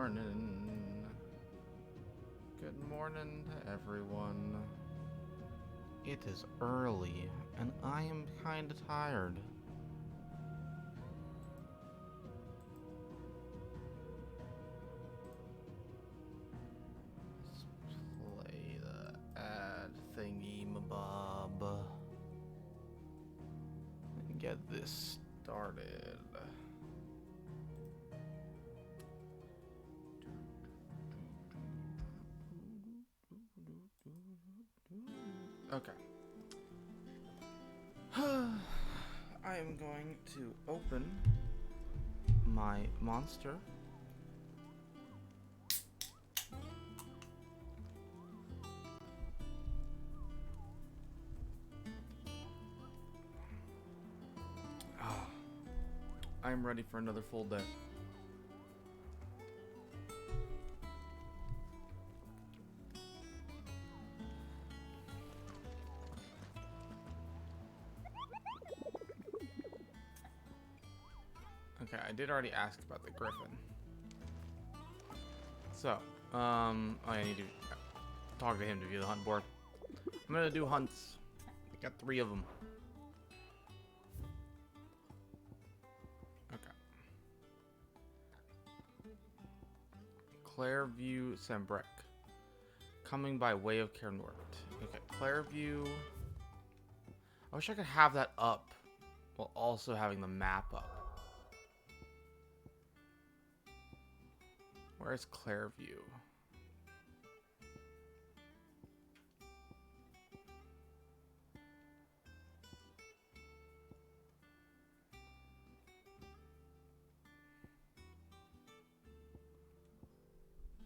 morning. Good morning to everyone. It is early, and I am kinda tired. Let's play the ad thingy mabob and get this started. Okay. I am going to open my monster. I'm ready for another full day. Okay, I did already ask about the griffin. So, I need to talk to him to view the hunt board. I'm gonna do hunts. I got 3 of them. Okay. Clairview Sembrec. Coming by way of Cairnort. Okay, Clairview. I wish I could have that up while also having the map up. Where's Clairview?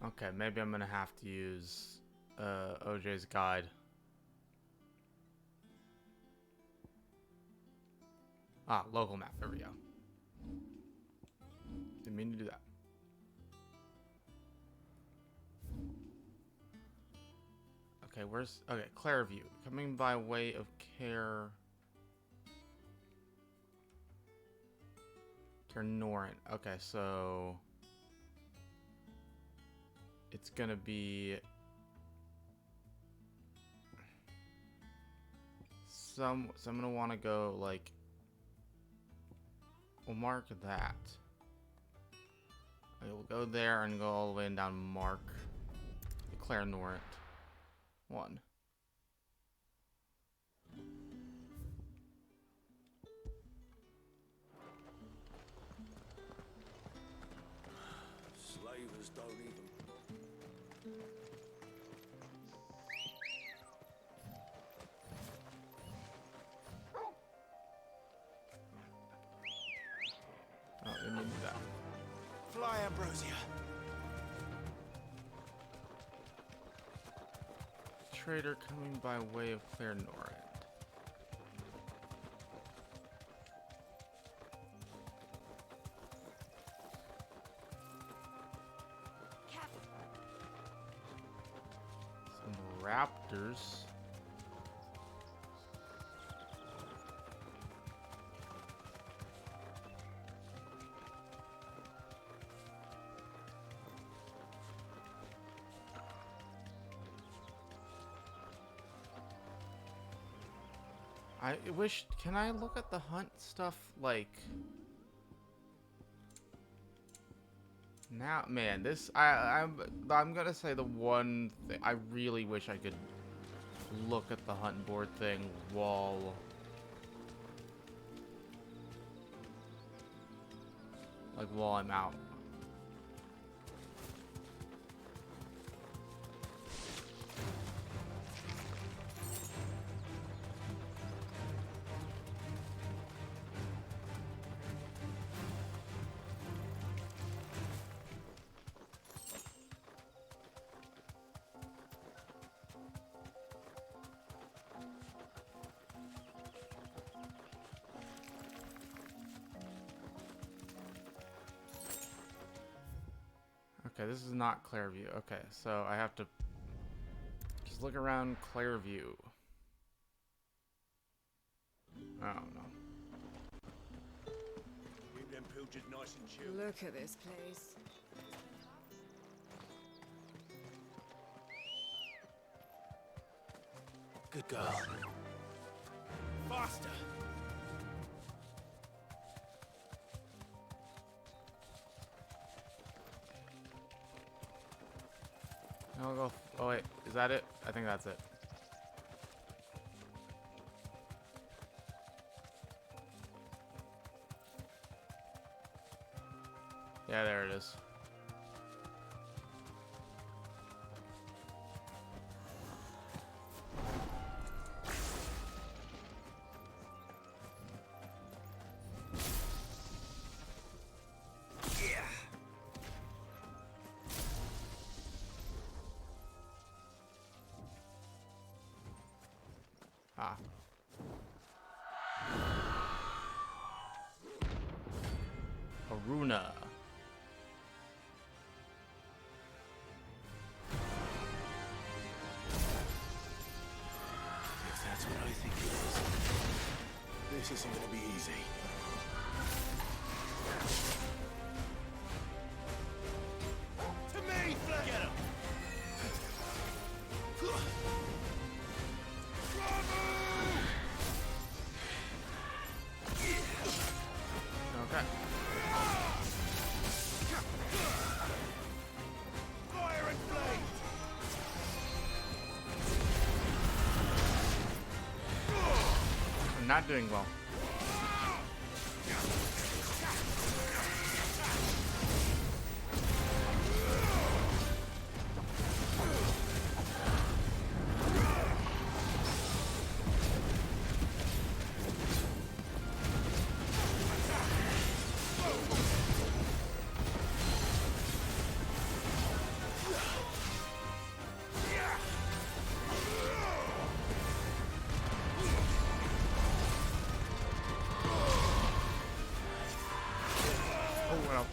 Okay, maybe I'm gonna have to use OJ's guide. Ah, local map. There we go. Didn't mean to do that. Okay, where's... Okay, Clairview. Coming by way of Cairnort. Okay, so... It's gonna be... So I'm gonna want to go, like... We'll mark that. Okay, we'll go there and go all the way and down mark Cairnort. 1. Slavers don't even... Oh, didn't mean to do that. Fly, Ambrosia. Trader coming by way of Cairnort. Some raptors. I wish, can I look at the hunt stuff, like, now, man, this, I'm gonna say the one thing, I really wish I could look at the hunt board thing while, while I'm out. Okay, this is not Clairview. Okay, so I have to just look around Clairview. I don't know. Keep them pilchers nice and chill. Look at this place. Good girl. Faster. I'll go. Oh wait, is that it? I think that's it. Yeah, there it is. Ah. Aruna. If that's what I think it is, this isn't gonna be easy. To me, Flash! Get him! Okay. Fire and blade! I'm not doing well. Oh well.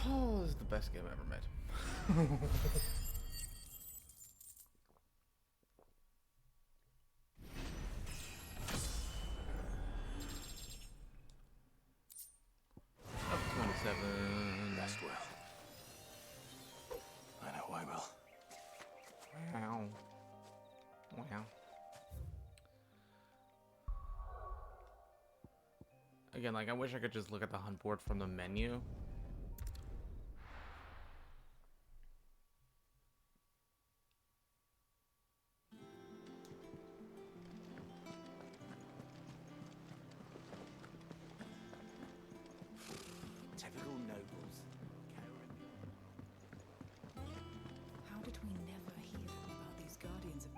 Oh, this is the best game I ever made. Up 27. Rest well. I know I will. Wow. Wow. Again, like, I wish I could just look at the hunt board from the menu. Typical nobles. How did we never hear about these guardians of...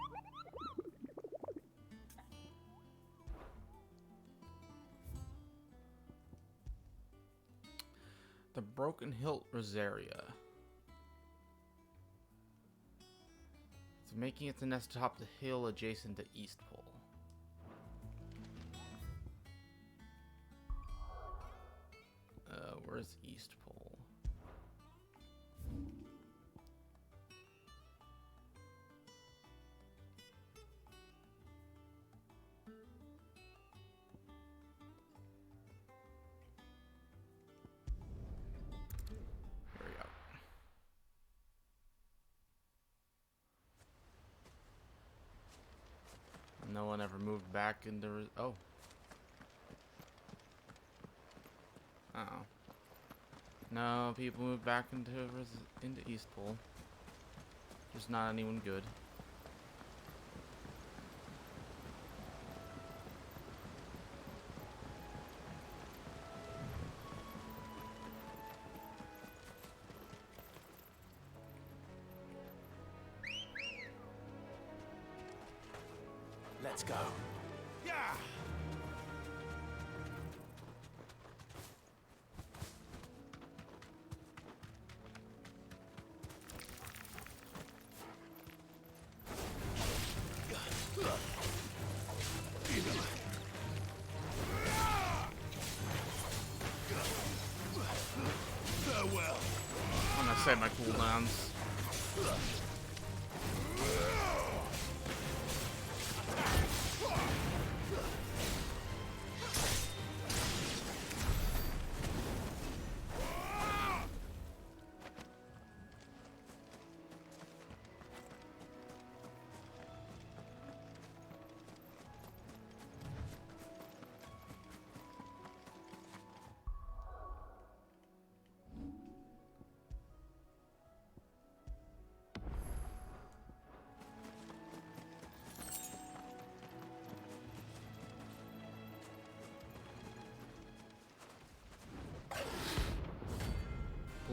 The Broken Hilt Rosaria. making its nest atop the hill adjacent to East Pole. Where's East Pole? Here we go. No one ever moved back into... Oh. Uh-oh. No, people moved back into East Pole. Just not anyone good. Let's go. Yeah. Farewell. I'm gonna save my cooldowns.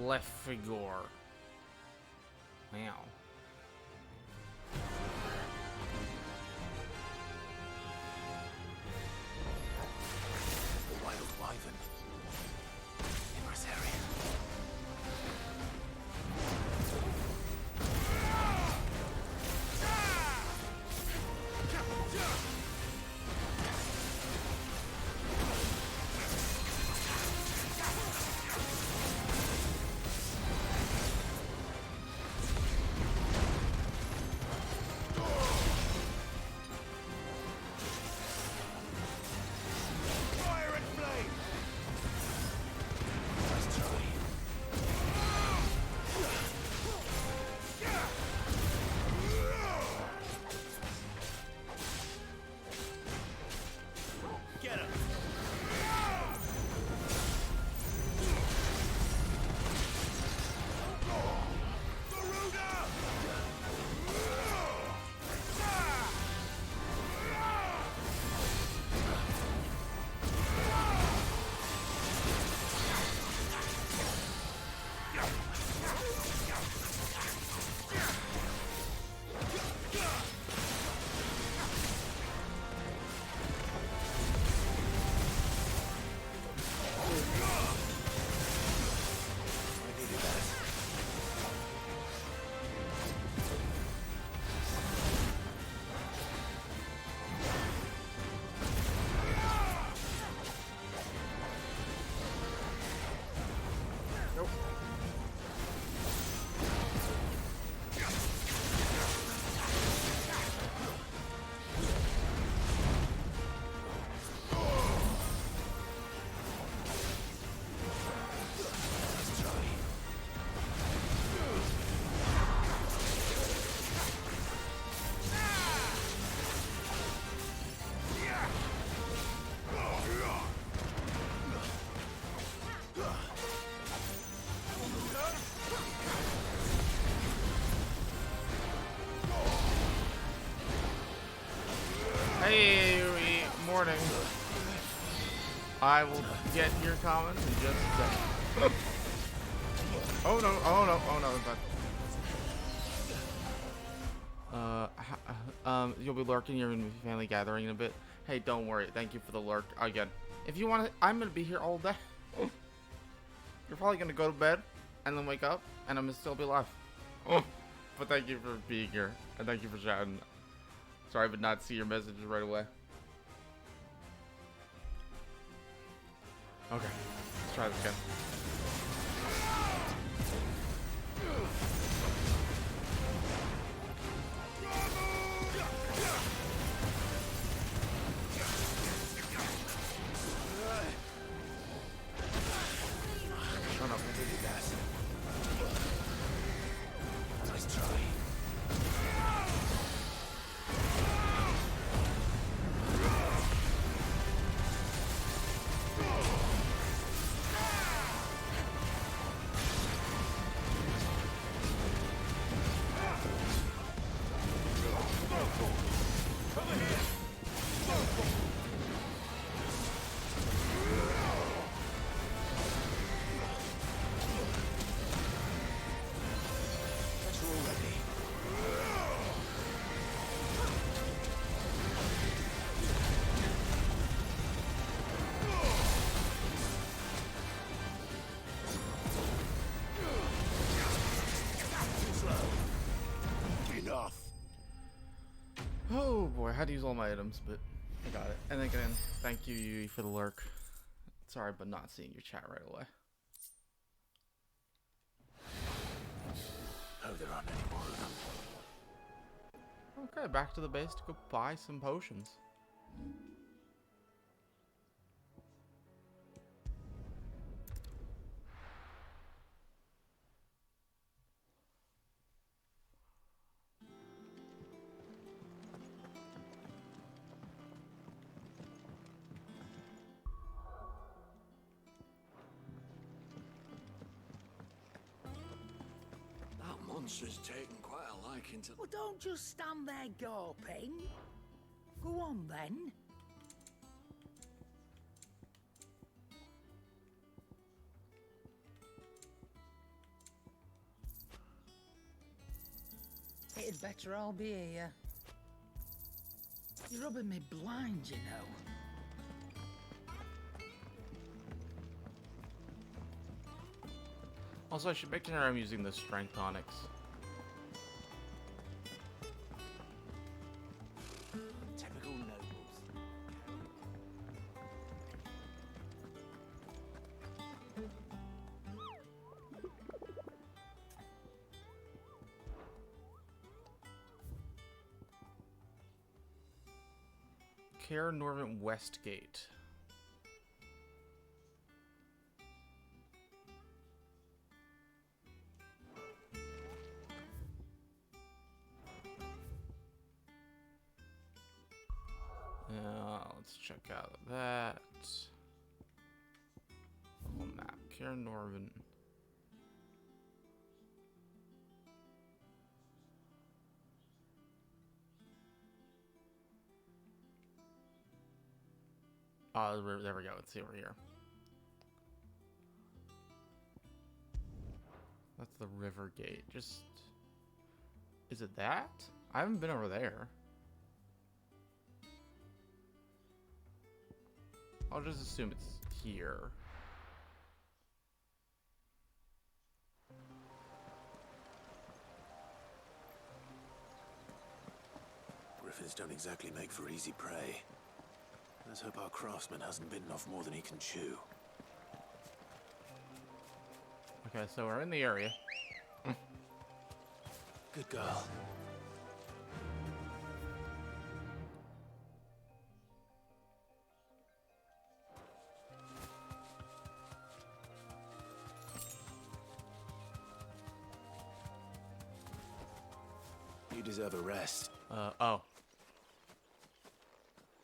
Left figure. Wow. The wild wyvern. Impresario. Hey, morning. I will get your comment in just a second. Oh no, oh no, oh no. You'll be lurking. You're in a family gathering in a bit. Hey, don't worry. Thank you for the lurk. Again, if you want to, I'm gonna be here all day. You're probably gonna go to bed and then wake up, and I'm gonna still be alive. But but thank you for being here. And thank you for shouting. Sorry I would not see your messages right away. Okay, let's try this again. Nice try. Oh boy, I had to use all my items, but I got it. And again, thank you, Yui, for the lurk. Sorry, but not seeing your chat right away. Oh, there aren't any more of them. Okay, back to the base to go buy some potions. That monster's taken quite a liking to... Well, don't just stand there gawping. Go on, then. It'd better all be here. You're rubbing me blind, you know. Also, I should make sure I'm using the strength onyx. Typical nobles. Care Norvin Westgate. Let's check out that. Whole map. Care Norvin. Oh, there we go. Let's see over here. That's the river gate. Just... Is it that? I haven't been over there. I'll just assume it's here. Griffins don't exactly make for easy prey. Let's hope our craftsman hasn't bitten off more than he can chew. Okay, so we're in the area. Good girl. You deserve a rest. Oh.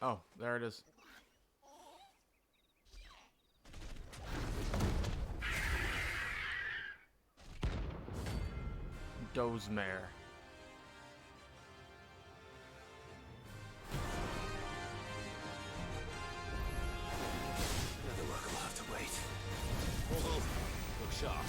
Oh, there it is. Dozemare. Another worker will have to wait. Look sharp.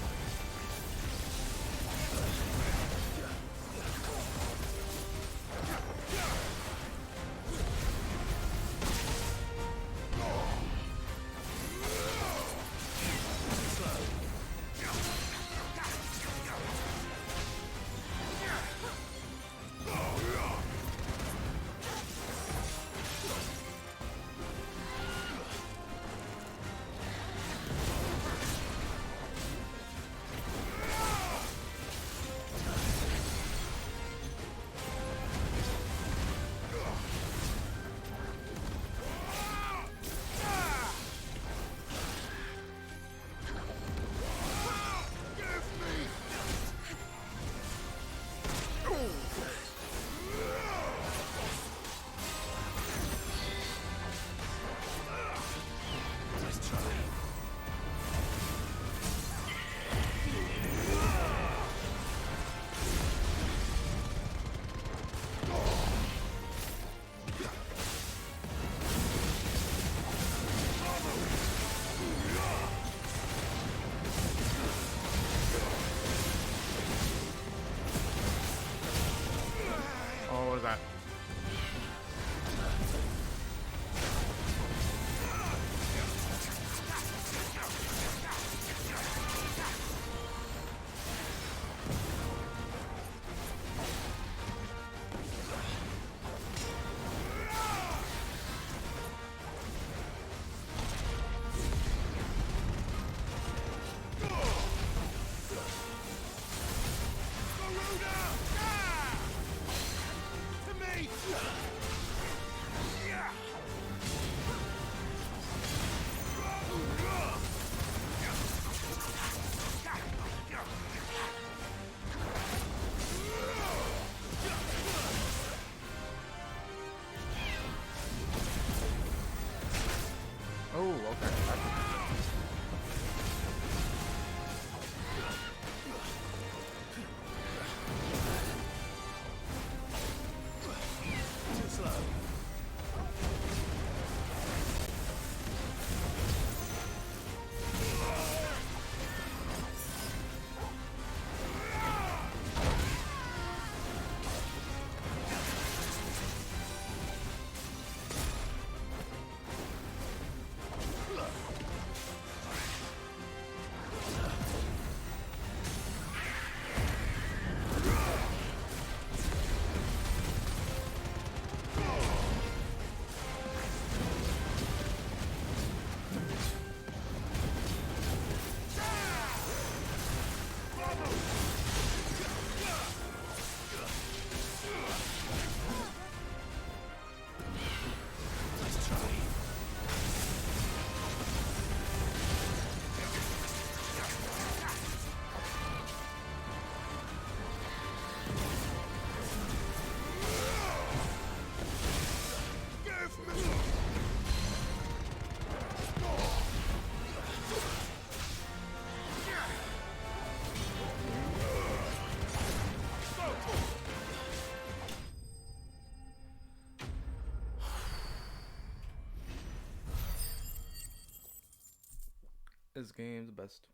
This game's the best.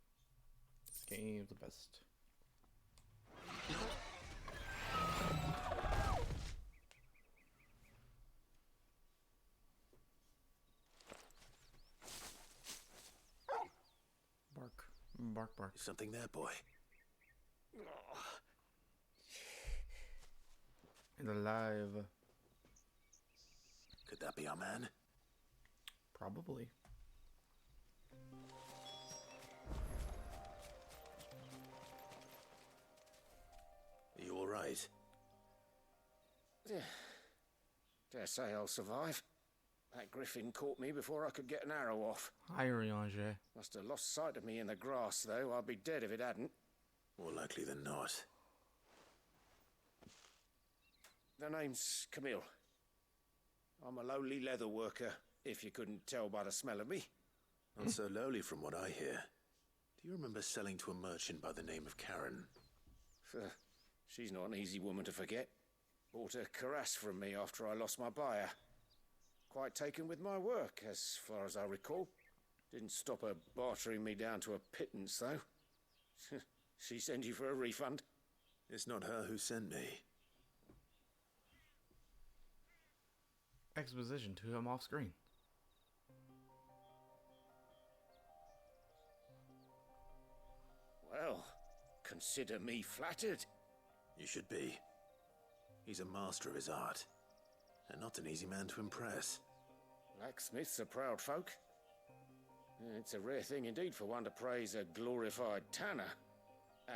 This game's the best. Bark. Bark, bark. Something there, boy. And alive. Could that be our man? Probably. Are you alright? Dare say I'll survive. That griffin caught me before I could get an arrow off. Hi, Riange. Must have lost sight of me in the grass, though. I'd be dead if it hadn't. More likely than not. The name's Camille. I'm a lowly leather worker, if you couldn't tell by the smell of me. Not so lowly from what I hear. Do you remember selling to a merchant by the name of Karen? She's not an easy woman to forget. Bought a cuirass from me after I lost my buyer. Quite taken with my work, as far as I recall. Didn't stop her bartering me down to a pittance, though. She sent you for a refund? It's not her who sent me. Exposition to him off screen. Well, consider me flattered. You should be. He's a master of his art, and not an easy man to impress. Blacksmiths are proud folk. It's a rare thing indeed for one to praise a glorified tanner.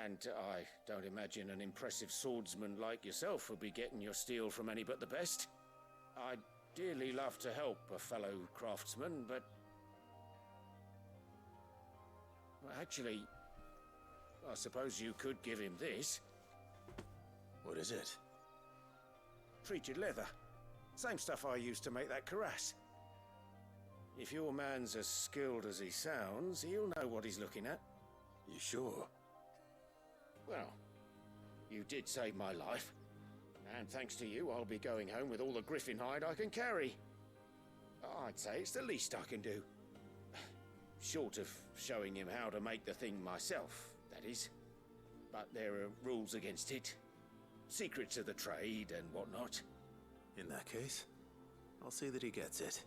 And I don't imagine an impressive swordsman like yourself would be getting your steel from any but the best. I'd dearly love to help a fellow craftsman, but... Well, actually, I suppose you could give him this. What is it? Treated leather. Same stuff I used to make that cuirass. If your man's as skilled as he sounds, he'll know what he's looking at. You sure? Well, you did save my life. And thanks to you, I'll be going home with all the griffin hide I can carry. I'd say it's the least I can do. Short of showing him how to make the thing myself, that is. But there are rules against it. Secrets of the trade and whatnot. In that case, I'll see that he gets it.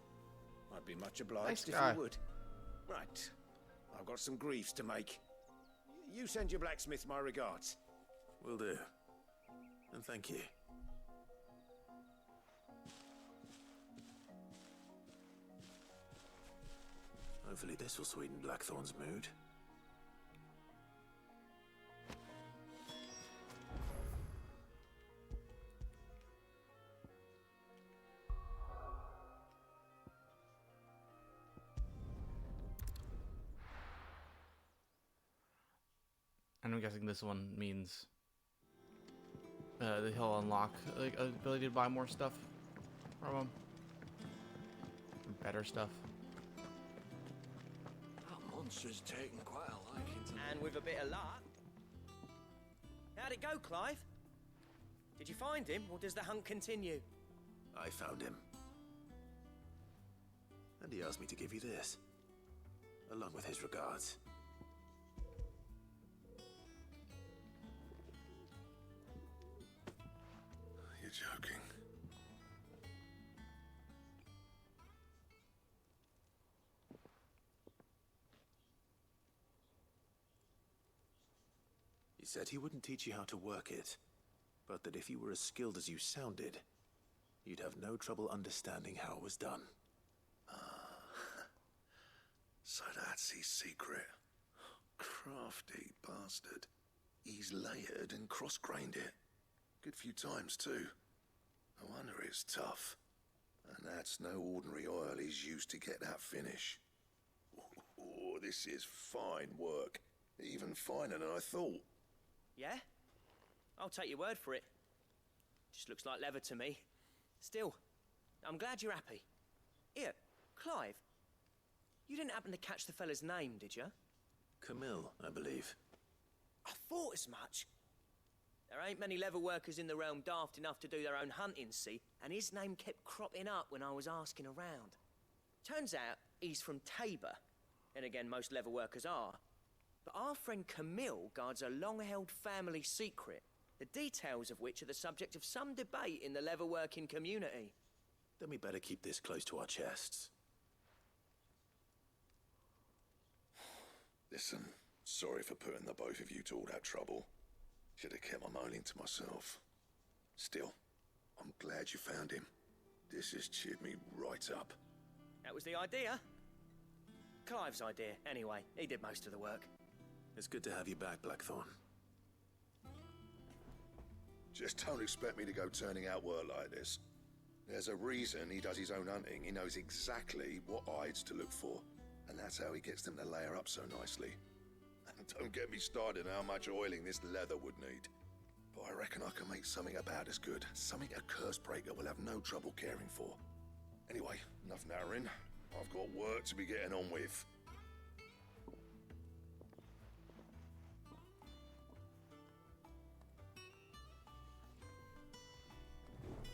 I'd be much obliged if guy. you would. Right. I've got some greaves to make. You send your blacksmith my regards. Will do. And thank you. Hopefully this will sweeten Blackthorn's mood. And I'm guessing this one means that he'll unlock like ability to buy more stuff from him. Better stuff. That monster's taken quite a liking to me. And with a bit of luck. How'd it go, Clive? Did you find him, or does the hunt continue? I found him. And he asked me to give you this, along with his regards. You're joking. He said he wouldn't teach you how to work it, but that if you were as skilled as you sounded, you'd have no trouble understanding how it was done. So that's his secret. Crafty bastard. He's layered and cross-grained it. Good few times, too. No wonder it's tough. And that's no ordinary oil he's used to get that finish. Oh, this is fine work. Even finer than I thought. Yeah? I'll take your word for it. Just looks like leather to me. Still, I'm glad you're happy. Here, Clive. You didn't happen to catch the fella's name, did you? Camille, I believe. I thought as much. There ain't many leather workers in the realm daft enough to do their own hunting, see? And his name kept cropping up when I was asking around. Turns out he's from Tabor. And again, most leather workers are. But our friend Camille guards a long-held family secret, the details of which are the subject of some debate in the leatherworking community. Then we better keep this close to our chests. Listen, sorry for putting the both of you to all that trouble. Should have kept my moaning to myself. Still, I'm glad you found him. This has cheered me right up. That was the idea. Clive's idea, anyway. He did most of the work. It's good to have you back, Blackthorn. Just don't expect me to go turning out work like this. There's a reason he does his own hunting. He knows exactly what hides to look for. And that's how he gets them to layer up so nicely. And don't get me started on how much oiling this leather would need. But I reckon I can make something about as good. Something a Cursebreaker will have no trouble caring for. Anyway, enough narrowing. I've got work to be getting on with.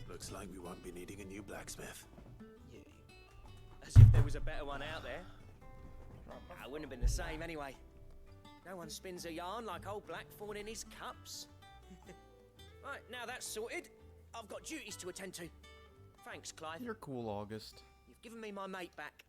Looks like we won't be needing a new blacksmith. Yeah. As if there was a better one out there. I wouldn't have been the same anyway. No one spins a yarn like old Blackthorn in his cups. Right, now that's sorted. I've got duties to attend to. Thanks, Clive. You're cool, August. You've given me my mate back.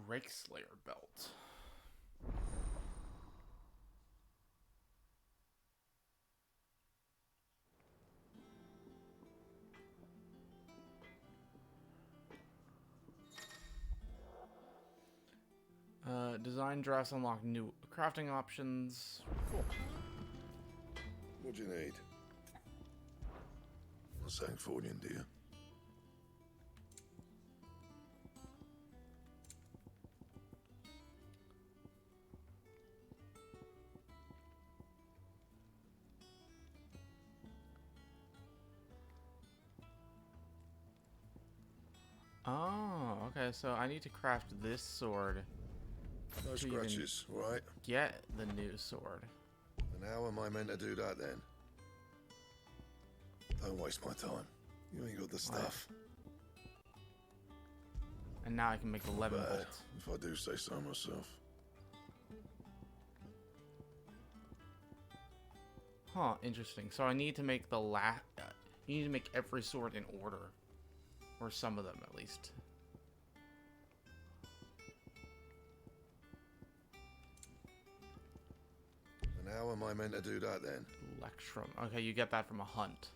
Drake Slayer belt. Design drafts unlock new crafting options. Cool. What do you need? A Sancfordian, do you? Oh, okay, so I need to craft this sword No to even scratches, right? get the new sword. And how am I meant to do that then? Don't waste my time. You ain't got the stuff. And now I can make 11 Bad, bolts. if I do say so myself. Huh, interesting. So I need to make the you need to make every sword in order. Or some of them, at least. And how am I meant to do that then? Electrum. Okay, you get that from a hunt,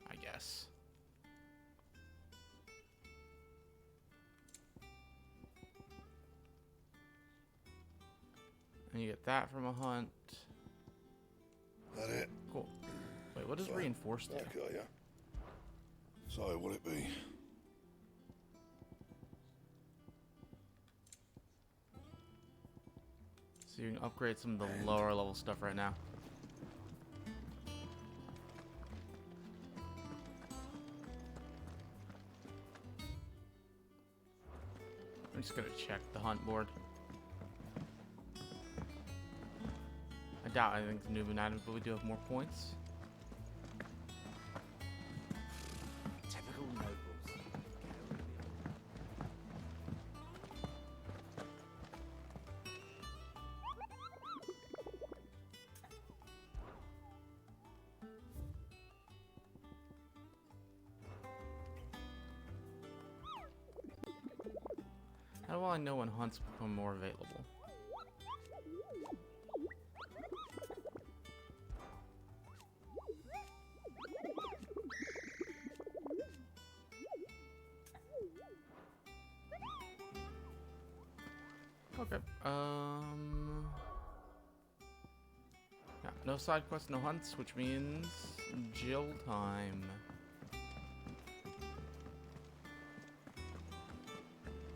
I guess. And you get that from a hunt. That it? Cool. Wait, what does So, reinforced do? Okay, yeah. So, what'll it be? So you can upgrade some of the lower level stuff right now. I'm just gonna check the hunt board. I doubt anything's new and added, but we do have more points. Typical nobles. How do I know when hunts become more available? Okay. Yeah, no side quests, no hunts, which means Jill time.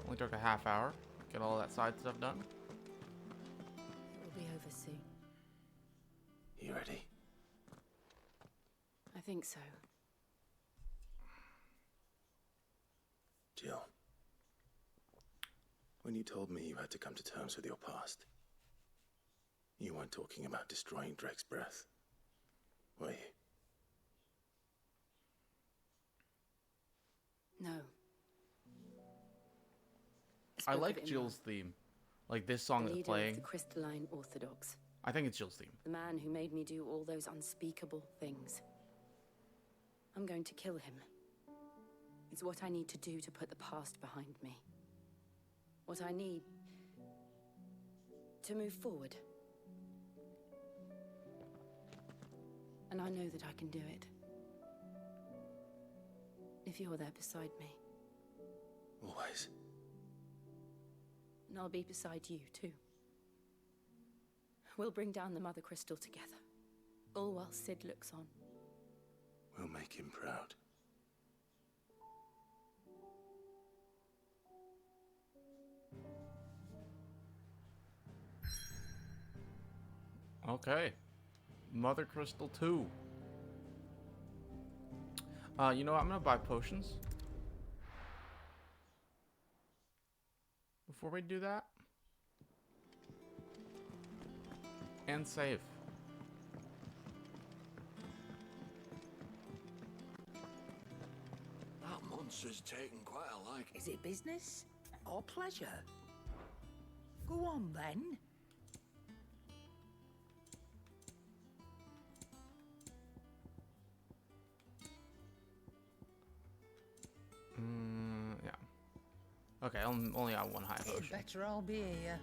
Only took a half hour. Get all that side stuff done. It will be over soon. You ready? I think so. Jill. When you told me you had to come to terms with your past, You weren't talking about destroying Drake's breath, were you? No. I spoke of like it in Jill's theme. Like this song the that's leader playing. of the Crystalline Orthodox. I think it's Jill's theme. The man who made me do all those unspeakable things. I'm going to kill him. It's what I need to do to put the past behind me. What I need to move forward. And I know that I can do it. If you're there beside me. Always. And I'll be beside you, too. We'll bring down the Mother Crystal together. All while Sid looks on. We'll make him proud. Okay. Mother Crystal 2. You know what? I'm gonna buy potions. Before we do that. And save. That monster's taken quite a like. Is it business or pleasure? Go on then. Yeah. Okay, I'm only got one high It's potion. better I'll be here.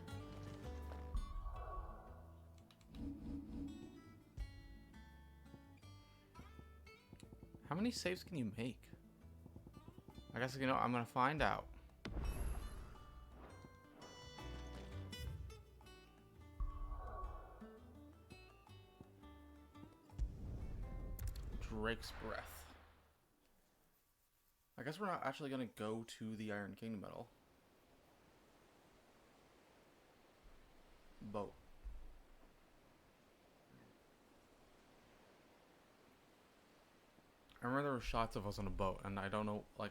How many saves can you make? I guess, you know, I'm gonna find out. Drake's Breath. I guess we're not actually gonna go to the Iron Kingdom at all. Boat. I remember there were shots of us on a boat, and I don't know, like,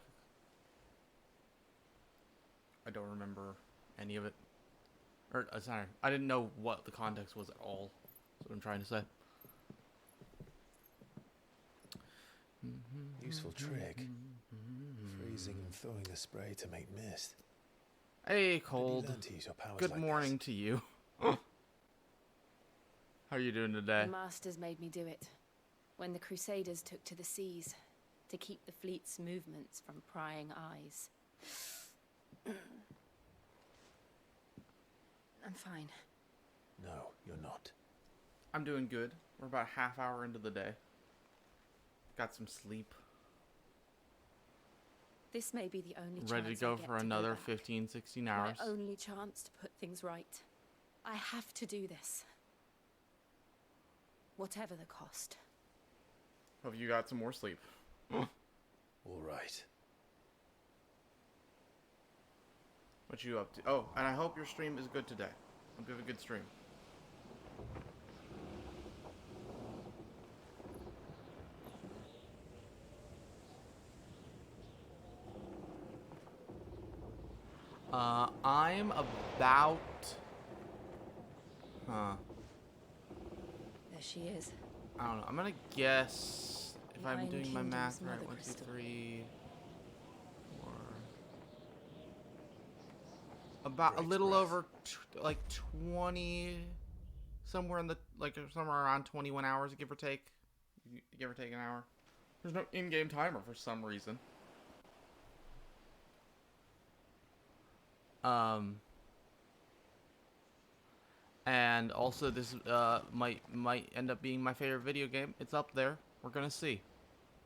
I don't remember any of it. Or, sorry, I didn't know what the context was at all. That's what I'm trying to say. Useful trick. Freezing and thawing the spray to make mist. Hey, Did you Cold. learn to use your powers Good like morning this? to you. How are you doing today? The Masters made me do it. When the Crusaders took to the seas, to keep the fleet's movements from prying eyes. I'm fine. No, you're not. I'm doing good. We're about a half hour into the day. Got some sleep. This may be the only chance Ready to go I get for another back. 15, 16 hours. My only chance to put things right. I have to do this. Whatever the cost. Hope you got some more sleep. All right. What you up to? Oh, and I hope your stream is good today. Hope you have a good stream. I'm about... Huh. There she is. I don't know. I'm gonna guess if The I'm Iron doing my Kingdom's math right. Mother 1, 2, Crystal. 3, 4. About a Drake's little breath. over, like 20, somewhere in the somewhere around 21 hours, give or take an hour. There's no in-game timer for some reason. And also this might end up being my favorite video game. It's up there. We're gonna see.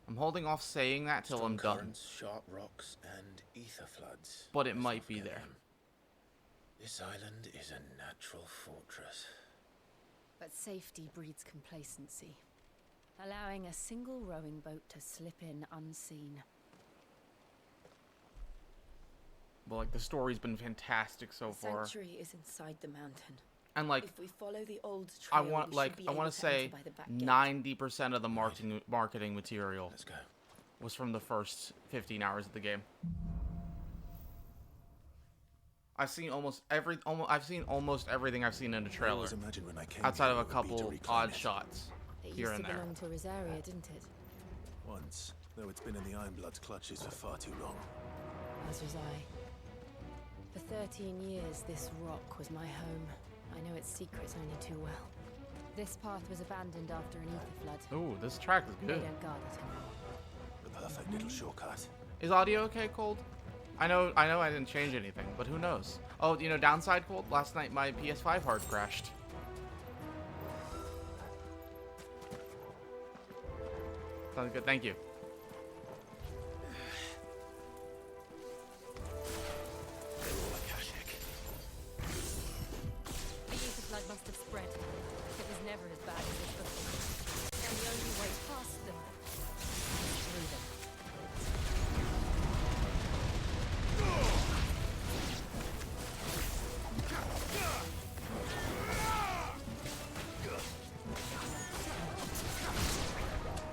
I'm holding off saying that till I'm Strong done. currents, sharp rocks, and ether floods. But it Let's might not be forget there. them. This island is a natural fortress. But safety breeds complacency. Allowing a single rowing boat to slip in unseen. But like the story's been fantastic so The far. sanctuary is inside the mountain. And like If we follow the old I trail, want we like should be I able want to to enter say by the back gate. 90% of the marketing material Let's go. was from the first 15 hours of the game. I've seen almost everything I've seen in the I trailer, always imagined when I came outside here of a it would be to couple reclaim odd it. shots It here used to and there. belong to Rosaria, didn't it? Once, though it's been in the Ironblood's clutches for far too long. As was I. For 13 years, this rock was my home. I know its secrets only too well. This path was abandoned after an ether flood. Ooh, this track is They good. don't guard it anymore. The perfect little shortcut. Is audio okay, Cold? I know I didn't change anything, but who knows? Oh, you know, downside, Cold? Last night my PS5 hard crashed. Sounds good, thank you. They're all Akashic. The ether flood must have spread. It was never as bad as it looked. And the only way past them is through them.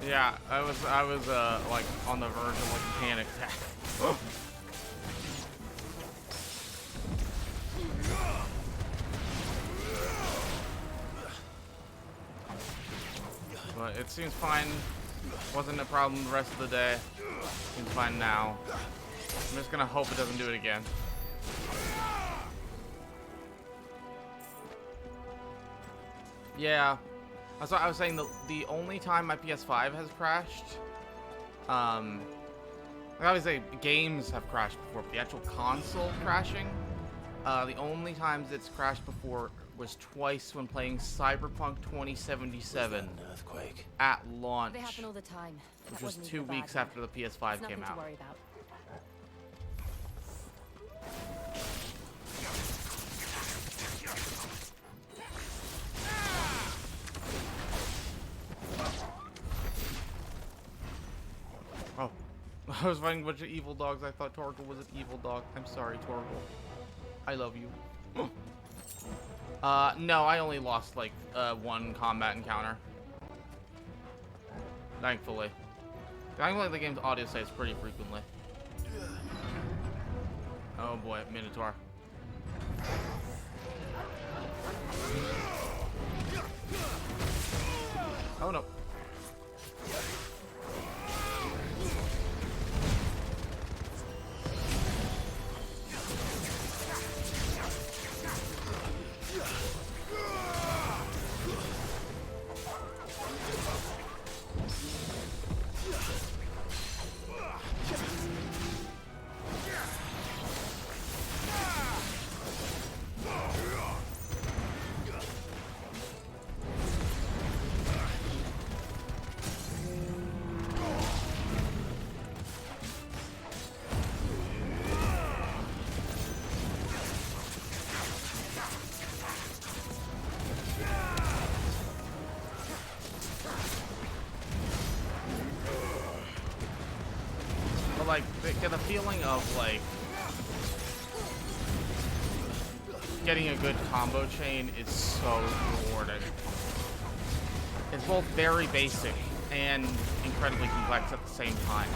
Yeah, I was like on the verge of like a panic attack. But it seems fine. Wasn't a problem the rest of the day. Seems fine now. I'm just gonna hope it doesn't do it again. Yeah. That's what I was saying. The only time my PS5 has crashed, like obviously games have crashed before, but the actual console crashing, the only times it's crashed before was twice when playing Cyberpunk 2077 An earthquake. at launch, They happen all the time. which That was wasn't 2 even a bad weeks one. after the PS5 It's nothing came to out. worry about. Oh, I was fighting a bunch of evil dogs. I thought Torgal was an evil dog. I'm sorry, Torgal. I love you. No, I only lost like one combat encounter. Thankfully. Thankfully, the game's audio saves pretty frequently. Oh boy, Minotaur. Oh no. Like, get the feeling of, like, getting a good combo chain is so rewarding. It's both very basic and incredibly complex at the same time.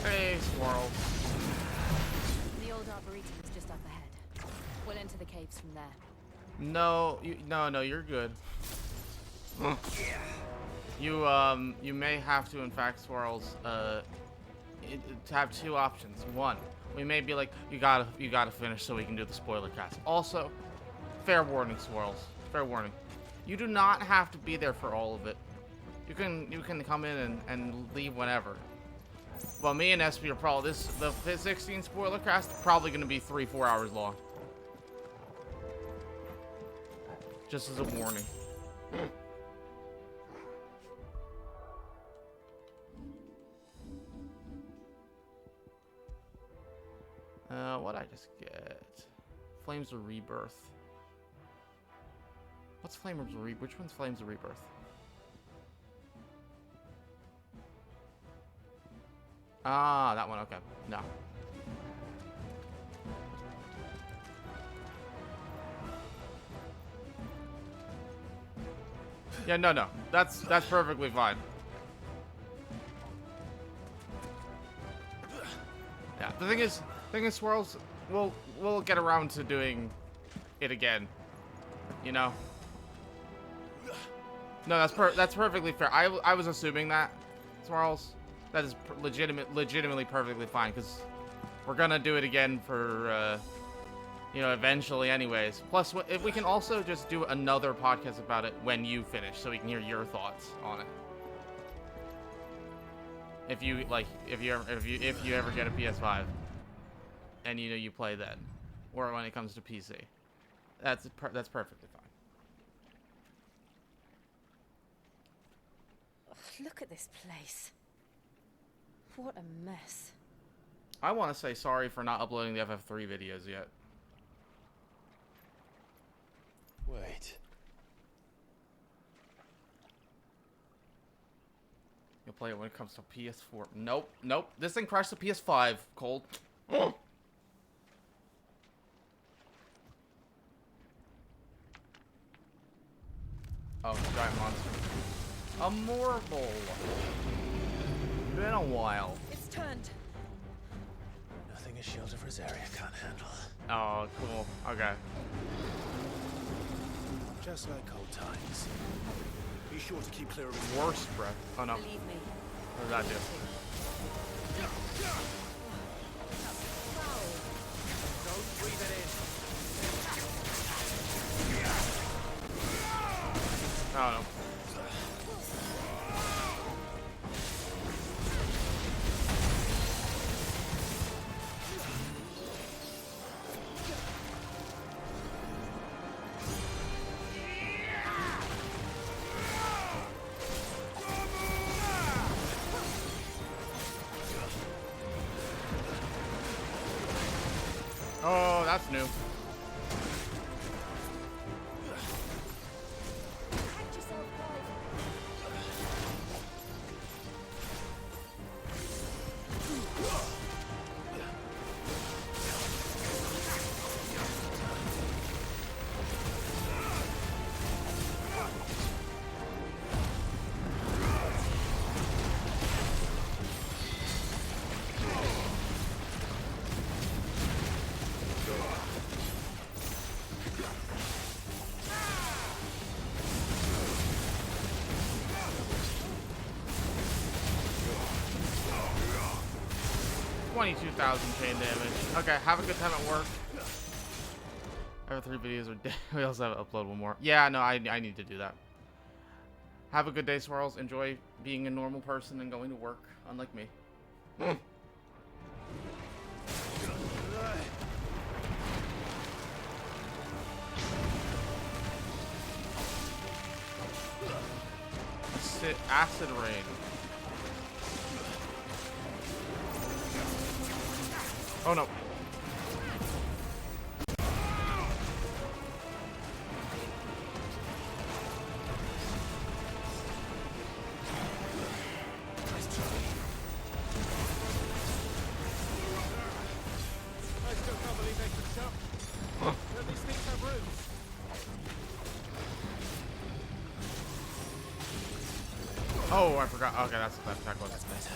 Hey, squirrel. The old arboretum is just up ahead. We'll enter the caves from there. No, no, you're good. You may have to, in fact, Swirls, to have two options. One, we may be like, you gotta finish so we can do the spoiler cast. Also, fair warning, Swirls, fair warning. You do not have to be there for all of it. You can come in and leave whenever. But me and SP are probably the FF16 spoiler cast probably gonna be 3-4 hours long. Just as a warning. What'd I just get? Flames of Rebirth. What's Flames of Rebirth? Which one's Flames of Rebirth? Ah, that one. Okay. No. Yeah, no. That's perfectly fine. Yeah. The thing is, Swirls, we'll get around to doing it again. You know. No, that's perfectly fair. I was assuming that, Swirls. That is legitimately perfectly fine, because we're gonna do it again for, you know, eventually anyways. Plus, if we can also just do another podcast about it when you finish, so we can hear your thoughts on it. If you ever get a PS5, and you know you play then, or when it comes to PC, that's perfectly fine. Ugh, look at this place. What a mess. I want to say sorry for not uploading the FF3 videos yet. Wait. You'll play it when it comes to PS4. Nope. This thing crashed the PS5, Cold. Oh, giant monster. A Morble. Been a while. It's turned. Nothing a shield of Rosaria can't handle. Oh, cool. Okay. Just like old times. Be sure to keep clear of his Worst breath. Oh no. Believe me. What did that do? Don't breathe it in. Oh no. Oh, that's new. $22,000 chain damage. Okay, have a good time at work. Our 3 videos are dead. We also have to upload one more. Yeah, no, I need to do that. Have a good day, Swirls. Enjoy being a normal person and going to work, unlike me. Acid rain. Oh no. Oh, I forgot. Okay, that's what that attack was. That's better.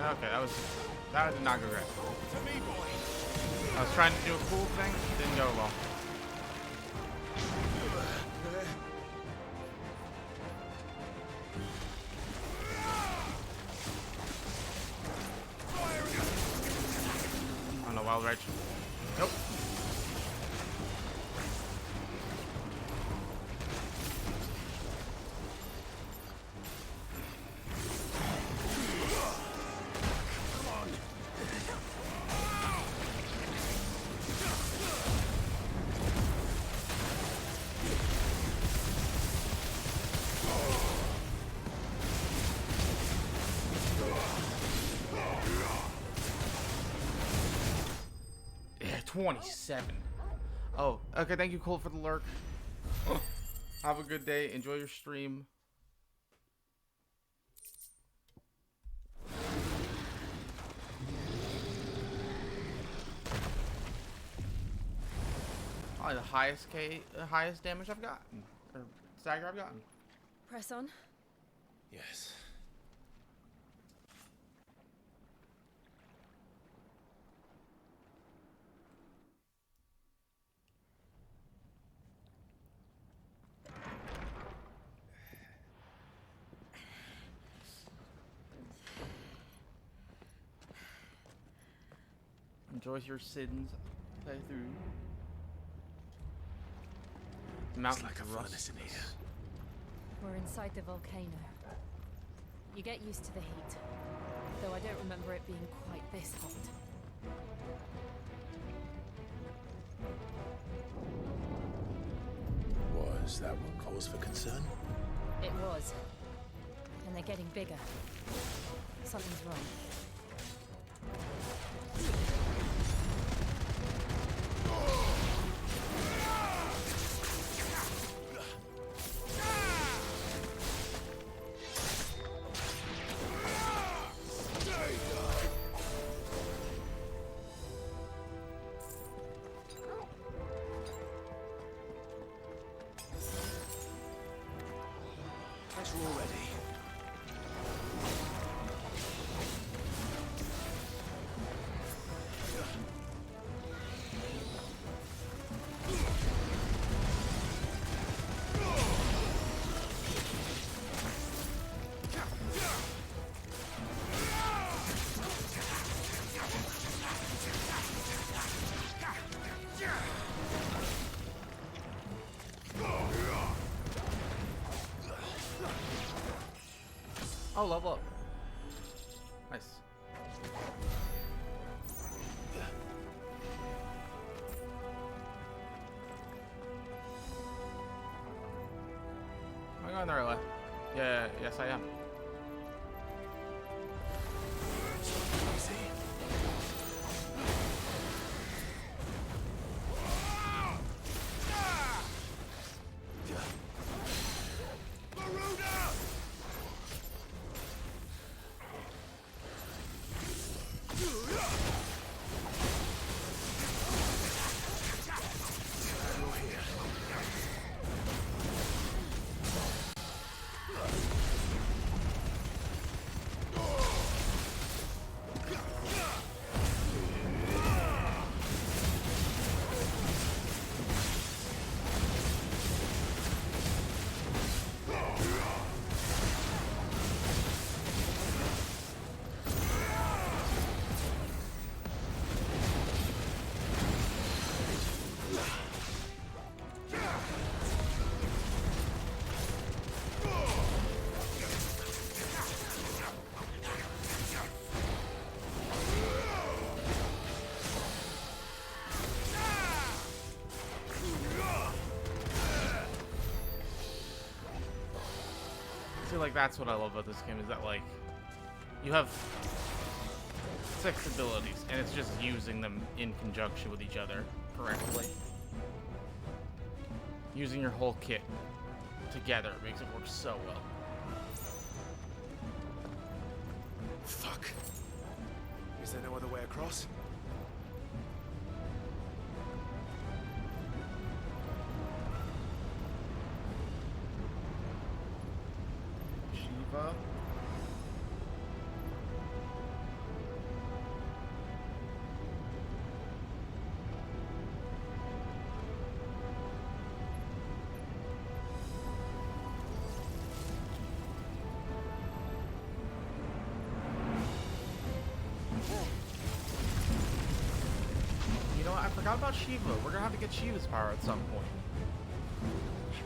Okay, that did not go great. To me, boy. I was trying to do a cool thing, didn't go well. Oh no, Wild Rage. Nope. Yeah, 27. Oh, okay. Thank you, Cole, for the lurk. Have a good day. Enjoy your stream. Probably the highest damage I've gotten, or stagger I've gotten. Press on. Yes. Enjoy your sins playthrough. Mountain It's like a furnace in here. We're inside the volcano. You get used to the heat, though I don't remember it being quite this hot. Was that one cause for concern? It was. And they're getting bigger. Something's wrong. Thanks, we're all ready. Oh, level up. Nice. Am I going the right way? Yeah, yes I am. I feel like that's what I love about this game, is that like you have 6 abilities and it's just using them in conjunction with each other correctly. Using your whole kit together makes it work so well. Fuck. Is there no other way across? Shiva. about Shiva? We're gonna have to get Shiva's power at some point.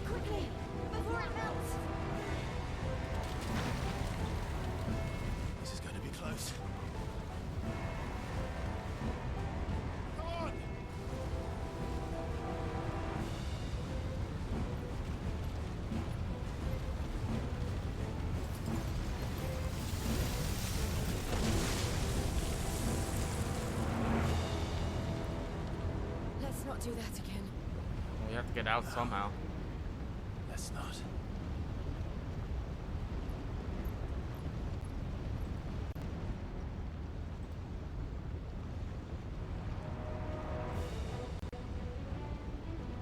Quickly, before it melts. This is going to be close. Come on! Let's not do that again. We have to get out somehow. Let's not.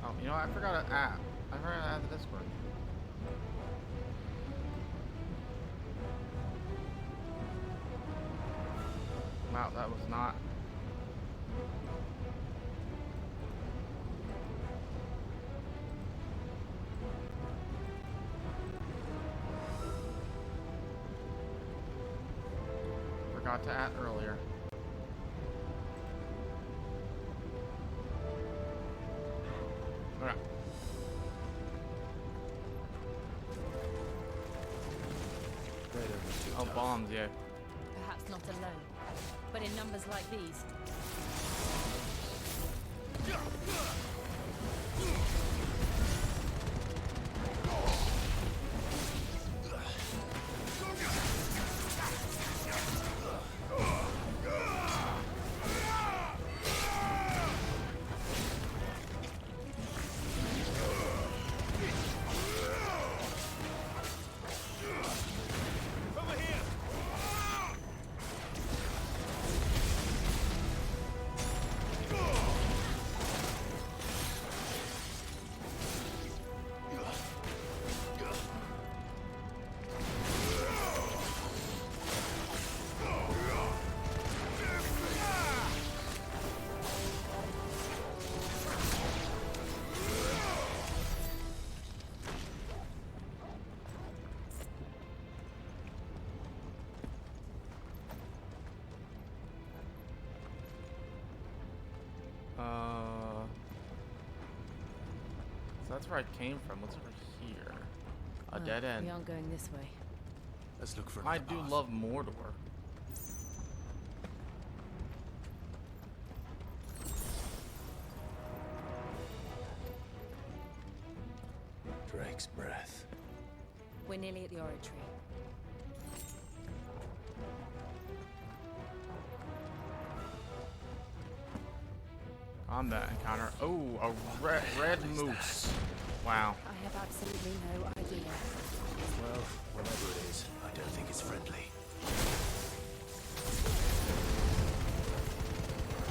Oh, you know what? I forgot to add. I forgot to add the Discord. Wow, that was not. Forgot to add earlier. Alright. Oh, bombs, yeah. Perhaps not alone, but in numbers like these. So that's where I came from. What's over here? A Oh, dead end. We aren't going this way. Let's look for I another do path. love Mordor. Drake's breath. We're nearly at the oratory. Combat encounter. Oh, a red moose. Wow. I have absolutely no idea. Well, whatever it is, I don't think it's friendly.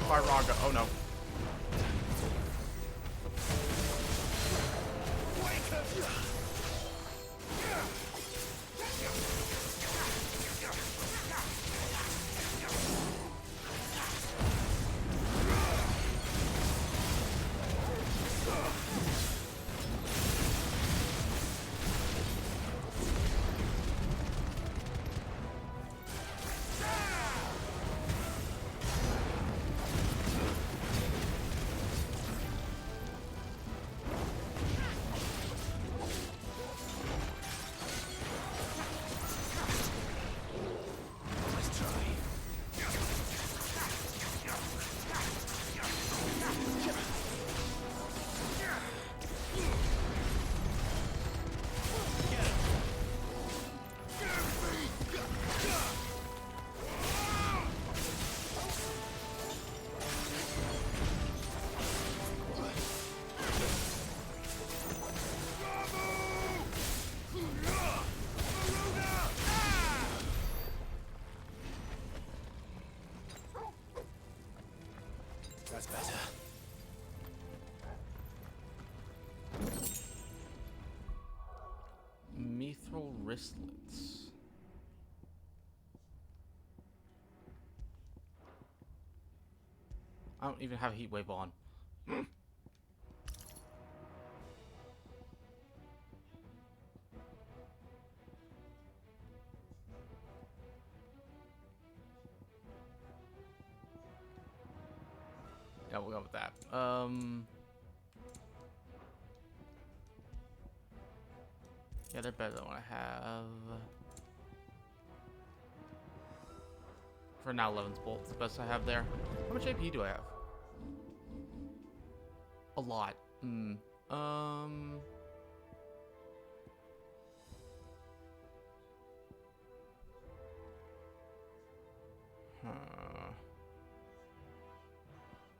By Raga. Oh no. That's better. Mithril wristlets. I don't even have a heat wave on. Yeah, we'll go with that. Yeah, they're better than what I have. For now, 11's bolt's the best I have there. How much AP do I have? A lot.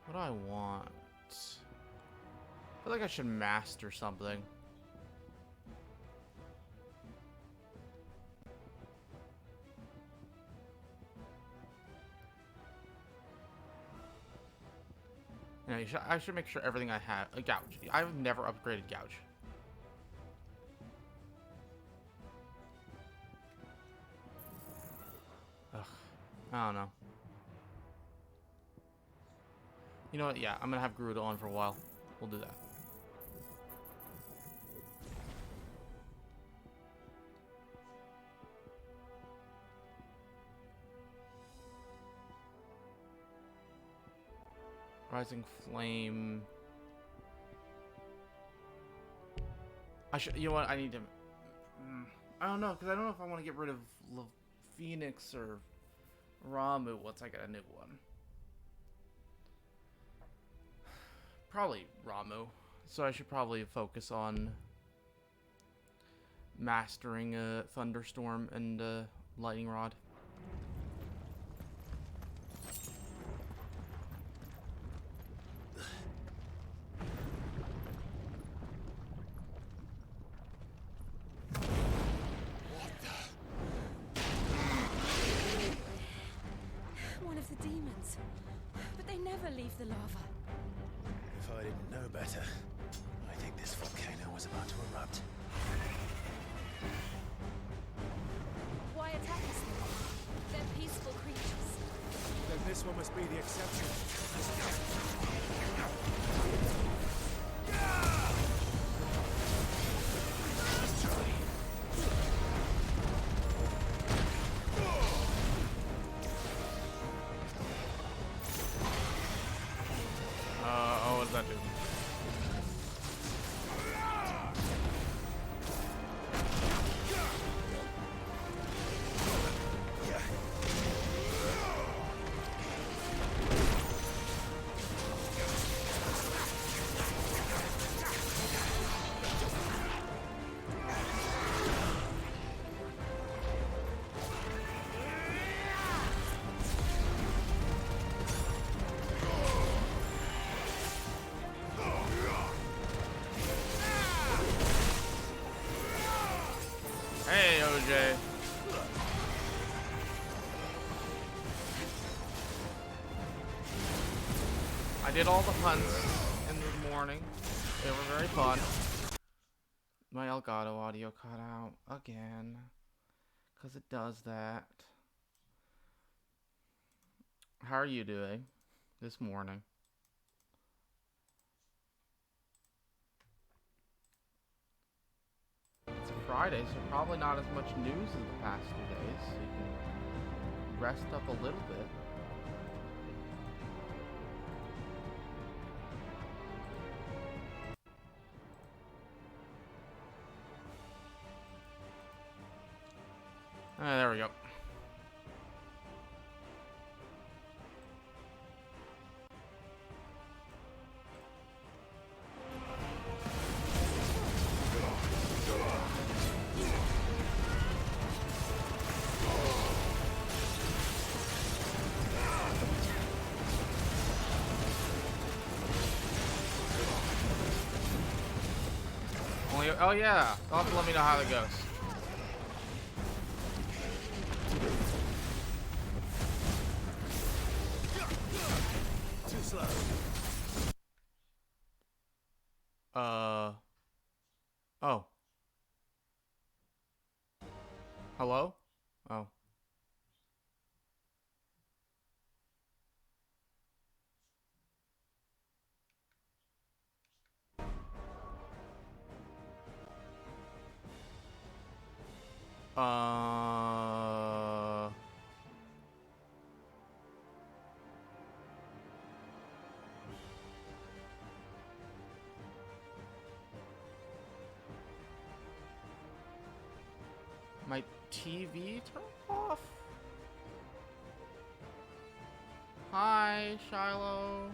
What do I want? I feel like I should master something. Yeah, I should make sure everything I have. A gouge. I've never upgraded gouge. Ugh. I don't know. You know what? Yeah, I'm gonna have Gerudo on for a while. We'll do that. Rising Flame. I should. You know what? I need to. I don't know, because I don't know if I want to get rid of Phoenix or Ramu once I get a new one. Probably Ramu. So I should probably focus on mastering Thunderstorm and Lightning Rod. One of the demons. But they never leave the lava. If I didn't know better, I think this volcano was about to erupt. Why attack us then? They're peaceful creatures. Then this one must be the exception. Oh, what does that do? Hey, OJ. I did all the hunts in the morning. They were very fun. My Elgato audio cut out again. Because it does that. How are you doing this morning? It's Friday, so probably not as much news as the past 2 days. So you can rest up a little bit. There we go. Oh yeah, you'll have to let me know how that goes. Too slow. Oh. Hello? Oh. My TV turned off? Hi, Shiloh.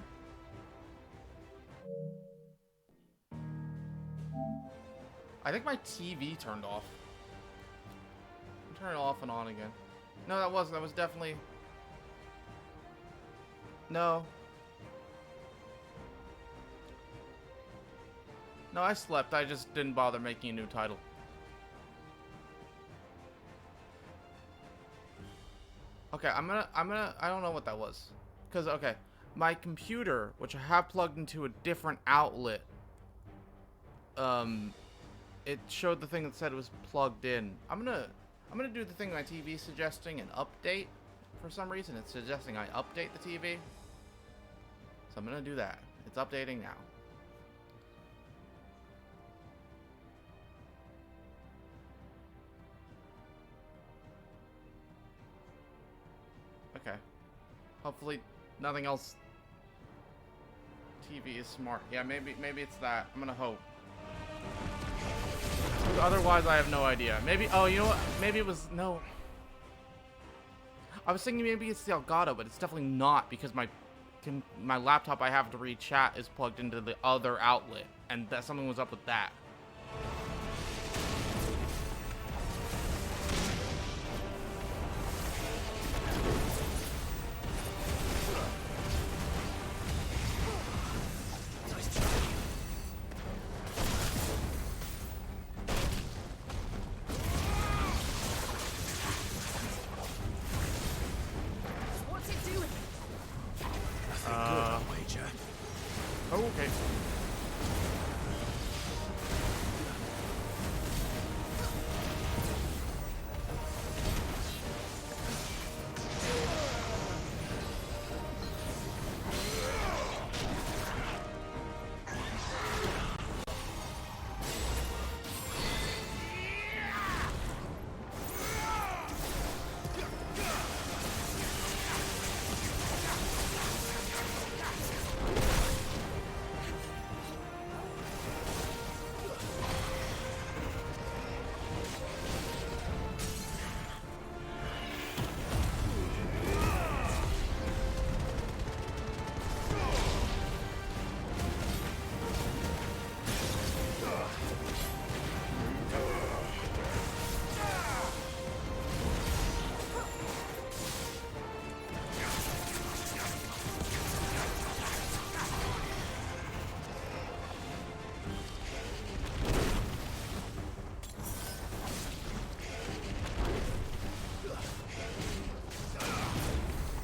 I think my TV turned off. Turn it off and on again. No, that was definitely... No. No, I slept. I just didn't bother making a new title. Okay, I don't know what that was. Because, okay, my computer, which I have plugged into a different outlet, it showed the thing that said it was plugged in. I'm gonna do the thing my TV is suggesting an update. For some reason, it's suggesting I update the TV. So I'm gonna do that. It's updating now. Okay. Hopefully nothing else. TV is smart. Yeah, maybe it's that. I'm gonna hope. Otherwise, I have no idea. Maybe. Oh, you know what? Maybe it was no. I was thinking maybe it's the Elgato, but it's definitely not because my laptop I have to read chat is plugged into the other outlet, and that something was up with that. Oh, okay.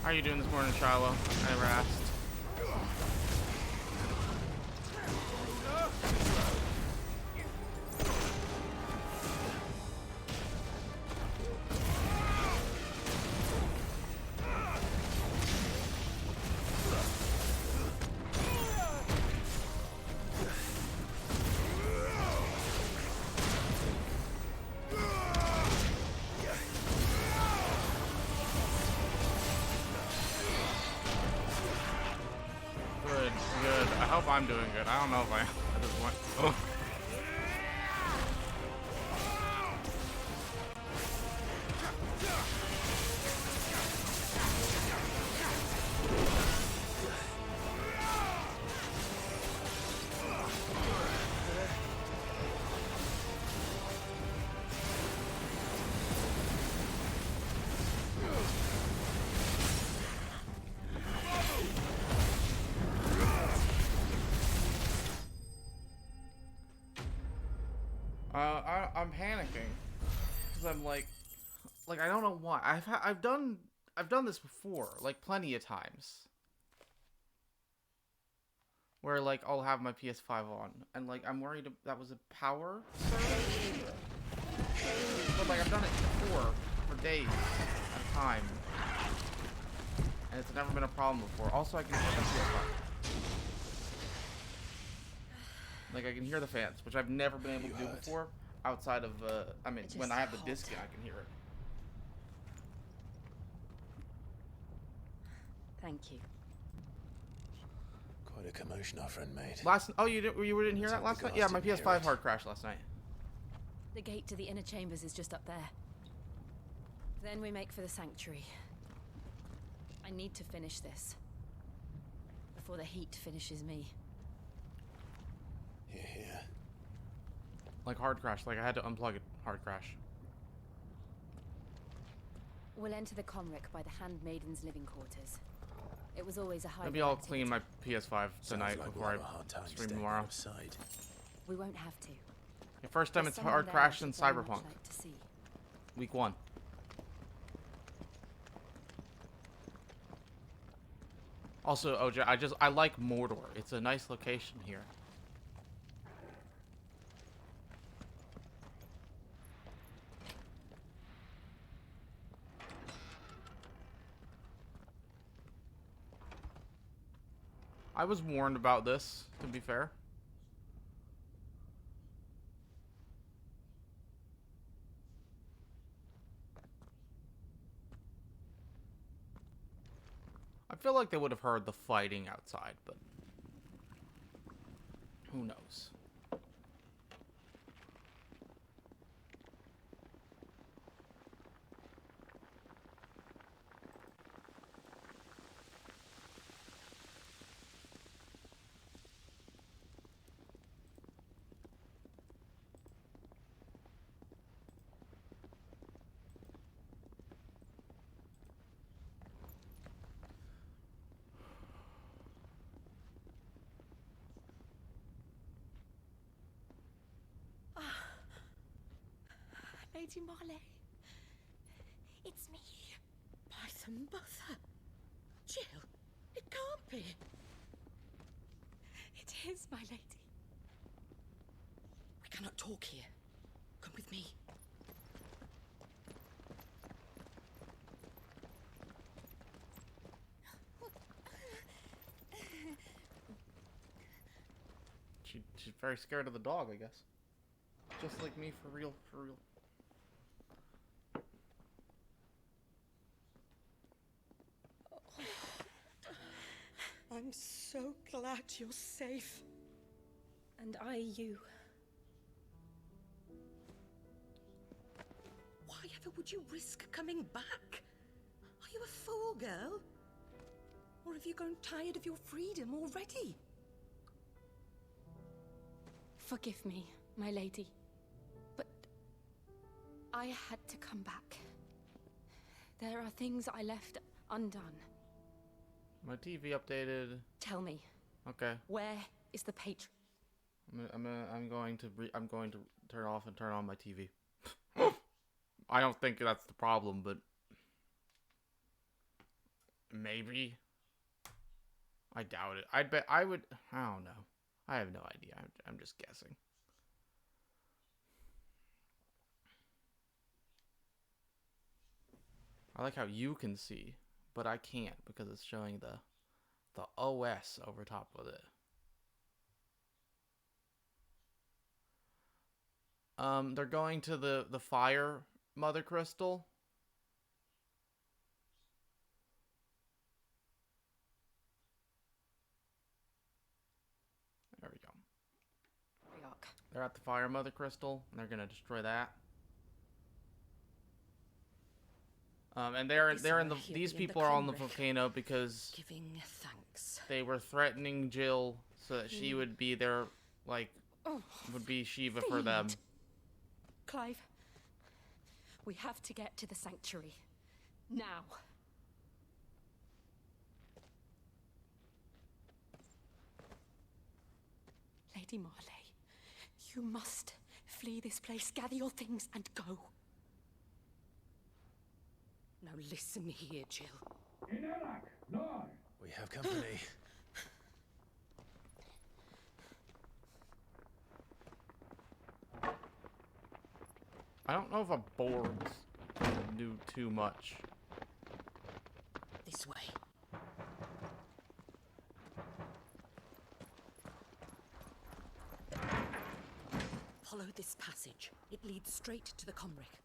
How are you doing this morning, Shiloh? I never asked. Good. I hope I'm doing good. I don't know if I am at this point. Oh. I'm panicking because I'm like I don't know why. I've done this before, like plenty of times, where like I'll have my PS5 on and like I'm worried that was a power surge. But like I've done it before for days at a time, and it's never been a problem before. Also, I can hear the PS5. Like I can hear the fans, which I've never been able to do before. Outside of, I mean, when I have the disc, I can hear it. Thank you. Quite a commotion our friend made. You didn't hear that last night? Yeah, my PS5 hard crashed last night. The gate to the inner chambers is just up there. Then we make for the sanctuary. I need to finish this. Before the heat finishes me. Here, here. Like hard crash. Like I had to unplug it. Hard crash. We'll enter the Comric by the Handmaiden's living quarters. It was always a high. Maybe I'll clean my PS5 tonight Sounds like before we'll I have a hard time stream staying tomorrow. out of sight. We won't have to. The first time There's it's someone hard there crashed I'd in very much Cyberpunk. like to see. Week 1. Also, OJ, I like Mordor. It's a nice location here. I was warned about this, to be fair. I feel like they would have heard the fighting outside, but who knows? Lady Marley. It's me. Python Mother. Jill, it can't be. It is, my lady. We cannot talk here. Come with me. She's very scared of the dog, I guess. Just like me, for real, for real. I'm so glad you're safe. And I you. Why ever would you risk coming back? Are you a fool, girl? Or have you grown tired of your freedom already? Forgive me, my lady. But I had to come back. There are things I left undone. My TV updated. Tell me, Okay. where is the patron? I'm going to turn off and turn on my TV. I don't think that's the problem, but maybe. I doubt it. I bet I would. I don't know. I have no idea. I'm just guessing. I like how you can see, but I can't because it's showing the OS over top of it. They're going to the fire mother crystal. There we go. They're at the fire mother crystal, and they're gonna destroy that. And these people are on the volcano because Giving thanks. they were threatening Jill so that she would be their, like, would be Shiva for them. Clive, we have to get to the sanctuary. Now. Lady Marley, you must flee this place, gather your things, and go. Now listen here, Jill. We have company. I don't know if a board's gonna do too much. This way. Follow this passage. It leads straight to the Comric.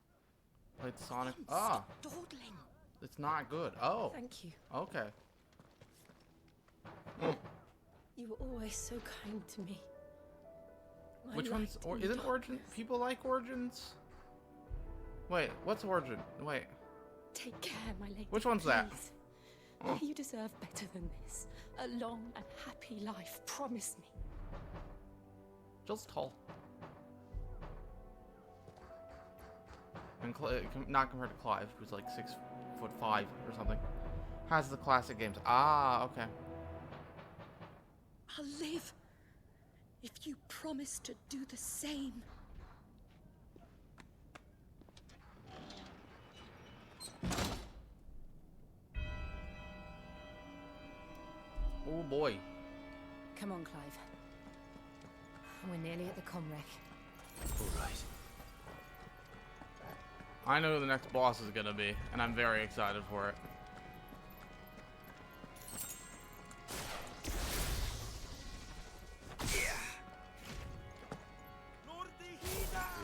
Played Sonic. Stop dawdling. It's not good. Oh, Thank you. okay. You were always so kind to me. My Which one's light in the isn't Origin? darkness. People like Origins. Wait, what's Origin? Wait, Take care, my lady. Which one's that? please. Oh. You deserve better than this. A long and happy life. Promise me. Jill's tall. And not compared to Clive, who's like 6'5" or something. Has the classic games. Ah, okay. I'll live if you promise to do the same. Oh boy. Come on, Clive. We're nearly at the comwreck. All right. I know who the next boss is gonna be, and I'm very excited for it.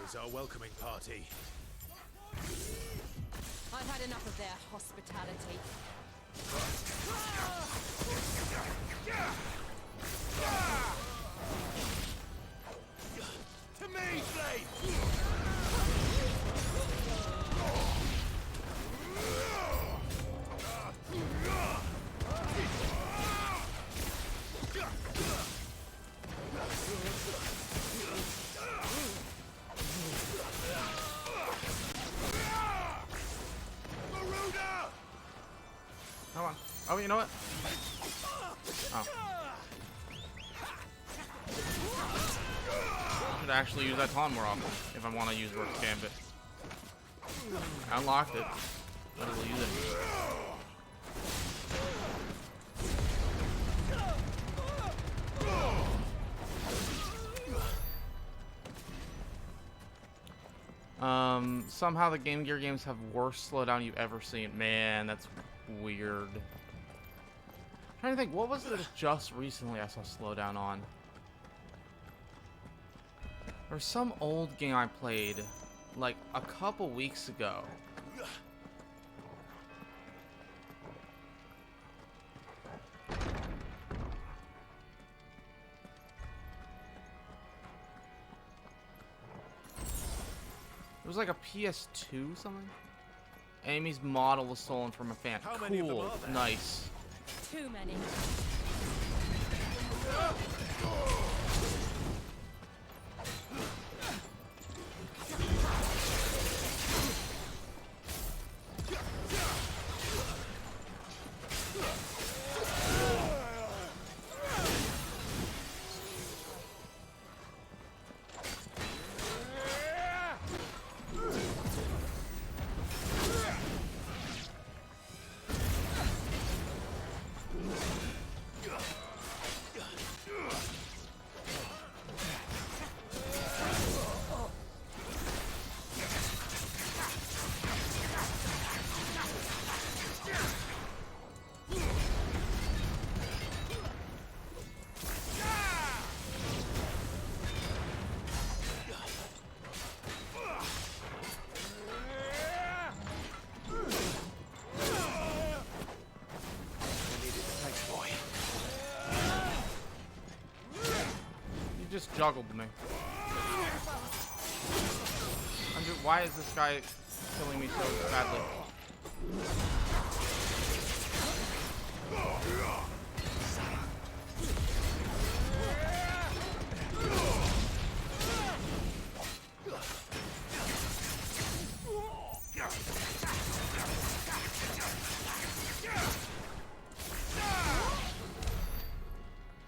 Here's our welcoming party. I've had enough of their hospitality. To me, Blade! Come on. Oh, you know what? Oh. Should actually use that taunt more often if I want to use Rook's Gambit. I unlocked it. I will use it. Somehow the Game Gear games have worst slowdown you've ever seen. Man, that's weird. I'm trying to think, what was it just recently I saw slowdown on? There's some old game I played like a couple weeks ago. It was like a PS2 something. Amy's model was stolen from a fan. How many of them Cool. are there? Nice. Too many. Just juggled me. Why is this guy killing me so badly?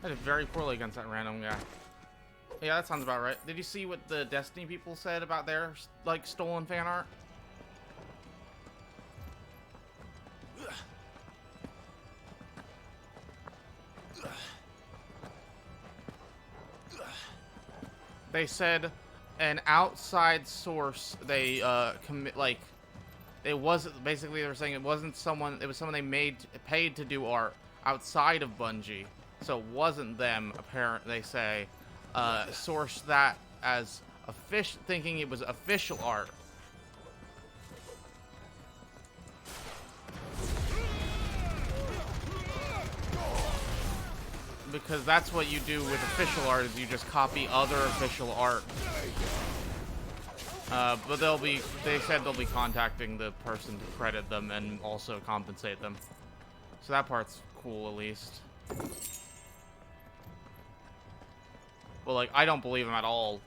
I did very poorly against that random guy. Yeah, that sounds about right. Did you see what the Destiny people said about their, like, stolen fan art? They said an outside source, they, it wasn't, basically they were saying it wasn't someone, it was someone they paid to do art outside of Bungie. So it wasn't them, apparently, they say. Sourced that as thinking it was official art. Because that's what you do with official art, is you just copy other official art. But they said they'll be contacting the person to credit them and also compensate them. So that part's cool, at least. But, like, I don't believe them at all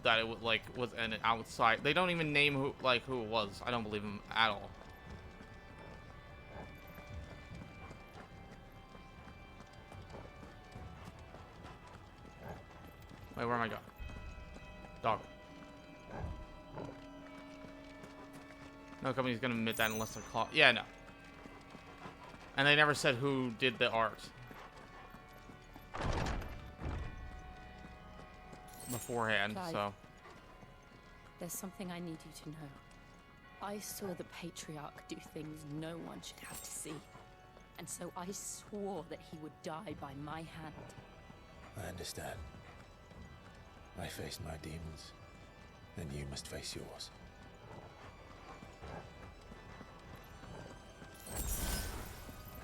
that it was an outside. They don't even name who it was. I don't believe them at all. Wait, where am I going? Dog. No company's gonna admit that unless they're caught. Yeah, no. And they never said who did the art beforehand, Clive, so. there's something I need you to know. I saw the Patriarch do things no one should have to see. And so I swore that he would die by my hand. I understand. I face my demons, then you must face yours.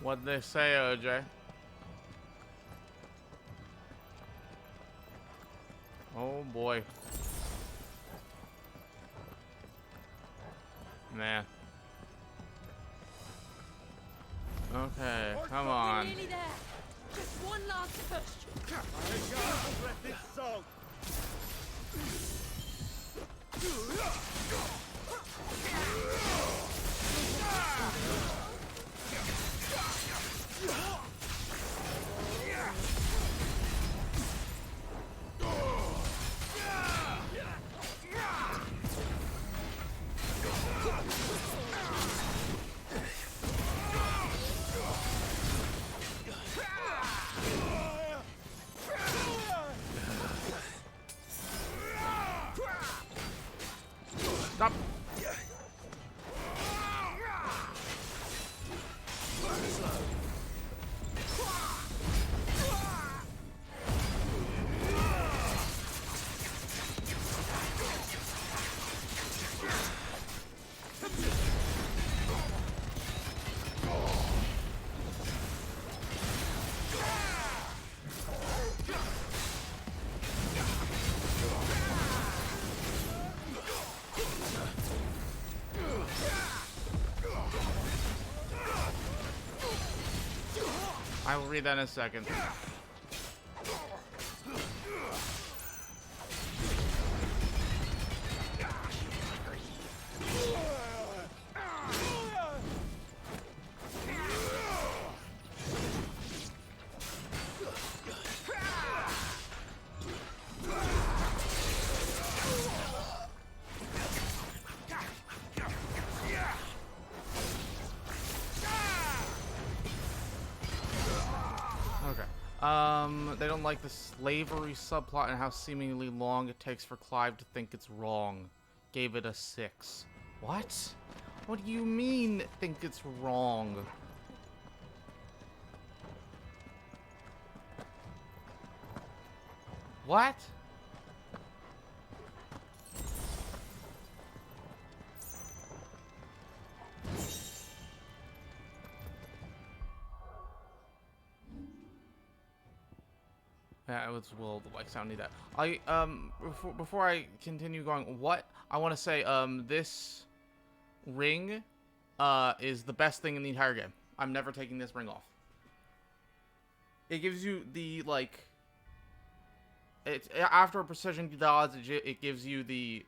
What'd they say, OJ? Oh boy. Man. Okay, come on. Nearly there. Just one last push. Stop. I will read that in a second. They don't like the slavery subplot and how seemingly long it takes for Clive to think it's wrong. Gave it a 6. What? What do you mean, think it's wrong? What? Yeah, it was Will the like sounding that. Before I continue going, what I want to say, this ring is the best thing in the entire game. I'm never taking this ring off. It gives you the it's after a precision dodge, it gives you the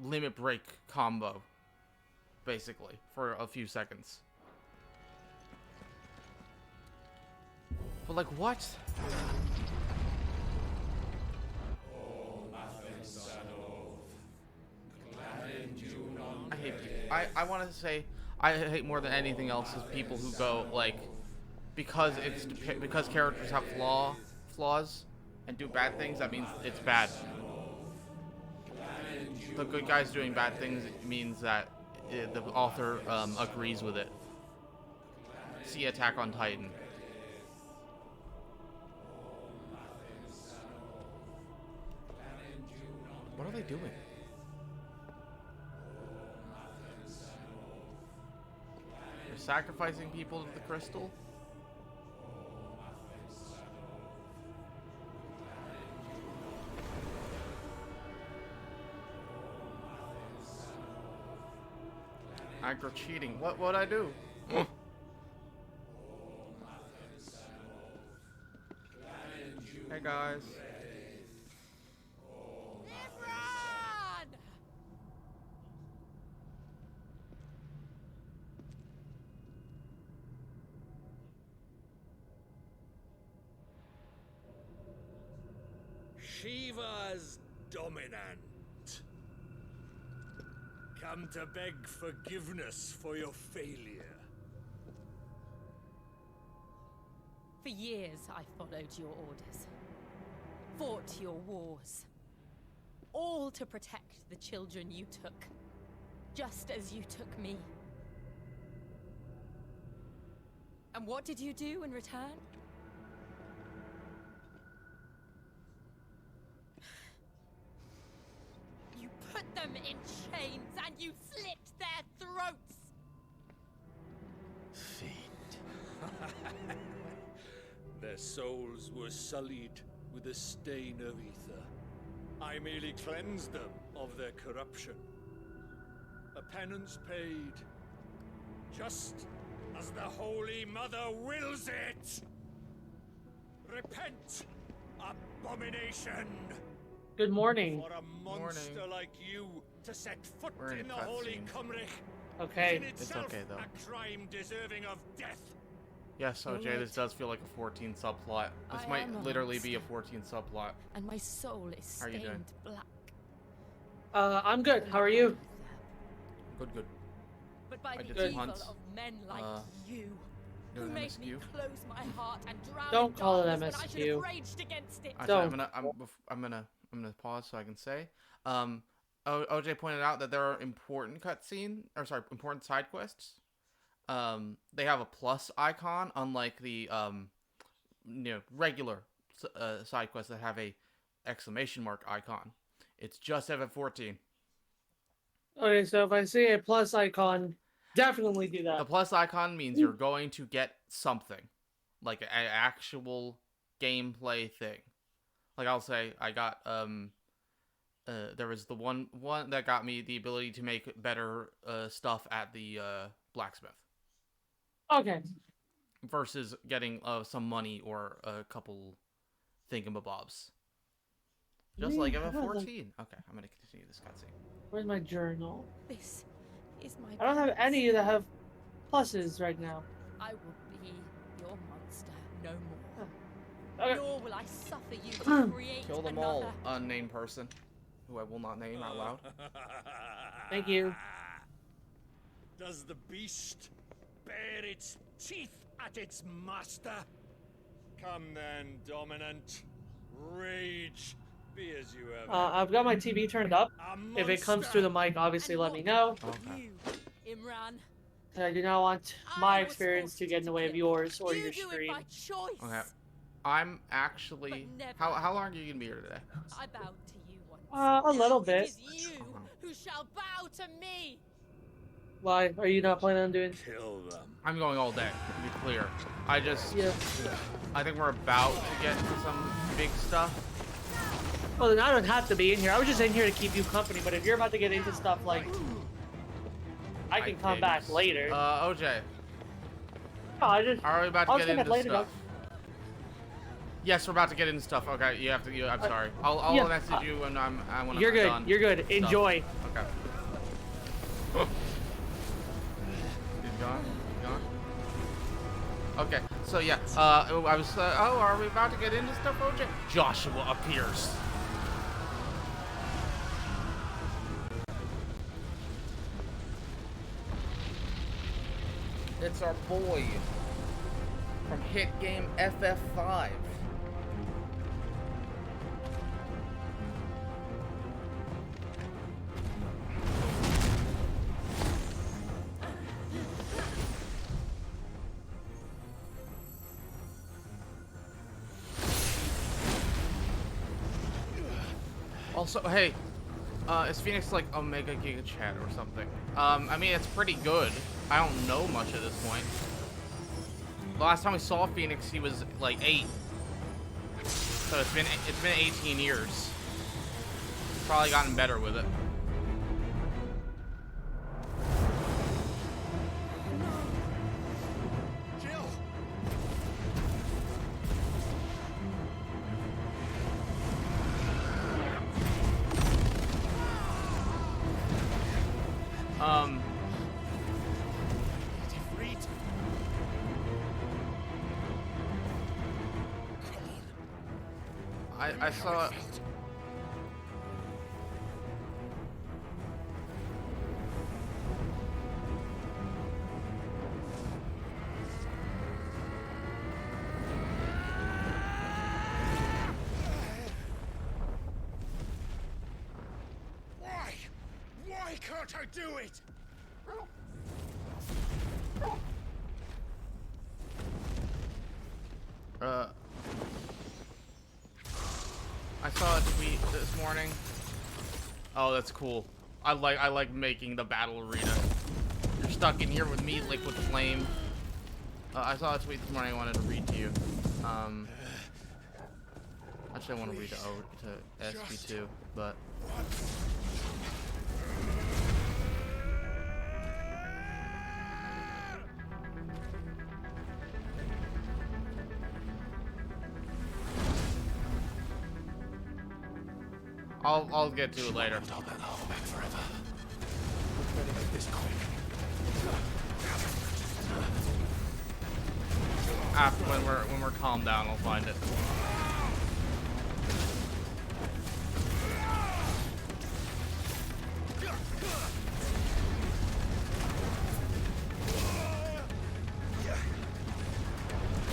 limit break combo, basically, for a few seconds. But what? I hate people. I want to say I hate more than anything else is people who go because characters have flaws and do bad things, that means it's bad. The good guys doing bad things means that the author agrees with it. See Attack on Titan. What are they doing? They're sacrificing people to the crystal? Aggro cheating. What would I do? Hey guys. Shiva's dominant. Come to beg forgiveness for your failure. For years, I followed your orders, fought your wars, all to protect the children you took, just as you took me. And what did you do in return? You put them in chains and you slit their throats! Fiend. Their souls were sullied with a stain of ether. I merely cleansed them of their corruption. A penance paid, just as the Holy Mother wills it! Repent, abomination! Good morning. For a monster like you to set foot We're in in a the Holy cutscene. Cymric Okay. is in itself okay, though. a crime deserving of death. Yes, OJ, this does feel like a 14 subplot. This I might am a literally be a monster. 14 subplot. And my soul is How are you stained doing? black. I'm good. How are you? Good, good. But by I the did some evil hunts. of men like you, who Doing made me MSQ. close my heart and drown Don't in call it darkness when I should have MSQ. raged against it. Actually, Don't. I'm gonna pause so I can say. OJ pointed out that there are important important side quests. They have a plus icon, unlike the regular side quests that have a exclamation mark icon. It's just FF14. Okay, so if I see a plus icon, definitely do that. The plus icon means you're going to get something, like an actual gameplay thing. Like I'll say, I got there was the one that got me the ability to make better stuff at the blacksmith. Okay. Versus getting some money or a couple thingamabobs. Just like FF14. Okay, I'm gonna continue this cutscene. Where's my journal? This is my I don't have purpose. any that have pluses right now. I will be your monster no more. Okay. Nor will I suffer you to create Kill them another. all, unnamed person, who I will not name out loud. Thank you. Does the beast bare its teeth at its master? Come then, dominant. Rage, be as you ever. I've got my TV turned up. A If it comes monster. through the mic, obviously And let what me know. Okay. You, Imran. I do not want I my was experience to forced get in the way of kill. yours or you your do stream. it by choice. Okay. I'm actually. But never. How long are you gonna be here today? I bowed to you once. A little Now bit. It is you who shall bow to me. Why? Are you not planning on doing? Kill them. I'm going all day, to be clear. I just. Yeah. I think we're about to get to some big stuff. Well, then I don't have to be in here. I was just in here to keep you company. But if you're about to get into stuff like, I can come back later. OJ, No, I just. are we about to I'll get spend it into later, stuff? Yes, we're about to get into stuff. Okay, you have to. I'm sorry. I'll yeah, message you when I'm You're good. done. You're good. stuff. Enjoy. Okay. He's gone. He's gone. Okay, so yeah, I was. Oh, are we about to get into stuff, OJ? Joshua appears. It's our boy from hit game FF5. Also, hey, is Phoenix like Omega Giga Chat or something? I mean, it's pretty good. I don't know much at this point. The last time we saw Phoenix, he was like 8. So it's been 18 years. Probably gotten better with it. I saw. Why can't I do it? I saw a tweet this morning. Oh, that's cool. I like making the battle arena. You're stuck in here with me, Liquid Flame. I saw a tweet this morning I wanted to read to you. Actually, I want to read to SB2, but. I'll get to it later. Hold that lava back forever. Better make this quick. After when we're calmed down, I'll find it.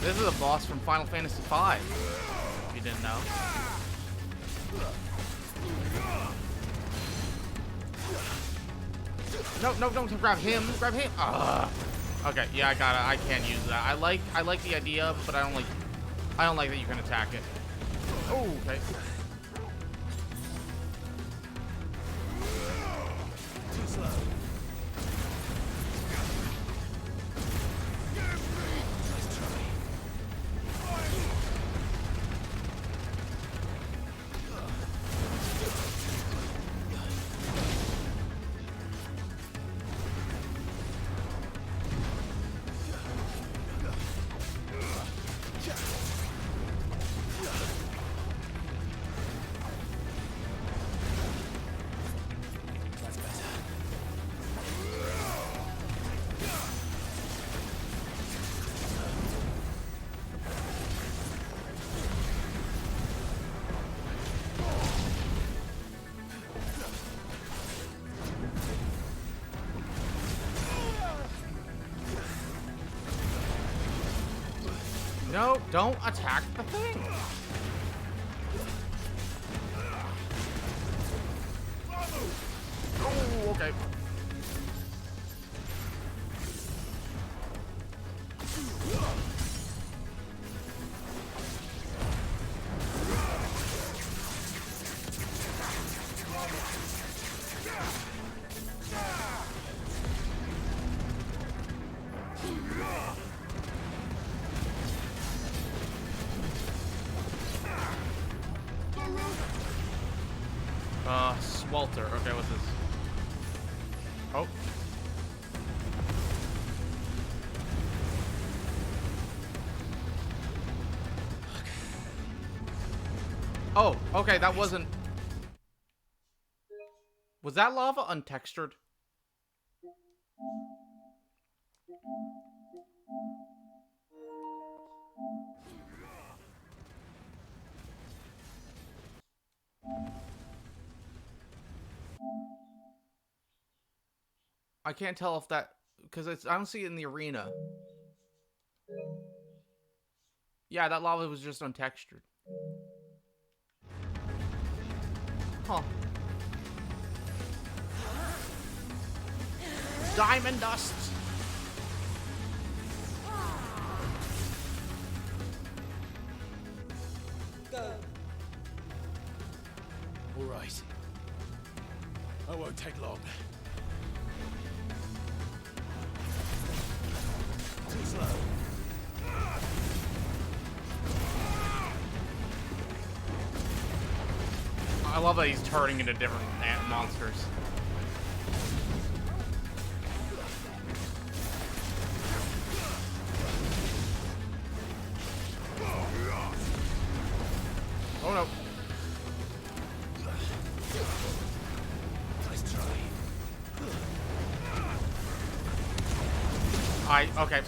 This is a boss from Final Fantasy V. If you didn't know. No, don't grab him. Grab him. Okay, yeah, I got it. I can't use that. I like the idea, but I don't like that you can attack it. Oh, okay. Too slow. Nice try. No, don't attack the thing. Oh, okay. Swelter. Okay, what's this? Oh. Oh, okay, that wasn't... Was that lava untextured? I can't tell if that... Because it's... I don't see it in the arena. Yeah, that lava was just untextured. Huh. Diamond dust! Go. All right. I won't take long. Too slow. I love that he's turning into different monsters. Oh no. Nice try. Okay.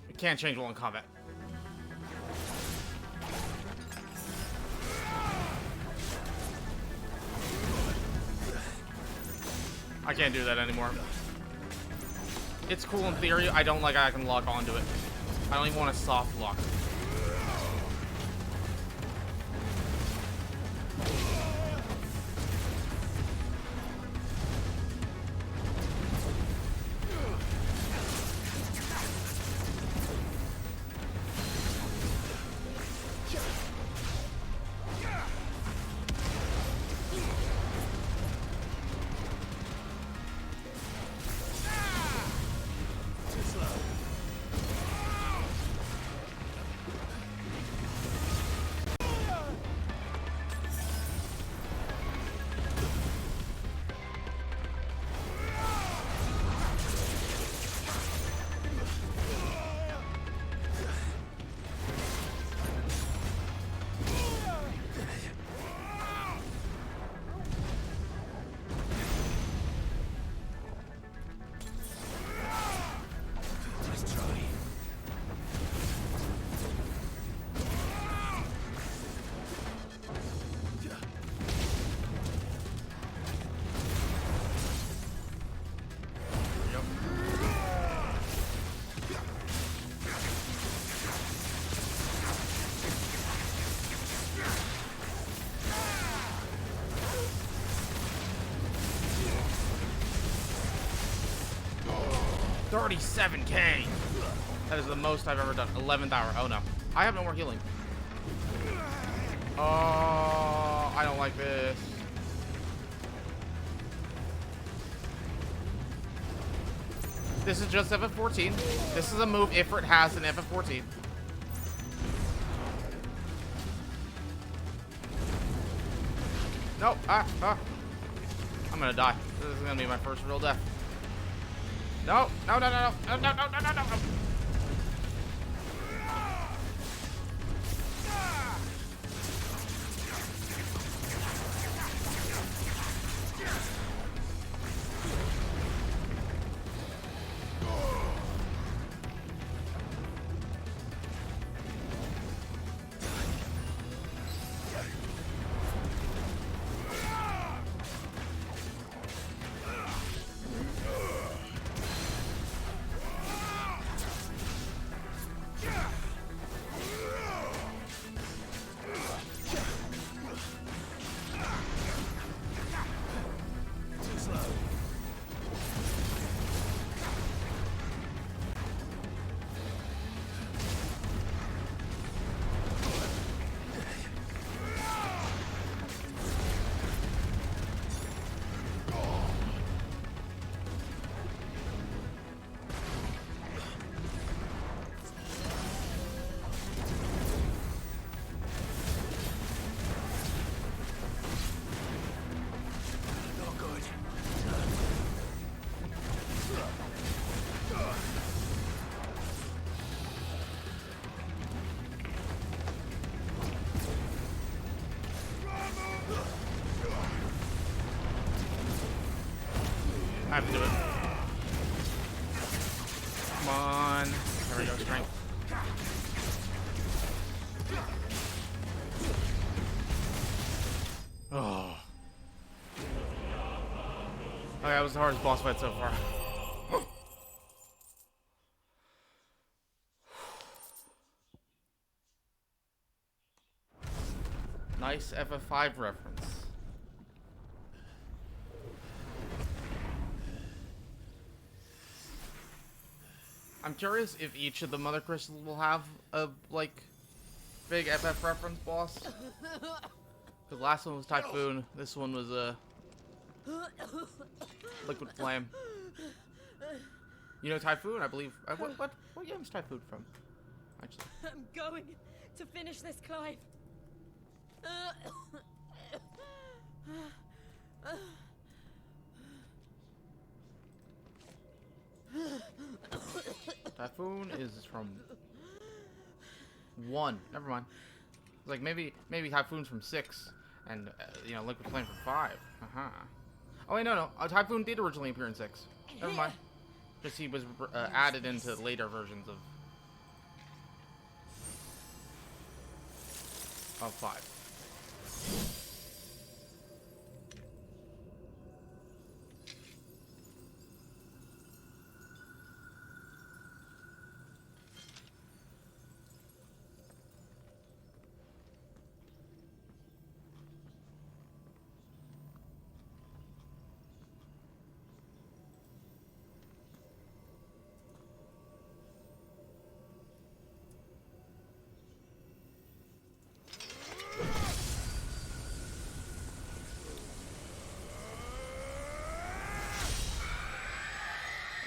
We can't change while in combat. I can't do that anymore. It's cool in theory. I don't like I can lock onto it. I don't even want a soft lock. $37K. That is the most I've ever done. 11th hour. Oh no. I have no more healing. Oh, I don't like this. This is just FF14. This is a move Ifrit has in FF14. Nope. I'm gonna die. This is gonna be my first real death. No, no, no, no, no, no, no, no, no, no, no. I have to do it. Come on. There we go, strength. Oh. Okay, that was the hardest boss fight so far. Nice FF5 reference. I'm curious if each of the Mother Crystals will have a, like, big FF reference boss. The last one was Typhoon, this one was a Liquid Flame. You know Typhoon, I believe. What game is Typhoon from? Actually. I'm going to finish this, Clive. Typhoon is from 1. Never mind. Like maybe Typhoon's from 6, And, you know, Liquid Flame for 5. Uh-huh. Oh, wait, no. Typhoon did originally appear in 6. Never mind. Just he was added into later versions of 5.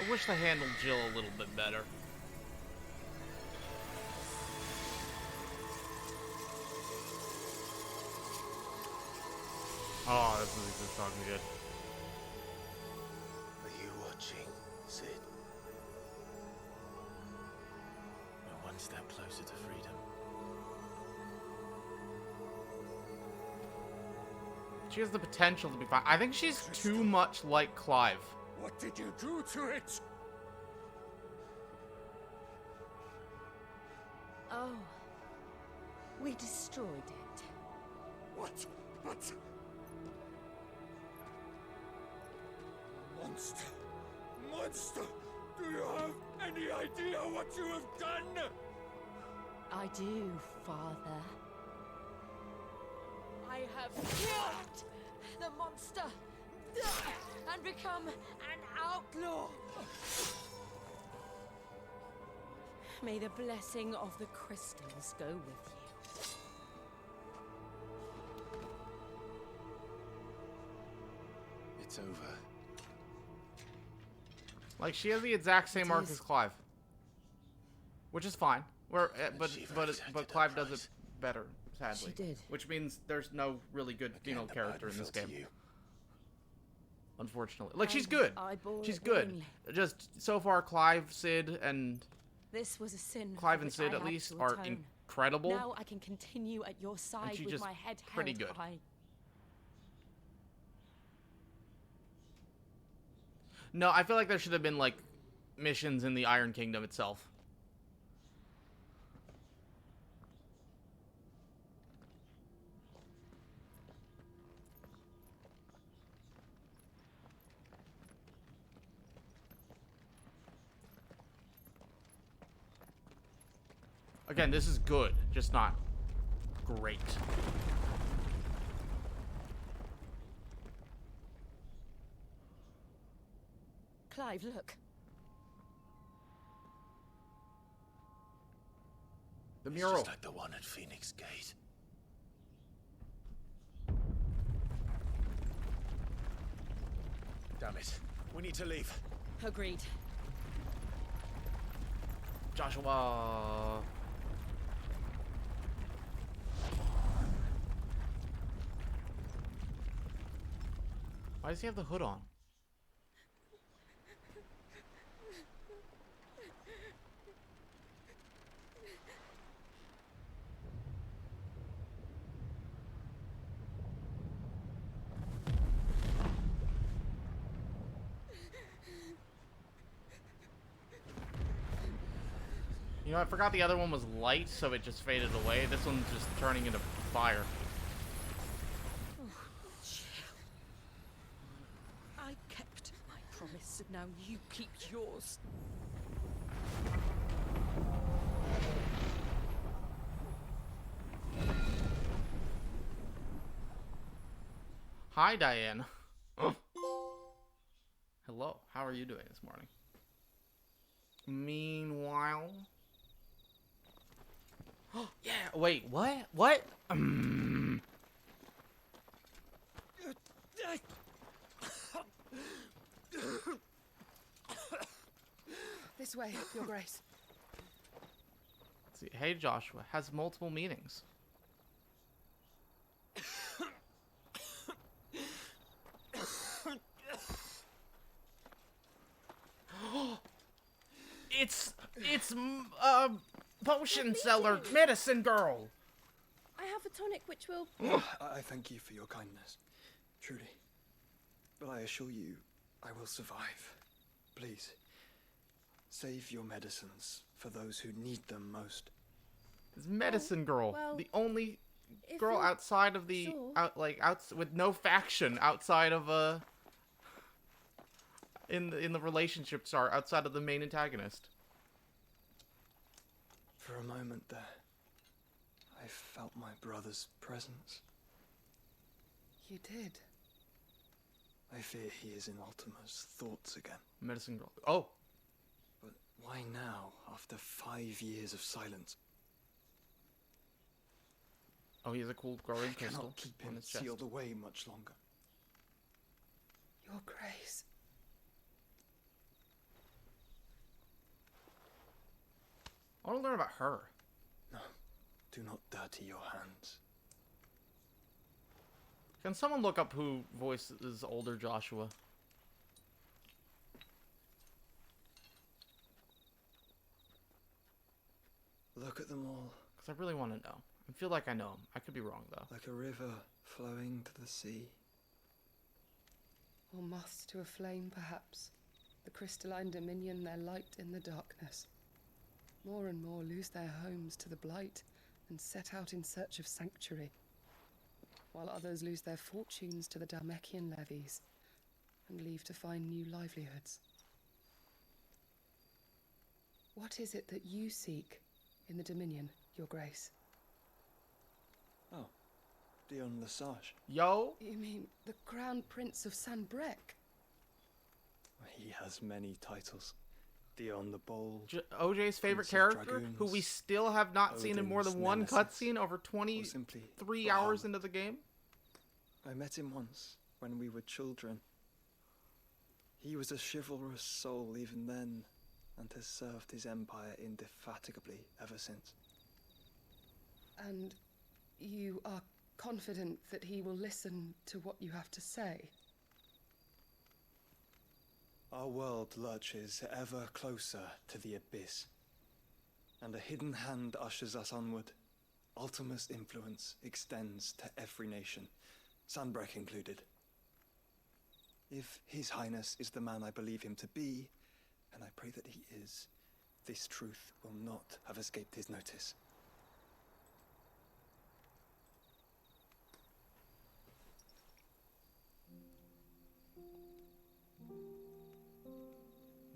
I wish they handled Jill a little bit better. Oh, this movie's just talking good. Are you watching, Sid? We're one step closer to freedom. She has the potential to be fine. I think she's too much like Clive. What did you do to it? Oh. We destroyed it. What? But... Monster! Monster! Do you have any idea what you have done? I do, Father. I have killed the monster and become an outlaw. May the blessing of the crystals go with you. It's over. Like, she has the exact same arc as Clive, which is fine. But Clive does it better, sadly. She did. Which means there's no really good female character in this game. Unfortunately, like, she's good. She's good. Just so far, Clive, Sid, and This was a sin. Clive and Sid at least are incredible. Now I can continue at your side she's with just my head pretty held good. high. No, I feel like there should have been, like, missions in the Iron Kingdom itself. Again, this is good, just not great. Clive, look. The mural. It's just like the one at Phoenix Gate. Damn it. We need to leave. Agreed. Joshua. Why does he have the hood on? You know, I forgot the other one was light, so it just faded away. This one's just turning into fire. I kept my promise, and now you keep yours. Hi, Diane. Hello. How are you doing this morning? Meanwhile... yeah, wait, what? What? This way, Your Grace. Let's see. Hey, Joshua has multiple meanings. It's potion seller, medicine girl. I have a tonic which will... I thank you for your kindness, truly. But I assure you, I will survive. Please, save your medicines for those who need them most. This medicine girl, well, the only if girl you're outside of the sure. with no faction outside of in the relationships are outside of the main antagonist. For a moment there, I felt my brother's presence. You did? I fear he is in Ultima's thoughts again. Medicine girl. Oh. But why now, after 5 years of silence? Oh, he has a cool growing I pistol cannot keep on him his chest. sealed away much longer. Your Grace. I want to learn about her. No, do not dirty your hands. Can someone look up who voices older Joshua? Look at them all. Because I really want to know. I feel like I know him. I could be wrong, though. Like a river flowing to the sea. Or moths to a flame, perhaps. The crystalline dominion their light in the darkness. More and more lose their homes to the blight and set out in search of sanctuary, while others lose their fortunes to the Dhalmekian levies and leave to find new livelihoods. What is it that you seek in the Dominion, Your Grace? Oh, Dion Lesage. Yo! You mean the Crown Prince of Sanbrec? He has many titles. Dion the Bold. OJ's favorite Prince of character, Dragoons, who we still have not seen in more than Odin's one nemesis, cutscene over or simply 23 hours Bahamut. into the game. I met him once, when we were children. He was a chivalrous soul even then, and has served his empire indefatigably ever since. And you are confident that he will listen to what you have to say? Our world lurches ever closer to the abyss, and a hidden hand ushers us onward. Ultima's influence extends to every nation, Sanbrec included. If His Highness is the man I believe him to be, and I pray that he is, this truth will not have escaped his notice.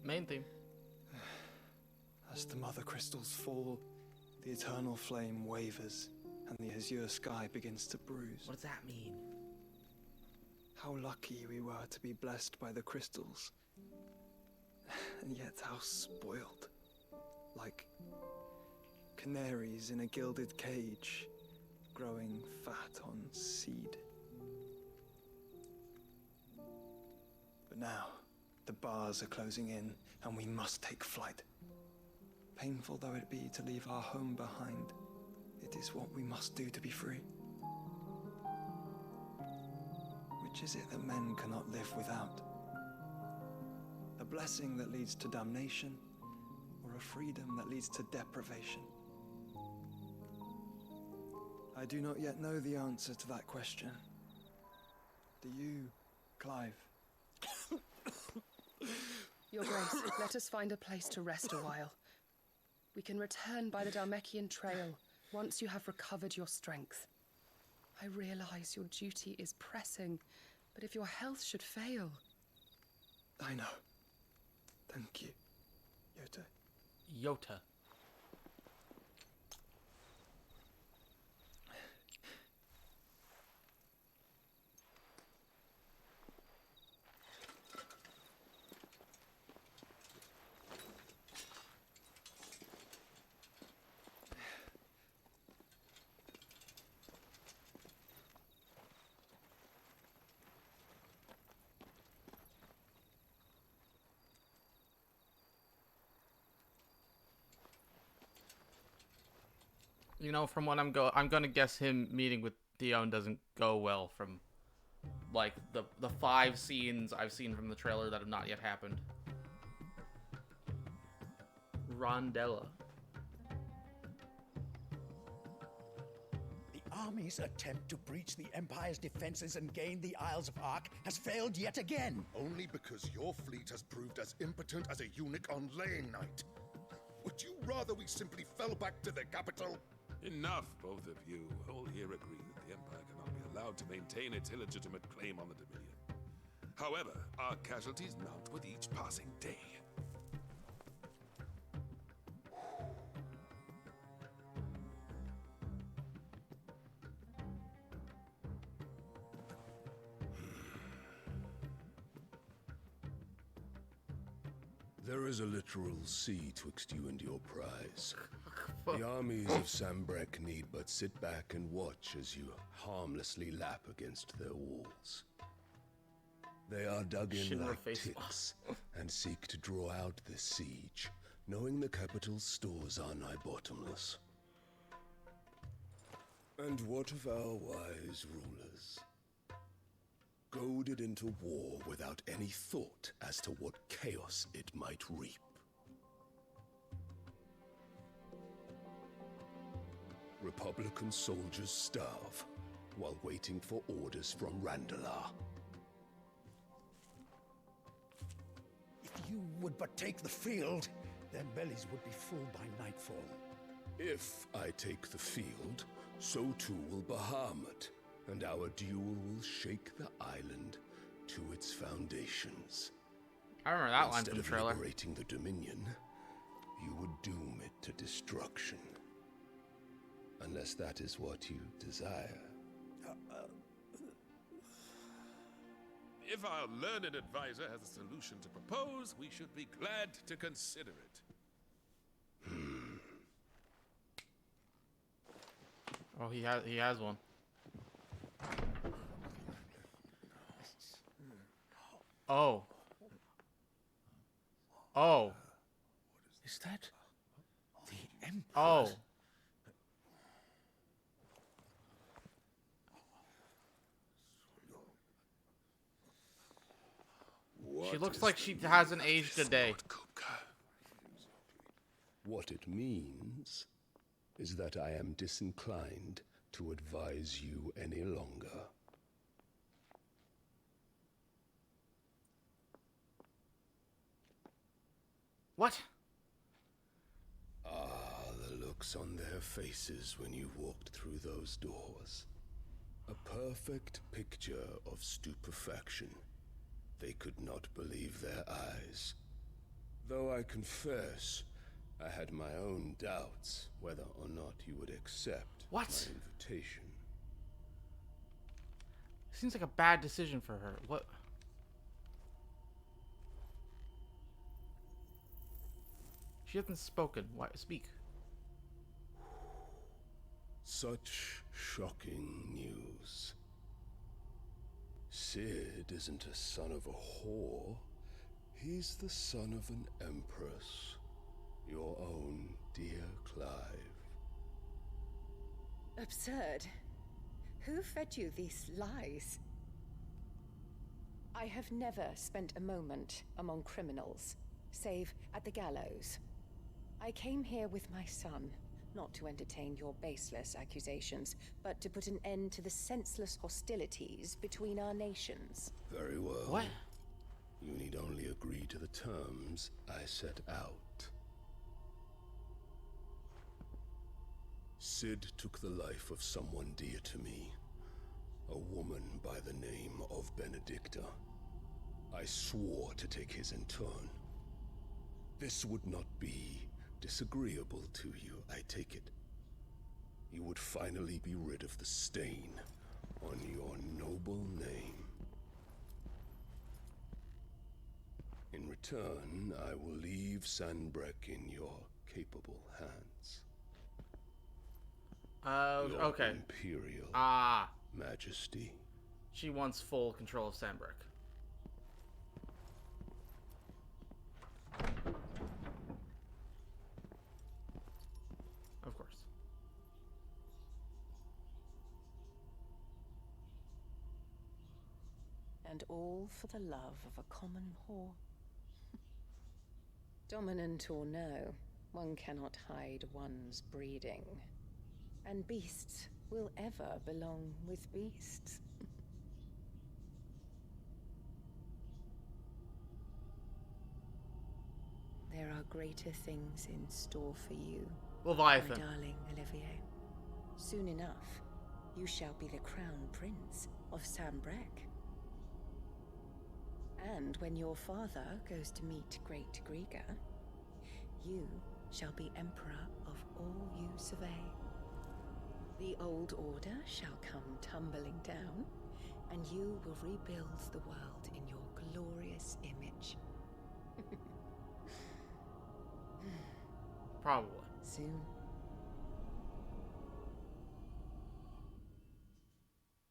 Main theme. As the mother crystals fall, the eternal flame wavers, and the azure sky begins to bruise. What does that mean? How lucky we were to be blessed by the crystals. And yet how spoiled. Like canaries in a gilded cage, growing fat on seed. But now, the bars are closing in, and we must take flight. Painful though it be to leave our home behind, it is what we must do to be free. Which is it that men cannot live without? A blessing that leads to damnation, or a freedom that leads to deprivation? I do not yet know the answer to that question. Do you, Clive? Your Grace, let us find a place to rest a while. We can return by the Dhalmekian trail once you have recovered your strength. I realize your duty is pressing, but if your health should fail... I know. Thank you, Yota. Yota. You know, from what I'm gonna guess him meeting with Dion doesn't go well from like the 5 scenes I've seen from the trailer that have not yet happened. Rondella. The army's attempt to breach the Empire's defenses and gain the Isles of Ark has failed yet again. Only because your fleet has proved as impotent as a eunuch on laying night. Would you rather we simply fell back to the capital? Enough, both of you. All here agree that the Empire cannot be allowed to maintain its illegitimate claim on the Dominion. However, our casualties mount with each passing day. There is a literal sea twixt you and your prize. The armies of Sambrek need but sit back and watch as you harmlessly lap against their walls. They are dug in like ticks and seek to draw out this siege, knowing the capital's stores are nigh bottomless. And what of our wise rulers? Goaded into war without any thought as to what chaos it might reap. Republican soldiers starve while waiting for orders from Randalar. If you would but take the field, their bellies would be full by nightfall. If I take the field, so too will Bahamut, and our duel will shake the island to its foundations. I remember that line from the Instead of trailer. liberating the Dominion, you would doom it to destruction. Unless that is what you desire. If our learned advisor has a solution to propose, we should be glad to consider it. Oh, he has one. Oh. Oh. Is that the Emperor? Oh. She looks like she hasn't aged a day. What it means is that I am disinclined to advise you any longer. What? Ah, the looks on their faces when you walked through those doors. A perfect picture of stupefaction. They could not believe their eyes. Though I confess, I had my own doubts whether or not you would accept my invitation. Seems like a bad decision for her. What? She hasn't spoken. Why speak? Such shocking news. Sid isn't a son of a whore. He's the son of an empress. Your own dear Clive. Absurd. Who fed you these lies? I have never spent a moment among criminals, save at the gallows. I came here with my son, not to entertain your baseless accusations, but to put an end to the senseless hostilities between our nations. Very well. What? You need only agree to the terms I set out. Sid took the life of someone dear to me, a woman by the name of Benedicta. I swore to take his in turn. This would not be disagreeable to you, I take it. You would finally be rid of the stain on your noble name. In return, I will leave Sanbrek in your capable hands. Your Okay. Imperial Majesty. She wants full control of Sanbrek. Of course. And all for the love of a common whore. Dominant or no, one cannot hide one's breeding. And beasts will ever belong with beasts. There are greater things in store for you, Leviathan. my darling Olivier. Soon enough, you shall be the crown prince of Sambrec. And when your father goes to meet Great Griga, you shall be emperor of all you survey. The old order shall come tumbling down, and you will rebuild the world in your glorious image. Probably. Soon.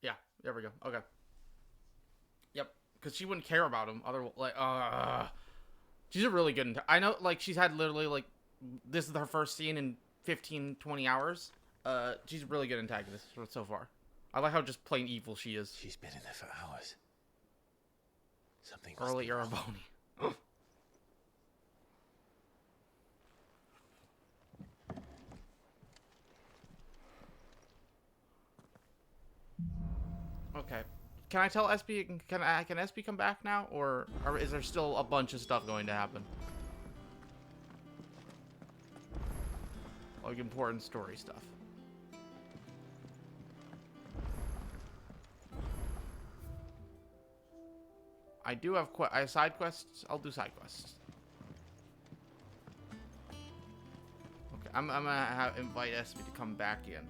Yeah, there we go. Okay. Yep, because she wouldn't care about him. She's a really good. I know, like, she's had literally, like, this is her first scene in 15, 20 hours. She's a really good antagonist so far. I like how just plain evil she is. She's been in there for hours. Something early Ereboni. Okay. Can I tell SB? Can SB come back now, or is there still a bunch of stuff going to happen? Like important story stuff. I do have side quests. I'll do side quests. Okay, I'm gonna invite SB to come back in.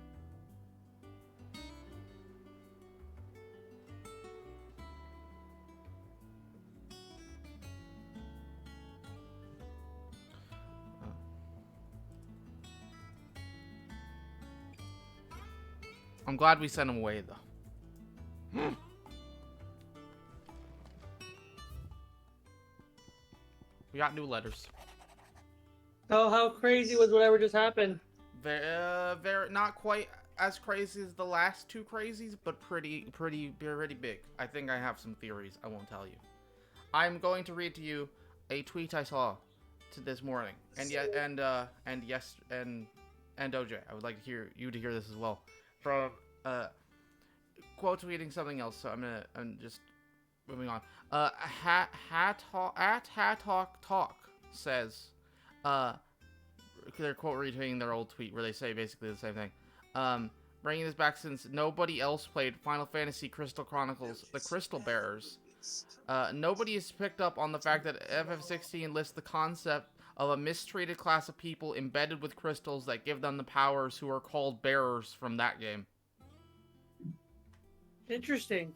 I'm glad we sent him away, though. We got new letters. Oh, how crazy was whatever just happened? Very not quite as crazy as the last two crazies, but pretty big. I think I have some theories. I won't tell you. I'm going to read to you a tweet I saw this morning, and OJ. I would like to hear this as well. From quote tweeting something else, so I'm just moving on. Talk says they're quote retweeting their old tweet where they say basically the same thing. Bringing this back since nobody else played Final Fantasy Crystal Chronicles: The Crystal Bearers. Nobody has picked up on the fact that FF16 lists the concept of a mistreated class of people embedded with crystals that give them the powers, who are called bearers from that game. Interesting.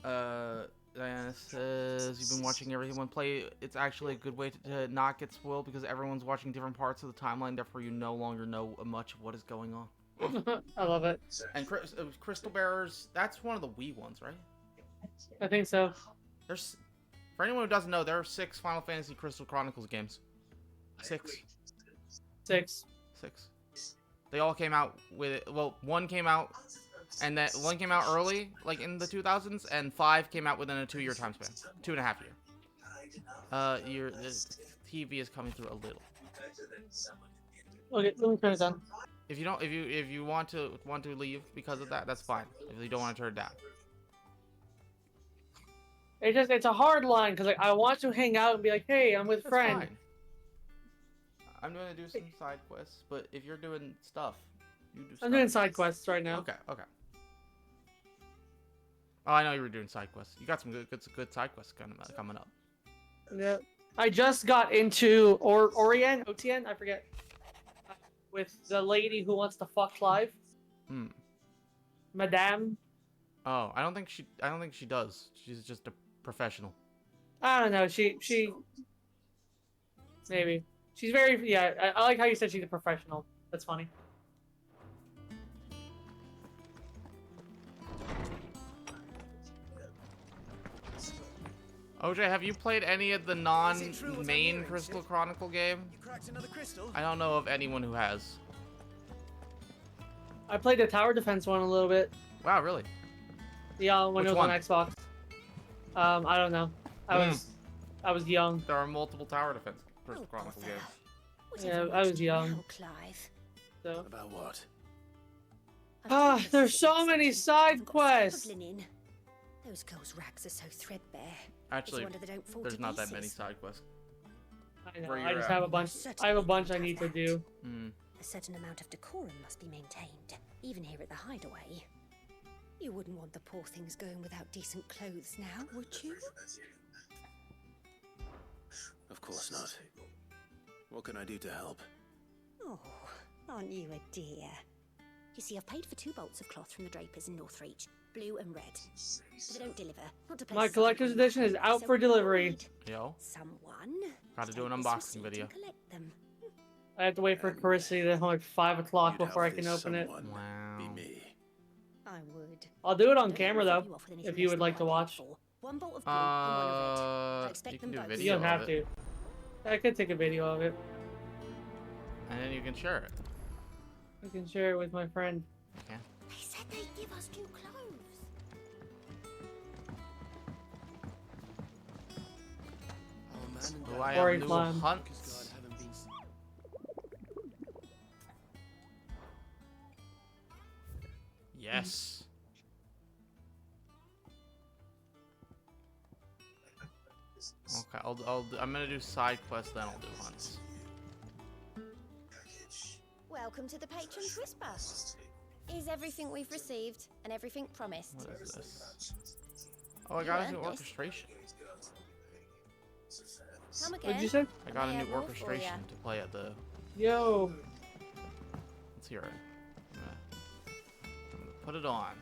Diana says, you've been watching everyone play. It's actually a good way to not get spoiled because everyone's watching different parts of the timeline, therefore you no longer know much of what is going on. I love it. And Crystal Bearers, that's one of the Wii ones, right? I think so. There's, for anyone who doesn't know, there are 6 Final Fantasy Crystal Chronicles games. 6. They all came out with, well, one came out, and that one came out early, like in the 2000s, and 5 came out within a 2-year time span, 2.5 year. The TV is coming through a little. Okay, let me turn it down. If you want to leave because of that, that's fine. If you don't want to turn it down. It's a hard line because like I want to hang out and be like, hey, I'm with friend. Fine. I'm gonna do some side quests, but if you're doing stuff, you do stuff. I'm doing side quests right now. Okay. Oh, I know you were doing side quests. You got some good side quests coming up. Yeah. I just got into OTN, I forget. With the lady who wants to fuck Clive. Madame. Oh, I don't think she does. She's just a professional. I don't know. She maybe. She's very, yeah, I like how you said she's a professional. That's funny. OJ, have you played any of the non-main Crystal Chronicle game? I don't know of anyone who has. I played the tower defense one a little bit. Wow, really? Yeah, when it was on Xbox. I don't know. I was young. There are multiple tower defense Crystal Chronicle games. Yeah, I was young. Clive. So. About what? Ah, there's so many side quests. In. Those girls' rags are so threadbare. Actually, It's a wonder they don't fall there's to not that many pieces. side quests. I know. Where I you're just at. have a bunch. I have a bunch I need to do. A certain amount of decorum must be maintained, even here at the hideaway. You wouldn't want the poor things going without decent clothes now, would you? Of course not. What can I do to help? Oh, aren't you a dear? You see, I've paid for 2 bolts of cloth from the drapers in Northreach, blue and red. But they don't deliver. Not to My places collector's I can edition is find, out so for I delivery. need Yo. Someone. Gotta do an take this unboxing receipt video. and collect them. I have to wait for Carissa to like 5 o'clock You'd before I have can this open it. someone be me. I would. I'll do it on Don't camera let though, me fob you off with if anything you less would than like what to I paid watch. for. 1 bolt of blue and 1 of red. I expect you them can do both. video You don't have of it, to. I could take a video of it. and then you can share it. I can share it with my friend. Okay. They said they'd give us new clothes. Oh, I Sorry, have new Climb. hunts. Yes. Okay, I'm gonna do side quests, then I'll do hunts. Welcome to the Patron's Whisper. Is everything we've received and everything promised? What is this? Oh, I got a new orchestration. Come again. What'd you say? I got a May I new have more for orchestration ya? to play at the. Yo. Let's hear it. I'm gonna put it on.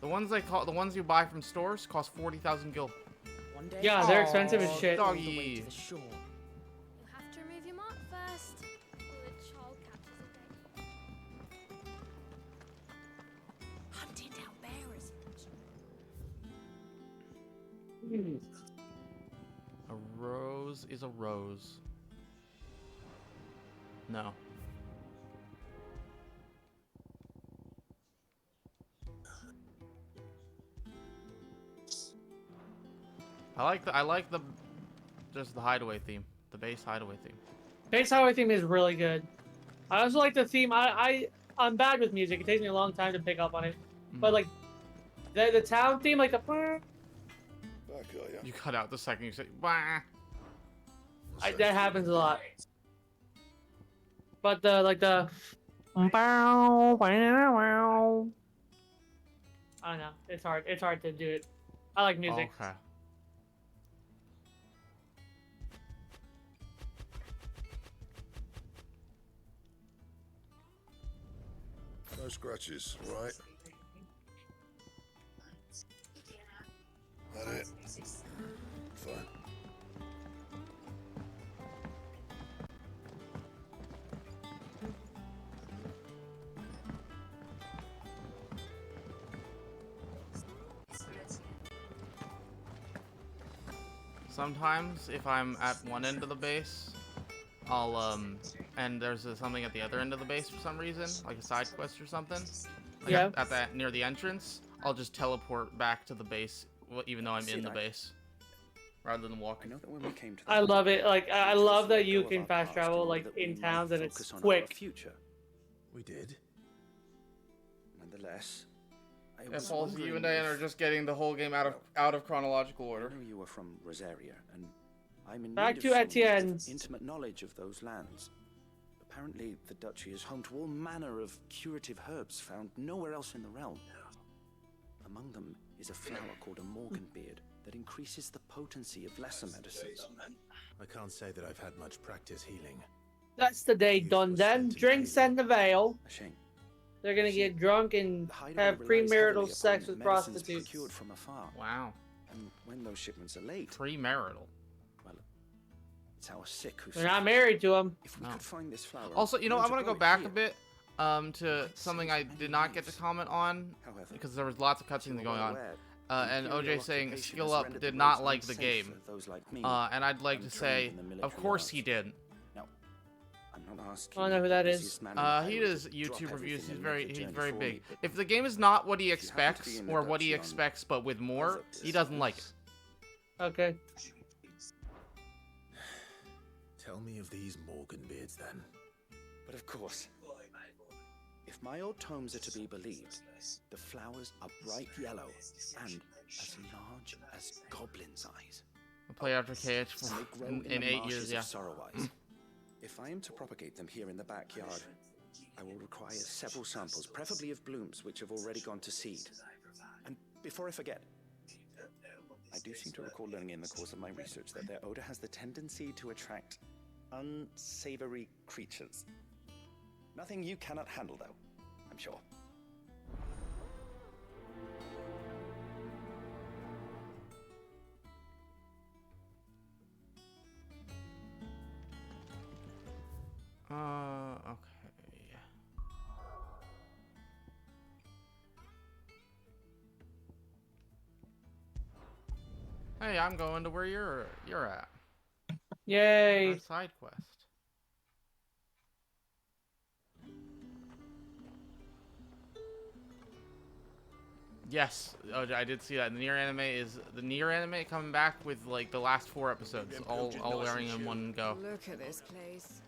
The ones you buy from stores cost 40,000 gil. Yeah, they're expensive as shit. Doggy. You have to remove your mark first, or the child catches it. Hunting down bearers. A rose is a rose. No. I like the just the hideaway theme, the base hideaway theme. Base Highway theme is really good. I also like the theme. I'm bad with music. It takes me a long time to pick up on it. But like the town theme, like the. You cut out the second you say. Bah. That happens a lot. But the like the. I don't know. It's hard. It's hard to do it. I like music. Okay. No scratches, right? That it? Fine. Sometimes, if I'm at one end of the base, I'll and there's something at the other end of the base for some reason, like a side quest or something. Like Yeah. At that near the entrance, I'll just teleport back to the base, even though I'm in the base, rather than walking. I love it. Like I love that you can fast travel like in towns and it's quick. Future. We did. Nonetheless, If all you and Diane are just getting the whole game out of chronological order. I know you are from Rosaria, and I'm in Back need to of someone Etienne's. with intimate knowledge of those lands. Apparently, the duchy is home to all manner of curative herbs found nowhere else in the realm. Among them is a flower called a morganbeard that increases the potency of lesser medicines. I can't say that I've had much practice healing. That's the day done then. Drinks and the veil. A shame. They're gonna get drunk and have premarital sex with prostitutes. Procured from afar. Wow. And when those shipments are late, Premarital. well, it's our sick who They're not married to him. If we could find this flower. Also, you know, I and want to grow go it back here, a bit to something I did not get to comment on because there was lots of cutscenes going on. And OJ saying Skill Up did not like the game. And I'd like to say, of course he did. I'm not asking. I don't know who that is. He does YouTube reviews. He's very big. If the game is not what he expects or what he expects but with more, he doesn't like it. Okay. Tell me of these Morganbeards then. But of course, If my old tomes are to be believed, the flowers are bright yellow and as large as goblins' eyes. I'll play after KH And they grow in the 8 marshes years, yeah. of Sorrowwise. If I am to propagate them here in the backyard, I will require several samples, preferably of blooms which have already gone to seed. And before I forget, I do seem to recall learning in the course of my research that their odor has the tendency to attract unsavory creatures. Nothing you cannot handle, though, I'm sure. Okay. Hey, I'm going to where you're at. Yay! Our side quest. Yes, oh, I did see that. The Nier anime coming back with like the last 4 episodes, all airing in one go. Look at this place.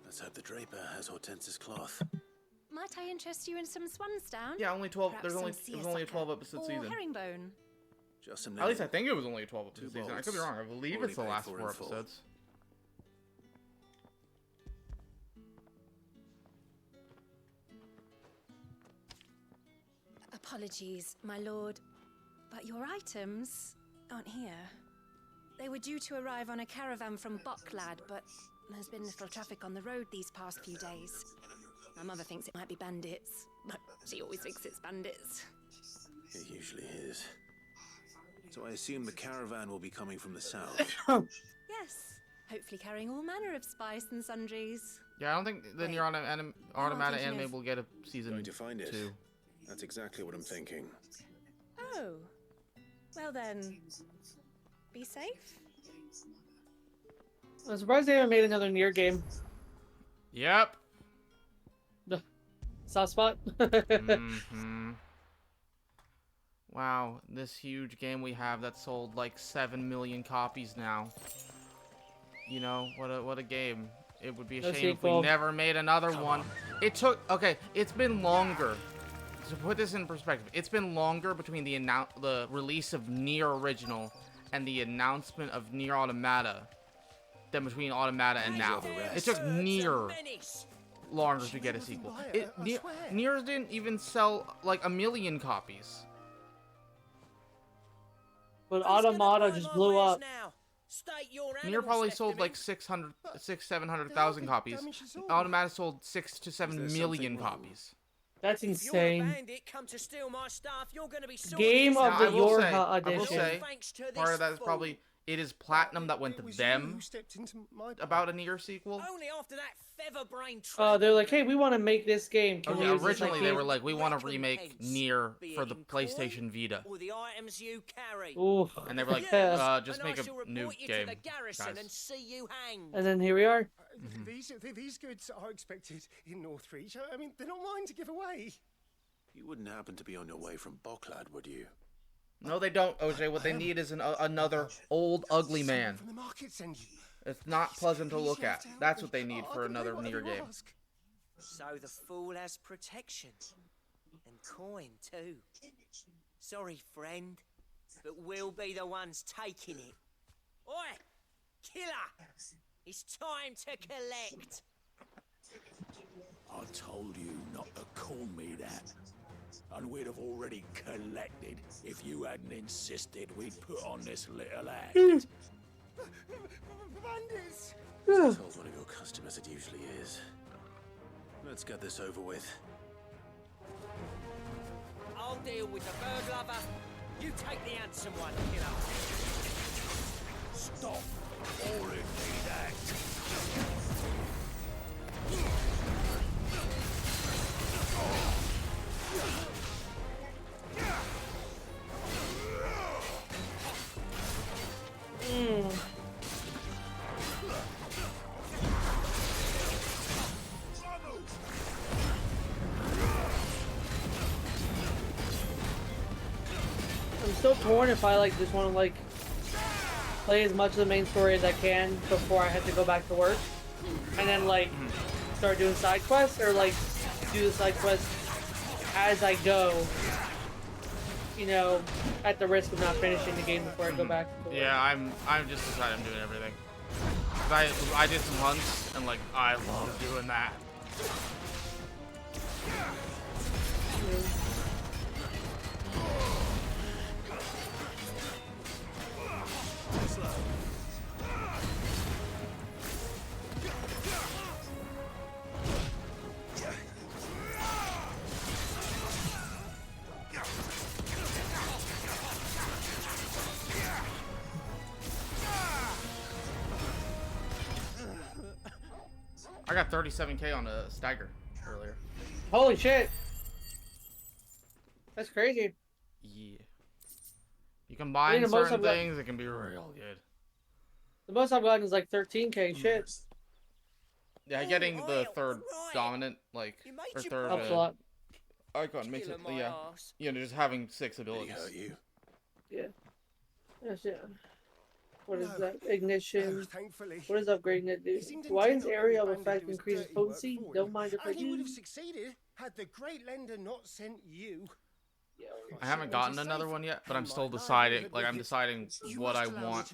Let's hope the draper has Hortense's cloth. Might I interest you in some swansdown? Yeah, only 12. Perhaps There's some only a seersucker 12 episode or season. herringbone. Just some At least I think it was only a 12 episode 2 season. I bolts, could be wrong. I believe already it's the paid last for 4 in full. episodes. Apologies, my lord, but your items aren't here. They were due to arrive on a caravan from Boklad, but there's been little traffic on the road these past few days. My mother thinks it might be bandits, but she always thinks it's bandits. It usually is. So I assume the caravan will be coming from the south. Yes, hopefully carrying all manner of spice and sundries. Yeah, I don't think the Nier Automata thinking anime of- will get a season Going to find it. 2. That's exactly what I'm thinking. Oh, well then, be safe. I'm surprised they haven't made another Nier game. Yep. Soft spot. Wow, this huge game we have that sold like 7 million copies now. You know, what a game. It would be a No shame if we sequel. never made another one. It took, okay, it's been longer. To put this in perspective, it's been longer between the release of Nier Original and the announcement of Nier Automata than between Automata and now. It took Nier longer to get a sequel. Nier didn't even sell like 1 million copies. But Automata just blew up. Nier probably sold like 700,000 copies. Automata sold 6 to 7 million copies. That's insane. Bandit come to steal my stuff, you're gonna be Game of the I will say, Yorha I will edition. say, part of that is probably it is Platinum that went to them about a Nier sequel. Only after that featherbrain They're like, hey, we want to make this game. Can we Okay, use this originally they game? were like, we want to remake Nier for the PlayStation Vita. or the items you carry. Ooh. And they were like, Yeah. just And make I a shall new report you game, to the garrison guys. and see you hanged. And then here we are. These goods are expected in Northreach. I mean, they're not mine to give away. You wouldn't happen to be on your way from Boklad, would you? No, they don't, OJ. What they need is another old, ugly man. From the market send you. It's not pleasant to look at. That's what they need for another Nier game. So the fool has protection. And coin, too. Sorry, friend, but we'll be the ones taking it. Oi! Killer! It's time to collect! I told you not to call me that. And we'd have already collected if you hadn't insisted we'd put on this little act. Bandits! I told one of your customers it usually is. Let's get this over with. I'll deal with the bird lover. You take the handsome one, killer. Stop calling me that. still torn if I like just want to like play as much of the main story as I can before I have to go back to work, and then like start doing side quests, or like do the side quests as I go. You know, at the risk of not finishing the game before I go back to work. Yeah, I'm just decided I'm doing everything. I did some hunts and like I love doing that. I got 37k on a stagger earlier. Holy shit! That's crazy. Yeah. You combine certain things, it can be real good. The most I've gotten is like 13k. Shit. Yeah, getting the third dominant, like, or third helps a lot. icon makes it, yeah. You know, just having 6 abilities. Yeah. Yes, yeah. What is that? Ignition. What is upgrading it do? Why is area of effect increases potency? Don't mind if I And he would have do. succeeded had the great lender not sent you. I haven't gotten another one yet, but I'm still deciding. Like, I'm deciding what I want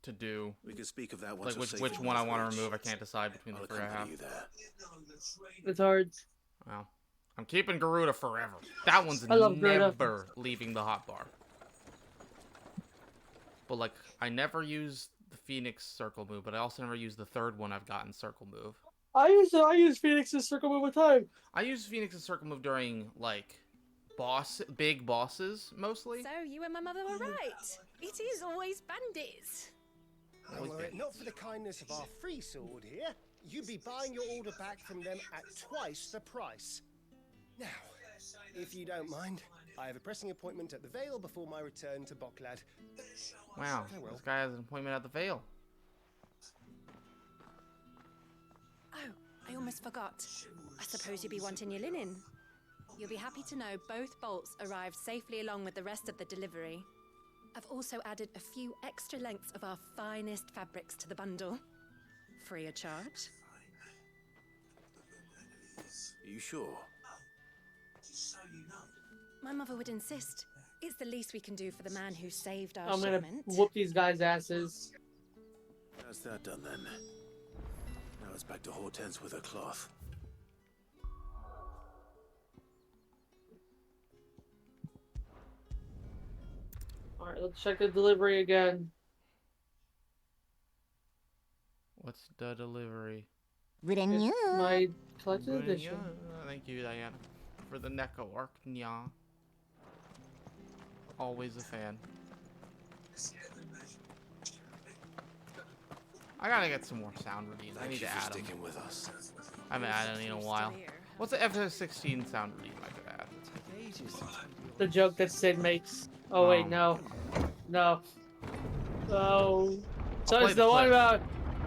to do. We can speak of that like which one I want to remove. I can't decide between the 3 I have. It's hard. Wow. I'm keeping Garuda forever. That one's I love Garuda. never leaving the hotbar. But like, I never use the Phoenix circle move, but I also never use the third one I've gotten circle move. I use Phoenix's circle move all the time. I use Phoenix's circle move during like big bosses mostly. So you and my mother were right. It is always bandits. And were it not for the kindness of our free sword here, you'd be buying your order back from them at twice the price. Now, if you don't mind, I have a pressing appointment at the Vale before my return to Boklad. Wow, this guy has an appointment at the Vale. Oh, I almost forgot. I suppose you'll be wanting your linen. You'll be happy to know both bolts arrived safely along with the rest of the delivery. I've also added a few extra lengths of our finest fabrics to the bundle. Free of charge. Are you sure? My mother would insist. It's the least we can do for the man who saved our I'm gonna shipment. whoop these guys' asses. That's that done then. Now it's back to Hortense with her cloth. Alright, let's check the delivery again. What's the delivery? It's my collected edition. Thank you, Diana, for the Neko arc. Nya. Always a fan. I gotta get some more sound redeems. I need to add them. With us. I haven't added any in a while. What's the FF16 sound redeem I could add? The joke that Sid makes. Oh wait, no. No. No. So it's the one about...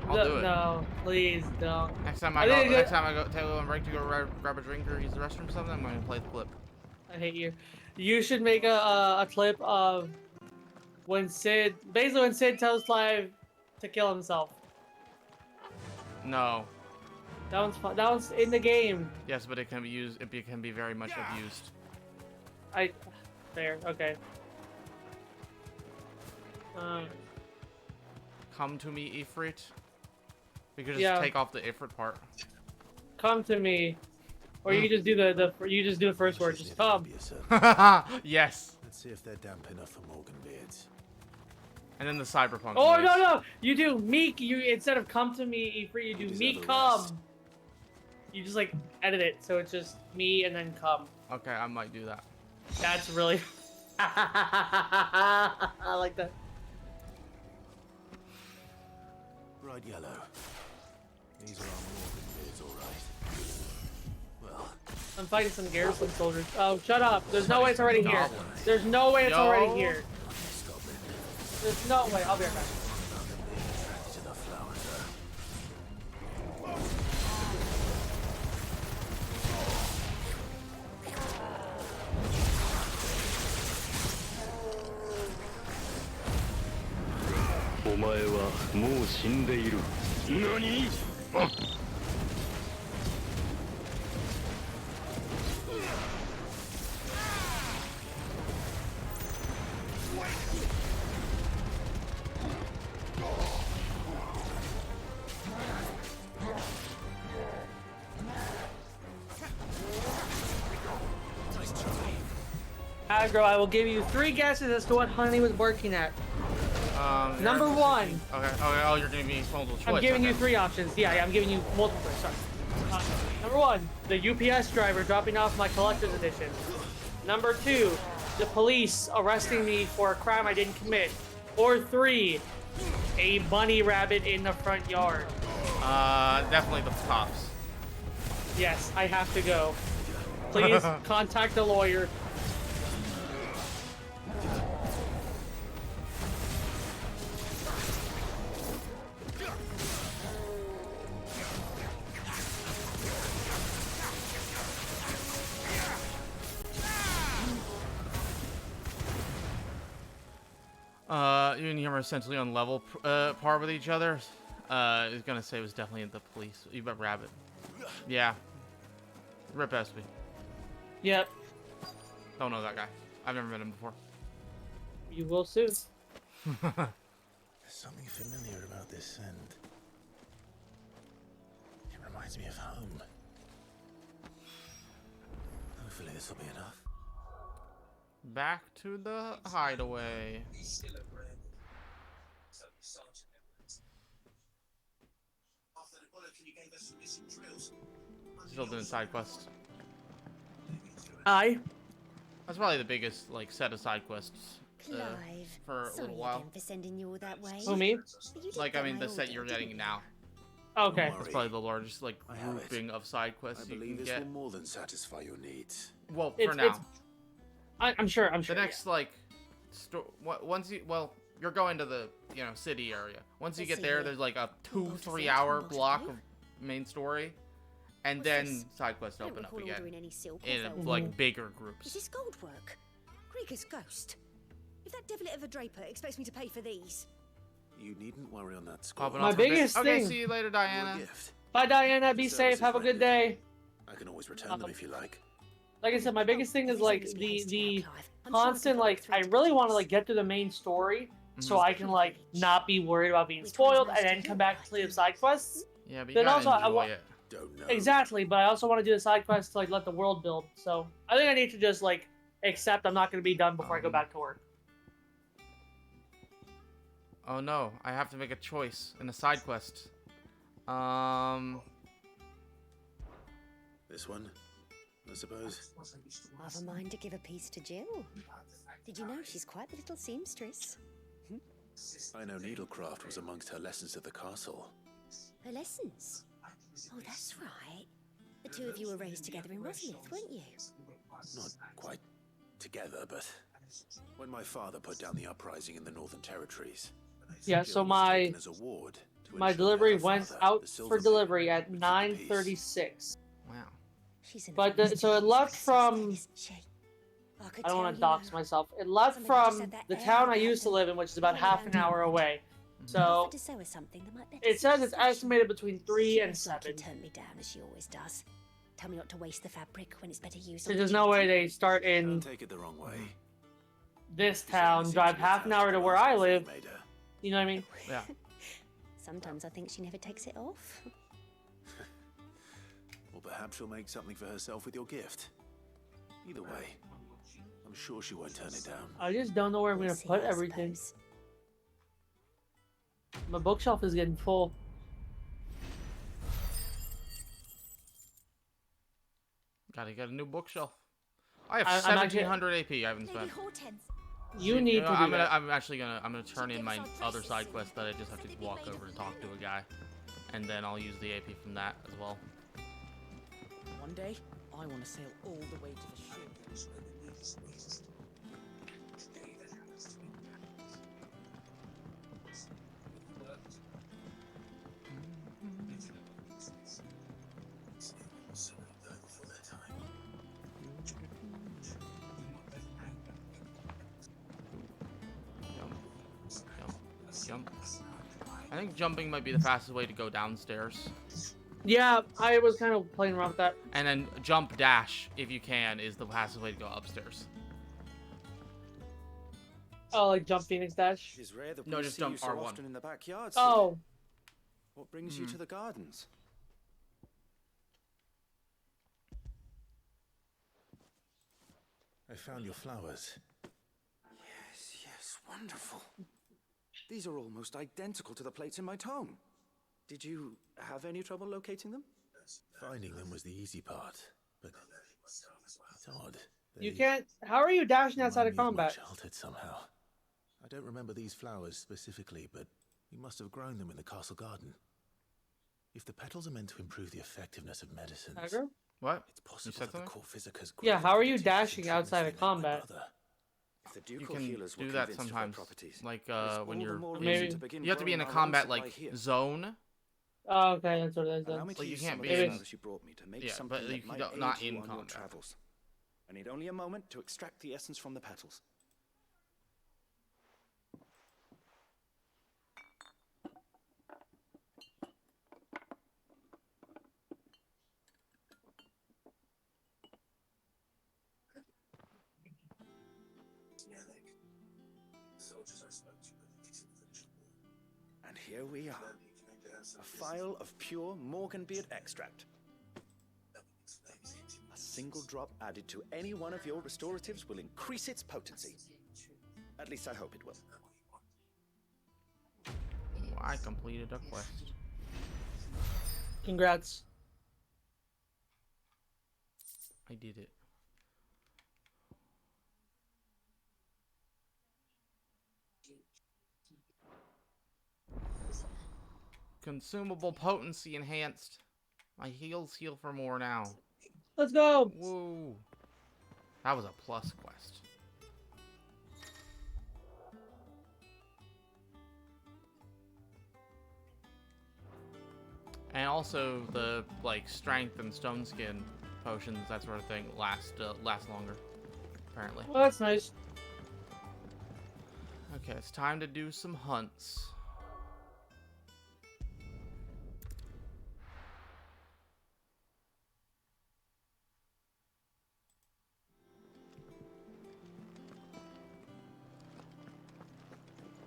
I'll do it. No, please don't. Next time I go, tell I'm ready to go grab a drink or use the restroom or something, I'm going to play the clip. I hate you. You should make a clip of when Sid... Basically when Sid tells Clive to kill himself. No. That one's fun. That one's in the game. Yes, but it can be used. It can be very much abused. Fair. Okay. Come to me, Ifrit. We could just take off the Ifrit part. Come to me, or you just do you just do the first word. Just come. Yes. Let's see if they're damp enough for Morgan beards. And then the cyberpunk. Oh noise. no! You do me. You instead of come to me, Ifrit, you do me come. You just like edit it so it's just me and then come. Okay, I might do that. That's really. I like that. Bright yellow. These are our Morgan beards, all right. Well, I'm fighting some garrison soldiers. Oh, shut up! There's no way it's already here. There's no way it's already here. There's no way. I'll be right back. 前はもう死んでいる。何？Aggro, I will give you 3 guesses as to what Honey was working at. Number 1. Okay. Oh, you're giving me multiple choice. I'm giving you 3 options. Yeah, I'm giving you multiple choice. Sorry. Number 1, the UPS driver dropping off my collector's edition. Number 2, the police arresting me for a crime I didn't commit. Or 3, a bunny rabbit in the front yard. Definitely the cops. Yes, I have to go. Please contact a lawyer. You and him are essentially on level par with each other. I was gonna say it was definitely the police. You bet rabbit. Yeah. Rip Espy. Yep. Don't know that guy. I've never met him before. You will soon. There's something familiar about this scent. It reminds me of home. Hopefully this will be enough. Back to the hideaway. Still doing side quests. Aye. That's probably the biggest like set of side quests Clive, for a sorry little while. again for sending you all that way. Who, me? But you did Like get I mean my the set order, you're didn't getting you? now. Okay. That's probably the largest like grouping of side quests I you believe can this get. will more than satisfy your needs. Well, for It's- now. I'm sure. The next like, once you you're going to the city area. Once you Let's get see there, here. there's like a More to 2-3 see, hour more to block do. of main story, and What's then this? side quests I don't open up recall again ordering any silk or in velvet. like bigger Is groups. this gold work? Krieger's ghost. If that devilit of a draper expects me to pay for these, You needn't worry on that score. Popping My off for a bit. biggest Okay, thing- see you later, Your Diana. gift. Bye, Diana. Be The safe. service Have a is good rendered. day. I can always return them if you like. Like I said, my biggest thing is Please like don't be hasty the now, Clive. I'm sure I can constant put like through I to really the want to kids. like get to the main story so Mhm. I can like not be worried about being spoiled and then come back to play the side quests. Yeah, but you Then gotta also, I enjoy wa- it. Don't know. Exactly, but I also want to do the side quests to like let the world build. So I think I need to just like accept I'm not going to be done before I go back to work. Oh no, I have to make a choice in a side quest. This one, I suppose. I've a mind to give a piece to Jill. Did you know she's quite the little seamstress? I know needlecraft was amongst her lessons at the castle. Her lessons? Oh, that's right. The two of you were raised together in Rosmith, weren't you? Not quite together, but when my father put down the uprising in the Northern Territories, Yeah, Jill so was my taken as a ward to my ensure delivery that her went father, out the for Silver delivery at peace. 9:36. Wow. She's an But honest so it left seamstress, from isn't she? could I don't tell, want to you dox know. myself. It left Somebody just from had that the air town I about used to them. live in, which is about All half around an you. hour away. I So offered to sew her something that might let her it says see it's fashion. estimated between 3 She and looks like 7. you turned me down as she always does. Tell me not to waste the fabric when it's better used. So on there's the no way children. they start in Don't take it the wrong way. this town, drive half an hour to where I live. You know what I mean? Yeah. Sometimes I think she never takes it off. Or perhaps she'll make something for herself with your gift. Either way, I'm sure she won't turn it down. I just don't know where I'm We'll gonna see, put I everything. suppose. My bookshelf is getting full. Gotta get a new bookshelf. I have I'm actually- 1700 AP I haven't spent. You need to do that. I'm actually gonna turn in my other side quest that I just have to walk over and talk to a guy, and then I'll use the AP from that as well. One day, I want to sail all the way to the ship. Jump, jump, jump. I think jumping might be the fastest way to go downstairs. Yeah, I was kind of playing around with that. And then jump dash, if you can, is the fastest way to go upstairs. Oh, like jump Phoenix Dash? It is rare that No, we just see you jump so R1. often in the backyard. Oh. What brings you to the gardens? I found your flowers. Yes, wonderful. These are almost identical to the plates in my tome. Did you have any trouble locating them? Finding them was the easy part, but it's odd. You can't. How are you dashing outside of Remind me combat? my childhood somehow. I don't remember these flowers specifically, but we must have grown them in the castle garden. If the petals are meant to improve the effectiveness of medicines, Aggro? What? it's possible that the core physicas Yeah, how are you dashing outside of combat? If the You ducal can healers were do that convinced of their sometimes, properties, like there's all when the you're more in, reason to begin you have to be in a growing our own combat supply like here. zone. Oh, okay, that's what it is. Allow Then. me to Like, you use can't some of be the in- flowers you brought me to make Yeah, something but that you might don't- aid not you in on your combat. travels. I need only a moment to extract the essence from the petals. And here we are. A phial of pure Morganbeard extract. A single drop added to any one of your restoratives will increase its potency. At least I hope it will. I completed a quest. Congrats. I did it. Consumable potency enhanced. My heals heal for more now. Let's go. Woo. That was a plus quest. And also the like strength and stone skin potions, that sort of thing, last longer, apparently. Well, that's nice. Okay, it's time to do some hunts.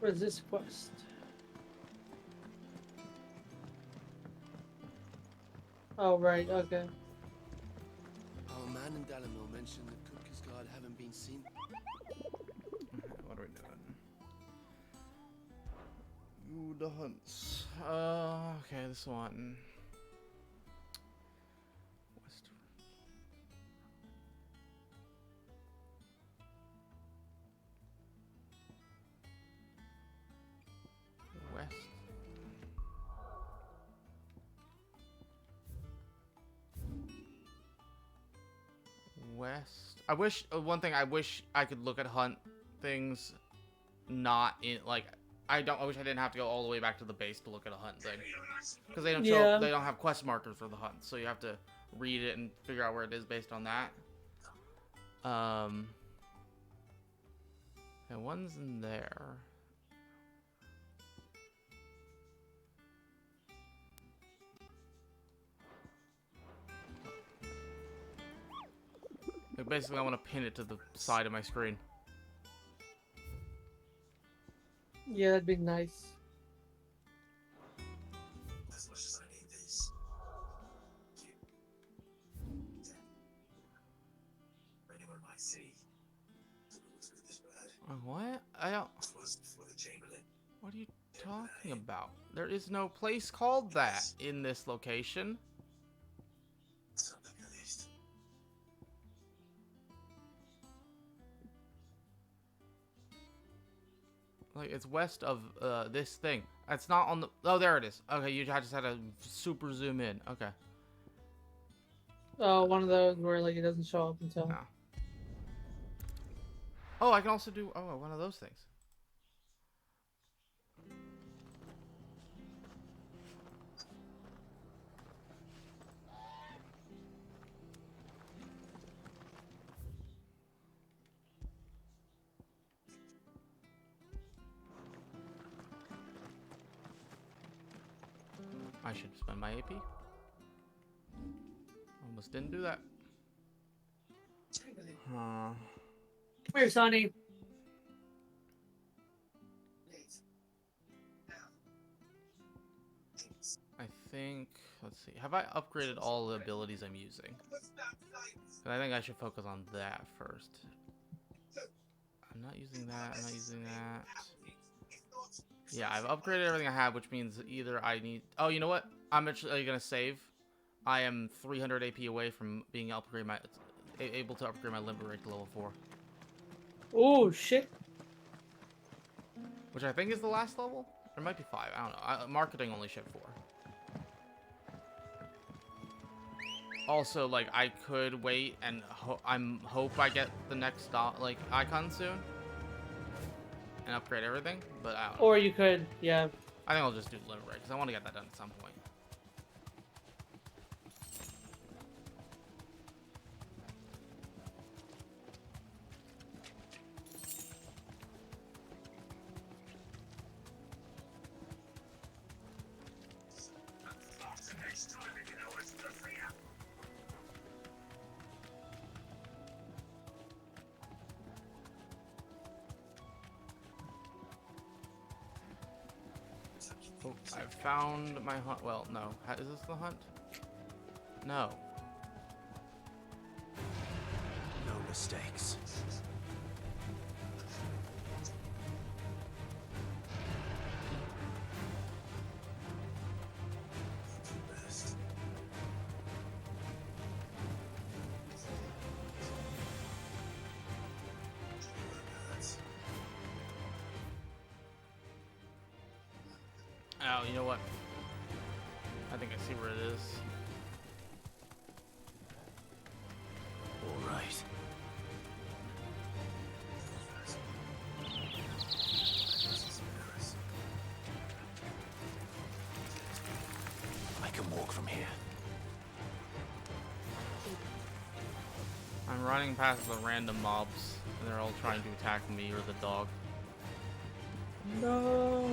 What is this quest? Oh, right, okay. Our man in Dalamil mentioned the Cookies Guard haven't been seen. What are we doing? Ooh, the hunts. Okay, this one. West. West. I wish one thing. I wish I could look at hunt things, not in like. I wish I didn't have to go all the way back to the base to look at a hunt thing, because they don't show. Yeah. They don't have quest markers for the hunt, so you have to read it and figure out where it is based on that. And one's in there. Like basically, I want to pin it to the side of my screen. Yeah, that'd be nice. As much as I need this. Anyone might see. What? I don't. Was before the Chamberlain. What are you talking about? There is no place called that in this location. Something at least. Like, it's west of this thing. It's not on the... Oh, there it is. Okay, I just had to super zoom in. Okay. Oh, one of those where like it doesn't show up until. No. Oh, I can also do... Oh, one of those things. I should spend my AP. Almost didn't do that. Come here, Sonny. I think, let's see, have I upgraded all the abilities I'm using? I think I should focus on that first. I'm not using that, I'm not using that. Yeah, I've upgraded everything I have, which means either I need... Oh, you know what? I'm actually going to save. I am 300 AP away from being able to upgrade my limber rate to level 4. Oh, shit. Which I think is the last level? There might be 5, I don't know. Marketing only showed 4. Also, like, I could wait and hope I get the next icon soon. And upgrade everything, but I don't know. Or you could, yeah. I think I'll just do limber rate, because I want to get that done at some point. Oh, I've found my hunt. Well, no. Is this the hunt? No. No mistakes. Oh, you know what? I think I see where it is. All right. I can walk from here. I'm running past the random mobs, and they're all trying to attack me or the dog. No.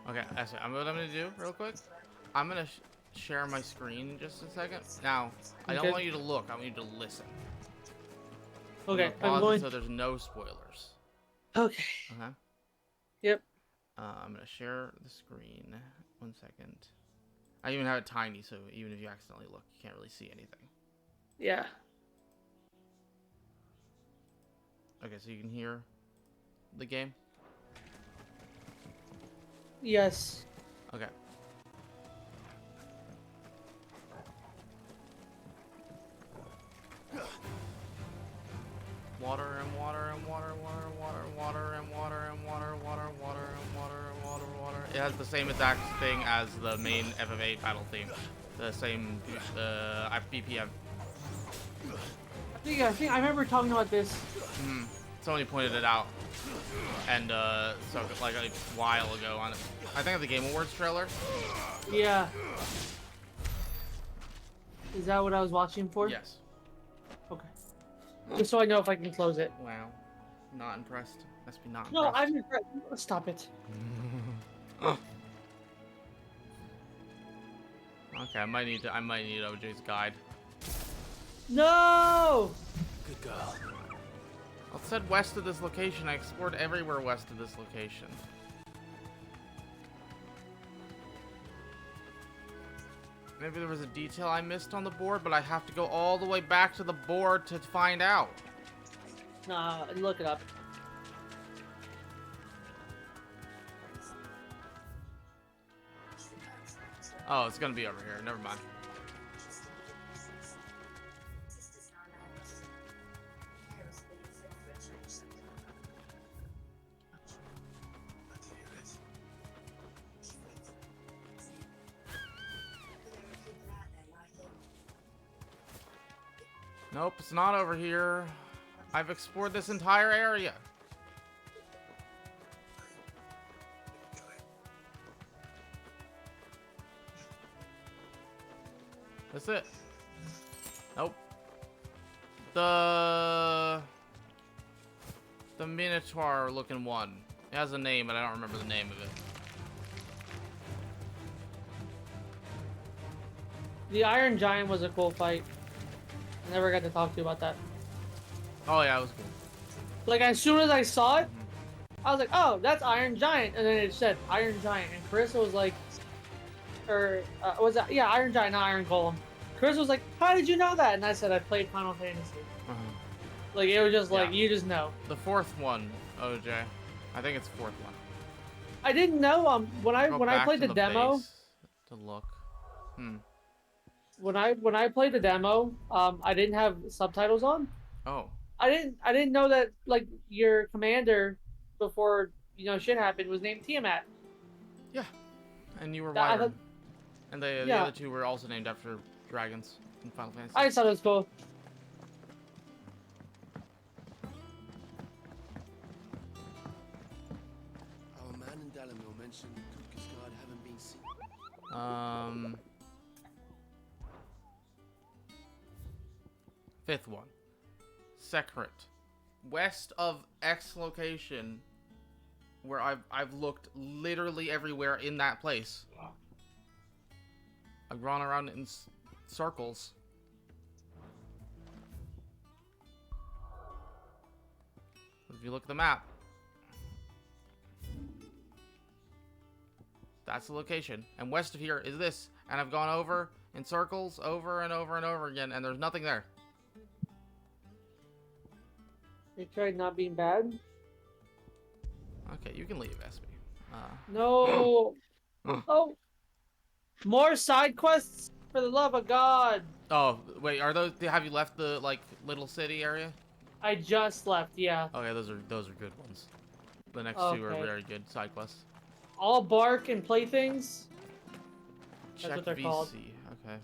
Okay, that's it. What I'm gonna do real quick. I'm gonna share my screen in just a second. Now, I don't Okay. want you to look. I want you to listen. Okay, I'm I'm going. so there's no spoilers. Okay. Okay. Yep. I'm gonna share the screen. 1 second. I even have it tiny, so even if you accidentally look, you can't really see anything. Yeah. Okay, so you can hear the game. Yes. Okay. Water and water and water, water, water, water and water and water, water, water and water and water, water. It has the same exact thing as the main FF8 battle theme. The same BPM. I think I remember talking about this. Somebody pointed it out, and so like a while ago on, I think of the Game Awards trailer. Yeah. Is that what I was watching for? Yes. Okay. Just so I know if I can close it. Wow. Not impressed. Must be not No, impressed. I'm impressed. Stop it. Okay, I might need OJ's guide. No! Good girl. Well, it said west of this location. I explored everywhere west of this location. Maybe there was a detail I missed on the board, but I have to go all the way back to the board to find out. Nah, look it up. Oh, it's gonna be over here. Never mind. Nope, it's not over here. I've explored this entire area. That's it. Nope. The Minotaur looking one. It has a name, but I don't remember the name of it. The Iron Giant was a cool fight. I never got to talk to you about that. Oh yeah, it was cool. Like, as soon as I saw it, I was like, oh, that's Iron Giant. And then it said Iron Giant. And Carissa was like, was that? Yeah, Iron Giant, not Iron Golem. Carissa was like, how did you know that? And I said, I played Final Fantasy. Like, it was just like, you just know. The fourth one, OJ. I think it's the fourth one. I didn't know, when I played the demo. Base to look. When I played the demo, I didn't have subtitles on. Oh. I didn't know that, like, your commander before, you know, shit happened was named Tiamat. Yeah. And you were That- I Wyvern. thought- And the Yeah. other two were also named after dragons in Final Fantasy. I just thought it was cool. Our man in Dalamil mentioned the Cookies Guard haven't been seen. Fifth one. Secret. West of X location, where I've looked literally everywhere in that place. I've run around in circles. If you look at the map, that's the location. And west of here is this. And I've gone over in circles over and over and over again, and there's nothing there. They tried not being bad. Okay, you can leave, Espy. No. Oh. More side quests, for the love of God. Oh, wait, are those? Have you left the like little city area? I just left, yeah. Okay, those are good ones. The next two are Okay. very good side quests. All bark and playthings. That's Check what they're VC. called. Okay.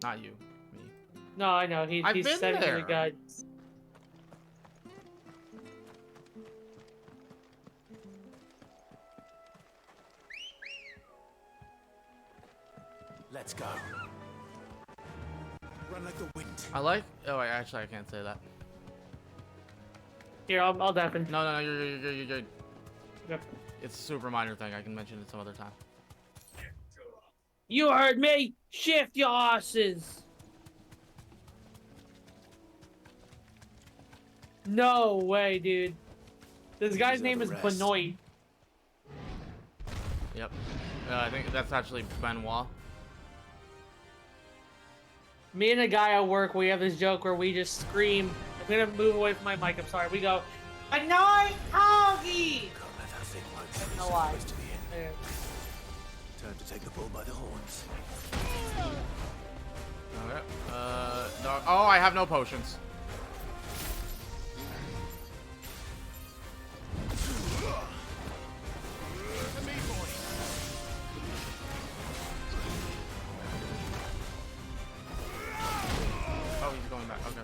Not you, me. No, I know. I've He's been sending me there. the guides. Let's go. Run like the wind. I like. Oh, wait, actually, I can't say that. Here, I'll deafen. No, you're good. Yep. It's a super minor thing. I can mention it some other time. You heard me. Shift your asses. No way, dude. This guy's These are name the is rest. Benoit. Yep. I think that's actually Benoit. Me and a guy at work, we have this joke where we just scream. I'm gonna move away from my mic. I'm sorry. We go, Benoit Hoagie! I don't know why. There. Time to take the bull by the horns. Okay. No, oh, I have no potions. Oh, he's going back. Okay.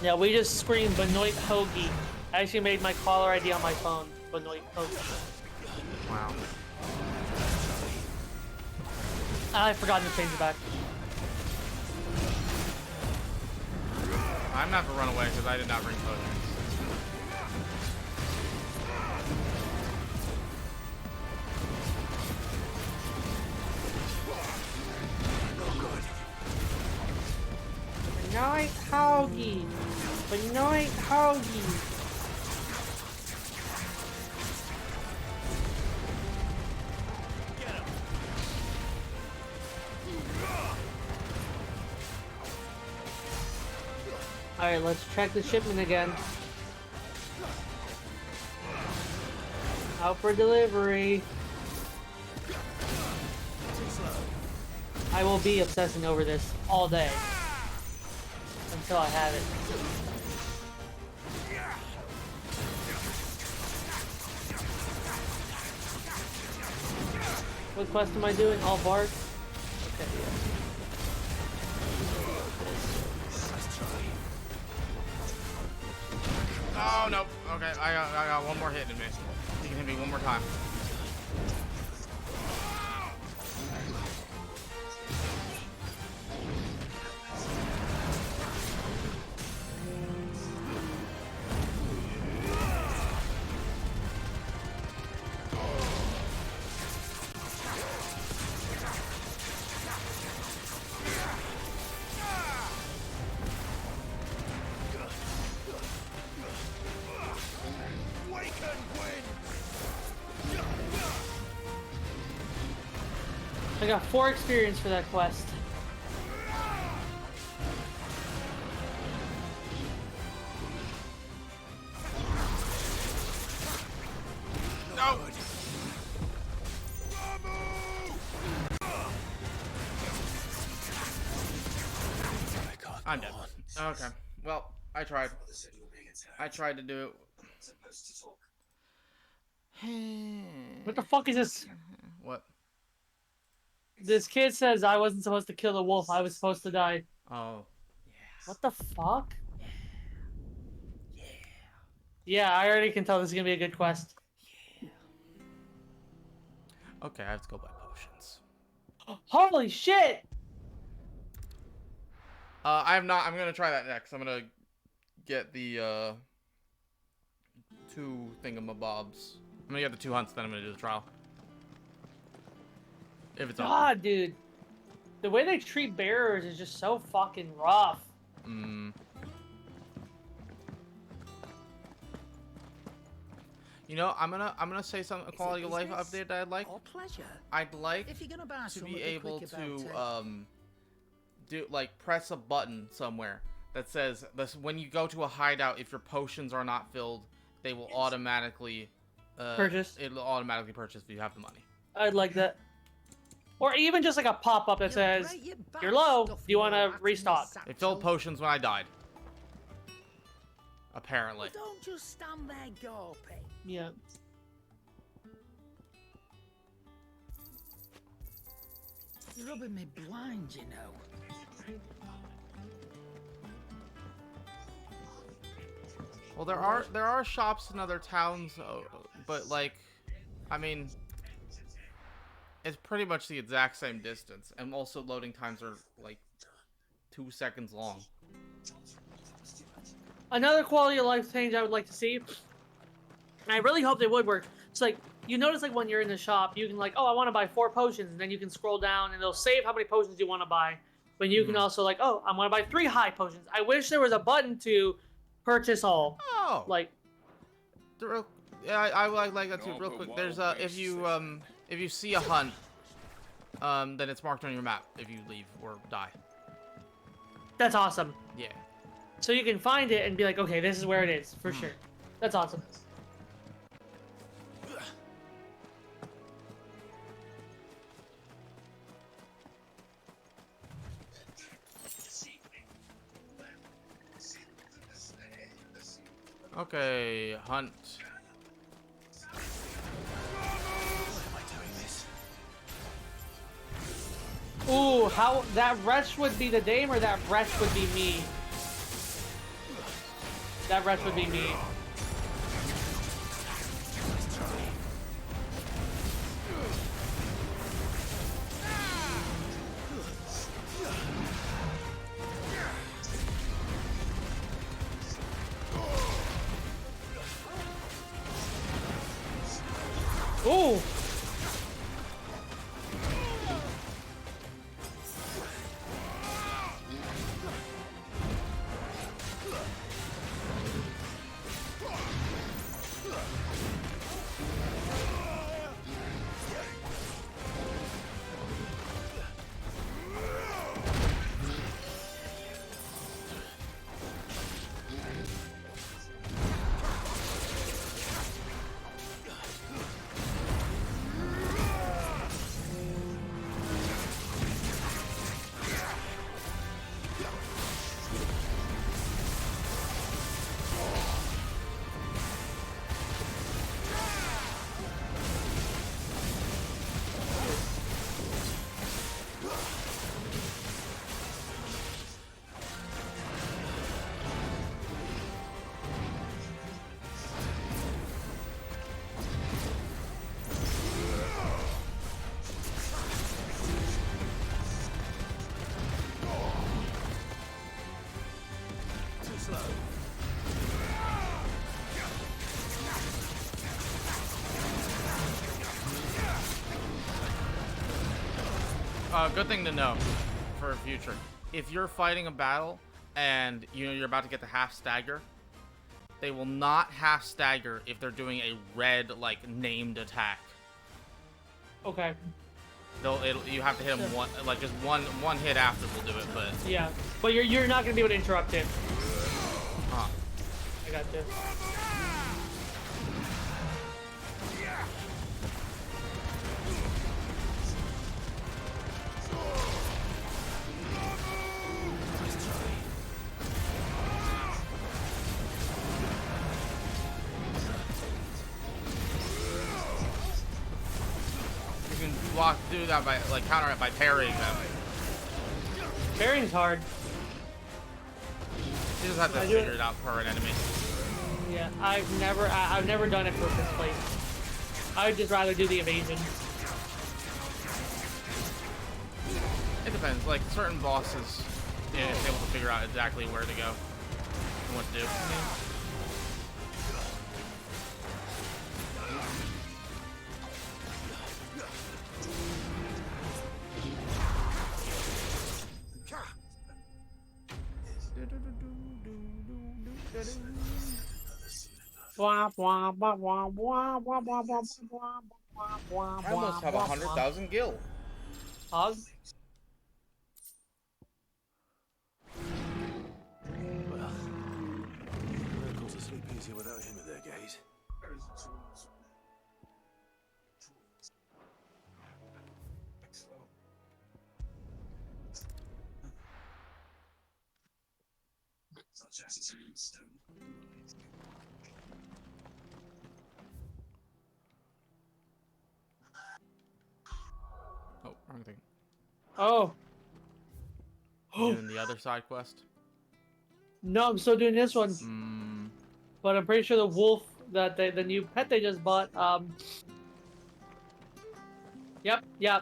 Yeah, we just screamed Benoit Hoagie. I actually made my caller ID on my phone. Benoit Hoagie. Wow. I've forgotten to change it back. I'm not gonna run away because I did not bring potions. Benoit Hoagie. Benoit Hoagie. Alright, let's check the shipment again. Out for delivery. I will be obsessing over this all day. Until I have it. What quest am I doing? All bark? Okay, yeah. Oh, no. Okay, I got one more hit in me. He can hit me one more time. I got 4 experience for that quest. No. I'm dead. Okay. Well, I tried. I tried to do it. What the fuck is this? What? This kid says I wasn't supposed to kill the wolf. I was supposed to die. Oh. What the fuck? Yeah, I already can tell this is gonna be a good quest. Okay, I have to go buy potions. Holy shit! I'm gonna try that next. I'm gonna get the 2 thingamabobs. I'm gonna get the 2 hunts, then I'm gonna do the trial. If it's God, dude. The way they treat bearers is just so fucking rough. You know, I'm gonna say something, a quality of life update that I'd like. Pleasure. I'd like If you're gonna buy to something be able quick to about do like press a button somewhere that says this: when you go to a hideout, if your potions are not filled, they will automatically Purchase. It'll automatically purchase if you have the money. I'd like that. Or even just like a pop-up that says, you're low, do you want to restock? It filled potions when I died. Apparently. Don't just stand there gawping. Yeah. You're rubbing me blind, you know. Well, there are shops in other towns, but like, I mean, it's pretty much the exact same distance, and also loading times are like 2 seconds long. Another quality of life change I would like to see, and I really hope they would work. It's like, you notice like when you're in the shop, you can like, oh, I want to buy 4 potions, and then you can scroll down and it'll save how many potions you want to buy. But you can also like, oh, I want to buy 3 high potions. I wish there was a button to purchase all. Oh. Like. Yeah, I would like that too. Real quick, there's if you see a hunt, then it's marked on your map if you leave or die. That's awesome. Yeah. So you can find it and be like, okay, this is where it is, for sure. That's awesome. Okay, hunt. Ooh, how that wretch would be the dame or that wretch would be me? That wretch would be me. Ooh. good thing to know for future. If you're fighting a battle and you know you're about to get the half stagger, they will not half stagger if they're doing a red like named attack. Okay. You have to hit them one, like just one hit after will do it, but yeah, but you're not gonna be able to interrupt it. I got you. Do that by like counter it by parrying them. Parrying's hard. You just have to figure it out per an enemy. Yeah, I've never done it for first place. I would just rather do the evasion. It depends. Like certain bosses, yeah, it's able to figure out exactly where to go and what to do. I almost have 100,000 gil. Hog? Well, miracles to sleep easier without him at their gaze. Oh, wrong thing. Oh. Doing the other side quest? No, I'm still doing this one. But I'm pretty sure the wolf that the new pet they just bought. Yep. Yeah.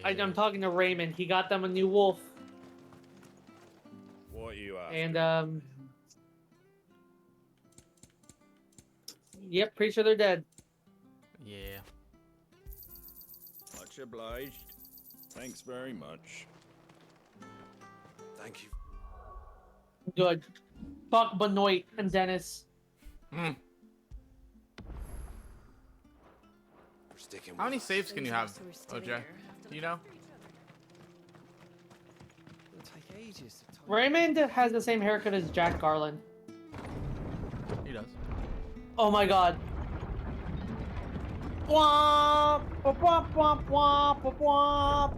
I'm talking to Raymond. He got them a new wolf. What are you after? And yep, pretty sure they're dead. Yeah. Much obliged. Thanks very much. Thank you. Good. Fuck Benoit and Dennis. How many saves can you have, OJ? Do you know? It'll take ages to Raymond has the same haircut as Jack Garland. He does. Oh my god. Womp, womp, womp, womp, womp, womp.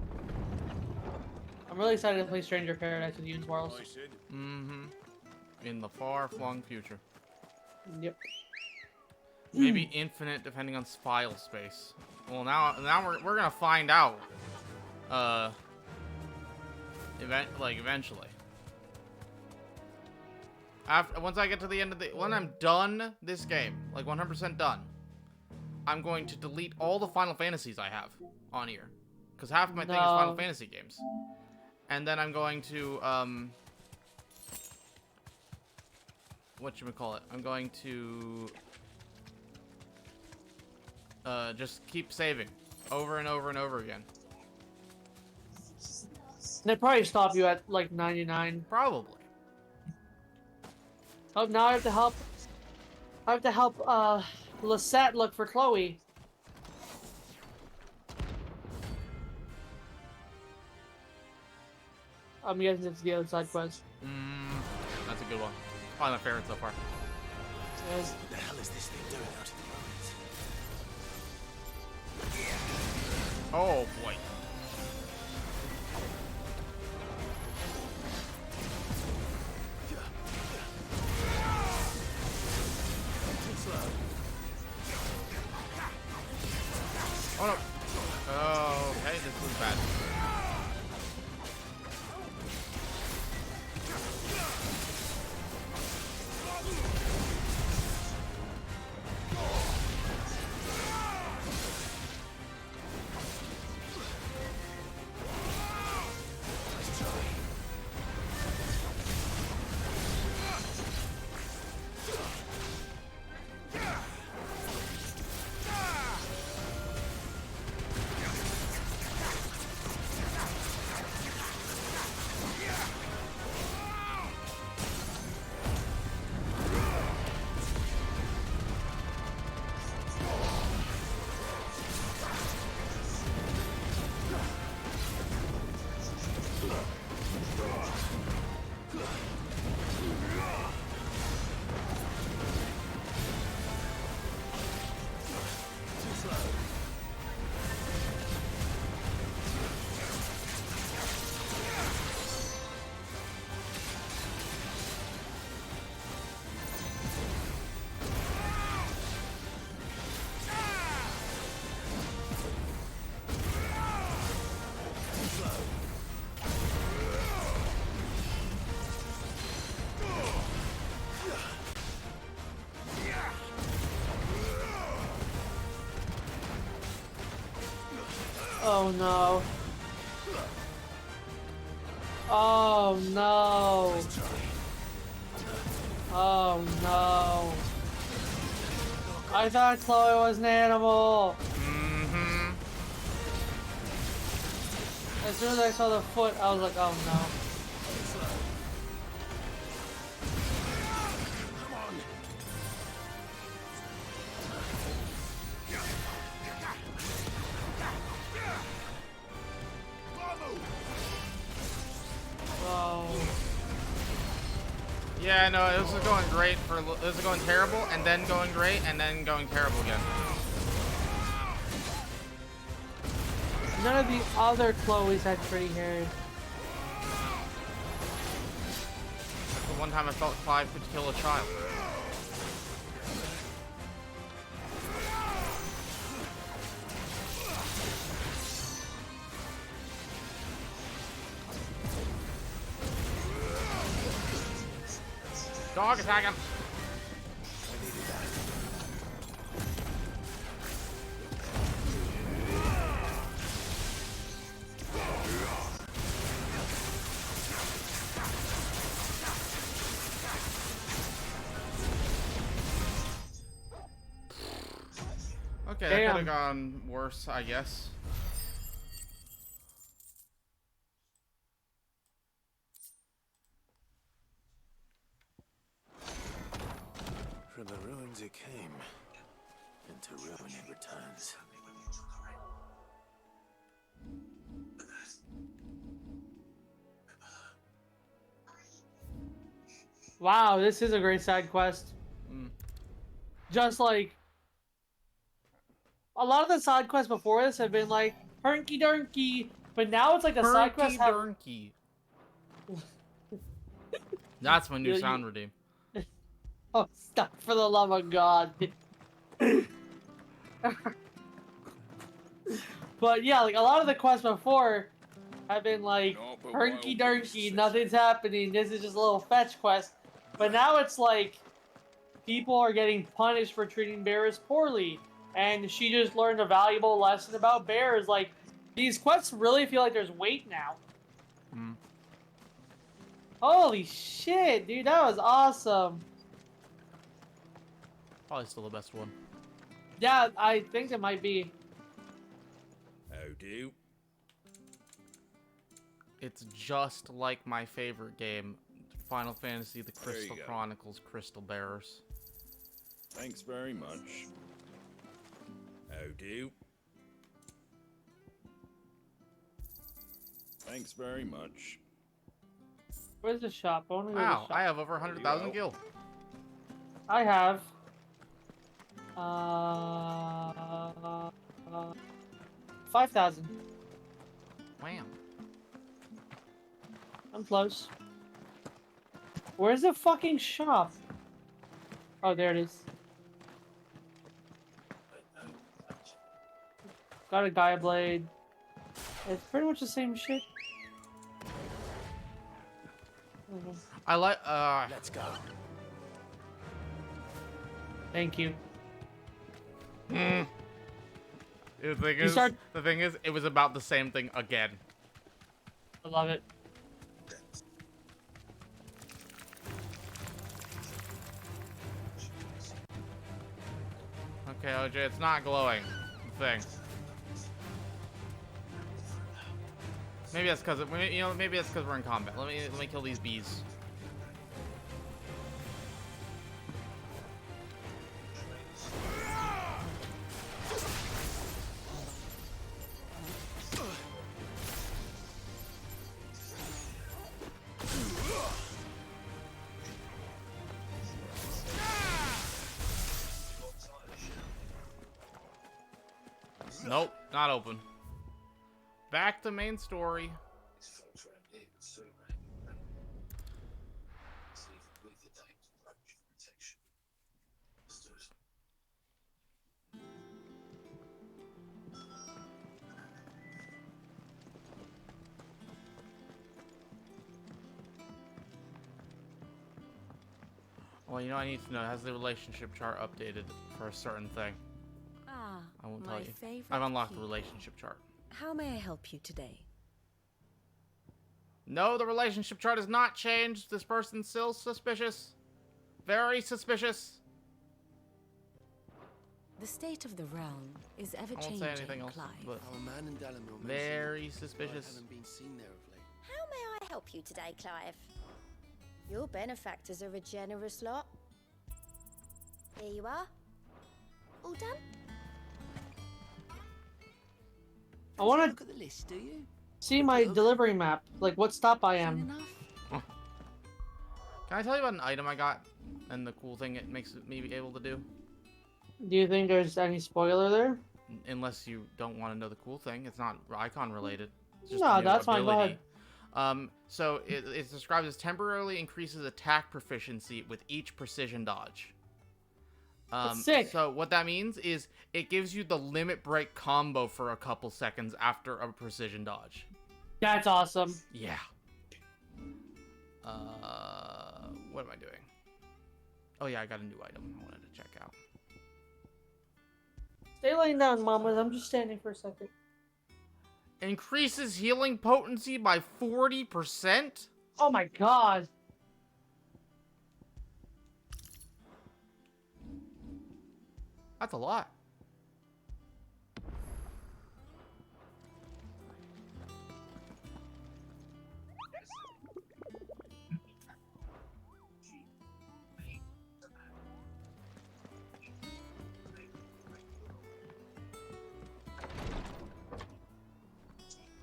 I'm really excited to play Stranger Paradise with you and Swirls. In the far-flung future. Yep. Maybe infinite, depending on file space. Well, now we're gonna find out. Eventually. Once I get to the end of when I'm done this game, like 100% done, I'm going to delete all the Final Fantasies I have on here, because half of my thing is Final Fantasy games, and then I'm going to whatchamacallit, I'm going to just keep saving over and over and over again. They probably stop you at like 99. Probably. Oh, now I have to help. Lisette look for Chloe. I'm guessing it's the other side quest. That's a good one. Probably my favorite so far. Yes. What the hell is this thing doing out in the Oh boy. Oh no. Oh, okay, this was bad. Oh no. Oh no. Oh no. I thought Chloe was an animal. Mm-hmm. As soon as I saw the foot, I was like, oh no. Whoa. Yeah, no, this is going great for. This is going terrible, and then going great, and then going terrible again. None of the other Chloes had pretty hair. The one time I felt Clive could kill a child. Dog attack him! Okay, that could have gone worse, I guess. From the ruins it came, and to ruin it returns. Wow, this is a great side quest. Just like a lot of the side quests before this have been like herky durky, but now it's like the side quests have. Herky That's my new sound redeem. Oh, stop for the love of God. But yeah, like a lot of the quests before have been like herky durky, nothing's happening. This is just a little fetch quest. But now it's like people are getting punished for treating bears poorly. And she just learned a valuable lesson about bears. Like, these quests really feel like there's weight now. Holy shit, dude, that was awesome. Probably still the best one. Yeah, I think it might be. How do? It's just like my favorite game, Final Fantasy: The Crystal Chronicles Crystal Bearers. Thanks very much. How do? Thanks very much. Where's the shop? I want to go to the Wow, shop. I have over 100,000 gil. I have 5,000. Wow. I'm close. Where's the fucking shop? Oh, there it is. Got a Gaia Blade. It's pretty much the same shit. I like, Let's go. Thank you. The thing is, it was about the same thing again. I love it. Okay, OJ, it's not glowing. The thing. Maybe that's because maybe that's because we're in combat. Let me kill these bees. Nope, not open. Back to main story. Well, I need to know, has the relationship chart updated for a certain thing? Ah, I won't tell my you. favorite I've unlocked the key. relationship chart. How may I help you today? No, the relationship chart has not changed. This person's still suspicious. Very suspicious. The state of the realm is ever I won't changing, say anything else, Clive. but Our man in Dalamil very mentioned suspicious. I haven't been seen there of late. How may I help you today, Clive? Your benefactors are a generous lot. Here you are. All done? I want Look to at the list, do you? see my delivery map, like what stop I am. Can I tell you about an item I got and the cool thing it makes me be able to do? Do you think there's any spoiler there? Unless you don't want to know the cool thing. It's not icon related. It's just No, a new that's fine. Go ability. ahead. So it's described as temporarily increases attack proficiency with each precision dodge. That's sick. So what that means is it gives you the limit break combo for a couple seconds after a precision dodge. That's awesome. Yeah. What am I doing? Oh yeah, I got a new item I wanted to check out. Stay laying down, mamas. I'm just standing for a second. Increases healing potency by 40%? Oh my god. That's a lot.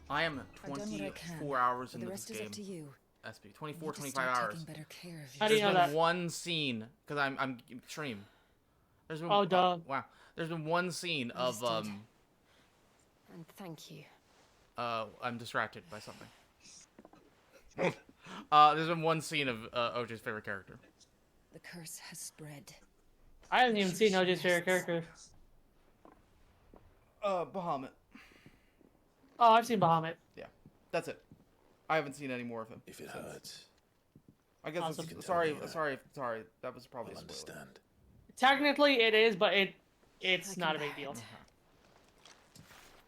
I am 24 hours into this game. SP 24, 25 hours. How do you know There's that? been one scene because I'm stream. There's been wow. There's been one scene of And thank you. I'm distracted by something. There's been one scene of OJ's favorite character. The curse has spread. I haven't even seen OJ's favorite character. Bahamut. Oh, I've seen Bahamut. Yeah, that's it. I haven't seen any more of him. If it hurts. I guess Awesome. it's, sorry. That was probably a spoiler. Understand. Technically, it is, but it's not a big deal.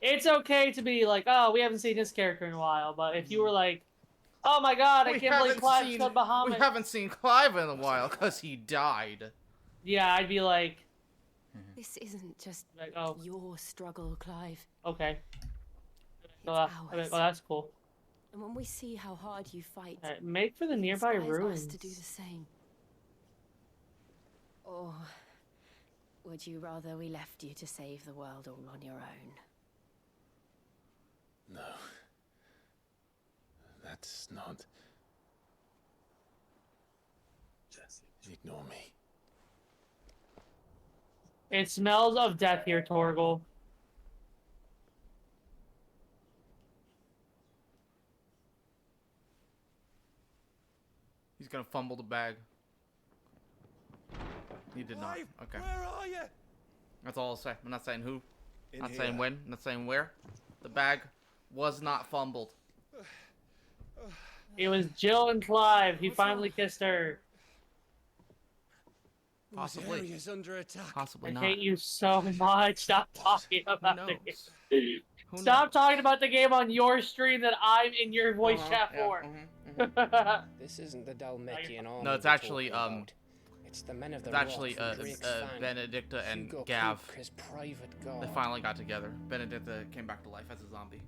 It's okay to be like, oh, we haven't seen this character in a while, but if you were like, oh my god, I can't believe Clive's killed Bahamut. We haven't seen Clive in a while because he died. Yeah, I'd be like, This isn't just like, oh, your struggle, Clive. okay. Well, ours. well, that's cool. And when we see how hard you fight, Alright, make for the it nearby inspires ruins. us to do the same. Or would you rather we left you to save the world all on your own? No. That's not... Just ignore me. It smells of death here, Torgal. He's gonna fumble the bag. He did not. Okay. Where are you? That's all I'll say. I'm not saying who. In Not here. saying when. Not saying where. The bag was not fumbled. It was Jill and Clive. He finally kissed her. Possibly. This area's under attack. Possibly I not. hate you so much. Stop talking about the knows? game. Who Stop knows? talking about the game on your stream that I'm in your voice chat yeah, for. This isn't the Dalmekian army. No, it's we're actually talking about. It's the men of the It's actually Rock from Drake's Fan. Benedicta and Hugo Gav. Cook, his private guard. They finally got together. Benedicta came back to life as a zombie.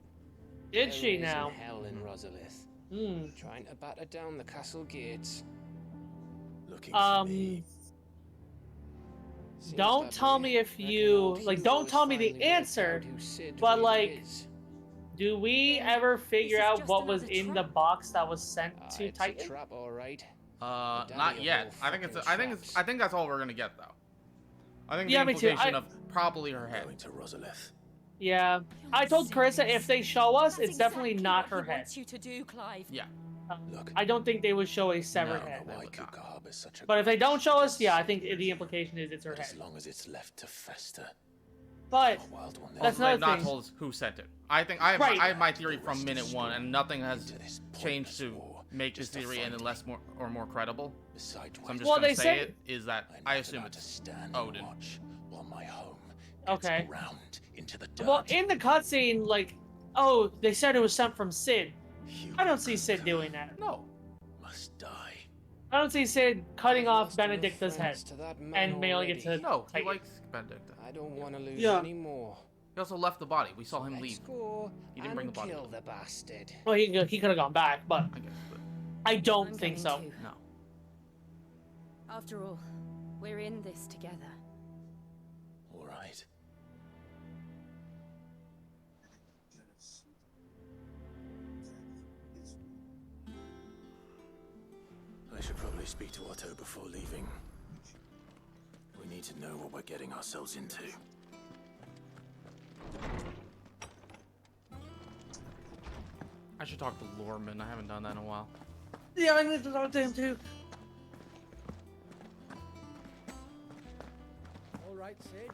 Did she There is now? Hell in Rosalith. Hmm. Trying to batter down the castle gates. Looking for me. Seems Don't that tell way. me if Reckon you old like. Hugo Don't has tell me the finally worked answer. out who Sid But really like, is. do we ever figure is out just what was another in the trap. box that was sent to It's a Titan? trap, all right. Not daddy yet. of all I think it's. fucking I think that's all we're gonna get though. I think Yeah, the me too. implication of probably her head. Going to Rosalith. Yeah, I told Carissa if they show us, That's it's definitely exactly not what her he head. wants you to do, Clive. Yeah. Look, I don't think they would show a severed No. head. why Kuka harbors such a But if they don't show us, grudge yeah, I think the implication is it's her but head. as long as it's left to fester, But the wild will never That's Also, they've another not thing. told us who sent it. I think I have, Right. I have my theory from minute one, and nothing has into this changed to war make this just to theory any fight less more credible. Besides, So I'm just Well, gonna they say said- it is that I'm I not assume allowed to it's stand Odin. and watch while my home Okay. gets ground into the dirt. well, in the cutscene, like Oh, they said it was sent from Sid. I don't see Sid doing that. No. Must die. I don't see Sid cutting off Lost enough Benedicta's head friends to that man and mailing it already. to No, he Titan. likes Benedicta. I don't want to lose Yeah. any more. He also left the body. We saw So him let's leave. go He didn't bring the and body. kill the bastard. Well, he could have gone back, but I guess, but I don't I'm think going so. to. no. After all, we're in this together. All right. I should probably speak to Otto before leaving. We need to know what we're getting ourselves into. I should talk to Lorman. I haven't done that in a while. Yeah, I need to talk to him too. All right, Sid.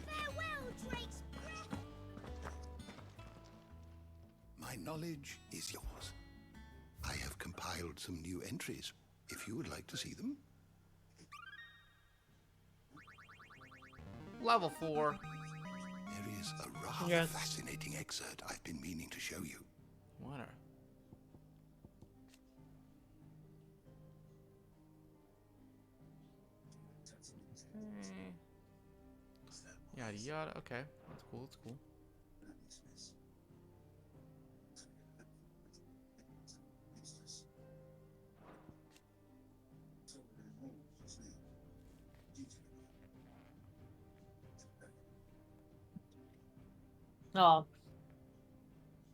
Farewell, Drake's breath. My knowledge is yours. I have compiled some new entries, if you would like to see them. Level 4. There is a rather Yes. fascinating excerpt I've been meaning to show you. What are... Yada yada. Okay, that's cool. That's cool. Oh,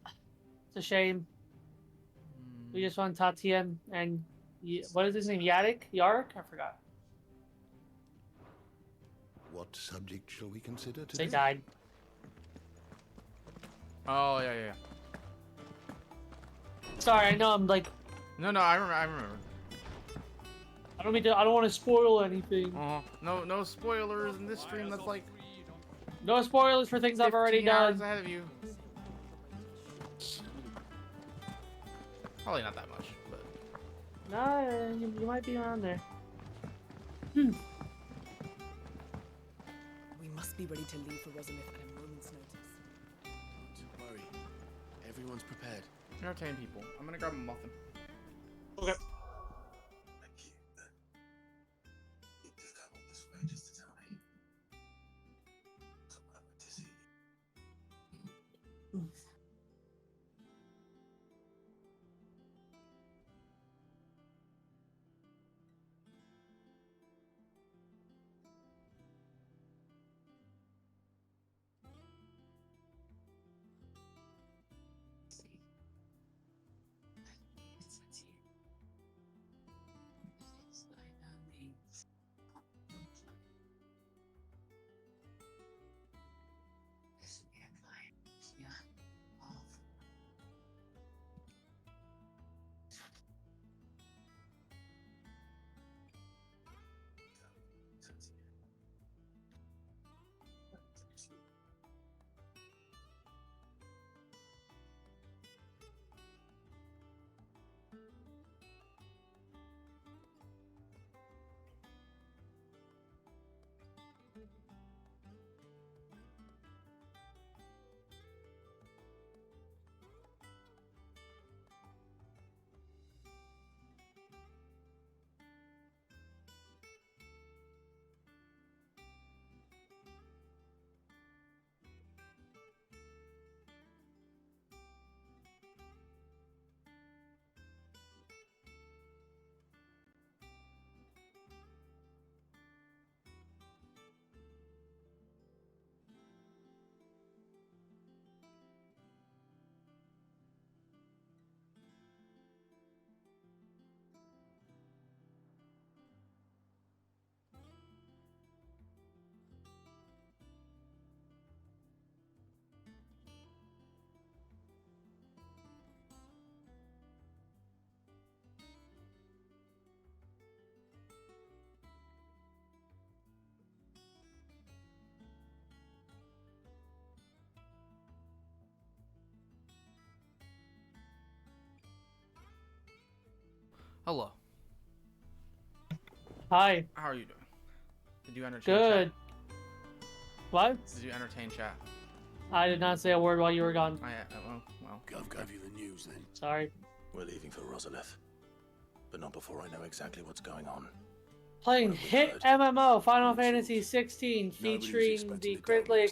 it's a shame. We just want Tatian and what is his name? Yarrick? I forgot. What subject shall we consider today? They died. Oh yeah, yeah, yeah. Sorry, I know I'm like. No, I remember. I don't mean to. I don't want to spoil anything. No spoilers in this stream. That's like No spoilers for things I've already 15 hours done. ahead of you. Probably not that much, but Nah, you might be around there. We must be ready to leave for Rosamith at a moment's notice. Don't worry. Everyone's prepared. entertain people. I'm gonna grab a muffin. Okay. Hello. Hi. How are you doing? Did you entertain Good. chat? What? Did you entertain chat? I did not say a word while you were gone. Well. Gov gave you the news then. Sorry. We're leaving for Rosalith, but not before I know exactly what's going on. Playing hit MMO Final Fantasy 16 featuring the critically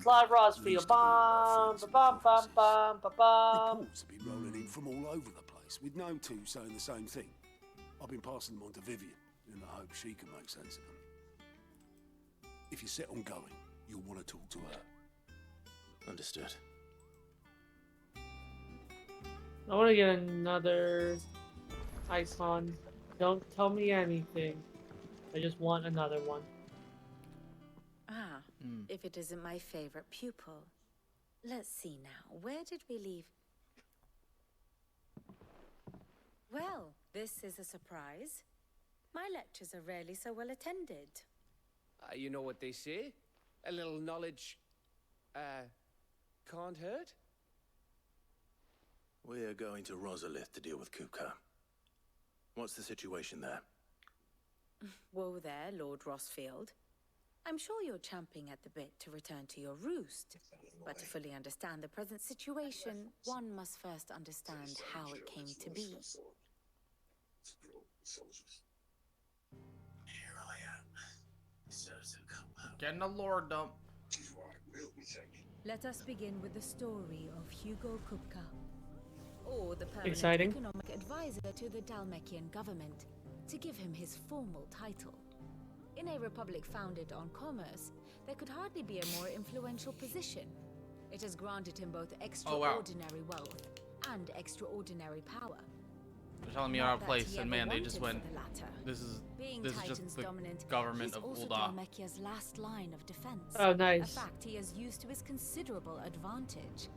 Cloud Rossfield. Bum, bum, bum, bum, bum, bum. Reports have been rolling in from all over the place, with no two saying the same thing. I've been passing them on to Vivian, in the hope she can make sense of them. If you're set on going, you'll want to talk to her. Understood. I want to get another icon. Don't tell me anything. I just want another one. Ah, if it isn't my favorite pupil. Let's see now. Where did we leave? Well, this is a surprise. My lectures are rarely so well attended. You know what they say? A little knowledge, can't hurt? We're going to Rosalith to deal with Kupka. What's the situation there? Whoa there, Lord Rossfield. I'm sure you're champing at the bit to return to your roost. But to fully understand the present situation, one must first understand how it came to be. Here I am. Getting a lore dump. Let us begin with the story of Hugo Kupka, or the permanent Exciting. economic advisor to the Dalmekian government, to give him his formal title. In a republic founded on commerce, there could hardly be a more influential position. It has granted him both extraordinary wealth and extraordinary power. They're telling me out of place, and man, they just went. This is just the government of Ul'dah. Dalmekia's last line of defense. Oh, nice. A fact he has used to his considerable advantage.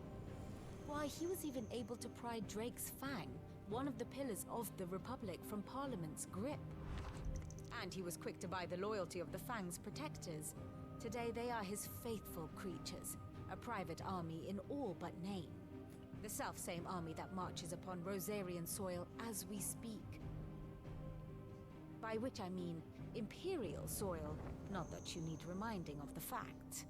Why, he was even able to pry Drake's Fang, one of the pillars of the Republic, from Parliament's grip. And he was quick to buy the loyalty of the Fang's protectors. Today they are his faithful creatures, a private army in all but name. The self-same army that marches upon Rosarian soil as we speak. By which I mean imperial soil, not that you need reminding of the fact.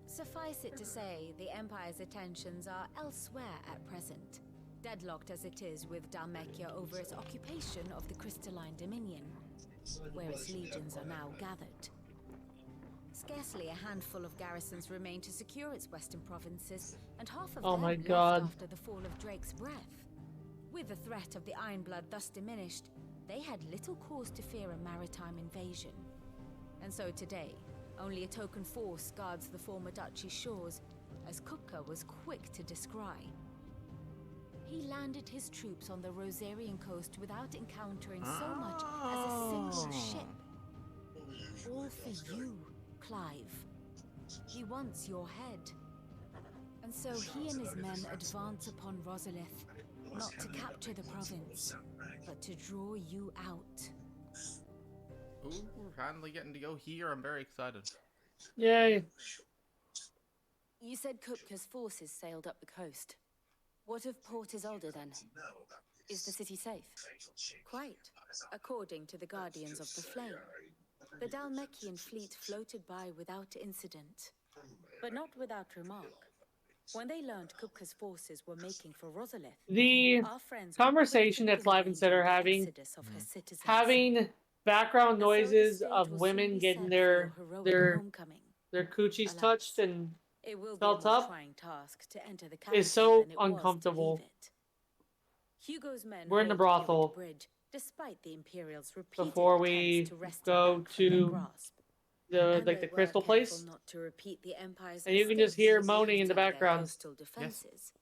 Suffice it to say, the Empire's attentions are elsewhere at present, deadlocked as it is with Dalmekia over its occupation of the Crystalline Dominion, where its legions are now gathered. Scarcely a handful of garrisons remain to secure its western provinces, and half of them left after the fall of Drake's breath. With the threat of the Ironblood thus diminished, they had little cause to fear a maritime invasion. And so today, only a token force guards the former duchy's shores, as Kupka was quick to descry. He landed his troops on the Rosarian coast without encountering so much as a single ship. All for you, Clive. He wants your head. And so he and his men advance upon Rosalith, not to capture the province, but to draw you out. Ooh, we're finally getting to go here. I'm very excited. Yay. You said Kupka's forces sailed up the coast. What of Port Isolde then? Is the city safe? Quite, according to the Guardians of the Flame. The Dalmekian fleet floated by without incident, but not without remark. When they learned Kupka's forces were making for Rosalith, The our friends conversation that Clive and Sid are having background noises of women getting their coochies touched and it will felt be a more up trying task to enter the is capital so than it was to uncomfortable. leave it. Hugo's men We're in the hold brothel Hewitt Bridge, despite the Imperials' repeated before attempts we to wrest it go back from their to grasp. the And they the were crystal careful place, not to repeat the Empire's and you can just mistakes hear in moaning in the their background. coastal defenses.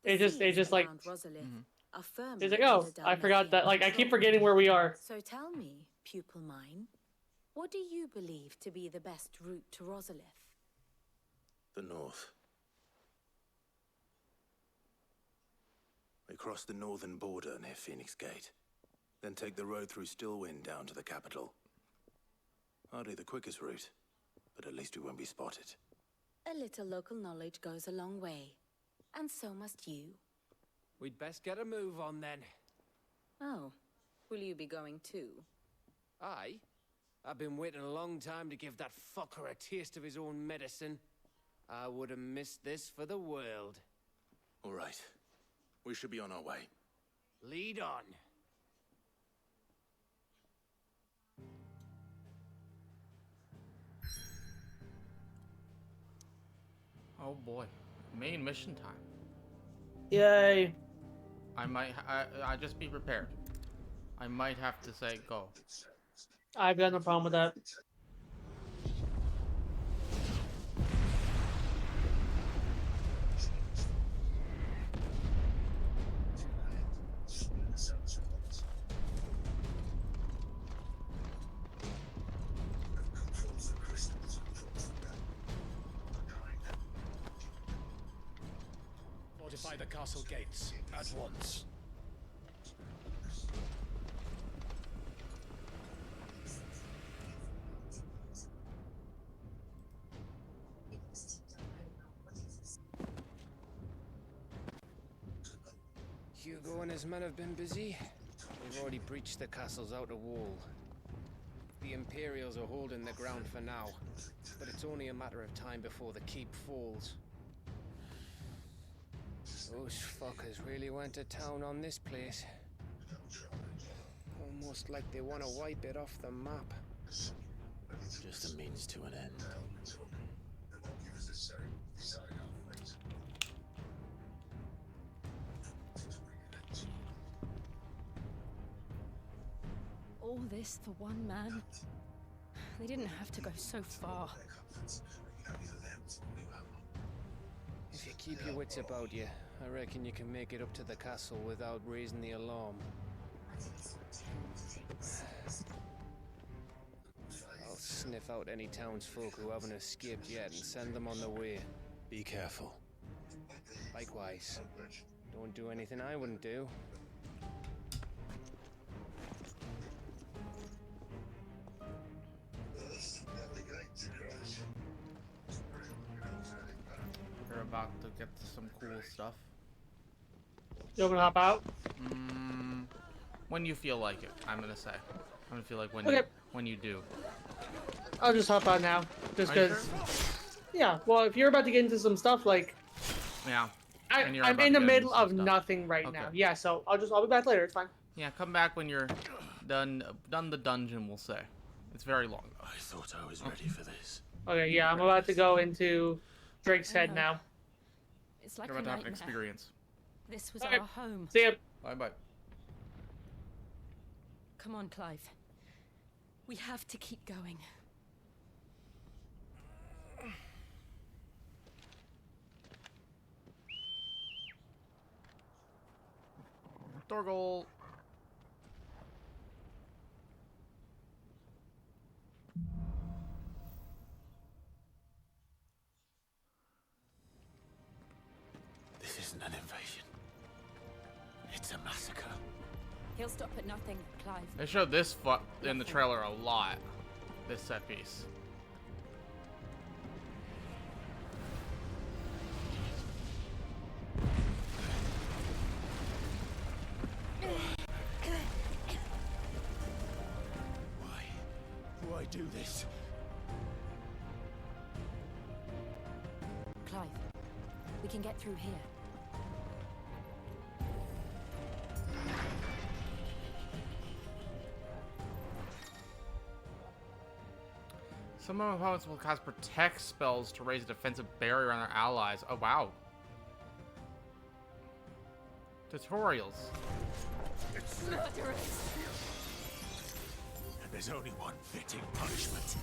It just like around Rosalith are it's firmly like, oh, under I forgot Dalmekian that. Like I keep control. forgetting where we are. So tell me, pupil mine, what do you believe to be the best route to Rosalith? The north. We cross the northern border near Phoenix Gate, then take the road through Stillwind down to the capital. Hardly the quickest route, but at least we won't be spotted. A little local knowledge goes a long way, and so must you. We'd best get a move on then. Oh, will you be going too? Aye. I've been waiting a long time to give that fucker a taste of his own medicine. I would have missed this for the world. All right. We should be on our way. Lead on. Oh boy, main mission time. Yay. I just be prepared. I might have to say go. I've got no problem with that. Fortify the castle gates at once. Hugo and his men have been busy. They've already breached the castle's outer wall. The Imperials are holding the ground for now, but it's only a matter of time before the keep falls. Those fuckers really went to town on this place. Almost like they want to wipe it off the map. Just a means to an end. All this for one man? They didn't have to go so far. If you keep your wits about you, I reckon you can make it up to the castle without raising the alarm. I'll sniff out any townsfolk who haven't escaped yet and send them on their way. Be careful. Likewise. Don't do anything I wouldn't do. We're about to get to some cool stuff. You want to hop out? When you feel like it, I'm gonna say. I'm gonna feel like when you do. I'll just hop out now, just Are you because. sure? Yeah. Well, if you're about to get into some stuff, like. Yeah. I'm in the middle of nothing right now. Yeah. So I'll be back later. It's fine. Yeah, come back when you're done the dungeon. We'll say. It's very long though. I thought I was ready for this. Okay. Yeah, I'm about to go into Drake's head now. It's like You're a about to have an nightmare. experience. This was Okay. our home. See ya. Bye bye. Come on, Clive. We have to keep going. Torgal. This isn't an invasion. It's a massacre. He'll stop at nothing, Clive. They showed this in the trailer a lot. This set piece. Why do I do this? Clive, we can get through here. Some of my opponents will cast protect spells to raise a defensive barrier on their allies. Oh wow. Tutorials. It's murderous. And there's only one fitting punishment.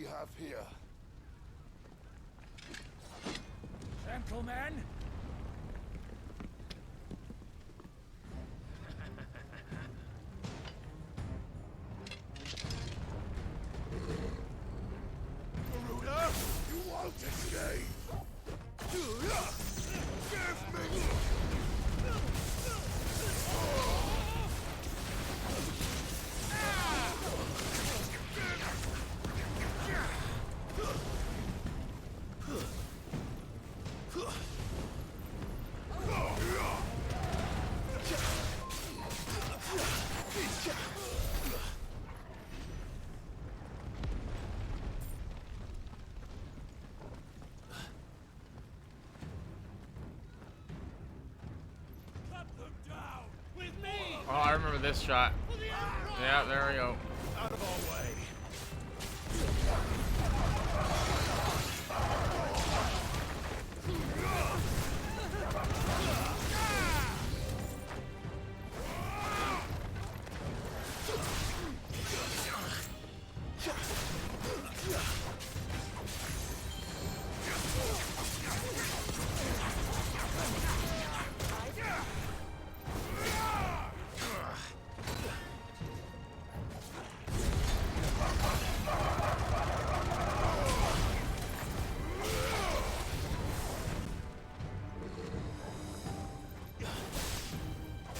we have here? Gentlemen, Garuda, you won't escape! Give me! Oh, I remember this shot. Yeah, there we go. Out of our way!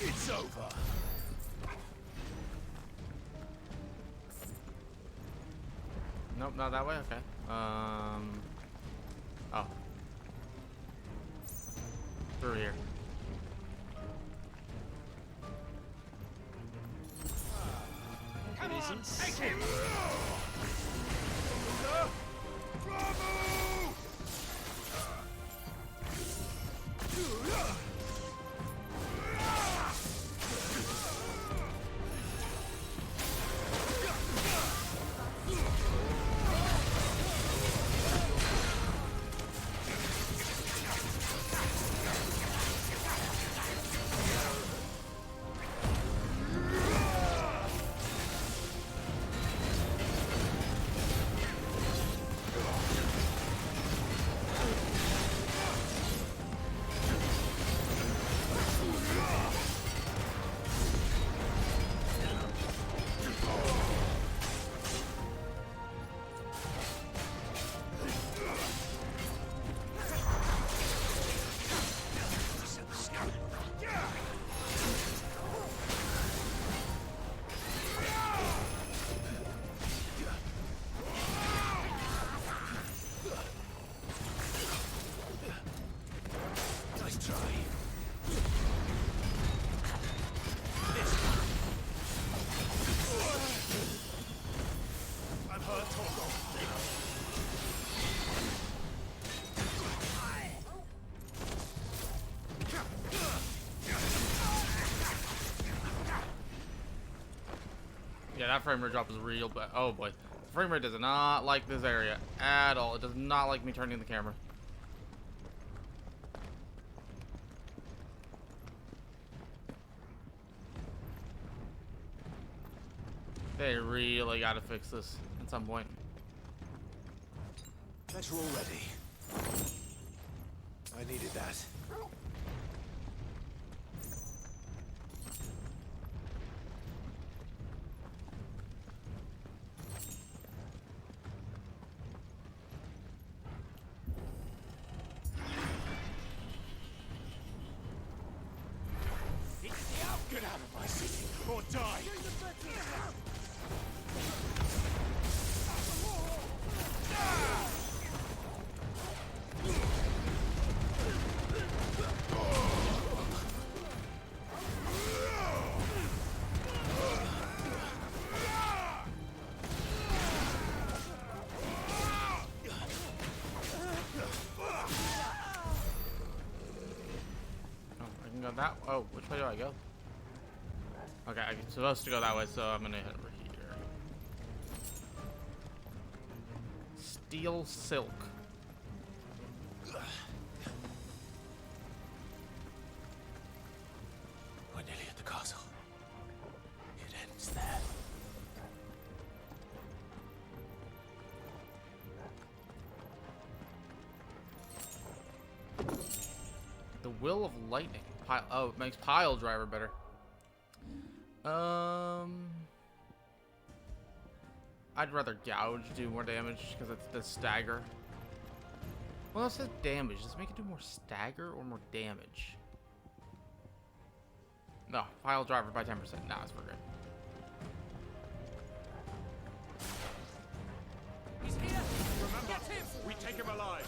It's over. Nope, not that way. Okay. Oh. Through here. It isn't safe. Yeah, that frame rate drop is real bad. Oh boy. The frame rate does not like this area at all. It does not like me turning the camera. They really gotta fix this at some point. Bet you're all ready. I needed that. Get out of my city or die! Oh, I can go that. Oh, which way do I go? Okay, I'm supposed to go that way, so I'm gonna head over here. Steel silk. We're nearly at the castle. It ends there. Will of Lightning. Oh, it makes Pile Driver better. I'd rather Gouge do more damage because it's the stagger. Well, it says damage. Does it make it do more stagger or more damage? No, Pile Driver by 10%. Nah, it's for good. He's here! Remember, get him! We take him alive!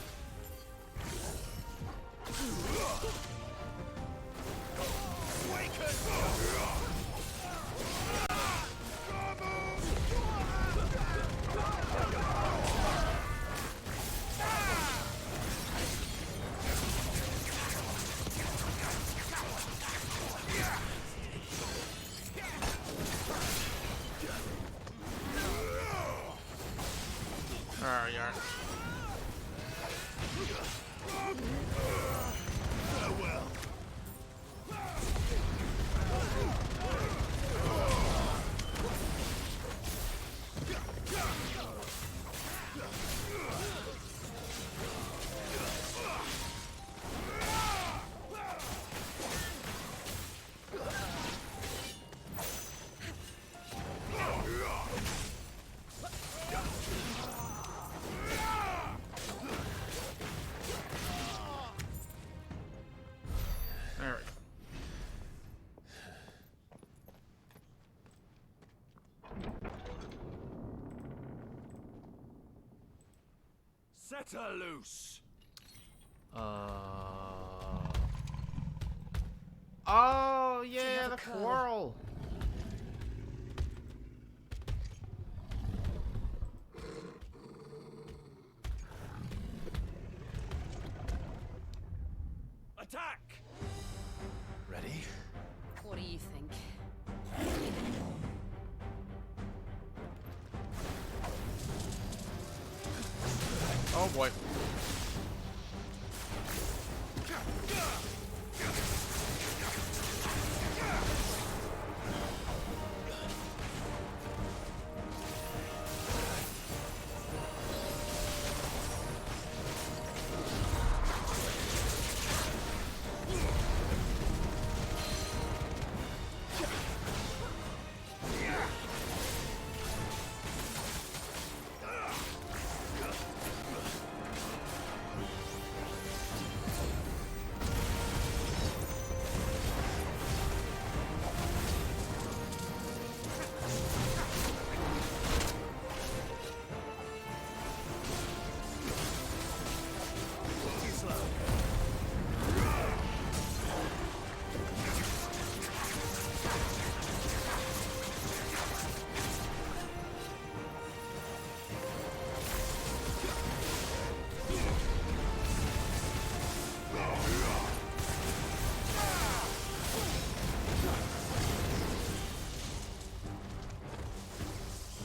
There you are. Farewell. There we go. Set her loose. Oh yeah, the quarrel. Attack! Ready? What do you think? Oh boy.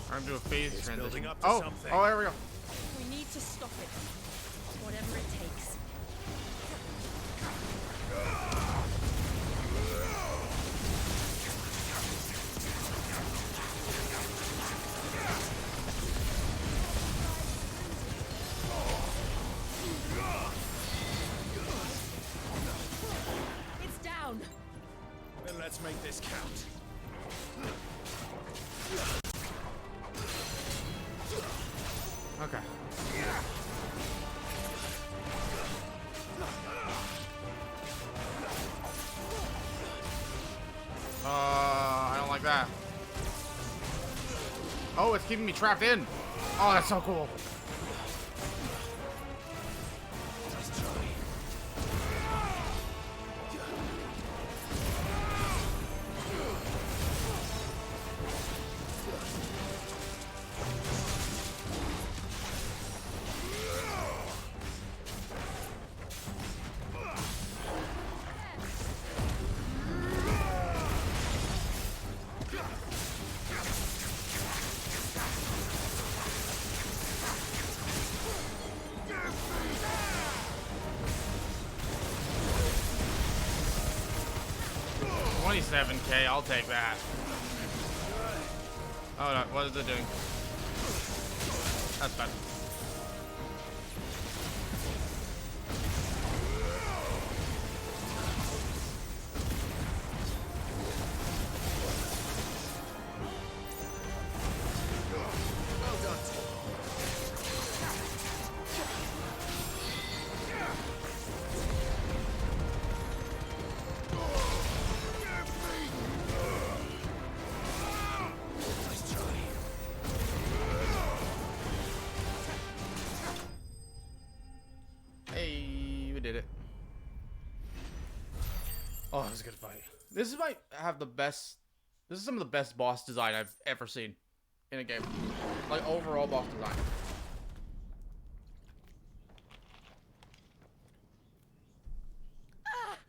I'm gonna do a phase transition. building up to Oh, something. oh, there we go. We need to stop it. Whatever it takes. It's down. Then let's make this count. Okay. I don't like that. Oh, it's keeping me trapped in. Oh, that's so cool. $27K, I'll take that. Oh no, what is it doing? That's bad. Oh, this is a good fight. This is might have the best. This is some of the best boss design I've ever seen in a game. Like overall boss design.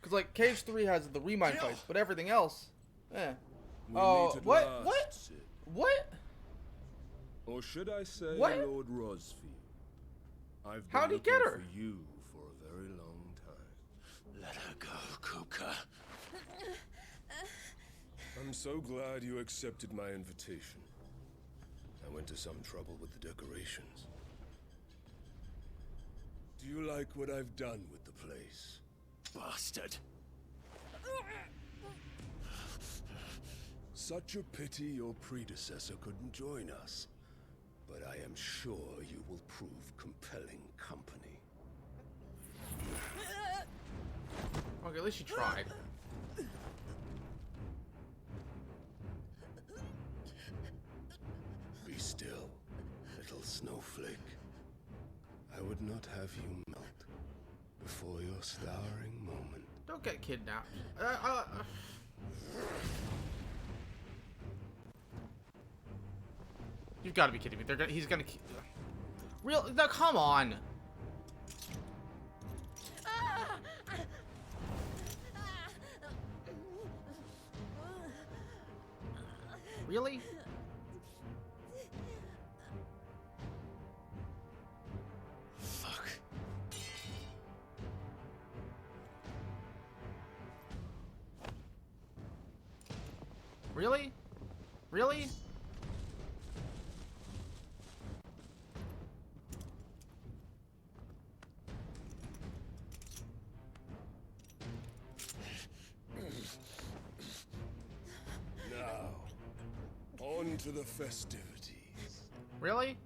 Cause like Cage 3 has the remind fights, but everything else, eh. Oh, what? What? What? Or should I say, What? Lord Rosfield? I've been How'd he looking get her? for you for a very long time. Let her go, Kupka. I'm so glad you accepted my invitation. I went to some trouble with the decorations. Do you like what I've done with the place? Bastard. Such a pity your predecessor couldn't join us. But I am sure you will prove compelling company. Okay, at least you tried. Be still, little snowflake. I would not have you melt before your starring moment. Don't get kidnapped. You've got to be kidding me. He's gonna. Real? No, come on. Really? Fuck. Really? Really? Now, on to the festivities. Really?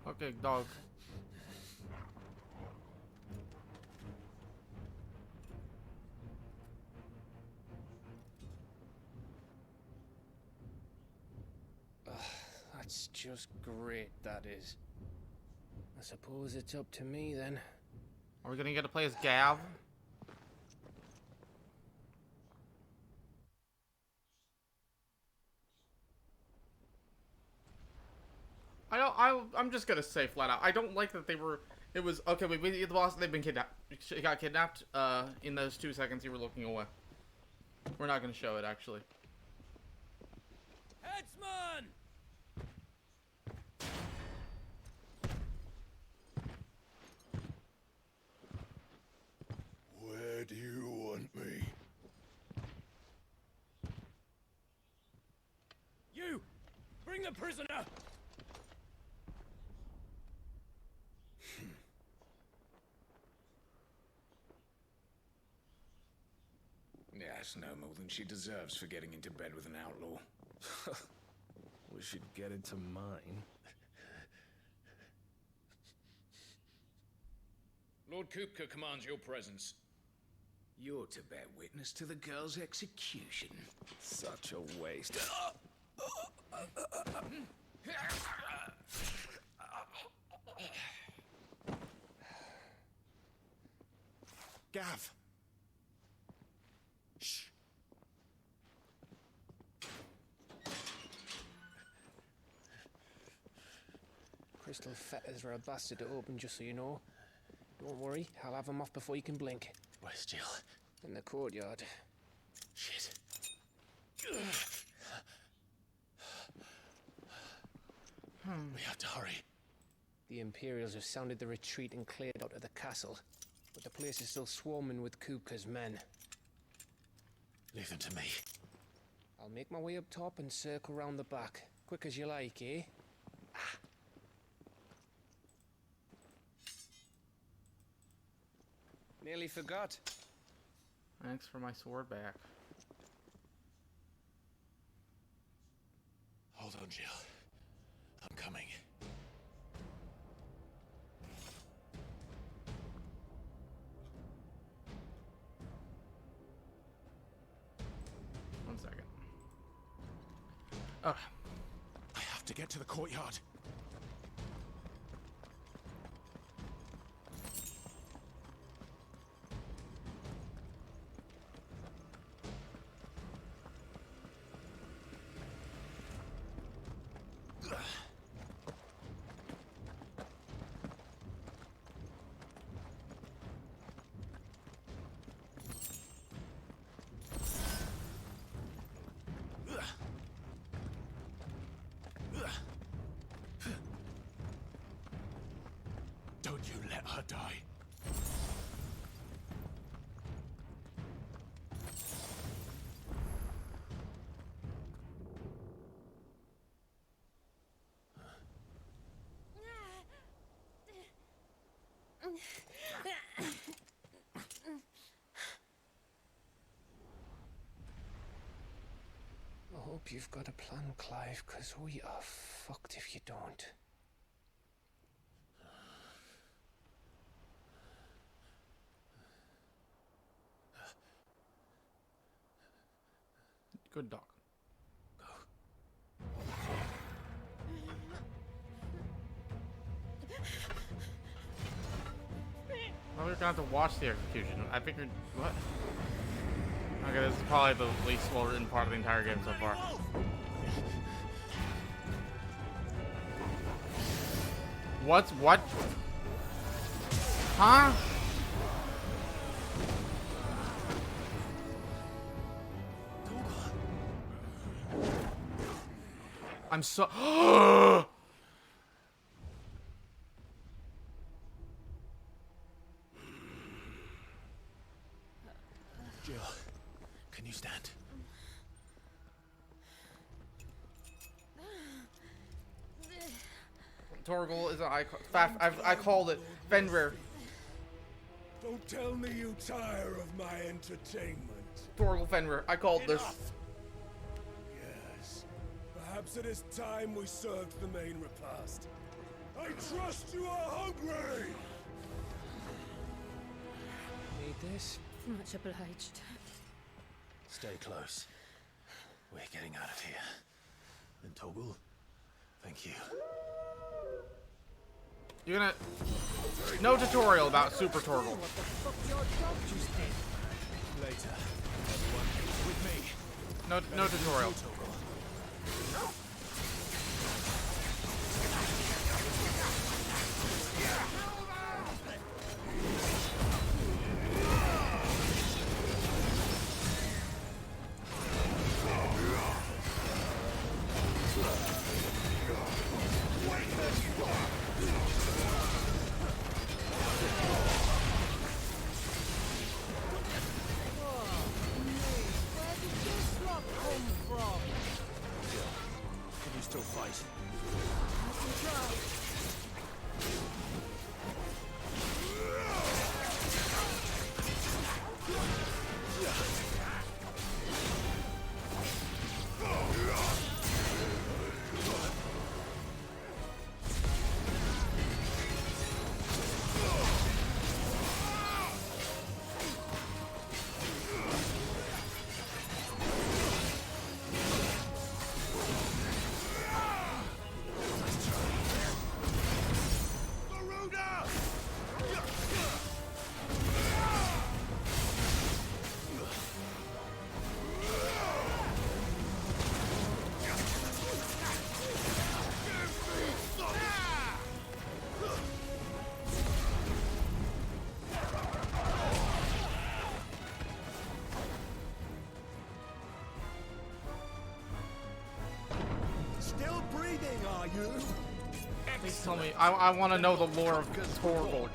Okay, dog. That's just great, that is. I suppose it's up to me then. Are we gonna get to play as Gav? I'm just gonna say flat out, I don't like that they were. It was okay. We beat the boss. They've been kidnapped. She got kidnapped. In those 2 seconds you were looking away. We're not gonna show it actually. Headsman! Where do you want me? You! Bring the prisoner! Yes, no more than she deserves for getting into bed with an outlaw. We should get into mine. Lord Kupka commands your presence. You're to bear witness to the girl's execution. Such a waste. Gav. Shh. Crystal fetters are a bastard to open, just so you know. Don't worry, I'll have them off before you can blink. Where's Jill? In the courtyard. Shit. We have to hurry. The Imperials have sounded the retreat and cleared out of the castle. But the place is still swarming with Kupka's men. Leave them to me. I'll make my way up top and circle round the back. Quick as you like, eh? Nearly forgot. Thanks for my sword back. Hold on, Jill. I'm coming. Okay. I have to get to the courtyard. Don't you let her die. I hope you've got a plan, Clive, because we are fucked if you don't. Good dog. Well, we're gonna have to watch the execution. I figured. What? Okay, this is probably the least well written part of the entire game so far. What? Huh? I'm so. Jill, can you stand? Torgal is an icon. I called it. Fenrir. Don't tell me you tire of my entertainment. Torgal Fenrir. I called this. Yes. Perhaps it is time we served the main repast. I trust you are hungry! Need this? Much obliged. Stay close. We're getting out of here. And Torgal, thank you. You're gonna. No tutorial about Super Torgal. What the fuck your dog just did? Later, everyone, with me. No tutorial. Still breathing, are you? Please tell me. I want to know the lore of Torgal.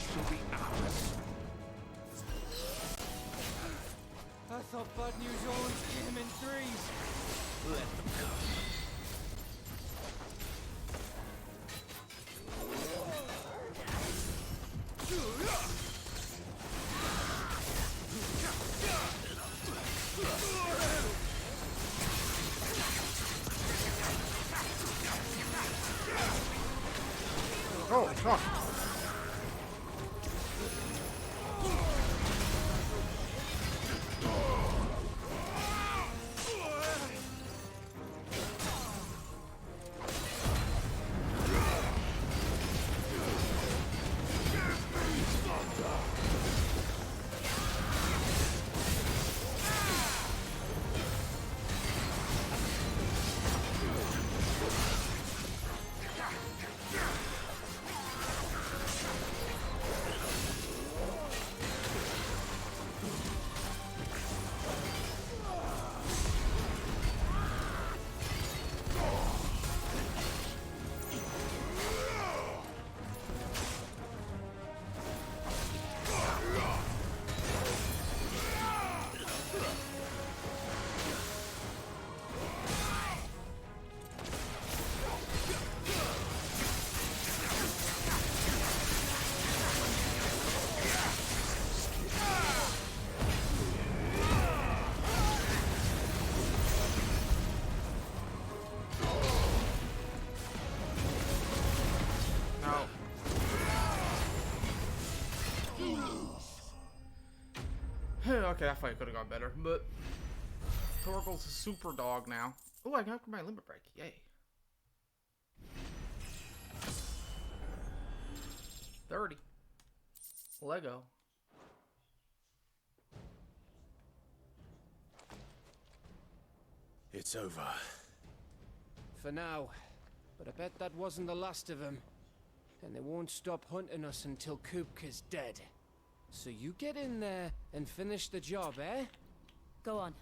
I thought bad news always came in threes. Let them come. Oh, God. Okay, that fight could have gone better, but Torgal's a super dog now. Oh, I got my limit break. Yay. 30. Lego. It's over. For now. But I bet that wasn't the last of them. And they won't stop hunting us until Kupka's dead. So you get in there and finish the job, eh? Go on.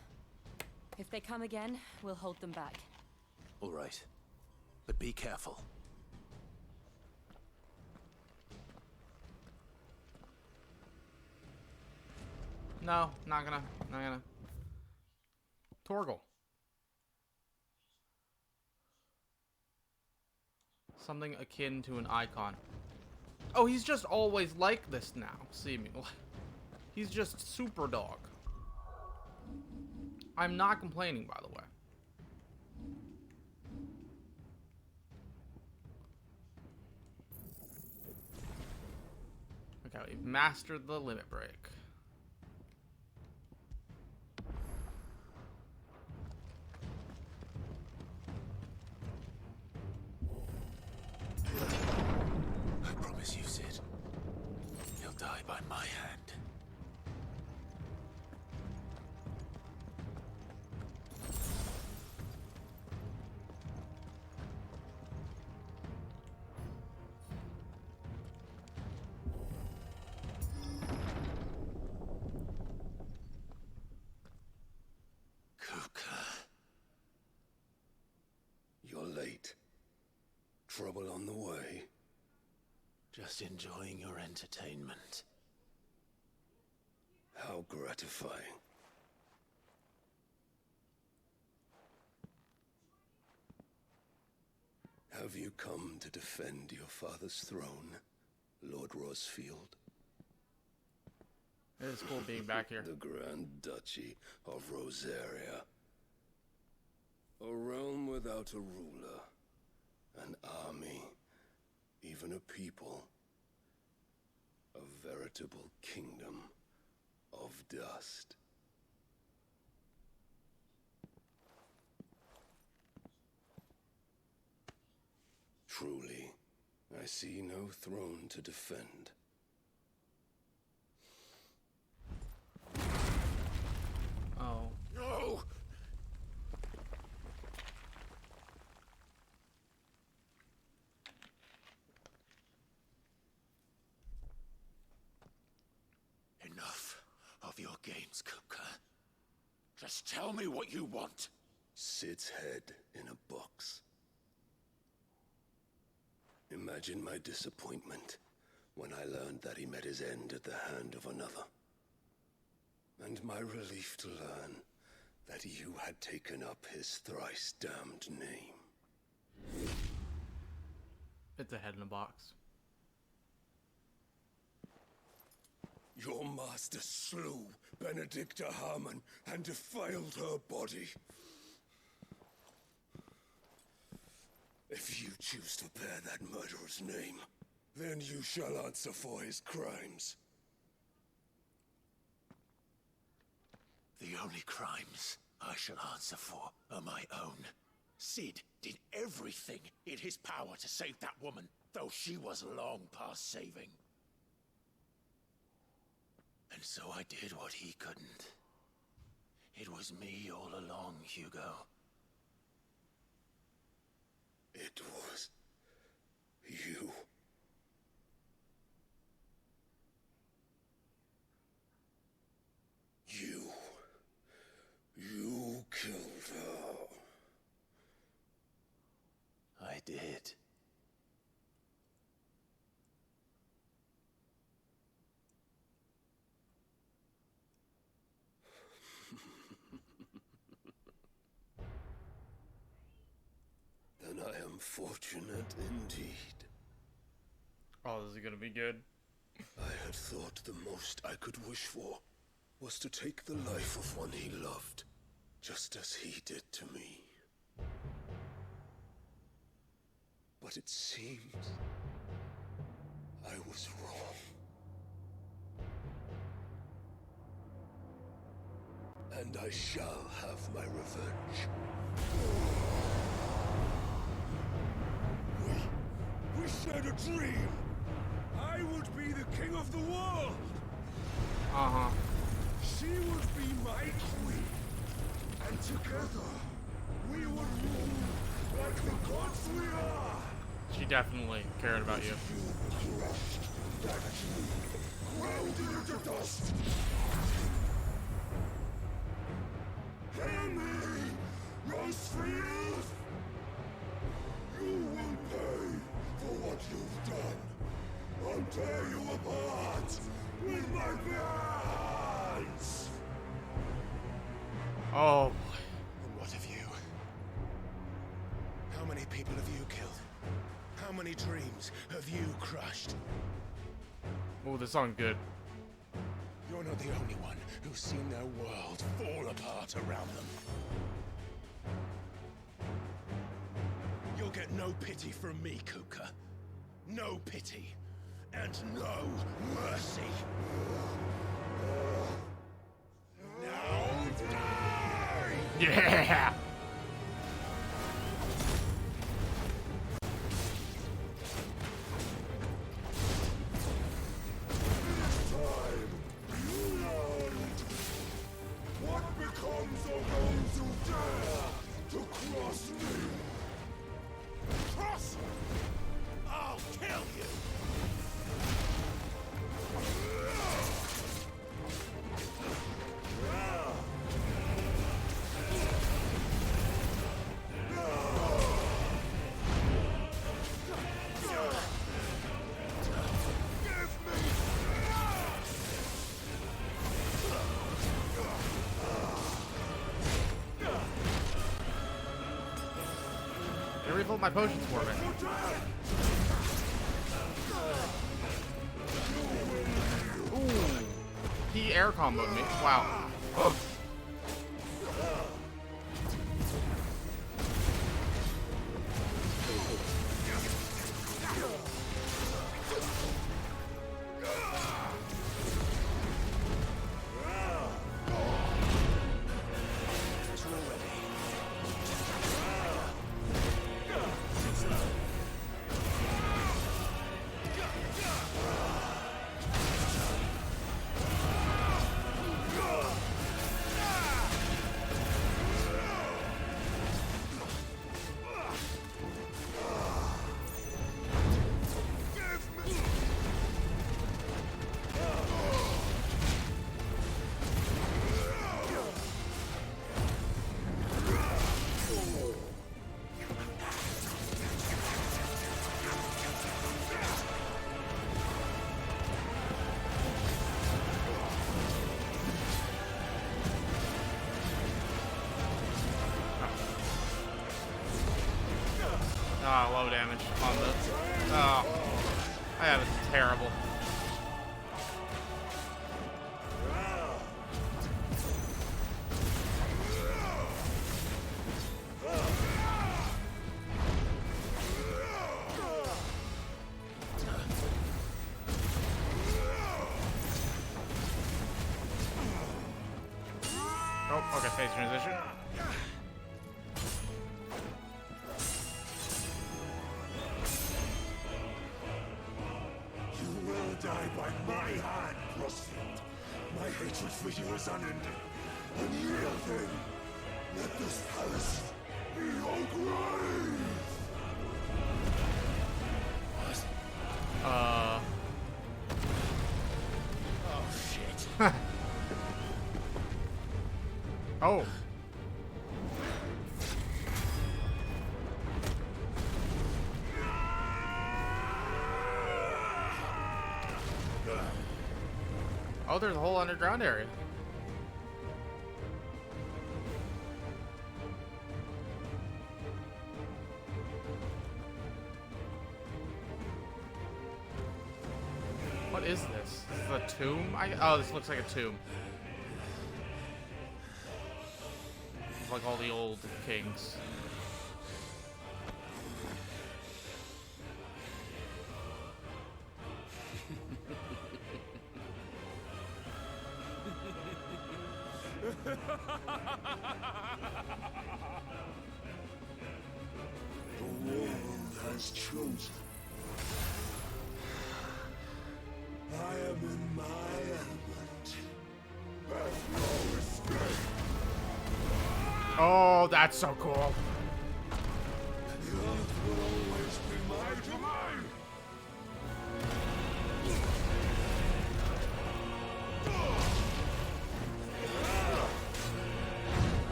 If they come again, we'll hold them back. All right. But be careful. No, not gonna. Torgal. Something akin to an icon. Oh, he's just always like this now, seemingly. He's just super dog. I'm not complaining, by the way. Okay, we've mastered the limit break. I promise you, Sid. He'll die by my hand. You're late. Trouble on the way. Just enjoying your entertainment. How gratifying. Have you come to defend your father's throne, Lord Rosfield? It is cool being back here. The Grand Duchy of Rosaria. A realm without a ruler. An army. Even a people. A veritable kingdom of dust. Truly, I see no throne to defend. Oh. No! Enough of your games, Kupka. Just tell me what you want. Sid's head in a box. Imagine my disappointment when I learned that he met his end at the hand of another. And my relief to learn that you had taken up his thrice damned name. It's a head in a box. Your master slew Benedicta Harmon and defiled her body. If you choose to bear that murderer's name, then you shall answer for his crimes. The only crimes I shall answer for are my own. Sid did everything in his power to save that woman, though she was long past saving. And so I did what he couldn't. It was me all along, Hugo. It was you. You killed her. I did. Then I am fortunate indeed. Oh, this is gonna be good. I had thought the most I could wish for was to take the life of one he loved, just as he did to me. But it seems I was wrong. and I shall have my revenge. We shared a dream. I would be the king of the world. Uh-huh. She would be my queen. And together, we would rule like the gods we are. She definitely cared about you. You crushed that dream, ground it into dust. Hear me, Rosefield! You will pay for what you've done. I'll tear you apart with my hands! Oh. And what of you? How many people have you killed? How many dreams have you crushed? Oh, this song's good. You're not the only one who's seen their world fall apart around them. You'll get no pity from me, Kuka. No pity. And no mercy. Now die! Yeah! What becomes of those who dare to cross me? Cross! I'll kill you! They refilled my potions for me. Ooh. He air comboed me. Wow. Ugh. Ah, low damage on the. Oh, that was terrible. Oh, okay, phase transition. You will die by my hand, Rosefield. My hatred for you is unending. Unyielding. Let this palace be your grave. Oh, shit. Oh. Oh, there's a whole underground area. What is this? This is a tomb? Oh, this looks like a tomb. It's like all the old kings. The world has chosen. I am in my element. There's no escape. Oh, that's so cool. The earth will always be my domain.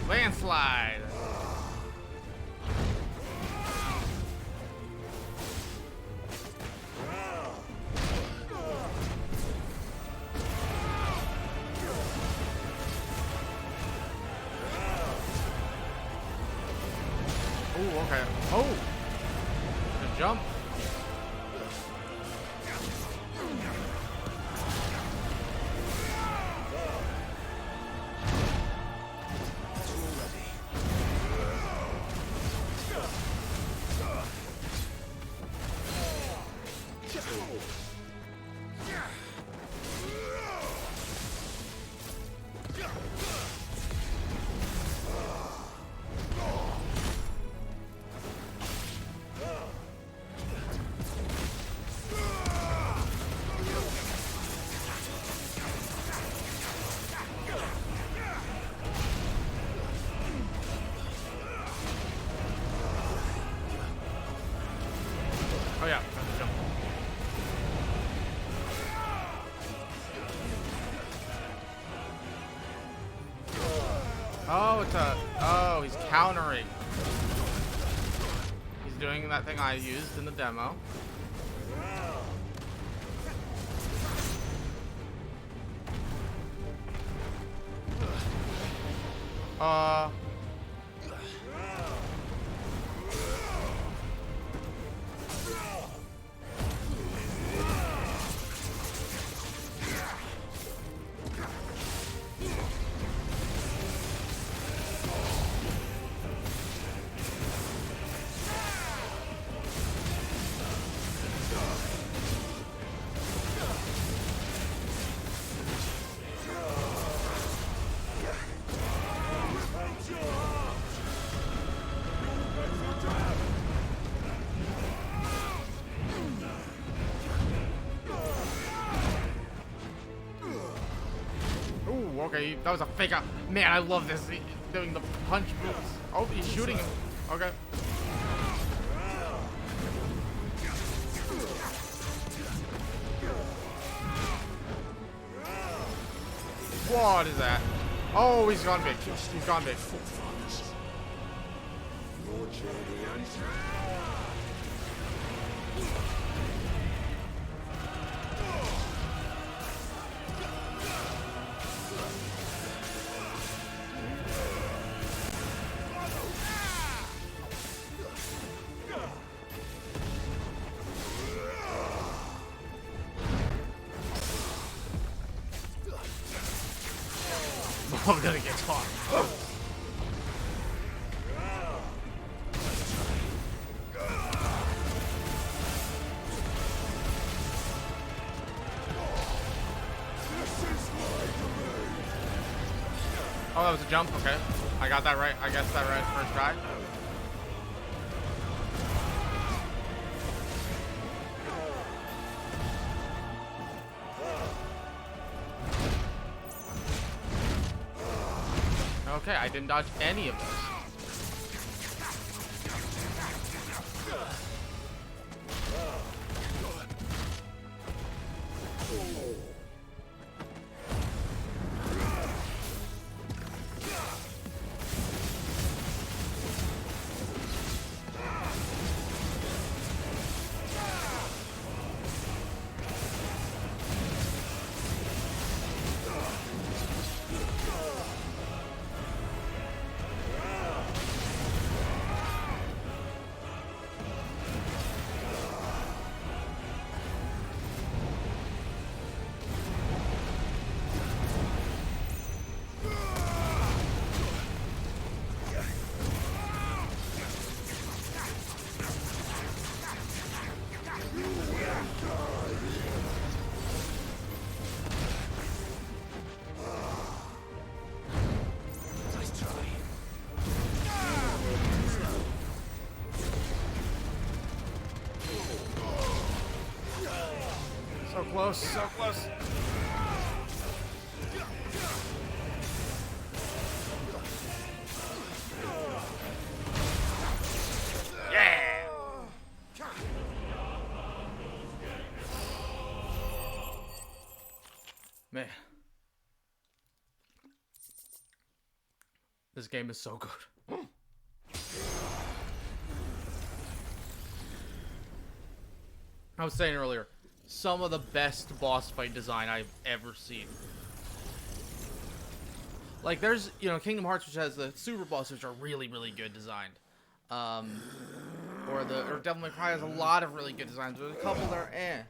Landslide. Oh, okay. Oh, good jump. Oh yeah, that's a jump. Oh, it's a. Oh, he's countering. He's doing that thing I used in the demo. Ooh, okay, that was a fake out. Man, I love this. He, doing the punch moves. Oh, he's shooting him. Okay. What is that? Oh, he's gone big. He's gone big. I'm gonna get caught. Oh, that was a jump? Okay. I got that right. I guessed that right first try. Okay, I didn't dodge any of those. close, so close. Yeah! Man. This game is so good. I was saying earlier, some of the best boss fight design I've ever seen. Like, there's, you know, Kingdom Hearts, which has the super bosses, which are really, really good designed. Or Devil May Cry has a lot of really good designs. There's a couple that are eh.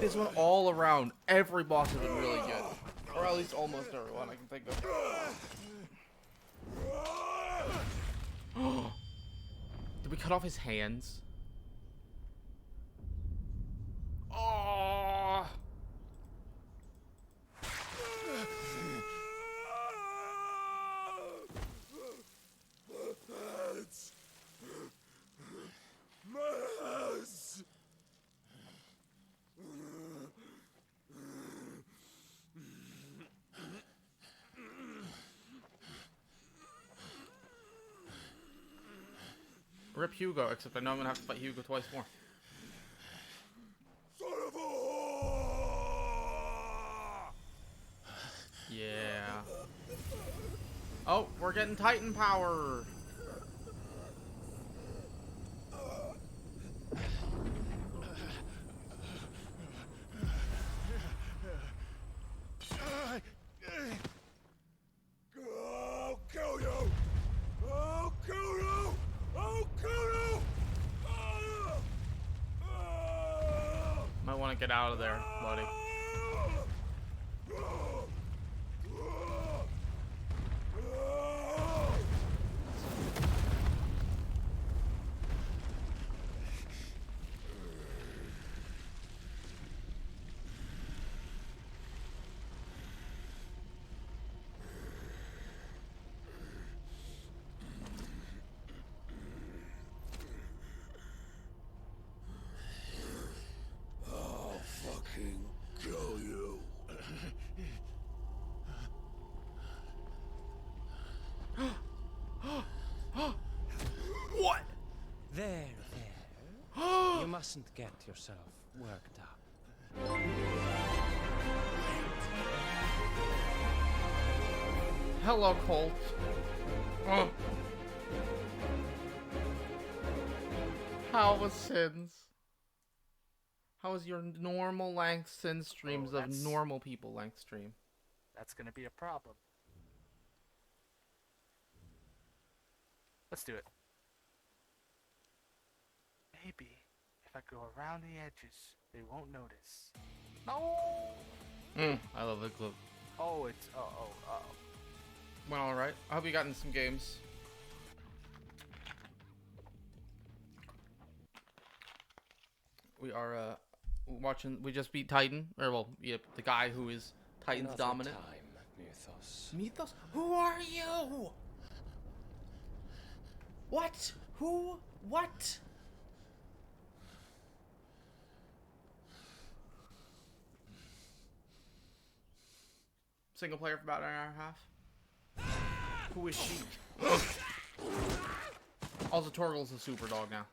This one, all around, every boss has been really good. Or at least almost everyone I can think of. Did we cut off his hands? Oh! Rip Hugo, except I know I'm gonna have to fight Hugo twice more. Yeah. Oh, we're getting Titan power. I'll kill you! I'll kill you! I'll kill you! Might want to get out of there, buddy. I'll fucking kill you. What? There. You mustn't get yourself worked up. Hello, Colt. Oh. How was Sins? How was your normal length Sin streams of normal people length stream? That's gonna be a problem. Let's do it. Maybe if I go around the edges, they won't notice. No! I love the clip. Oh, it's uh-oh. Went alright. I hope you got in some games. We are watching. We just beat Titan, or well, yep, the guy who is Titan's Another dominant. time, Mythos. Mythos? Who are you? What? Who? What? Single player for about an hour and a half. Who is she? Also, Torgal's a super dog now.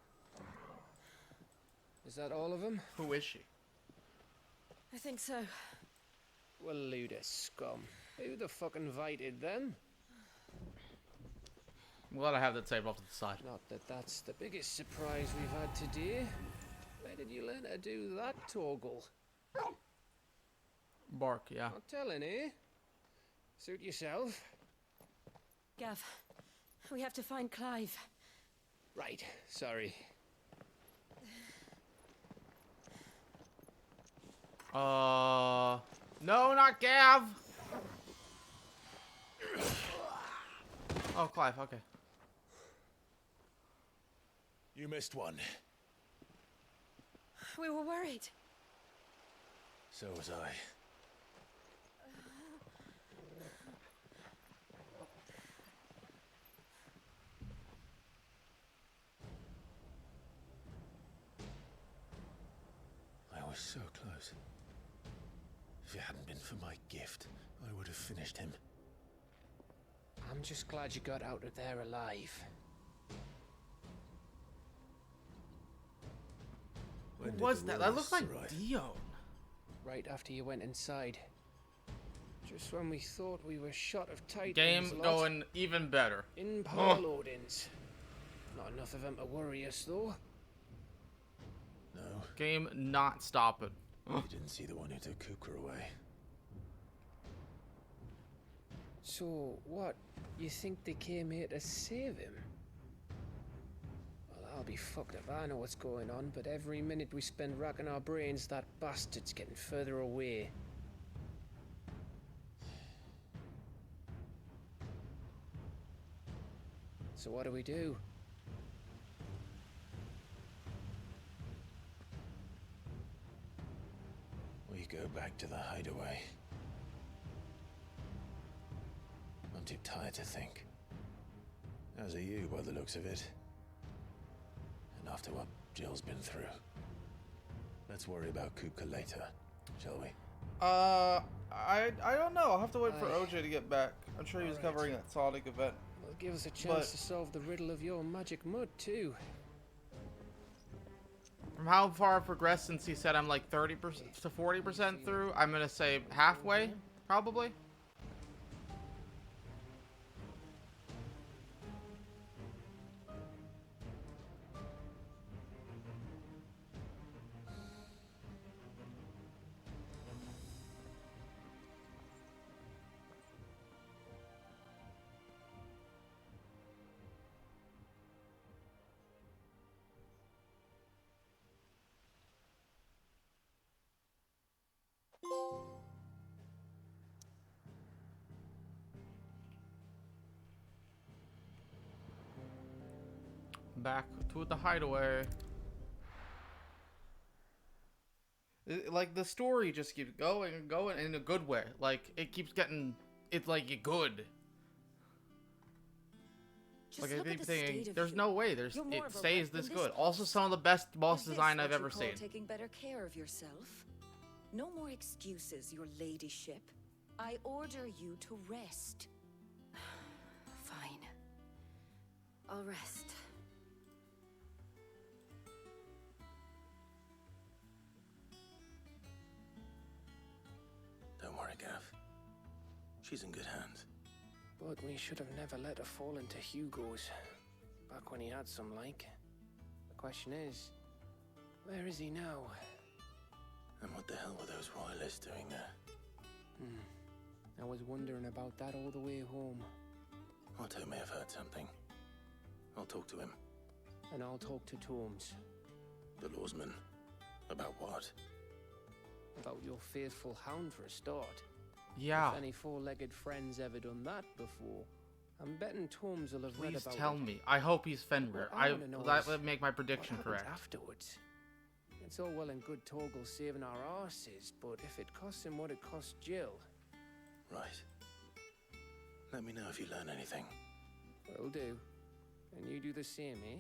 Is that all of them? Who is she? I think so. Well, load of scum. Who the fuck invited them? I'm glad I have that saved off to the side. Not that that's the biggest surprise we've had today. Where did you learn to do that, Torgal? Bark, yeah. Not telling, eh? Suit yourself. Gav, we have to find Clive. Right, sorry. No, not Gav! Oh, Clive, okay. You missed one. We were worried. So was I. I was so close. for my gift, I would have finished him. I'm just glad you got out of there alive. Who was that? That looked like Dion. Right after you went inside. Just when we thought we were shot of Titans. Game going even better. In Odins. Not enough of them to worry us, though. No. Game not stopping. You didn't see the one who took Kupka away. So, what? You think they came here to save him? Well, I'll be fucked if I know what's going on, but every minute we spend racking our brains, that bastard's getting further away. So what do we do? We go back to the hideaway. I'm too tired to think. As are you, by the looks of it. And after what Jill's been through. Let's worry about Kupka later, shall we? I don't know. I'll have to wait for OJ to get back. I'm sure he was covering that Sonic event. Well, give us a chance to solve the riddle of your magic mud, too. From how far I've progressed since he said I'm like 30% to 40% through, I'm gonna say halfway, probably. Back to the hideaway. Like, the story just keeps going and going in a good way. Like, it keeps getting, it's like good. Just Like, I look at keep the thinking, state of there's you. no way it You're more of a stays wreck this than good. this Also, some of the best boss Is this design I've what ever you call seen. taking better care of yourself? No more excuses, your ladyship. I order you to rest. Fine. I'll rest. Don't worry, Gav. She's in good hands. But we should have never let her fall into Hugo's. Back when he had some like. The question is, where is he now? And what the hell were those royalists doing there? I was wondering about that all the way home. Otto may have heard something. I'll talk to him. And I'll talk to Torms. The lawsman. About what? About your faithful hound for a start. Yeah. If any four-legged friends ever done that before, I'm betting Torms will have read Please about tell it. me. I hope he's Fenrir. What I wanna know That is would make my prediction what correct. happened afterwards. It's all well and good Torgal saving our arses, but if it costs him what it cost Jill... Right. Let me know if you learn anything. Will do. And you do the same, eh?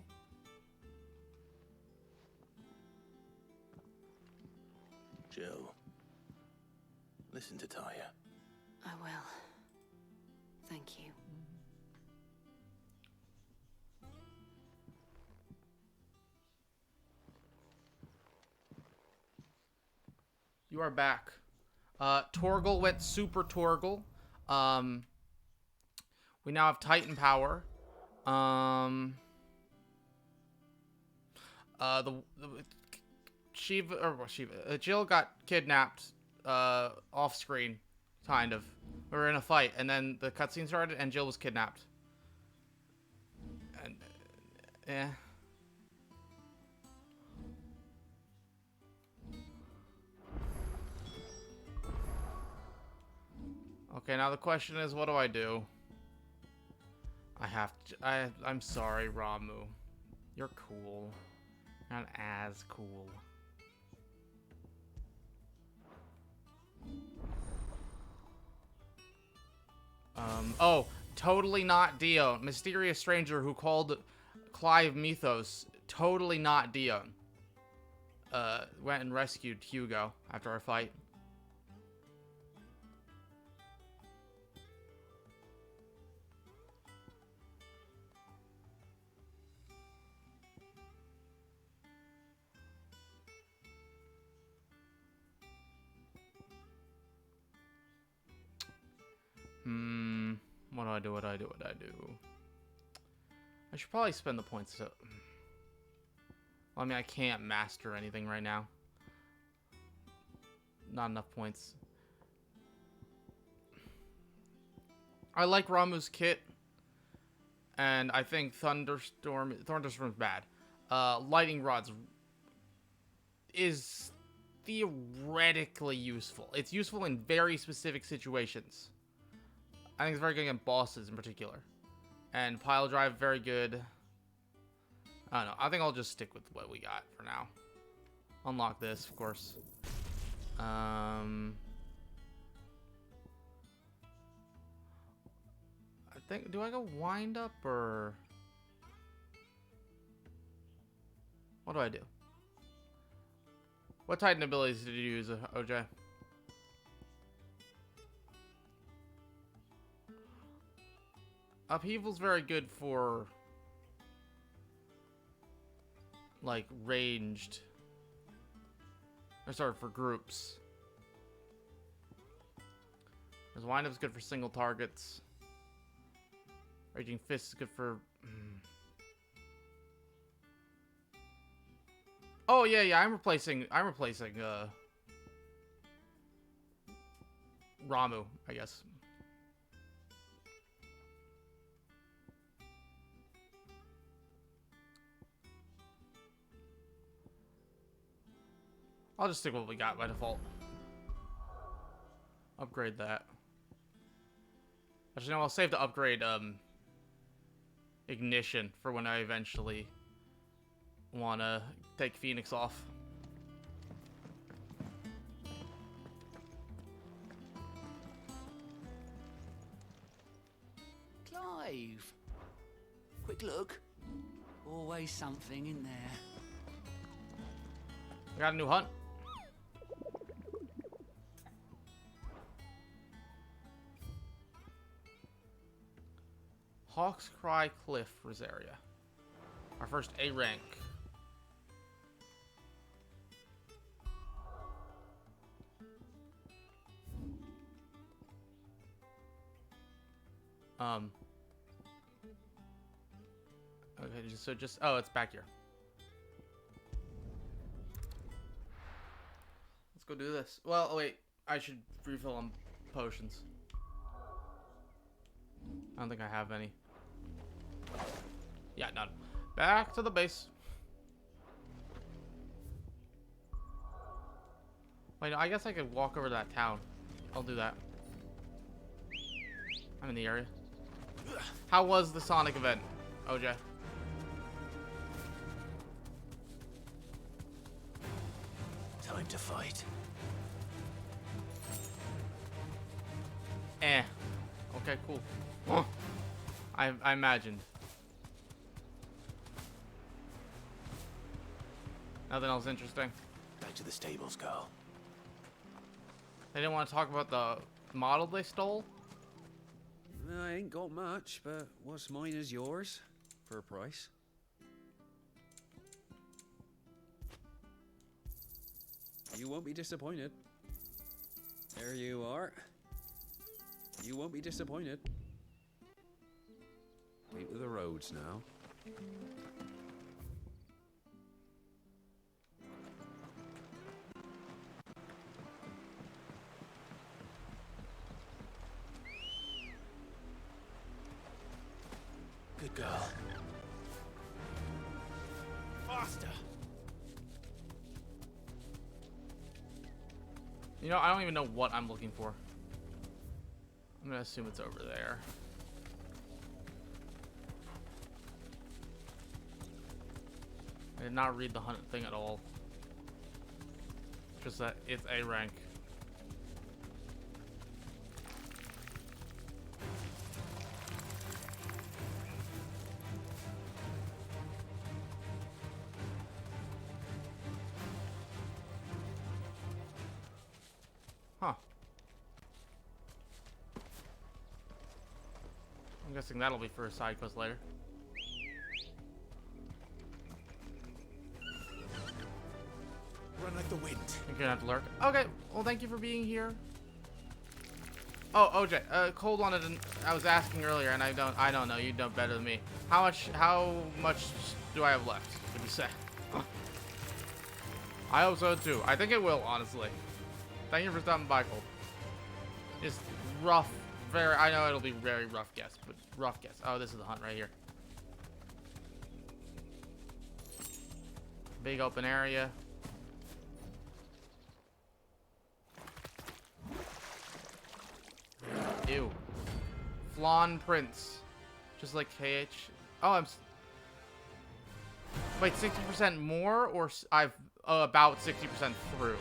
Jill. Listen to Taya. I will. Thank you. You are back. Torgal went super Torgal. We now have Titan power. Jill got kidnapped off screen, kind of. We were in a fight, and then the cutscene started, and Jill was kidnapped. And yeah. Okay, now the question is, what do I do? I'm sorry, Ramu. You're cool. You're not as cool. Oh, totally not Dion. Mysterious stranger who called Clive Mythos. Totally not Dion. Went and rescued Hugo after our fight. What do I do? What do I do? What do I do? I should probably spend the points. So, well, I mean, I can't master anything right now. Not enough points. I like Ramuh's kit, and I think Thunderstorm's bad. Lightning Rods is theoretically useful. It's useful in very specific situations. I think it's very good against bosses in particular. And Pile Drive, very good. I don't know. I think I'll just stick with what we got for now. Unlock this, of course. I think, do I go wind up or what do I do? What Titan abilities did you use, OJ? Upheaval's very good for like ranged, or sorry, for groups. Because wind up's good for single targets. Raging Fist is good for. Oh yeah, I'm replacing Ramuh, I guess. I'll just stick with what we got by default. Upgrade that. Actually, no, I'll save the upgrade Ignition for when I eventually want to take Phoenix off. Clive! Quick look. Always something in there. We got a new hunt. Hawk's Cry Cliff Rosaria. Our first A rank. Okay, just oh, it's back here. Let's go do this. Well, oh wait, I should refill on potions. I don't think I have any. Yeah, none. Back to the base. Wait, no, I guess I could walk over to that town. I'll do that. I'm in the area. How was the Sonic event, OJ? Time to fight. Okay, cool. Oh, I imagined. Nothing else interesting. Back to the stables, girl. They didn't want to talk about the model they stole? I ain't got much, but what's mine is yours, for a price. You won't be disappointed. There you are. You won't be disappointed. Into the roads now. Good girl. Faster. You know, I don't even know what I'm looking for. I'm gonna assume it's over there. I did not read the hunt thing at all. Just that it's A rank. Huh. I'm guessing that'll be for a side quest later. Run like the wind. You're gonna have to lurk. Okay, well thank you for being here. Oh, OJ, Cold wanted to, I was asking earlier, and I don't know. You know better than me. How much do I have left? Did you say? I hope so too. I think it will, honestly. Thank you for stopping by, Cold. It's rough, I know it'll be very rough guess, but rough guess. Oh, this is the hunt right here. Big open area. Ew. Flan Prince. Just like KH. Oh, wait, 60% more, or I've about 60% through?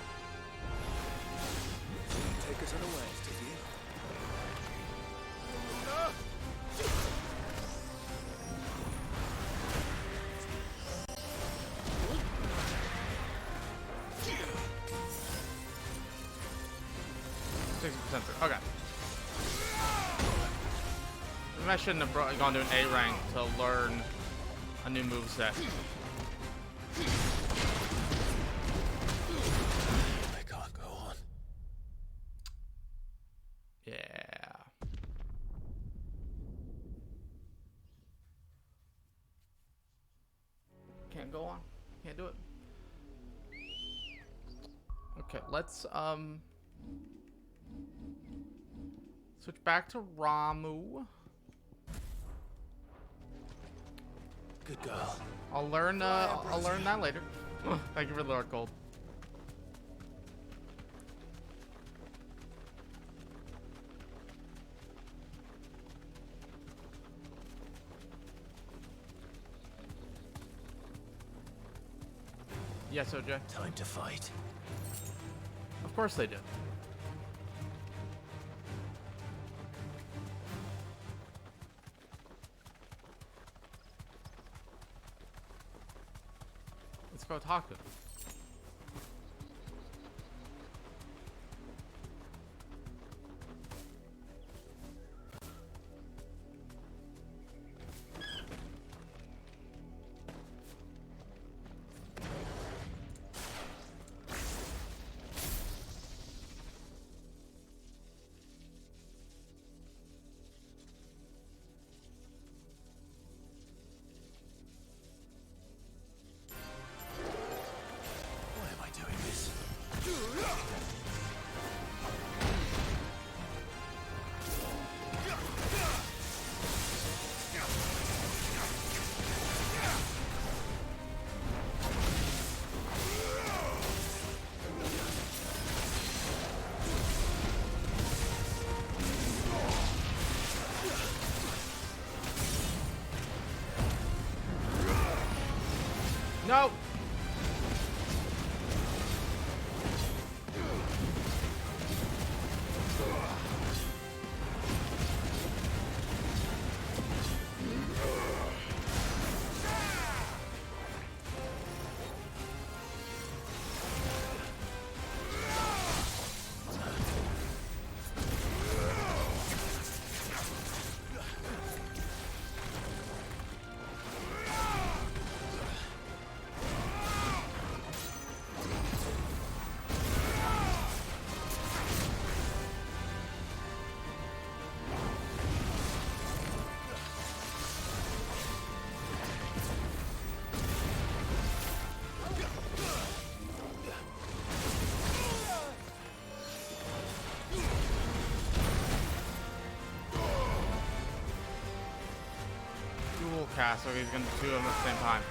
Take us unawares, did you? Okay. Maybe I shouldn't have gone to an A rank to learn a new moveset. I can't go on. Yeah. Can't go on. Can't do it. Okay, let's switch back to Ramu. Good girl. I'll learn that later. Thank you for the Lord Gold. Yes, OJ. Time to fight. Of course they do. Let's go talk to them. No. Dual cast, so he's gonna do two of them at the same time.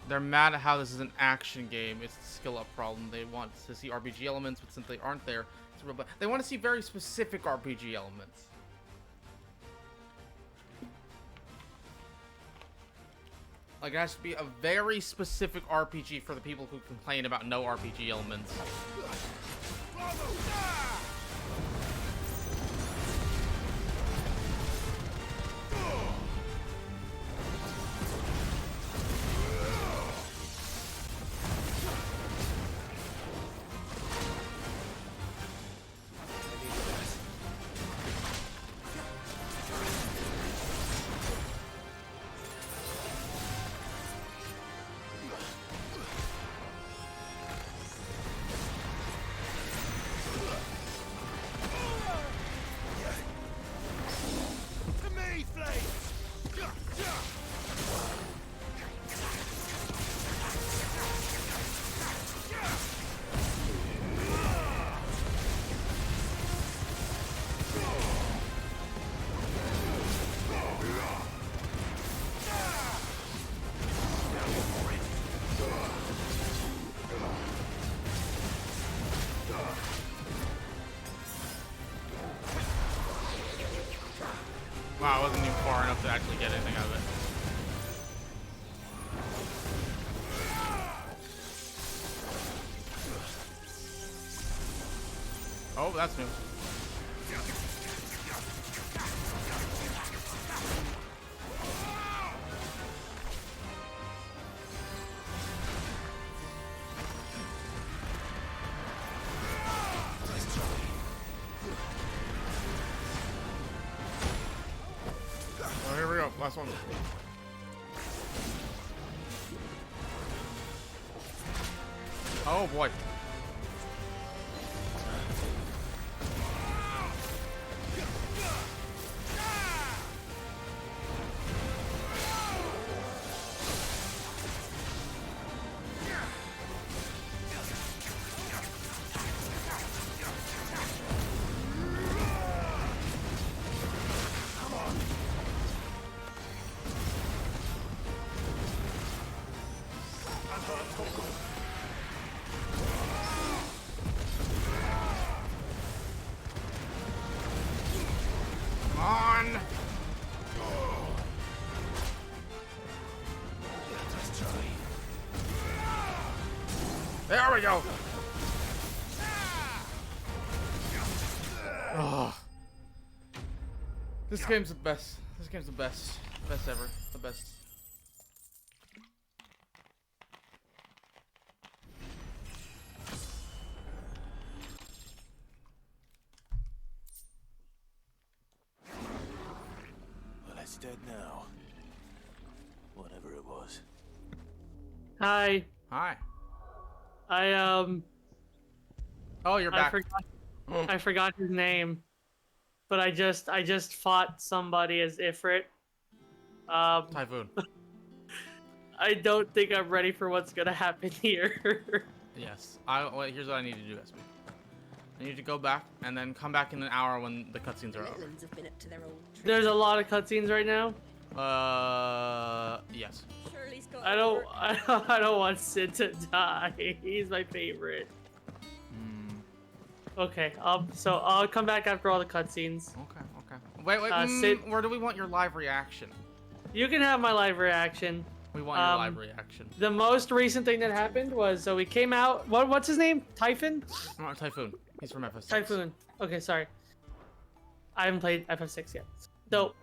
They're mad at how this is an action game. It's a skill up problem. They want to see RPG elements, but since they aren't there, it's real. They want to see very specific RPG elements. Like, it has to be a very specific RPG for the people who complain about no RPG elements. Wow, I wasn't even far enough to actually get anything out of it. Oh, that's new. Oh, here we go. Last one. Oh boy. Come on. There we go. Oh. This game's the best. This game's the best. Best ever. The best. Well, it's dead now. Whatever it was. Hi. Hi. Oh, you're back. I forgot his name, but I just fought somebody as Ifrit. Typhoon. I don't think I'm ready for what's gonna happen here. Yes. Wait, here's what I need to do, SB. I need to go back and then come back in an hour when the cutscenes are over. Have been up to their old trick. There's a lot of cutscenes right now. Yes. Shirley's got I don't want Sid to die. He's my favorite. Okay, so I'll come back after all the cutscenes. Okay. Wait, Sid, where do we want your live reaction? you can have my live reaction. We want your live reaction. The most recent thing that happened was, so we came out. What's his name? Typhon? No, Typhoon. He's from FF16. Typhoon. Okay, sorry. I haven't played FF6 yet. So,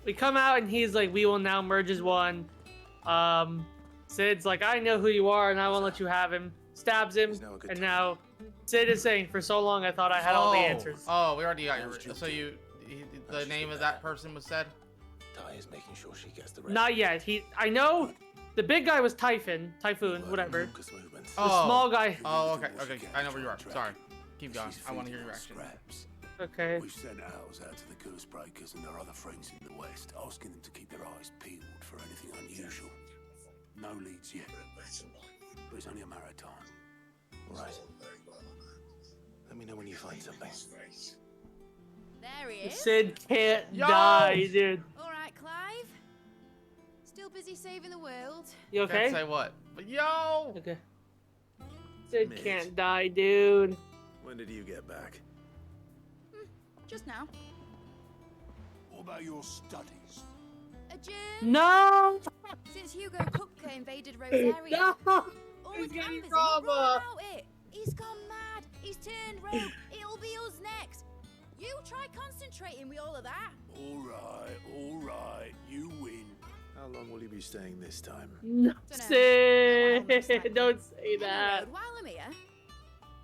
we come out and he's like, we will now merge as one. Sid's like, I know who you are and I won't let you have him. Stabs him, and now Sid is saying, for so long I thought I had all the answers. Oh, we already got your. So the name of that person was said. Ty is making sure she gets the rest. Not yet. I know the big guy was Typhon, whatever. The small guy. Oh, okay. I know where you are. Sorry. Keep going. I want to hear your reaction. Okay. We've sent ours out to the Curse Breakers and their other friends in the West, asking them to keep their eyes peeled for anything unusual. No leads yet, but it's only a matter of time. Right. Let me know when you find something. There he is. Sid can't die, dude. All right, Clive. Still busy saving the world. You okay? Can't say what. But yo. Okay. Sid can't die, dude. When did you get back? Just now. What about your studies? A gym. No. Since Hugo Kupka invaded Rosaria. No. All He's the getting canvassing drama. all about it. He's gone mad. He's turned rogue. It'll be us next. You try concentrating with all of that. All right, you win. How long will you be staying this time? No, Sid. Don't say that. Road while I'm here,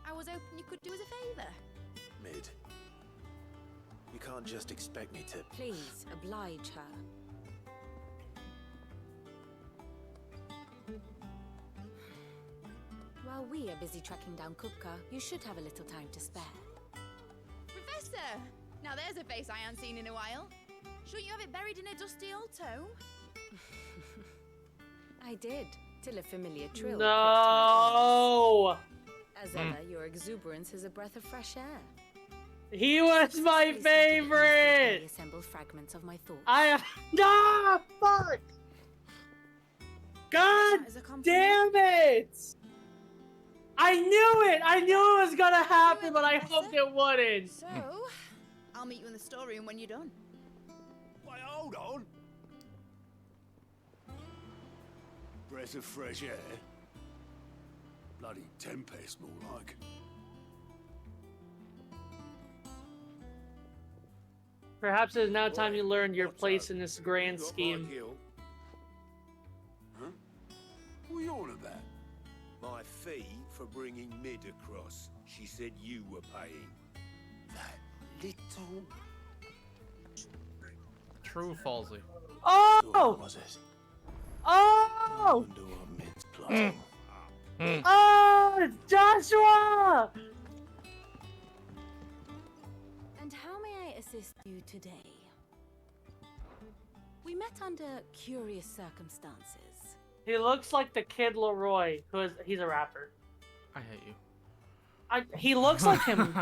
I was hoping you could do us a favour. Mid. You can't just expect me to. Please, oblige her. While we are busy tracking down Kupka, you should have a little time to spare. Professor! Now there's a face I haven't seen in a while. Shouldn't you have it buried in a dusty old tome? I did, till a familiar trill. No! As ever, your exuberance is a breath of fresh air. He was my favorite! Assemble fragments of my thoughts. No! Fuck! God damn it! I knew it! I knew it was gonna happen, but I hoped it wouldn't. So, I'll meet you in the storeroom when you're done. Wait, hold on. Breath of fresh air. Bloody tempest, more like. Perhaps it is now time you learn your place in this grand scheme. Huh? What are you on about? My fee for bringing Mid across. She said you were paying. That little... True Falsey. Oh! Was it? Oh! Wonder what Mid's plotting. Oh! It's Joshua! And how may I assist you today? We met under curious circumstances. He looks like the kid Leroy, he's a rapper. I hate you. He looks like him.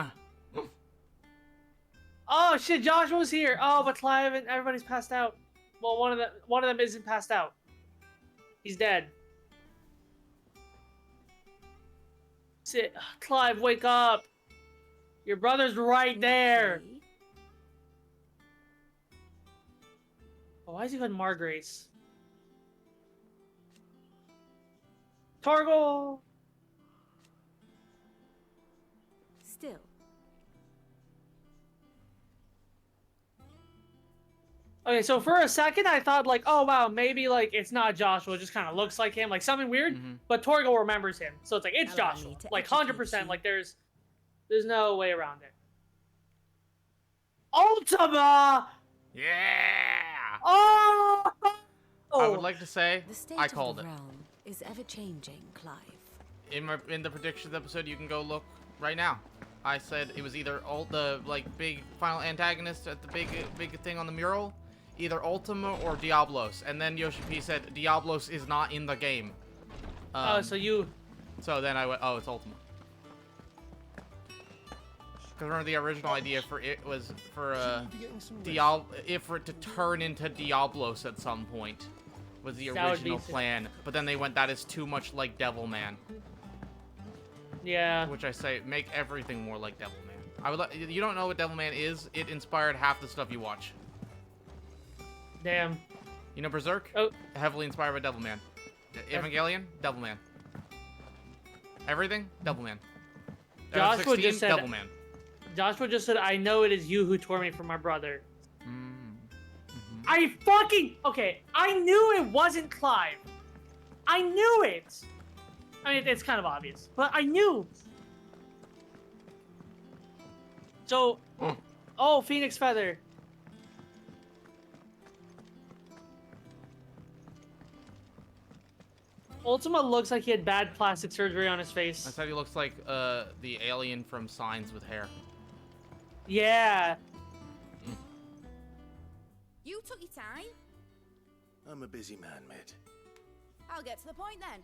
Oh shit, Joshua's here. Oh, but Clive and everybody's passed out. Well, one of them isn't passed out. He's dead. Sit, Clive, wake up. Your brother's right there. Oh, why is he called Margrace? Torgal! Still. Okay, so for a second I thought like, oh wow, maybe like it's not Joshua, it just kind of looks like him, like something weird. But Torgal remembers him, so it's like it's Joshua, like 100%. Like there's no way around it. Ultima! Yeah! Oh! I would like to say The state I of called the it. realm is ever changing, Clive. In the predictions episode, you can go look right now. I said it was either the big final antagonist at the big thing on the mural, either Ultima or Diablos, and then Yoshi P said Diablos is not in the game. So then I went, oh, it's Ultima. Because remember the original idea for it was for for it to turn into Diablos at some point was the original plan, but then they went, that is too much like Devilman. Yeah. Which I say, make everything more like Devilman. You don't know what Devilman is? It inspired half the stuff you watch. Damn. You know Berserk? Oh. Heavily inspired by Devilman. Evangelion? Devilman. Everything? Devilman. Joshua FF16? just said, Devilman. Joshua just said, I know it is you who tore me from my brother. I fucking... Okay, I knew it wasn't Clive. I knew it. I mean, it's kind of obvious, but I knew. So... Oh, Phoenix Feather. Ultima looks like he had bad plastic surgery on his face. I said he looks like the alien from Signs with hair. Yeah. You took your time. I'm a busy man, Mid. I'll get to the point then.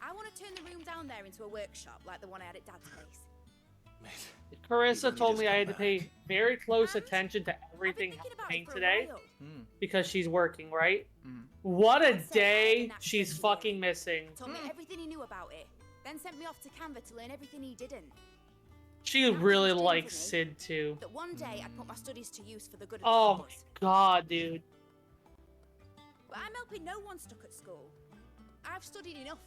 I want to turn the room down there into a workshop like the one I had at Dad's place. Carissa told me I had to pay very close attention to everything happening today because she's working, right? What a day she's fucking missing. Told me everything he knew about it, then sent me off to Canva to learn everything he didn't. She really likes Sid too. That one day I'd put my studies to use for the good of the Oh my cause. god, dude. But I'm helping no one stuck at school. I've studied enough.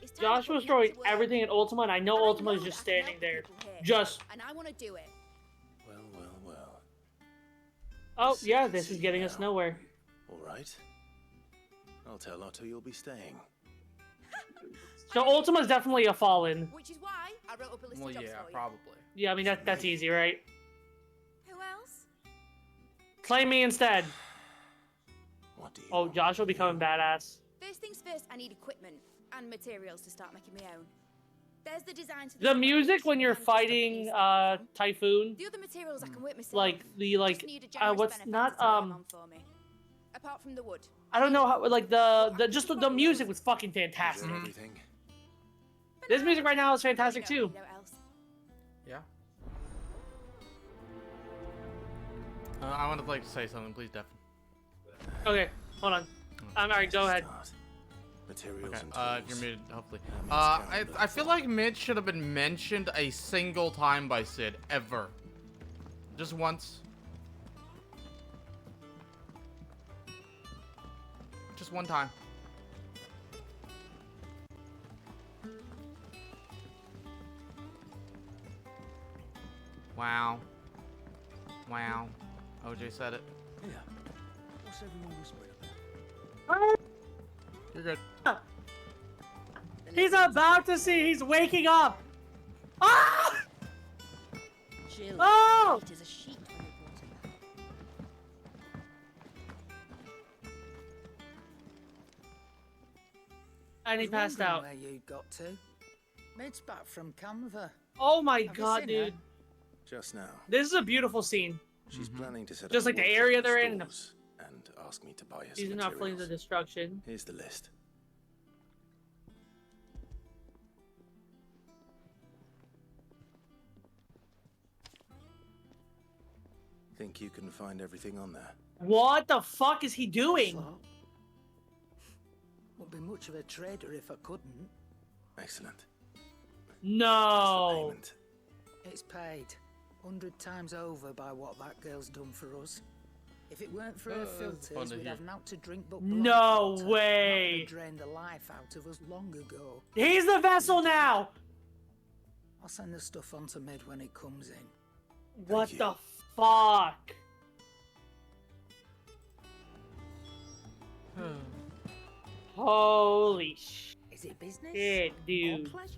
It's time Joshua's throwing everything at Ultima, and I know Ultima is just standing there. Just. And I want to do it. Well. Oh, yeah, this is getting us nowhere. All right. I'll tell Otto you'll be staying. So Ultima's definitely a fallen. Which is why I wrote up a list of jobs for you. Probably. Yeah, I mean, that's easy, right? Who else? Claim me instead. Oh, Josh will become badass. First things first, I need equipment and materials to start making my own. There's the design to The music when you're fighting Typhoon, The other materials I can whip myself. like the Just need a generous what's benefactor not to lay 'em on for me. Apart from the wood. I don't know how like the music was fucking fantastic. Everything. This music right now is fantastic too. Yeah. I would like to say something, please, Def. Okay, hold on. I'm alright. Go ahead. Materials and If tools. you're muted, hopefully. I feel like Mid should have been mentioned a single time by Sid, ever. Just once. Just one time. Wow. Wow. OJ said it. Yeah. What's everyone whispering about? You're good. He's about to see. He's waking up. Ah! Jill, Oh! it is a sheet when we brought him back. And he passed out. Where you got to? Mid's back from Canva. Oh my Have you god, seen her? dude. Just now. This is a beautiful scene. She's planning to set Just up like a the workshop area in they're in. stores and ask me to buy her These some are not flames materials. of destruction. Here's the list. Think you can find everything on there? What the fuck is he doing? Wouldn't be much of a trader if I couldn't. Excellent. No. Payment. It's paid 100 times over by what that girl's done for us. If it weren't for her fun filters, to we'd hear. have naught to drink but No black water. way. That drained the life out of us long ago. He's the vessel now. I'll send the stuff on to Mid when it comes in. What the fuck? Holy Is it business? shit, Or dude. pleasure?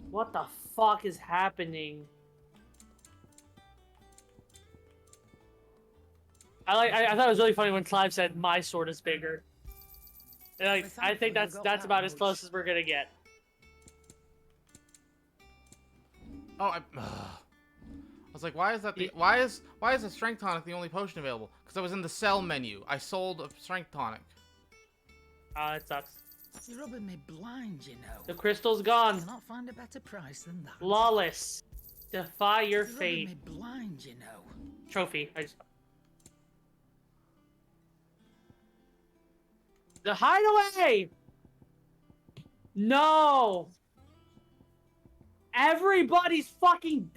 What the fuck is happening? I thought it was really funny when Clive said my sword is bigger. And, like, I think that's about as close as we're gonna get. Oh, I was like, why is that the why is the strength tonic the only potion available? Because I was in the sell menu. I sold a strength tonic. It sucks. You're rubbing me blind, you know. The crystal's gone. Cannot find a better price than that. Lawless. Defy your You're rubbing fate. me blind, you know. Trophy. The hideaway! No! Everybody's fucking...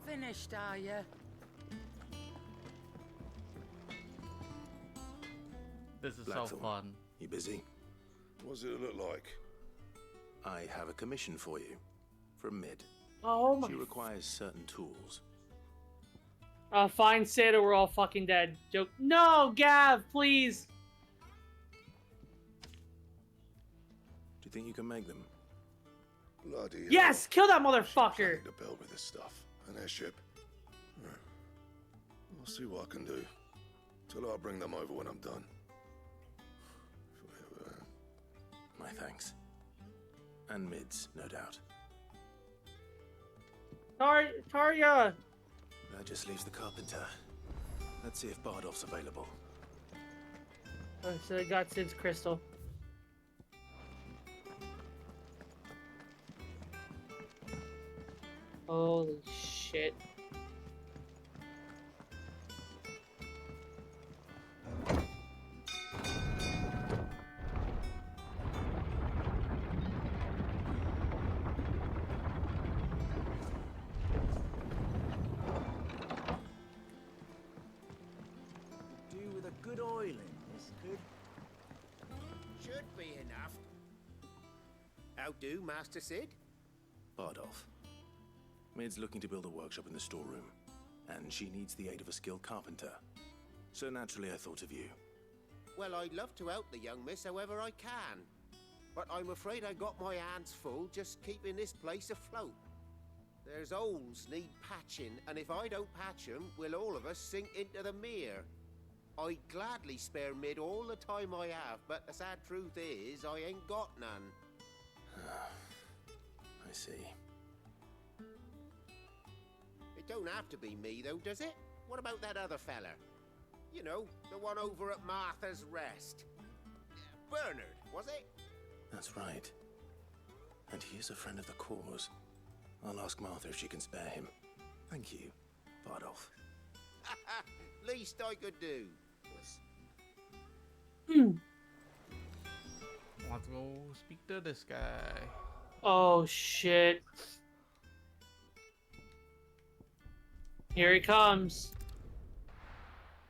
Finished, are you? This is so Blackthorn, fun. You busy? What's it look like? I have a commission for you. From Mid. Oh my... She requires certain tools. Find Sid or we're all fucking dead. Joke. No, Gav, please! Do you think you can make them? Bloody Yes! Kill that motherfucker! hell. To build with this stuff. An airship. I'll see what I can do. Till I'll bring them over when I'm done. My thanks. And Mid's, no doubt. Tarya! That just leaves the carpenter. Let's see if Bardolph's available. Oh, so I got Sid's crystal. Holy shit. Do with a good oil in this, could? Should be enough. How do, Master Sid? Bardolph. Mid's looking to build a workshop in the storeroom, and she needs the aid of a skilled carpenter. So naturally I thought of you. Well, I'd love to help the young miss however I can. But I'm afraid I got my hands full just keeping this place afloat. There's holes need patching, and if I don't patch 'em, we'll all of us sink into the mere. I'd gladly spare Mid all the time I have, but the sad truth is, I ain't got none. I I see. It don't have to be me, though, does it? What about that other fella? You know, the one over at Martha's Rest. Bernard, was it? That's right. And he is a friend of the cause. I'll ask Martha if she can spare him. Thank you, Bardolph. Least I could do. Want to go speak to this guy? Oh shit. Here he comes.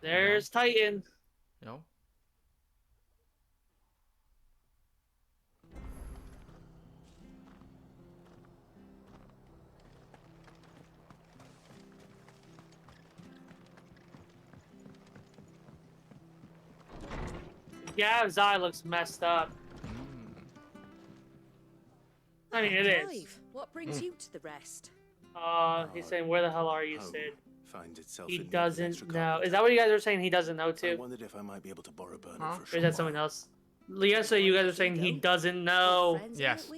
There's Titan. No. Gav's eye looks messed up. I mean, it is. Clive, what brings you to the rest? He's saying, where the hell are you, Sid? Finds itself He in need of doesn't extra know. carpenter. Is that what you guys are saying? He doesn't know I too? wondered if I might be able to borrow Bernard for a Or short is that someone else? Yesterday, you guys are saying he doesn't know. Yes.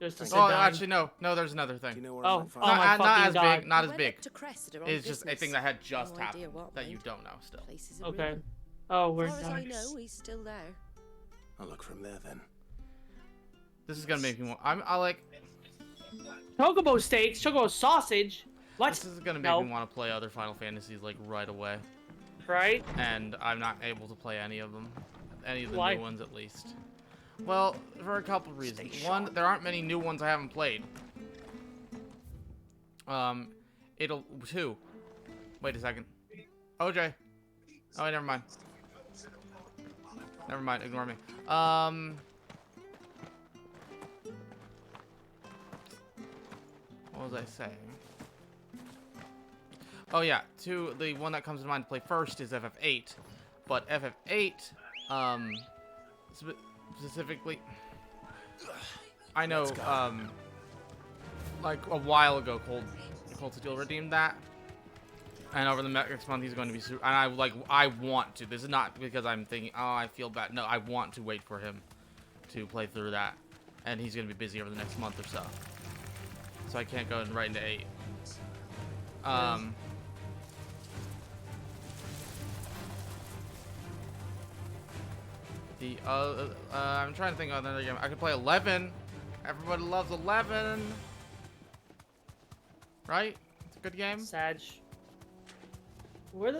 Just to Oh, sit down. actually, no. No, there's another thing. Oh, not, oh my not fucking as God. big. Not We as went big. up to Cressida on It's just a business. thing that had just No idea happened what, that you mind. don't know still. Places are Okay. ruined. Oh, we're As far as I nice. know, he's still there. I'll look from there then. This is gonna make me want. I like. Chocobo steaks, chocobo sausage. What? This is gonna make No. me want to play other Final Fantasies like right away. Right? And I'm not able to play any of them. Any of the Why? new ones, at least. Well, for a couple of reasons. One, there aren't many new ones I haven't played. Two. Wait a second. OJ. Oh, never mind. Never mind. Ignore me. What was I saying? Oh yeah, the one that comes to mind to play first is FF8, but FF8, specifically, I know, like a while ago, Cold Steel redeemed that, and over the next month he's going to be and I want to. This is not because I'm thinking, oh, I feel bad. No, I want to wait for him to play through that, and he's going to be busy over the next month or so, so I can't go right into 8. I'm trying to think of another game. I could play 11. Everybody loves 11. Right? It's a good game. Sag. Where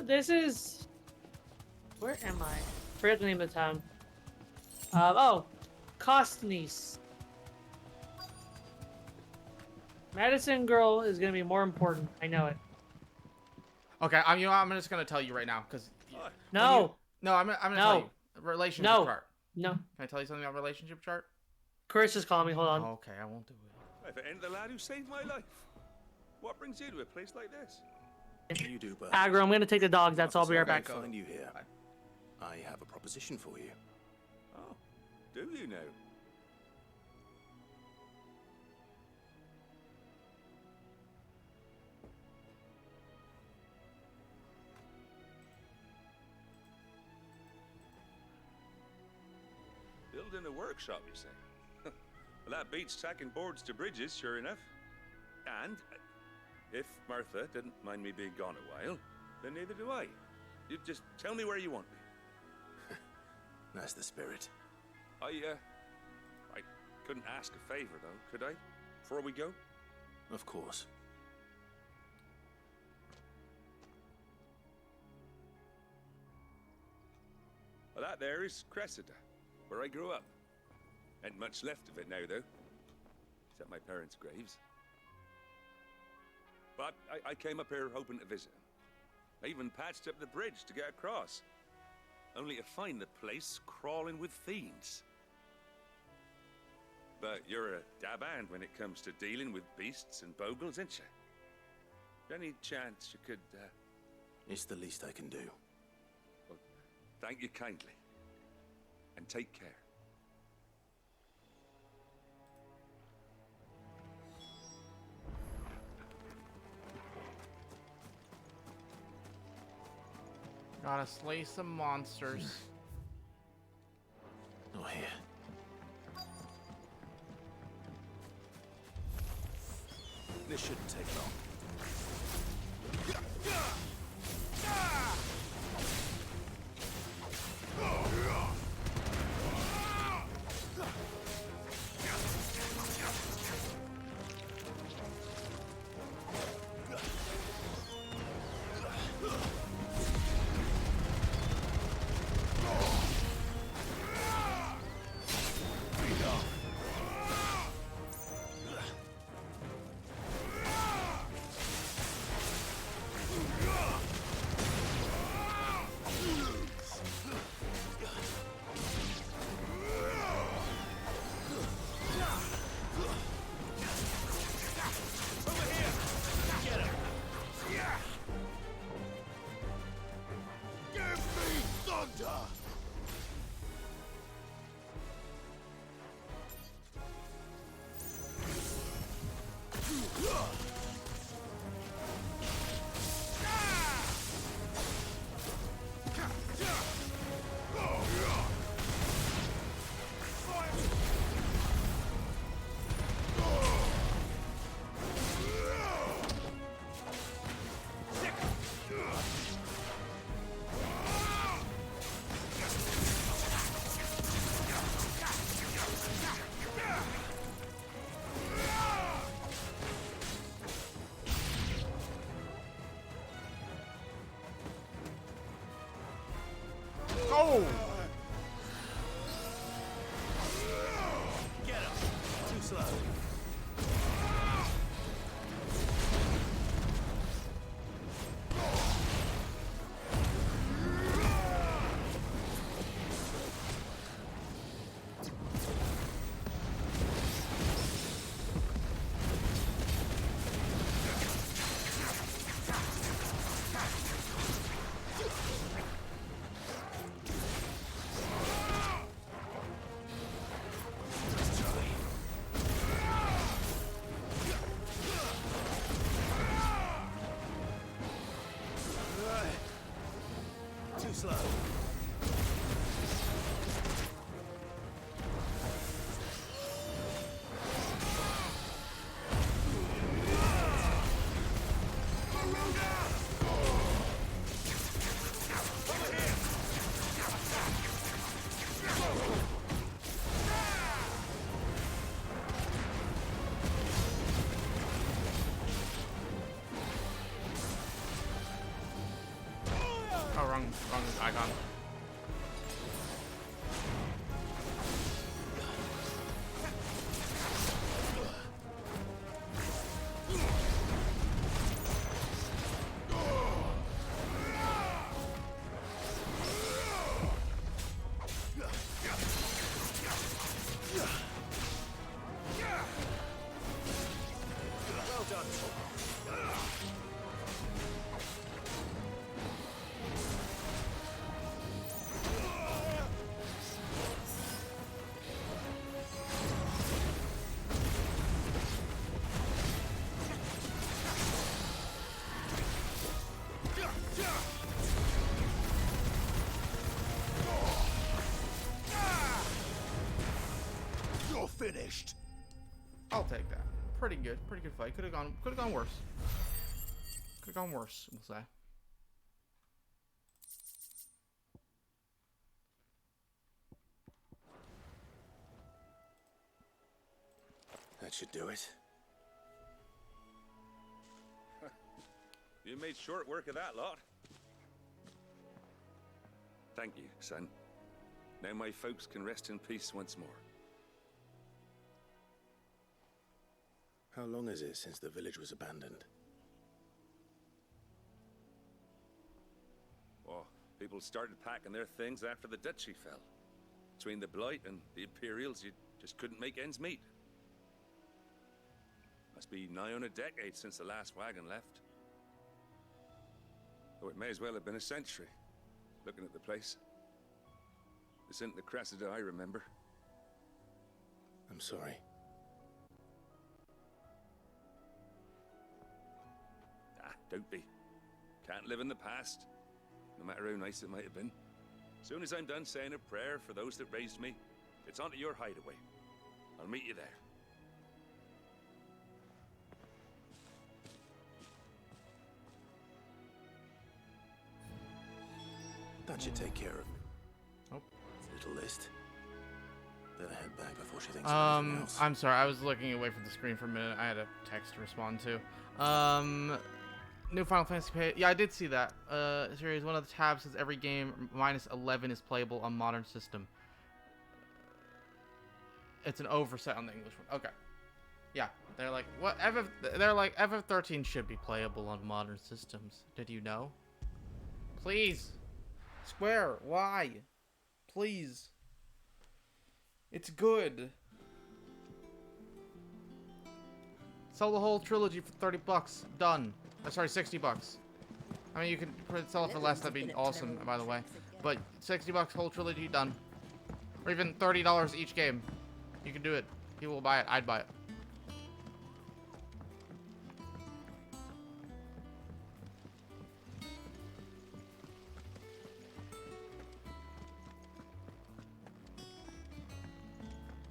am I? Forget the name of the town. Costnice. Madison Girl is gonna be more important. I know it. Okay, I'm just gonna tell you right now, cause. No. I'm gonna tell you. Relationship chart. No. Can I tell you something about relationship chart? Chris is calling me. Hold on. Okay, I won't do it. If it ain't the lad who saved my life, what brings you to a place like this? You do, but Aggro, I'm gonna take the dogs. That's all. I'll be right back. Find you here. I have a proposition for you. Oh, do you now? Building a workshop, you say? Well, that beats tacking boards to bridges, sure enough. And if Martha didn't mind me being gone a while, then neither do I. You just tell me where you want me. That's the spirit. I couldn't ask a favor, though, could I? Before we go? Of course. Well, that there is Cressida, where I grew up. Ain't much left of it now, though. Except my parents' graves. But I came up here hoping to visit them. I even patched up the bridge to get across. Only to find the place crawling with fiends. But you're a dab hand when it comes to dealing with beasts and bogles, ain't you? Any chance you could, It's the least I can do. Well, thank you kindly. And take care. Gotta slay some monsters. Oh, here. This shouldn't take long. Oh! Get him! Too slow. Too slow. Oh, wrong icon. Well done. You're finished. I'll take that. Pretty good fight. Could have gone worse. Could have gone worse, we'll say. That should do it. You made short work of that lot. Thank you, son. Now my folks can rest in peace once more. How long is it since the village was abandoned? Oh, people started packing their things after the duchy fell. Between the Blight and the Imperials, you just couldn't make ends meet. Must be nigh on a decade since the last wagon left. Though it may as well have been a century, looking at the place. This isn't the Cressida I remember. I'm sorry. Ah, don't be. Can't live in the past, no matter how nice it might have been. Soon as I'm done saying a prayer for those that raised me, it's onto your hideaway. I'll meet you there. That should take care of it. Oh. Little list. Better head back before she thinks of anything else. I'm sorry, I was looking away from the screen for a minute. I had a text to respond to. New Final Fantasy page. Yeah, I did see that. Series, one of the tabs says every game minus 11 is playable on modern system. It's an oversight on the English one. Okay. Yeah, they're like, what? They're like, FF13 should be playable on modern systems. Did you know? Please. Square, why? Please. It's good. Sell the whole trilogy for 30 bucks. Done. Sorry, 60 bucks. I mean, you can sell it for less. That'd be awesome, by the way. But 60 bucks, whole trilogy, done. Or even $30 each game. You can do it. People will buy it. I'd buy it.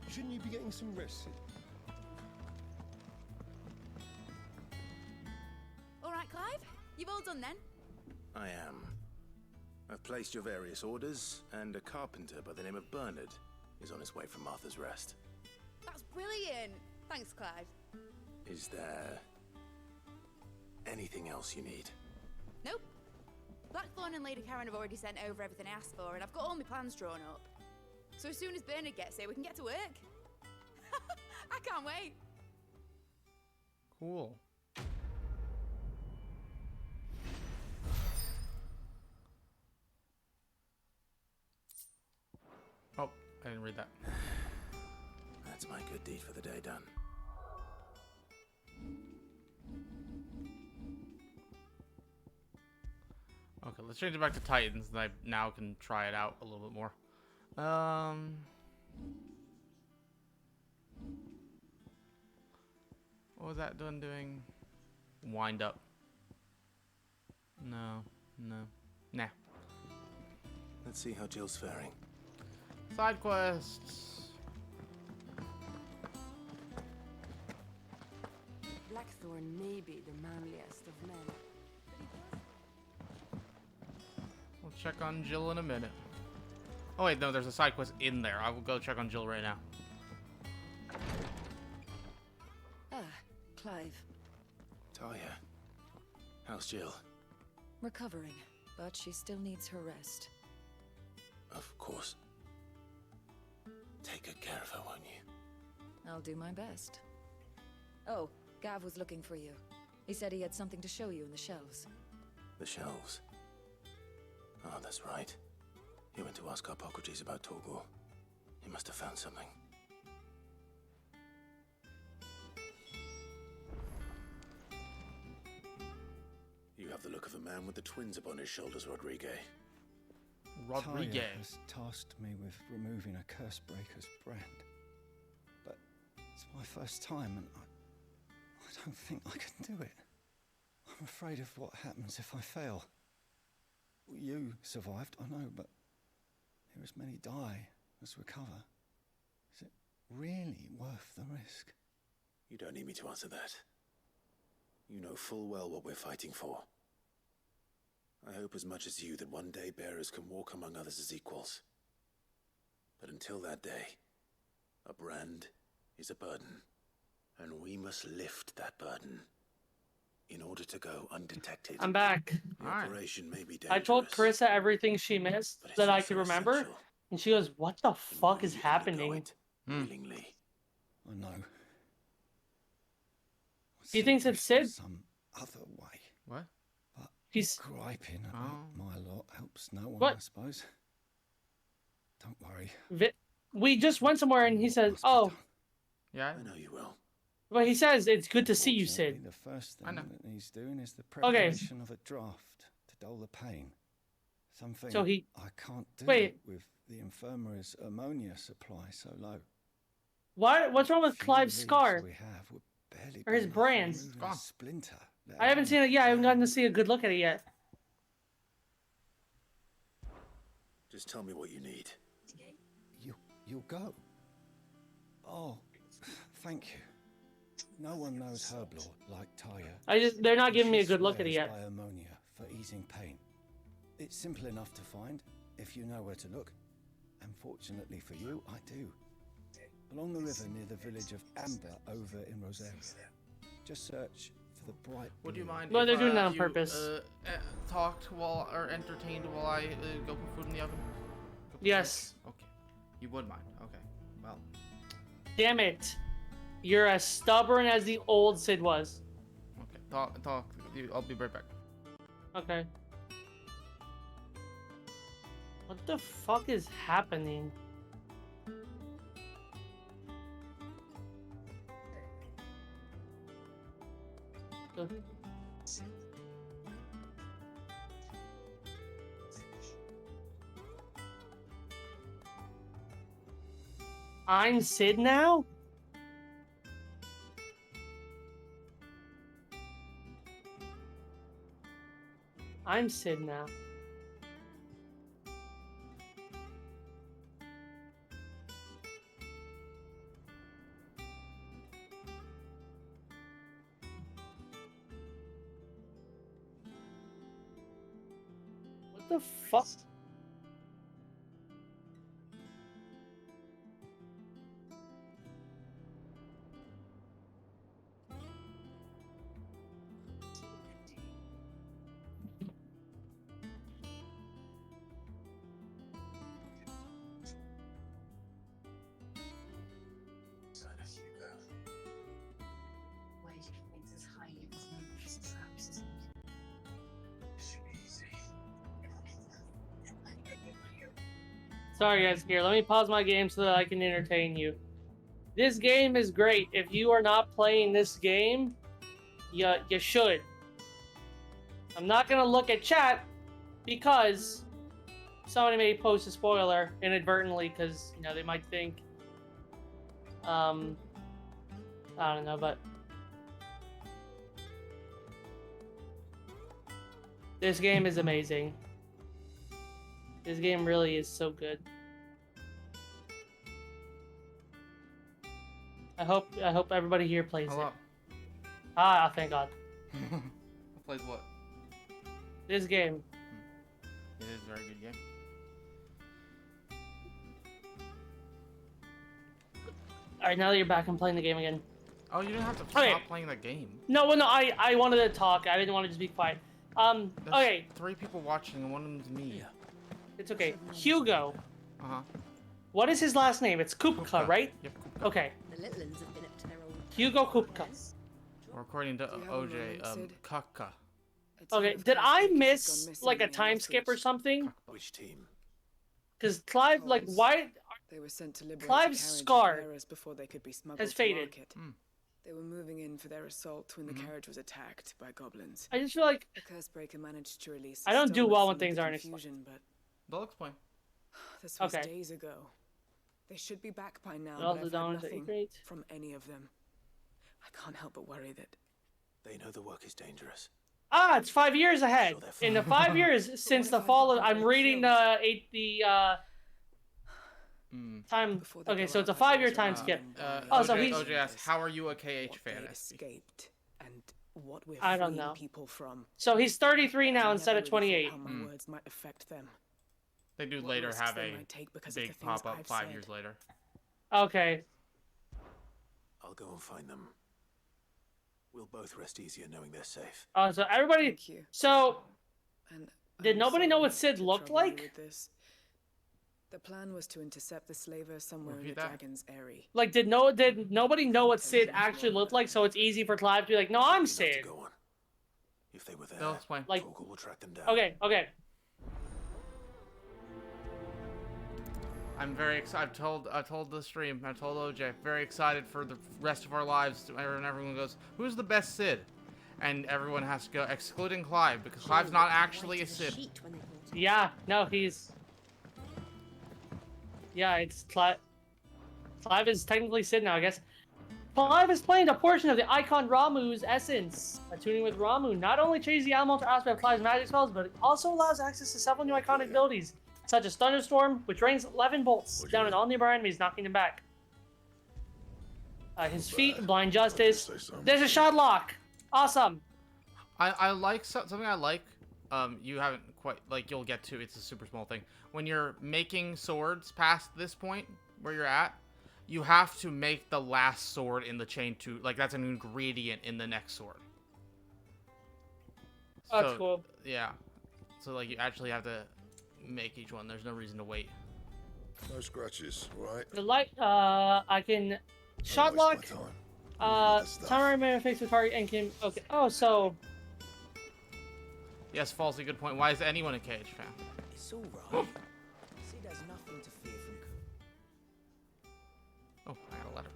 Shouldn't you be getting some rest, Sid? All right, Clive. You've all done then? I am. I've placed your various orders, and a carpenter by the name of Bernard is on his way from Martha's Rest. That's brilliant. Thanks, Clive. Is there anything else you need? Nope. Blackthorn and Lady Karen have already sent over everything I asked for, and I've got all my plans drawn up. So as soon as Bernard gets here, we can get to work. I can't wait. Cool. Oh, I didn't read that. That's my good deed for the day done. Okay, let's change it back to Titans, and I now can try it out a little bit more. What was that doing? Wind up. No. Nah. Let's see how Jill's faring. Side quests. Blackthorn may be the manliest of men. We'll check on Jill in a minute. Oh wait, no, there's a side quest in there. I will go check on Jill right now. Ah, Clive. Talia, how's Jill? Recovering, but she still needs her rest. Of course. Take good care of her, won't you? I'll do my best. Oh, Gav was looking for you. He said he had something to show you in the shelves. The shelves. Oh, that's right. He went to ask Harpocrates about Torgor. He must have found something. You have the look of a man with the twins upon his shoulders, Rodriguez. Rodriguez has tasked me with removing a Curse Breaker's brand. But it's my first time, and I don't think I can do it. I'm afraid of what happens if I fail. You survived, I know, but here as many die as recover. Is it really worth the risk? You don't need me to answer that. You know full well what we're fighting for. I hope as much as you that one day bearers can walk among others as equals. But until that day, a brand is a burden, and we must lift that burden in order to go undetected. I'm back. The operation may be dangerous. I told Carissa everything she missed that I could remember, and she goes, "What the fuck is happening?" Willingly. I know. He thinks it's Sid. Some other way. What? But he's griping about my lot helps no one, What? I suppose. Don't worry. We just went somewhere, and he says, "Oh, yeah, I know you will." Well, he says it's good to see you, Sid. The first thing that he's doing is the Okay. preparation of a draft to dull the pain. Something So he- I can't do Wait. with the infirmary's ammonia supply so low. What's wrong with Clive's Leads scar we have would barely or his be enough brand? to remove a splinter. let I haven't alone seen it. Yeah, I haven't gotten to see a good look at it yet. Just tell me what you need. You'll go. Oh, thank you. No one knows herb lore like Taya. They're not giving me a She good look at it swears yet. by ammonia for easing pain. It's simple enough to find if you know where to look. And fortunately for you, I do. Along the river near the village of Amber over in Rosaria. Just search for the bright. Would you mind? Well, if, they're doing that on you, purpose. Talked while or entertained while I go put food in the oven. Yes. Okay. You would mind. Okay. Well. Damn it. You're as stubborn as the old Sid was. Okay. Talk. I'll be right back. Okay. What the fuck is happening? I'm Sid now? I'm Sid now. What the fuck? Sorry guys, here, let me pause my game so that I can entertain you. This game is great. If you are not playing this game, you should. I'm not gonna look at chat because somebody may post a spoiler inadvertently because, you know, they might think, I don't know, but this game is amazing. This game really is so good. I hope everybody here plays Hello. it. Ah, thank God. Plays what? This game. It is a very good game. Alright, now that you're back, I'm playing the game again. Oh, you didn't have to Okay. stop playing the game. No, well, no, I wanted to talk. I didn't want to just be quiet. There's Okay. 3 people watching and one of them's me. It's okay. Hugo. Uh-huh. What is his last name? It's Kupka, right? Yep, Kupka. Okay. The little ones have been up to their old... Hugo Kupka. Or according to OJ, Kaka. Okay, did I miss, like, a time skip or something? Which team? Because Clive, like, why... They were sent to liberate Clive's the carriage scar bearers before they could be smuggled has to faded. market. They were moving in for their assault when the carriage was attacked by goblins. I just feel like... The Cursebreaker managed to release I don't do Stolas well when into things the aren't confusion, but They'll explain. this was Okay. days ago. They should be back by now, Well, but the I've Dawn had is nothing great. from any of them. I can't help but worry that They know the work is dangerous. Ah, it's 5 years ahead. In the 5 years since the fall of... I'm reading time... Okay, so it's a 5-year time skip. Oh, so he's... OJ asks, how are you a KH fan? escaped and what we're I don't freeing know. people from. So he's 33 now I instead of never really 28. thought how my words might affect them. They do What later risks have they a might take because of the big things pop-up I've 5 said. years later. Okay. I'll go and find them. We'll both rest easier knowing they're safe. Oh, so everybody... So... And Did I'm nobody know sorry what Sid to looked trouble you like? with this. The plan was to intercept the slaver somewhere in the Repeat that. Dragon's Eyrie. Like, did nobody know what Sid actually looked like, so it's easy for Clive to be like, no, I'm Sid. If they were there, They'll explain. Like, Torgal will track them down. okay. I'm very excited. I told the stream. I told OJ. Very excited for the rest of our lives. And everyone goes, "Who's the best Sid?" And everyone has to go, excluding Clive, because Clive's not actually a Sid. Yeah, no, he's... Yeah, it's Clive. Clive is technically Sid now, I guess. Clive is playing a portion of the icon Ramuh's essence. Attuning with Ramuh not only changes the elemental aspect of Clive's magic spells, but it also allows access to several new iconic abilities, such as Thunderstorm, which rains 11 bolts down on all nearby enemies, knocking them back. His feat, Blind Justice. There's a shot lock. Awesome. I like something I like you haven't quite, like, you'll get to, it's a super small thing. When you're making swords past this point where you're at, you have to make the last sword in the chain to, like, that's an ingredient in the next sword. That's So, cool. Yeah. So, like, you actually have to make each one. There's no reason to wait. No scratches, right? The light, I can shot lock. Timer man face the target and can. Okay. Oh, so. Yes, falsely good point. Why is anyone a KH fan? It's all right. Sid has nothing to fear from. Oh, I got a letter.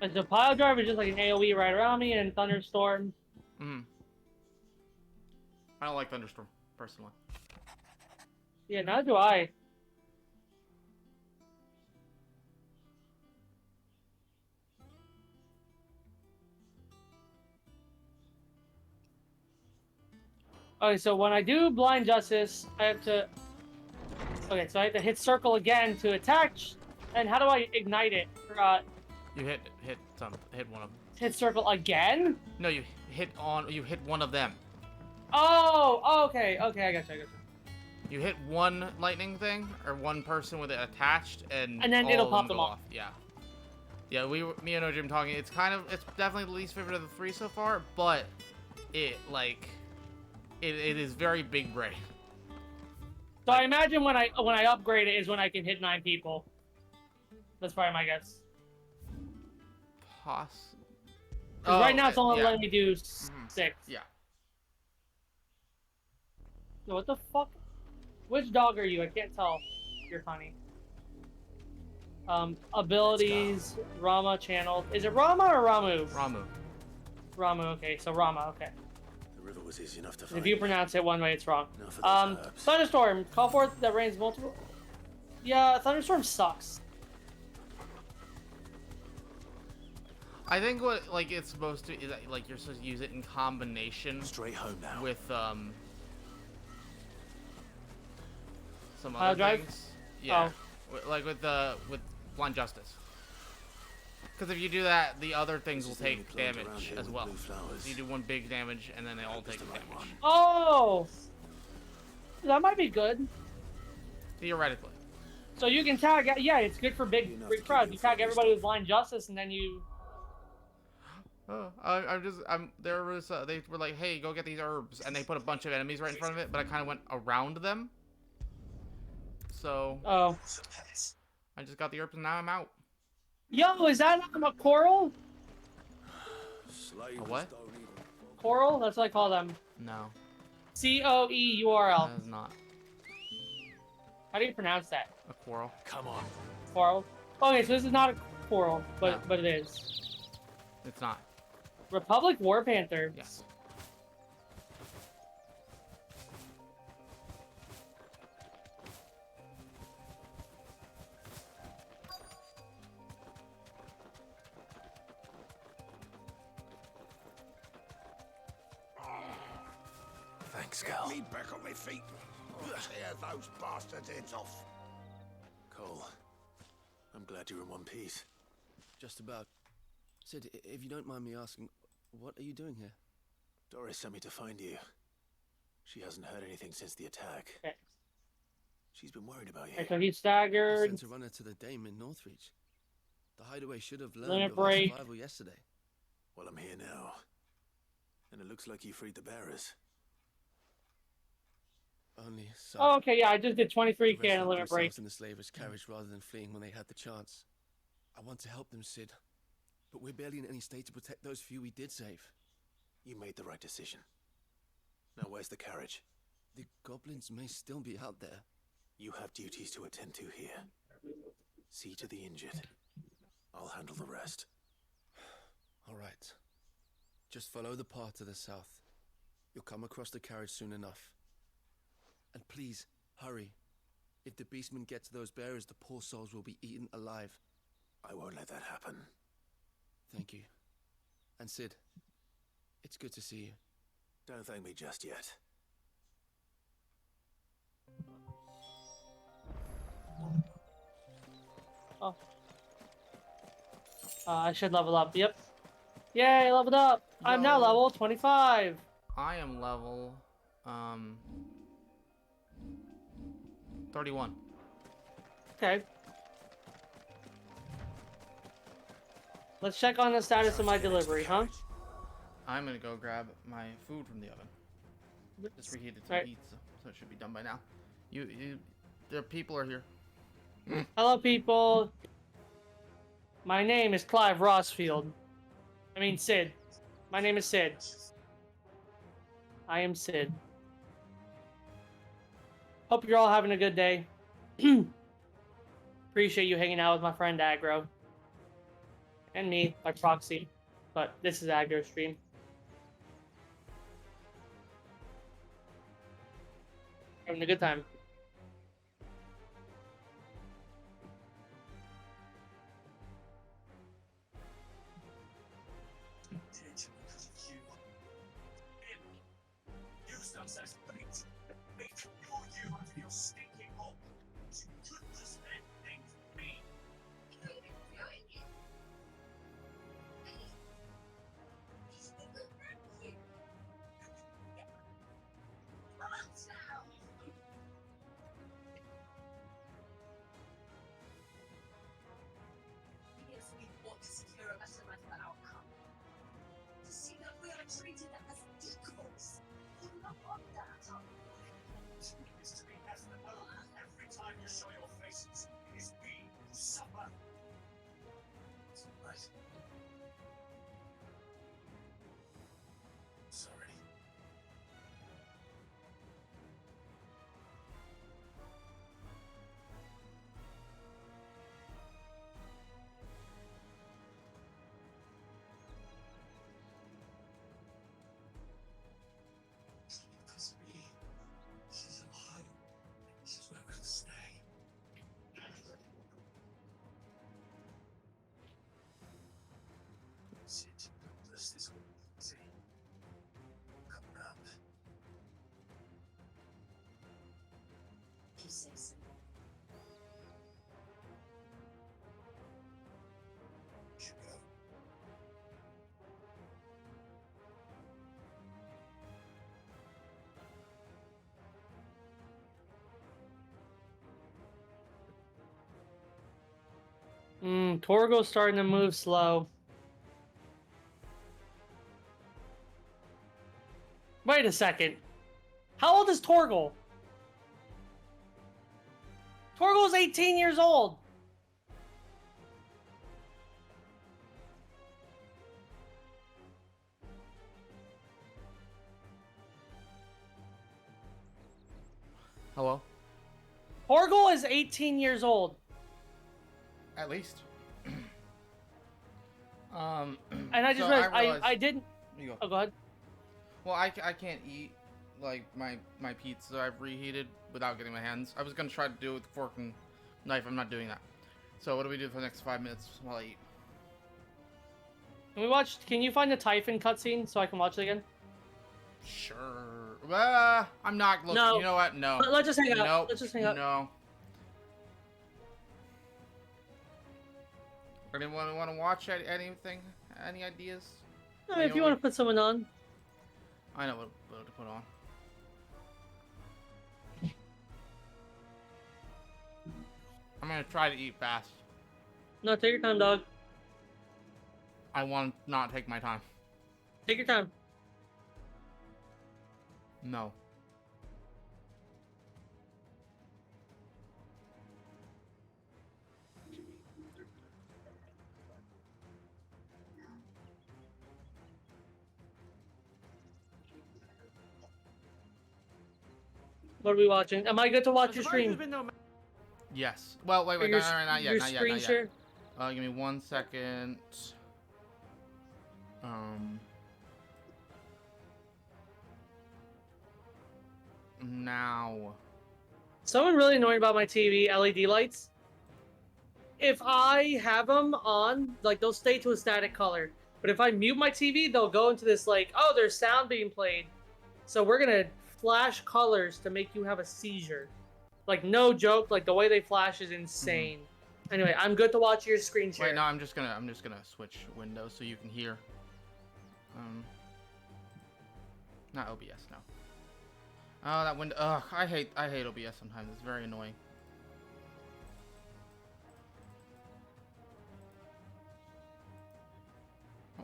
And the pile driver is just like an AoE right around me, and thunderstorm. I don't like thunderstorm personally. Yeah, neither do I. Okay, so when I do blind justice, I have to. Okay, so I have to hit circle again to attach. And how do I ignite it? You hit one of them. Hit circle again? No, you hit one of them. Oh, okay, I gotcha. You hit one lightning thing or one person with it attached, and then all it'll of pop them them go off. Yeah. Yeah, me and OJM talking. It's definitely the least favorite of the three so far, but it is very big brain. So I imagine when I upgrade it is when I can hit 9 people. That's probably my guess. Because right now it's only letting me do 6. Yeah. So what the fuck? Which dog are you? I can't tell. You're funny. Abilities, Rama channeled. Is it Rama or Ramu? Ramu, okay. So Rama, okay. The river was easy enough to find. If you pronounce it one way, it's wrong. Enough of those herbs. Thunderstorm. Call forth that rains multiple... Yeah, Thunderstorm sucks. I think what it's supposed to is that, you're supposed to use it in combination straight home now with some Pile other drive? things. Yeah. Like with Blind Justice. Because if you do that, the other things will take damage as well. So you do one big damage and then they all take damage. Oh! That might be good. Theoretically. So you can tag... Yeah, it's good for big crowds. You tag everybody with Blind Justice and then you... Oh, there was, they were like, hey, go get these herbs, and they put a bunch of enemies right in front of it, but I kind of went around them. So. Oh. I just got the herbs and now I'm out. Yo, is that a coral? A what? Coral? That's what I call them. No. C-O-E-U-R-L. That is not. How do you pronounce that? A coral. Come on. Coral? Okay, so this is not a coral, but it is. It's not. Republic War Panther. Yes. Thanks, Cal. Me back on my feet. Tear those bastards' heads off. Cole, I'm glad you're in one piece. Just about. Sid, if you don't mind me asking, what are you doing here? Doris sent me to find you. She hasn't heard anything since the attack. Okay. She's been worried about you. Okay, so he's I staggered. sent a runner to the Dame in Northreach. The hideaway should have learned Limit of our break. survival yesterday. Well, I'm here now. And it looks like you freed the bearers. Only so. Oh, okay, yeah, I just did 23k The on rest a locked limit break. themselves in the slaver's carriage rather than fleeing when they had the chance. I want to help them, Sid. But we're barely in any state to protect those few we did save. You made the right decision. Now where's the carriage? The goblins may still be out there. You have duties to attend to here. See to the injured. I'll handle the rest. All right. Just follow the path to the south. You'll come across the carriage soon enough. And please, hurry. If the beastmen get to those bearers, the poor souls will be eaten alive. I won't let that happen. Thank you. And Sid, it's good to see you. Don't thank me just yet. Oh. I should level up. Yep. Yay, leveled up. I'm now level 25. I am level 31. Okay. Let's check on the status of my delivery, huh? I'm gonna go grab my food from the oven. Just reheated some Right. pizza, so it should be done by now. The people are here. Hello, people. My name is Clive Rossfield. I mean, Sid. My name is Sid. I am Sid. Hope you're all having a good day. Appreciate you hanging out with my friend Aggro. And me, by proxy. But this is Aggro stream. Having a good time. Torgo's starting to move slow. Wait a second. How old is Torgal? Torgal's 18 years old. Hello? Torgal is 18 years old. At least. And I just so realized I didn't. You go. Oh, go ahead. Well, I can't eat like my pizza I've reheated without getting my hands. I was gonna try to do it with fork and knife. I'm not doing that. So what do we do for the next 5 minutes while I eat? Can we watch? Can you find the Typhon cutscene so I can watch it again? Sure. I'm not looking. No. You know what? No. Let's just hang out. Nope. Let's just hang out. No. Anyone want to watch anything? Any ideas? I mean, if you want to put someone on. I know what to put on. I'm gonna try to eat fast. No, take your time, dog. I want to not take my time. Take your time. No. What are we watching? Am I good to watch your stream? Yes. Well, wait, Or not yet, your not yet, screen not yet. share? Give me 1 second. Now. Someone really annoying about my TV LED lights. If I have them on, like they'll stay to a static color. But if I mute my TV, they'll go into this like, oh, there's sound being played. So we're gonna flash colors to make you have a seizure. Like no joke, like the way they flash is insane. Anyway, I'm good to watch your screen share. Wait, no, I'm just gonna switch windows so you can hear. Not OBS, no. Oh, that window. Ugh, I hate OBS sometimes. It's very annoying.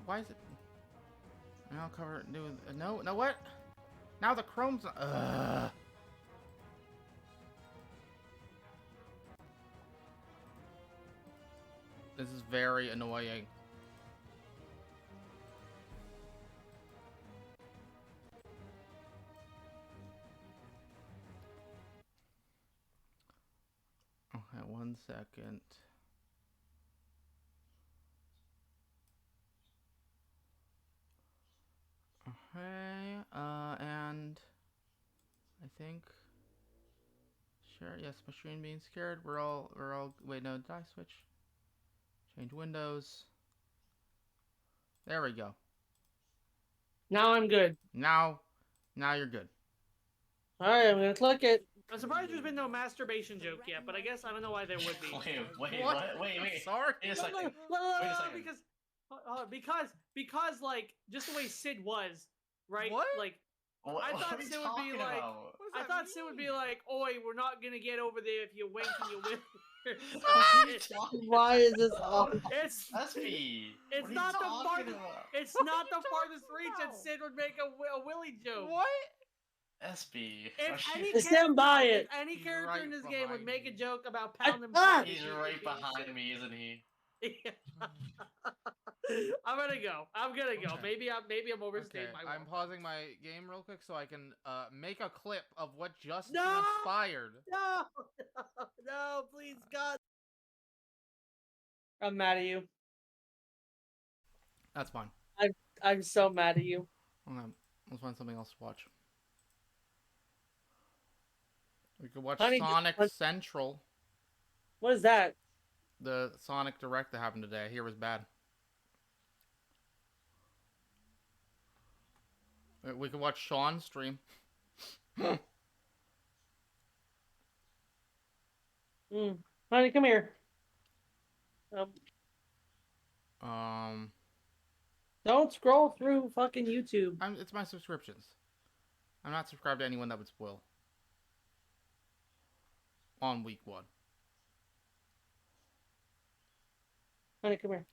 Why is it? Now cover new. No, what? Now the Chrome's. Ugh. This is very annoying. Okay, 1 second. Okay, and I think. Sure, yes, machine being scared. We're all. Wait, no, did I switch? Change windows. There we go. Now I'm good. Now you're good. Alright, I'm gonna click it. I'm surprised there's been no masturbation joke yet, but I guess I don't know why there would be. Wait, what? Wait. Sorry. Wait a second. Because like just the way Sid was, right? What? Like What? I What thought are you Sid would be talking like about? What does I that thought Sid would be like, "Oi, we're not gonna get over there if you wink and you win." Why is this all? It's SB. It's What are not you the talking farthest. about? It's not the farthest reach, and Sid would make a Willy joke. What? SB. If any He's character, by it. if any character right in this game would make a joke about I- pounding, ah! He's right behind me, isn't he? I'm gonna go. Maybe I'm overstaying Okay, my I'm welcome. pausing my game real quick so I can make a clip of what just No! transpired. No, please, God. I'm mad at you. That's fine. I'm so mad at you. Okay, let's find something else to watch. We could watch Honey, Sonic Central. What is that? The Sonic Direct that happened today. I hear was bad. We could watch Sean's stream. Honey, come here. Don't scroll through fucking YouTube. It's my subscriptions. I'm not subscribed to anyone that would spoil. On week 1. Honey, come here.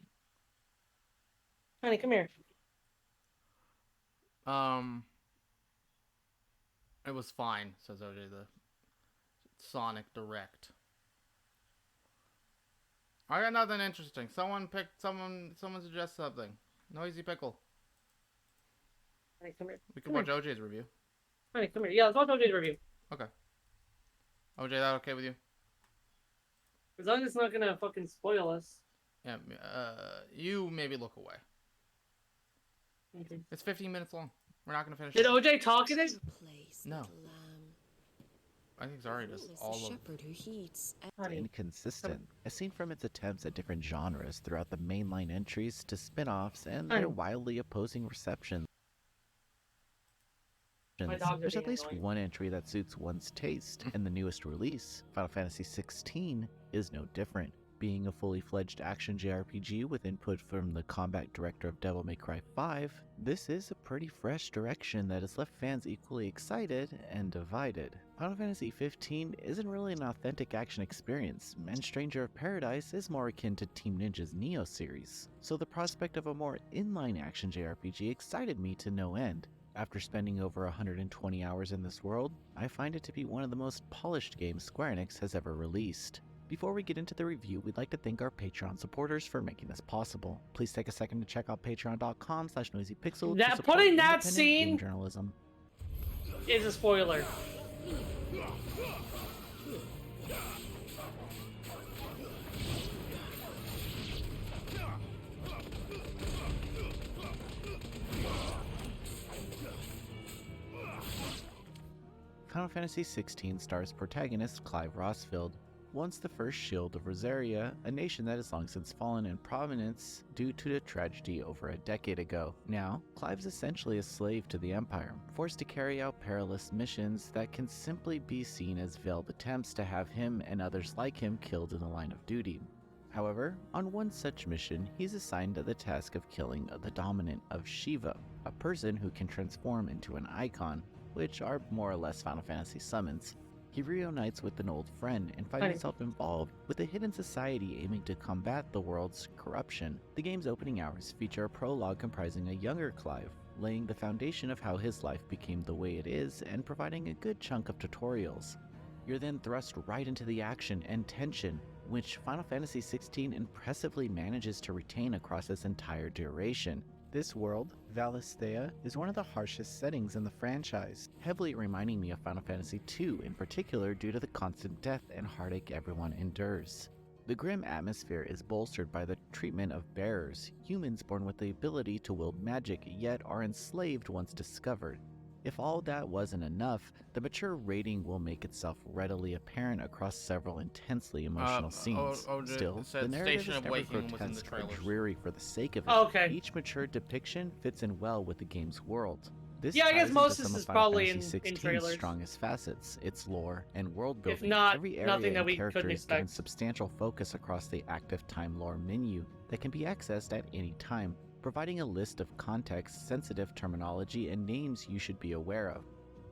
Honey, come here. It was fine, says OJ, the Sonic Direct. I got nothing interesting. Someone suggest something. Noisy Pickle. Honey, come here. We can watch OJ's review. Honey, come here. Yeah, let's watch OJ's review. Okay. OJ, that okay with you? As long as it's not gonna fucking spoil us. Yeah, you maybe look away. Okay. It's 15 minutes long. We're not gonna finish Did it. OJ talk in it? No. I think Zari does all of Inconsistent, as seen from its attempts at different genres throughout the mainline entries to spin-offs and their wildly opposing receptions. There's at least one entry that suits one's taste, and the newest release, Final Fantasy XVI, is no different. Being a fully fledged action JRPG with input from the combat director of Devil May Cry 5, this is a pretty fresh direction that has left fans equally excited and divided. Final Fantasy XV isn't really an authentic action experience, and Stranger of Paradise is more akin to Team Ninja's Neo series, so the prospect of a more inline action JRPG excited me to no end. After spending over 120 hours in this world, I find it to be one of the most polished games Square Enix has ever released. Before we get into the review, we'd like to thank our Patreon supporters for making this possible. Please take a second to check out patreon.com/noisypixel to support Putting that independent scene game journalism. is a spoiler. Final Fantasy XVI stars protagonist Clive Rossfield, once the first shield of Rosaria, a nation that has long since fallen in prominence due to a tragedy over a decade ago. Now, Clive's essentially a slave to the Empire, forced to carry out perilous missions that can simply be seen as veiled attempts to have him and others like him killed in the line of duty. However, on one such mission, he's assigned the task of killing the dominant of Shiva, a person who can transform into an icon, which are more or less Final Fantasy summons. He reunites with an old friend and finds himself involved with a hidden society aiming to combat the world's corruption. The game's opening hours feature a prologue comprising a younger Clive, laying the foundation of how his life became the way it is and providing a good chunk of tutorials. You're then thrust right into the action and tension, which Final Fantasy XVI impressively manages to retain across its entire duration. This world, Valisthea, is one of the harshest settings in the franchise, heavily reminding me of Final Fantasy II in particular due to the constant death and heartache everyone endures. The grim atmosphere is bolstered by the treatment of bearers, humans born with the ability to wield magic yet are enslaved once discovered. If all that wasn't enough, the mature rating will make itself readily apparent across several intensely emotional scenes. Still, the narrative is never grotesque or dreary for the sake of it. Each mature depiction fits in well with the game's world. This Yeah, I guess ties most into of some this of is Final probably Fantasy in 16's trailers. strongest facets, its lore and world building. If not, Every area nothing that and we character couldn't is given expect. substantial focus across the active time lore menu that can be accessed at any time, providing a list of context-sensitive terminology and names you should be aware of.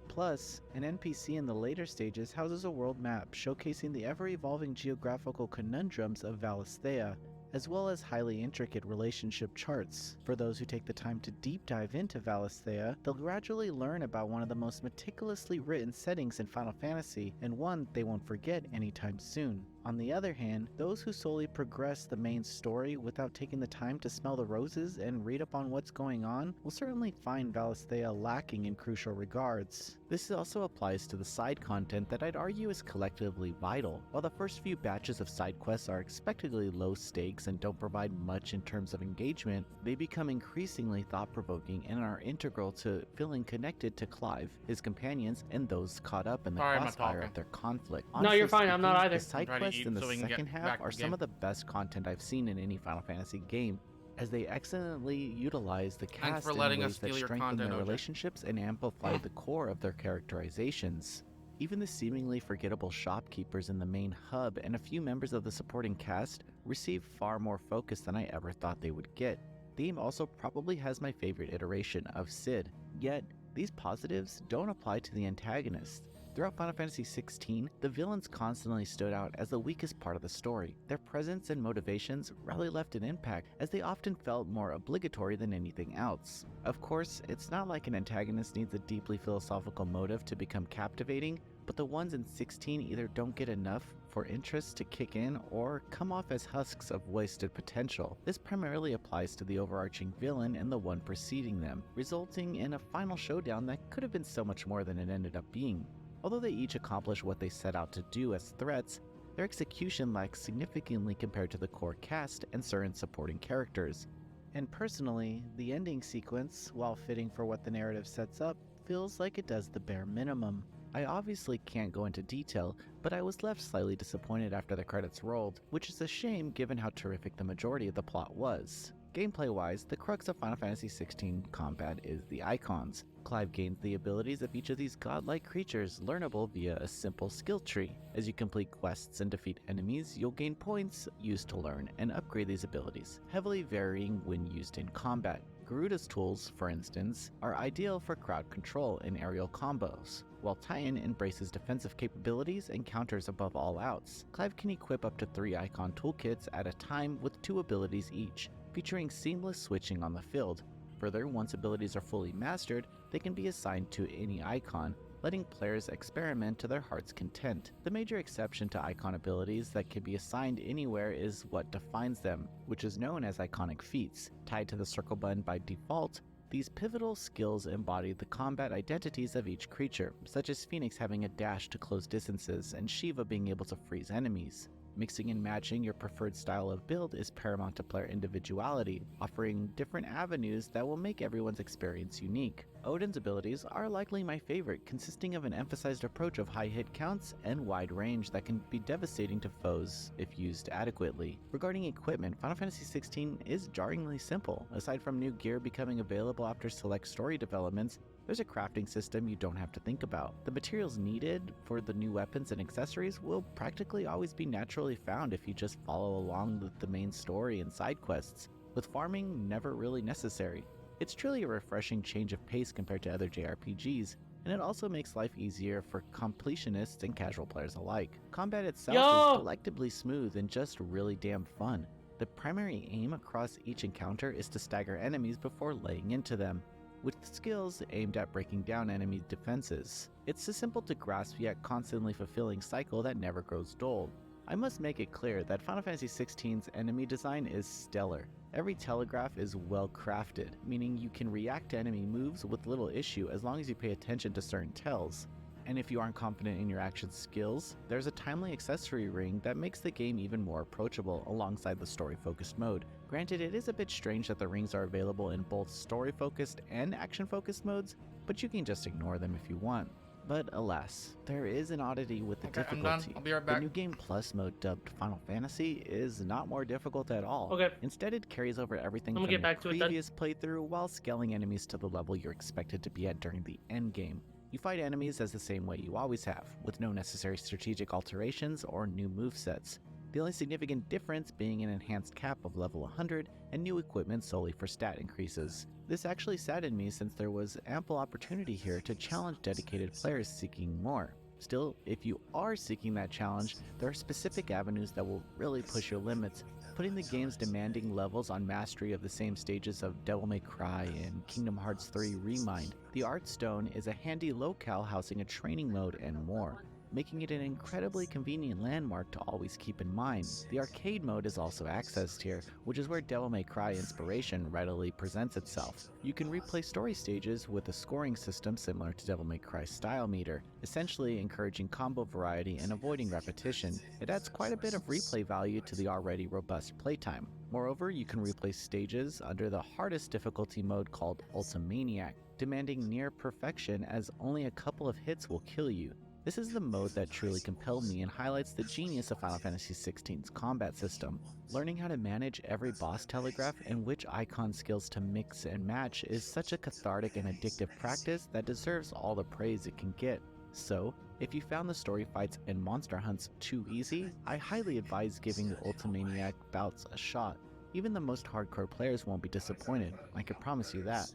Plus, an NPC in the later stages houses a world map showcasing the ever-evolving geographical conundrums of Valisthea, as well as highly intricate relationship charts. For those who take the time to deep dive into Valisthea, they'll gradually learn about one of the most meticulously written settings in Final Fantasy, and one they won't forget anytime soon. On the other hand, those who solely progress the main story without taking the time to smell the roses and read up on what's going on will certainly find Valisthea lacking in crucial regards. This also applies to the side content that I'd argue is collectively vital. While the first few batches of side quests are expectedly low stakes and don't provide much in terms of engagement, they become increasingly thought-provoking and are integral to feeling connected to Clive, his companions, and those caught up in the Sorry, I'm not crossfire talking. of their conflict. No, you're fine, I'm not speaking, either. The side I'm trying to quests eat in the so we can get second half back are to some game. of the best content I've seen in any Final Fantasy game, as they excellently utilize the Thanks cast for in letting us ways that steal your strengthen content, their OJ. relationships and amplify the core of their characterizations. Even the seemingly forgettable shopkeepers in the main hub and a few members of the supporting cast receive far more focus than I ever thought they would get. The game also probably has my favorite iteration of Cid, yet these positives don't apply to the antagonist. Throughout Final Fantasy XVI, the villains constantly stood out as the weakest part of the story. Their presence and motivations rarely left an impact, as they often felt more obligatory than anything else. Of course, it's not like an antagonist needs a deeply philosophical motive to become captivating, but the ones in 16 either don't get enough for interest to kick in or come off as husks of wasted potential. This primarily applies to the overarching villain and the one preceding them, resulting in a final showdown that could have been so much more than it ended up being. Although they each accomplish what they set out to do as threats, their execution lacks significantly compared to the core cast and certain supporting characters. And personally, the ending sequence, while fitting for what the narrative sets up, feels like it does the bare minimum. I obviously can't go into detail, but I was left slightly disappointed after the credits rolled, which is a shame given how terrific the majority of the plot was. Gameplay-wise, the crux of Final Fantasy XVI combat is the icons. Clive gains the abilities of each of these godlike creatures, learnable via a simple skill tree. As you complete quests and defeat enemies, you'll gain points used to learn and upgrade these abilities, heavily varying when used in combat. Garuda's tools, for instance, are ideal for crowd control and aerial combos, while Titan embraces defensive capabilities and counters above all outs. Clive can equip up to 3 icon toolkits at a time with 2 abilities each, featuring seamless switching on the field. Further, once abilities are fully mastered, they can be assigned to any icon, letting players experiment to their heart's content. The major exception to icon abilities that can be assigned anywhere is what defines them, which is known as iconic feats. Tied to the circle button by default, these pivotal skills embody the combat identities of each creature, such as Phoenix having a dash to close distances and Shiva being able to freeze enemies. Mixing and matching your preferred style of build is paramount to player individuality, offering different avenues that will make everyone's experience unique. Odin's abilities are likely my favorite, consisting of an emphasized approach of high hit counts and wide range that can be devastating to foes if used adequately. Regarding equipment, Final Fantasy XVI is jarringly simple. Aside from new gear becoming available after select story developments, There's a crafting system you don't have to think about. The materials needed for the new weapons and accessories will practically always be naturally found if you just follow along with the main story and side quests, with farming never really necessary. It's truly a refreshing change of pace compared to other JRPGs, and it also makes life easier for completionists and casual players alike. Combat itself is delectably smooth and just really damn fun. The primary aim across each encounter is to stagger enemies before laying into them, with skills aimed at breaking down enemy defenses. It's a simple to grasp yet constantly fulfilling cycle that never grows dull. I must make it clear that Final Fantasy XVI's enemy design is stellar. Every telegraph is well crafted, meaning you can react to enemy moves with little issue as long as you pay attention to certain tells. And if you aren't confident in your action skills, there's a timely accessory ring that makes the game even more approachable alongside the story-focused mode. Granted, it is a bit strange that the rings are available in both story-focused and action-focused modes, but you can just ignore them if you want. But alas, there is an oddity with the difficulty. I'm done. I'll be right back. The New Game Plus mode dubbed Final Fantasy is not more difficult at all. Okay. Instead, it carries over everything from your previous playthrough while scaling enemies to the level you're expected to be at during the end game. You fight enemies as the same way you always have, with no necessary strategic alterations or new movesets. The only significant difference being an enhanced cap of level 100 and new equipment solely for stat increases. This actually saddened me since there was ample opportunity here to challenge dedicated players seeking more. Still, if you are seeking that challenge, there are specific avenues that will really push your limits, putting the game's demanding levels on mastery of the same stages of Devil May Cry and Kingdom Hearts 3 Remind. The Art Stone is a handy locale housing a training mode and more, making it an incredibly convenient landmark to always keep in mind. The arcade mode is also accessed here, which is where Devil May Cry inspiration readily presents itself. You can replay story stages with a scoring system similar to Devil May Cry's style meter, essentially encouraging combo variety and avoiding repetition. It adds quite a bit of replay value to the already robust playtime. Moreover, you can replay stages under the hardest difficulty mode called Ultimaniac, demanding near perfection as only a couple of hits will kill you. This is the mode that truly compelled me and highlights the genius of Final Fantasy XVI's combat system. Learning how to manage every boss telegraph and which icon skills to mix and match is such a cathartic and addictive practice that deserves all the praise it can get. So, if you found the story fights and monster hunts too easy, I highly advise giving the Ultimaniac bouts a shot. Even the most hardcore players won't be disappointed, I can promise you that.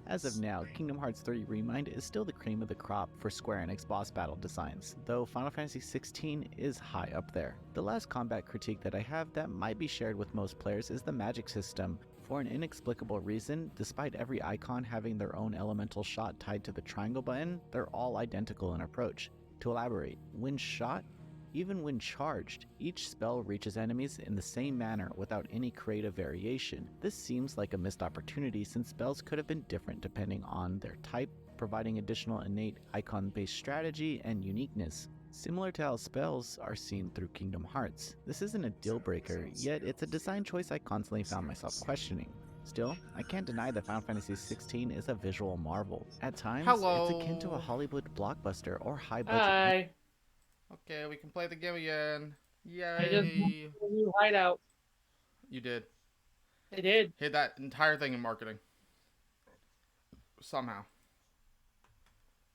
As of now, Kingdom Hearts 3 Remind is still the cream of the crop for Square Enix boss battle designs, though Final Fantasy XVI is high up there. The last combat critique that I have that might be shared with most players is the magic system. For an inexplicable reason, despite every icon having their own elemental shot tied to the triangle button, they're all identical in approach. To elaborate, when shot, even when charged, each spell reaches enemies in the same manner without any creative variation. This seems like a missed opportunity since spells could have been different depending on their type, providing additional innate icon-based strategy and uniqueness, similar to how spells are seen through Kingdom Hearts. This isn't a deal breaker, yet it's a design choice I constantly found myself questioning. Still, I can't deny that Final Fantasy XVI is a visual marvel. At times, it's akin to a Hollywood blockbuster or high-budget. Hi. Okay, we can play the game again. Yay! I just moved to a new hideout. You did. I did. Hit that entire thing in marketing. Somehow.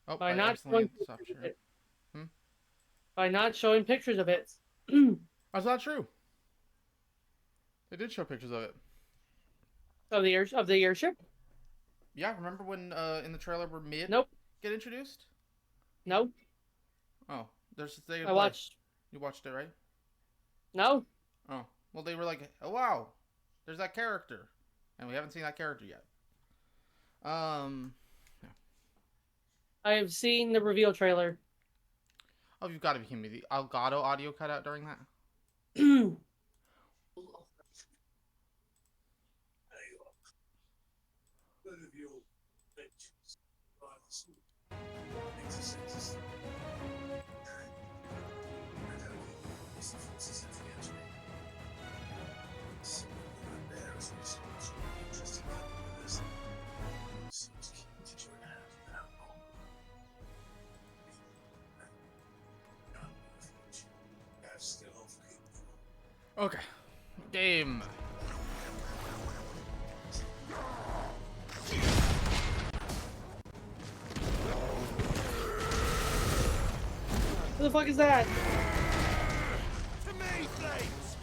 Oh, By I not accidentally showing stopped pictures of sharing. it. By not showing pictures of it. That's not true. They did show pictures of it. Of the airship? Yeah, remember when in the trailer where Mid get introduced? No. Oh, there's a thing. I watched. You watched it, right? No. Oh, well, they were like, oh wow, there's that character, and we haven't seen that character yet. Yeah. I have seen the reveal trailer. Oh, you've got to be kidding me. The Elgato audio cut out during that? Okay. Game. Who the fuck is that? To me, flames!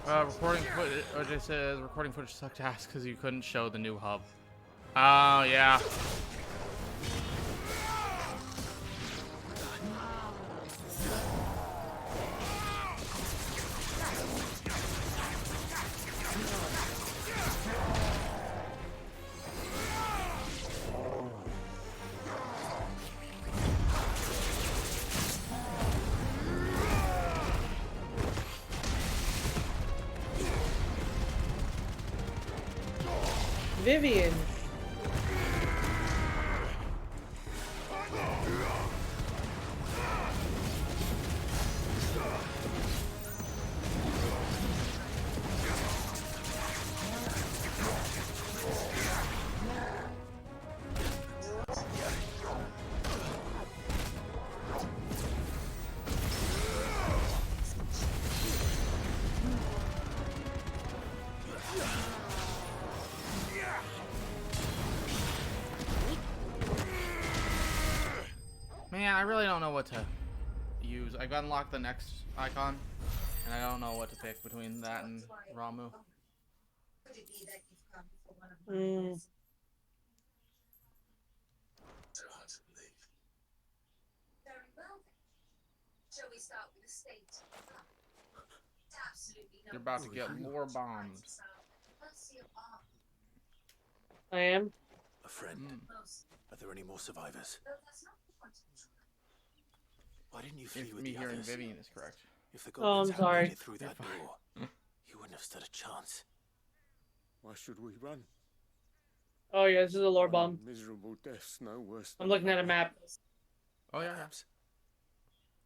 Recording footage. OJ says recording footage sucked ass because you couldn't show the new hub. Oh yeah. Vivian. Man, I really don't know what to use. I've unlocked the next icon, and I don't know what to pick between that and Ramu. Mm. You're about to get more bombed. I am. A friend. Are there any more survivors? Why didn't you flee If with me the hearing others? Vivian is correct. If the Oh, goblins I'm hadn't sorry. made it through that door, you wouldn't have stood a chance. Why should we run? Oh yeah, this is a lore bomb. Miserable death's no worse I'm than looking at a another. map. Oh yeah. Perhaps.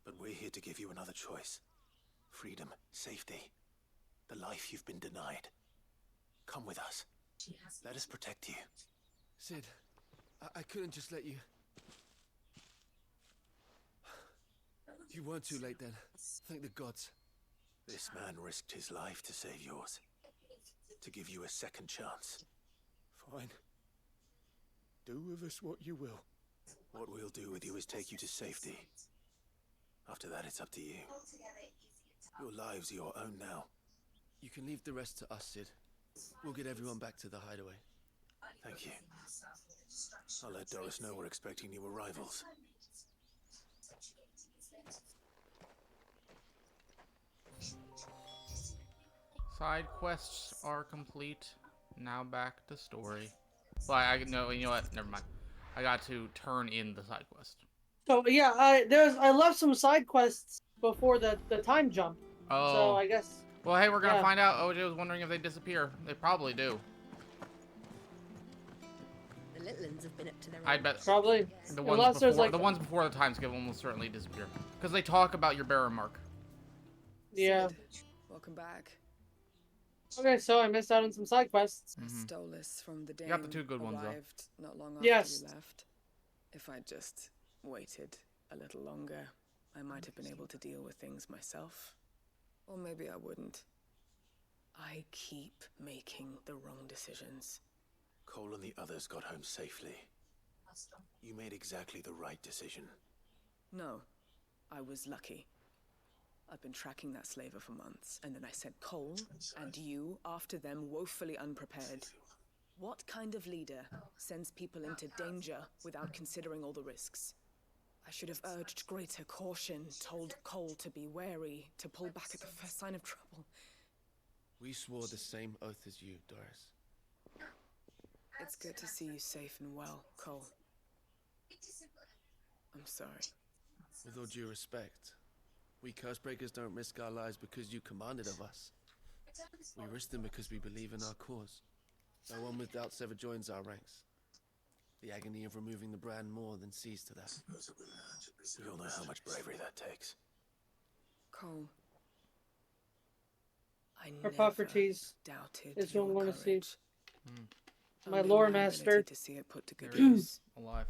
But we're here to give you another choice. Freedom, safety, the life you've been denied. Come with us. Let us protect you. Sid, I couldn't just let you... You weren't too late then. Thank the gods. This man risked his life to save yours. To give you a second chance. Fine. Do with us what you will. What we'll do with you is take you to safety. After that, it's up to you. Your lives are your own now. You can leave the rest to us, Sid. We'll get everyone back to the hideaway. Thank you. I'll let Doris know we're expecting new arrivals. Side quests are complete. Now back to story. Well, I no, you know what? Never mind. I got to turn in the side quest. So yeah, I left some side quests before the time jump. Oh. So I guess. Well, hey, we're gonna yeah. find out. OJ was wondering if they disappear. They probably do. The little ones have been up to their I bet. Probably. The Unless ones there's, before like- the ones before the time skip almost certainly disappear because they talk about your bearer mark. Yeah. Welcome back. Okay, so I missed out on some side quests. I stole this from the Dame. got the two good ones, though. Arrived not long after Yes. you left. If I'd just waited a little longer, I might have been able to deal with things myself. Or maybe I wouldn't. I keep making the wrong decisions. Cole and the others got home safely. You made exactly the right decision. No, I was lucky. I've been tracking that slaver for months, and then I sent Cole and you after them woefully unprepared. What kind of leader sends people into danger without considering all the risks? I should have urged greater caution, told Cole to be wary, to pull back at the first sign of trouble. We swore the same oath as you, Doris. It's good to see you safe and well, Cole. I'm sorry. With all due respect, we Cursebreakers don't risk our lives because you commanded of us. We risk them because we believe in our cause. No one with doubts ever joins our ranks. The agony of removing the brand more than sees to that. We all know how much bravery that takes. Cole. I Hippocrates doubted is your what I want to see. courage. My Only lore ability master. to see it put to good There he use. is, alive.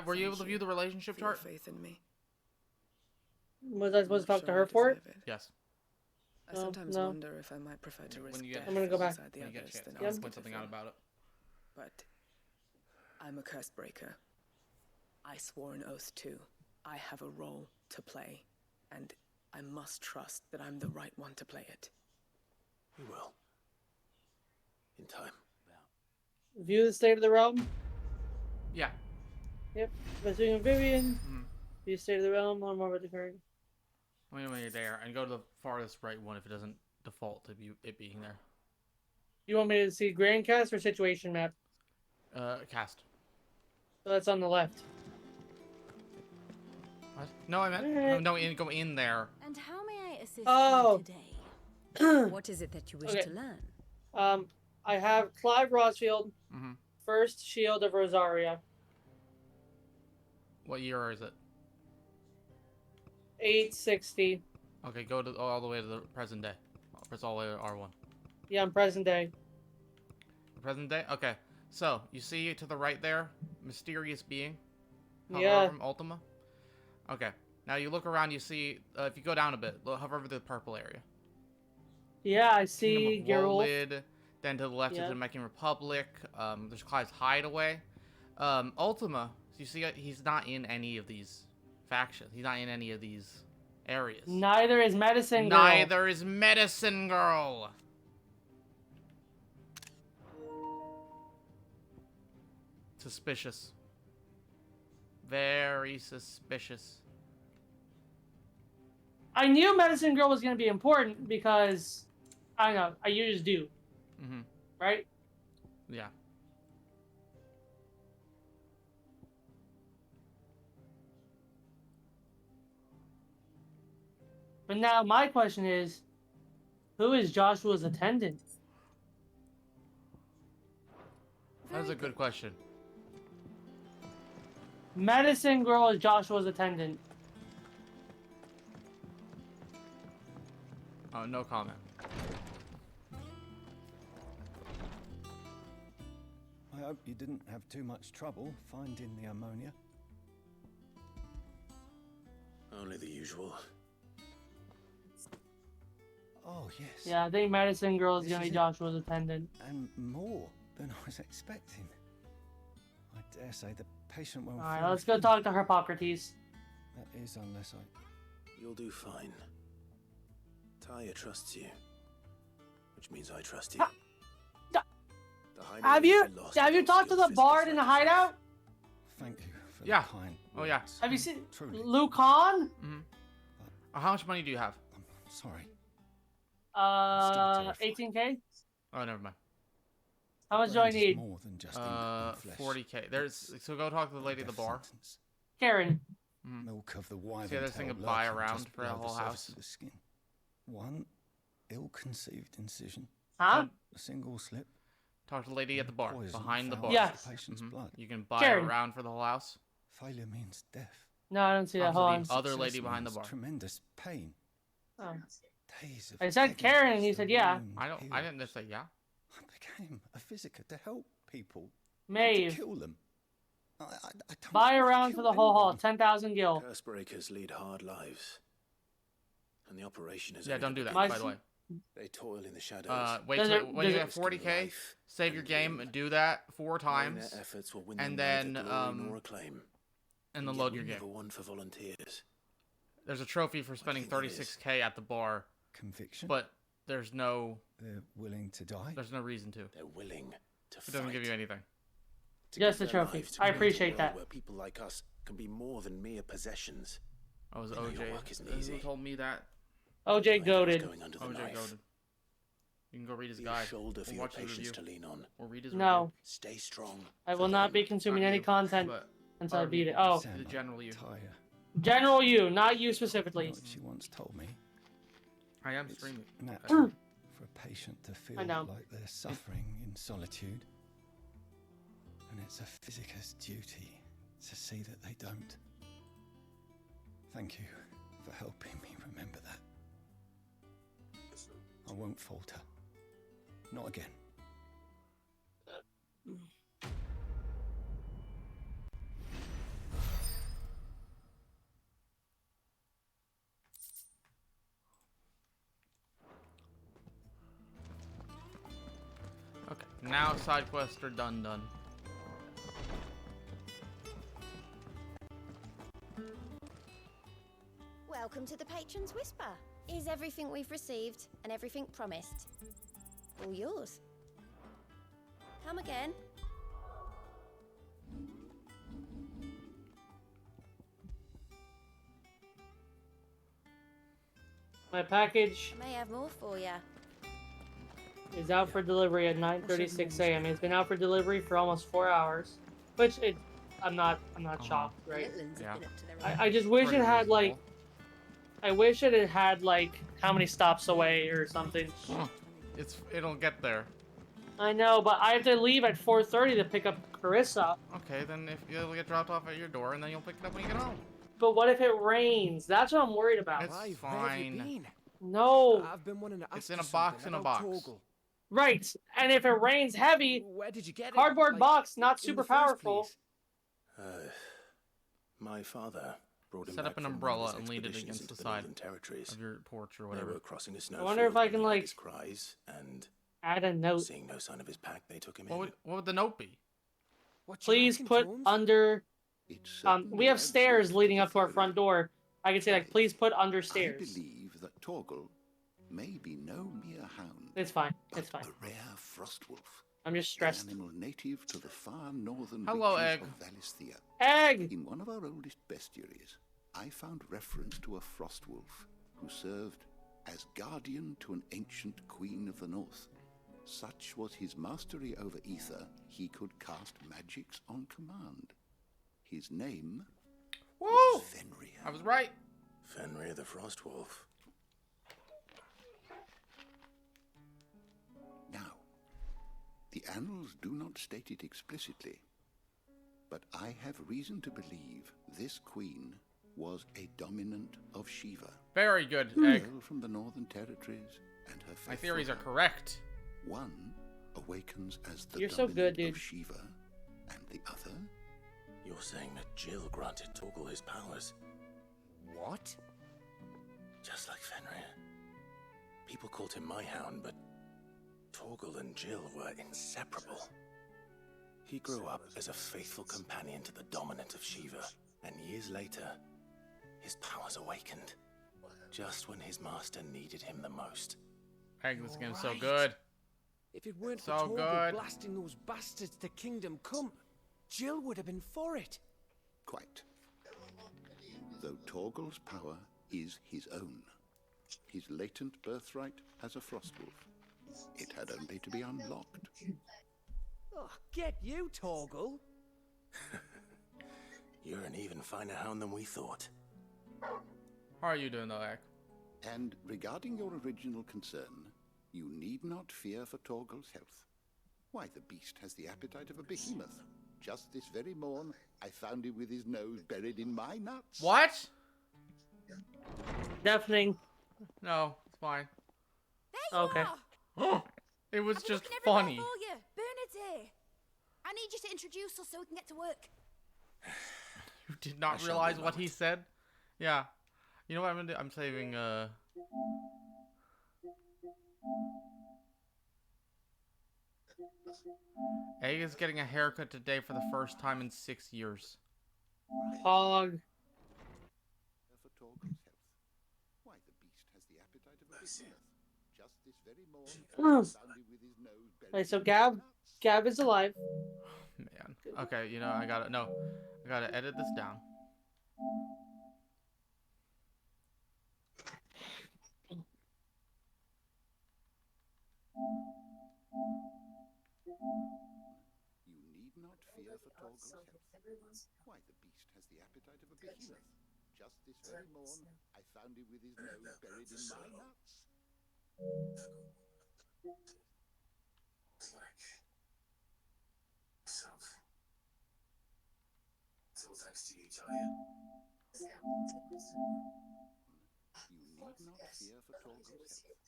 Were you able to view the relationship For your chart? faith in me. Was I supposed to Not talk to sure I her for it? deserve it. Yes. I No, sometimes no. wonder if I might prefer to risk death I'm gonna go back. alongside the When you get a others chance, than I'll ask point it something of out him. about it. But I'm a curse breaker. I swore an oath too. I have a role to play, and I must trust that I'm the right one to play it. You will. In time. View the state of the realm. Yeah. Yep. Investing Vivian. Mhm. View the state of the realm. Learn more about the current. When you're there, and go to the farthest right one if it doesn't default to it being there. You want me to see grand cast or situation map? Cast. So that's on the left. What? No, I meant Alright. no. Go in there. And how may I assist Oh. you today? What is it that you wish Okay. to learn? I have Clive Rosfield, Mm-hmm. first Shield of Rosaria, What year is it? 860. Okay, go to all the way to the present day. Press all the way to R1. Yeah, I'm present day. Present day? Okay. So, you see to the right there? Mysterious being? Hover Yeah. over him, Ultima? Okay. Now you look around, you see, if you go down a bit, hover over the purple area. Yeah, I Kingdom see of Geralt. Wolid. Then to the left is Yep. the Mexican Republic. There's Clive's Hideaway. Ultima, you see, he's not in any of these factions. He's not in any of these areas. Neither is Medicine Girl. Neither is Medicine Girl. Suspicious. Very suspicious. I knew Medicine Girl was going to be important because, I don't know, you just do, Mm-hmm. right? Yeah. But now my question is, who is Joshua's attendant? That's a good question. Medicine Girl is Joshua's attendant. Oh, no comment. I hope you didn't have too much trouble finding the ammonia. Only the usual. Oh, yes. Yeah, I think Medicine Girl is This going to is be it. Joshua's attendant. And more than I was expecting. I dare say the patient won't Alright, feel let's go free. talk to Hippocrates. That is, unless I... You'll do fine. Talia trusts you. Which means I trust you. The hideaway Have you will be lost have you without talked to the skilled bard in the hideout? Thank you for Yeah. the kind Oh, yeah. words. Have you seen Truly. Lucan? Mm-hmm. How much money do you have? I'm sorry. 18k. Oh, never mind. How much do I Brand is need? more than just ink and flesh. 40k. There's so go talk to the lady at the Death bar. sentence. Karen. Milk of the wyvern See, there's thing to tail buy lurking around just for the below whole surface house. of the skin. One ill-conceived incision. Huh? A single slip. Talk to the lady at the bar, Poison behind the found bar. in Yes. The patient's Mhm. blood. You can buy Karen. around for the whole house. Failure means death. No, I don't see that. Talk to Hold on. the other Success lady behind the means bar. Tremendous pain. Oh. Days of I said agony Karen, and you as the said yeah. wound I healed. didn't just say yeah. I became a visitor to help people. not Maeve. To kill them. I don't Buy want to around for kill the whole hall. anyone. 10,000 gil. Curse breakers lead hard lives. And the operation is Yeah, only don't the do that, beginning. by the way. They toil in the shadows. Wait Does till it- when does you it- have 40k, life save your game, do that 4 Knowing times, their efforts will win and them neither then glory nor acclaim. and then yet load we your never game. won for volunteers. There's a trophy for spending think that is? 36k at the bar, Conviction. but there's no They're willing to die. reason to. They're willing to It doesn't give you anything. to Just give the their trophy. lives to I create a appreciate world that. Where people like us can be more than mere possessions. Oh, it was I know your OJ work isn't who easy. told me that. OJ I know it's goaded. going under the OJ knife. goaded. You can go read his Be guide, a shoulder for or your watch his patients review, to lean on. or read his No. Stay strong. I for will not them. be consuming Not any you, content but until I our beat it. review. Oh, The general you. Tire. general you, not you specifically. What she once told me. I am It's streaming. natural for a patient to feel I know. like they're suffering in solitude. And it's a physicist's duty to see that they don't. Thank you for helping me remember that. I won't falter. Not again. Now side quests are done. Welcome to the Patron's Whisper. Is everything we've received and everything promised all yours? Come again. My package I may have more for you. is out for delivery at 9:36 a.m. It's been out for delivery for almost 4 hours, which I'm not shocked, right? Yeah. I just wish Pretty it had like, reasonable. I wish it had like how many stops away or something. It'll get there. I know, but I have to leave at 4:30 to pick up Carissa. Okay, then if it'll get dropped off at your door, and then you'll pick it up when you get home. But what if it rains? That's what I'm worried about. It's Clive, where have you fine. been? No. I've been wanting to ask It's in you a box something in a box. about Torgal. Right, and if it rains heavy, Where did you get it? cardboard Like, box, not in super the first powerful. place? My father brought him Set back up an from one of umbrella his and lean it expeditions against into the the side Northern Territories. of your porch or They whatever. were crossing a I snowfield. wonder if I can when they heard like his cries, and add a note. seeing no sign of his pack, they took him What in. would the note be? What you Please reckon, put Tomes? under. It We certainly have adds stairs weight leading to up the to our theory. front door. I can say like, please put under I stairs. believe that Torgal may be no mere hound, It's fine. but It's fine. a rare frost wolf. I'm just An stressed. animal native to the far northern Hello, reaches Egg. of Valisthea. Egg! In one of our oldest bestiaries, I found reference to a frost wolf who served as guardian to an ancient queen of the north. Such was his mastery over ether, he could cast magics on command. His name Woo! was Fenrir. I was right. Fenrir the Frost Wolf. Now, the annals do not state it explicitly, but I have reason to believe this queen was a dominant of Shiva. Very good, A Egg. girl from the Northern Territories, and her My faithful theories are hound. correct. One awakens as the You're so dominant good, dude. of Shiva, and the other You're saying that Jill granted Torgal his powers, What? just like Fenrir. People called him my hound, but Torgal and Jill were inseparable. He grew up as a faithful companion to the dominant of Shiva, and years later, his powers awakened, just when his master needed him the most. Egg, this game's so right. good. If it weren't So for Torgal good. blasting those bastards to Kingdom Come, Jill would have been for it. quite. Though Torgal's power is his own, his latent birthright as a frostwolf, it had only to be unlocked. Oh, get you, Torgal. You're an even finer hound than we thought. How are you doing though, Egg? And regarding your original concern, you need not fear for Torgal's health. Why, the beast has the appetite of a behemoth. Just this very morn, I found him with his nose buried in my nuts. What? Deafening. No, it's fine. There you Okay. are. It was I've been just looking everywhere funny. for you. Bernard's here. I need you to introduce us so we can get to work. You did I not shall realize be what he moment. said? Yeah. You know what I'm gonna do? I'm saving, Egg is getting a haircut today for the first time in 6 years. Hog. For Torgal's health. Why, the beast has the appetite of a behemoth. Just this very morn, I found him with his nose buried Alright, so in my Gab nuts. Gab is alive. Man. Okay, you know, I gotta edit this down. You need not fear for Torgal's health. Why, the beast has the appetite of a behemoth. Just this very morn, I found him with his nose buried in my nuts. You need not fear for Torgal's health.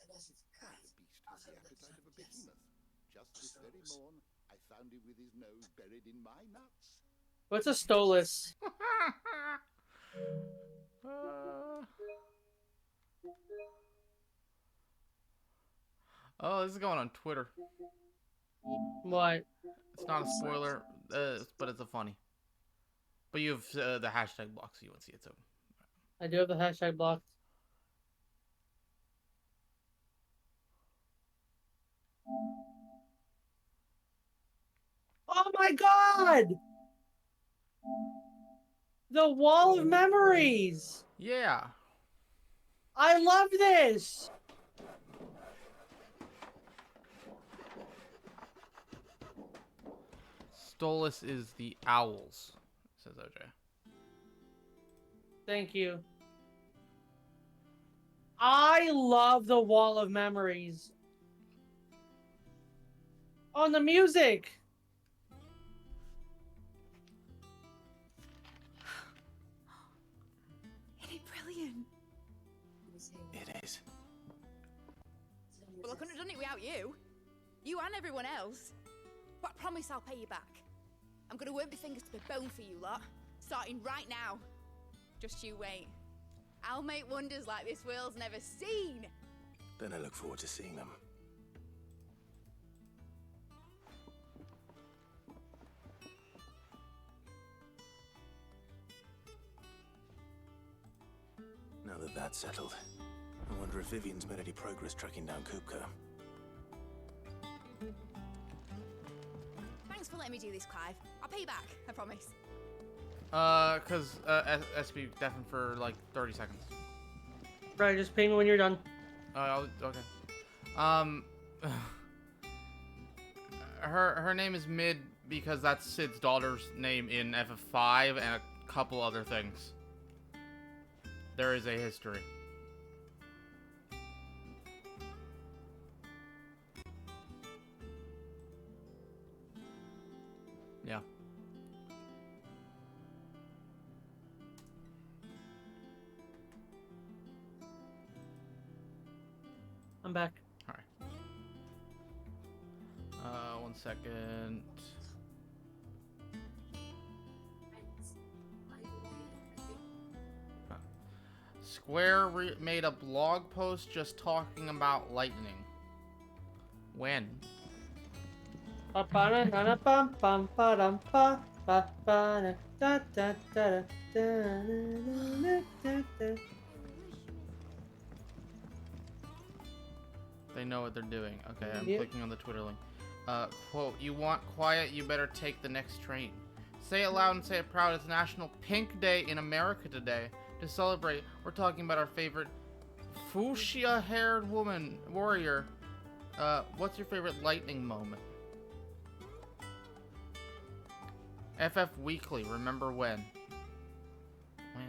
Why, the beast has the appetite of a behemoth. Just this very morn, I found him with his nose buried in my nuts. What's a stolus? Oh, this is going on Twitter. What? It's not a spoiler, but it's a funny. But you have the hashtag block, so you won't see it. So I do have the hashtag blocked. Oh my god! The Wall of Memories! yeah. I love this! Stolas is the owls, says OJ. Thank you. I love the Wall of Memories. On the music! Isn't it brilliant? It is. Well, I couldn't have done it without you. You and everyone else. But I promise I'll pay you back. I'm gonna work my fingers to the bone for you lot, starting right now. Just you wait. I'll make wonders like this world's never seen. Then I look forward to seeing them. Now that that's settled, I wonder if Vivian's made any progress tracking down Kupka. Thanks for letting me do this, Clive. I'll pay you back, I promise. Cause SB deafen for like 30 seconds. Right, just pay me when you're done. Okay. Her name is Mid because that's Sid's daughter's name in FF5 and a couple other things. There is a history. Yeah. I'm back. Alright. 1 second. Square made a blog post just talking about lightning. When? They know what they're doing. Okay, I'm clicking on the Twitter link. Quote, you want quiet, you better take the next train. Say it loud and say it proud. It's National Pink Day in America today. To celebrate, we're talking about our favorite fuchsia-haired warrior. What's your favorite lightning moment? FF Weekly, remember when? Wow.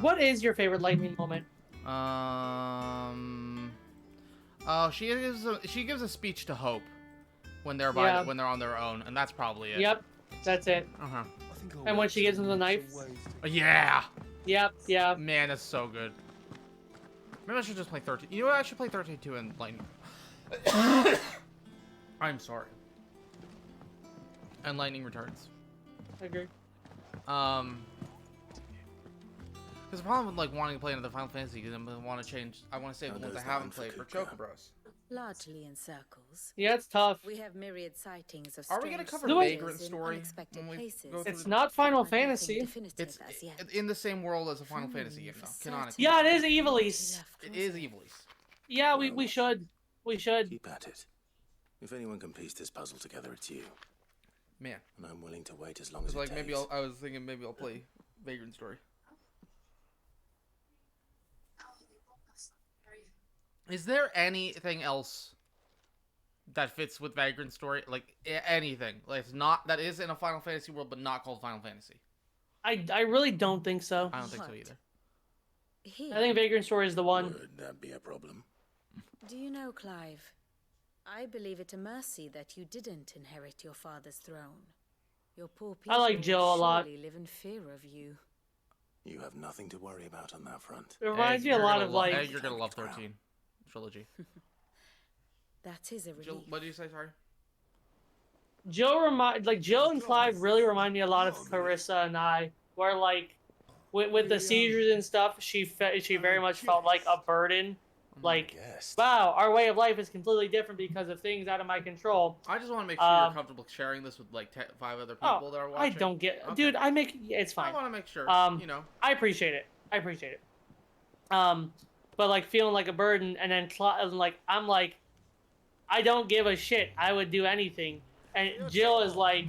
What is your favorite lightning moment? Oh, she gives a speech to Hope when they're when they're on their own, and that's probably it. Yep, that's it. Uh-huh. And when she gives him the knife. Yeah. Yep, yeah. Man, that's so good. Maybe I should just play 13. You know what? I should play 13-2 in Lightning. I'm sorry. And Lightning Returns. I agree. Because the problem with like wanting to play another Final Fantasy is I want to change. I want to save the ones I haven't played for Chocobros. Largely in circles. Yeah, it's tough. We have myriad sightings of Are we gonna cover strange Vagrant Story when we go through It's not Final Fantasy. It's in the same world as a Final Fantasy game, though. Canonically. Yeah, it is Evilise. It is Evilise. Yeah, we should. We should. Keep at it. If anyone can piece this puzzle together, it's you. Man. And I'm willing to wait as long as it like takes. maybe I was thinking maybe I'll play Vagrant Story. Is there anything else that fits with Vagrant Story? Like anything? Like it's not that is in a Final Fantasy world, but not called Final Fantasy. I really don't think so. I don't think so either. I think Vagrant Story is the one. Would that be a problem? Do you know, Clive? I believe it a mercy that you didn't inherit your father's throne. Your poor people I like Jill a lot. surely live in fear of you. You have nothing to worry about on that front. It reminds me a lot of like. You're gonna love 13 trilogy. That is a relief. Jill, what did you say? Sorry. Jill and Clive really remind me a lot of Carissa and I, where like with the seizures and stuff, she very much felt like a burden Like, wow, our way of life is completely different because of things out of my control. I just want to make sure you're comfortable sharing this with like 5 other people that are watching. I don't get, Okay. dude. It's fine. I want to make sure. You know. I appreciate it. But like feeling like a burden, and then I'm like, I don't give a shit. I would do anything. And Jill is like,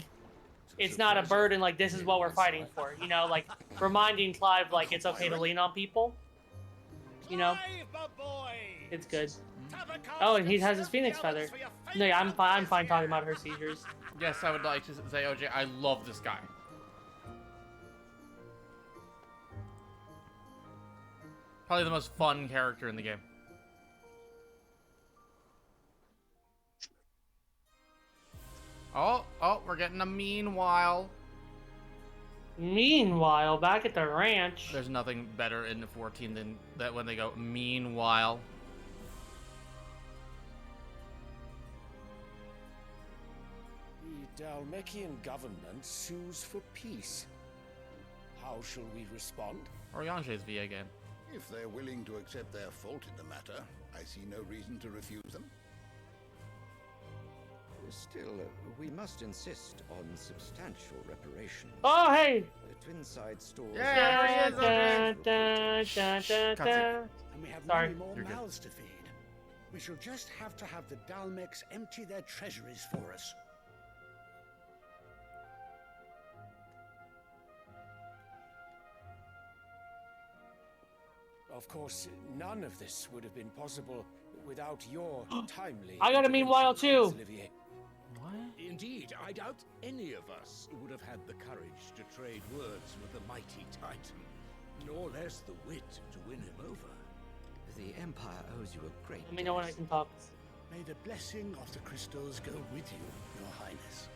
it's not a burden. Like, this is what we're fighting for. You know, like reminding Clive like it's okay to lean on people. You know, it's good. Oh, and he has his phoenix feather. No, yeah, I'm fine talking about her seizures. Yes, I would like to say, OJ, I love this guy. Probably the most fun character in the game. Oh, we're getting a meanwhile. Meanwhile, back at the ranch. There's nothing better in the 14 than that when they go, meanwhile. The Dalmekian government sues for peace. How shall we respond? Oriange's V again. If they're willing to accept their fault in the matter, I see no reason to refuse them. Still, we must insist on substantial reparations. Oh, hey! Twinside stores. Yeah, And we have Sorry. many more You're good. mouths to feed. We shall just have to have the Dalmex empty their treasuries for us. Of course, none of this would have been possible without your timely... I got a meanwhile too. Olivier. Indeed, I doubt any of us would have had the courage to trade words with the mighty Titan, nor less the wit to win him over. The Empire owes you a great Let me know when I can talk. May the blessing of the crystals go with you, Your Highness.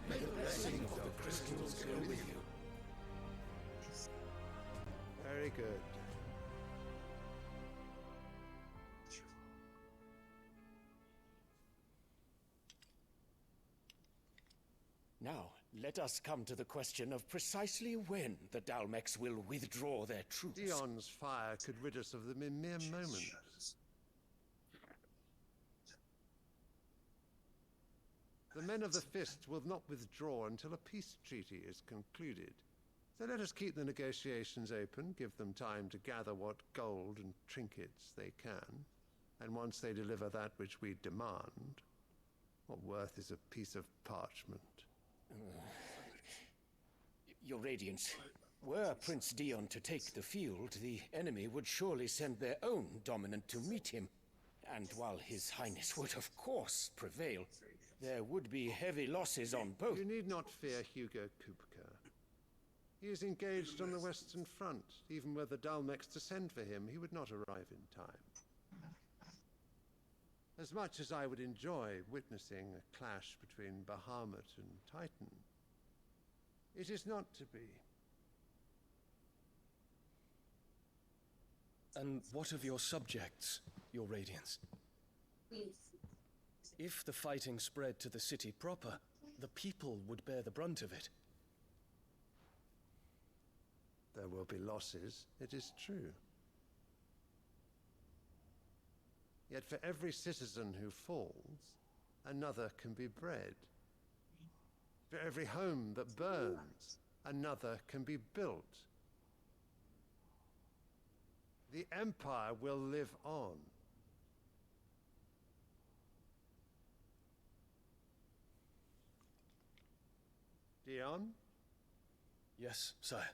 May the blessing of the crystals go with you. Very good. Now, let us come to the question of precisely when the Dalmex will withdraw their troops. Dion's fire could rid us of them in mere moments. The men of the Fist will not withdraw until a peace treaty is concluded. So let us keep the negotiations open, give them time to gather what gold and trinkets they can, and once they deliver that which we demand, what worth is a piece of parchment? Your Radiance, were Prince Dion to take the field, the enemy would surely send their own dominant to meet him. And while His Highness would of course prevail, there would be heavy losses on both. You need not fear Hugo Kupka. He is engaged on the Western Front. Even were the Dalmex to send for him, he would not arrive in time. As much as I would enjoy witnessing a clash between Bahamut and Titan, it is not to be. And what of your subjects, Your Radiance? If the fighting spread to the city proper, the people would bear the brunt of it. There will be losses, it is true. Yet for every citizen who falls, another can be bred. For every home that burns, another can be built. The Empire will live on. Dion? Yes, sire.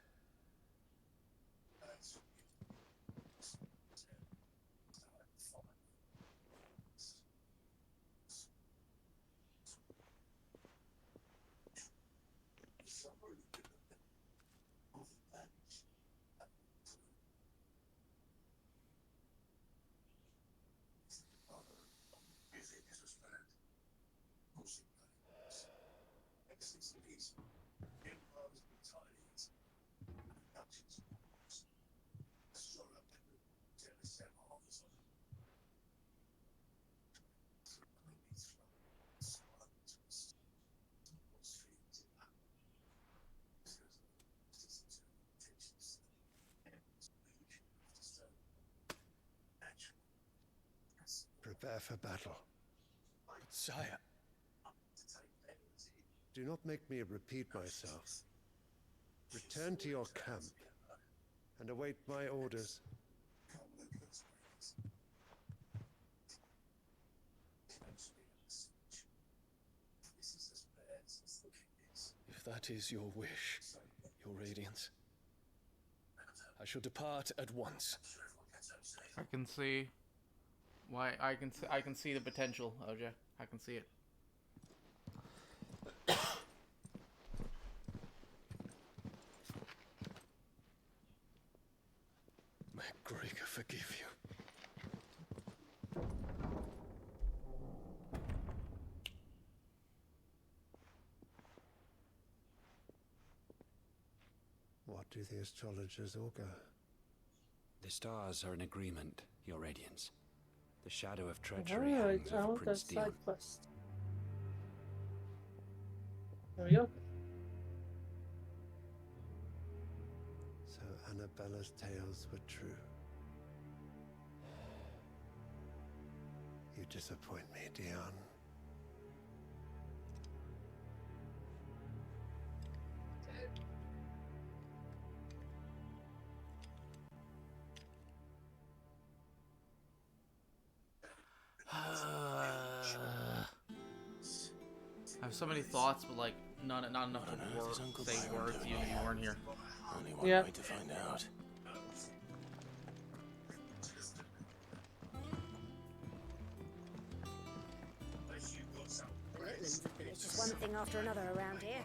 prepare for battle. But sire... Do not make me repeat myself. Return to your camp and await my orders. If that is your wish, your Radiance, I shall depart at once. I can see why I can see the potential, OJ. I can see it. May Gregor forgive you. What do the astrologers augur? The stars are in agreement, Your Radiance. The shadow of treachery Oh, hangs I over want that Prince side Dion. quest. There we go. So Annabella's tales were true. You disappoint me, Dion. I have so many thoughts, but like not enough to say words. You weren't here. Only one Yeah. way to find out. It's just one thing after another around here.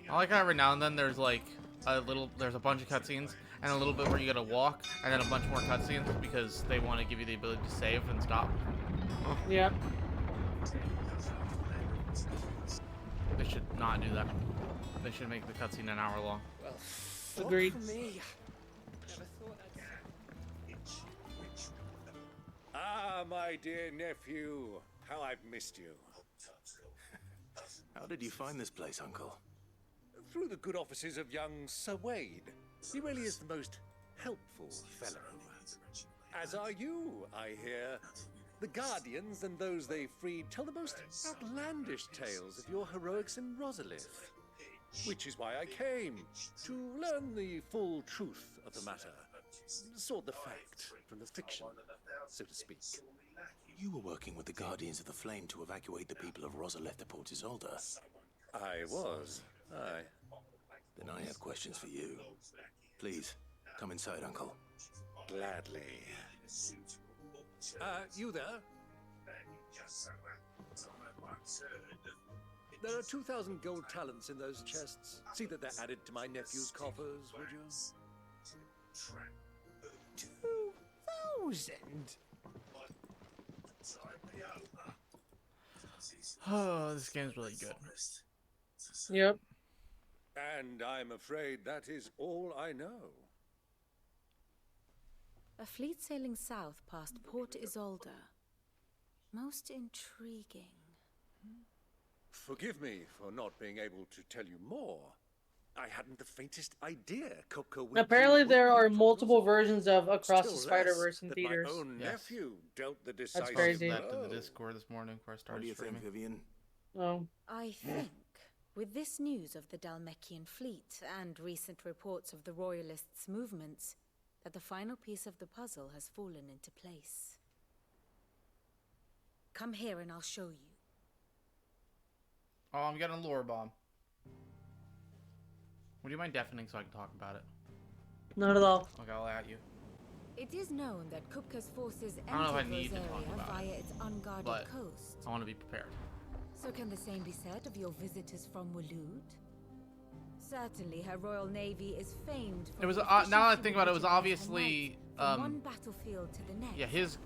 I like how every now and then there's like there's a bunch of cutscenes and a little bit where you gotta walk, and then a bunch more cutscenes because they want to give you the ability to save and stop. Yeah. They should not do that. They should make the cutscene an hour long. Well, Agreed. fuck me. Never thought I'd... Ah, my dear nephew. How I've missed you. How did you find this place, Uncle? Through the good offices of young Sir Wade. He really is the most helpful fellow. As are you, I hear. The Guardians and those they freed tell the most outlandish tales of your heroics in Rosalith. Which is why I came, to learn the full truth of the matter. Sort the fact from the fiction, so to speak. You were working with the Guardians of the Flame to evacuate the people of Rosalith to Port Isolde. I was. Aye. Then I have questions for you. Please, come inside, Uncle. Gladly. You there? There are 2,000 gold talents in those chests. See that they're added to my nephew's coffers, would you? 2,000? Oh, this game's really good. Yep. And I'm afraid that is all I know. A fleet sailing south past Port Isolde. Most intriguing. Forgive me for not being able to tell you more. I hadn't the faintest idea Coco would... Apparently there are multiple versions of Across the Still Spider-Verse in less that theaters. my own nephew dealt the That's decisive crazy. That to the blow. Discord this morning before I started What do you streaming. think, Vivian? Oh. I think, with this news of the Dalmekian fleet and recent reports of the Royalists' movements, that the final piece of the puzzle has fallen into place. Come here and I'll show you. Oh, I'm getting a lore bomb. Would you mind deafening so I can talk about it? Not at all. Okay, I'll at you. It is known that Kupka's forces I don't know if I entered need to talk Rosaria about via it, its unguarded but coast. I want to be prepared. So can the same be said of your visitors from Waloed? Certainly, her royal navy is famed for It was the now that I efficiency think about it, it was with which it obviously moves from one battlefield to the next. yeah, his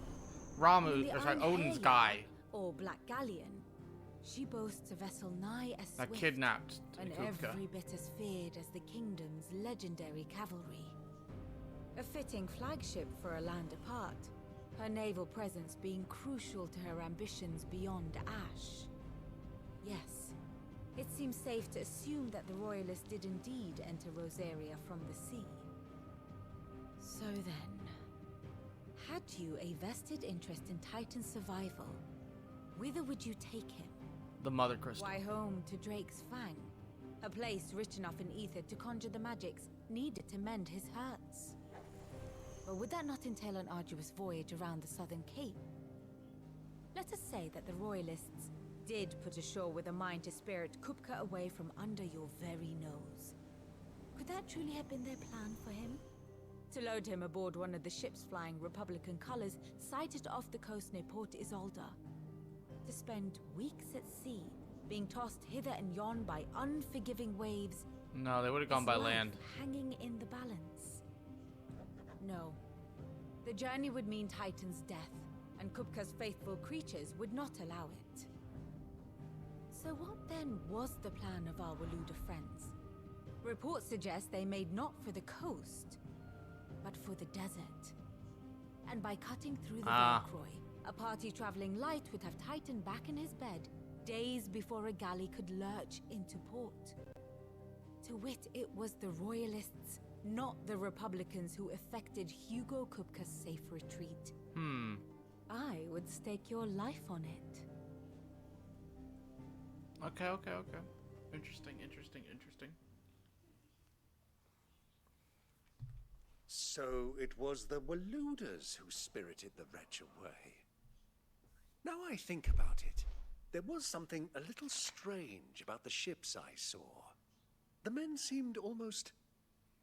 In Ramu, the or sorry, Iron Odin's Hail, guy or Black Galleon, she boasts a vessel nigh as that swift kidnapped and Kupka. every bit as feared as the kingdom's legendary cavalry. A fitting flagship for a land apart, her naval presence being crucial to her ambitions beyond Ash. Yes, it seems safe to assume that the Royalists did indeed enter Rosaria from the sea. So then, had you a vested interest in Titan's survival, whither would you take him? The Mother Crystal. Why, home to Drake's Fang, a place rich enough in ether to conjure the magics needed to mend his hurts. But would that not entail an arduous voyage around the southern cape? Let us say that the Royalists did put ashore with a mind to spirit Kupka away from under your very nose. Could that truly have been their plan for him? To load him aboard one of the ships flying Republican colors sighted off the coast near Port Isolde. To spend weeks at sea, being tossed hither and yon by unforgiving waves. No, they would have gone by land. Hanging in the balance. No. The journey would mean Titan's death, and Kupka's faithful creatures would not allow it. So what then was the plan of our Waluda friends? Reports suggest they made not for the coast, but for the desert. And by cutting through the Velcroy, a party traveling light would have Titan back in his bed days before a galley could lurch into port. To wit, it was the Royalists, not the Republicans, who effected Hugo Kupka's safe retreat. I would stake your life on it. Okay. Interesting. So it was the Waludas who spirited the wretch away. Now I think about it, there was something a little strange about the ships I saw. The men seemed almost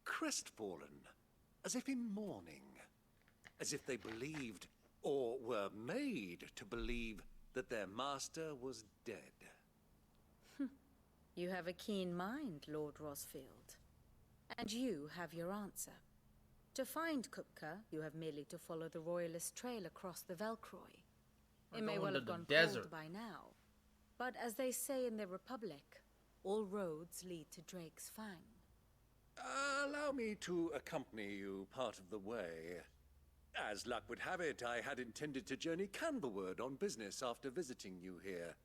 crestfallen, as if in mourning, as if they believed, or were made to believe, that their master was dead. You have a keen mind, Lord Rosfield. And you have your answer. To find Kupka, you have merely to follow the Royalist trail across the Velcroy. It may well have gone cold by now, but as they say in the Republic, all roads lead to Drake's Fang. Allow me to accompany you part of the way. As luck would have it, I had intended to journey Canberward on business after visiting you here.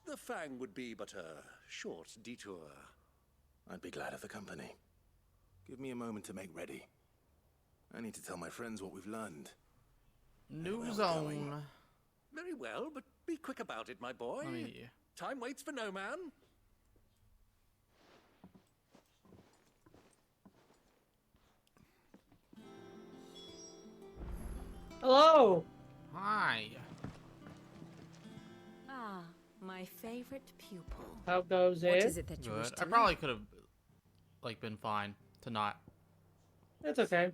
The Fang would be but a short detour. I'd be glad of the company. Give me a moment to make ready. I need to tell my friends what we've learned. New zone. Very well, but be quick about it, my boy. Time waits for no man. Hello. Hi. Ah, my favorite pupil. How goes it? What is it that you wish Good. to I probably could have, been fine to not. It's okay.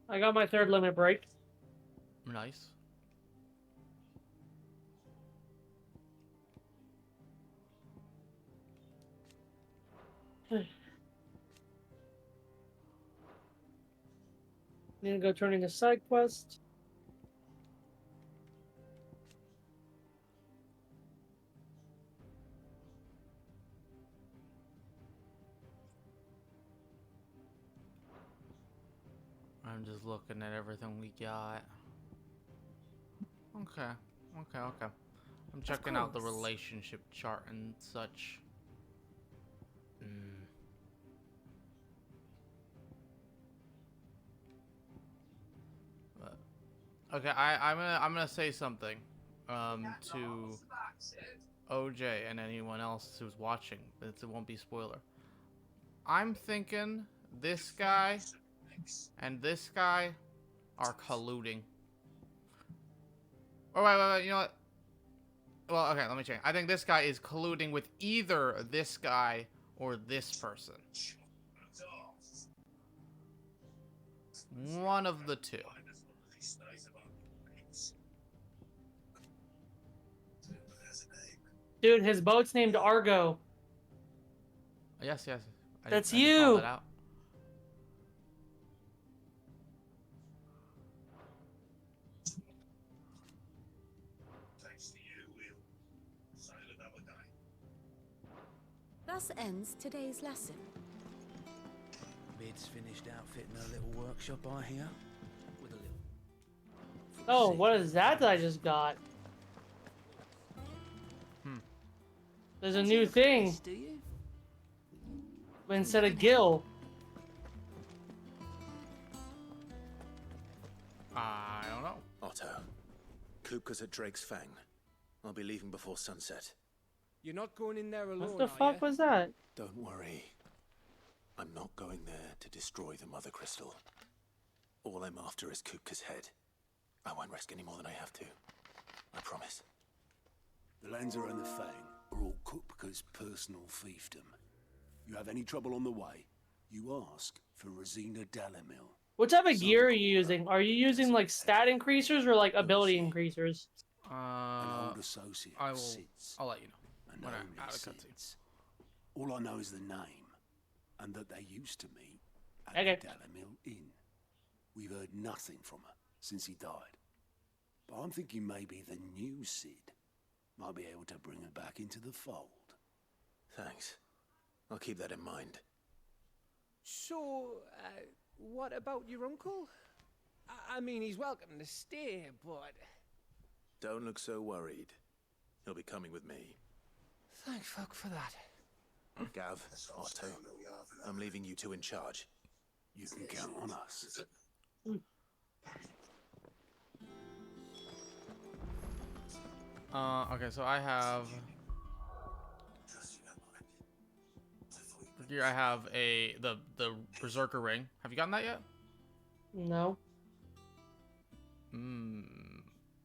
I got my third limit break. Nice. Need to go turn in the side quest. I'm just looking at everything we got. Okay. I'm checking out the relationship chart and such. Okay, I'm gonna say something to OJ and anyone else who's watching. It won't be spoiler. I'm thinking this guy and this guy are colluding. Oh wait, you know what? Well, okay, let me change. I think this guy is colluding with either this guy or this person. One of the two. Dude, his boat's named Argo. Yes. That's I you. called that out. Thus ends today's lesson. Mid's finished outfitting her little workshop, I hear. With a little... Oh, what is that I just got? There's a new thing. instead of Gil. I don't know. Otto, Kupka's at Drake's Fang. I'll be leaving before sunset. You're not going in there alone, What the are fuck ya? was that? Don't worry. I'm not going there to destroy the Mother Crystal. All I'm after is Kupka's head. I won't risk any more than I have to. I promise. The Lancer and the Fang are all Kupka's personal fiefdom. You have any trouble on the way, you ask for Rosina Dalamil. What type of gear are you using? Are you using like stat increasers or like ability increasers? An old associate I of will. Sid's. I'll let you know And when I'm only out of cutscene. Sid's. All I know is the name, and that they used to meet at Okay. the Dalamil Inn. We've heard nothing from her since he died. But I'm thinking maybe the new Sid might be able to bring her back into the fold. Thanks. I'll keep that in mind. So, what about your uncle? I mean, he's welcome to stay, but... Don't look so worried. He'll be coming with me. Thank fuck for that. Gav, Otto, I'm leaving you two in charge. You can count on us. Okay, so I have. For gear, I have the Berserker ring. Have you gotten that yet? No.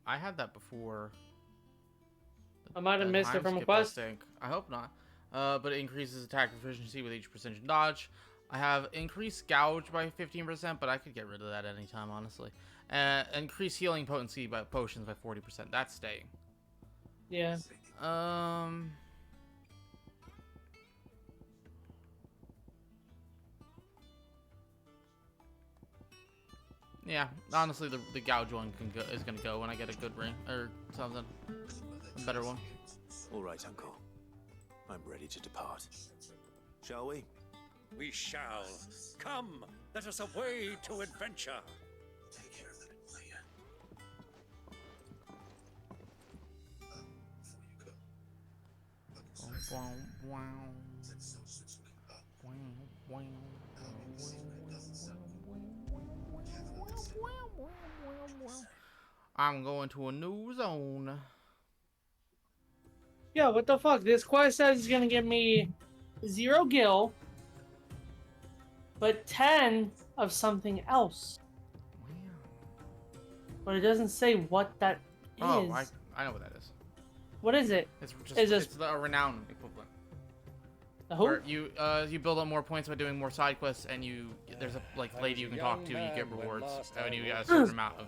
I had that before. I might have missed it time from a skip, quest. I think. I hope not. But it increases attack efficiency with each precision dodge. I have increased gouge by 15%, but I could get rid of that anytime, honestly. Increased healing potency by potions by 40%. That's staying. Yeah. Yeah, honestly, the gouge one is gonna go when I get a good ring or something, a better one. All right, Uncle. I'm ready to depart. Shall we? We shall. Come, let us away to adventure. I'm going to a new zone. Yeah, what the fuck? This quest says it's gonna give me 0 gil, but 10 of something else. But it doesn't say what that is. Oh, I know what that is. What is it? It's just Is this it's the renown equivalent. the who? Where you build up more points by doing more side quests, and there's a lady you can talk to, and you get rewards, and you get a certain amount of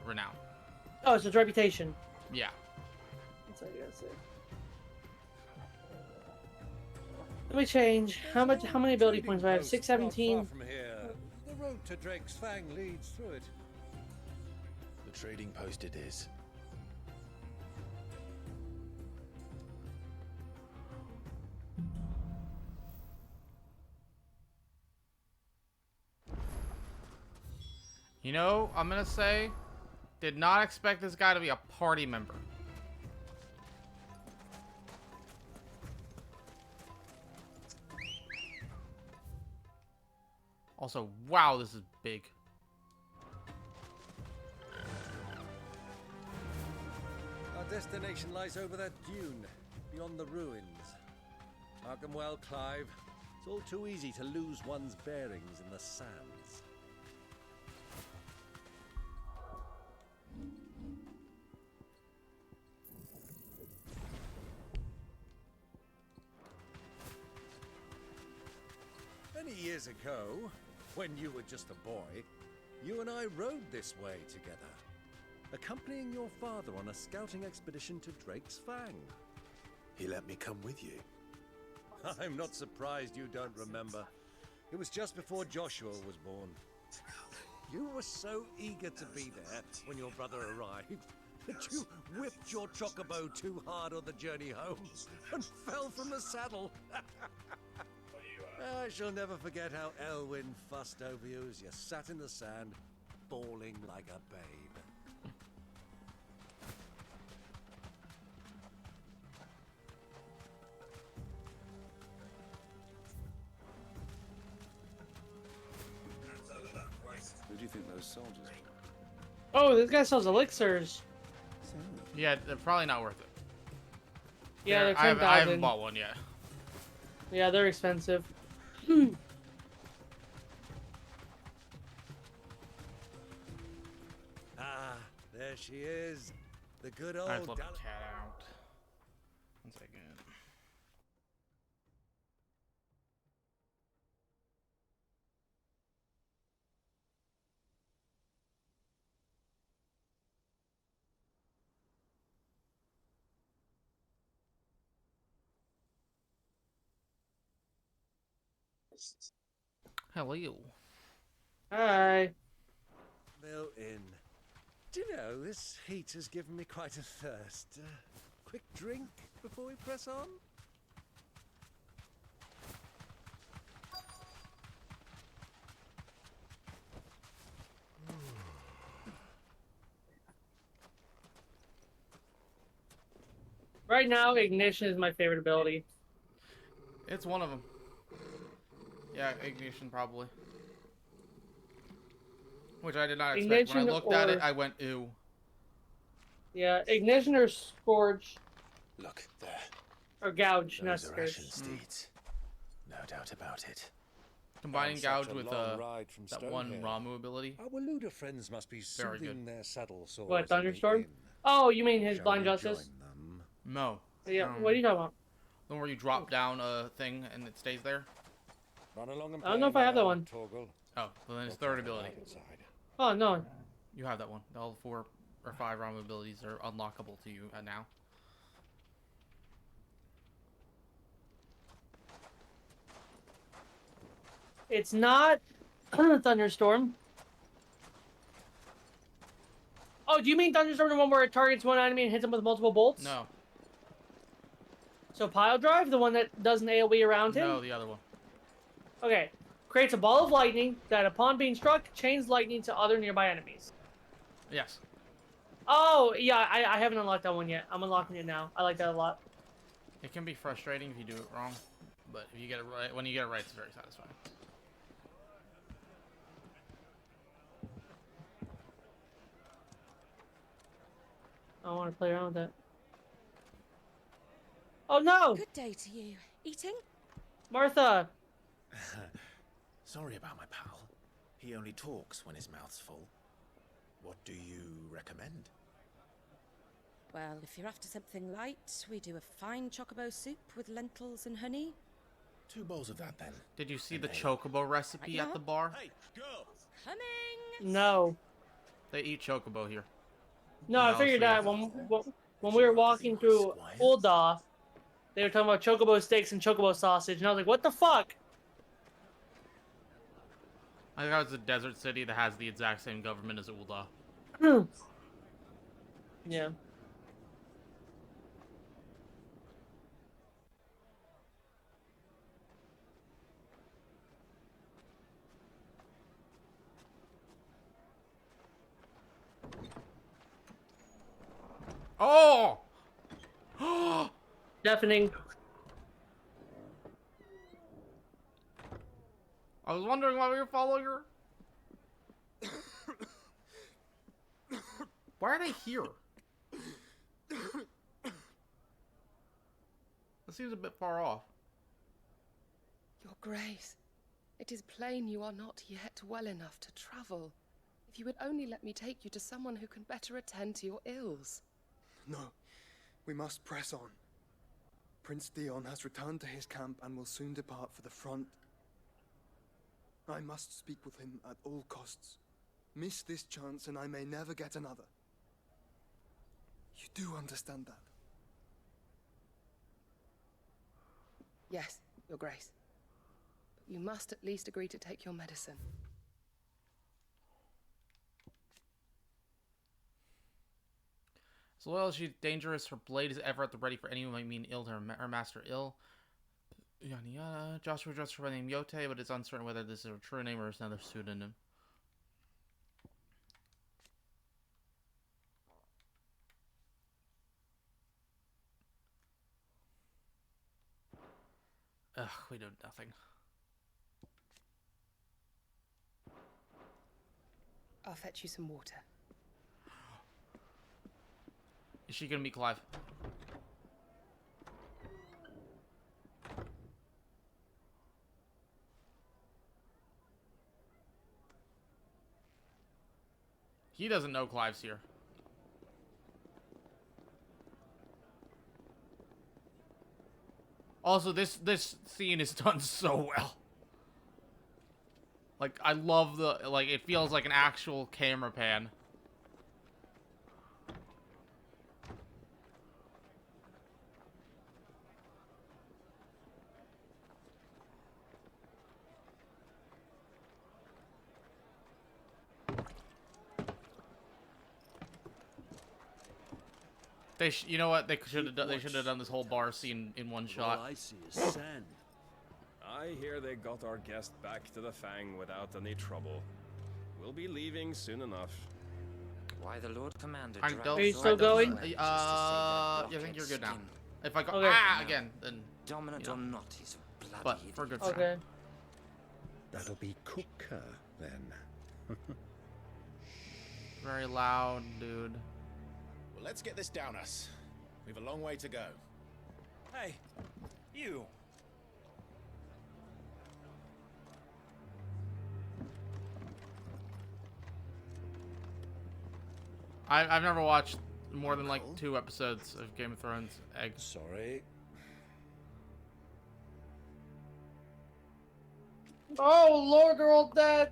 renown. Oh, it's its reputation. Yeah. That's what I gotta say. Let me change. How many ability points do I have? 617. Not far from here. The road to Drake's Fang leads through it. The trading post it is. You know, I'm gonna say, did not expect this guy to be a party member. Also, wow, this is big. Our destination lies over that dune, beyond the ruins. Mark 'em well, Clive. It's all too easy to lose one's bearings in the sands. Many years ago, when you were just a boy, you and I rode this way together, accompanying your father on a scouting expedition to Drake's Fang. He let me come with you. I'm not surprised you don't remember. It was just before Joshua was born. You were so eager to be there when your brother arrived that you whipped your chocobo too hard on the journey home and fell from the saddle. I shall never forget how Elwyn fussed over you as you sat in the sand, bawling like a babe. first soldiers. Oh, this guy sells elixirs. Yeah, they're probably not worth it. Yeah, they're I 10,000. haven't bought one yet. Yeah, they're expensive. Ah, there she is. The good old I have to let my Dal- cat out. 1 second. Hello. Hi. Mill in. Do you know, this heat has given me quite a thirst. Quick drink before we press on? Right now, ignition is my favorite ability. It's one of them. Yeah, ignition probably. Which I did not expect. When I Ignition looked at it, or- I went, ew. Yeah, ignition or scorch. Look, there. Or gouge, not Those are scorch. Ashen steeds. No doubt about it. Combining Such gouge a with long ride from that one Stonehill. Ramu ability. Our Luda friends must be Very soothing good. their saddle sores. What, in the Thunderstorm? inn. Oh, you mean his Shall Blind we Justice? join them? No. Yeah, what are you talking about? The one where you drop down a thing and it stays there? Run along and I don't know if I have that one. Torgal. Oh, well then it's third ability. Oh, no. You have that one. All 4 or 5 Ramu abilities are unlockable to you now. It's not Thunderstorm. Oh, do you mean Thunderstorm, the one where it targets one enemy and hits them with multiple bolts? No. So Pile Drive, the one that does an AoE around him? No, the other one. Okay. Creates a ball of lightning that, upon being struck, chains lightning to other nearby enemies. Yes. Oh, yeah, I haven't unlocked that one yet. I'm unlocking it now. I like that a lot. It can be frustrating if you do it wrong, but if you get it right, when you get it right, it's very satisfying. I want to play around with that. Oh, no! Good day to you. Eating? Martha! Sorry about my pal. He only talks when his mouth's full. What do you recommend? Well, if you're after something light, we do a fine chocobo soup with lentils and honey. 2 bowls of that, then. Did you see the chocobo recipe at the bar? Hey, girl! Coming! No. They eat chocobo here. No, I figured that when we were walking through Ul'dah, they were talking about chocobo steaks and chocobo sausage, and I was like, what the fuck? I think it's a desert city that has the exact same government as Ul'dah. Yeah. Oh! Deafening. I was wondering why we were following her. Why are they here? That seems a bit far off. Your Grace, it is plain you are not yet well enough to travel. If you would only let me take you to someone who can better attend to your ills. No, we must press on. Prince Theon has returned to his camp and will soon depart for the front. I must speak with him at all costs. Miss this chance and I may never get another. You do understand that? Yes, Your Grace. But you must at least agree to take your medicine. As loyal as she's dangerous, her blade is ever at the ready for anyone who might mean ill to her master ill. Yada yada. Joshua addressed her by the name Yote, but it's uncertain whether this is her true name or is another pseudonym. Ugh, we do nothing. I'll fetch you some water. Is she gonna meet Clive? He doesn't know Clive's here. Also, this scene is done so well. Like, I love the, like, it feels like an actual camera pan. You know what? They should have done. They should have done this whole bar scene in one shot. All I see is sand. I hear they got our guest back to the Fang without any trouble. We'll be leaving soon enough. Why the Lord Commander? I don't. Are you still going? I think you're good now. If I go again, then dominant or not, he's a bloody but idiot. for good. Okay. That'll be Cooker, then. Very loud, dude. Well, let's get this down us. We've a long way to go. Hey, you. I've never watched more than like 2 episodes of Game of Thrones. Egg. Sorry. Oh Lord, they're all dead.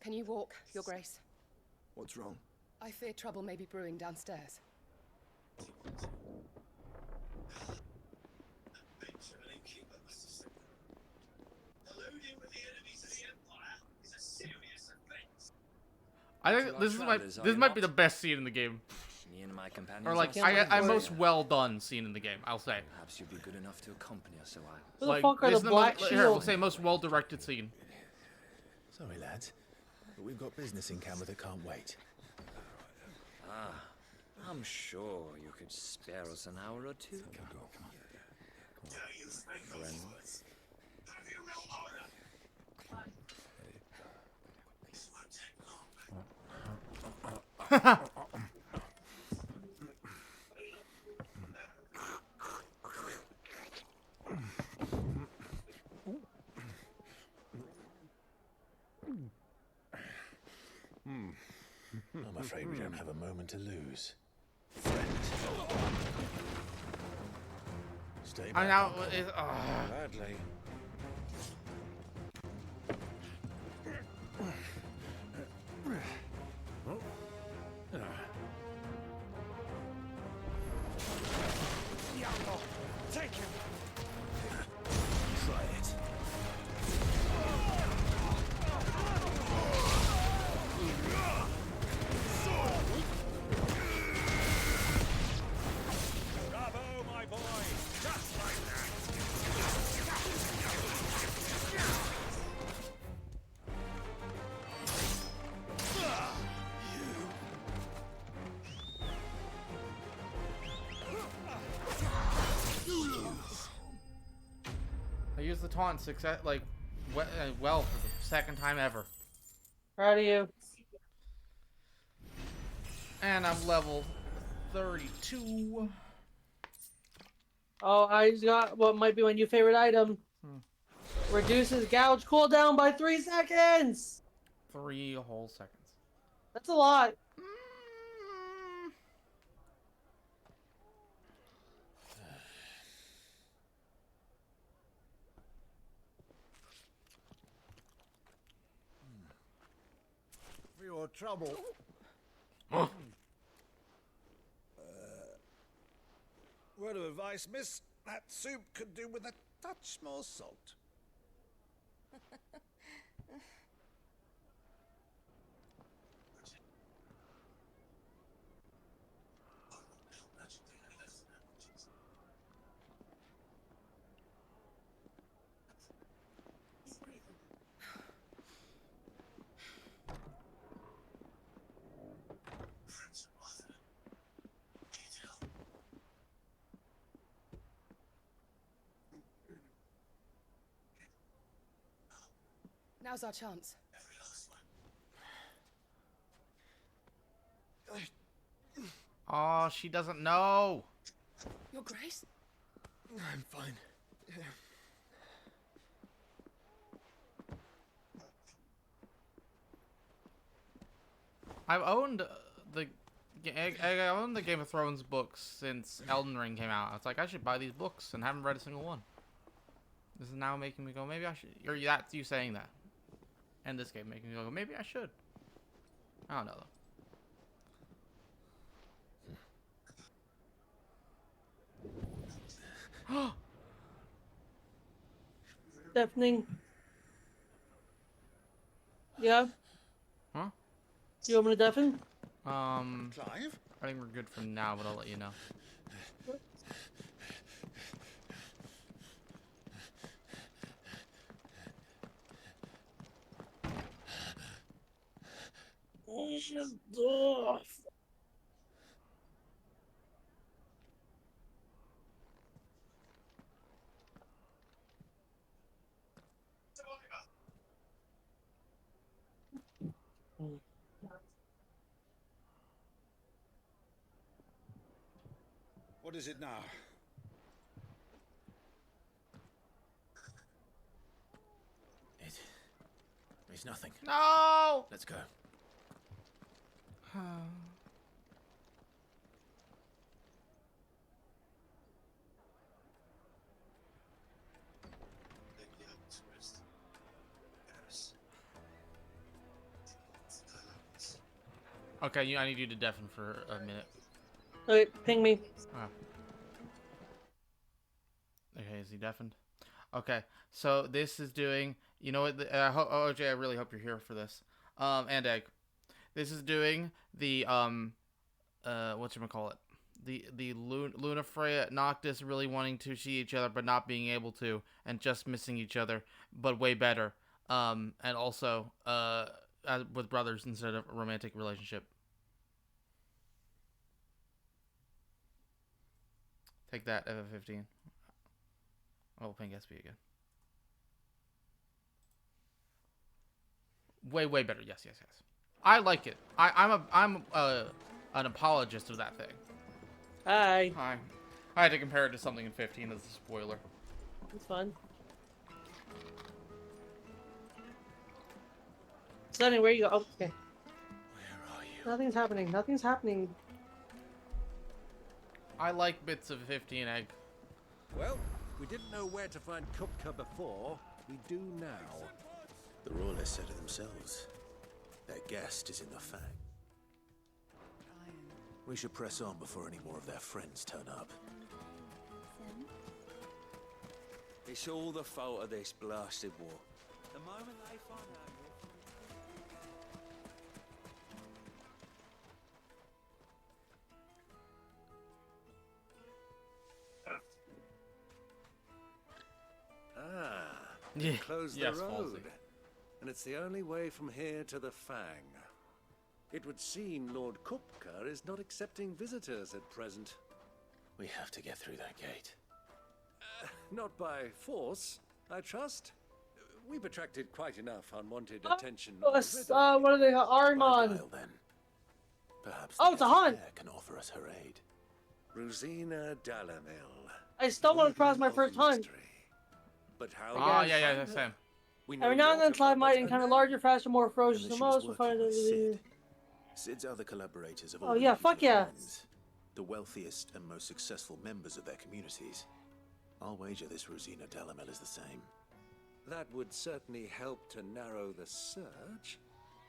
Can you walk, Your Grace? What's wrong? I fear trouble may be brewing downstairs. I think this might be the best scene in the game. Me and my companions Or like I most well done scene in the game, I'll say. Perhaps you'd be good enough to accompany us a while. Who Like, the fuck are this the is Black here, we'll Shield? say most well directed scene. Sorry, lads, but we've got business in camera that can't wait. Ah, I'm sure you could spare us an hour or two. Friends. I'm afraid we don't have a moment to lose. Stay back. I now Gladly. Take him. Try it. Bravo, my boy! Just like that! I used the taunt success well for the second time ever. Proud of you. And I'm level 32. Oh, I just got what might be my new favorite item. Reduces gouge cooldown by 3 seconds. 3 whole seconds. That's a lot. For your trouble. Word of advice, miss. That soup could do with a touch more salt. Now's our chance. Oh, she doesn't know. Your Grace? I'm fine. I've owned I owned the Game of Thrones books since Elden Ring came out. I was like, I should buy these books, and haven't read a single one. This is now making me go, maybe I should. Or that's you saying that. And this game making me go, maybe I should. I don't know though. Deafening. Yeah. Huh? You want me to deafen? Clive? I think we're good for now, but I'll let you know. What is it now? It's nothing. No! Let's go. Okay, I need you to deafen for a minute. Okay, ping me. Ah. Okay, is he deafened? Okay, so this is doing. You know what? OJ, I really hope you're here for this. And Egg, this is doing the whatchamacallit? The Lunafreya Noctis really wanting to see each other but not being able to, and just missing each other, but way better. And also with brothers instead of a romantic relationship. Take that, FF15. Oh, ping SP again. Way better. Yes. I like it. I'm an apologist of that thing. Hi. I had to compare it to something in 15 as a spoiler. It's fun. Sunny, where you go? Oh, okay. Where are you? Nothing's happening. Nothing's happening. I like bits of 15 Egg. Well, we didn't know where to find Kupka before. We do now. The Royalists said it themselves. Their guest is in the Fang. We should press on before any more of their friends turn up. It's all the fault of this blasted war. The moment they find out They closed yes, the road. Falsey. And it's the only way from here to the Fang. It would seem Lord Kupka is not accepting visitors at present. We have to get through that gate. Not by force, I trust. We've attracted quite enough unwanted attention already. What are they? Arimon. Guile, then. Perhaps Oh, it's a hunt. can offer us her aid. Rosina Dalamil. I stumbled across my first hunt. But how? Oh, yeah, that's him. Every now and then, Clive might encounter larger, faster, more ferocious than most. We'll find it. Sid's other collaborators have Oh yeah, fuck yeah. The wealthiest and most successful members of their communities. I'll wager this Rosina Dalamel is the same. That would certainly help to narrow the search.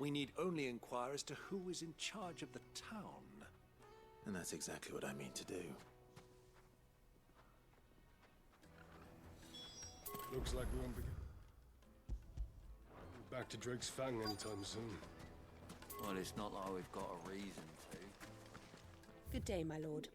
We need only inquire as to who is in charge of the town. And that's exactly what I mean to do. Looks like we won't be back to Drake's Fang anytime soon. Well, it's not like we've got a reason to. Good day, my lord.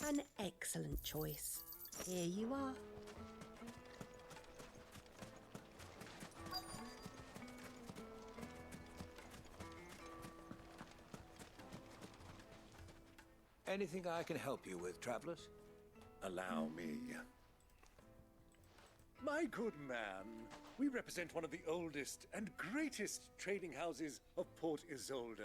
An excellent choice. Here you are. Anything I can help you with, travelers? Allow me. My good man, we represent one of the oldest and greatest trading houses of Port Isolde.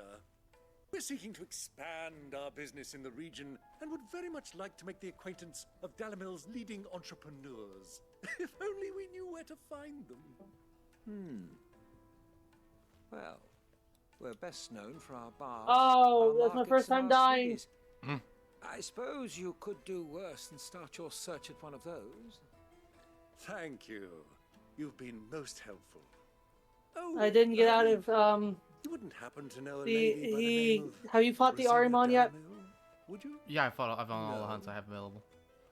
We're seeking to expand our business in the region and would very much like to make the acquaintance of Dalamil's leading entrepreneurs. If only we knew where to find them. Well, we're best known for our bars. Oh, our that's my markets, first and time our dying. cities. I suppose you could do worse than start your search at one of those. Thank you. You've been most helpful. Oh, I didn't get out of you wouldn't happen to know a the lady by the name of have you fought the Rosina Arimon yet? Dalamil? Would you? Yeah, I've on all the hunts I have available.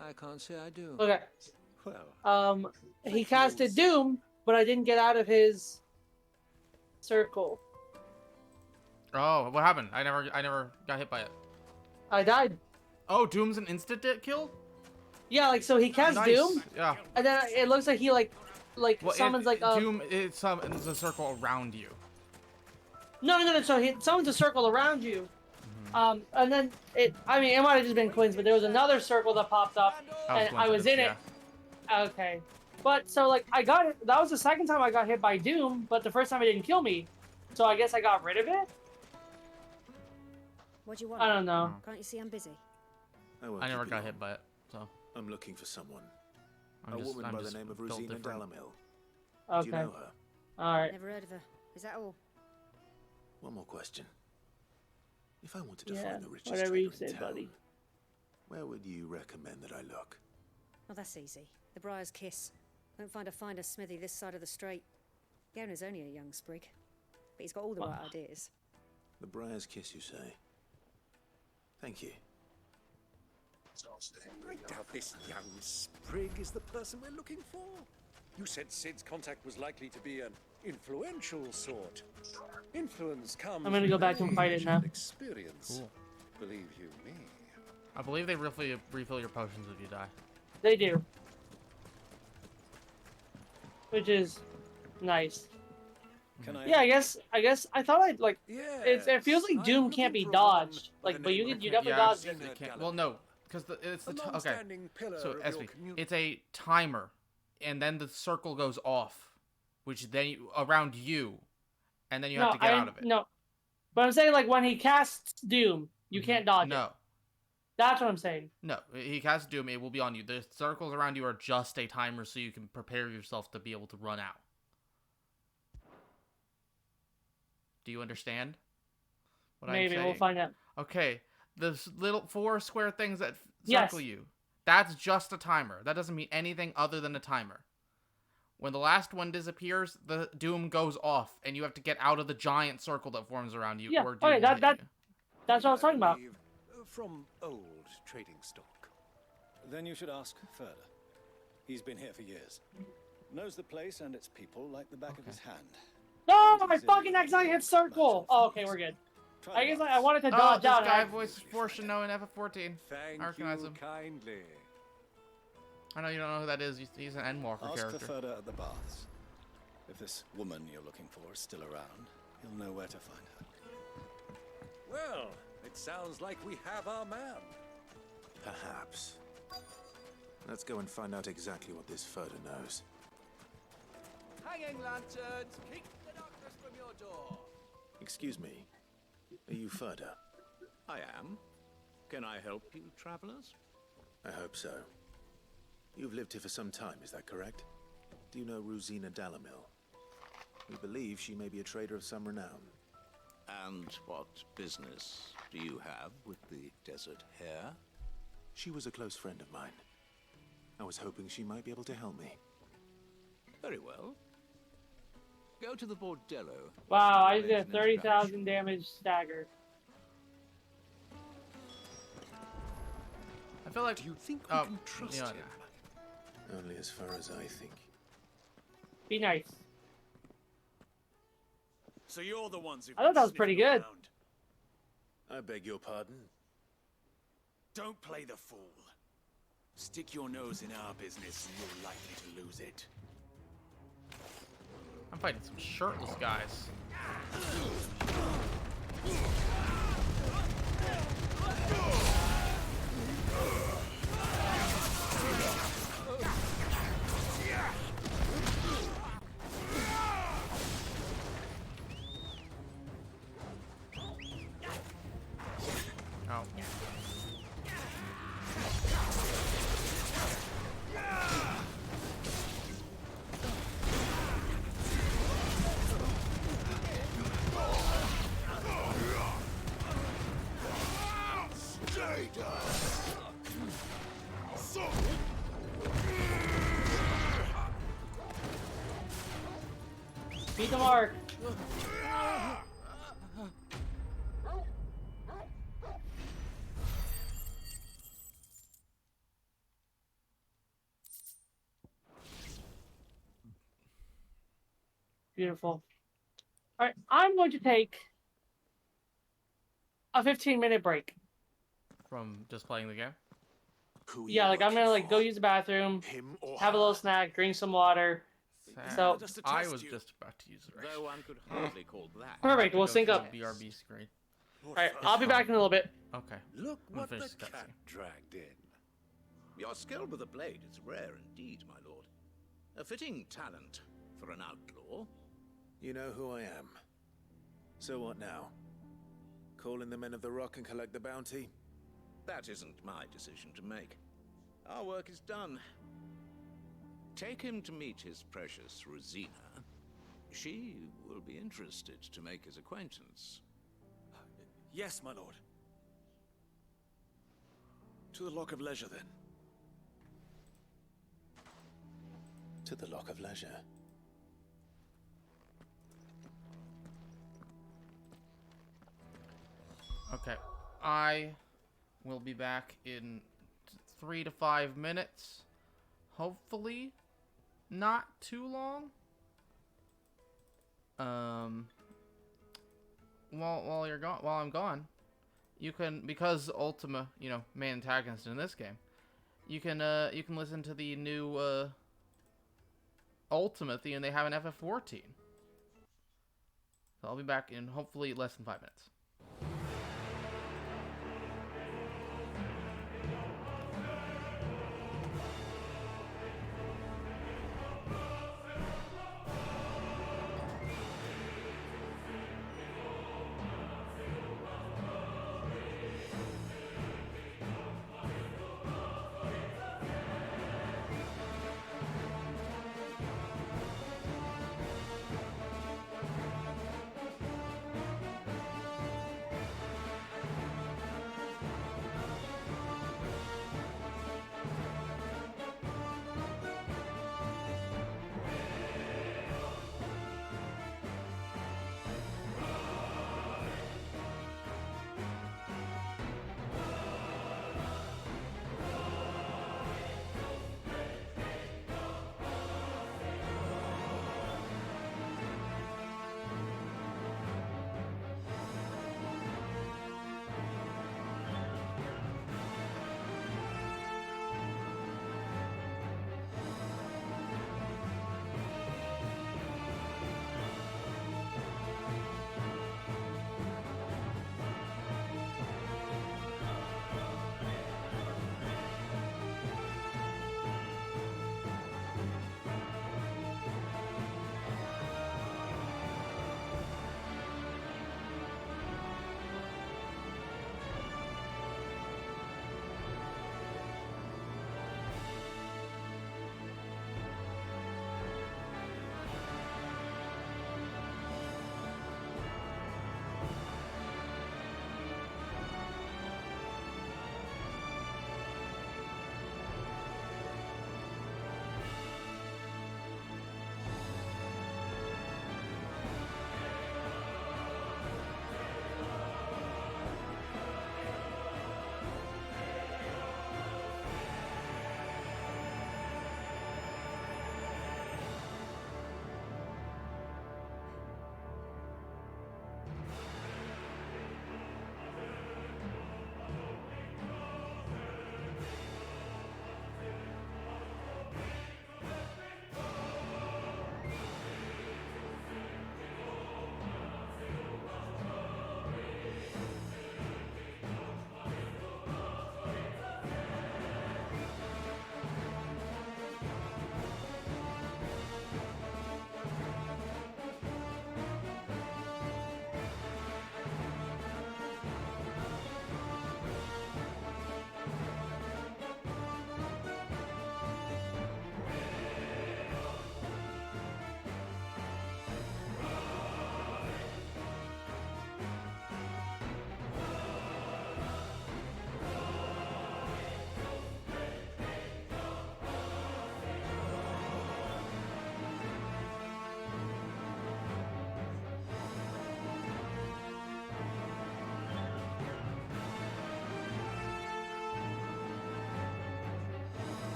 I can't say I do. Okay. Well, he casted Doom, but I didn't get out of his circle. Oh, what happened? I never got hit by it. I died. Oh, Doom's an instant kill? Yeah, like so he cast Nice. Doom. Yeah. And then it looks like he like Well, summons like Doom. It summons a circle around you. No. So he summons a circle around you. And then it might have just been coins, but there was another circle that popped up, and I was in it. Okay. But so like I got it. That was the second time I got hit by Doom, but the first time it didn't kill me. So I guess I got rid of it. What do you want? I don't know. Can't you see I'm busy? I never got hit by it, so. I'm looking for someone. I'm A just- woman I'm by the just name of built Rosina different. Dalamil. Do you know her? Alright. Never heard of her. Is that all? One more question. If I wanted to Yeah, find the richest whatever trader you in say, town, buddy. where would you recommend that I look? Oh, that's easy. The Briar's Kiss. Won't find a finer smithy this side of the strait. The owner's only a young sprig, but he's got all the right ideas. The Briar's Kiss, you say? Thank you. I doubt this young sprig is the person we're looking for. You said Sid's contact was likely to be an influential sort. Influence comes I'm gonna go with back and fight it age now. and experience. Cool. Believe you me. I believe they refill your potions if you die. They do. Which is nice. Yeah, I guess I thought I'd like it feels like Doom can't be dodged. Like but you definitely dodge it. It can't. Well, no, because it's the okay. long-standing pillar So of your SB, it's a timer, and then the circle goes off, which then around you, and then you have to get out of it. No, but I'm saying like when he casts Doom, you can't dodge it. No. That's what I'm saying. No, he casts Doom, it will be on you. The circles around you are just a timer so you can prepare yourself to be able to run out. Do you understand what I'm saying? Maybe we'll find out. Okay, the little 4 square things that Yes. circle you, that's just a timer. That doesn't mean anything other than a timer. When the last one disappears, the Doom goes off, and you have to get out of the giant circle that forms around you. Yeah, or Doom okay, will hit you. that's what I was talking about. From old trading stock. Then you should ask further. He's been here for years. Knows the place and its people like the back of his hand. No, my fucking accidentally hit circle. Oh, okay, we're good. I guess I wanted to dodge this out. guy voice force should know in FF14. Thank Recognize you him. kindly. I know you don't know who that is. He's an Endwalker Ask character. for further at the baths. If this woman you're looking for is still around, you'll know where to find her. Well, it sounds like we have our man. Perhaps. Let's go and find out exactly what this Furter knows. Hanging lanterns, keep the darkness from your door. Excuse me. Are you Furter? I am. Can I help you, travelers? I hope so. You've lived here for some time, is that correct? Do you know Rosina Dalamil? We believe she may be a trader of some renown. And what business do you have with the desert hare? She was a close friend of mine. I was hoping she might be able to help me. Very well. Go to the bordello. Wow, I did a 30,000 damage stagger. I feel like. Do you think we can trust him? Only as far as I think. Be nice. So you're the ones who. I thought that was pretty good. I beg your pardon? Don't play the fool. Stick your nose in our business and you're likely to lose it. I'm fighting some shirtless guys. the mark. Beautiful. All right, I'm going to take a 15-minute break. From just playing the game? Yeah, like I'm gonna like go use the bathroom, have a little snack, drink some water. So I was just about to use the restroom. Though one could hardly call that. Perfect, we'll sync up. BRB screen. Alright, I'll be back in a little bit. Okay. Look I'm gonna what finish the this cat cutscene. dragged in. Your skill with the blade is rare indeed, my lord. A fitting talent for an outlaw. You know who I am. So what now? Call in the Men of the Rock and collect the bounty? That isn't my decision to make. Our work is done. Take him to meet his precious Rosina. She will be interested to make his acquaintance. Yes, my lord. To the Lock of Leisure, then. To the Lock of Leisure. Okay. I will be back in 3 to 5 minutes. Hopefully not too long. While I'm gone, you can, because Ultima, you know, main antagonist in this game, you can listen to the new Ultima theme they have in FF14. So I'll be back in hopefully less than 5 minutes.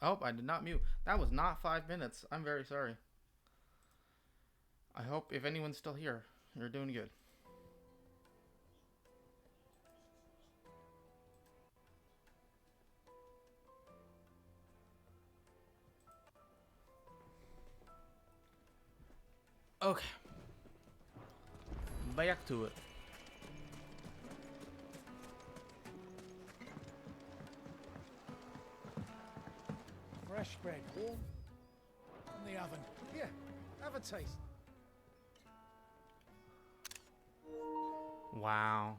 Oh, I did not mute. That was not 5 minutes. I'm very sorry. I hope if anyone's still here, you're doing good. Okay. Back to it. Fresh bread, warm from the oven. Here, have a taste. Wow.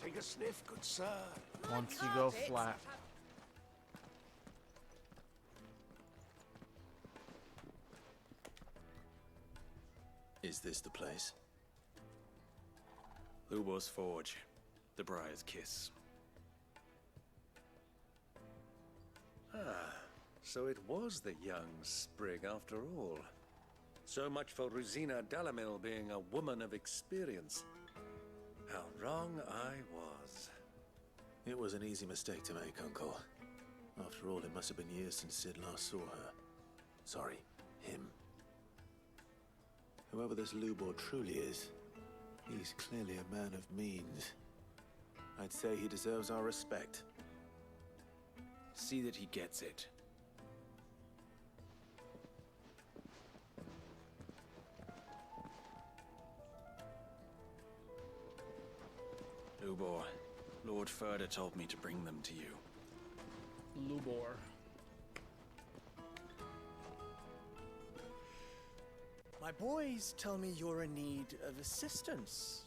Take a sniff, good sir. Once you go flat. Is this the place? Lubor's Forge, the Briar's Kiss. Ah, so it was the young sprig after all. So much for Rosina Dalamil being a woman of experience. How wrong I was. It was an easy mistake to make, Uncle. After all, it must have been years since Sid last saw her. Sorry, him. Whoever this Lubor truly is, he's clearly a man of means. I'd say he deserves our respect. See that he gets it. Lubor, Lord Furder told me to bring them to you. Lubor. My boys tell me you're in need of assistance.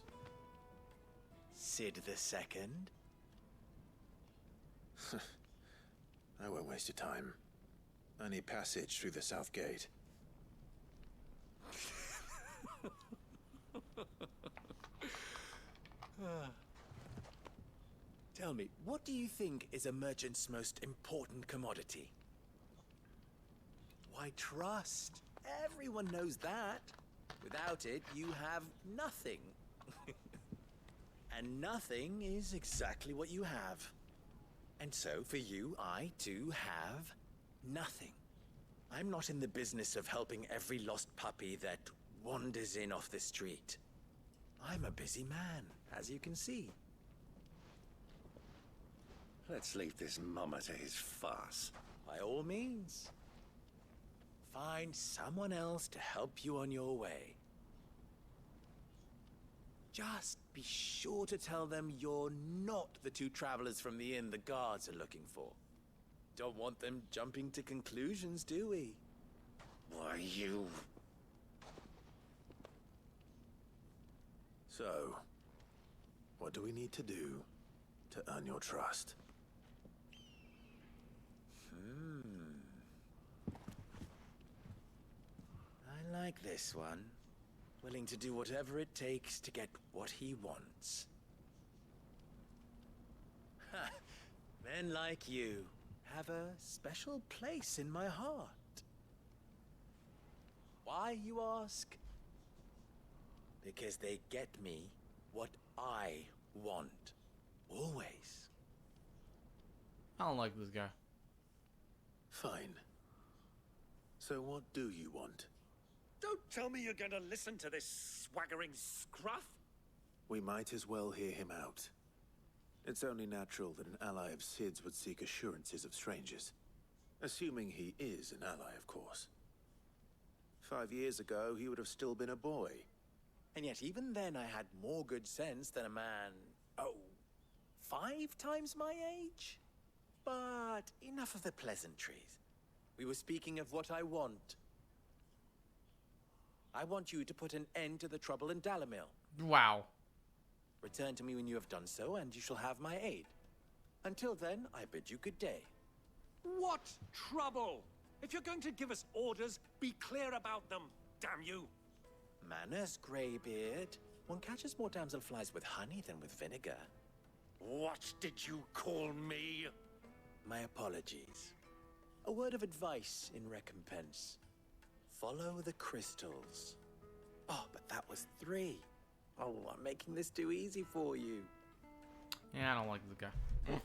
Sid the Second. I won't waste your time. I need passage through the south gate. Tell me, what do you think is a merchant's most important commodity? Why, trust. Everyone knows that. Without it, you have nothing. And nothing is exactly what you have. And so, for you, I, too, have nothing. I'm not in the business of helping every lost puppy that wanders in off the street. I'm a busy man, as you can see. Let's leave this mummer to his farce. By all means. Find someone else to help you on your way. Just be sure to tell them you're not the two travelers from the inn the guards are looking for. Don't want them jumping to conclusions, do we? Why, you... So, what do we need to do to earn your trust? I like this one. Willing to do whatever it takes to get what he wants. Ha! Men like you have a special place in my heart. Why, you ask? Because they get me what I want. Always. I don't like this guy. Fine. So what do you want? Don't tell me you're going to listen to this swaggering scruff. We might as well hear him out. It's only natural that an ally of Sid's would seek assurances of strangers. Assuming he is an ally, of course. 5 years ago, he would have still been a boy. And yet even then I had more good sense than a man, 5 times my age? But enough of the pleasantries. We were speaking of what I want. I want you to put an end to the trouble in Dalamil. Wow. Return to me when you have done so, and you shall have my aid. Until then, I bid you good day. What trouble? If you're going to give us orders, be clear about them, damn you. Manners, Greybeard. One catches more damselflies with honey than with vinegar. What did you call me? My apologies. A word of advice in recompense. Follow the crystals. Oh, but that was 3. Oh, I'm making this too easy for you. Yeah, I don't like this guy.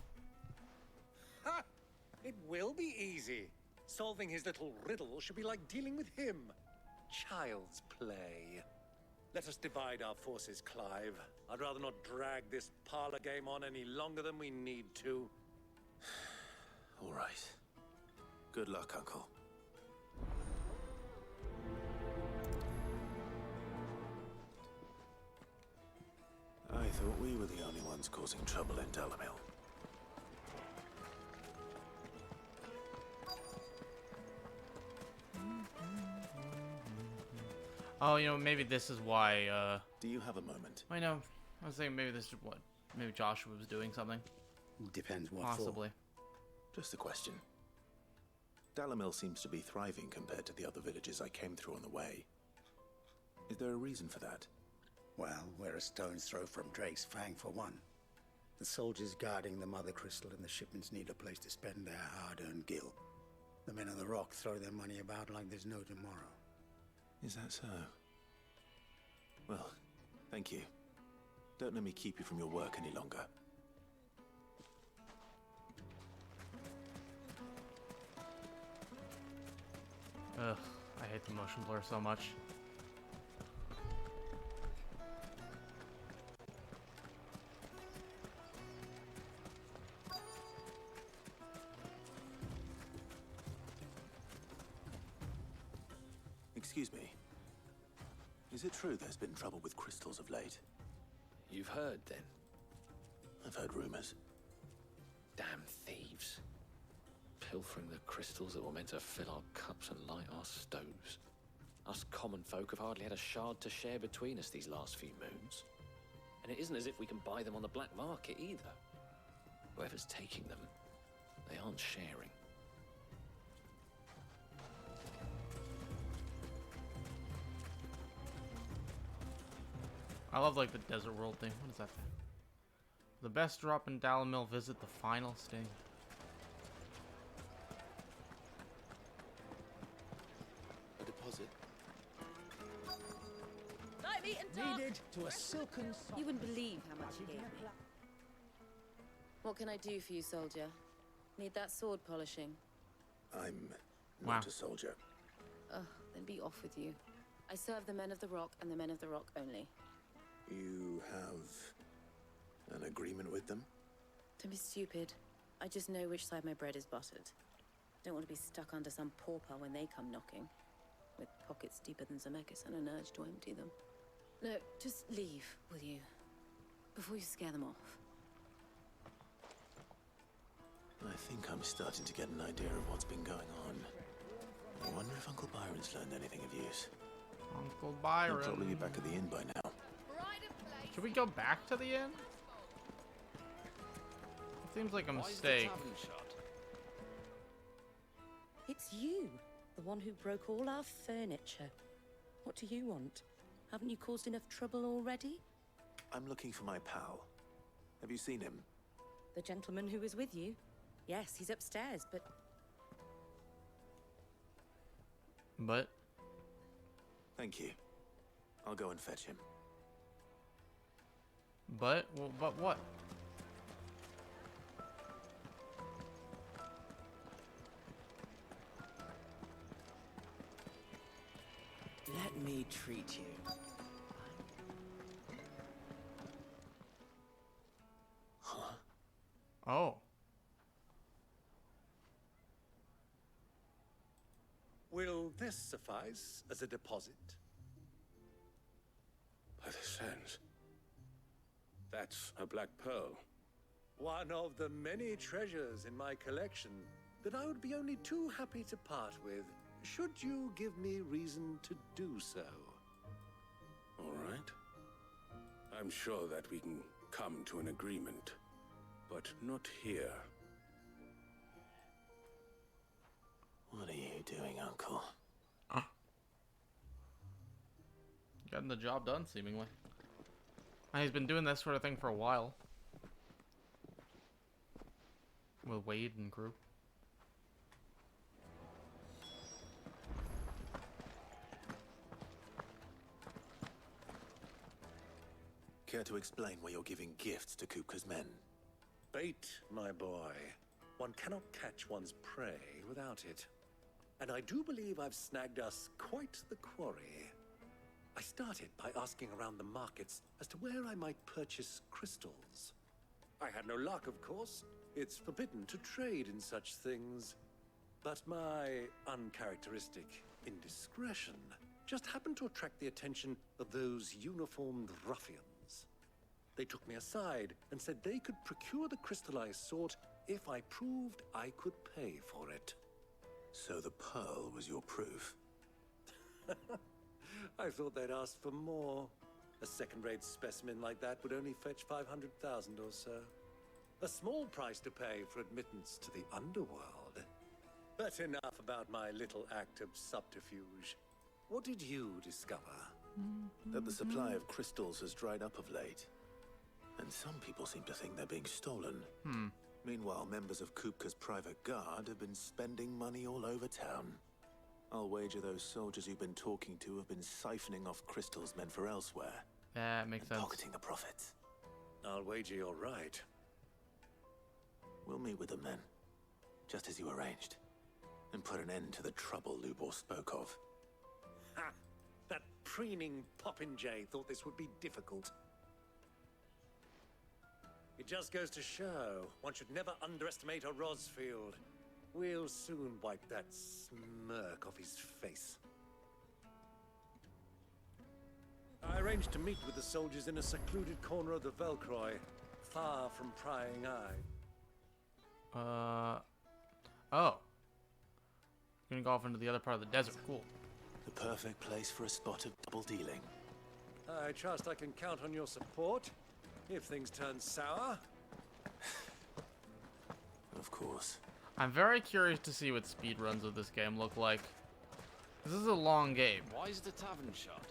Ha! It will be easy. Solving his little riddle should be like dealing with him. Child's play. Let us divide our forces, Clive. I'd rather not drag this parlor game on any longer than we need to. All right. Good luck, Uncle. I thought we were the only ones causing trouble in Dalamil. Oh, you know, maybe this is why, Do you have a moment? I know. I was thinking maybe this is what... Maybe Joshua was doing something. Depends what Possibly. Just a question. Dalamil seems to be thriving compared to the other villages I came through on the way. Is there a reason for that? Well, we're a stone's throw from Drake's Fang for one. The soldiers guarding the Mother Crystal and the shipments need a place to spend their hard-earned gil. The men of the Rock throw their money about like there's no tomorrow. Is that so? Well, thank you. Don't let me keep you from your work any longer. Ugh, I hate the motion blur so much. Excuse me. Is it true there's been trouble with crystals of late? You've heard, then? I've heard rumors. Damn thieves. Pilfering the crystals that were meant to fill our cups and light our stoves. Us common folk have hardly had a shard to share between us these last few moons. And it isn't as if we can buy them on the black market either. Whoever's taking them, they aren't sharing. I love, like, the desert world thing. What is that thing? The best drop in Dalamil, visit the final sting. A deposit? Night meat and talk. Needed to a silken soft. You wouldn't believe how much he gave me. What can I do for you, soldier? Need that sword polishing? I'm not a soldier. Ugh, then be off with you. I serve the men of the Rock and the men of the Rock only. You have an agreement with them? Don't be stupid. I just know which side my bread is buttered. Don't want to be stuck under some pauper when they come knocking. With pockets deeper than Zemeckis and an urge to empty them. No, just leave, will you? Before you scare them off. I think I'm starting to get an idea of what's been going on. I wonder if Uncle Byron's learned anything of use. Uncle Byron. He'll probably be back at the inn by now. Should we go back to the inn? It seems like a mistake. It's you, the one who broke all our furniture. What do you want? Haven't you caused enough trouble already? I'm looking for my pal. Have you seen him? The gentleman who was with you? Yes, he's upstairs, but... But? Thank you. I'll go and fetch him. But? Well, but what? Let me treat you. Huh? Oh. Will this suffice as a deposit? By the sands. That's a black pearl. One of the many treasures in my collection that I would be only too happy to part with, should you give me reason to do so. All right. I'm sure that we can come to an agreement, but not here. What are you doing, Uncle? Getting the job done, seemingly. And he's been doing this sort of thing for a while. With Wade and crew. Care to explain why you're giving gifts to Kupka's men? Bait, my boy. One cannot catch one's prey without it. And I do believe I've snagged us quite the quarry. I started by asking around the markets as to where I might purchase crystals. I had no luck, of course. It's forbidden to trade in such things. But my uncharacteristic indiscretion just happened to attract the attention of those uniformed ruffians. They took me aside and said they could procure the crystal I sought if I proved I could pay for it. So the pearl was your proof? I thought they'd asked for more. A second-rate specimen like that would only fetch 500,000 or so. A small price to pay for admittance to the underworld. But enough about my little act of subterfuge. What did you discover? That the supply of crystals has dried up of late. And some people seem to think they're being stolen. Meanwhile, members of Kupka's private guard have been spending money all over town. I'll wager those soldiers you've been talking to have been siphoning off crystals meant for elsewhere. That makes sense. Pocketing the profits. I'll wager you're right. We'll meet with them then, just as you arranged, and put an end to the trouble Lubor spoke of. Ha! That preening popinjay thought this would be difficult. It just goes to show one should never underestimate a Rosfield. We'll soon wipe that smirk off his face. I arranged to meet with the soldiers in a secluded corner of the Velcroy, far from prying eye. Oh. Gonna go off into the other part of the desert. Cool. The perfect place for a spot of double dealing. I trust I can count on your support if things turn sour. Of course. I'm very curious to see what speedruns of this game look like. This is a long game. Why is the tavern shut?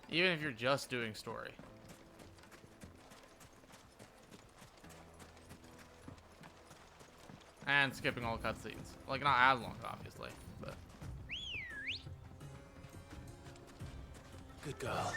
Even if you're just doing story. And skipping all cutscenes. Like, not as long, obviously, but... Good girl.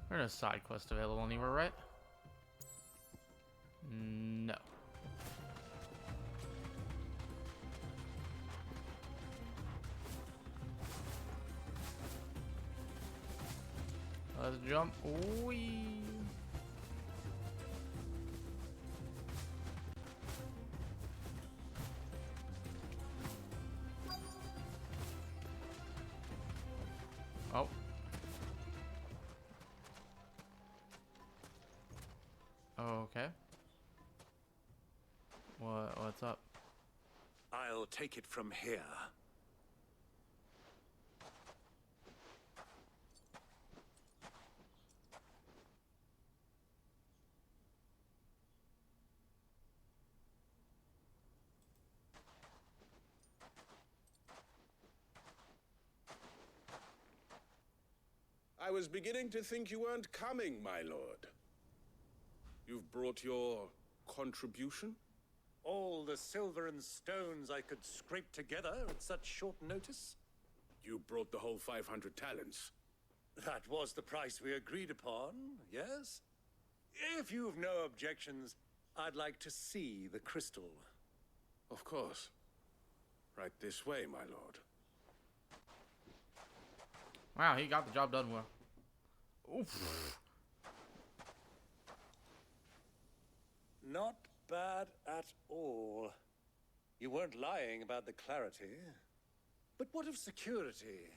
There's no side quest available anywhere, right? No. Let's jump. Whee. Oh. Okay. What's up? I'll take it from here. I was beginning to think you weren't coming, my lord. You've brought your contribution? All the silver and stones I could scrape together at such short notice? You brought the whole 500 talents. That was the price we agreed upon, yes? If you've no objections, I'd like to see the crystal. Of course. Right this way, my lord. Wow, he got the job done well. Oof. Not bad at all. You weren't lying about the clarity. But what of security?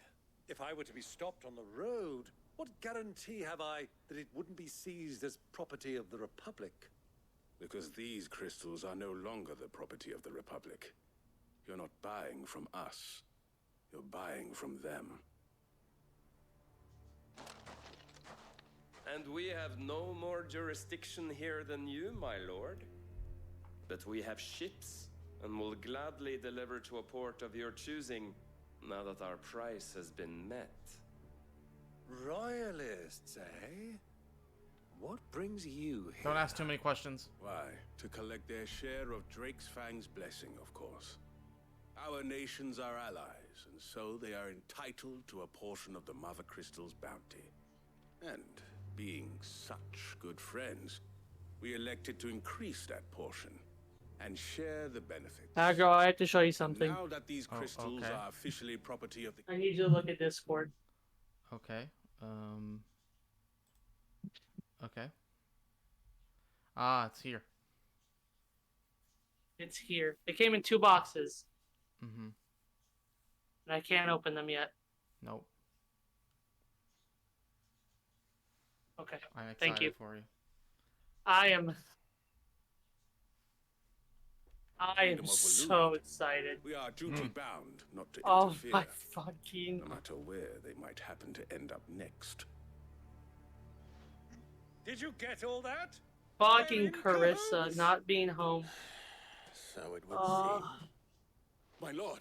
If I were to be stopped on the road, what guarantee have I that it wouldn't be seized as property of the Republic? Because these crystals are no longer the property of the Republic. You're not buying from us. You're buying from them. And we have no more jurisdiction here than you, my lord. But we have ships, and will gladly deliver to a port of your choosing, now that our price has been met. Royalists, eh? What brings you here? Don't ask too many questions. Why? To collect their share of Drake's Fang's blessing, of course. Our nations are allies, and so they are entitled to a portion of the Mother Crystal's bounty. And being such good friends, we elected to increase that portion and share the benefits. Agro, I have to show you something. Now that these crystals are officially property of the... I need you to look at Discord. Okay. Okay. Ah, it's here. It's here. It came in 2 boxes. Mm-hmm. And I can't open them yet. Nope. Okay. I'm excited Thank you. for you. I am so excited. We are duty bound not to Oh interfere, my fucking... no matter where they might happen to end up next. Did you get all that? Fucking Carissa not being home. So it would seem. My lord.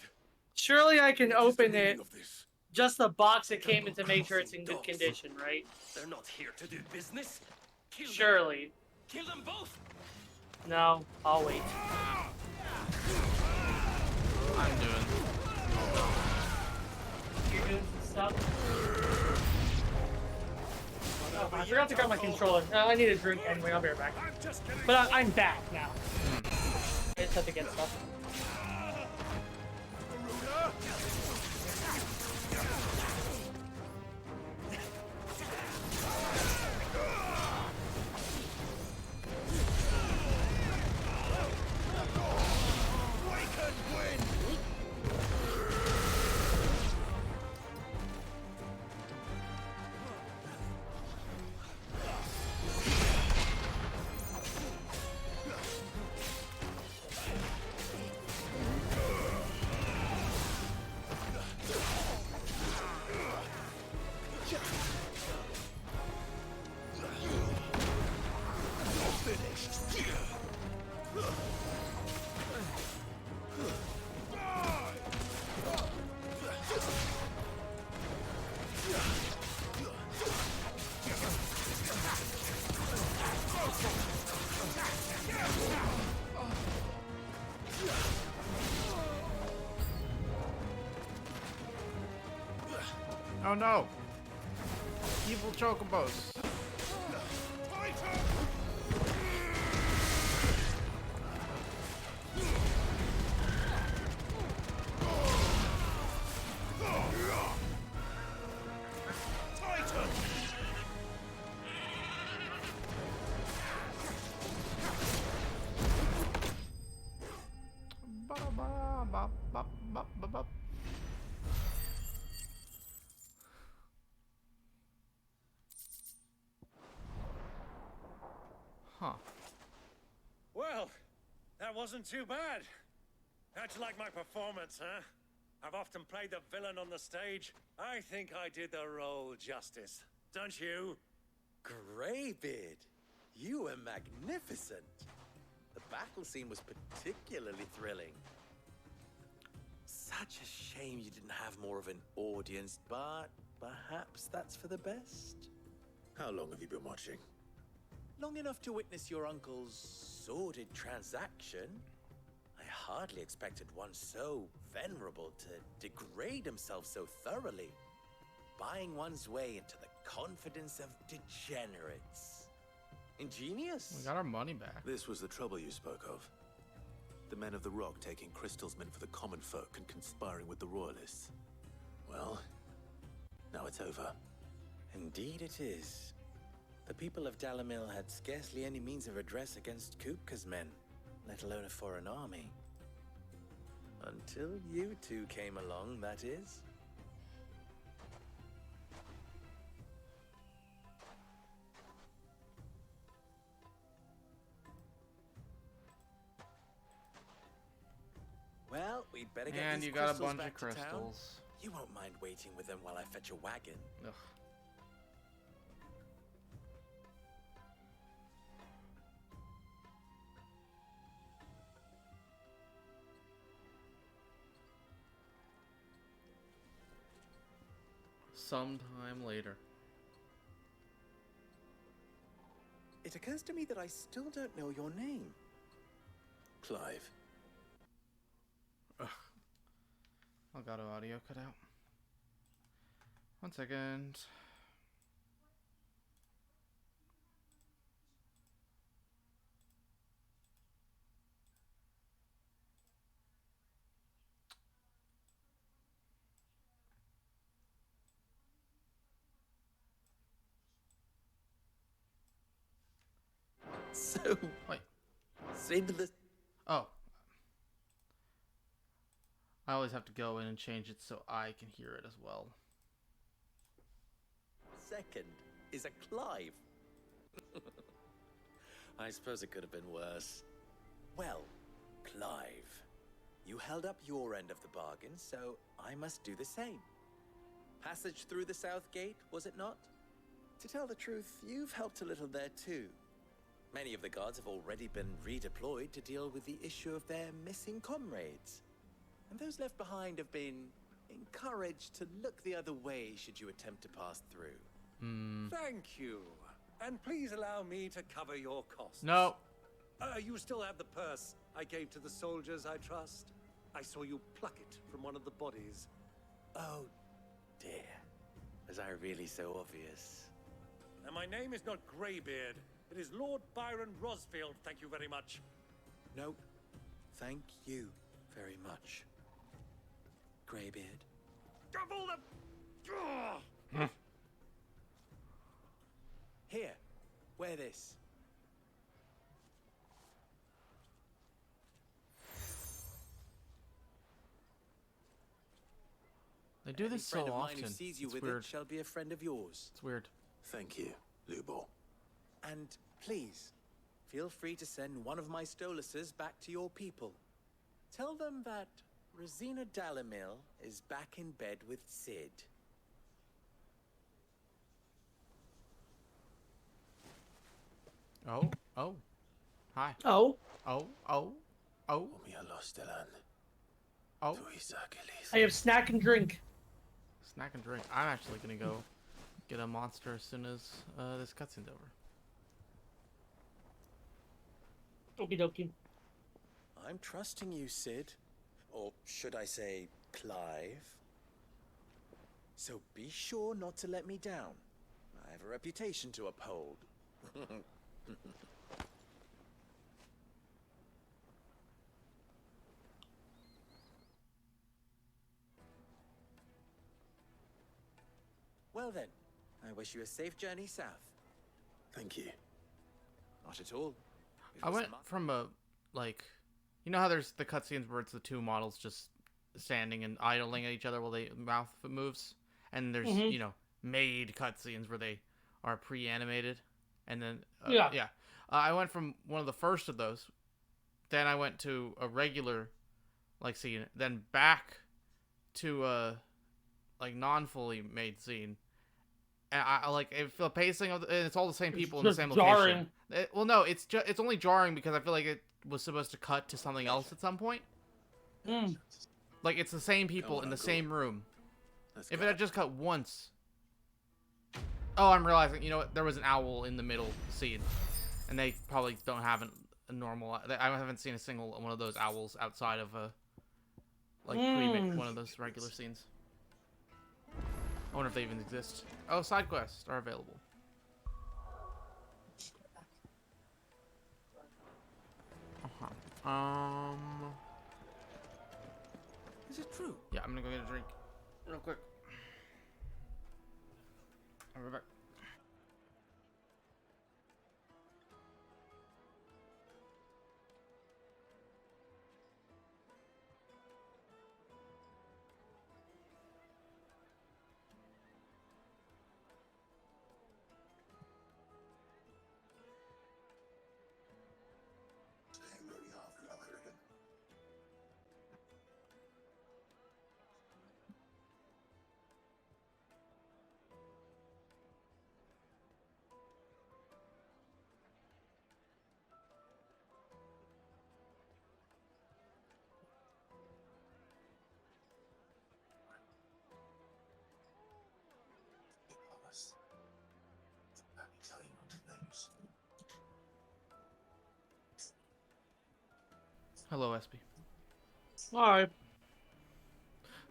Surely I can What is the open meaning it. of this? Just the box it came in to make sure it's in good condition, right? They're not here to do business. Kill them. Surely. Kill them both. No, I'll wait. I'm doing. You're doing some stuff? Oh, I forgot to grab my controller. I need a drink anyway, I'll be right back. But I'm back now. I just have to get stuff. Oh no! Evil chocobos. Huh. Well, that wasn't too bad. How'd you like my performance, huh? I've often played the villain on the stage. I think I did the role justice. Don't you? Greybeard, you were magnificent. The battle scene was particularly thrilling. Such a shame you didn't have more of an audience, but perhaps that's for the best. How long have you been watching? Long enough to witness your uncle's sordid transaction. I hardly expected one so venerable to degrade himself so thoroughly, buying one's way into the confidence of degenerates. Ingenious. We got our money back. This was the trouble you spoke of. The men of the Rock taking crystals meant for the common folk and conspiring with the Royalists. Well, now it's over. Indeed it is. The people of Dalamil had scarcely any means of redress against Kupka's men, let alone a foreign army. Until you two came along, that is. Well, we'd better get And these you got a crystals bunch back of to town. crystals. You won't mind waiting with them while I fetch a wagon. Ugh. sometime later. It occurs to me that I still don't know your name. Clive. Ugh. Elgato audio cut out. 1 second. So, wait. Sid the... Oh. I always have to go in and change it so I can hear it as well. Second is a Clive. I suppose it could have been worse. Well, Clive, you held up your end of the bargain, so I must do the same. Passage through the South Gate, was it not? To tell the truth, you've helped a little there too. Many of the guards have already been redeployed to deal with the issue of their missing comrades. And those left behind have been encouraged to look the other way should you attempt to pass through. Thank you. And please allow me to cover your costs. No. You still have the purse I gave to the soldiers, I trust? I saw you pluck it from one of the bodies. Oh, dear. Was I really so obvious? And my name is not Greybeard. It is Lord Byron Rosfield, thank you very much. No, thank you very much, Greybeard. Double the... Here, wear this. They do this so Every friend of mine often. who sees you It's with weird. it shall be a friend of yours. It's weird. Thank you, Lubo. And please, feel free to send one of my Stoluses back to your people. Tell them that Rosina Dalamil is back in bed with Sid. Oh. Hi. Oh. Oh. Oh. I have snack and drink. Snack and drink. I'm actually gonna go get a monster as soon as this cutscene's over. Okie dokie. I'm trusting you, Sid. Or should I say, Clive. So be sure not to let me down. I have a reputation to uphold. Well then, I wish you a safe journey south. Thank you. Not at all. It I was went from a, like, you know how there's the cutscenes where it's the two models just standing and idling at each other while they mouth moves? And there's, you know, made cutscenes where they are pre-animated. And then, yeah. I went from one of the first of those. Then I went to a regular, like, scene. Then back to a, like, non-fully made scene. And I like if the pacing of it's all the same people in the same location. Well, no, it's only jarring because I feel like it was supposed to cut to something else at some point. Like it's the same people in the same room. If it had just cut once. Oh, I'm realizing. You know what? There was an owl in the middle scene, and they probably don't have a normal. I haven't seen a single one of those owls outside of a like one of those regular scenes. I wonder if they even exist. Oh, side quests are available. Is it true? Yeah, I'm gonna go get a drink real quick. I'll be back. Hello, SB. Alright.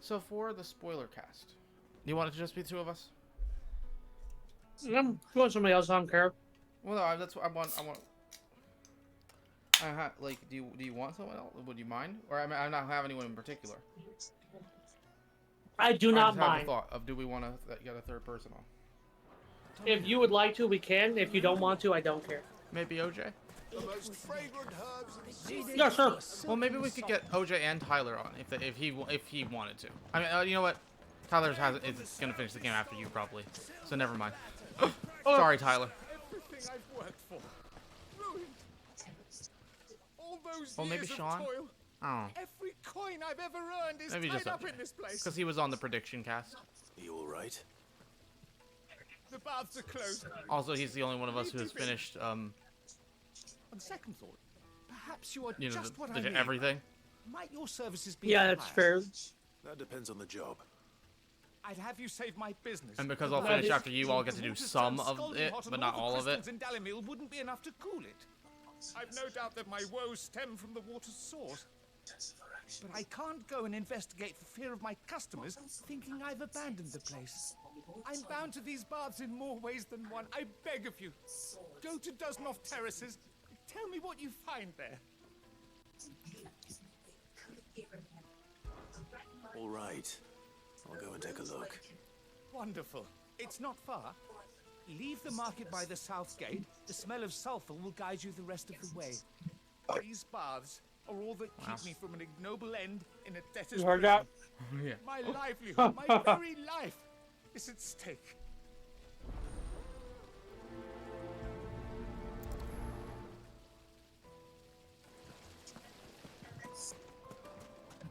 So for the spoiler cast, do you want it to just be the two of us? I'm going somebody else. I don't care. Well, no, that's what I want. Like, do you want someone else? Would you mind? Or I not have anyone in particular. I do not just have mind. a thought of do we want to get a third person on? If you would like to, we can. If you don't want to, I don't care. Maybe OJ. The most fragrant herbs in Yeah, sure. Well, maybe we could get OJ and Tyler on if he wanted to. I mean, you know what? Tyler is gonna finish the game after you probably, so never mind. Sorry, Tyler. Everything I've worked for. Ruined. All those Well, maybe years of Sean. toil. Oh. Every coin I've ever earned is Maybe tied just up OJ. in this place. Because he was on the prediction cast. You all right? The baths are closed. Also, he's the only one of us who has finished, On second thought, perhaps you are you know, just what I need. everything. Might your services be Yeah, that's fair. That depends on the job. I'd have you save my business. And because I'll The finish water- after you, I'll get to do water's some turned of scalding it, hot, but and not the all of it. crystals in Dalimil wouldn't be enough to cool it. I've no doubt that my woes stem from the water's source. But I can't go and investigate for fear of my customers thinking I've abandoned the place. I'm bound to these baths in more ways than one. I beg of you, go to Dusnoff Terraces. Tell me what you find there. All right. I'll go and take a look. Wonderful. It's not far. Leave the market by the south gate. The smell of sulfur will guide you the rest of the way. These baths are all that keep me from an ignoble end in a debtor's You heard prison. that? Yeah. My livelihood, my very life, is at stake.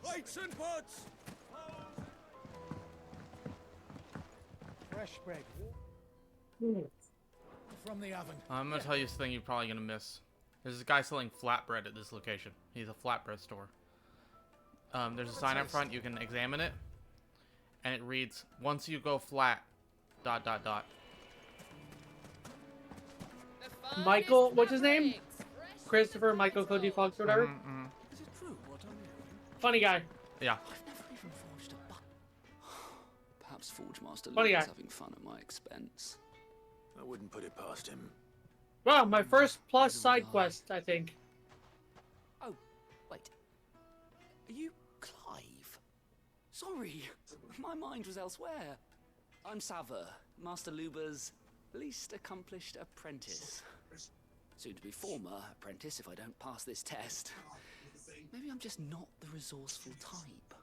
Lights and pots! Fresh bread. From the oven. I'm gonna tell you something you're probably gonna miss. There's a guy selling flatbread at this location. He's a flatbread store. There's a sign up front. You can examine it, and it reads, "Once you go flat, ... Michael, what's his name? Christopher Michael Cody Fox or whatever. Is it true what I'm hearing? Funny guy. Yeah. I've never even forged a button. Perhaps Forge Master Funny Luke is guy. having fun at my expense. I wouldn't put it past him. Wow, my first plus side quest, I think. Oh, wait. Are you Clive? Sorry, my mind was elsewhere. I'm Sava, Master Luba's least accomplished apprentice. Soon to be former apprentice if I don't pass this test. Maybe I'm just not the resourceful type.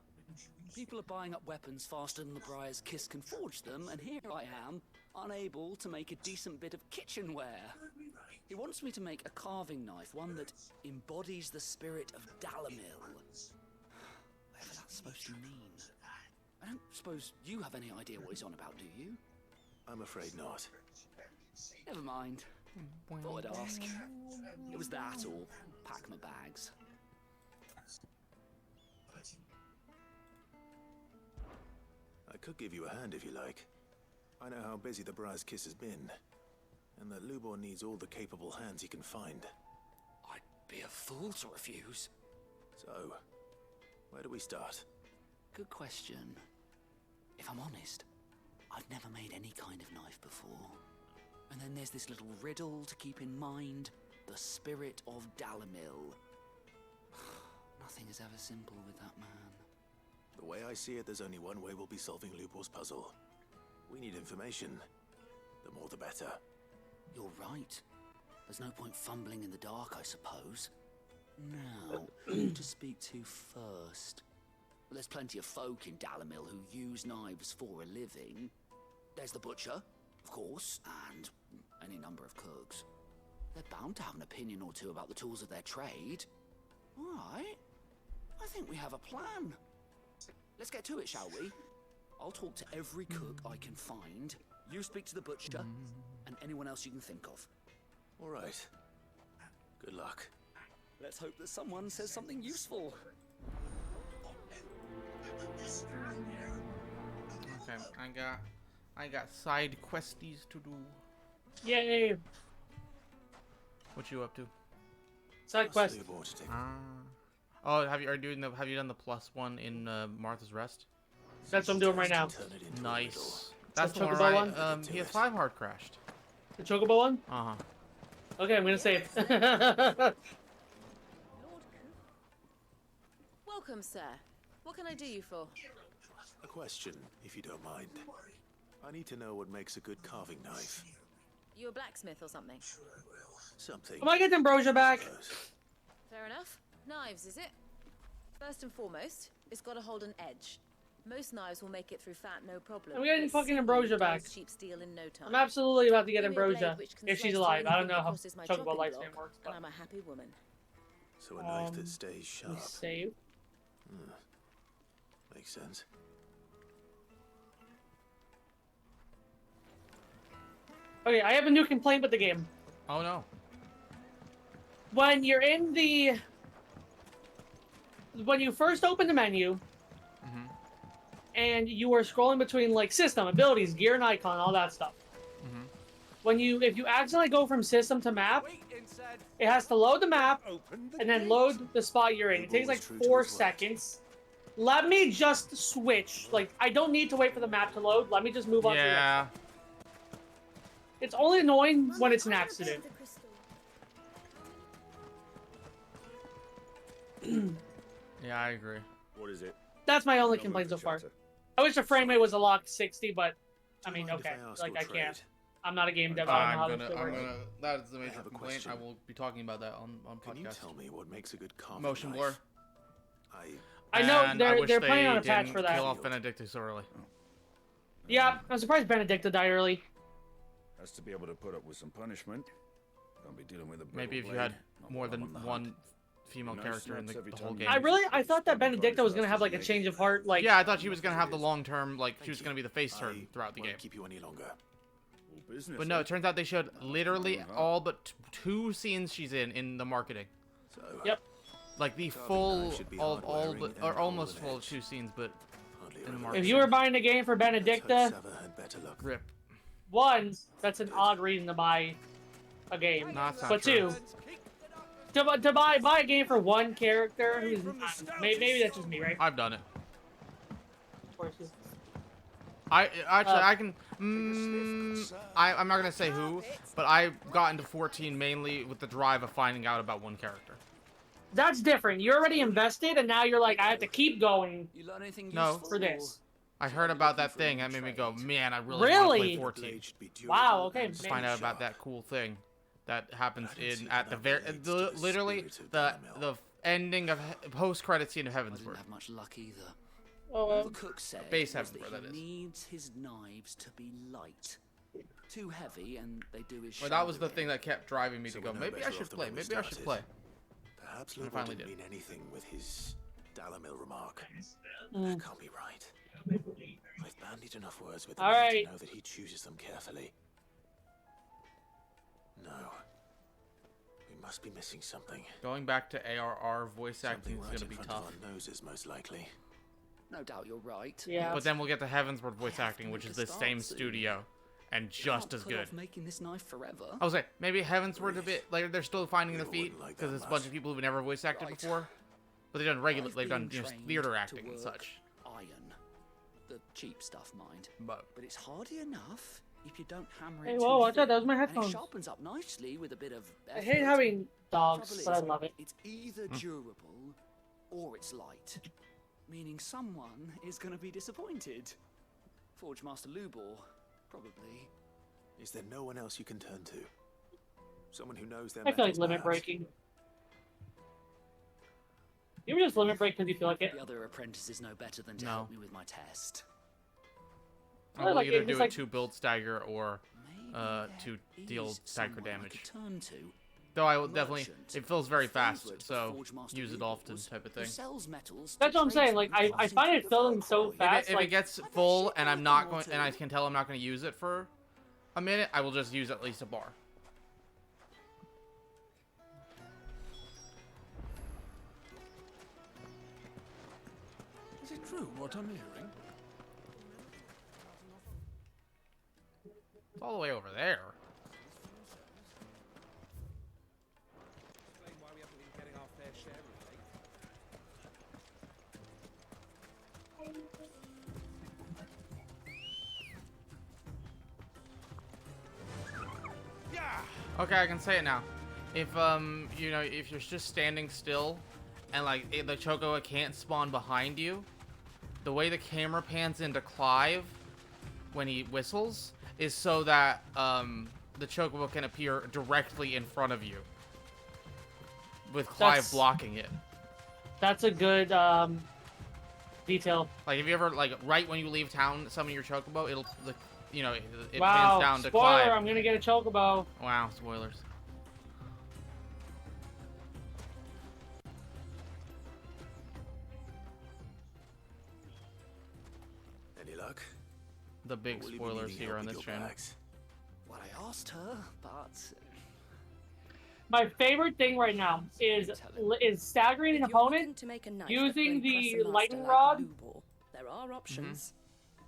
People are buying up weapons faster than the Briar's Kiss can forge them, and here I am, unable to make a decent bit of kitchenware. He wants me to make a carving knife, one that embodies the spirit of Dalimil. Whatever that's supposed to mean. I don't suppose you have any idea what he's on about, do you? I'm afraid not. Never mind. Thought I'd ask. It was that or pack my bags. I could give you a hand if you like. I know how busy the Briar's Kiss has been, and that Lubor needs all the capable hands he can find. I'd be a fool to refuse. So, where do we start? Good question. If I'm honest, I've never made any kind of knife before. And then there's this little riddle to keep in mind. The spirit of Dalimil. Nothing is ever simple with that man. The way I see it, there's only one way we'll be solving Lubor's puzzle. We need information. The more the better. You're right. There's no point fumbling in the dark, I suppose. Now, who to speak to first? Well, there's plenty of folk in Dalimil who use knives for a living. There's the butcher, of course, and any number of cooks. They're bound to have an opinion or two about the tools of their trade. All right. I think we have a plan. Let's get to it, shall we? I'll talk to every cook I can find. You speak to the butcher, and anyone else you can think of. All right. Good luck. Let's hope that someone says something useful. Okay, I got side questies to do. Yay! What you up to? Side quest. Oh, have you done the +1 in Martha's Rest? That's what I'm doing right now. Nice. That's The the one Chocobo where one? PS5 hard crashed. The Chocobo one? Uh-huh. Okay, I'm gonna save. Welcome, sir. What can I do you for? A question, if you don't mind. I need to know what makes a good carving knife. You a blacksmith or something? Something. Am I getting Ambrosia back? Fair enough. Knives, is it? First and foremost, it's got to hold an edge. Most knives will make it through fat, no problem. I'm getting but fucking steel Ambrosia dulls back. Cheap steel in no time. I'm absolutely about to get Give me a blade Ambrosia which can if she's slice alive. through I don't know anything how that crosses my Chocobo chopping lifespan block, works, and but I'm a happy woman. So a knife that stays sharp. save. Makes sense. Okay, I have a new complaint with the game. Oh no. When you're in the... When you first open the menu, and you are scrolling between, like, system, abilities, gear and icon, all that stuff. If you accidentally go from system to map, it has to load the map, and then load the spot you're in. It takes, like, 4 seconds. Let me just switch. Like, I don't need to wait for the map to load. Let me just move on to the next one. It's only annoying when it's an accident. Yeah, I agree. What is it? That's my only complaint so far. I wish the frame rate was a lock 60, but I mean, okay, like I can't. I'm not a game dev. I don't know how this works. That is the major complaint. I will be talking about that on podcast. Can you tell me what makes a good carving Motion knife? blur. I know And I wish they're planning on a patch didn't for that. Kill off Benedictus so early. Yeah, I'm surprised Benedicta died early. Has to be able to put up with some punishment. Don't be dealing with a Maybe if you blade, had not more while than I'm on the one hunt. female No character in snaps the every whole time game. I thought that Benedicta was gonna have like a change of heart. Like yeah, I thought she was gonna have the long term, like she was gonna be the face turn throughout the game. Keep you any longer. But no, it turns out they showed literally all but 2 scenes she's in the marketing. So, yep. Like the full, all but, or almost full 2 scenes, but in the marketing. If you were buying a game for Benedicta, rip. 1, that's an odd reason to buy a game. No, that's not but true. 2, to buy a game for 1 character who's maybe that's just me, right? I've done it. Of course. I can. I'm not gonna say who, but I got into 14 mainly with the drive of finding out about 1 character. That's different. You're already invested, and now you're like, I have to keep going. You learn anything No. For this. I heard about that thing. That made me go, man, I really want to play 14. Wow. Okay. Just find out about that cool thing that happens at the very literally the ending of post credit scene of Heaven's Word. Didn't have much luck either. Oh, All the cook said Base was Heaven's that Word, he that is. needs his knives to be light. Too heavy, and they do his. Well, that was the shoulder thing in. that kept driving me to So go, we know maybe I better should off than play. when we Maybe I should started. play. Perhaps I Lou finally didn't did. mean anything with his Dalamil remark. Mm. That can't be right. I've bandied enough words with him All right. to know that he chooses them carefully. No. We must be missing something. Going back to ARR voice acting Something is right gonna in be front tough. of our noses, most likely. No doubt you're right. Yeah. But then we'll get to Heaven's Word voice acting, which is the start same soon. studio, and just as Put good. off making this knife forever. I was like, maybe Heaven's Word a bit like they're still finding their feet because it's a bunch of people who've never voice acted before. But they've done regular, I've they've done been theater trained acting to and work such. Iron, the cheap stuff, mind. But it's hardy enough if you don't hammer Hey, it. whoa, too watch out, that was thin, my and headphones. It sharpens up nicely with a bit of. I hate effort. having dogs, Trouble but I is, love it. It's either durable or it's light, meaning someone is going to be disappointed. Forge Master Lubor, probably. Is there no one else you can turn to? Someone who knows their I feel like methods, limit perhaps? breaking. You ever just limit break because you feel like it? The other apprentices know better than to No. help me with my test. I will like either it, do it's it like- to build stagger or to deal Is stagger someone I damage. could turn to. Though I will A definitely, merchant, it feels very fast, favourite so of Forge Master use it Lubor's, often type of who thing. sells metals to That's what I'm saying. Like tradesmen I find it filling so fast. If like it gets full and I'm not going, and I can tell I'm not going to use it for a minute, I will just use at least a bar. Is it true what I'm hearing? It's all the way over there. Explain why we haven't been getting our fair share of late. Okay, I can say it now. If you know, if you're just standing still, and like the Chocobo can't spawn behind you, the way the camera pans into Clive when he whistles is so that the Chocobo can appear directly in front of you, with Clive blocking it. That's a good detail. Like, if you ever, like, right when you leave town, summon your Chocobo, it'll, like, you know, it Wow, pans down to spoiler, Clive. I'm gonna get a Chocobo. Wow, spoilers. Any luck? The big Will you be spoilers needing here help on with this your channel. bags? Well, I asked her, but My favorite thing right now is staggering an opponent To make a knife that using won't crush the a master lightning like rod Lubor, there are options.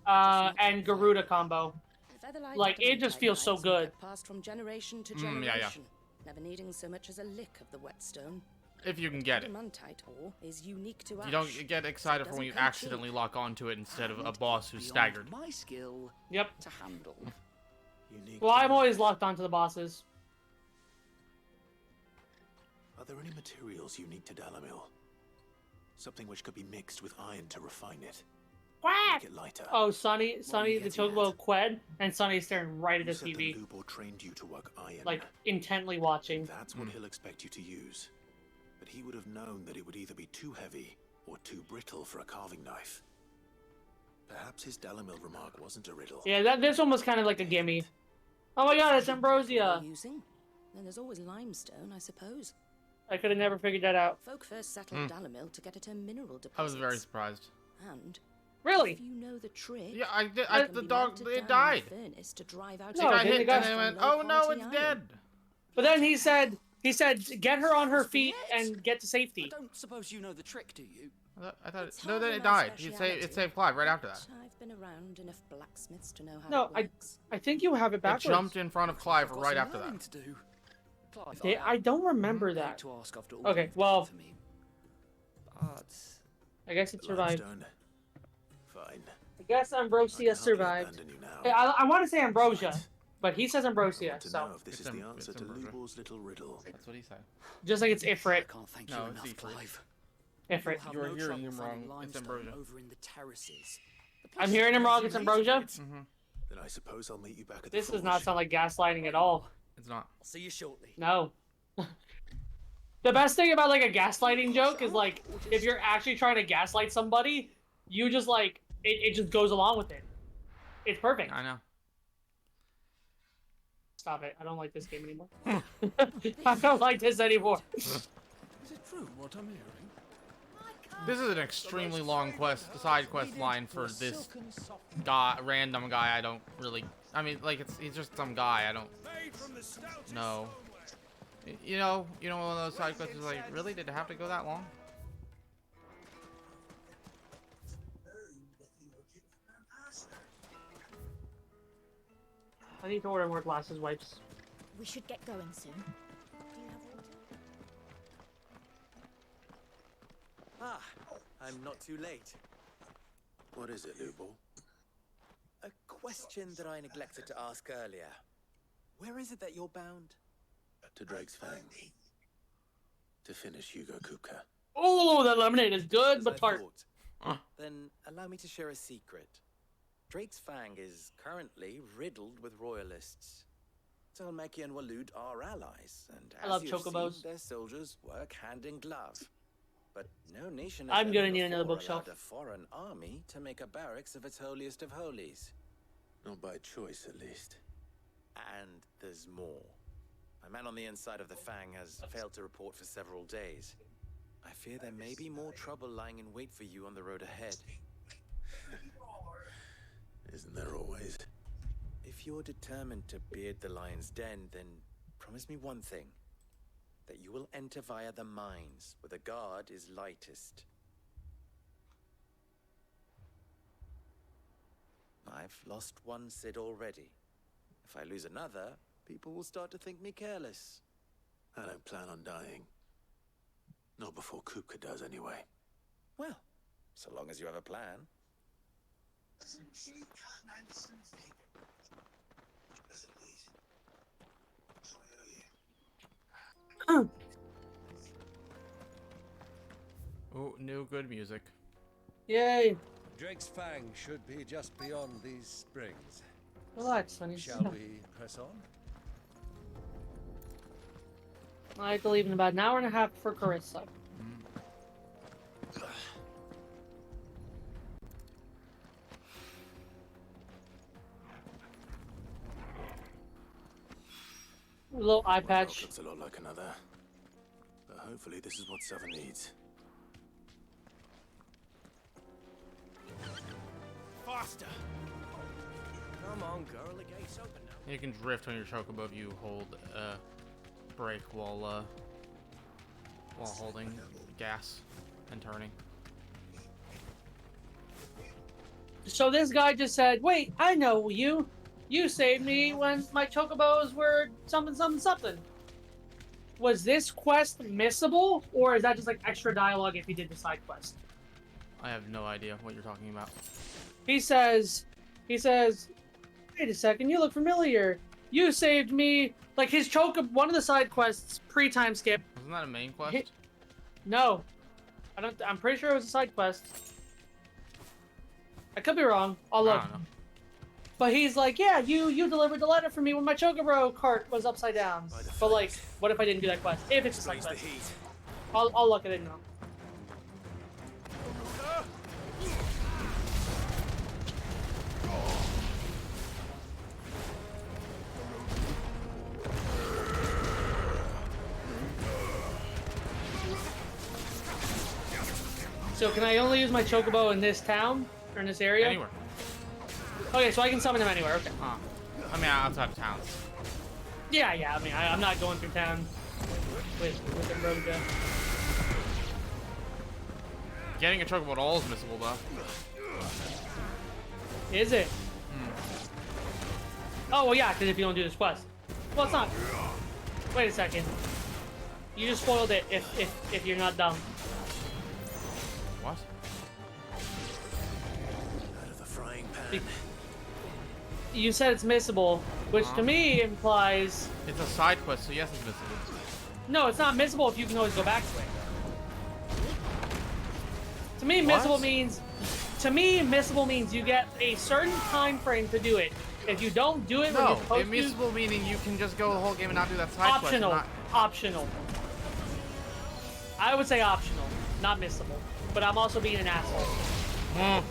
and Garuda combo. Featherlight Like, it just adamantite feels so knives were good. kept passed from generation to Yeah, generation, yeah. never needing so much as a lick of the whetstone. If you can get it. Adamantite ore is unique to You don't get excited for when you accidentally lock onto it instead of a boss who's staggered. my skill Yep. to handle. Unique. Well, I'm always locked onto the bosses. Are there any materials unique to Dalamil? Something which could be mixed with iron to refine it. Make it lighter. Oh, Sonny, the Chocobo Qued, and Sonny's staring right at the You said TV. that Lubor trained you to work iron. Like, intently watching. That's what he'll expect you to use. But he would have known that it would either be too heavy or too brittle for a carving knife. Perhaps his Dalamil remark wasn't a riddle. Yeah, this one was kind of like a gimme. Oh my god, it's Ambrosia! Using? Then there's always limestone, I suppose. I could have never figured that out. Folk first settled Dalamil to get at her mineral deposits. I was very surprised. And really, if you know the trick, Yeah, I did. it can The be dog, melted it down died. in the furnace to drive out It got then hit, it got- and they went, "Oh no, it's dead." But then he said, get her on her feet and get to safety. I don't suppose you know the trick, do you? I thought It's no, hardly then it my died. It speciality, saved Clive right after that. but I've been around enough blacksmiths to know how No, it works. I think you have it It backwards. jumped in front of Clive I've got right some after learning that. to do. Clive, I don't remember hate that. to ask after all Okay, you've well, done for me, but I guess it survived. Limestone. Fine. I guess Ambrosia survived. Abandon you now. I want to say Ambrosia, but he says Ambrosia, To so know if this is the answer to Lubor's little riddle. That's what he said. just like it's Ifrit. can't thank No, you it's enough, Ifrit. Clive. Ifrit. You'll have You're no hearing trouble him finding wrong. It's limestone Ambrosia. over in the terraces. The I'm place hearing him is wrong. It's Ambrosia. Mm-hmm. Then I suppose I'll meet you back at the This does forge. not sound like gaslighting at all. It's not. I'll see you shortly. No. The best thing about like a gaslighting joke is like if you're actually trying to gaslight somebody, you just like it just goes along with it. It's perfect. I know. Stop it. I don't like this game anymore. I don't like this anymore. Is it true what I'm hearing? This is an extremely long side quest line for this guy, random guy. I don't really. I mean, like he's just some guy. I don't know. You know, one of those side quests is like, really? Did it have to go that long? I need to order more glasses wipes. We should get going soon. Ah, I'm not too late. What is it, Lubor? A question that I neglected to ask earlier. Where is it that you're bound? To Drake's Fang. To finish Hugo Kupka. Oh, that lemonade is good, As but I tart. thought. Then allow me to share a secret. Drake's Fang is currently riddled with royalists. Talmeki and Walud are allies, and I as love you've chocobos. seen, their soldiers work hand in glove. But no nation has I'm ever gonna need another before bookshelf. allowed a foreign army to make a barracks of its holiest of holies. Not by choice, at least. And there's more. A man on the inside of the Fang has failed to report for several days. I fear there may be more trouble lying in wait for you on the road ahead. Isn't there always? If you're determined to beard the lion's den, then promise me one thing. That you will enter via the mines, where the guard is lightest. I've lost one Cid already. If I lose another, people will start to think me careless. I don't plan on dying. Not before Kupka does, anyway. Well, so long as you have a plan. Ooh, new good music. Yay! Drake's Fang should be just beyond these springs. Relax, honey. Shall we press on? I have to leave in about an hour and a half for Carissa. A little eye patch. Looks a lot like another. But hopefully this is what Sava needs. Faster! Come on, girl, the gate's open now. You can drift on your chocobo if you hold brake while holding gas and turning. So this guy just said, "Wait, I know you. You saved me when my chocobos were something, something, something." Was this quest missable, or is that just like extra dialogue if he did the side quest? I have no idea what you're talking about. He says, "Wait a second, you look familiar. You saved me." Like his one of the side quests pre-time skip. Wasn't that a main quest? No, I don't. I'm pretty sure it was a side quest. I could be wrong. I'll look. I don't know. But he's like, "Yeah, you delivered the letter for me when my Chocobro cart was upside down." But like, what if I didn't do that quest? If it's a side quest, I'll look at it now. So can I only use my Chocobo in this town or in this area? Anywhere. Okay, so I can summon him anywhere. Okay. I mean, outside of towns. Yeah. I mean, I'm not going through town with the Roja. Getting a chocobo at all is missable, though. Is it? Oh well, yeah. Because if you don't do this quest, well, it's not. Wait a second. You just spoiled it. If you're not dumb. What? Out of the frying pan. You said it's missable, which to me implies... It's a side quest, so yes, it's missable. No, it's not missable if you can always go back to it. To me, missable means... To me, missable means you get a certain time frame to do it. If you don't do it when you're supposed to... Missable meaning you can just go the whole game and not do that side quest. Optional. I would say optional, not missable. But I'm also being an asshole.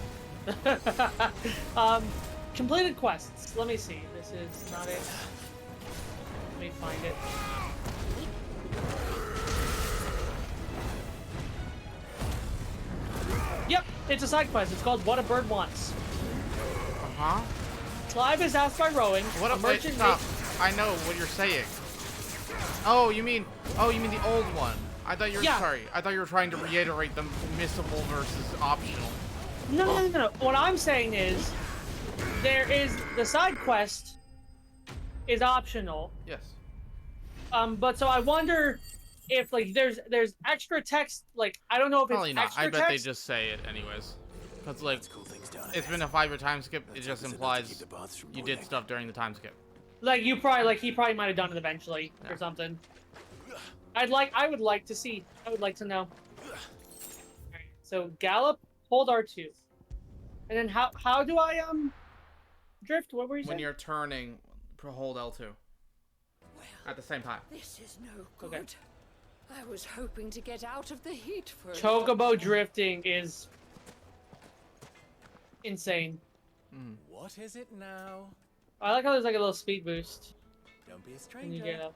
Completed quests. Let me see. This is not it. Let me find it. Yep, it's a side quest. It's called What a Bird Wants. Uh-huh. Clive is asked by rowing. What a merchant. Stop. I know what you're saying. Oh, you mean the old one. I thought you were sorry. I thought you were trying to reiterate the missable versus optional. No. What I'm saying is, there is the side quest is optional. Yes. But so I wonder if like there's extra text. Like I don't know if Probably it's not. extra I bet text. they just say it anyways. Cause like it's been a 5-year time skip. It just implies you did stuff during the time skip. Like he probably might have done it eventually or something. I would like to see. I would like to know. Alright, so gallop, hold R2. And then how do I drift? What were you saying? When you're turning, hold L2. At the same time. This is no good. I was hoping to get out of the heat for Chocobo drifting is insane. What is it now? I like how there's like a little speed boost. Don't be a When stranger. you get up.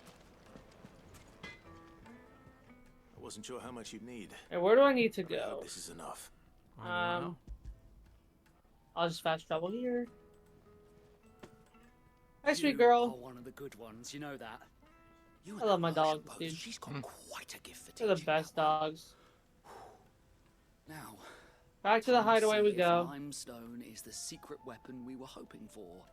I wasn't sure how much you'd need. Hey, where do I need to I go? hope this is enough. I'll just fast travel here. Hi, You sweet girl. are one of the good ones, you know that. I love my dogs, dude. She's got quite a gift for They're the best dogs. Now, Back to the time hideaway see we if go. Limestone is the secret weapon we were hoping for.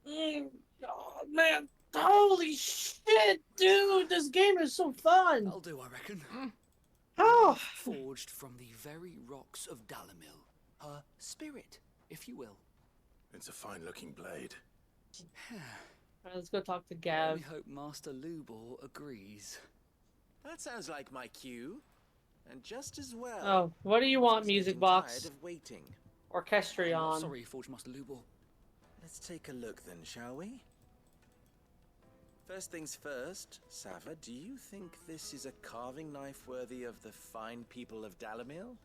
Oh, man. Holy shit! shit, dude! This game is so fun! That'll do, I reckon. How? Forged from the very rocks of Dalamil. Her spirit, if you will. It's a fine-looking blade. Alright, let's go talk to I Gav. hope Master Lubor agrees. That sounds like my cue. And just as well. Oh, what do you want, music box? Tired of waiting. Orchestrion. Sorry, Forge Master Lubor. Let's take a look then, shall we? First things first, Sava, do you think this is a carving knife worthy of the fine people of Dalamil?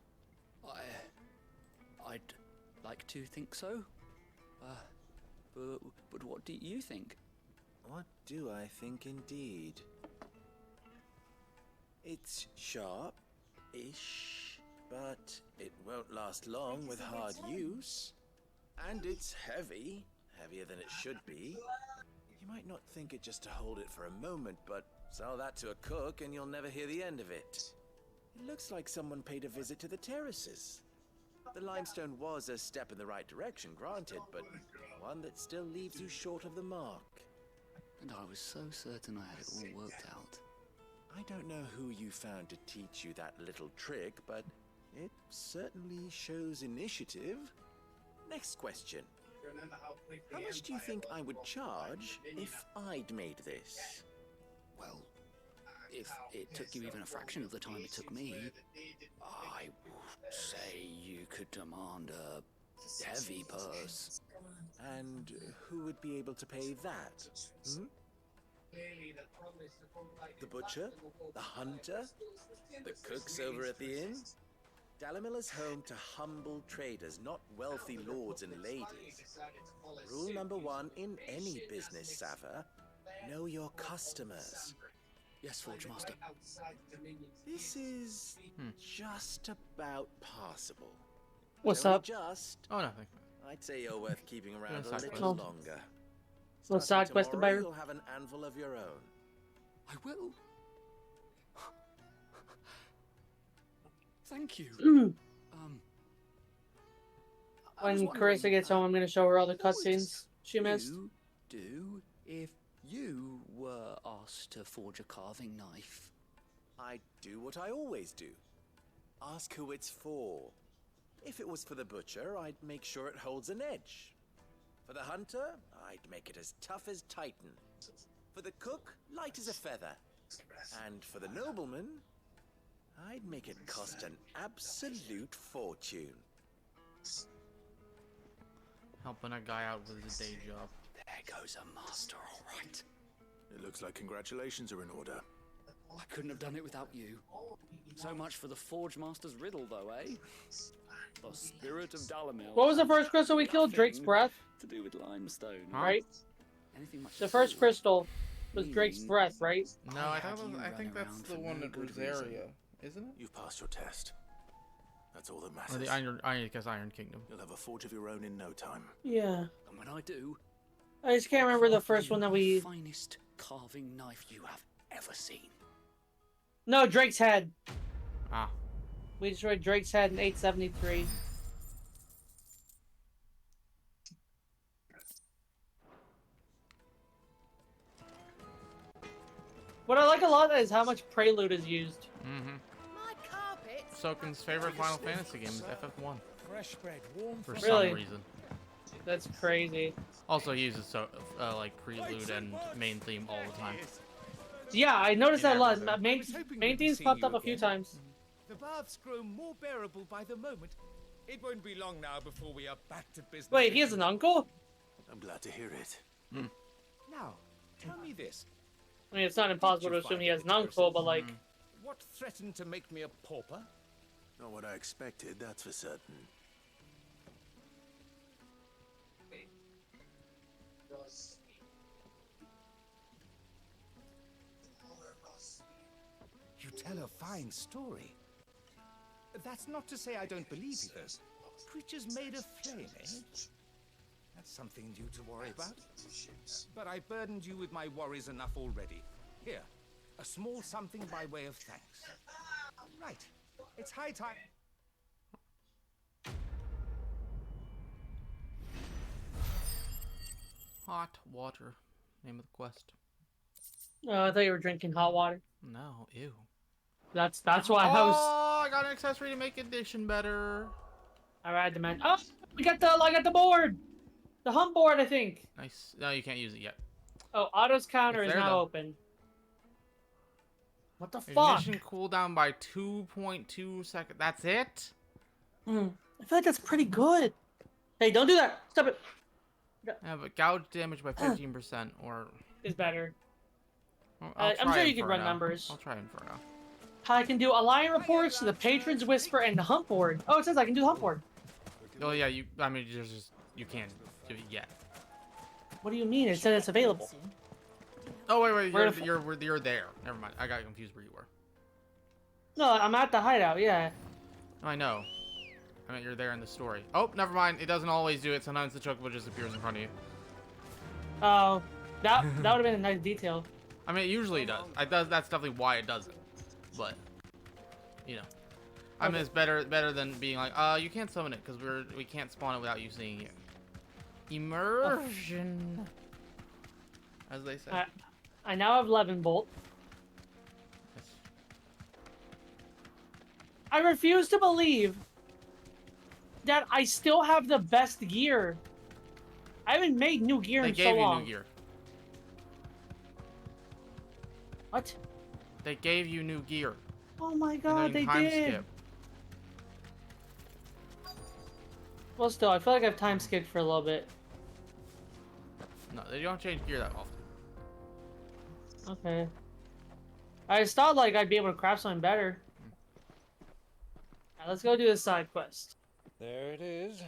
I'd like to think so. But what do you think? What do I think indeed? It's sharp-ish, but it won't last long with hard use. And it's heavy, heavier than it should be. You might not think it just to hold it for a moment, but sell that to a cook and you'll never hear the end of it. It looks like someone paid a visit to the terraces. The limestone was a step in the right direction, granted, but one that still leaves you short of the mark. And I was so certain I had it all worked out. I don't know who you found to teach you that little trick, but it certainly shows initiative. Next question. How much do you think I would charge if I'd made this? Well, if it took you even a fraction of the time it took me, I would say you could demand a heavy purse. And who would be able to pay that? Hmm? The butcher? The hunter? The cooks over at the inn? Dalamil is home to humble traders, not wealthy lords and ladies. Rule number one in any business, Sava, know your customers. Yes, Forge Master. This is just about passable. What's Only up? Just. Oh, nothing. I'd say you're worth keeping around a side little quest. longer. What's Starting side quest tomorrow, about? You'll have an anvil of your own. I will. Thank you. I was When wondering, Carissa gets home, I'm gonna show her all the cutscenes she missed. you do if you were asked to forge a carving knife? I'd do what I always do. Ask who it's for. If it was for the butcher, I'd make sure it holds an edge. For the hunter, I'd make it as tough as Titan. For the cook, light as a feather. And for the nobleman, I'd make it cost an absolute fortune. Helping a guy out with his day job. There goes a master, all right. It looks like congratulations are in order. I couldn't have done it without you. So much for the Forge Master's riddle, though, eh? The spirit of Dalamil. What was the first crystal we killed? Drake's breath, To do with limestone. right? Anything much The first forward. crystal was Drake's breath, right? No, I think that's around the for one no at good Rosaria, reason. isn't it? You've passed your test. That's all that matters. Or the Iron Kingdom. You'll have a forge of your own in no time. Yeah. And when I do, I just can't remember the I'll first give one that you we. the finest carving knife you have ever seen. No, Drake's head. Ah. We destroyed Drake's head in 873. What I like a lot is how much Prelude is used. Mm-hmm. My carpet. Soken's favorite Final Fantasy game is FF1. Fresh bread, warm For Really? some reason. That's crazy. Also he uses like prelude and main theme all the time. Yeah, I noticed that a lot. everything. Main, I was hoping main we'd be themes seeing popped you up a few again. times. The baths grow more bearable by the moment. It won't be long now before we are back to business. Wait, he has an uncle? I'm glad to hear it. Now, tell me this. I mean, it's not impossible to assume he has an uncle, but like, What threatened to make me a pauper? Not what I expected, that's for certain. You tell a fine story. That's not to say I don't believe you, though. Creatures made of flame, eh? That's something new to worry about. But I burdened you with my worries enough already. Here, a small something by way of thanks. Right, it's high time. Hot water. Name of the quest. Oh, I thought you were drinking hot water. No, ew. That's why I was. Oh, I got an accessory to make condition better. All right, the man. Oh, I got the board, the hump board, I think. Nice. No, you can't use it yet. Oh, Otto's counter It's is there, now though. open. What the fuck? Ignition cooldown by 2.2 seconds. That's it? I feel like that's pretty good. Hey, don't do that. Stop it. Yeah, but gouge damage by 15% or... Is better. I'll I'm sure try you can run Inferno. numbers. I'll try Inferno. I can do Alliant reports, the Patron's Whisper, and the hump board. Oh, it says I can do the hump board. Oh yeah, I mean, there's just you can't do it yet. What do you mean? It said it's available. Oh wait, you're there. Never mind. I got confused where you were. No, I'm at the hideout. Yeah. I know. I mean, you're there in the story. Oh, never mind. It doesn't always do it. Sometimes the chocobo just appears in front of you. Oh, that would have been a nice detail. I mean, it usually does. That's definitely why it does it. But you know, I mean, it's better than being like, you can't summon it because we can't spawn it without you seeing it. Immersion, as they say. I now have 11 bolt. I refuse to believe that I still have the best gear. I haven't made new gear in so long. They gave you new gear. What? They gave you new gear. Oh my god, they did. Skip. Well, still, I feel like I've time skipped for a little bit. No, they don't change gear that often. Okay. I just thought like I'd be able to craft something better. Now, let's go do this side quest. There it is.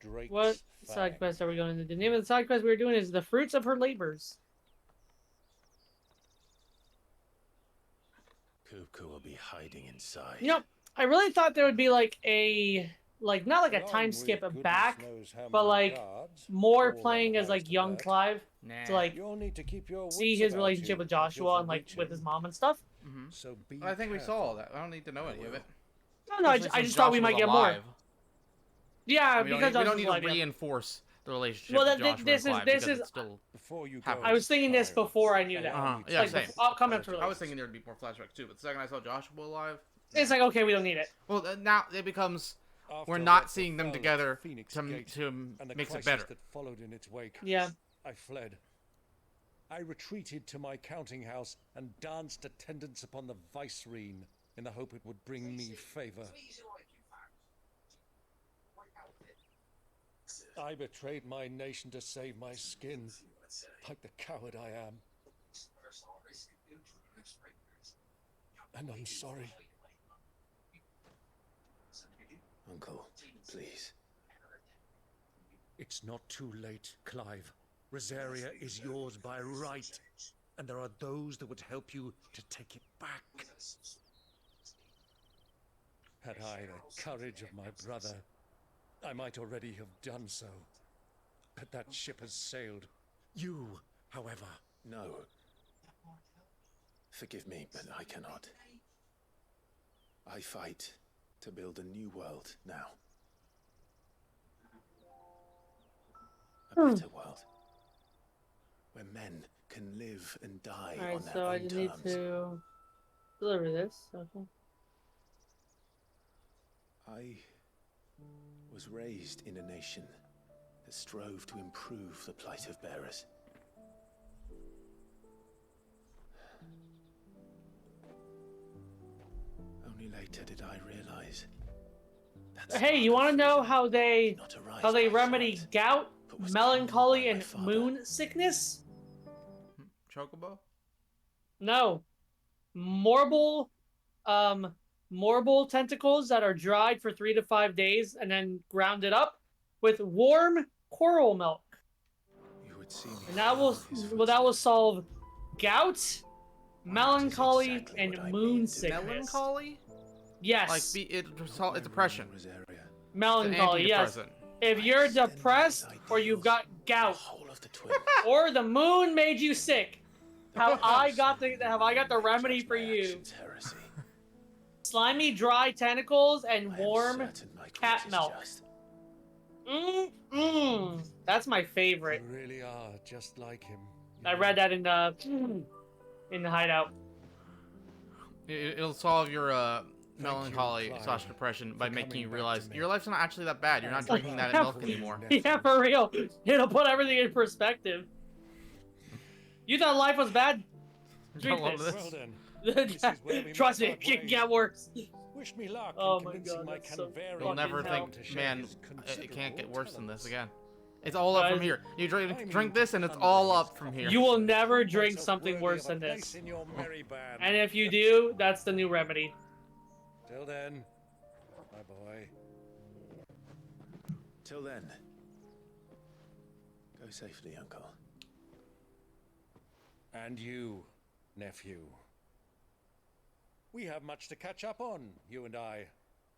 Drake's What Fang. side quest are we going to do? The name of the side quest we were doing is The Fruits of Her Labors. Cuckoo will be hiding inside. You know, I really thought there would be like a not like a time skip back, but like more playing as like young Clive to like see his relationship with Joshua and like with his mom and stuff. So Well, I think we saw all that. I don't need to know any of it. No, I just thought we might get more. Yeah, because we don't need to reinforce the relationship. Well, with Joshua this and Clive is because it's still before you happening. I was thinking this before I knew that. Yeah, like, same. Coming up to I was thinking there'd be more flashbacks too, but the second I saw Joshua alive, it's like okay, we don't need it. Well, now it becomes we're not seeing them together to makes it better. That followed in its wake. Yeah. I fled. I retreated to my counting house and danced attendance upon the vicereine in the hope it would bring me favor. I betrayed my nation to save my skin, like the coward I am. And I'm sorry. Uncle, please. It's not too late, Clive. Rosaria is yours by right, and there are those that would help you to take it back. Had I the courage of my brother, I might already have done so. But that ship has sailed. You, however... No. Forgive me, but I cannot. I fight to build a new world now. A better world. Where men can live and die Alright, on their so I own just need terms. to deliver this. Okay. I was raised in a nation that strove to improve the plight of bearers. Only later did I realize. Hey, you want to know how they remedy gout, melancholy, and moon sickness? Chocobo? No, marble tentacles that are dried for 3 to 5 days and then grounded up with warm coral milk. And that will solve gout, melancholy, and moon sickness. Melancholy? Yes. Like it's depression. Melancholy, yes. If you're depressed or you've got gout, or the moon made you sick, have I got the remedy for you? Slimy, dry tentacles and warm cat milk. That's my favorite. You really are just like him. I read that in the. in the hideout. It'll solve your melancholy / depression by making you realize your life's not actually that bad. You're not drinking that milk anymore. Yeah, for real. It'll put everything in perspective. You thought life was bad? Drink Well, this. well then. This is where we Trust must me, it part can get worse. Wish me luck Oh in my convincing god, my that's so Canvarian You'll never hell. think, man, it can't get worse than this again. It's all up Guys, from here. You drink this, and it's all up from here. You will never drink something worse than this. And if you do, that's the new remedy. Till then, my boy. Till then, go safely, Uncle. And you, nephew. We have much to catch up on, you and I.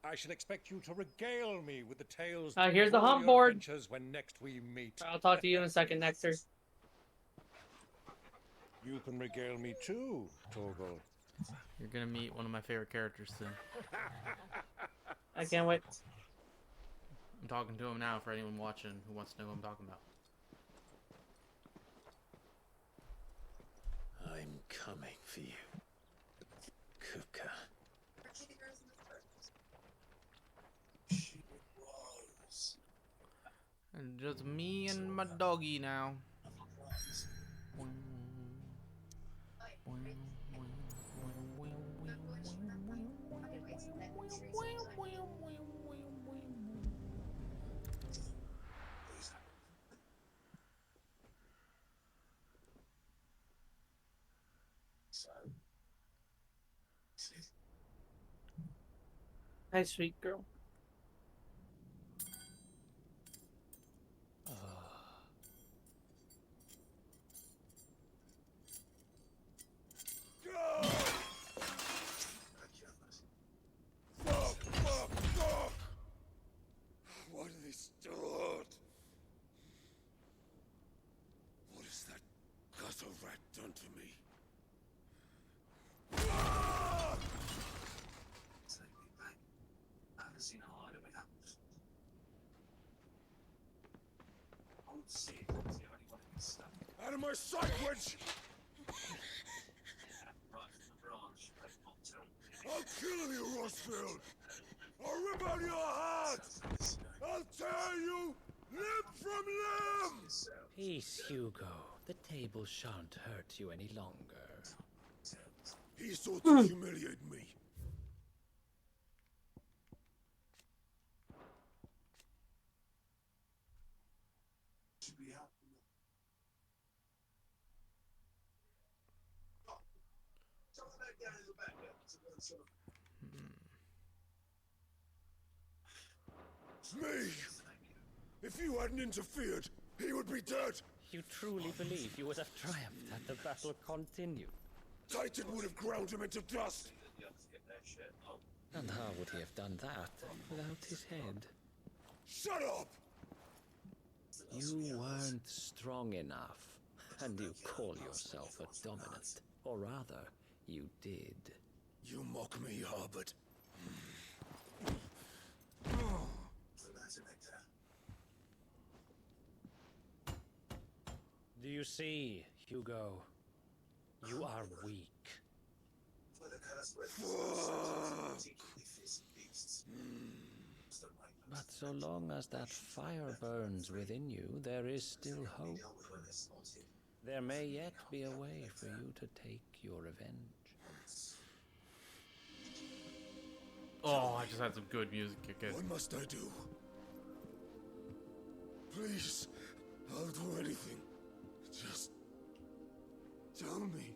I shall expect you to regale me with the tales Here's the of all hump your board. adventures when next we meet. I'll talk to you in a second, Nectar. You can regale me too, Torgal. You're gonna meet one of my favorite characters soon. I can't wait. I'm talking to him now for anyone watching who wants to know who I'm talking about. I'm coming for you, Kuka. And just me and my doggy now. Hi, sweet girl. Why do they still hurt? What has that gutter rat done to me? Take me back. I haven't seen a hideaway happen. I would see it was the only one who can stop. Out of my sight, wench! I'll kill you, Rossfield! I'll rip out your heart! I'll tear you limb from limb! Peace, Hugo. The table shan't hurt you any longer. He sought to humiliate me. Should be out. Something like that in the back there. It's me! If you hadn't interfered, he would be dead! You truly believe you would have triumphed had the battle continued? Titan would have ground him into dust! And how would he have done that without his head? Shut up! You weren't strong enough, and you call yourself a dominant. Or rather, you did. You mock me, Harbert. Do you see, Hugo? You are weak. But so long as that fire burns within you, there is still hope. There may yet be a way for you to take your revenge. Oh, I just had some good music kick in. What must I do? Please, I'll do anything. Just tell me.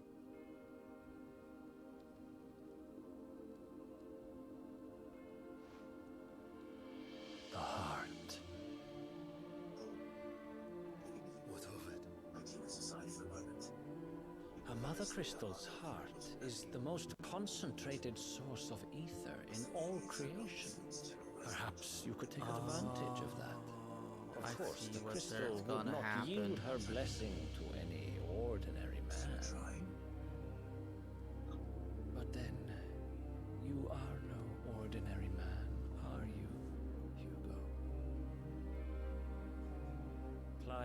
The heart. What of it? I keep it aside for a moment. A mother crystal's heart is the most concentrated source of ether in all creation. Perhaps you could take advantage of that. Of course, the crystal would not yield her blessing to any ordinary man. But then, you are no ordinary man, are you, Hugo?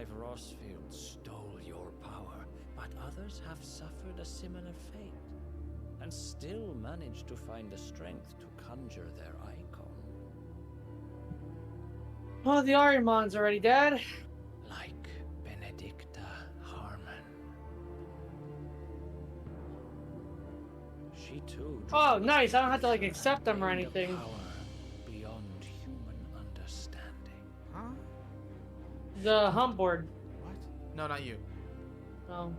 Rosfield stole your power, but others have suffered a similar fate, and still managed to find the strength to conjure their icon. Oh, the Arimon's already dead. Like Benedicta Harmon. She too. Oh, nice. I don't have to like accept them or anything. Power beyond human understanding. Huh? The hump board. What? No, not you. Oh.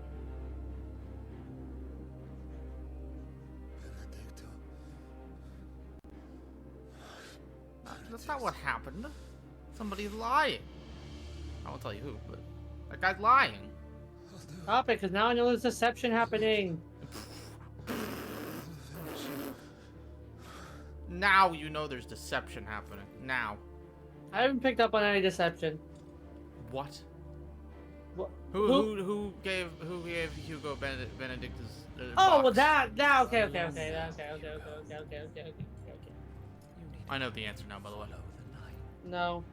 That's not what happened. Somebody's lying. I won't tell you who, but that guy's lying. Stop it, because now I know there's deception happening. Now you know there's deception happening. Now. I haven't picked up on any deception. What? What? Who gave Hugo Benedictus? Oh, well box? okay. I know the answer now, by the way. No.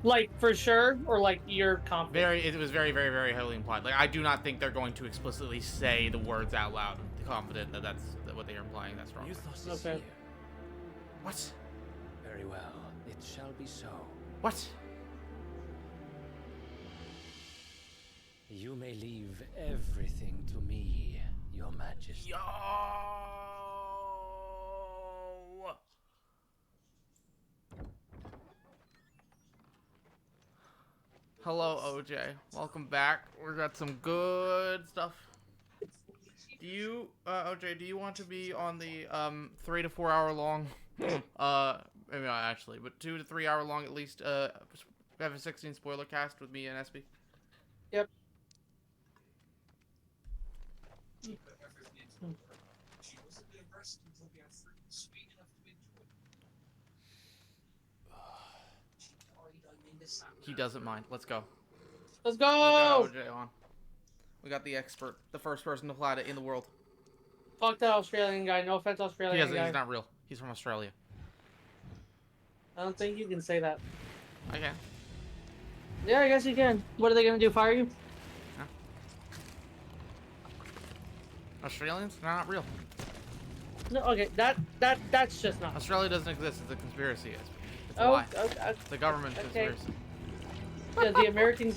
Like for sure, or like you're confident? It was very, very, very heavily implied. Like I do not think they're going to explicitly say the words out loud. I'm confident that that's what they are implying. That's wrong. Okay. What? Very well. It shall be so. What? You may leave everything to me, Your Majesty. Yo! Hello, OJ. Welcome back. We got some good stuff. Do you, OJ, do you want to be on the 3 to 4 hour long, maybe not actually, but 2 to 3 hour long at least, FF16 spoiler cast with me and SB? Yep. He doesn't mind. Let's go. Let's go! We got OJ on. We got the expert, the first person to fly it in the world. Fuck that Australian guy. No offense, Australian guy. He's not real. He's from Australia. I don't think you can say that. I can. Yeah, I guess you can. What are they gonna do? Fire you? Huh? Australians? They're not real. No, okay. That's just not. Australia doesn't exist. It's a conspiracy. It's a Oh, lie. okay. The government Okay. conspiracy. Yeah, the American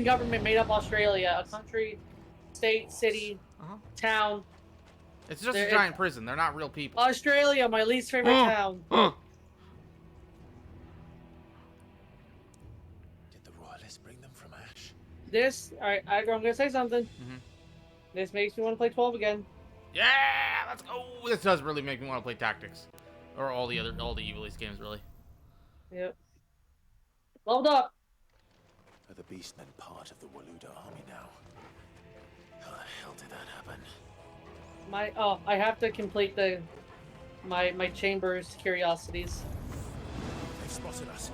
government made up Australia, a country, state, city, town. It's just a giant prison. They're not real people. Australia, my least favorite town. Did the royalists bring them from Ash? This, alright, I'm gonna say something. Mm-hmm. This makes me want to play 12 again. Yeah, let's go. This does really make me want to play Tactics, or all the Evil East games, really. Yep. Leveled up. Are the Beastmen part of the Waluda army now? How the hell did that happen? I have to complete my chamber's curiosities. They've spotted us.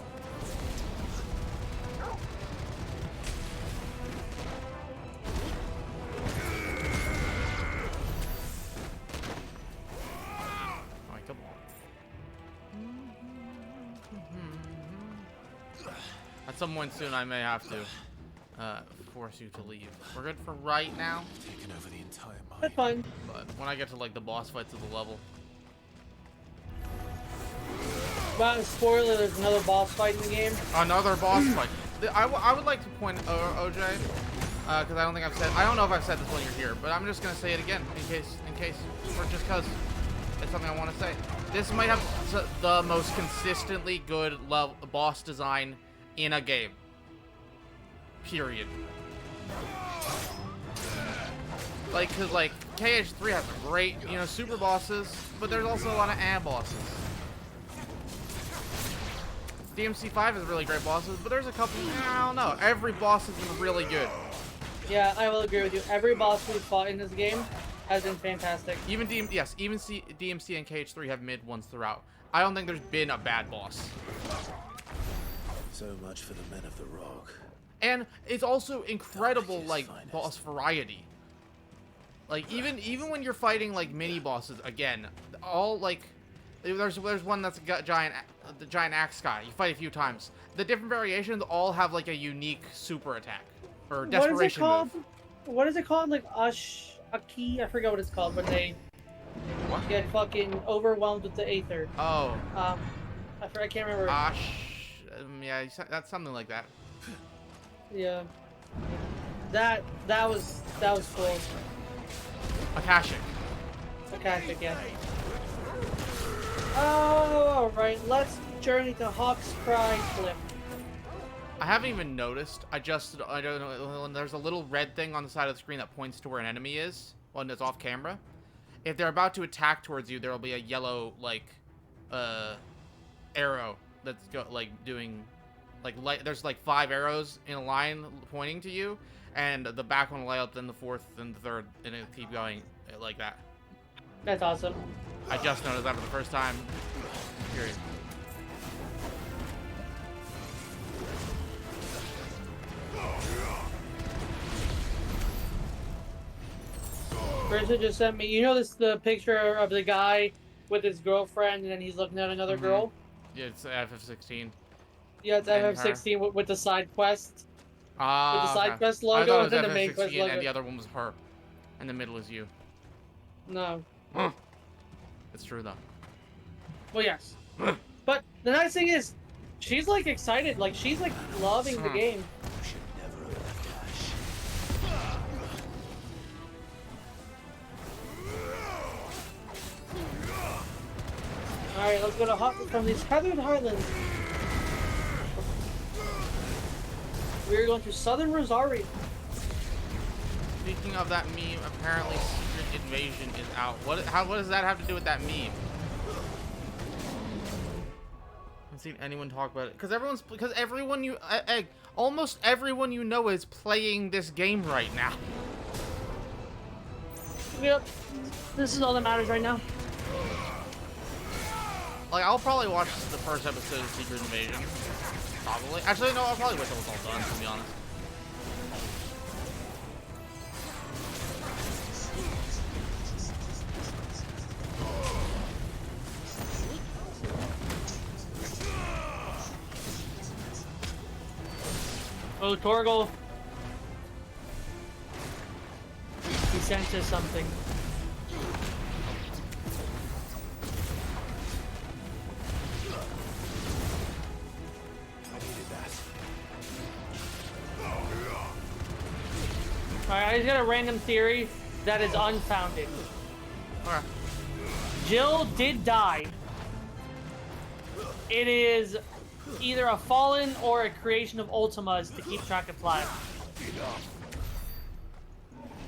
Alright, come on. At some point soon, I may have to force you to leave. We're good for right now. Taken over the entire mine. That's fine. But when I get to like the boss fights of the level, Well, spoiler, there's another boss fight in the game. another boss fight. I would like to point OJ, because I don't think I don't know if I've said this when you're here, but I'm just gonna say it again in case, or just because it's something I want to say. This might have the most consistently good boss design in a game. Period. Like, cause like KH3 has some great, super bosses, but there's also a lot of bosses. DMC5 has really great bosses, but there's a couple, I don't know. Every boss has been really good. Yeah, I will agree with you. Every boss we've fought in this game has been fantastic. Even DMC and KH3 have mid ones throughout. I don't think there's been a bad boss. So much for the men of the Rock. And it's also incredible, like, boss variety. Like, even when you're fighting, like, mini bosses, again, all, like, There's one that's got the giant axe guy. You fight a few times. The different variations all have like a unique super attack or desperation what is it called? move. What is it called? Like Aki? I forgot what it's called when they get fucking overwhelmed with the Aether. Oh. I can't remember. Yeah, that's something like that. Yeah. That was cool. Akashic. Akashic, yeah. Oh, alright, let's journey to Hawk's Cry Cliff. I haven't even noticed. I don't know. There's a little red thing on the side of the screen that points to where an enemy is when it's off camera. If they're about to attack towards you, there will be a yellow arrow that's doing there's like 5 arrows in a line pointing to you, and the back one will light up, then the fourth, then the third, and it'll keep going like that. That's awesome. I just noticed that for the first time. Period. Krista just sent me. You know the picture of the guy with his girlfriend, and then he's looking at another girl. Yeah, it's FF16. Yeah, it's FF16 with the side quest. With the side quest I logo thought and it then was the main FF16 quest logo. and the other one was her. And the middle is you. No. It's true though. Well, yes. But the nice thing is, she's like excited. Like she's like loving the game. Alright, let's go to from these Heathered Highlands. We're going to Southern Rosario. Speaking of that meme, apparently Secret Invasion is out. What does that have to do with that meme? I haven't seen anyone talk about it. Because almost everyone you know is playing this game right now. Yep. This is all that matters right now. Like, I'll probably watch the first episode of Secret Invasion. Probably. Actually, no, I'll probably wait till it's all done, to be honest. Oh, Torgal. He sent us something. Alright, I just got a random theory that is unfounded. Alright. Jill did die. It is either a fallen or a creation of Ultima's to keep track of life.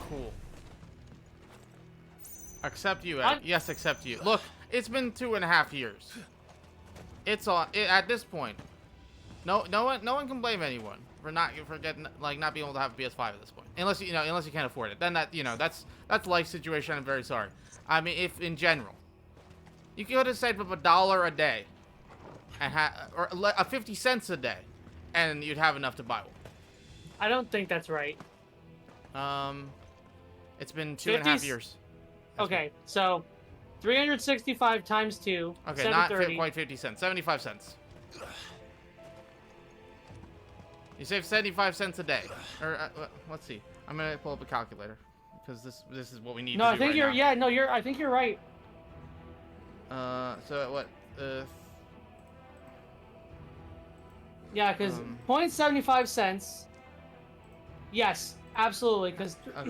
Cool. Accept you, Ed. Yes, accept you. Look, it's been 2.5 years. It's on at this point. No one can blame anyone for not being able to have a PS5 at this point. Unless you can't afford it. Then that's life situation. I'm very sorry. I mean, if in general, you could have saved up $1 a day, and or 50 cents a day, and you'd have enough to buy one. I don't think that's right. It's been 2.5 years. Okay, so 365 times 2. Okay, not quite 50 cents. 75 cents. You save 75 cents a day. Or let's see. I'm gonna pull up a calculator because this is what we need. No, to I think right you're. now. Yeah, no, you're. I think you're right. So what? Yeah, because 0.75 cents. Yes, absolutely. Because okay,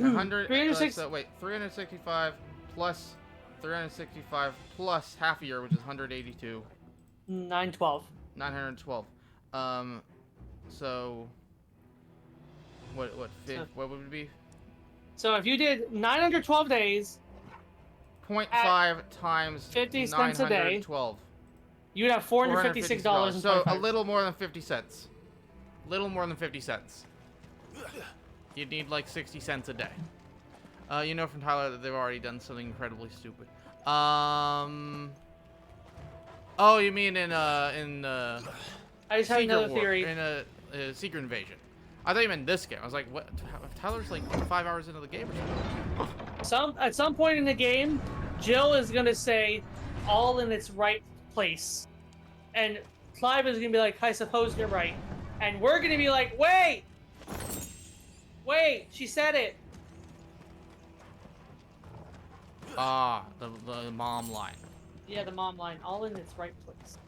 365 plus 365 plus half a year, which is 182. 912. 912. So what would it be? So if you did 912 days, 0.5 times 50 cents a day, 912. You'd have $456. So a little more than 50 cents. Little more than 50 cents. You'd need like 60 cents a day. You know from Tyler that they've already done something incredibly stupid. Oh, you mean I just have another theory. In a Secret Invasion. I thought you meant this game. I was like, what? Tyler's like 5 hours into the game or something. At some point in the game, Jill is gonna say, all in its right place. And Clive is gonna be like, I suppose you're right. And we're gonna be like, wait! Wait, she said it! Ah, the mom line. Yeah, the mom line, all in its right place.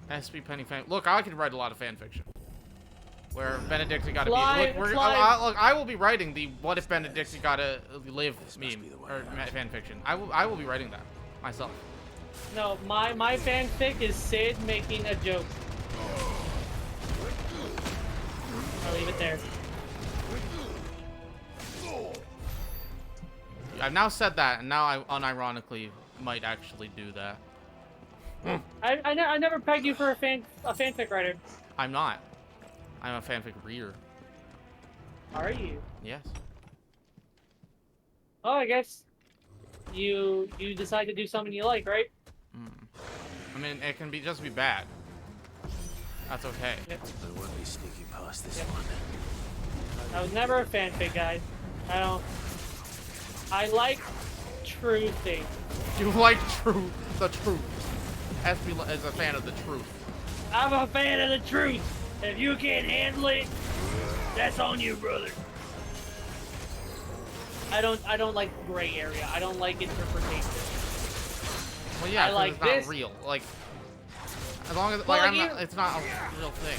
SP Penny fan. Look, I could write a lot of fan fiction. Where Benedict's gotta Clive, be. Look, look, I will be writing the what if Benedict's gotta live meme or fan fiction. I will be writing that myself. No, my fanfic is Sid making a joke. I'll leave it there. I've now said that, and now I unironically might actually do that. I never pegged you for a fanfic writer. I'm not. I'm a fanfic reader. Are you? Yes. Oh, I guess you decide to do something you like, right? I mean, it can just be bad. That's okay. Yep. I won't be sneaking past this one. I was never a fanfic guy. I like true things. You like the truth. SP is a fan of the truth. I'm a fan of the truth. If you can't handle it, that's on you, brother. I don't like gray area. I don't like interpretation. Well, yeah, I like it's not this. real. Like, as long as it's not a real thing.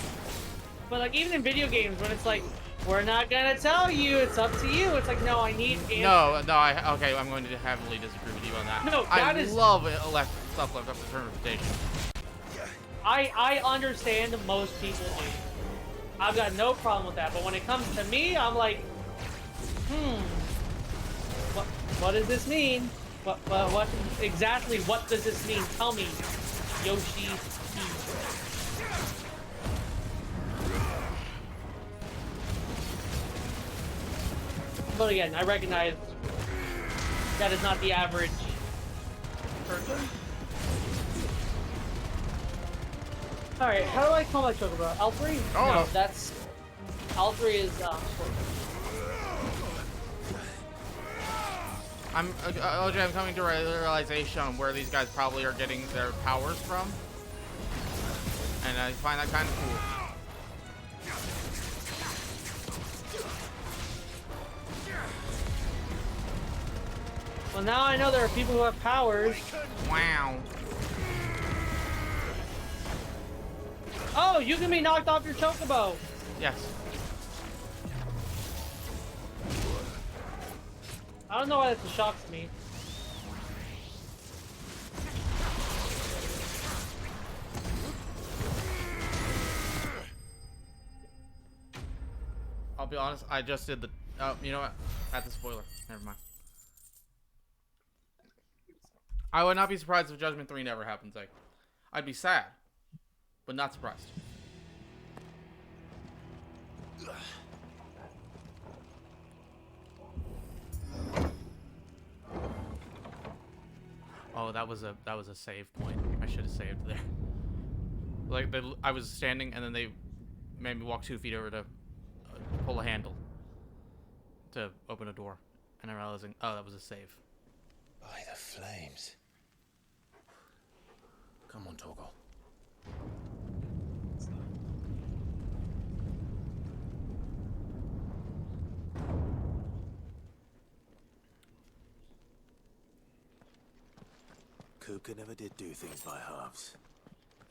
But like even in video games, when it's like, we're not gonna tell you, it's up to you. It's like, no, I need answers. No, okay, I'm going to heavily disagree with you on that. No, I that is love stuff left up to interpretation. I understand most people do. I've got no problem with that. But when it comes to me, I'm like, what does this mean? What exactly? What does this mean? Tell me, Yoshi. But again, I recognize that is not the average person. Alright, how do I call my chocobo? L3? Oh, no, no. that's... L3 is, OJ, I'm coming to a realization on where these guys probably are getting their powers from. And I find that kind of cool. Well, now I know there are people who have powers. Wow. Oh, you can be knocked off your chocobo. Yes. I don't know why that's a shock to me. I'll be honest, I just did the... Oh, you know what? That's a spoiler. Never mind. I would not be surprised if Judgment 3 never happens, like. I'd be sad, but not surprised. Oh, that was a save point. I should have saved there. Like I was standing and then they made me walk 2 feet over to pull a handle to open a door, and I'm realizing, oh, that was a save. By the flames. Come on, Torgal. Kuka never did do things by halves.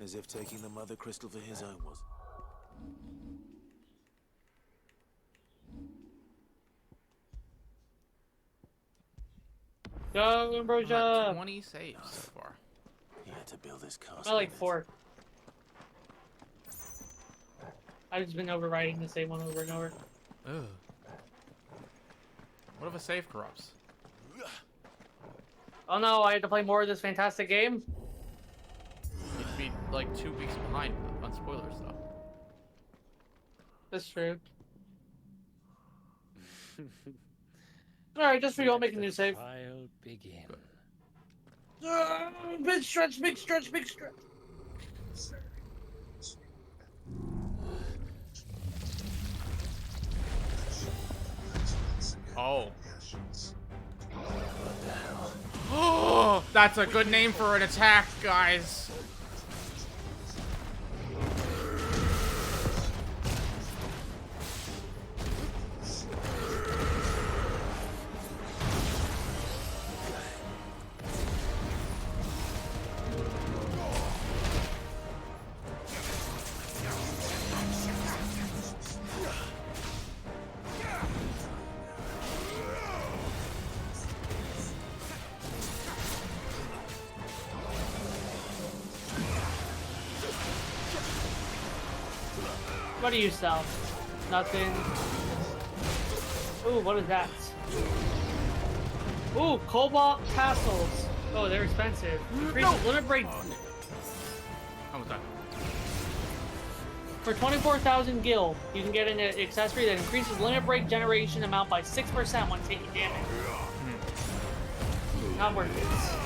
As if taking the Mother Crystal for his own was. Go, Ambrosia! 20 saves so far. He had to build his castle. I like 4. I've just been overwriting the same one over and over. Ugh. What if a save corrupts? Oh no, I had to play more of this fantastic game? You'd be like 2 weeks behind on spoilers though. That's true. Alright, just for you, I'll make a new save. Trial begin. Big stretch, big stretch, big stretch. Oh. Oh, That's a good name for an attack, guys. What do you sell? Nothing. Ooh, what is that? Ooh, cobalt tassels. Oh, they're expensive. Increases limit break. Almost done. For 24,000 gil, you can get an accessory that increases limit break generation amount by 6% when taking damage. Not worth it.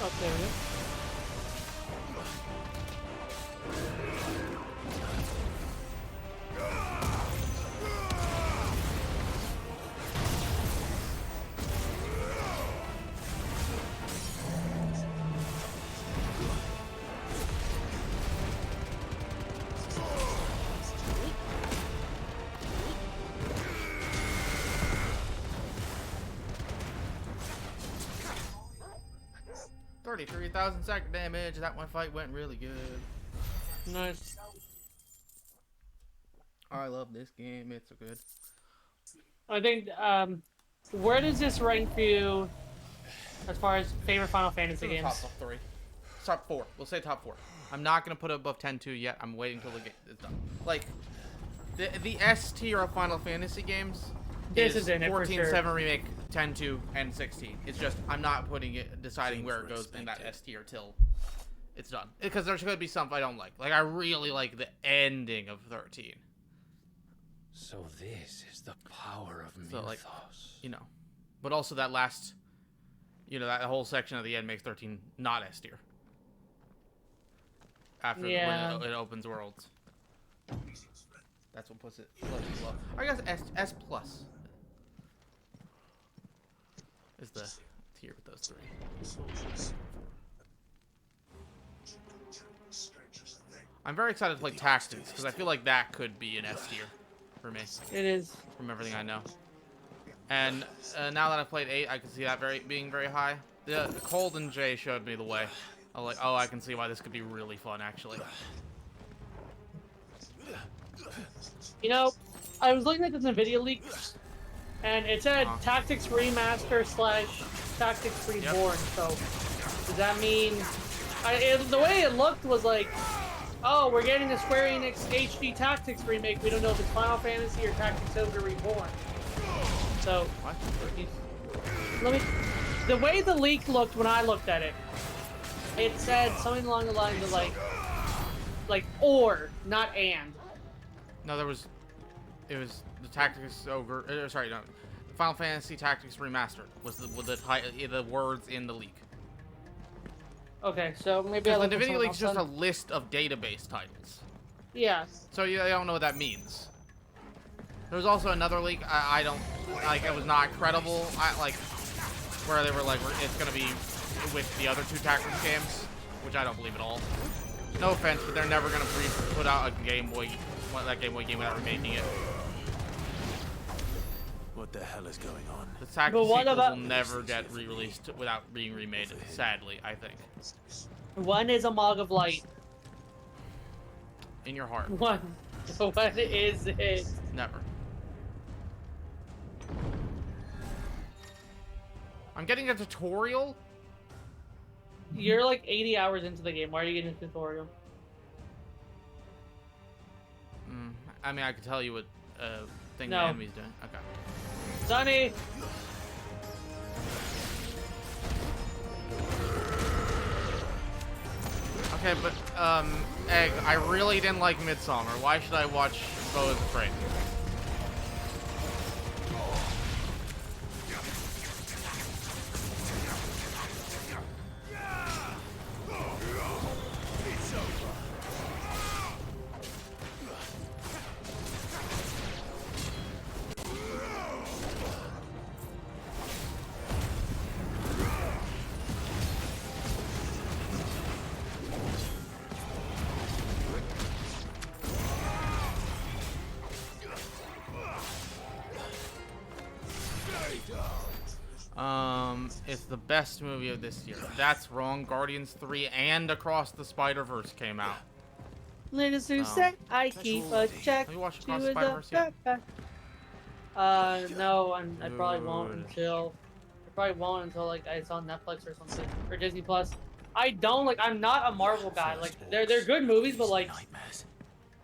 Up there, yeah. $33,000 second damage. That one fight went really good. Nice. I love this game. It's so good. I think, where does this rank for you as far as favorite Final Fantasy games? Top 3. Top 4. We'll say top 4. I'm not going to put it above 10-2 yet. I'm waiting until the game is done. Like, the S tier of Final Fantasy games This is in it for 14, sure. 7 Remake, 10-2, and 16. It's just, I'm not putting it, deciding where it goes in that S tier till it's done. Because there's going to be something I don't like. Like, I really like the ending of 13. So this is the power of So, mythos. like, you know. But also that last, you know, that whole section of the end makes 13 not S tier. After when it opens worlds. That's what puts it low. I guess S plus is the tier with those 3. I'm very excited to play Tactics because I feel like that could be an S tier for me. It is. From everything I know. And now that I've played 8, I can see that being very high. Cold and Jay showed me the way. I was like, oh, I can see why this could be really fun, actually. You know, I was looking at this NVIDIA leak, and it said Tactics Remaster / Tactics Reborn. So, does that mean... the way it looked was like, oh, we're getting the Square Enix HD Tactics remake. We don't know if it's Final Fantasy or Tactics Ogre Reborn. So, the way the leak looked when I looked at it, it said something along the lines of like or, not and. No, it was the Tactics Ogre. Sorry, no, Final Fantasy Tactics Remastered was the words in the leak. Okay, so maybe I the looked at NVIDIA something leak's just else a list of database titles. Yeah. So you don't know what that means. There's also another leak. I don't like. It was not credible. Where they were like, it's gonna be with the other 2 Tactics games, which I don't believe at all. No offense, but they're never gonna put out a Game Boy game without remaking it. What the hell is going on? The Tactics sequels will never get re-released without being remade. Sadly, I think. One is a Mog of Light. In your heart. One What is it? Never. I'm getting a tutorial? You're like 80 hours into the game. Why are you getting a tutorial? I mean, I could tell you what thing No. the enemy's doing. Okay. Sonny! Okay, but, Egg, I really didn't like Midsummer. Why should I watch Beau is Afraid? It's the best movie of this year. That's wrong. Guardians 3 and Across the Spider-Verse came out. Little Suzette, I keep a check. Have you watched She Across the was Spider-Verse a yet? backpack. No, I probably won't Dude. until... I probably won't until, like, it's on Netflix or something. Or Disney Plus. I don't, like, I'm not a Marvel guy. Like, they're good movies, but, like...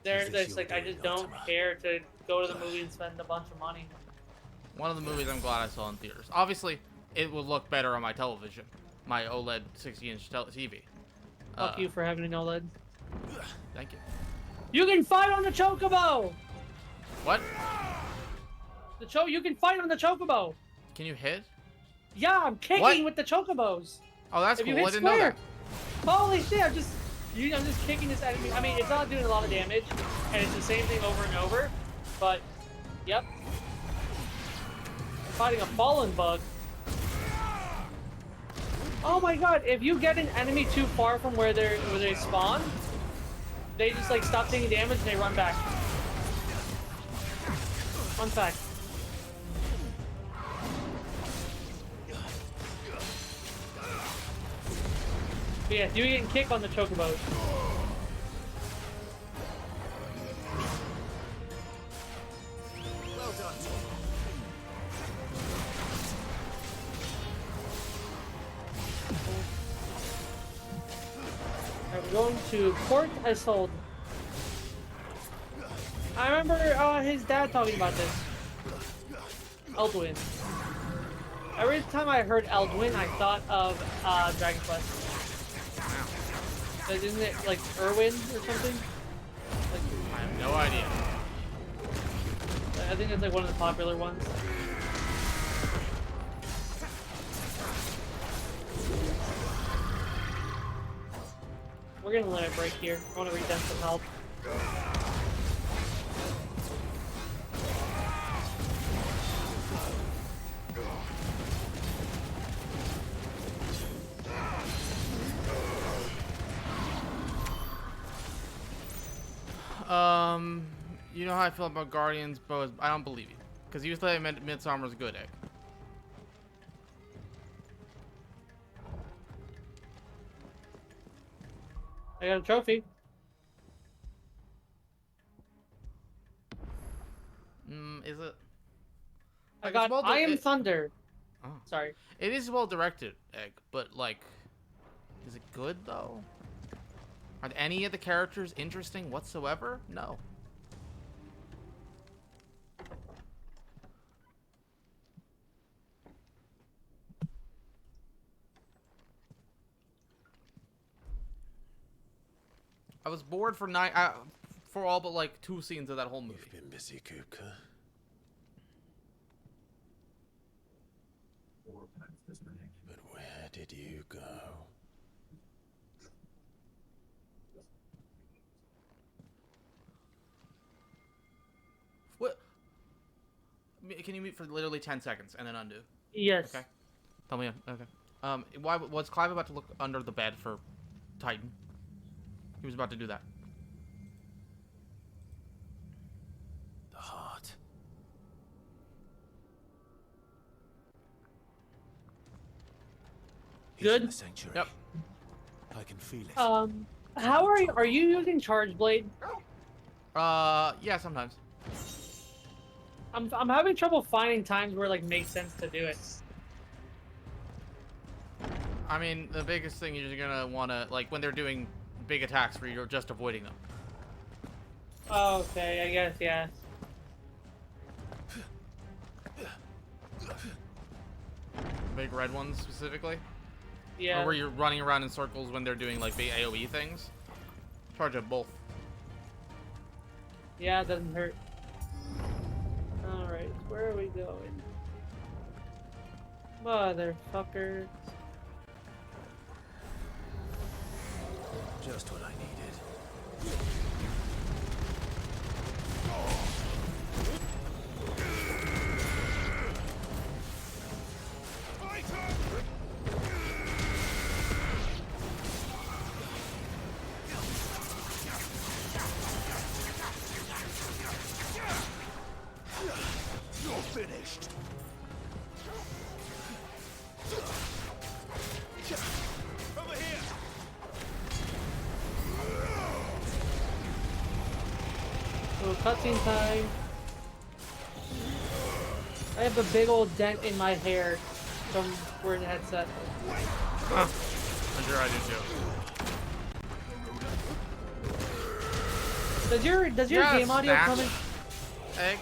There's like, I just don't care to go to the movie and spend a bunch of money. One of the movies I'm glad I saw in theaters. Obviously, it will look better on my television. My OLED 60-inch TV. Fuck you for having an OLED. Thank you. You can fight on the Chocobo! What? You can fight on the Chocobo! Can you hit? Yeah, I'm kicking What? with the Chocobos! Oh, that's If you cool. I hit didn't know square. that. Holy shit, I'm just kicking this enemy. I mean, it's not doing a lot of damage, and it's the same thing over and over, but, yep. I'm fighting a fallen bug. Oh my god, if you get an enemy too far from where they spawn, they just like stop taking damage and they run back. Fun fact. But yeah, you can kick on the Chocobos. Well done. I'm going to Port Isolde. I remember his dad talking about this. Eldwin. Every time I heard Eldwin, I thought of Dragon Quest. Like, isn't it like Irwin or something? Like, I have no idea. I think it's like one of the popular ones. We're gonna let it break here. I want to read them some help. You know how I feel about Guardians, but I don't believe you. Because you thought I meant Midsummer's good, Egg. I got a trophy. Is it? I got I Am Thunder. Oh. Sorry. It is well directed, Egg, but like, is it good though? Are any of the characters interesting whatsoever? No. I was bored for for all but like 2 scenes of that whole movie. You've been busy, Kupka. But where did you go? What? Can you mute for literally 10 seconds and then undo? Yes. Okay. Tell me. Okay. Why was Clive about to look under the bed for Titan? He was about to do that. The heart. Good. In the sanctuary. Yep. I can feel it. How are you using Charge Blade? Yeah, sometimes. I'm having trouble finding times where like makes sense to do it. I mean, the biggest thing you're gonna wanna, like, when they're doing big attacks where you're just avoiding them. Okay, I guess, yeah. Big red ones specifically. Yeah. Or where you're running around in circles when they're doing like big AoE things. Charge up both. Yeah, it doesn't hurt. Alright, where are we going? Motherfucker. Just what I needed. You're finished. Over here. So cutscene time. I have a big old dent in my hair from wearing the headset. Huh. I'm sure I do too. Does your game audio snatch. come in? Egg.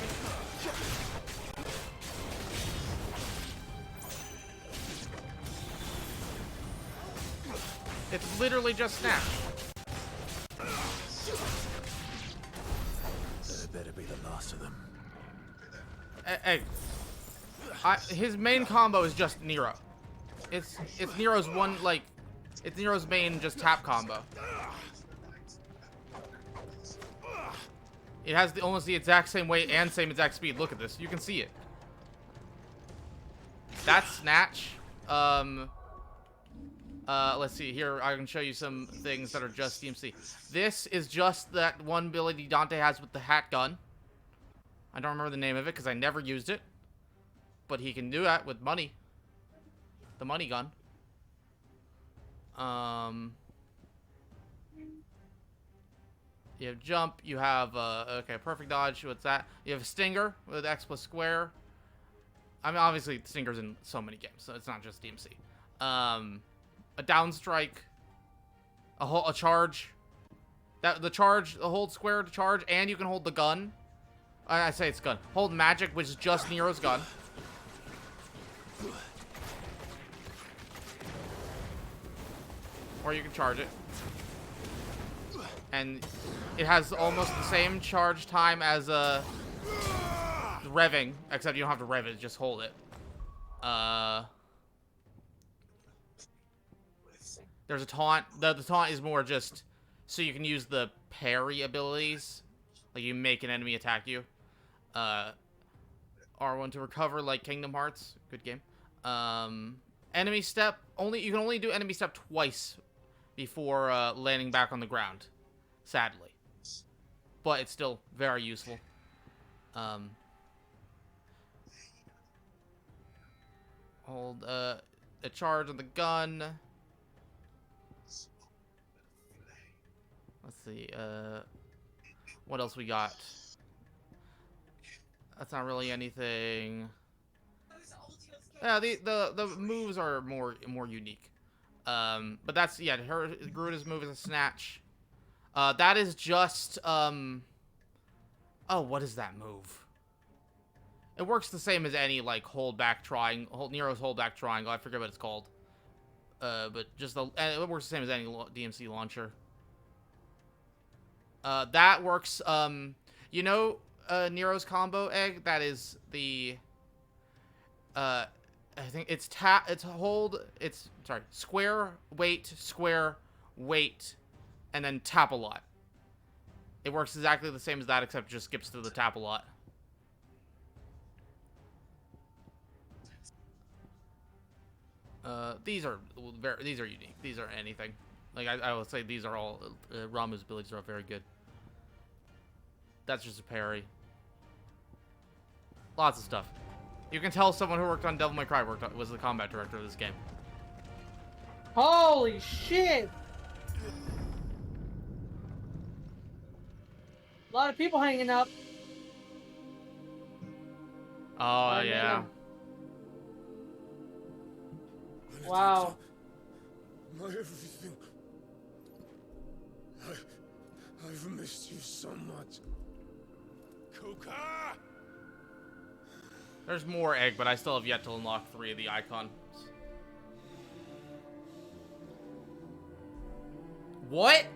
It's literally just snatch. There better be the last of them. Egg. His main combo is just Nero. It's Nero's one, like, it's Nero's main just tap combo. It has almost the exact same weight and same exact speed. Look at this. You can see it. That's Snatch. Let's see. Here, I can show you some things that are just DMC. This is just that one ability Dante has with the hat gun. I don't remember the name of it because I never used it. But he can do that with money. The money gun. You have jump, you have, okay, perfect dodge, what's that? You have Stinger with X plus square. I mean, obviously, Stinger's in so many games, so it's not just DMC. A down strike, a charge. The charge, the hold square to charge, and you can hold the gun. I say it's gun. Hold magic, which is just Nero's gun. Or you can charge it. And it has almost the same charge time as revving, except you don't have to rev it, just hold it. There's a taunt. The taunt is more just so you can use the parry abilities. Like you make an enemy attack you. R1 to recover, like Kingdom Hearts. Good game. Enemy step. You can only do enemy step twice before landing back on the ground. Sadly. But it's still very useful. Hold a charge on the gun. Let's see, what else we got? That's not really anything. Yeah, the moves are more unique. But that's, yeah, Garuda's move is a snatch. That is just, oh, what is that move? It works the same as any, like, Nero's hold back triangle. I forget what it's called. But just it works the same as any DMC launcher. That works, you know, Nero's combo egg? That is the, I think it's square, weight, and then tap a lot. It works exactly the same as that, except it just skips through the tap a lot. These are unique. These are anything. Like I would say these are all Ramu's abilities are very good. That's just a parry. Lots of stuff. You can tell someone who worked on Devil May Cry was the combat director of this game. Holy shit! lot of people hanging up. Oh, yeah. Wow. My everything. I've missed you so much. Kuka! There's more egg, but I still have yet to unlock 3 of the icons. What?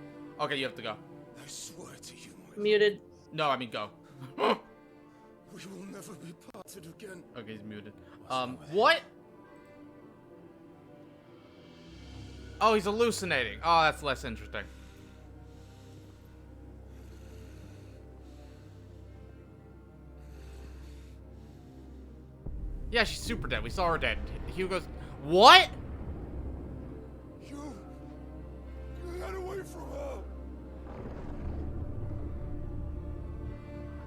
Okay, you have to go. I swear to you, Muted. No, I mean go. we will never be parted again. Okay, he's muted. What? Oh, he's hallucinating. Oh, that's less interesting. Yeah, she's super dead. We saw her dead. Hugh goes, what? You got away from her.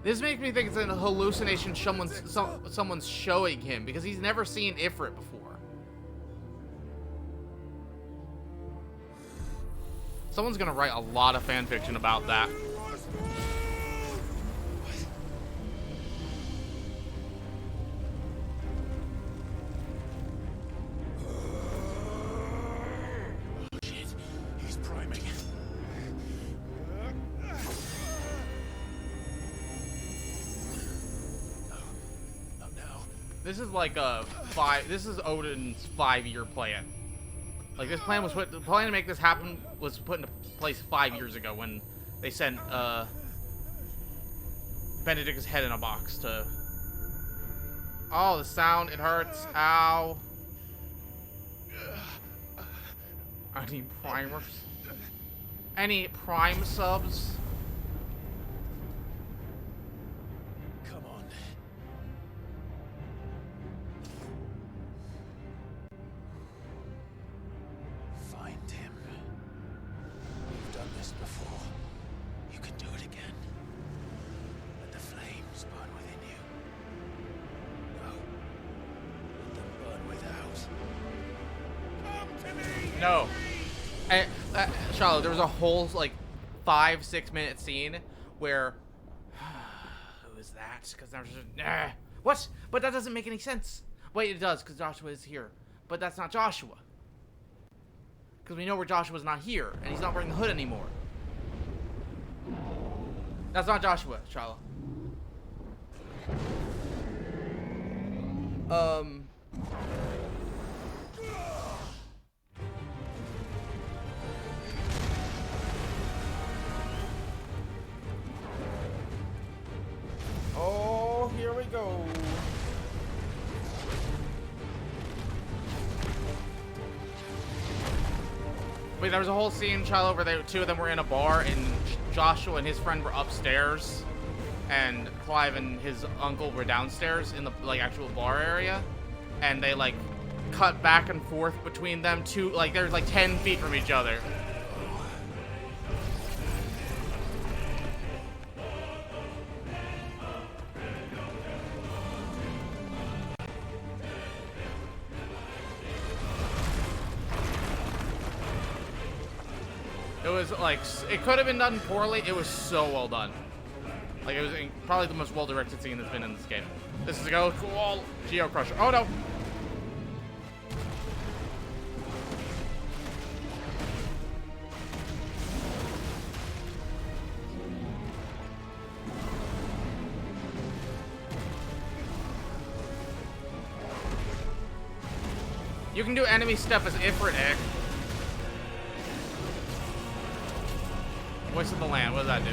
This makes me think it's a hallucination someone's showing him, because he's never seen Ifrit before. Someone's gonna write a lot of fanfiction about that. This is like this is Odin's 5-year plan. Like, this plan was the plan to make this happen was put into place 5 years ago when they sent Benedict's head in a box to. Oh, the sound, it hurts. Ow. I need primers. Any prime subs? No. And, Charlotte, there was a whole, like, 5-6 minute scene where... who is that? Because there's just... what? But that doesn't make any sense. Wait, it does, because Joshua is here. But that's not Joshua. Because we know where Joshua's not here, and he's not wearing the hood anymore. That's not Joshua, Charlotte. Oh, here we go. Wait, there was a whole scene, Shiloh, where the two of them were in a bar, and Joshua and his friend were upstairs, and Clive and his uncle were downstairs in the, like, actual bar area, and they, like, cut back and forth between them two, like, there's, like, 10 feet from each other. It was like, it could have been done poorly. It was so well done. Like, it was probably the most well-directed scene that's been in this game. This is a go cool Geo Crusher. Oh no! You can do enemy stuff as Ifrit egg. Voice of the land, what does that do?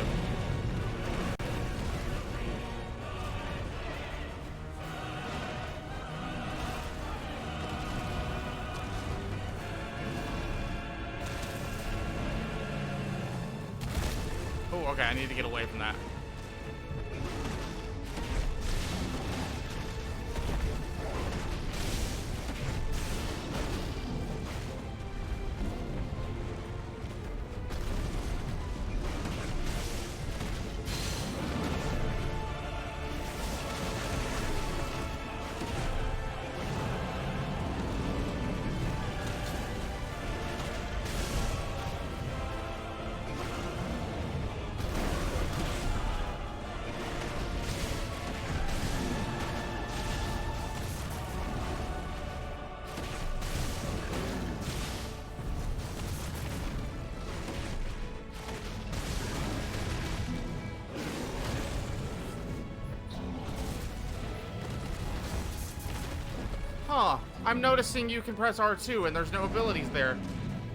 Oh, okay, I need to get away from that. Huh. I'm noticing you can press R2 and there's no abilities there.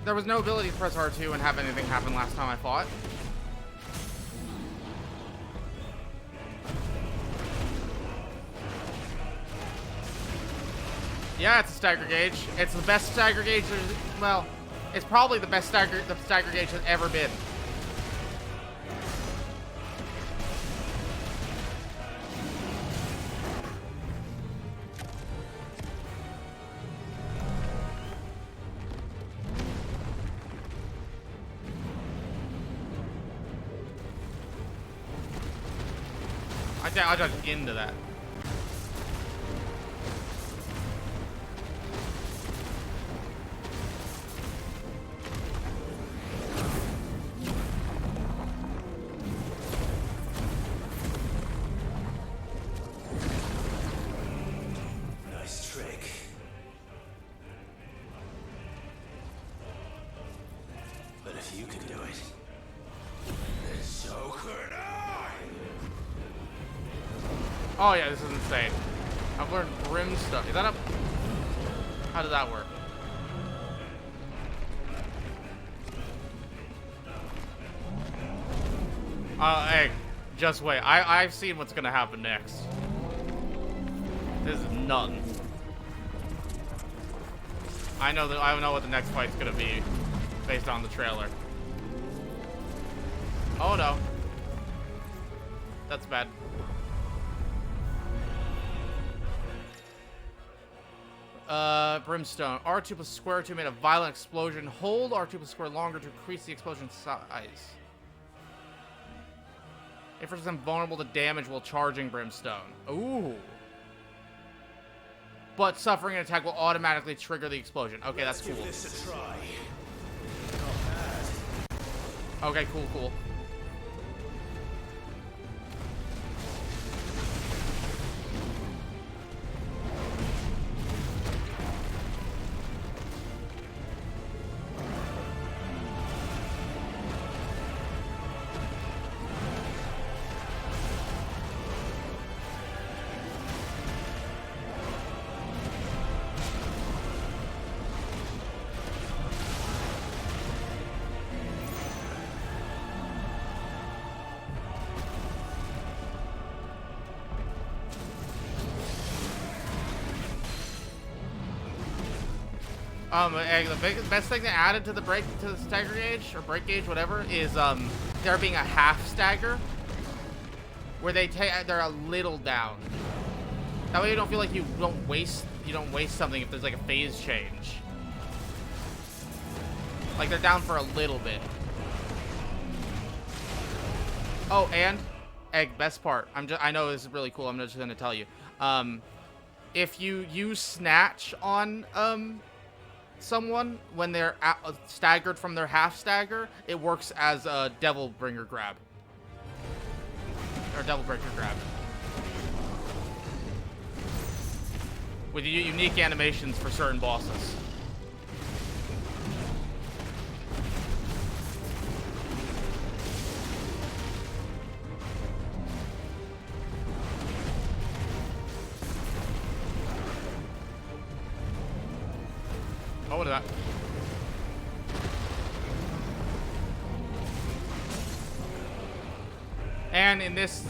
There was no ability to press R2 and have anything happen last time I fought. Yeah, it's a stagger gauge. It's the best stagger gauge. Well, it's probably the best stagger gauge has ever been. I dodged into that. Nice trick. But if you can do it, then so could I! Oh yeah, this is insane. I've learned brimstone. Is that a... How does that work? Hey, just wait. I've seen what's gonna happen next. This is nothing. I know what the next fight's gonna be based on the trailer. Oh no. That's bad. Brimstone. R2 plus square 2 made a violent explosion. Hold R2 plus square longer to increase the explosion size. If it's vulnerable to damage while charging Brimstone. Ooh. But suffering an attack will automatically trigger the explosion. Okay, that's cool. Give this a try. Okay, cool. The best thing they added to the stagger gauge or break gauge, whatever, is there being a half stagger where they're a little down. That way you don't feel like you don't waste something if there's like a phase change. Like they're down for a little bit. Oh, and Egg, best part. I know this is really cool. I'm just gonna tell you. If you use snatch on someone when they're staggered from their half stagger, it works as a devil bringer grab or devil breaker grab with unique animations for certain bosses. Oh, what is that? And in this,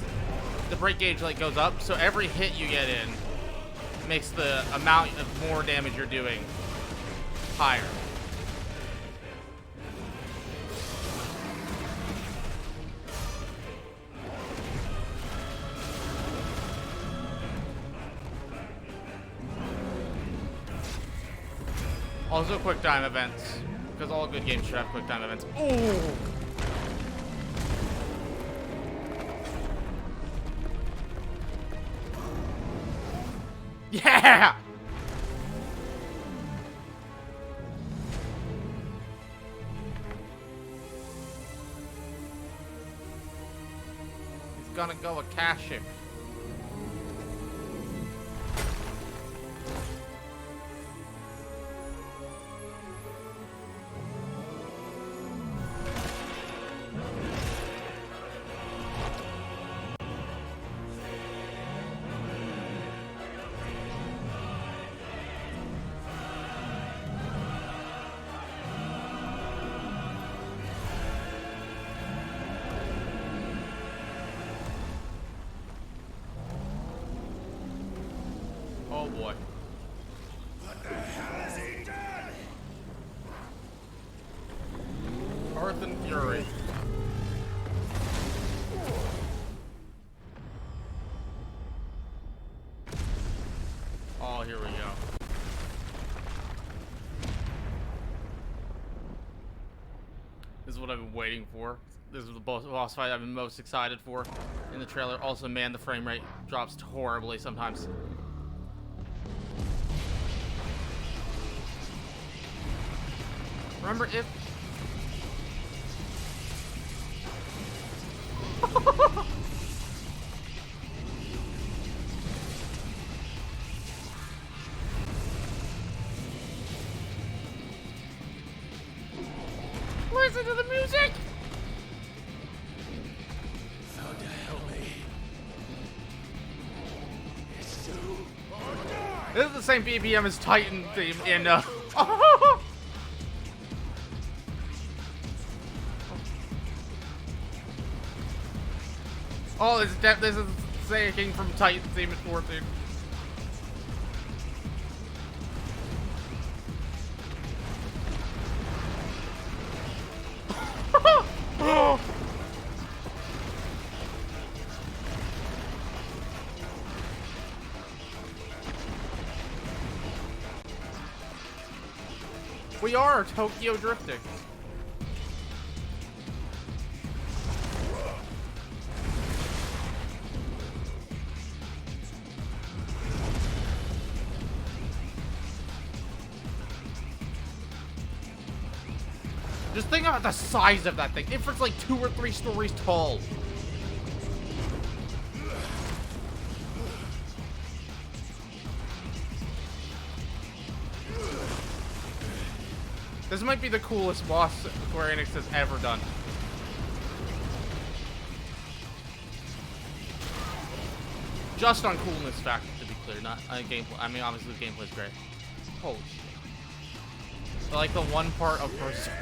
the break gauge like goes up, so every hit you get in makes the amount of more damage you're doing higher. Also quick time events, because all good games should have quick time events. Ooh! Yeah! He's gonna go Akashic. boy. What the hell has he done? Earth and Fury. Oh, here we go. This is what I've been waiting for. This is the boss fight I've been most excited for in the trailer. Also, man, the frame rate drops horribly sometimes. Remember if... Listen to the music! Thunder, help me. It's too... This is the same BPM as Titan theme in, Oh, this is saying from Titan theme at 14. We are Tokyo drifting. Just think about the size of that thing. It's like 2 or 3 stories tall. This might be the coolest boss Square Enix has ever done. Just on coolness factor, to be clear, not on gameplay. I mean, obviously the gameplay's great. Holy shit. Like the one part of Berserk.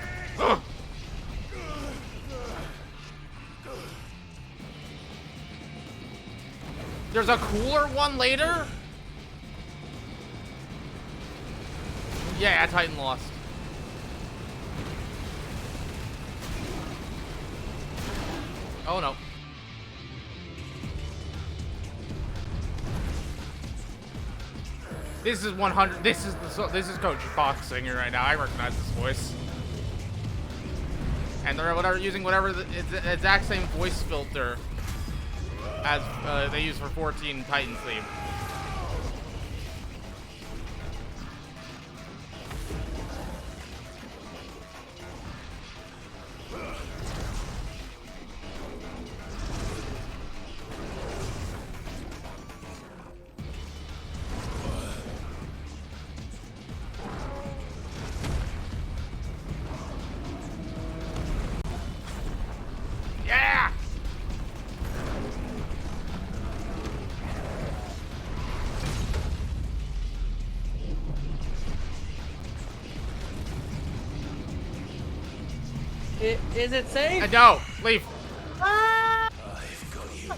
There's a cooler one later? Yeah, Titan lost. Oh no. This is 100. This is Coach Fox singing right now. I recognize this voice. And they're using it's the exact same voice filter as they use for 14 Titan theme. Yeah! Is it safe? No, leave. Ah! I've got you now.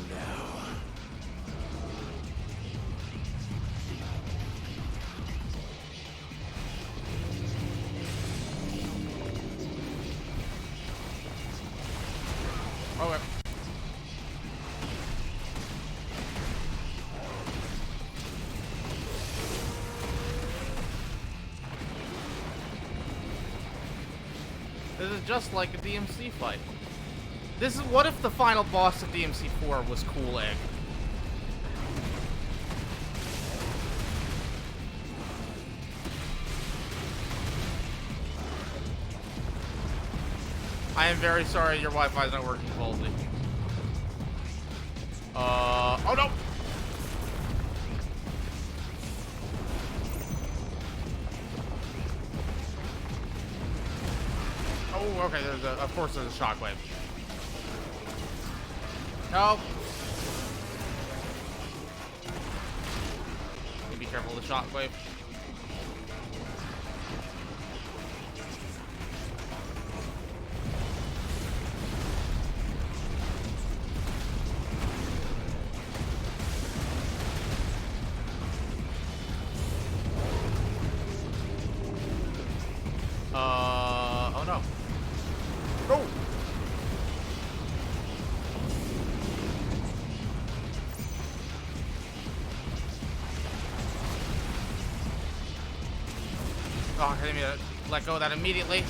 Okay. This is just like a DMC fight. This is what if the final boss of DMC 4 was Cool Egg? I am very sorry your Wi-Fi is not working fully. Oh no! Oh, okay, of course there's a shockwave. No! Be careful of the shockwave. Go! Oh, I didn't mean to let go of that immediately.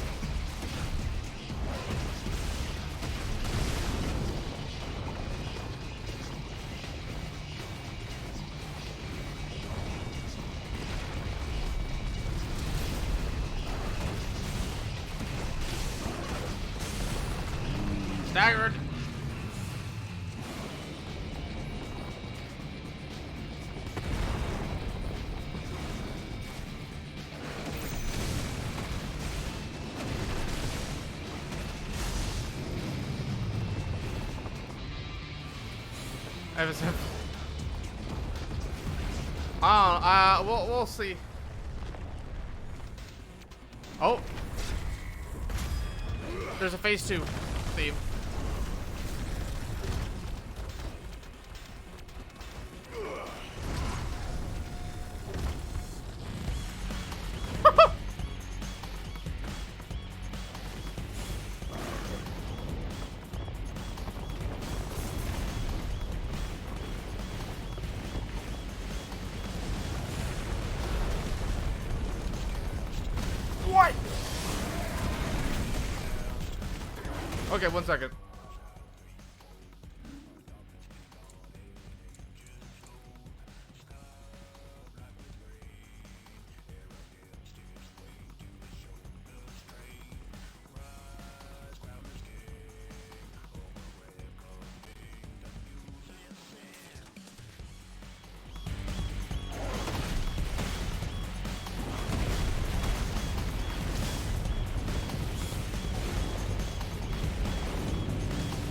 Staggered. We'll see. Oh, there's a phase 2 theme. What? Okay, 1 second.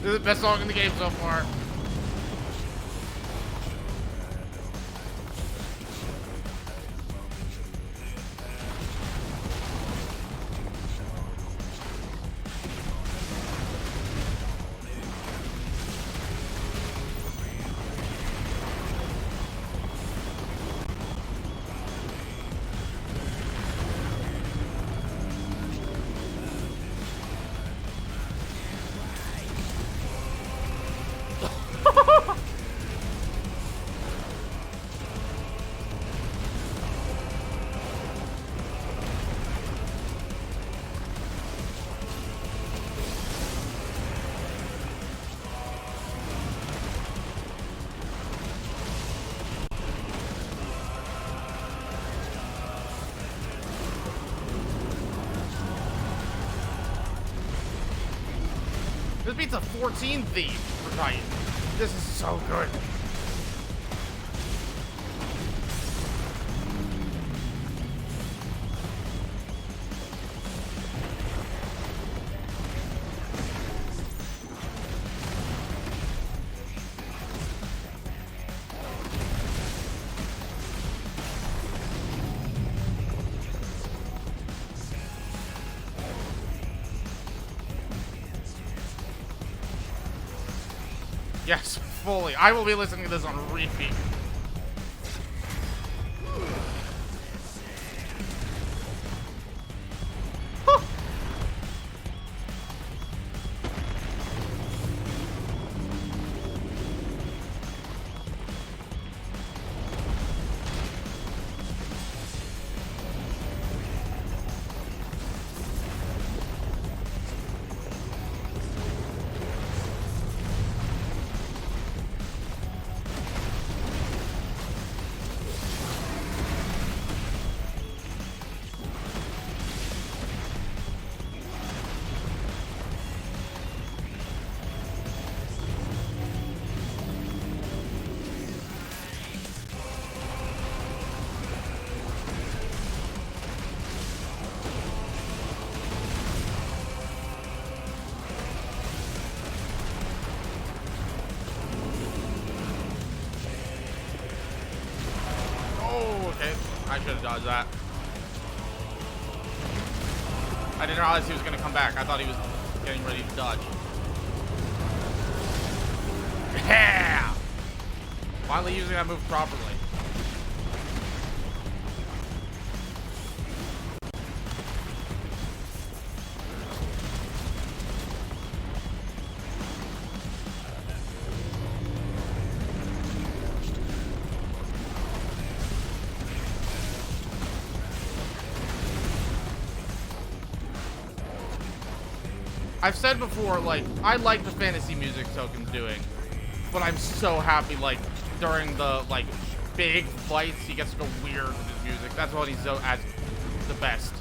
This is the best song in the game so far. This beats a 14 theme for Titan. This is so good. Yes, fully. I will be listening to this on repeat. I should have dodged that. I didn't realize he was going to come back. I thought he was getting ready to dodge. Yeah! Finally using that move properly. I've said before, like, I like the fantasy music Token's doing, but I'm so happy, like, during the, like, big fights, he gets to go weird with his music. That's what he's so at the best.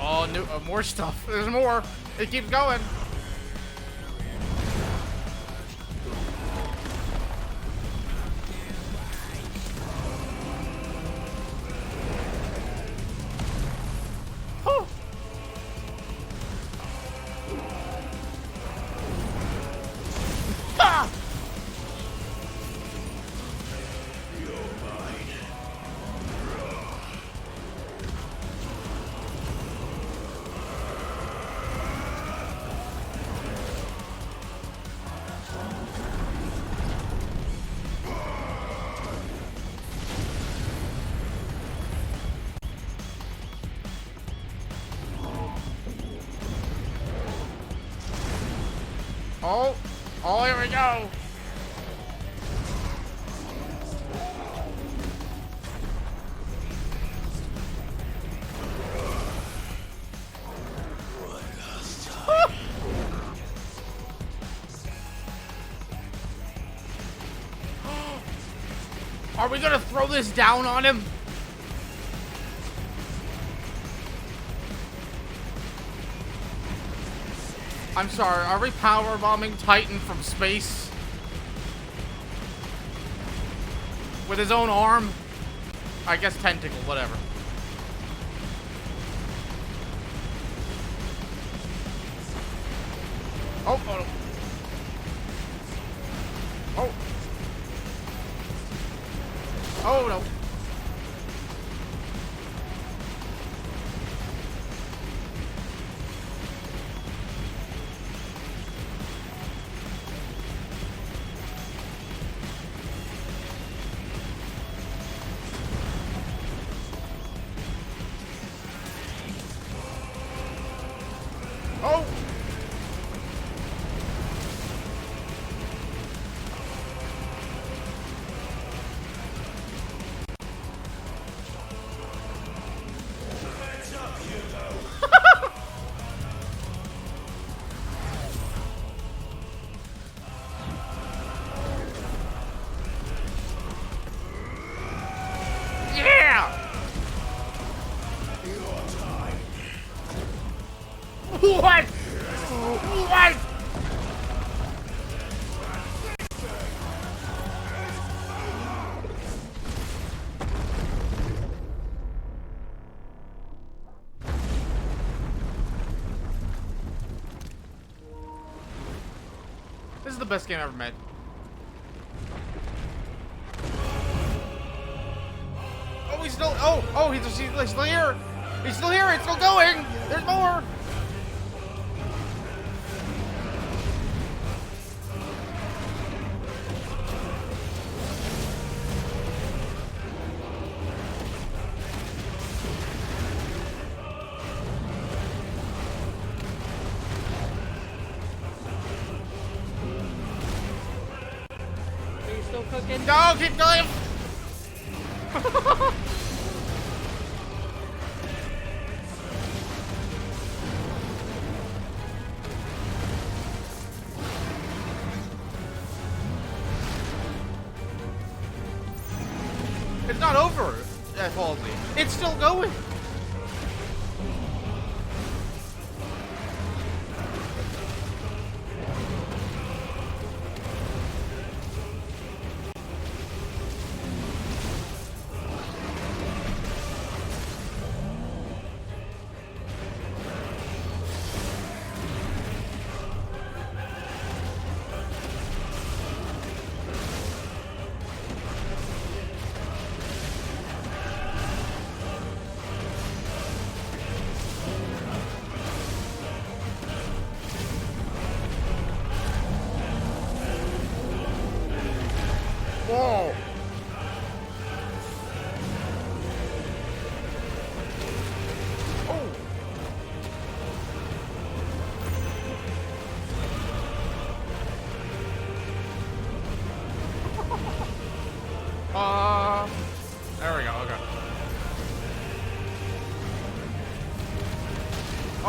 Oh, more stuff. There's more. It keeps going. Ah! Oh, here we go. Are we gonna throw this down on him? I'm sorry, are we power bombing Titan from space? With his own arm? I guess tentacle, whatever. Oh, oh. Oh. Oh, no. Oh! Yeah! What? What? This is the best game I've ever made. Oh, he's still. Oh, he's still here. He's still here. It's still going. There's more. Are you still cooking? Go, keep going. It's not over, Halsey. It's still going.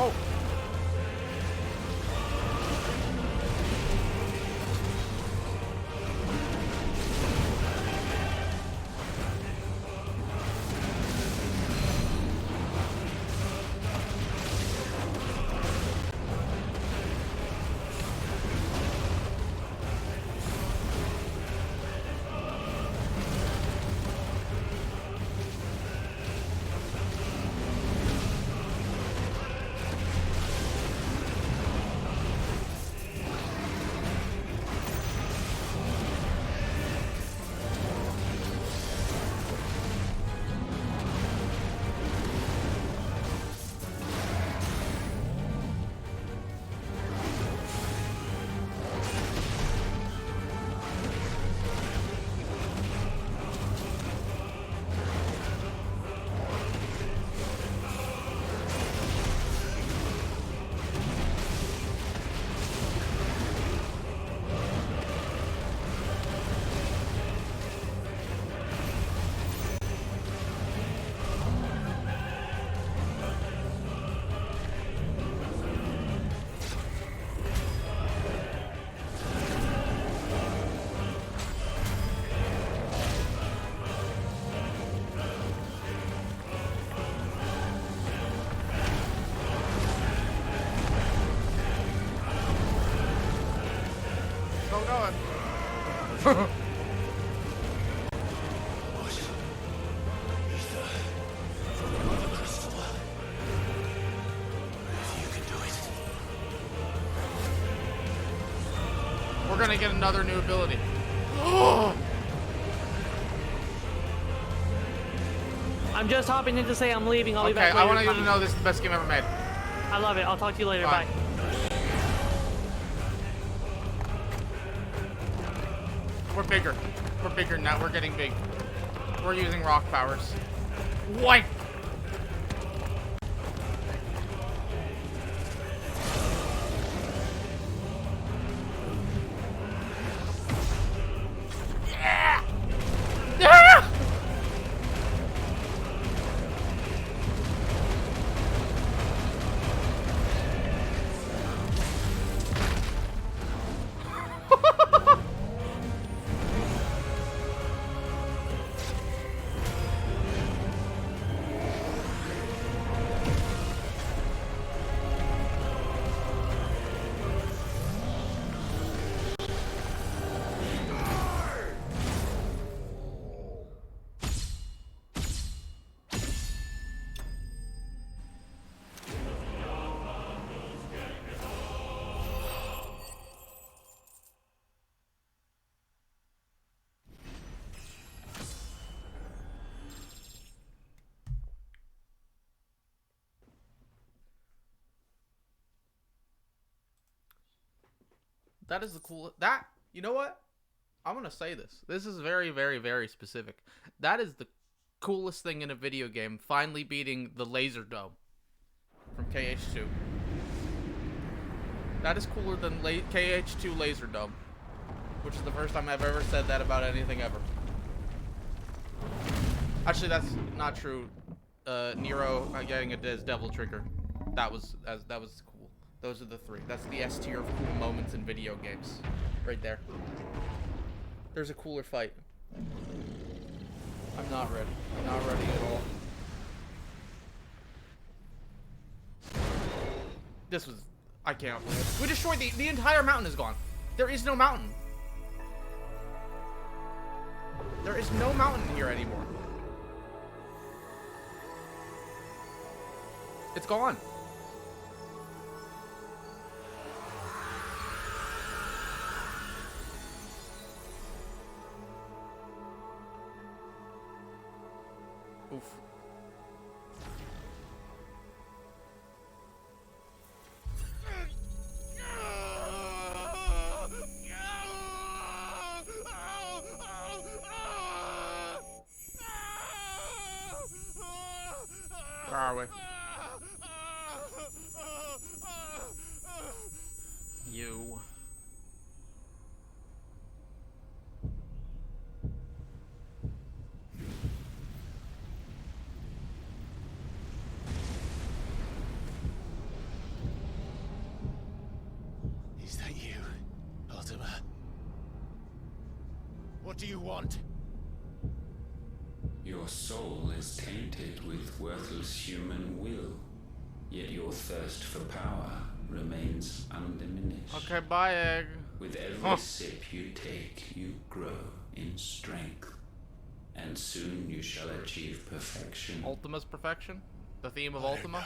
Oh. Still going. We're gonna get another new ability. I'm just hopping in to say I'm leaving. I'll be Okay, back later. I want you to know this is the best game ever made. I love it. I'll talk to you later. Bye. We're bigger. We're bigger now. We're getting big. We're using rock powers. What? Yeah! Yeah! That is the cool. That, you know what? I'm gonna say this. This is very, very, very specific. That is the coolest thing in a video game. Finally beating the laser dome from KH2. That is cooler than KH2 laser dome, which is the first time I've ever said that about anything ever. Actually, that's not true. Nero getting a devil trigger. That was cool. Those are the three. That's the S tier of cool moments in video games. Right there. There's a cooler fight. I'm not ready. I'm not ready at all. This was... I can't believe it. We destroyed the entire mountain is gone. There is no mountain. There is no mountain here anymore. It's gone. Oof. Where are we? You. at you, Ultima. What do you want? Your soul is tainted with worthless human will, yet your thirst for power remains undiminished. Okay, bye, Egg. With every sip you take, you grow in strength, and soon you shall achieve perfection. Ultima's perfection? The theme of Ultima?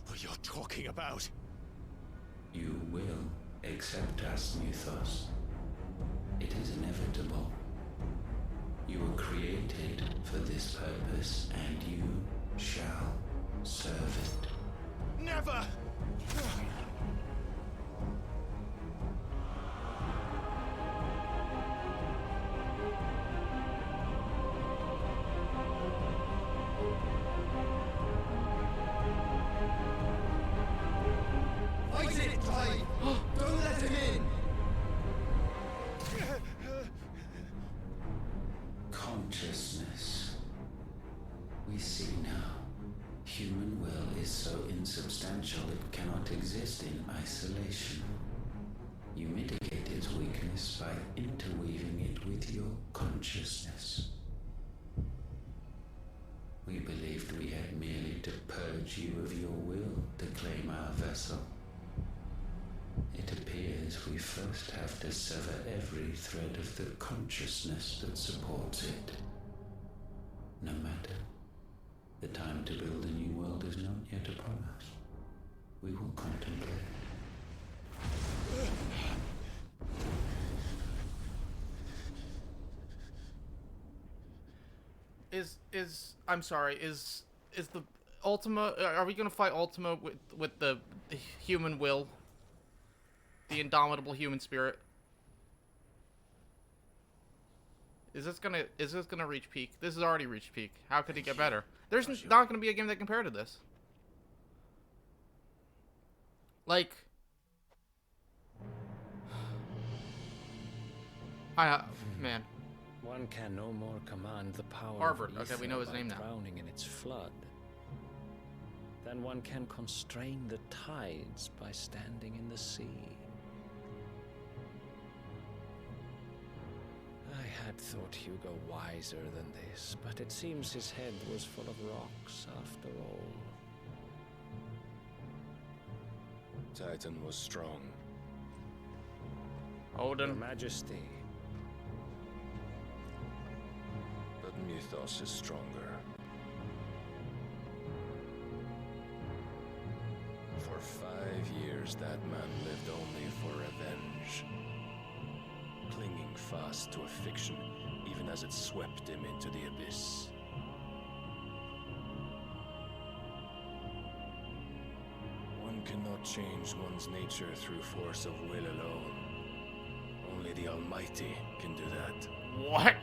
What you're talking about? You will accept us, Mythos. It is inevitable. You were created for this purpose, and you shall serve it. Never! Fight it, Clive! Don't let him in! Consciousness. We see now. Human will is so insubstantial it cannot exist in isolation. You mitigate its weakness by interweaving it with your consciousness. We believed we had merely to purge you of your will to claim our vessel. It appears we first have to sever every thread of the consciousness that supports it. No matter. The time to build a new world is not yet upon us. We will contemplate. I'm sorry, is the Ultima, are we gonna fight Ultima with the human will? The indomitable human spirit? Is this gonna reach peak? This has already reached peak. How could it get better? There's not gonna be a game that compare to this. Like, man. One can no more command the power Harvard. of Okay, we ether know his by name now. drowning in its flood. Then one can constrain the tides by standing in the sea. I had thought Hugo wiser than this, but it seems his head was full of rocks after all. Titan was strong. Odin. Your Majesty. But Mythos is stronger. For 5 years, that man lived only for revenge. Clinging fast to a fiction, even as it swept him into the abyss. One cannot change one's nature through force of will alone. Only the Almighty can do that. What?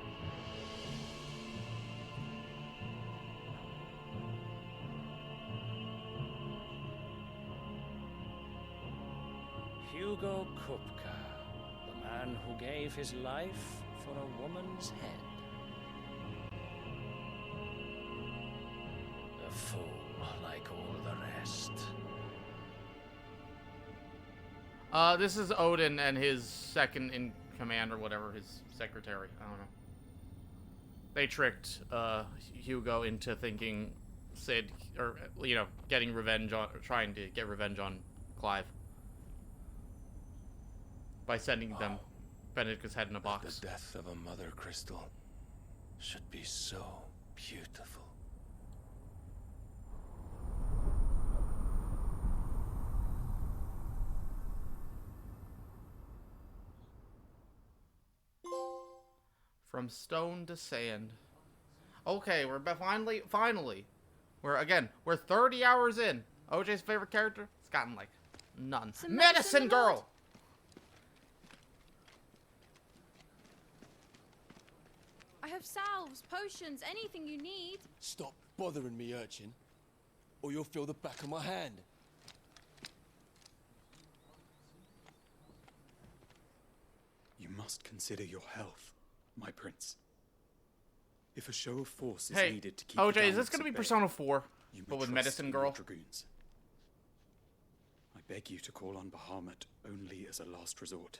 Hugo Kupka, the man who gave his life for a woman's head. A fool like all the rest. This is Odin and his second in command or whatever, his secretary. I don't know. They tricked Hugo into thinking Sid, or getting revenge on, or trying to get revenge on Clive by sending them Benedict's head in a box. The death of a mother crystal should be so beautiful. From stone to sand. Okay, we're finally. We're 30 hours in. OJ's favorite character? It's gotten like none. Some Medicine girl! I have salves, potions, anything you need. Stop bothering me, urchin, or you'll feel the back of my hand. You must consider your health, my prince. If a show of force is Hey, needed to keep OJ, the is this Daleks gonna be at bay, Persona 4, you may but with trust Medicine in Girl? your dragoons. I beg you to call on Bahamut only as a last resort.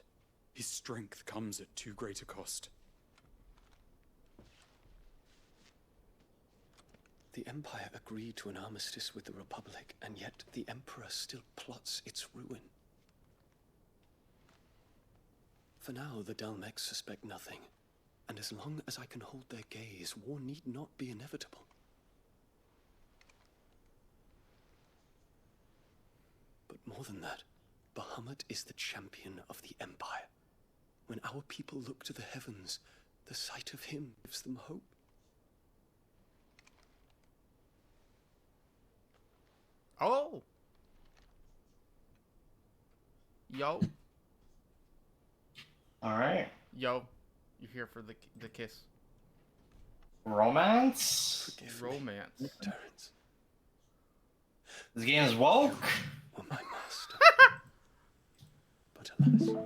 His strength comes at too great a cost. The Empire agreed to an armistice with the Republic, and yet the Emperor still plots its ruin. For now, the Dalmex suspect nothing, and as long as I can hold their gaze, war need not be inevitable. But more than that, Bahamut is the champion of the Empire. When our people look to the heavens, the sight of him gives them hope. Oh. Yo. All right. Yo. You're here for the kiss. Romance? Romance. Terrence. This game is woke. Oh, my master. But alas.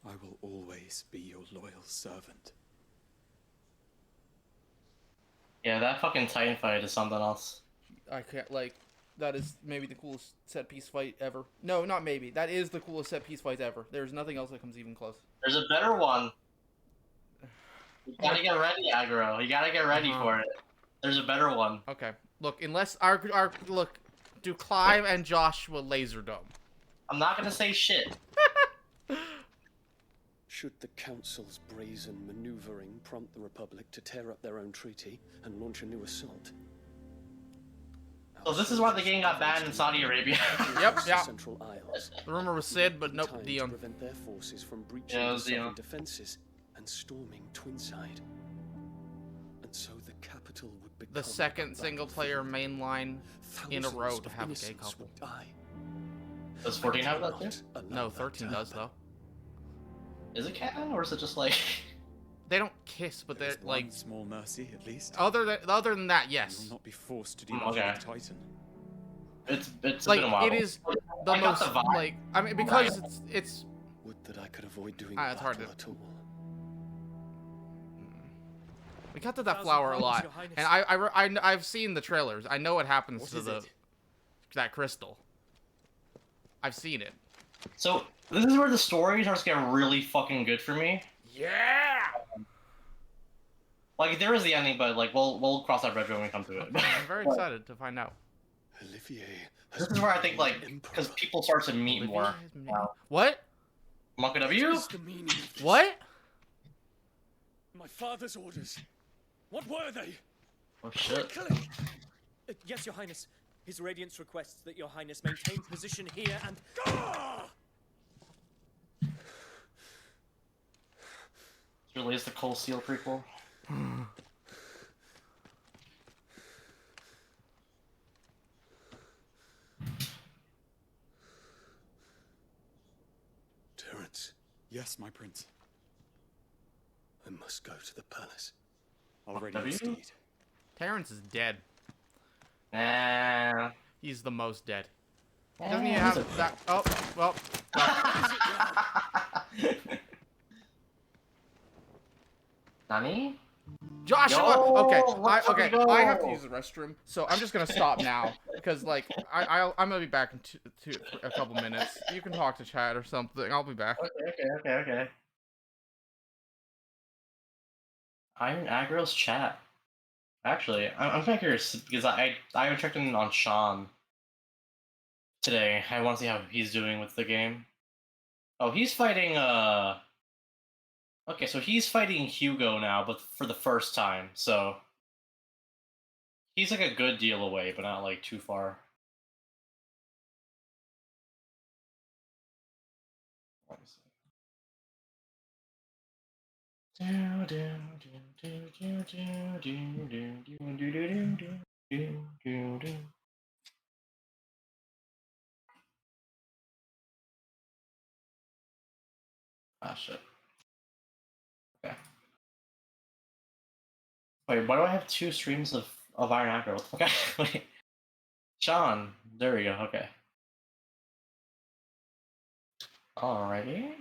I will always be your loyal servant. Yeah, that fucking Titan fight is something else. I can't, like, that is maybe the coolest set piece fight ever. No, not maybe. That is the coolest set piece fight ever. There's nothing else that comes even close. There's a better one. You gotta get ready, aggro. You gotta get ready for it. There's a better one. Okay. Look, unless our look, do Clive and Joshua Laserdome. I'm not gonna say shit. Should the Council's brazen maneuvering prompt the Republic to tear up their own treaty and launch a new assault? So this is why the game got banned in Saudi Arabia. Yep, yeah. Central Isles. The rumor was Sid, but nope, Time to Dion. prevent their forces from breaching Yeah, it the was southern Dion. defenses and storming Twinside. And so the capital would become The second single-player mainline in a row to have a gay couple. Does 14 have that too? No, 13 does though. Is it canon, or is it just like... They don't kiss, but they're like One small mercy, at least. other than that, You yes. will not be forced to do Okay. that with Titan. It's Like been a while. it is the I got most the vibe. like I mean because it's Would that I could avoid doing it's hard to. battle at all. We cut to that flower a lot, and I've seen the trailers. I know what happens What to is the it? that crystal. I've seen it. So, this is where the story starts to get really fucking good for me. Yeah. Like, there is the ending, but, like, we'll cross that bridge when we come to it. I'm very excited to find out. Olivier. This is where I think, like, because people start to meet more. What? Monkey W? What is the meaning of this? What? My father's orders. What were they? Oh shit. Yes, Your Highness. His Radiance requests that Your Highness maintain position here and... Really is the Coal Seal prequel. Terrence, Yes, my prince. I must go to the palace. Already W? indeed. Terrence is dead. Nah. He's the most dead. Eh, Doesn't he he's have okay. that? Oh, well. Nani? Joshua. Yo, Okay, let's okay. go. I have to use the restroom, so I'm just gonna stop now because, like, I'm gonna be back in a couple minutes. You can talk to Chad or something. I'll be back. Okay. Iron Aggro's chat. Actually, I'm kind of curious because I haven't checked in on Sean today. I want to see how he's doing with the game. Oh, he's fighting Okay, so he's fighting Hugo now, but for the first time. So he's like a good deal away, but not like too far. Let me see. Ah, shit. Okay. Wait, why do I have two streams of Iron Aggro? What the fuck? Wait. Sean, there we go, okay. Alrighty.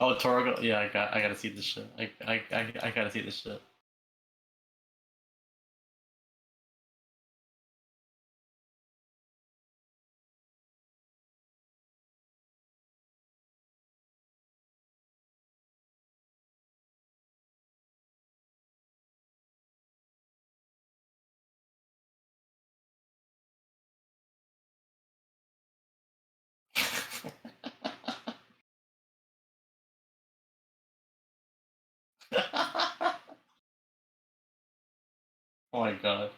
Oh, Torgo. Yeah, I gotta see this shit. I gotta see this shit. Oh my god.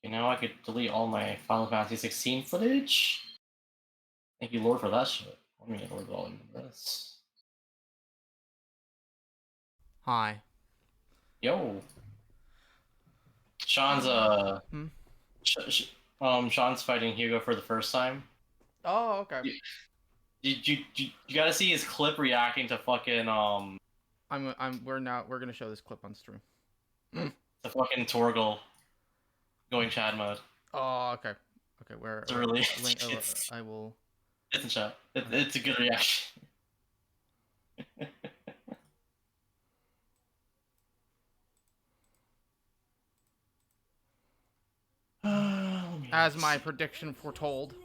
You know, I could delete all my Final Fantasy 16 footage. Thank you, Lord, for that shit. Let me get rid of all of this. Hi. Yo. Sean's Hmm? Sean's fighting Hugo for the first time. Oh, okay. You gotta see his clip reacting to fucking we're gonna show this clip on stream. the fucking Torgal going Chad mode. Oh, okay. Okay, where? It's really Link, it's, I will. it's in chat. It's a good reaction. As my prediction foretold.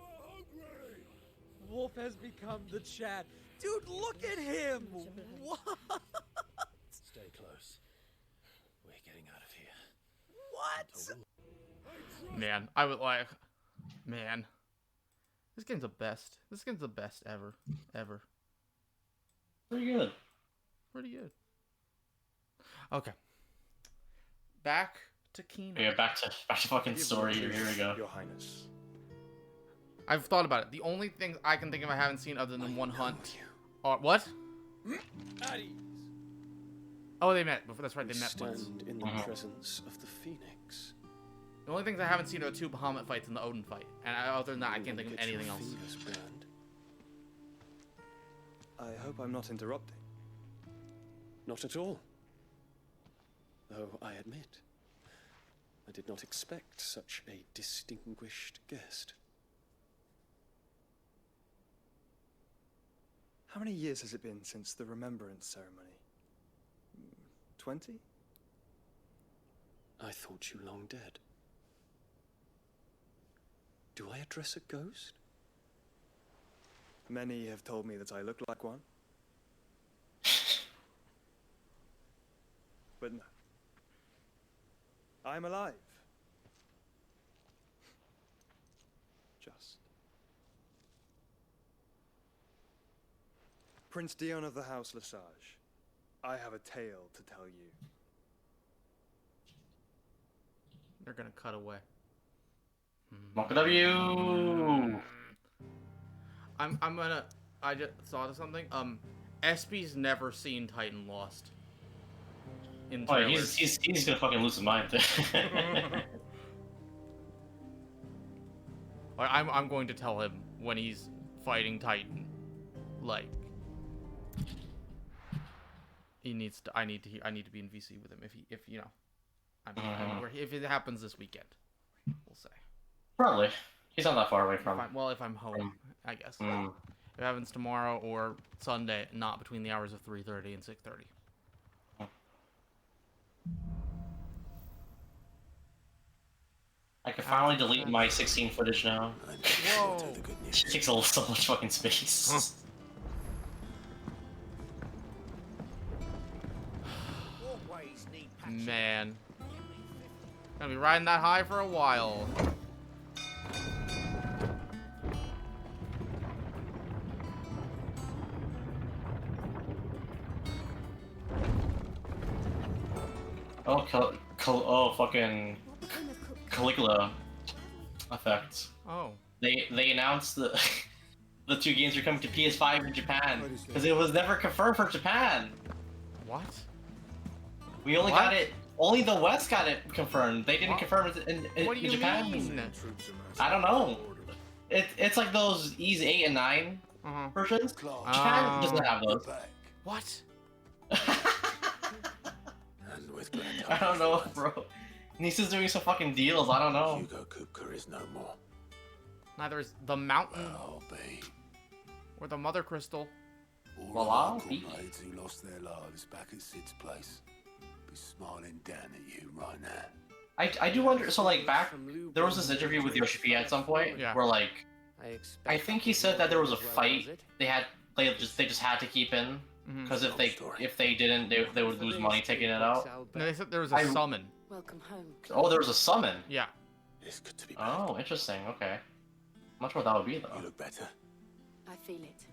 Wolf has become the Chad. Dude, look at him! What? Stay close. We're getting out of here. What? Man, I would like. Man, this game's the best. This game's the best ever, ever. Pretty good. Pretty good. Okay. Back to Kino. Yeah, back to fucking story here. Here we go. Your Highness. I've thought about it. The only things I can think of I haven't seen other than one hunt are what? Oh, they met before. That's right. They met once. Stand in the presence of the Phoenix. The only things I haven't seen are the two Bahamut fights and the Odin fight. And other than that, I can't think of anything else. Burned. I hope I'm not interrupting. Not at all. Though I admit, I did not expect such a distinguished guest. How many years has it been since the remembrance ceremony? 20? I thought you long dead. Do I address a ghost? Many have told me that I look like one. But no. I'm alive. Just. Prince Dion of the House Lesage, I have a tale to tell you. They're gonna cut away. Mocha W. I just thought of something. SP's never seen Titan Lost. In Oh, trailers. he's gonna fucking lose his mind. I'm going to tell him when he's fighting Titan, like he needs to. I need to be in VC with him if you know, if it happens this weekend, we'll say. Probably. He's not that far away from. If I'm home, I guess. If it happens tomorrow or Sunday, not between the hours of 3:30 and 6:30. I can finally delete my 16 footage now. Whoa! It takes so much fucking space. Man, gonna be riding that high for a while. Oh, fucking Caligula effect. Oh. They announced the the 2 games are coming to PS5 in Japan because it was never confirmed for Japan. What? We only got it. Only the West got it confirmed. They didn't confirm it in Japan. Mean? I don't know. It's like those E's 8 and 9 versions. Japan doesn't have those. What? I don't know, bro. Nisa's doing some fucking deals. I don't know. Hugo Kupka is no more. Neither is the mountain or the mother crystal. All our local mates who lost their lives back at Sid's place be smiling down at you right now. I do wonder. So like there was this interview with Yoshi P at some point where like I think he said that there was a fight they just had to keep in because if they didn't they would lose money taking it out. No, they said there was a summon. Welcome home. Oh, there was a summon. Yeah. It's good to be back. Oh, interesting. Okay. I'm not sure what that would be though. You look better. I feel it.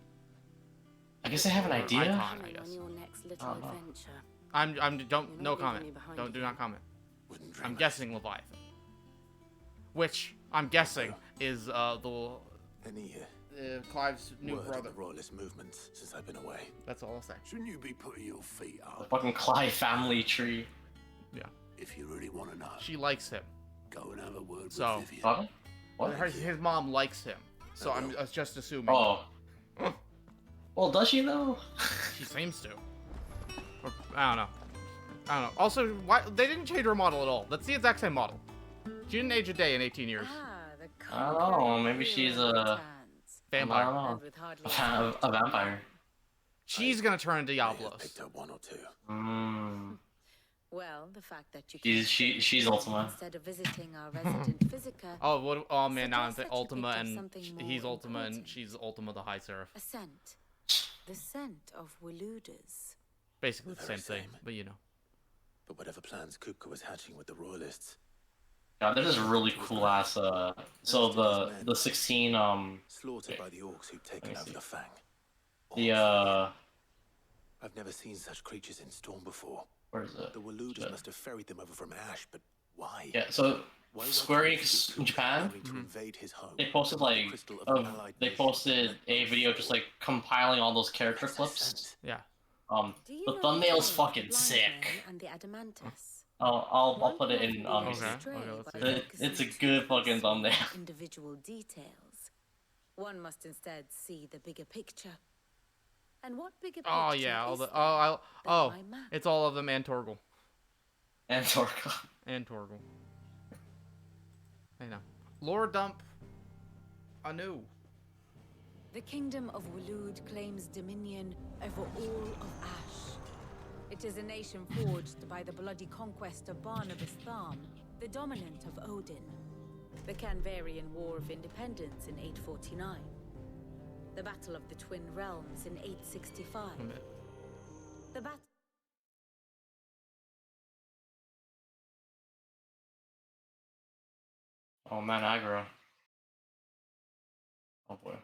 I guess they have an idea. Icon, I guess. On your next little adventure. No comment. Do not comment. I'm guessing Leviathan. Which I'm guessing is Clive's new brother. The royalist movement since I've been away. That's all I'll say. Shouldn't you be putting your feet up? The fucking Clive family tree. Yeah. If you really want to know. She likes him. Go and have a word with Vivian. What? His mom likes him. So I'm just assuming. Oh. Well, does she though? She seems to. Or, I don't know. Also, why they didn't change her model at all? That's the exact same model. She didn't age a day in 18 years. I don't know. Maybe she's a vampire. I don't know. A vampire. She's gonna turn into Diablos. Picked up 1 or 2. Well, the fact that you she's Ultima. Instead of visiting our resident Physica. Oh man, now I'm thinking Ultima and he's Ultima and she's Ultima the High Seraph. A scent. The scent of Waludas. Basically the same thing, but you know. But whatever plans Kupka was hatching with the royalists. Yeah, this is really cool ass so the 16 slaughtered by the orcs who'd taken over the Fang. I've never seen such creatures in Storm before. Where is it? The Waludas must have ferried them over from Ash, but why? Yeah, so Square Enix in Japan, they posted they posted a video just like compiling all those character clips. Yeah. The thumbnail's fucking sick. And the Adamantus. I'll put it in it's a good fucking thumbnail. Individual details. One must instead see the bigger picture. And what bigger picture? Oh yeah, it's all of them and Torgal. And Torgal. And Torgal. I know. Lore dump anew. The kingdom of Waloed claims dominion over all of Ash. It is a nation forged by the bloody conquest of Barnabas Tharm, the dominant of Odin. The Canvarian War of Independence in 849. The Battle of the Twin Realms in 865. The battle. Oh man, aggro. Oh boy.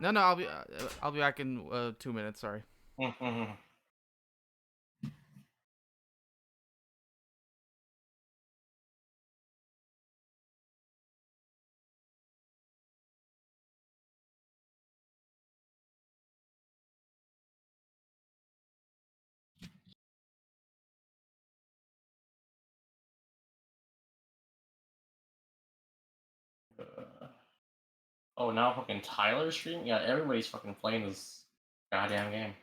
No, no, I'll be back in 2 minutes. Sorry. Oh, now fucking Tyler's streaming? Yeah, everybody's fucking playing this goddamn game.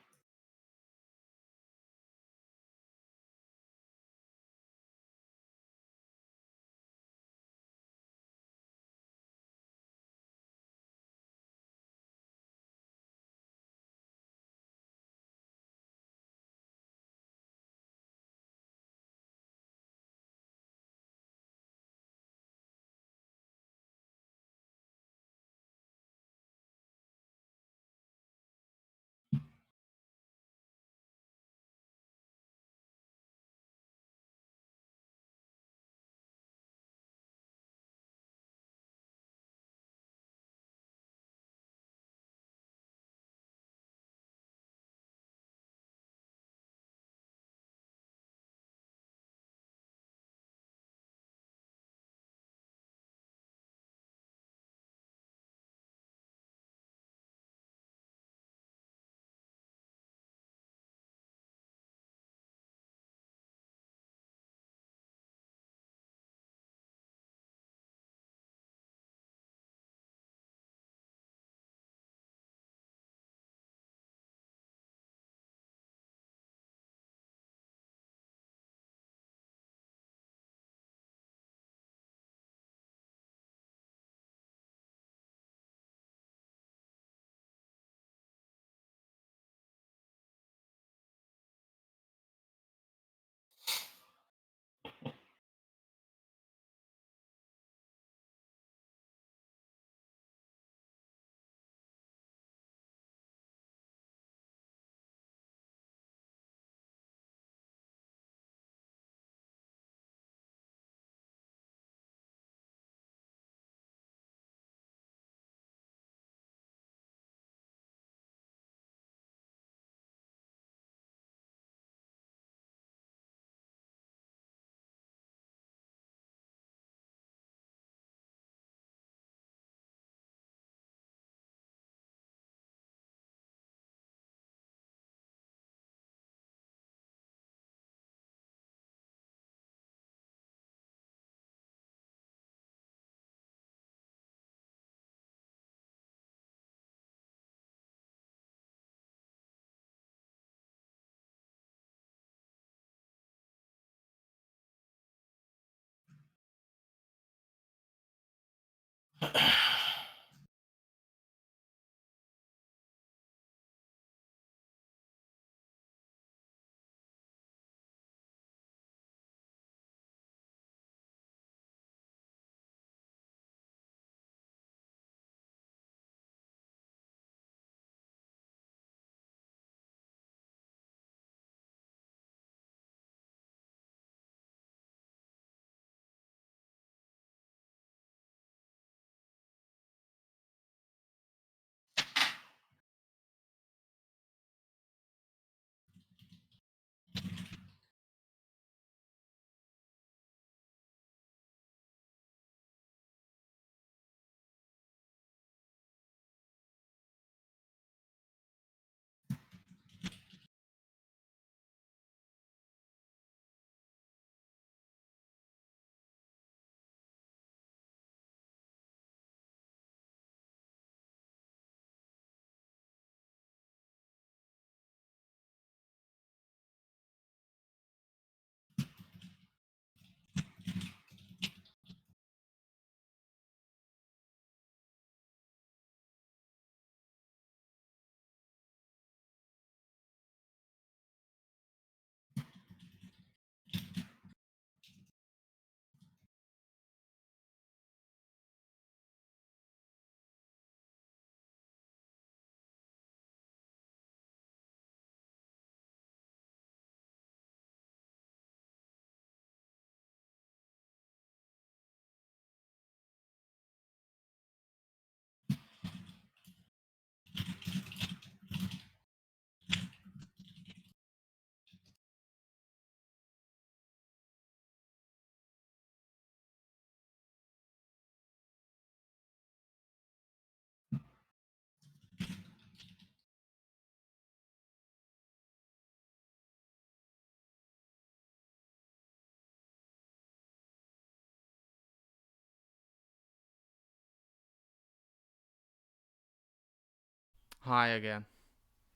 Hi again.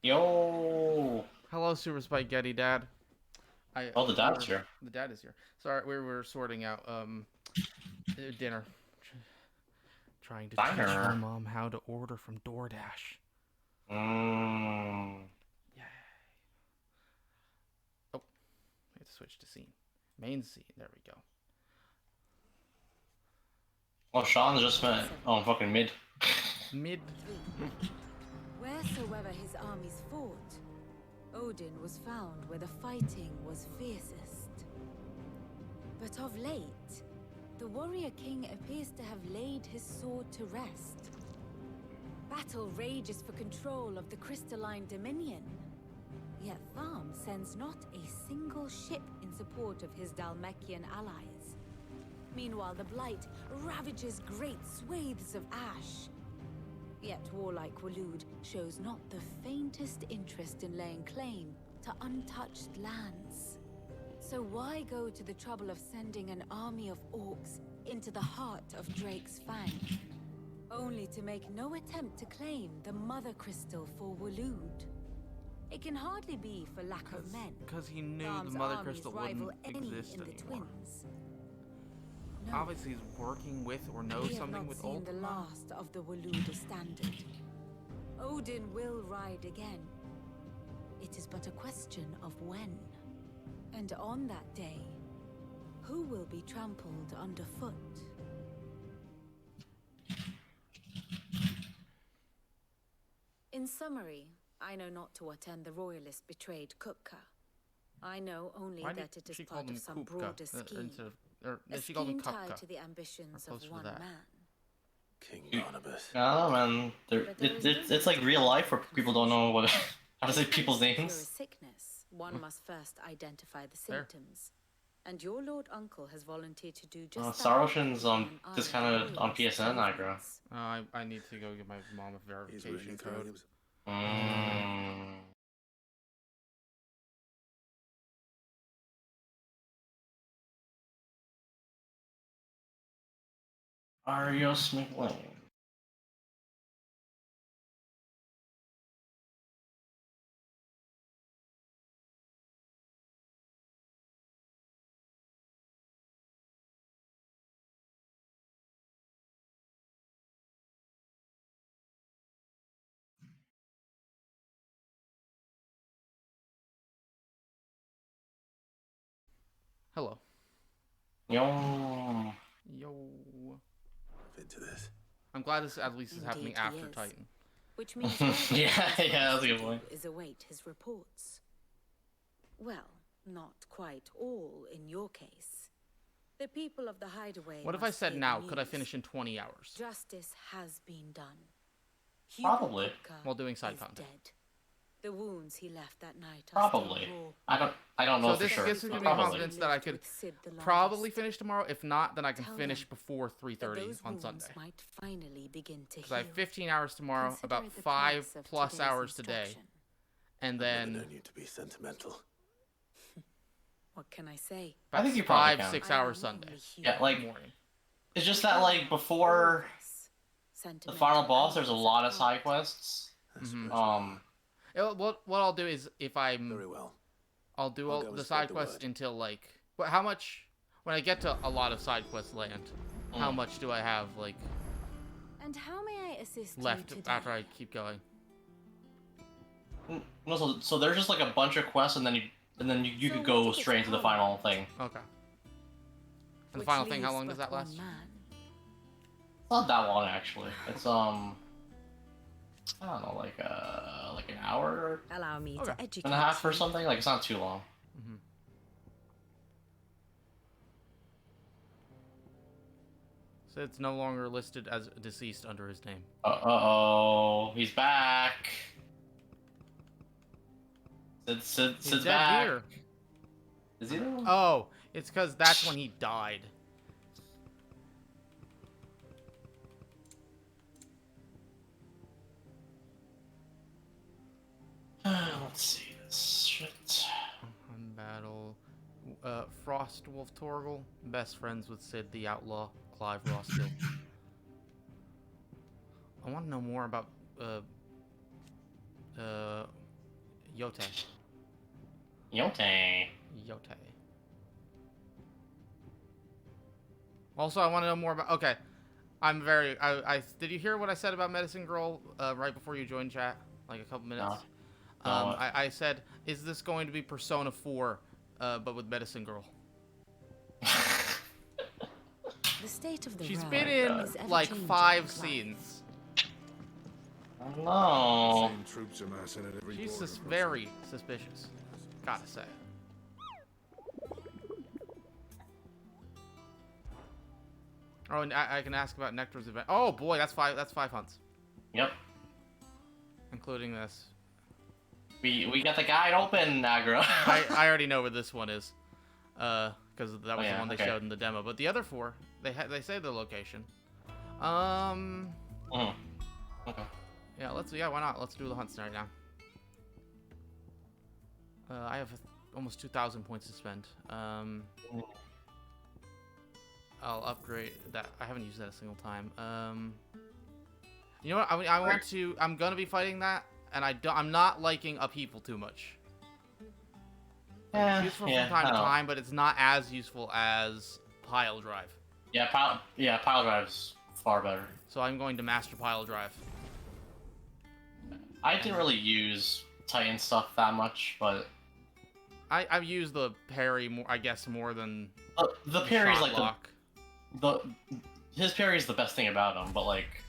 Yo. Hello, Super Spaghetti Dad. Oh, the dad's here. The dad is here. Sorry, we were sorting out dinner. Trying to teach my mom how to order from DoorDash. Mmm. Yay. Oh, we have to switch to scene. Main scene. There we go. Oh, Sean just went on fucking mid. Mid. Wheresoever his armies fought, Odin was found where the fighting was fiercest. But of late, the warrior king appears to have laid his sword to rest. Battle rages for control of the crystalline dominion. Yet Tharm sends not a single ship in support of his Dhalmekian allies. Meanwhile, the Blight ravages great swathes of ash. Yet warlike Waloed shows not the faintest interest in laying claim to untouched lands. So why go to the trouble of sending an army of orcs into the heart of Drake's Fang, only to make no attempt to claim the Mother Crystal for Waloed? It can hardly be for lack of men. Because he knew Tharm's the Mother armies Crystal rival wouldn't any exist in the anymore. Twins. No. Obviously, he's working with or knows We have something not with seen old. the last of the Waloed standard. Odin will ride again. It is but a question of when. And on that day, who will be trampled underfoot? In summary, I know not to what end the royalist betrayed Kupka. I know only Why did that it is she call part them of some Kupka, broader scheme. instead of, or A she called them scheme tied Kupka. to the ambitions Or of closer to one that. man. King Barnabas. Oh man, it's like real life where people don't know what how to say people's If you're a names. sickness, one must first identify the Fair. symptoms. And your lord uncle has volunteered to do just that. Saroshin's in an just island kind of on royalist PSN aggro. movements. I need to go give my mom a verification code. Mm. Arios McLean. Hello. Yo. Yo. Into this. I'm glad this at least is happening Indeed he after is. Titan. Which means Yeah, yeah, that's a good point. is await his reports. Well, not quite all in your case. The people of the hideaway. What if I must said hear now? the Could I news. finish in 20 hours? Justice has been done. Probably. Kupka While doing side is content. dead. The wounds he left that night are Probably. still raw. I don't know So for this sure. gives me Probably. confidence that I could With Sid the probably finish tomorrow. If not, then I can Tell finish them before that 3:30 those on wounds Sunday. might finally begin to Because I have heal. 15 hours tomorrow, Consider about it the 5 price of plus today's hours today, instruction. and I've never then known you to be sentimental. What can I say? I think you probably 5, can. 6 I am hours only Sunday. Yeah, like morning. it's just that like before the final boss, there's a lot of side quests. What I'll do is if I'm Very well. I'll do I'll all go and the spread side the quests word. until like. But how much? When I get to a lot of side quests land, how much do I have like And how may I assist left you today? after I keep going? No, so there's just like a bunch of quests, and then you So could what go is straight into the power? final thing. Okay. And the Which final thing, how leaves long does but that last? one man. Not that long actually. It's I don't know, like an hour Allow me to educate and a half or you. something. Like it's not too long. So it's no longer listed as deceased under his name. Oh, he's back. Sid's He's dead back. here. Is he though? Oh, it's because that's when he died. Let's see this shit. On battle, Frostwolf Torgal, best friends with Sid the Outlaw, Clive Roskill. I want to know more about Yote. Yote. Yote. Also, I want to know more about. Okay, I'm very. Did you hear what I said about Medicine Girl right before you joined chat? Like a couple minutes. No. I said, is this going to be Persona 4, but with Medicine Girl? The state of the She's realm been in is ever like changing, 5 Clive. scenes. No. Same troops amassing at every She's border just crossing. very suspicious. Gotta say. Oh, and I can ask about Nectar's event. Oh boy, that's 5 hunts. Yep. Including this. We got the guide open, Aggro. I already know where this one is. Because that was the one they okay. showed in the demo. But the other 4, they say the location. Okay. Yeah, why not? Let's do the hunts right now. I have almost 2,000 points to spend. I'll upgrade that. I haven't used that a single time. You know what? I want to. I'm gonna be fighting that, and I'm not liking upheaval too much. It's useful from time to time, but it's not as useful as pile drive. Yeah, pile drive's far better. So I'm going to master pile drive. I didn't really use Titan stuff that much, but I've used the parry more, I guess, more than the parry's shot like lock. his parry is the best thing about him, but like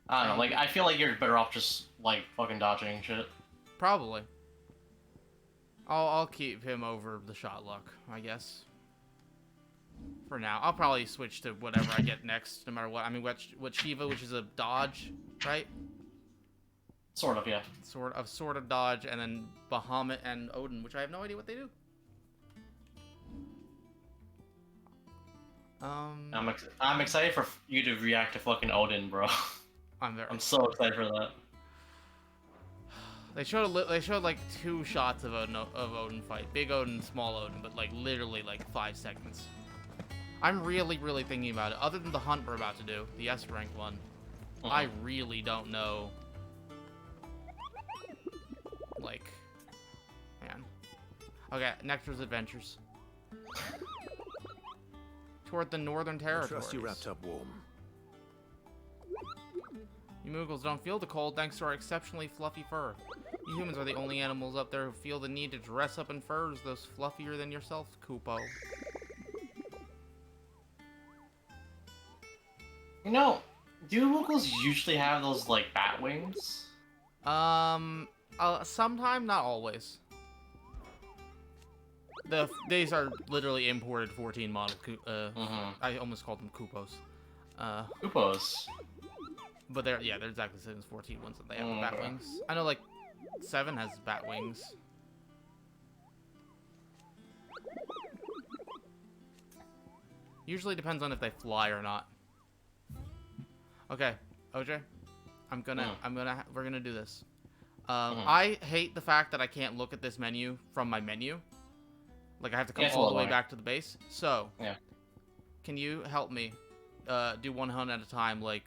I don't know, like I feel like you're better off just like fucking dodging shit. Probably. I'll keep him over the shot luck, I guess. For now, I'll probably switch to whatever I get next, no matter what. I mean, what Shiva, which is a dodge, right? Sort of, yeah. Sort of dodge, and then Bahamut and Odin, which I have no idea what they do. I'm excited for you to react to fucking Odin, bro. I'm so excited for that. They showed like 2 shots of Odin fight, big Odin, small Odin, but like literally like 5 seconds. I'm really thinking about it. Other than the hunt we're about to do, the S rank one, I really don't know. Like, man. Okay, Nectar's Adventures. Toward the Northern I Territories. trust you wrapped up warm. You Moogles don't feel the cold thanks to our exceptionally fluffy fur. You humans are the only animals up there who feel the need to dress up in furs those fluffier than yourself, Kupo. You know, do Moogles usually have those like bat wings? Sometime, not always. These are literally imported 14 model. I almost called them Kupos. Kupos. But they're exactly the same as 14 ones that they have bat wings. I know like 7 has bat wings. Usually depends on if they fly or not. Okay, OJ, we're gonna do this. I hate the fact that I can't look at this menu from my menu. Like I have to come all the way back to the base. So, can you help me do one hunt at a time? Like,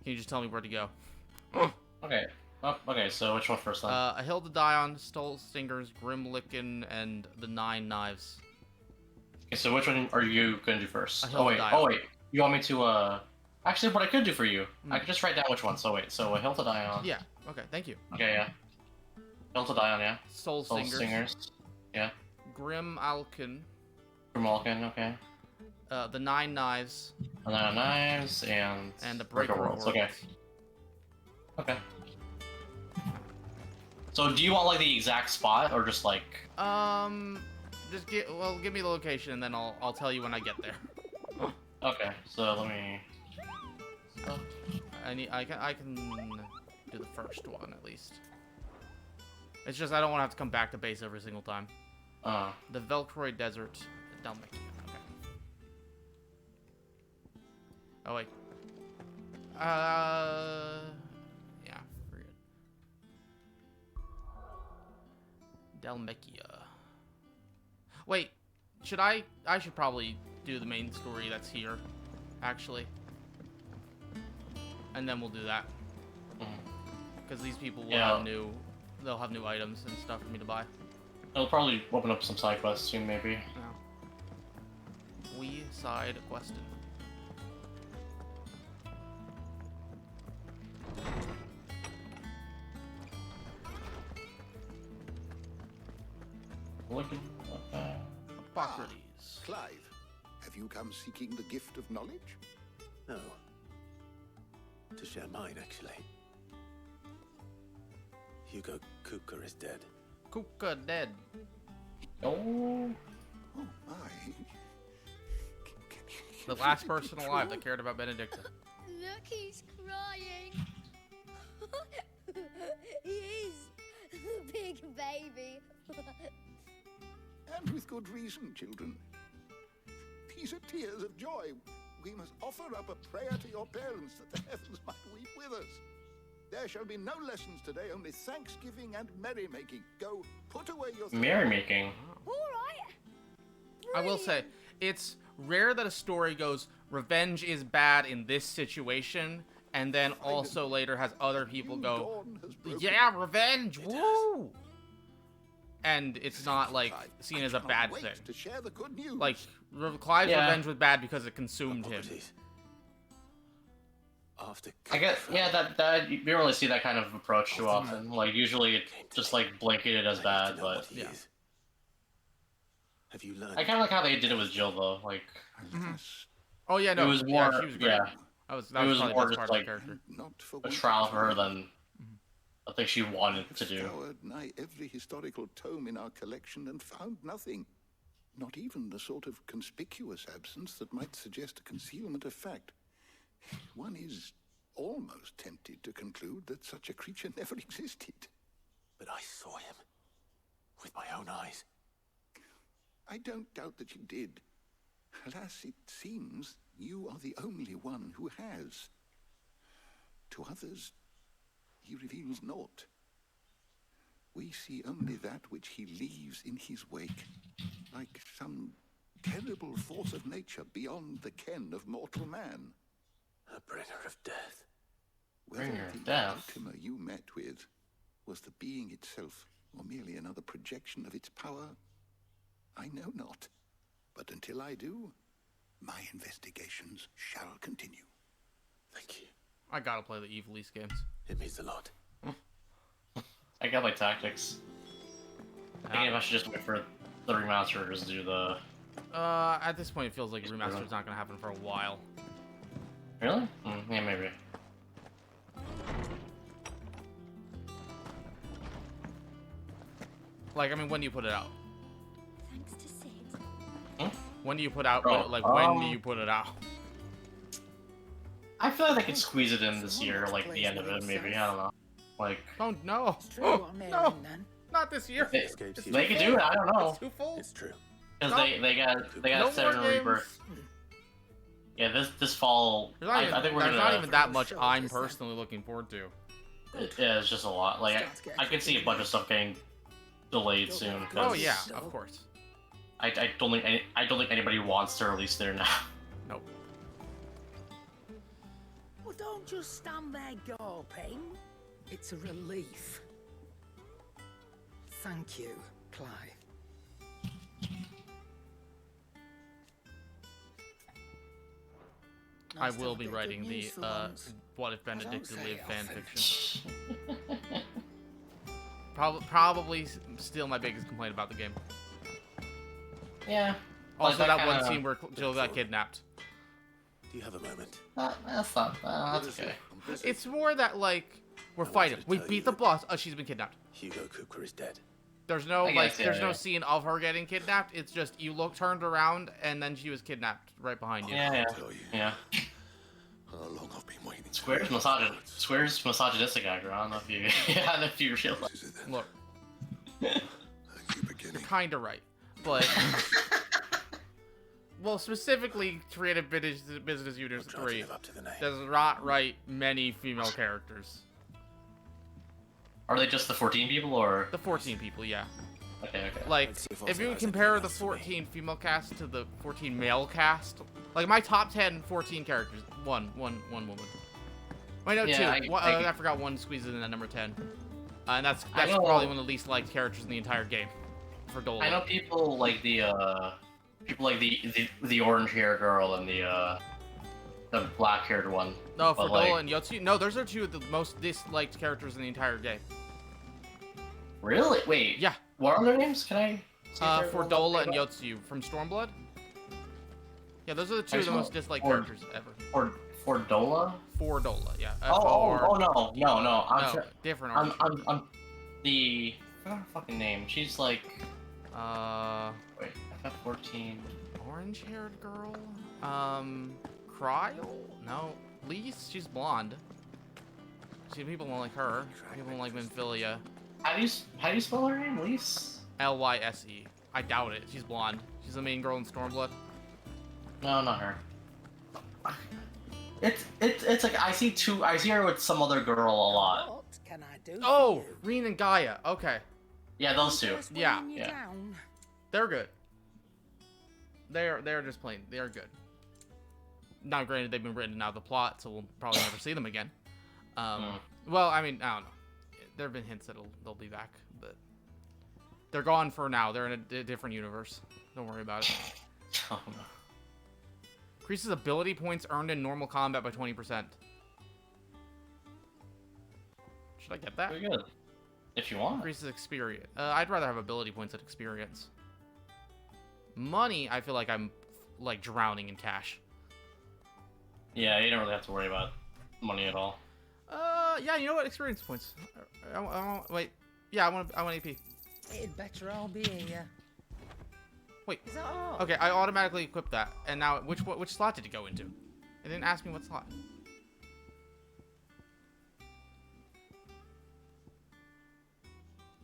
can you just tell me where to go? Okay. Okay, so which one first then? A Hill to Die On, Stole Stingers, Grimlicken, and the 9 Knives. Okay, so which one are you gonna do first? Oh wait. You want me to actually what I could do for you. I could just write down which one. So wait, so A Hill to Die On. Yeah, okay, thank you. Okay, yeah. Hill to Die On, yeah. Soul Singers. Yeah. Grimalkin. Grimalkin, okay. The 9 Knives. The 9 Knives and the Breaker Worlds. Okay. Okay. So do you want like the exact spot or just like just give me the location and then I'll tell you when I get there. Okay, so let me I can do the first one at least. It's just I don't want to have to come back to base every single time. The Velcroy Desert, Dalmatian. Okay. Oh wait. Yeah, we're good. Dalmatia. Wait, I should probably do the main story that's here, actually. And then we'll do that. because these people will Yeah. have they'll have new items and stuff for me to buy. It'll probably open up some side quests soon, maybe. Yeah. We side quested. Look at Hippocrates. Clive, have you come seeking the gift of knowledge? No. To share mine, actually. Hugo Kupka is dead. Kupka dead. Oh. Oh my. The last person alive that cared about Benedicta. Look, he's crying. He is. The big baby. And with good reason, children. These are tears of joy. We must offer up a prayer to your parents that the heavens might weep with us. There shall be no lessons today, only thanksgiving and merrymaking. Go, put away your... Merrymaking? All right. I will say, it's rare that a story goes, revenge is bad in this situation, and then also later has other people go, yeah, revenge, woo! And it's not, like, seen as a bad thing. To share the good news. Like, Clive's revenge was bad because it consumed him. I guess, yeah, that you don't really see that kind of approach too often. Like, usually it's just, like, blanketed as bad, but... Yeah. Have you learned? I kind of like how they did it with Jill, though. Like... Oh, yeah, no. It was more... Yeah, she was great. Yeah. That was it was probably more the best just, part of the like, character. a trial for her than I think she wanted to do. Scoured nigh every historical tome in our collection and found nothing. Not even the sort of conspicuous absence that might suggest a concealment of fact. One is almost tempted to conclude that such a creature never existed. But I saw him. With my own eyes. I don't doubt that you did. Alas, it seems you are the only one who has. To others, he reveals naught. We see only that which he leaves in his wake, like some terrible force of nature beyond the ken of mortal man. A bringer of death. Whether Bringer of the death? Ultima you met with was the being itself, or merely another projection of its power, I know not. But until I do, my investigations shall continue. Thank you. I gotta play the Evil East games. It means a lot. I got my tactics. I think I should just wait for the remaster to do the... At this point, it feels like remaster's not gonna happen for a while. Really? Yeah, maybe. Like, I mean, when do you put it out? Thanks to Sid. When do you put out? Oh, when do you put it out? I feel like they could squeeze it in this year, like the end of it, maybe. I don't know. Like... Oh, no. Oh, no. Not this year. They could do it, I don't know. It's too full. It's true. Because they got No Seven more games. Rebirth. Yeah, this fall. I think we're there's gonna. not even that much I'm personally looking forward to. Yeah, it's just a lot. Like I could see a bunch of stuff getting delayed soon. Oh yeah, of course. I don't think anybody wants to release there now. Nope. Well, don't just stand there gawping. It's a relief. Thank you, Clive. I will be writing the What If Benedicta Lived fanfiction. Probably still my biggest complaint about the game. Yeah. Also, Like that one kinda- scene where Jill got kidnapped. Do you have a moment? That's not. That's okay. It's more that, like, we're fighting. We beat the boss. Oh, she's been kidnapped. Hugo Kupka is dead. There's no, I like, guess, yeah, there's no yeah. scene of her getting kidnapped. It's just you turned around, and then she was kidnapped right behind you. Yeah. How long I've been waiting. Square's misogynistic actor. I don't know if you, if you realize. Look, you're kind of right, but well, specifically, Creative Business Unit 3 does not write many female characters. Are they just the 14 people, or the 14 people? Yeah. Okay. Like, if you compare the 14 female cast to the 14 male cast, like my top 10 14 characters, one woman. Wait, no, Yeah, two. I forgot one squeezes in at number 10. And that's know- probably one of the least liked characters in the entire game. For Dola. I know people like the orange hair girl and the black haired one. No, for but, like, Dola and Yotsu. No, those are two of the most disliked characters in the entire game. Really? Wait. Yeah. What are their names? Can I? For Dola and Yotsu from Stormblood. Yeah, those are the two of the most disliked characters ever. For Dola? For Dola, yeah. No. No, different orange. I'm the I forgot her fucking name. She's like wait, FF14. Orange-haired girl? Cryle? No. Lise? She's blonde. See, people don't like her. People don't like Minfilia. How do you spell her name? Lise? Lyse. I doubt it. She's blonde. She's the main girl in Stormblood. No, not her. It's like I see her with some other girl a lot. What can I do? Oh, Reen and Gaia. Okay. Yeah, those two. Yeah. Down. They're good. They're just plain. They're good. Now, granted, they've been written out of the plot, so we'll probably never see them again. Well, I mean, I don't know. There have been hints that they'll be back, but they're gone for now. They're in a different universe. Don't worry about it. Oh no. Increases ability points earned in normal combat by 20%. Should I get that? Pretty good. If you want. Increases experience. I'd rather have ability points than experience. Money, I feel like I'm like drowning in cash. Yeah, you don't really have to worry about money at all. Yeah, you know what? Experience points. Wait. Yeah, I want AP. It'd better all be here. Wait. Is that all? Okay, I automatically equipped that. And now, which slot did it go into? It didn't ask me what slot.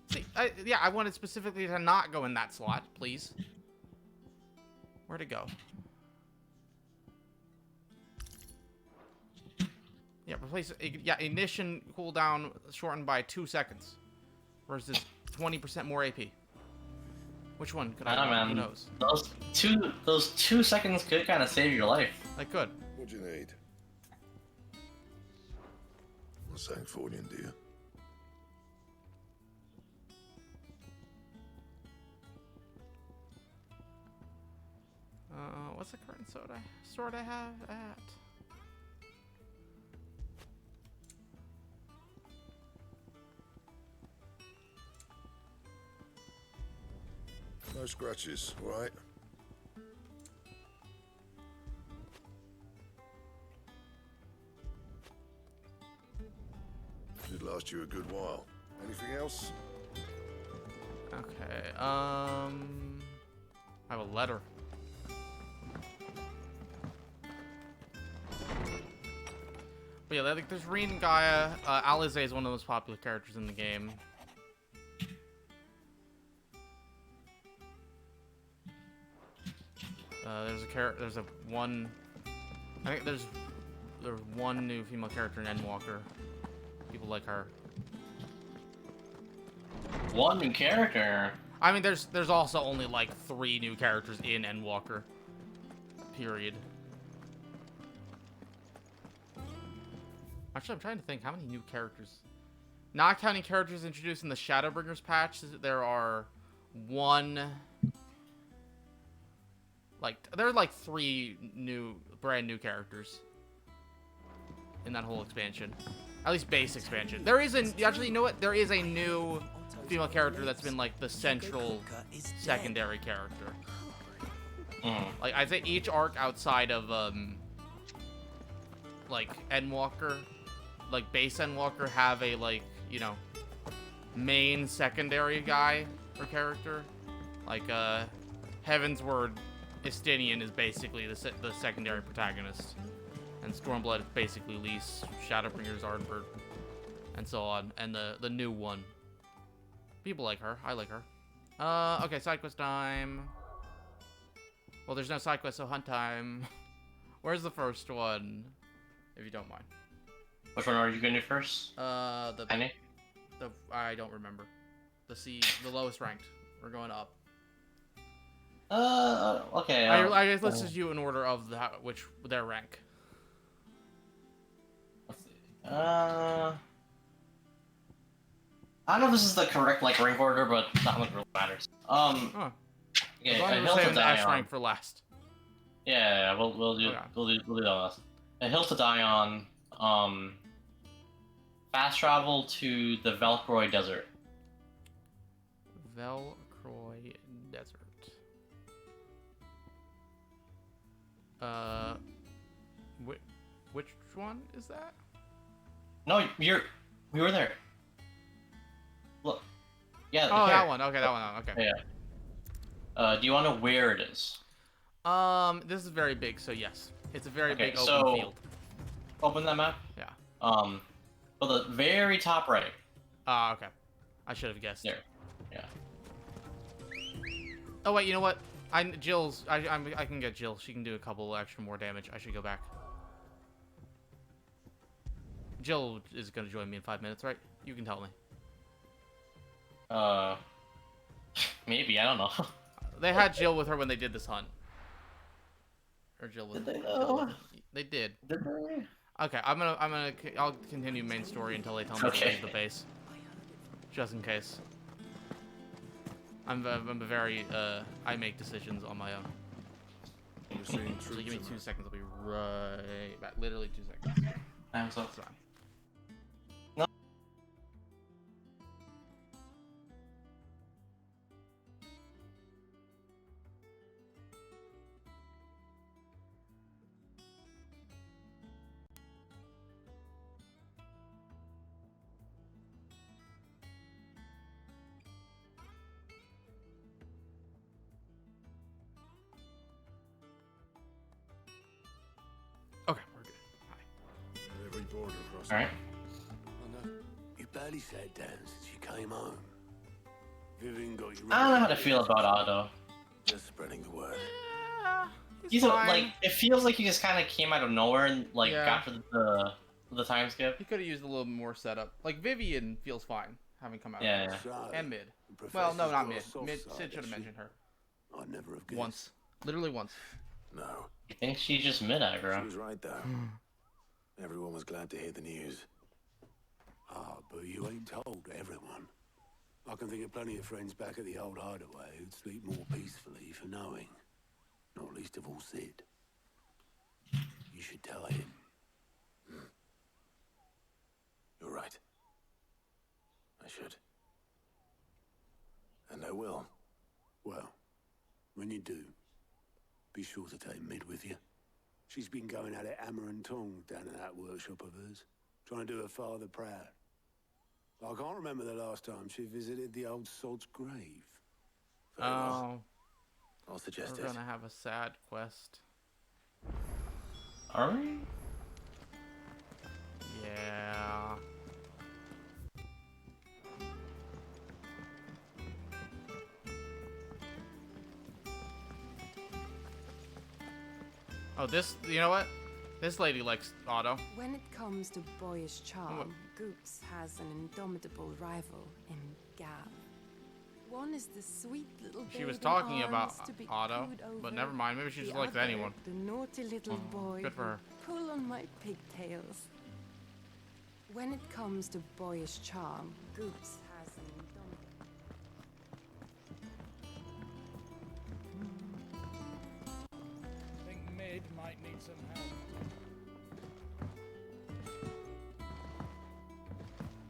See, yeah, I wanted specifically to not go in that slot, please. Where'd it go? Yeah, replace. Yeah, ignition cooldown shortened by 2 seconds, versus 20% more AP. Which one could I? I don't know, Who man. knows? Those 2 seconds could kind of save your life. They could. What do you need? A Sancfordian, do you? What's the current sword I have at? No scratches, all right? Should last you a good while. Anything else? Okay, I have a letter. But yeah, like, there's Reen and Gaia. Alize is one of the most popular characters in the game. There's one new female character in Endwalker. People like her. One new character? I mean, there's also only like 3 new characters in Endwalker. Period. Actually, I'm trying to think how many new characters. Not counting characters introduced in the Shadowbringers patch, there are there are like 3 brand new characters in that whole expansion. At least base expansion. There is actually, you know what? There is a new female character that's been like the central secondary character. Like, I'd say each arc outside of like Endwalker, like base Endwalker, have a, like, you know, main secondary guy or character. Like Heavensward Estinian is basically the secondary protagonist, and Stormblood is basically Lise, Shadowbringers Ardbird, and so on. And the new one, people like her. I like her. Okay, side quest time. Well, there's no side quest, so hunt time. Where's the first one, if you don't mind? Which one are you gonna do first? The Penny? I don't remember. The lowest ranked. We're going up. Okay. I guess let's just do in order of which their rank. Let's see. I don't know if this is the correct like rank order, but not much really matters. Huh. Okay, As long a as hill we're to saving the die S on. rank for last. Yeah, we'll do Okay. we'll do that last. A hill to die on. Fast travel to the Velcroy Desert. Velcroy Desert. Which one is that? No, we were there. Look. Yeah. Oh, here. that one. Okay, that one. Okay. Yeah. Do you want to know where it is? This is very big, so yes. It's a very Okay, big so open field. Open that map. Yeah. For the very top right. Ah, okay. I should have guessed. There. Yeah. Oh wait, you know what? I can get Jill. She can do a couple extra more damage. I should go back. Jill is gonna join me in 5 minutes, right? You can tell me. Maybe, I don't know. They had Jill with her when they did this hunt. Or Jill with. Did they? They did. Did they? Okay, I'll continue main story until they tell me to leave the base. Just in case. I'm a very I make decisions on my own. So give me 2 seconds. I'll be right back. Literally 2 seconds. I'm so sorry. Okay, we're good. Every border across. All right. You barely sat down since you came home. Vivian got you. I don't know how to feel about Otto. Just spreading the word. He's like, it feels like he just kind of came out of nowhere and like after the time skip. He could have used a little more setup. Like Vivian feels fine having come out. Yeah. And mid. Well, no, not mid. Sid should have mentioned her. I never have guessed. Once. Literally once. No. You think she's just mid aggro? She was right though. Everyone was glad to hear the news. Ah, but you ain't told everyone. I can think of plenty of friends back at the old hideaway who'd sleep more peacefully for knowing. Not least of all Sid. You should tell him. You're right. I should. And I will. Well, when you do, be sure to take Mid with you. She's been going at it hammer and tongs down in that workshop of hers, trying to do her father proud. I can't remember the last time she visited the old sod's grave. Very well. I'll suggest We're gonna have a sad quest. Are we? Yeah. Oh, you know what? This lady likes Otto. When it comes to boyish charm, Goops has an indomitable rival in Gav. One is the sweet little She was babe in talking about arms to be Otto, cooed but over. never mind. Maybe she just The likes other, anyone. The naughty little boy good for her. who pull on my pigtails. When it comes to boyish charm, Goops has an indomitable... I think Mid might need some help.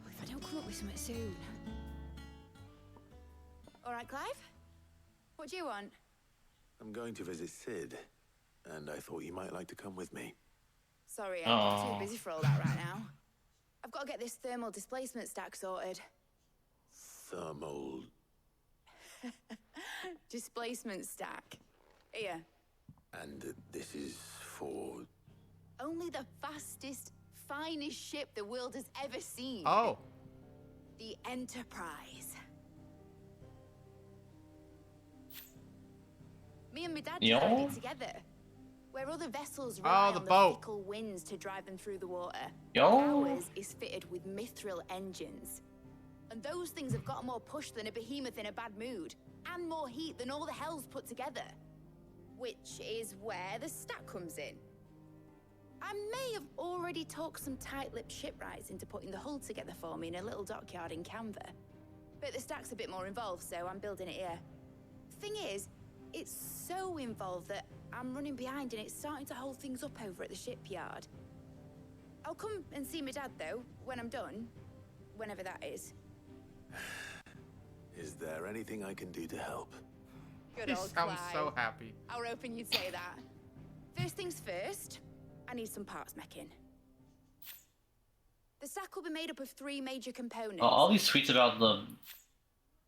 If I don't come up with something soon. All right, Clive? What do you want? I'm going to visit Sid, and I thought you might like to come with me. Sorry, I'm too busy for all that right now. I've got to get this thermal displacement stack sorted. Thermal... Displacement stack. Here. And this is for... Only the fastest, finest ship the world has ever seen. Oh. The Enterprise. Me and my dad designed it together. Where other vessels rely on the fickle winds to drive them through the water. Ours is fitted with mithril engines. And those things have got more push than a behemoth in a bad mood. And more heat than all the hells put together. Which is where the stack comes in. I may have already talked some tight-lipped shipwrights into putting the hull together for me in a little dockyard in Canva. But the stack's a bit more involved, so I'm building it here. Thing is, it's so involved that I'm running behind and it's starting to hold things up over at the shipyard. I'll come and see my dad, though, when I'm done. Whenever that is. Is there anything I can do to help? Good He old sounds Clive. so happy. I was hoping you'd say that. First things first, I need some parts meching. The stack will be made up of 3 major components. All these tweets about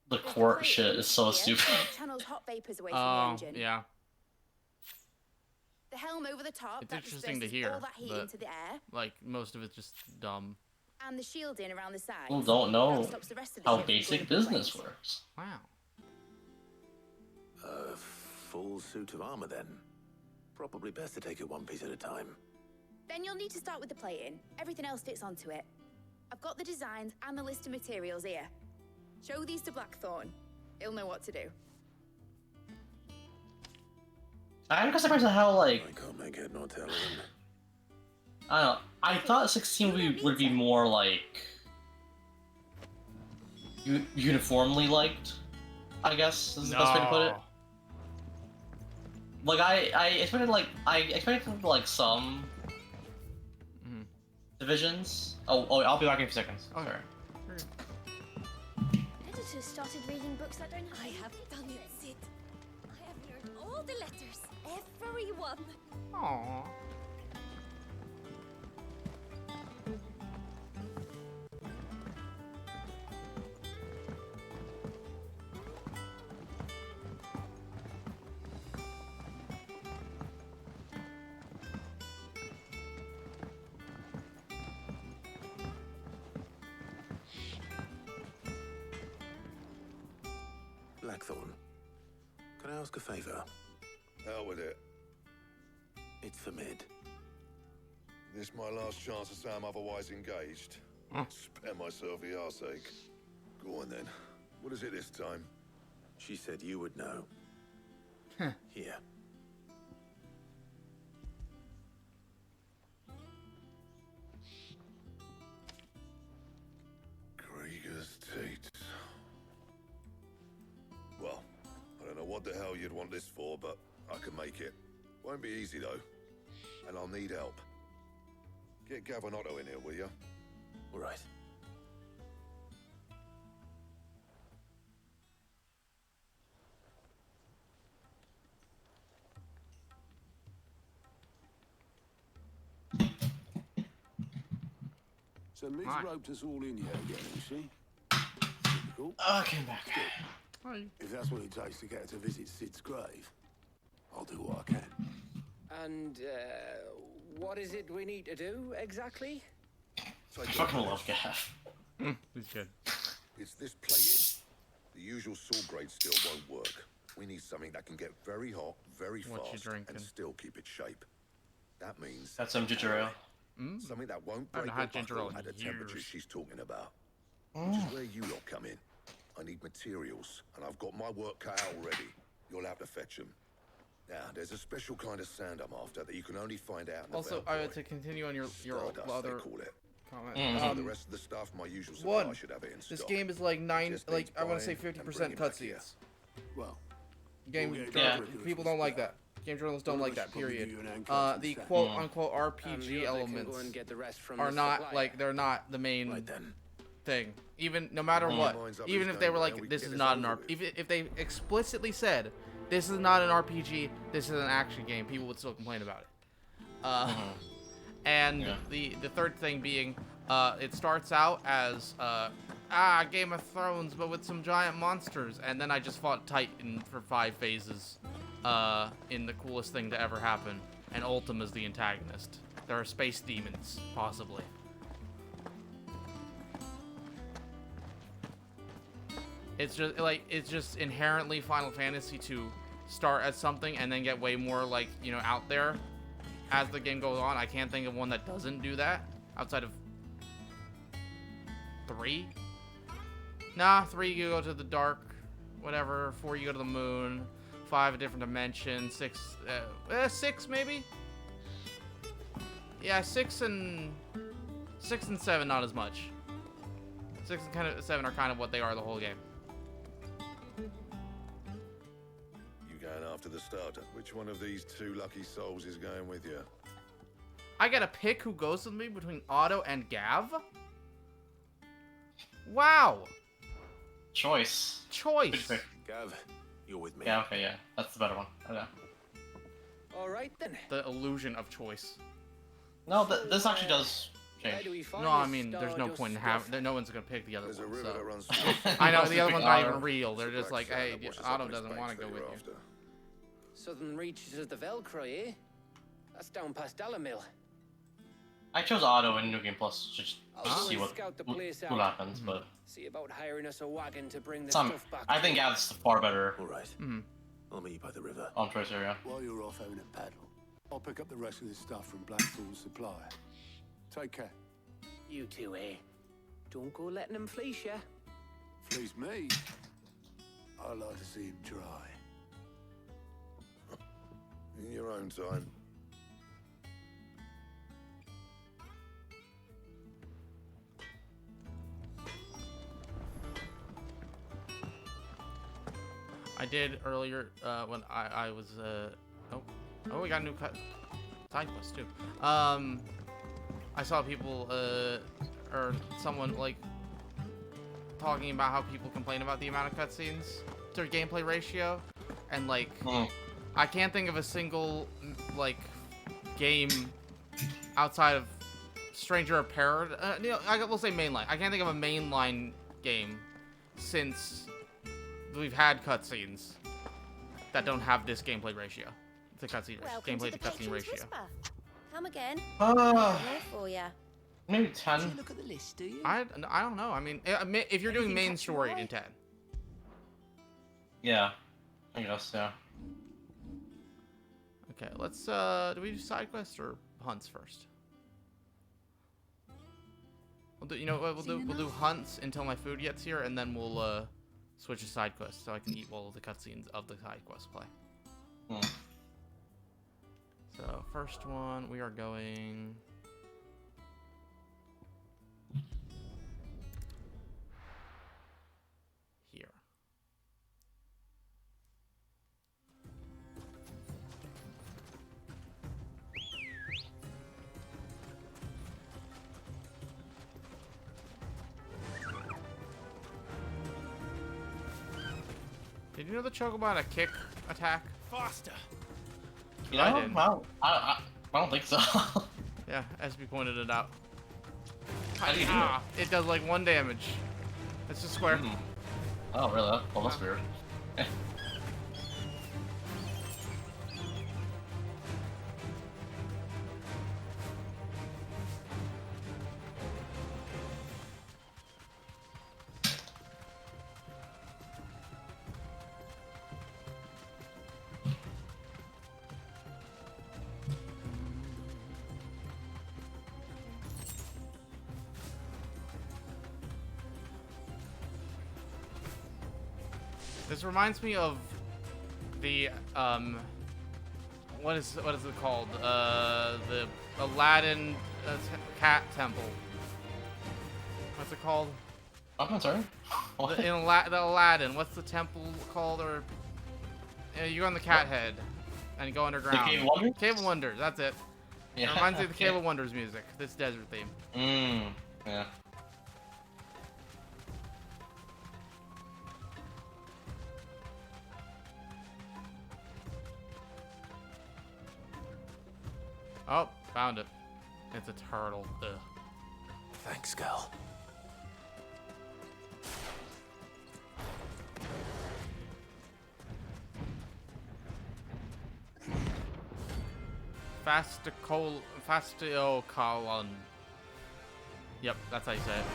the court shit is so stupid. Channels hot vapors away from the engine. Yeah. The helm over the top. It's that interesting to disperses hear, all that heat but, into the air. like, most of it's just dumb. And the shielding around the sides. People don't know That stops the rest of the how ship from basic going business flames. works. Wow. A full suit of armor, then. Probably best to take it one piece at a time. Then you'll need to start with the plating. Everything else fits onto it. I've got the designs and the list of materials here. Show these to Blackthorn. He'll know what to do. I'm just surprised at how, like, I can't make it, not tell him. I don't know. I thought 16 would be more, like, uniformly liked, I guess is the best way to put it. Like, I expected, like, some divisions. Oh, I'll be back in a few seconds. Okay. Editors started reading books that don't have. I have done it, Sid. I have learned all the letters, every one. Aww. Blackthorn, can I ask a favor? Hell with it. It's for Mid. This my last chance to say I'm otherwise engaged. Spare myself the arseache. Go on then. What is it this time? She said you would know. Here. Krieger's Tate. Well, I don't know what the hell you'd want this for, but I can make it. Won't be easy though. And I'll need help. Get Gavinotto in here, will you? All right. So Mid's roped us all in here again, you see? Cool. I came back. If that's what it takes to get her to visit Sid's grave, I'll do what I can. And, what is it we need to do, exactly? I fucking love Gav. He's good. It's this plating. The usual sword grade still won't work. We need something that can get very hot, very What you fast, drinking? and still keep its shape. That means... That's some ginger ale. Something that won't I haven't break or had ginger ale buckle in at the temperature years. she's talking about. Which is where you lot come in. I need materials, and I've got my work cut out already. You'll have to fetch them. Now, there's a special kind of sand I'm after that you can only find out in Also, the Valkyrie. to continue on your Stardust, other they call it. comment. The rest of the stuff, my usual supply One, should have it in this stock. game is like Just needs I want to say buying and 50% bringing back here. cutscenes. Well, Game we'll get people don't like that. Game journalists don't like that. Period. The quote unquote RPG elements are not like they're not the main thing. Even no matter what, even if they were like this is not an RPG, even if they explicitly said this is not an RPG, this is an action game, people would still complain about it. And the third thing being, it starts out as Game of Thrones, but with some giant monsters, and then I just fought Titan for 5 phases, in the coolest thing to ever happen, and Ultima's the antagonist. There are space demons, possibly. It's just inherently Final Fantasy to start at something and then get way more like, you know, out there as the game goes on. I can't think of one that doesn't do that outside of 3. Nah, 3 you go to the dark, whatever. 4 you go to the moon. 5 a different dimension. 6 maybe. Yeah, 6 and 7 not as much. 6 and 7 are kind of what they are the whole game. You going after the starter? Which one of these two lucky souls is going with you? I get to pick who goes with me between Otto and Gav? Wow. Choice. Gav, you're with me. Yeah, okay, yeah. That's the better one. Okay. Alright then. The illusion of choice. No, this actually does change. No, I mean, there's no point in having... No one's going to pick the other one, so... through. I know, the other one's not even real. They're just like, hey, Otto doesn't want to go with you. Southern reaches of the Velcro, eh? That's down past Dalamil. I chose Otto in New Game Plus just to see what happens, but... See about hiring us a wagon to bring the Some, stuff back. I think Gav's far better. Alright. I'll meet you by the river. On choice area. While you're off having a paddle, I'll pick up the rest of this stuff from Blackpool's supply. Take care. You two, eh? Don't go letting them fleece ya. Fleece me? I like to see him try. In your own time. I did earlier when I was oh, we got a new side quest too. I saw people or someone like talking about how people complain about the amount of cutscenes to gameplay ratio, and like I can't think of a single like game outside of Stranger of Paradise. We'll say mainline. I can't think of a mainline game since we've had cutscenes that don't have this gameplay ratio. The cutscene gameplay to cutscene ratio. Come again. For ya. Maybe 10. Do you look at the list, do you? I don't know. I mean, if you're doing main story in 10. Yeah, I guess, yeah. Okay, let's do we do side quests or hunts first? We'll do, you know what we'll do hunts until my food gets here, and then we'll switch to side quests so I can eat all of the cutscenes of the side quest play. So first one, we are going here. Did you know the chocobo had a kick attack? Faster. Yeah, I did. Well, I don't think so. Yeah, SB pointed it out. How do you do it? It does like 1 damage. It's just square. Oh, really? Well, that's weird. This reminds me of the what is it called? The Aladdin cat temple. What's it called? I'm sorry. The Aladdin. What's the temple called? Or you go on the cat head and you go underground. The Cave of Wonders? Cave of Wonders. That's it. Yeah, It reminds me of the Cave of Wonders music. This desert theme. Yeah. Oh, found it. It's a turtle. Ugh. Thanks, Gal. Fastiocolon. Yep, that's how you say it.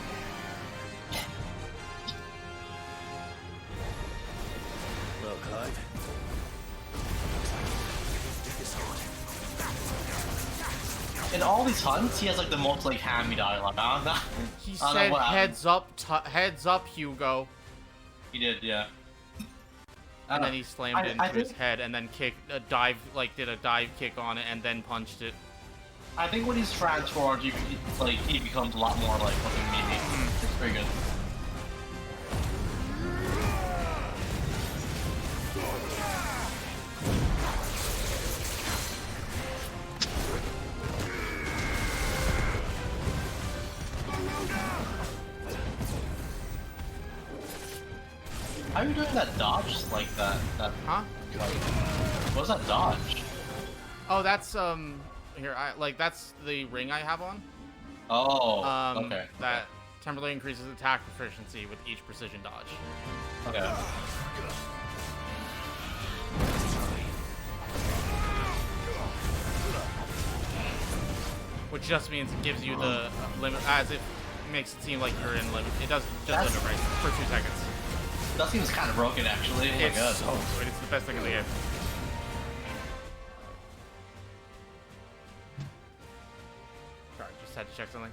Well, Clyde. In all these hunts, he has like the most like hammy dialogue. He said, "Heads up, Hugo." He did, yeah. And then he slammed it into his head, and then did a dive kick on it, and then punched it. I think when he's transformed, he becomes a lot more like fucking meaty. It's pretty good. How are you doing that dodge like that? Huh? Like, what's that dodge? Oh, that's here. That's the ring I have on. Oh. Okay. That temporarily increases attack proficiency with each precision dodge. Okay. Which just means it gives you the limit, as it makes it seem like you're in limit. It does just limit right for 2 seconds. That seems kind of broken, actually. Oh my god. It's so good. It's the best thing in the game. Sorry, just had to check something.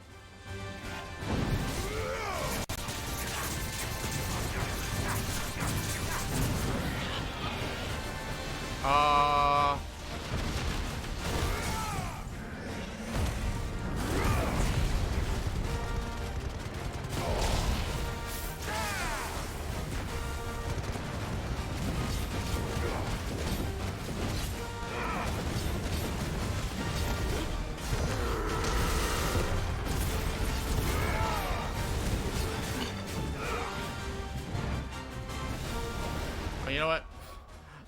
You know what?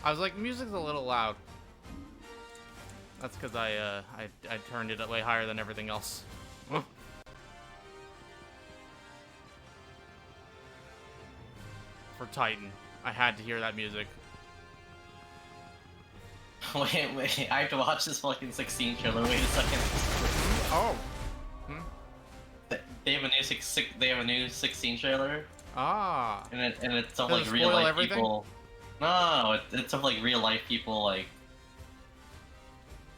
I was like, music's a little loud. That's because I turned it way higher than everything else. For Titan, I had to hear that music. Wait, I have to watch this fucking 16 trailer. Wait a second. Oh. They have a new 16 trailer. Ah. And it's of Does like it real spoil life everything? people. No, it's of like real life people like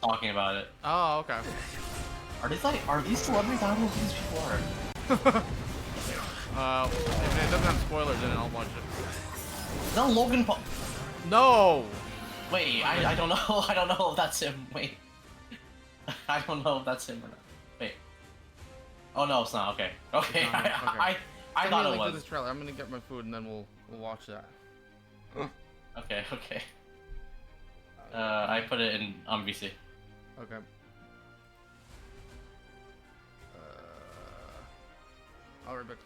talking about it. Oh, okay. Are these celebrities? I don't know who these people are. If it doesn't have spoilers in it, I'll watch it. Is that Logan Paul? No. Wait, I don't know. I don't know if that's him. Wait. I don't know if that's him or not. Wait. Oh no, it's not. Okay. Okay. It's not him. Okay. I Send thought me a it link to was. this trailer. I'm gonna get my food and then we'll watch that. Okay. I put it in on VC. Okay. I'll be back.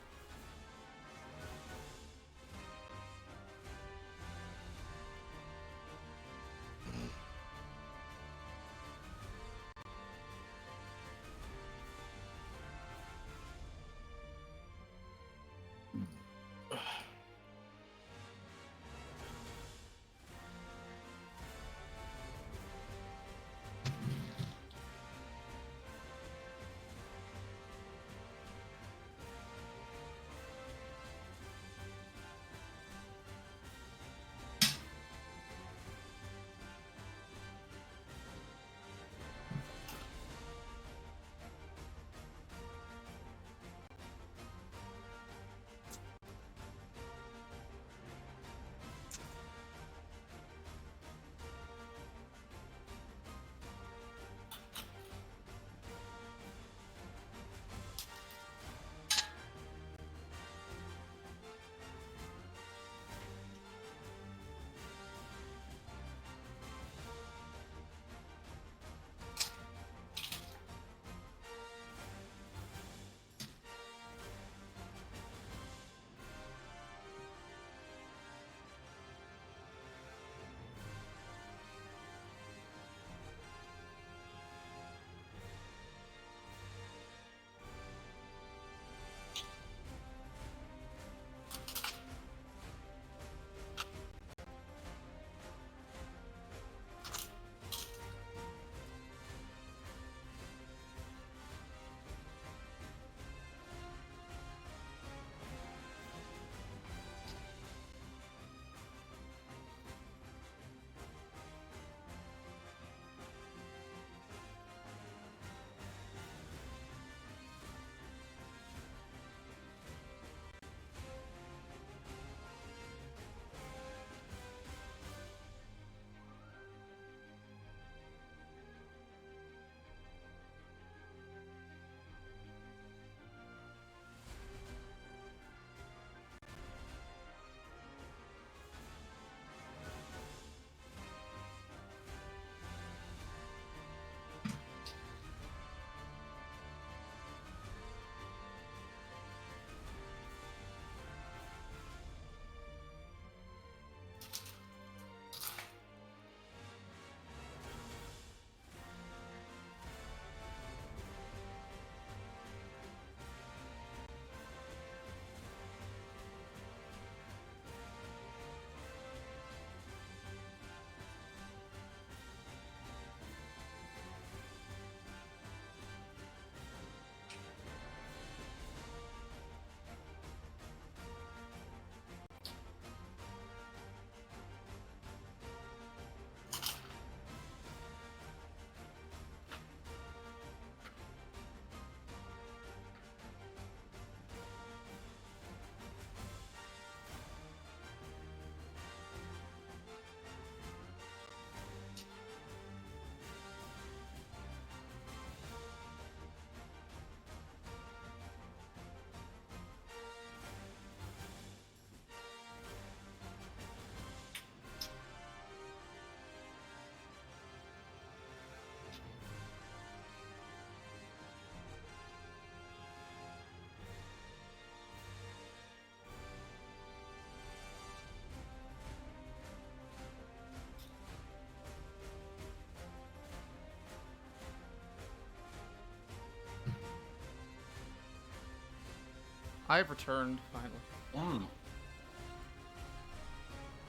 I've returned finally.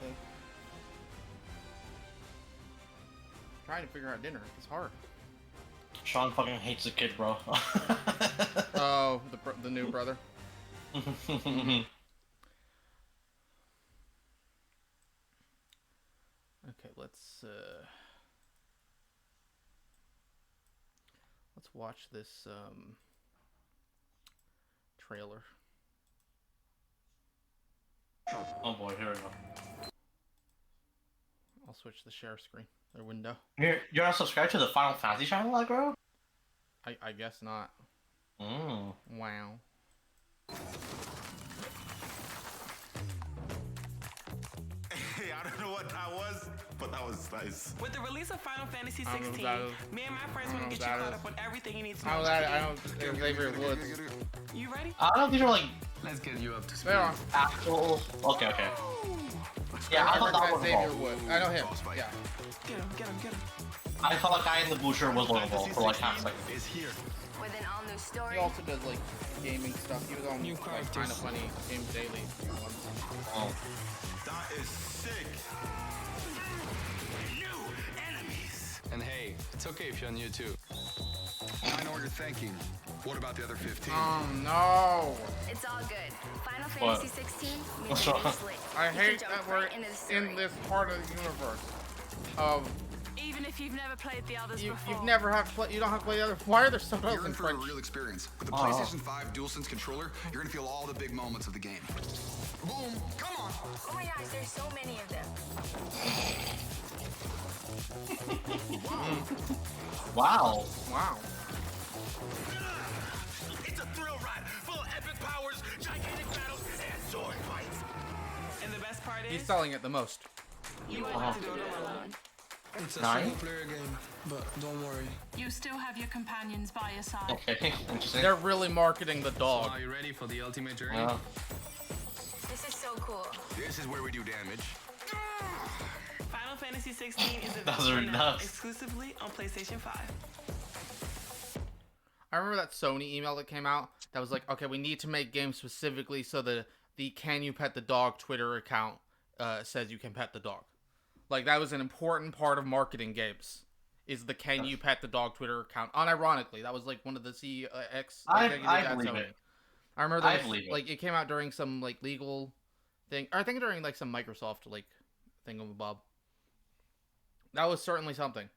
Okay. Trying to figure out dinner. It's hard. Sean fucking hates the kid, bro. Oh, the new brother. Okay, let's watch this trailer. Oh boy, here we go. I'll switch the share screen or window. You're not subscribed to the Final Fantasy channel, aggro? I guess not. Wow. Hey, I don't know what that was, but that was nice. With the release of Final Fantasy 16, me and my friends want to get you caught up on everything you need to know. I don't think Xavier Woods. You ready? I don't think they're like. Let's get you up to speed. They are. Actual. Okay. Yeah, I thought that was Xavier Woods. I know him. Yeah. Get him. I thought the guy in the butcher was Lobo for like half a second. Is here. With an all-new story. He also does like gaming stuff. He was on New like Kind of Funny Games Daily. Oh. That is sick. New enemies. And hey, it's okay if you're new too. I know what you're thinking. What about the other 15? No. It's all good. Final What? Fantasy 16 means What's the wrong? game's lit. I You can hate jump that we're right into the story. in this part of the universe. Of Even if you've never played the others before. you've never have to play. You don't have to play the other. Why are there subtitles You're in in for a French? real experience. With the PlayStation 5 DualSense controller, you're gonna feel all the big moments of the game. Boom! Come on! Oh my gosh, there's so many of them. Wow. Wow. It's a thrill ride full of epic powers, gigantic battles, and sword fights. And the best part He's is, selling it the most. you won't have to do it alone. It's a Nine? single-player game, but don't worry. You still have your companions by your side. Okay, interesting. They're really marketing the dog. Are you ready for the ultimate journey? This is so cool. This is where we do damage. Final Fantasy 16 is Those are available now nuts. exclusively on PlayStation 5. I remember that Sony email that came out that was like, okay, we need to make games specifically so that the Can You Pet the Dog Twitter account says you can pet the dog. Like, that was an important part of marketing games, is the Can You Pet the Dog Twitter account. Unironically, that was like one of the CX executives I at believe Sony. it. I remember I that believe it. like it came out during some like legal thing, or I think during like some Microsoft like thingamabob. That was certainly something.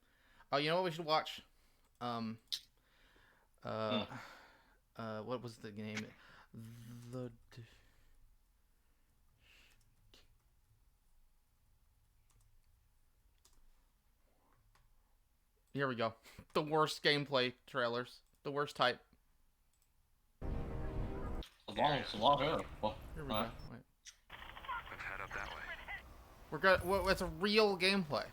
Oh, you know what we should watch? What was the name? Here we go. The worst gameplay trailers. The worst type. It's a long hair. Well, Here we go. Wait. Let's head up that way. We're good. Well, it's a real gameplay.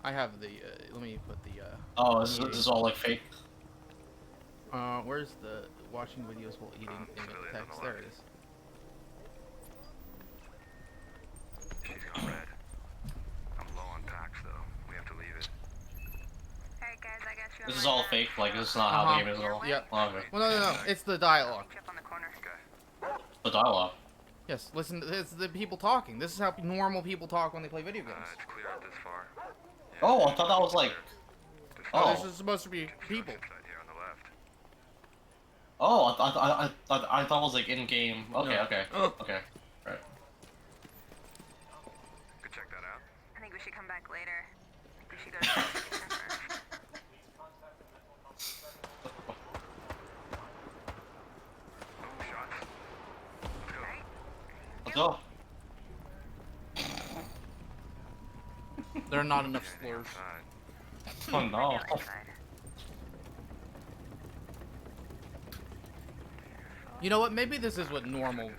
I have the. Let me put the. Oh, this is all like fake. Where's the watching videos while eating image text? There it is. She's gone red. I'm low on packs though. We have to leave it. Alright guys, I got you. This is all fake. Like this is not how the game is at all. Yep. Oh, okay. Well, no. It's the dialogue. The dialogue. Yes. Listen. It's the people talking. This is how normal people talk when they play video games. It's clear out this far. Oh, I thought that was like. Oh, this is supposed to be people. Here on the left. Oh, I thought it was like in game. Okay, No. okay, okay. Right. Could check that out. I think we should come back later. I think we should go to the station first. Let's go. There are not enough slurs. Oh no. You know what? Maybe this is what normal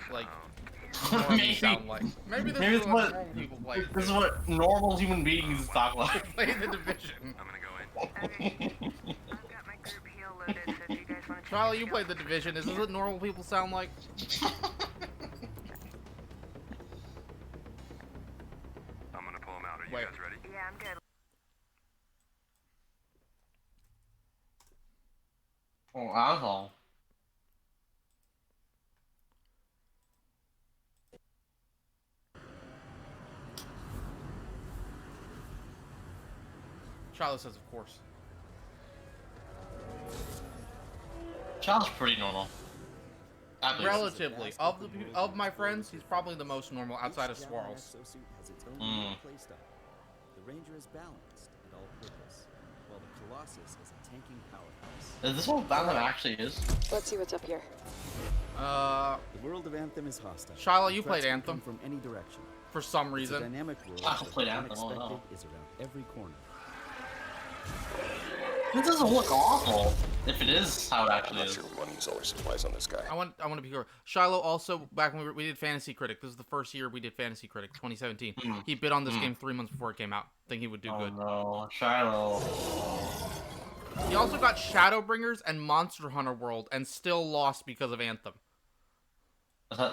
normals sound like. Maybe this Maybe is it's what what normal people play. this is what normal human beings talk like. Play the Division. I'm gonna go in. Charlie, you played the Division. Is this what normal people sound like? I'm gonna pull him out. Are you guys ready? Yeah, I'm good. Oh, asshole. Shiloh says, of course. Shiloh's pretty normal. Relatively, of my friends, he's probably the most normal outside of Swirls. The Ranger is balanced and all-purpose, while the Colossus is a tanking powerhouse. Is this what Anthem actually is? Let's see what's up here. The world of Anthem is hostile. Shiloh, you played Anthem from any direction. For some reason. It's a dynamic world. I played Anthem. Oh, no. Is around every corner. It doesn't look awful. If it is how it actually is. I'm not sure we want to use all our supplies on this guy. I want to be clear. Shiloh also, back when we did Fantasy Critic, this is the first year we did Fantasy Critic, 2017. He bid on this game 3 months before it came out. Think he would do good. No, Shiloh. He also got Shadowbringers and Monster Hunter World and still lost because of Anthem.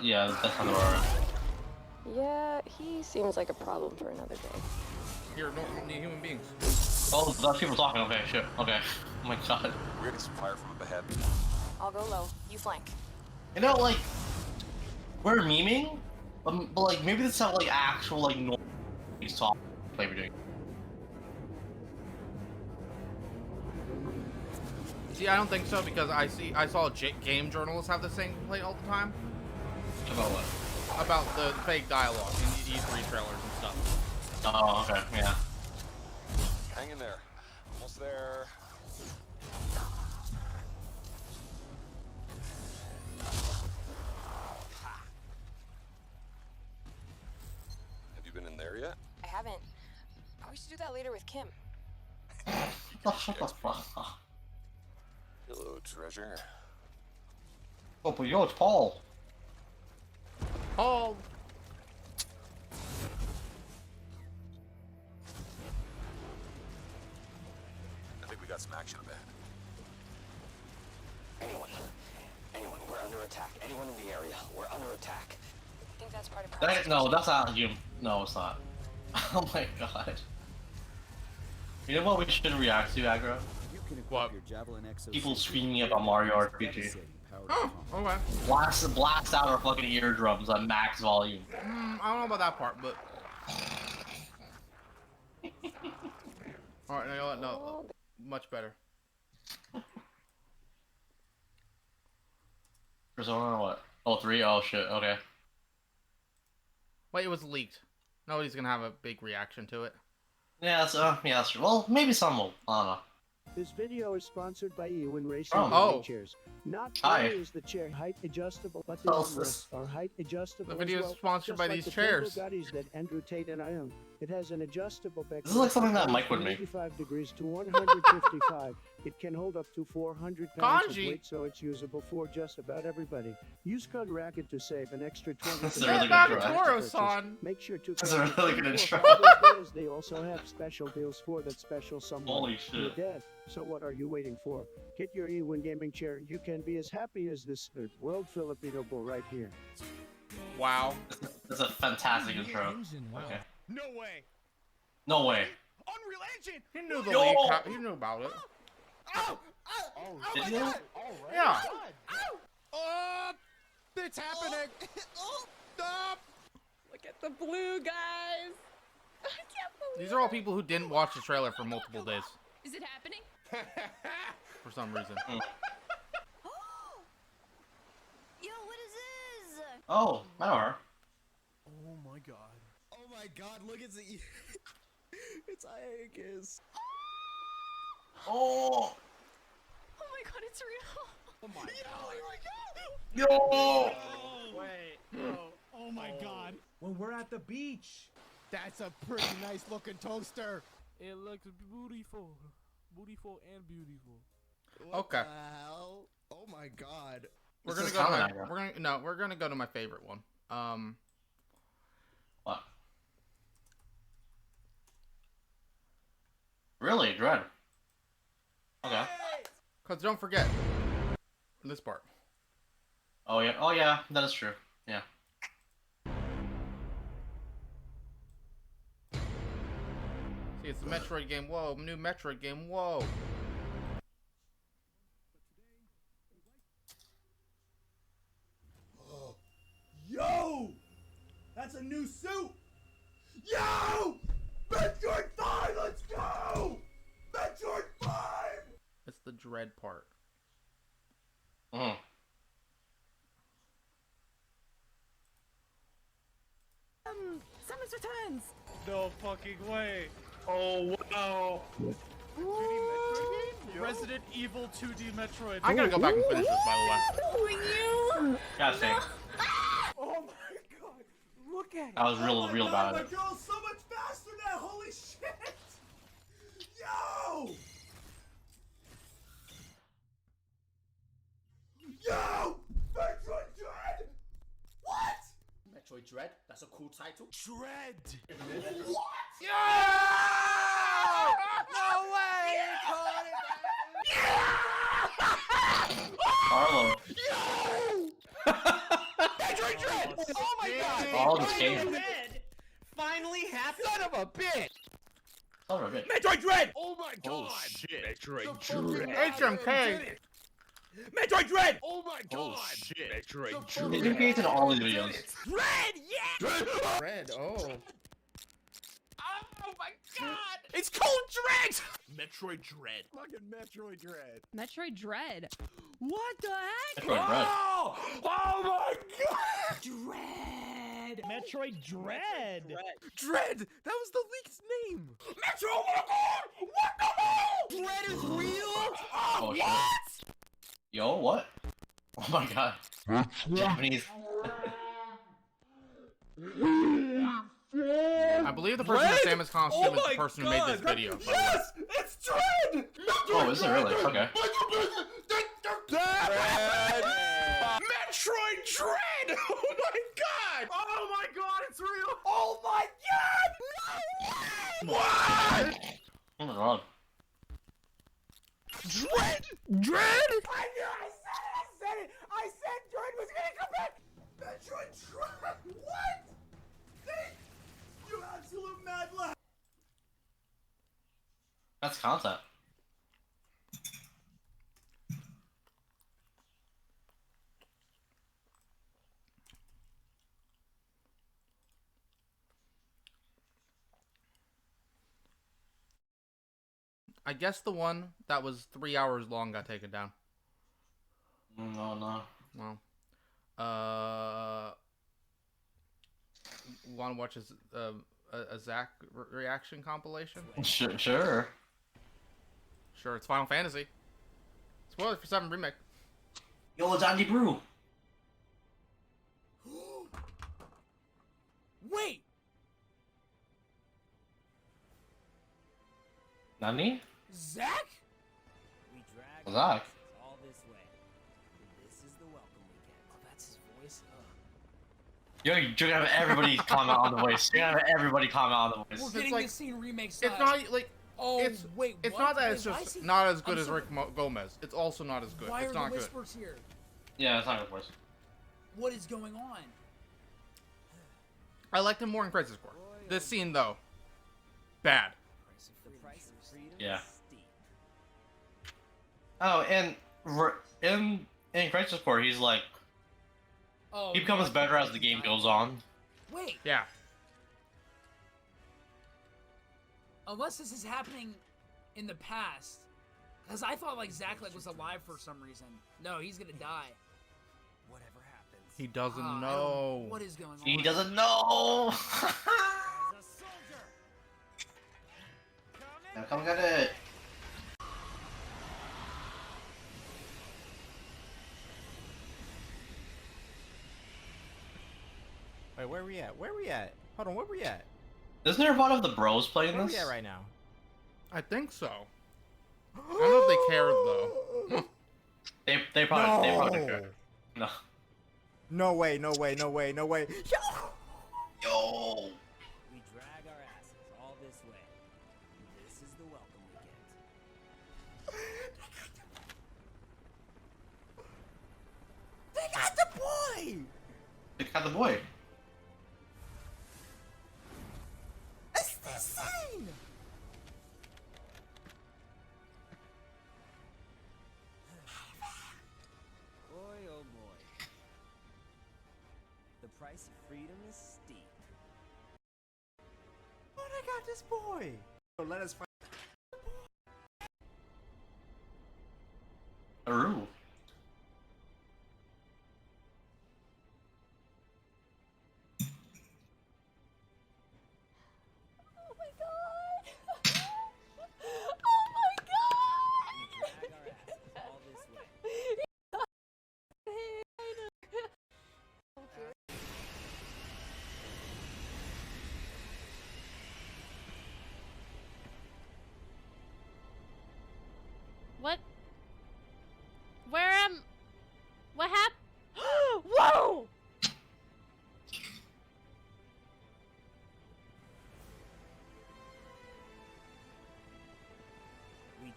Yeah, that's not alright. Yeah, he seems like a problem for another day. Here, no human beings. Oh, that's people talking. Okay, shit. Okay. Oh my god. We're getting some fire from up ahead. I'll go low. You flank. You know, like, we're memeing, but like, maybe this is how, like, actual, like, normal talk play we're doing. See, I don't think so because I saw game journalists have the same complaint all the time. About what? About the fake dialogue in E3 trailers and stuff. Oh, okay, yeah. Hang in there. Almost there. Have you been in there yet? I haven't. We should do that later with Kim. Hello, treasure. Oh, but yo, it's Paul. Paul. I think we got some action up ahead. Anyone, we're under attack. Anyone in the area, we're under attack. I think that's part of No, that's not you. No, it's not. Oh my god. You know what we should react to, Aggro? What? People screaming about Mario RPG. Oh, okay. Blast out our fucking eardrums at max volume. I don't know about that part, but. Alright, no, much better. Persona what? Oh, 3? Oh shit, okay. Wait, it was leaked. Nobody's gonna have a big reaction to it. Yeah, that's true. Well, maybe some will. I don't know. This video is sponsored by Ewan Racing chairs. Not Hi. only is the chair height adjustable, but the armrests are height adjustable. The video as well, is sponsored just by like these the chairs. table Guddies that Andrew Tate and I own. It has an adjustable back. This is like something that Mike would make. 85 degrees to 155. It can hold up to 400 pounds of Kanji. weight, so it's usable for just about everybody. Use code RACKET to save an extra 20%. That's a really good try. Toro-san. Make sure to. That's a really good intro. They also have special deals for that special someone. Holy Your shit. dad. So what are you waiting for? Get your Ewan gaming chair. You can be as happy as this world Filipino bull right here. Wow. That's a fantastic intro. Okay. No way. No way. Unreal Engine. He knew the Yo. leak. He knew about it. Oh Did my you? God. Yeah. Oh, it's happening. Oh, stop. Look at the blue guys. I can't believe These are all people who didn't watch the trailer for multiple days Is it happening? for some reason. Yo, what is this? Oh, I know her. Oh my God. Oh my God. Look at the. It's Aegis. Oh. Oh my god, it's real. Oh my God. Yo. Wait. Oh my God. When we're at the beach. That's a pretty nice looking toaster. It looks beautiful. Beautiful and beautiful. Okay. What the hell? Oh my God. We're This gonna is go. coming, We're gonna go to my favorite one. What? Really? Dread. Okay. Cause don't forget this part. Oh yeah. Oh yeah. That is true. Yeah. See, it's the Metroid game. Whoa, new Metroid game. Whoa. Yo! That's a new suit! Yo! Metroid 5, let's go! Dread part. Mm. Samus Returns! No fucking way. Oh, wow. 2D Metroid game? Resident Evil 2D Metroid. I gotta go back and finish this, by the way. Gotta say, Oh my god! Look at it! that was real God, bad. my girl's so much faster now! Holy shit! Yo! Yo! Metroid Dread! What? Metroid Dread? That's a cool title. Dread! What? Yeah! No way! Arlo. Metroid Dread! Oh my god! All this game. Dread finally happened. Son of a bitch! Son of a bitch. Metroid Dread! Oh my god! Oh shit. Metroid Dread! HMK! Metroid Dread! Oh my god! Oh shit. Metroid He's been creating all these videos. Dread! Yeah! Dread, oh. Oh my god! It's called Dread! Metroid Dread. Fucking Metroid Dread. Metroid Dread. What the heck? Metroid Dread. Oh my god! Dread. Metroid Dread. Dread! That was the leak's name! Metro, oh my god! What the hell? Dread is real? Oh, shit. What? Yo, what? Oh my god. Japanese. I believe the person in Samus costume is the person who made this video. by the way. Yes! It's Dread! Oh, is it really? Okay. Dread! Metroid Dread! Oh my god! Oh my god, it's real! Oh my god! No way! What? Oh my god. Dread! Dread! I knew I said Dread was gonna come back! Metroid Dread! What? You absolute mad lad! That's content. I guess the one that was 3 hours long got taken down. No. Well, want to watch a Zach reaction compilation? Sure. Sure, it's Final Fantasy. Spoiler for 7 Remake. Yo, it's Andy Brew. Wait! Nani? Zach? We drag Zach? all this way. This is the welcome we get. Oh, that's his voice. Yo, you're gonna have everybody comment on the voice. You're gonna have everybody comment on the We're voice. getting like- this scene remake style. It's not like wait, it's what? not that it's Wait, why just is he- not as good I'm as sorry. Rick Gomez. It's also not as good. Why It's are not the good. whispers here? Yeah, it's not a good voice. What is going on? I liked him more in Crisis Core. This scene though, bad. The price of freedom Yeah. is steep. Oh, and in Crisis Core, he's like, Oh, he becomes better as the game goes on. Wait, Yeah. unless this is happening in the past, because I thought like Zach was alive for some reason. No, he's gonna die. Whatever happens. He doesn't I don't- know. What is going on? He doesn't know. As a soldier. Now come get it. Wait, where are we at? Where are we at? Hold on, where are we at? Isn't there one of the bros playing Where are this? we at right now? I think so. I don't know if they cared though. They probably No. could. No. No way, no way, no way, no way. Yo. We drag our asses all this way. This is the welcome we get. They got the boy! They got the boy. It's insane! Boy, oh boy. The price of freedom is steep. Oh, they got this boy! So let us find.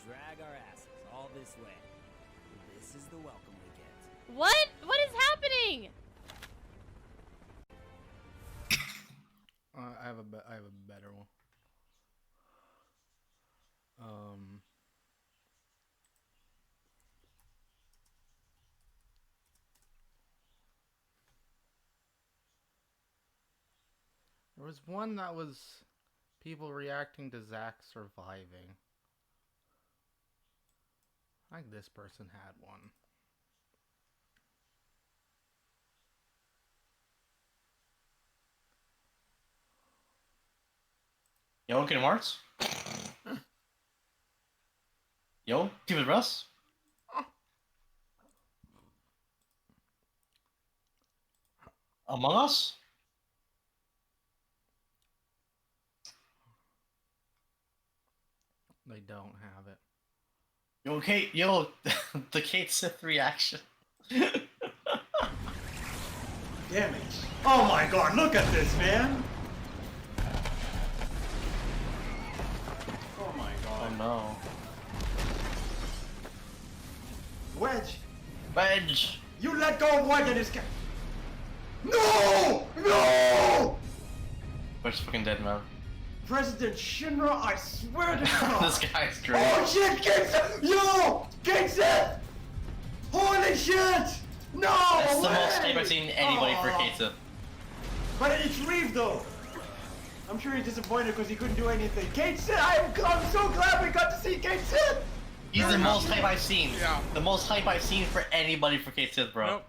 drag our asses all this way. This is the welcome we get. What? What is happening? I have a better one. There was one that was people reacting to Zack surviving. I think this person had one. Yo, Kingdom Hearts? Yo, Team with Russ? Among Us? They don't have it. Yo, Kate, yo, the Kate Sith reaction. Damn it. Oh my god, look at this, man! Oh my god. Oh no. Wedge! Wedge! You let go of Wedge and his No! No! Wedge's fucking dead, man. President Shinra, I swear to God! This guy's great. Oh shit, Kate Sith! Yo! Kate Sith! Holy shit! No! That's the most way! hype I've seen anybody for Kate Sith. But it's Reeve though! I'm sure he's disappointed because he couldn't do anything. Kate Sith! I'm so glad we got to see Kate Sith! He's the most hype I've seen. Yeah. The most hype I've seen for anybody for Kate Sith, bro. Nope.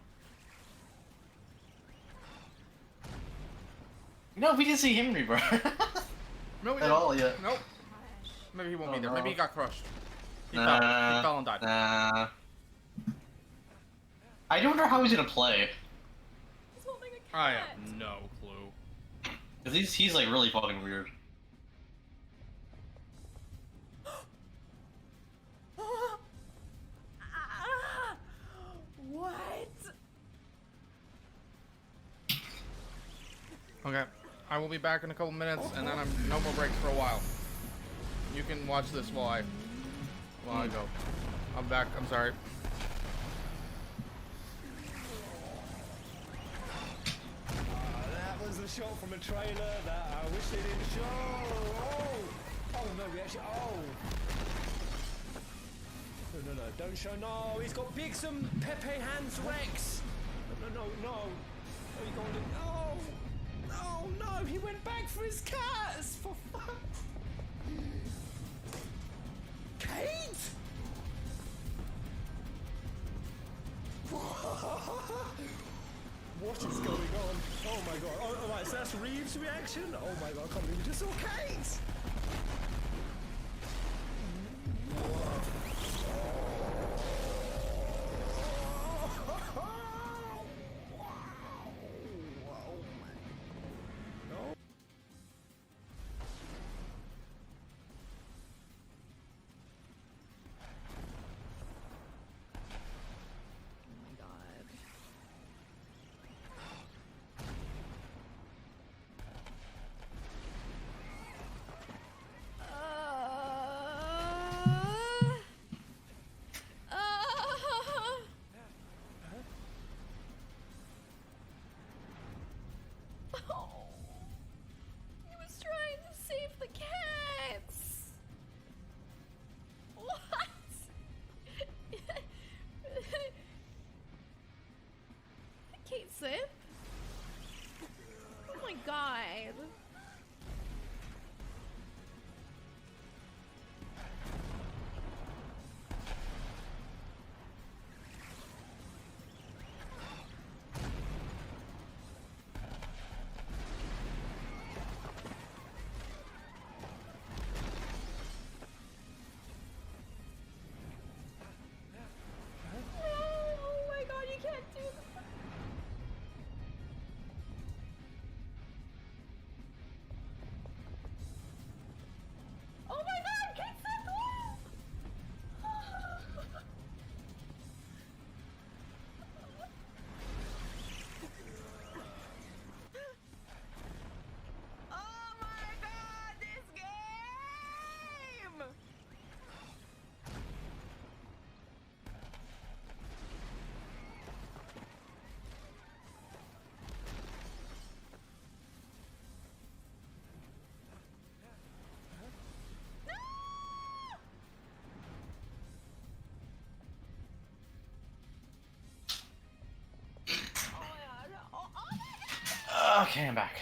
No, we didn't see Henry, bro. No, we At didn't. all, yeah. Nope. Maybe he won't be there. no. Maybe he got crushed. He Nah, fell and died. Nah. I don't know how he's gonna play. He's holding a cat. I have no clue. Cause he's like really fucking weird. What? Okay. I will be back in a couple minutes, and then I'm no more breaks for a while. You can watch this while I go. I'm back. I'm sorry. That was a shot from a trailer that I wish they didn't show. Oh no, we actually. No, don't show. No, he's got big some Pepe hands Rex. No. Oh, you going to? No, he went back for his cats. For fuck. Kate. What is going on? Oh my god. Oh, right, so that's Reeves' reaction? Oh my god, I can't believe we just saw Kate! Okay, I'm back.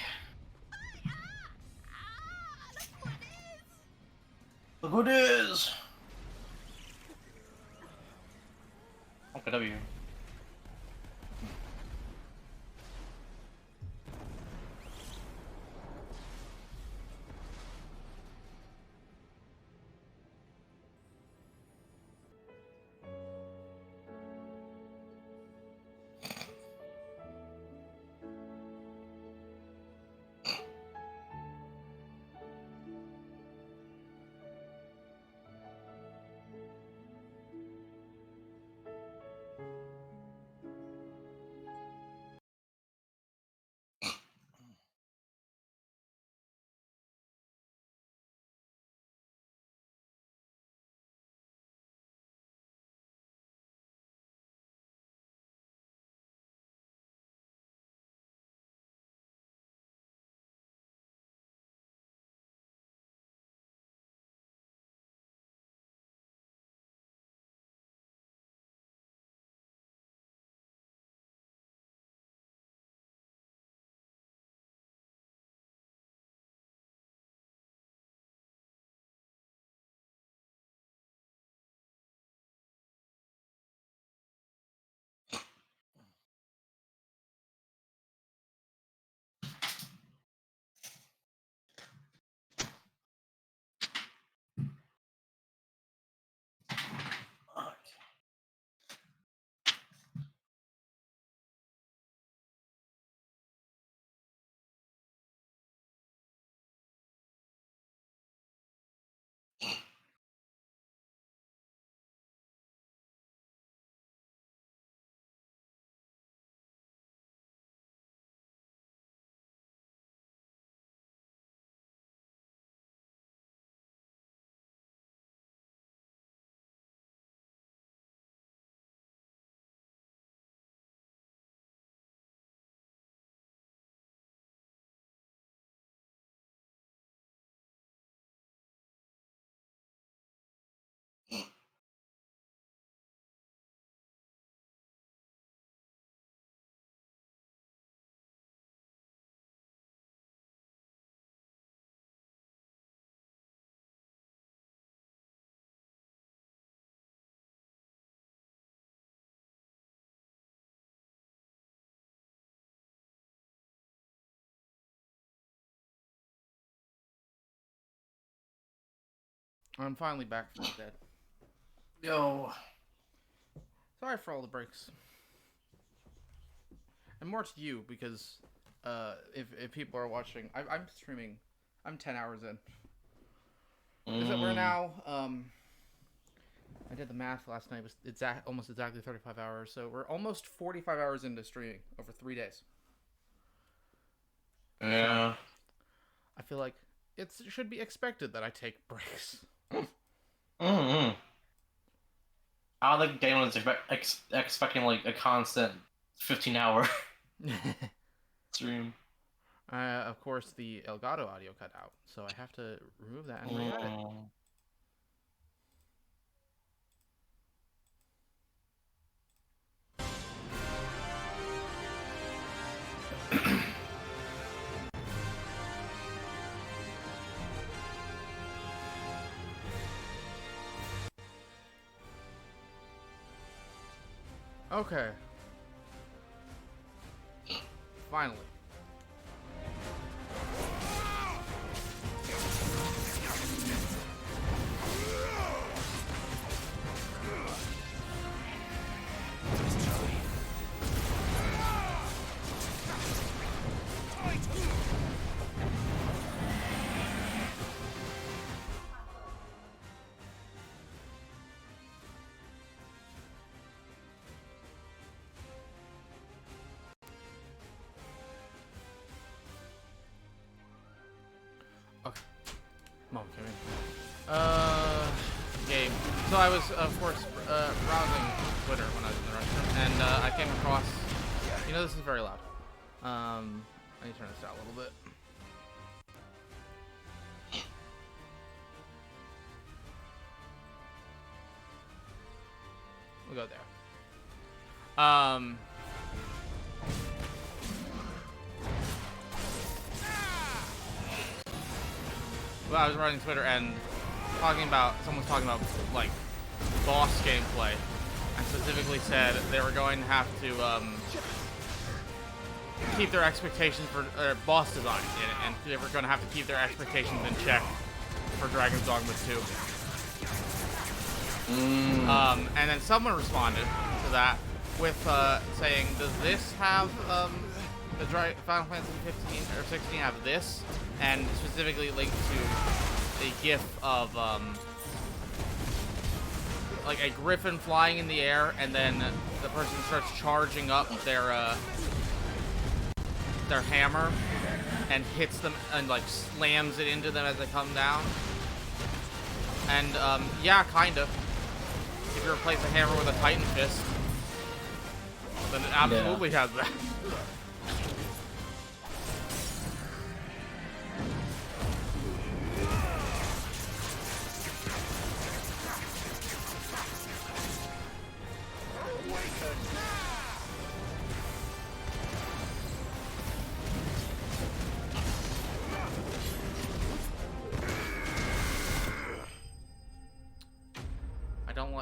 Look who it is! Okay, W. I'm finally back from the dead. Yo. Sorry for all the breaks. And more to you, because if people are watching, I'm streaming. I'm 10 hours in. Is that we're now, I did the math last night. It's almost exactly 35 hours. So we're almost 45 hours into streaming over 3 days. Yeah. So I feel like it should be expected that I take breaks. Mm-hmm. I don't think anyone's expecting like a constant 15-hour stream. Of course, the Elgato audio cut out, so I have to remove that and re-add it. Okay. Finally. Okay. Mom came in. Game. So I was, of course, browsing Twitter when I was in the restroom, and I came across. You know, this is very loud. I need to turn this down a little bit. We'll go there. Well, I was running Twitter and someone's talking about like boss gameplay, and specifically said they were going to have to keep their expectations for boss design in it, and they were going to have to keep their expectations in check for Dragon's Dogma 2. And then someone responded to that with saying, does this have the Final Fantasy 15 or 16 have this? And specifically linked to a GIF of like a griffin flying in the air, and then the person starts charging up their hammer and hits them and like slams it into them as they come down. And yeah, kind of. If you replace a hammer with a Titan fist, then it absolutely has that.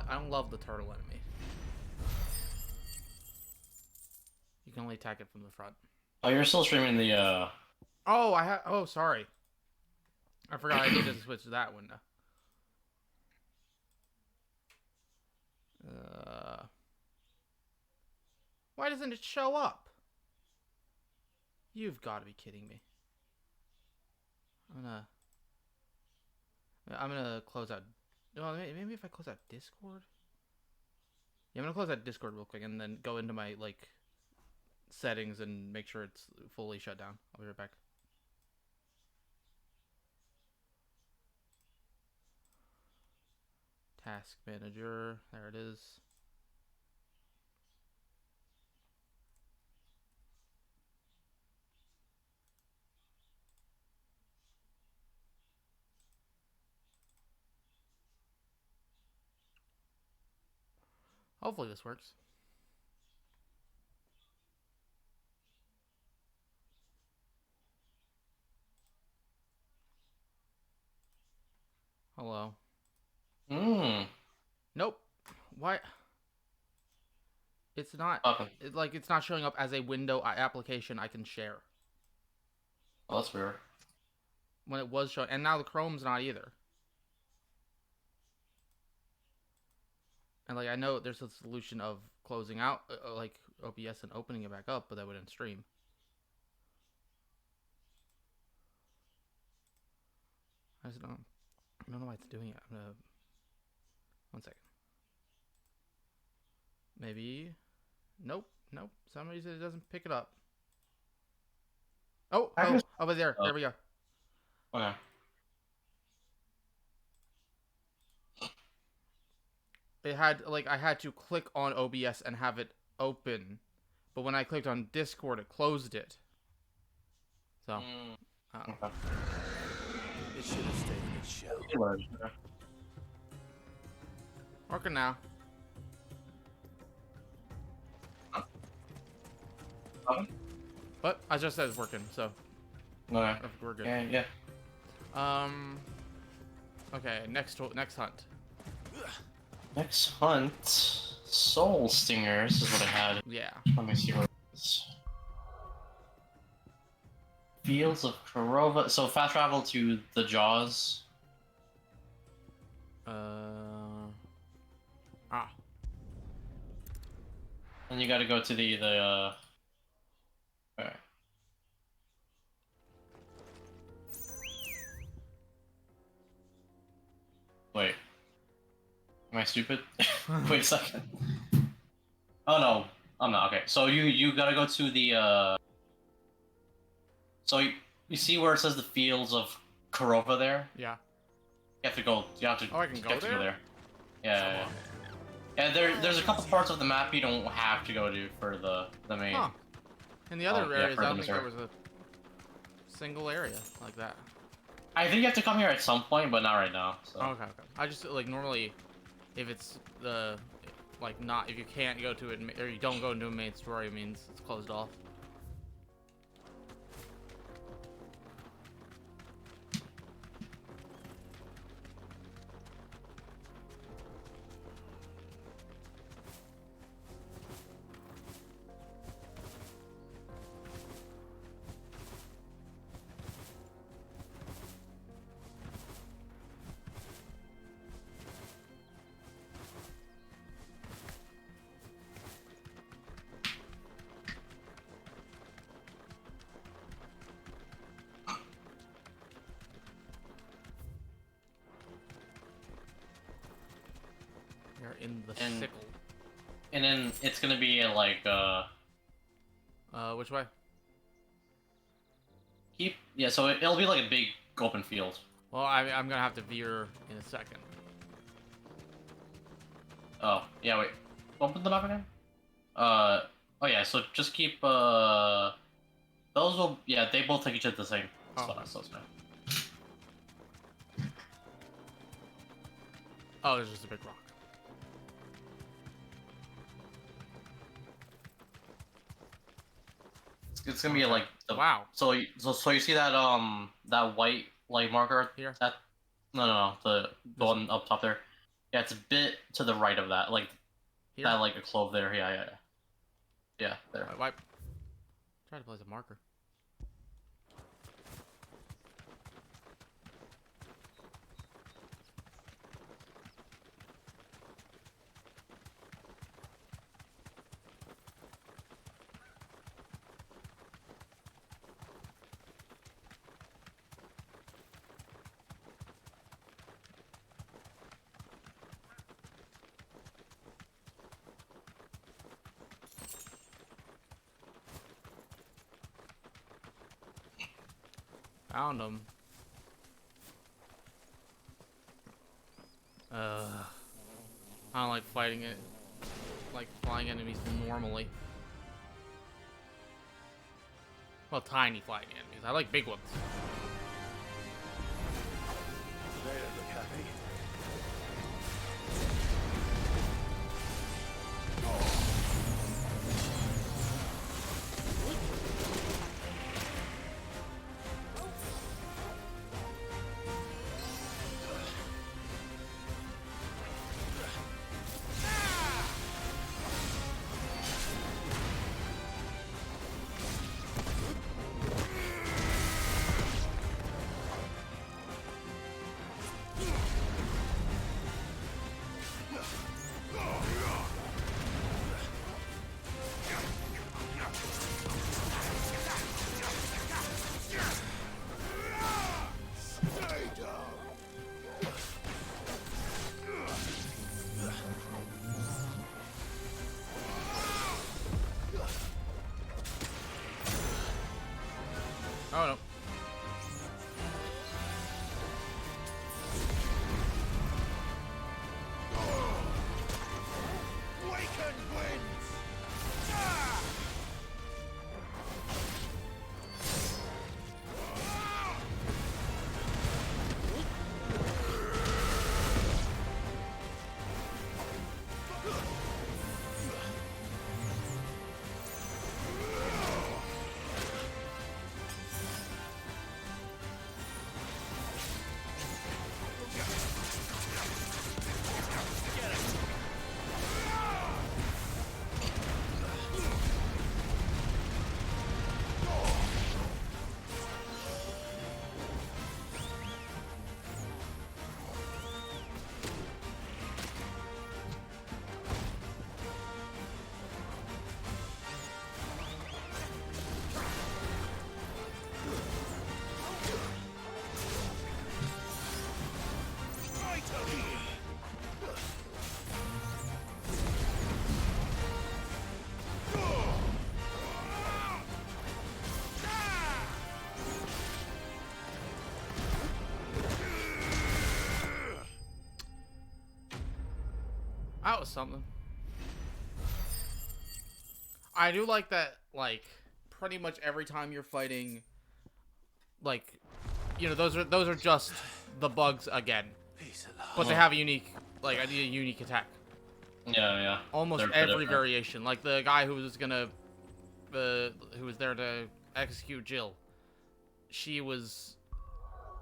I don't love the turtle enemy. You can only attack it from the front. Oh, you're still streaming the Oh, sorry. I forgot I needed to switch to that window. Why doesn't it show up? You've got to be kidding me. I'm gonna close out. No, maybe if I close out Discord. Yeah, I'm gonna close out Discord real quick and then go into my like settings and make sure it's fully shut down. I'll be right back. Task manager. There it is. Hopefully this works. Hello. Nope. Why? It's not. It's not showing up as a window application I can share. Oh, that's weird. When it was showing, and now the Chrome's not either. And like I know there's a solution of closing out like OBS and opening it back up, but that wouldn't stream. I don't know why it's doing it. I'm gonna 1 second. Maybe. Nope. Some reason it doesn't pick it up. Oh, over there. There we go. Okay. It had like I had to click on OBS and have it open, but when I clicked on Discord, it closed it. So. Okay. It should have stayed in its shell. Working now. But I just said it's working, so. Okay. We're good. Yeah. Okay, next hunt. Next hunt, Soul Stingers is what I had. Yeah. Let me see what it is. Fields of Korova. So fast travel to the Jaws. And you gotta go to the Alright. Wait. Am I stupid? Wait a second. Oh no, I'm not. Okay, so you gotta go to the So you see where it says the Fields of Korova there? Yeah. You have to go. You have to. Oh, I can go there. Yeah. Yeah. There's a couple parts of the map you don't have to go to for the main. Huh. In the other areas, I don't think there was a single area like that. I think you have to come here at some point, but not right now. So. Okay. I just like normally, if it's the like not if you can't go to it or you don't go into a main story, it means it's closed off. Where in the And- sickle? And then it's gonna be like Which way? so it'll be like a big open field. Well, I'm gonna have to veer in a second. Oh, yeah, wait. Open the map again? Oh yeah, so just keep, those will, yeah, they both take each other the same spot, so it's fine. Oh, there's just a big rock. It's gonna be like, wow. So you see that, that white light marker? Here? That, no, the one up top there. Yeah, it's a bit to the right of that, like, Here? that, like, a clove there, yeah. Yeah, there. Wipe. Try to place a marker. Found him. I don't like fighting it, like flying enemies normally. Well, tiny flying enemies. I like big ones. They don't look happy. Oh no. That was something. I do like that, like, pretty much every time you're fighting, like, you know, those are just the bugs again. But they have a unique, like, a unique attack. Yeah. Almost They're every different. variation. Like, the guy who was gonna, who was there to execute Jill. She was,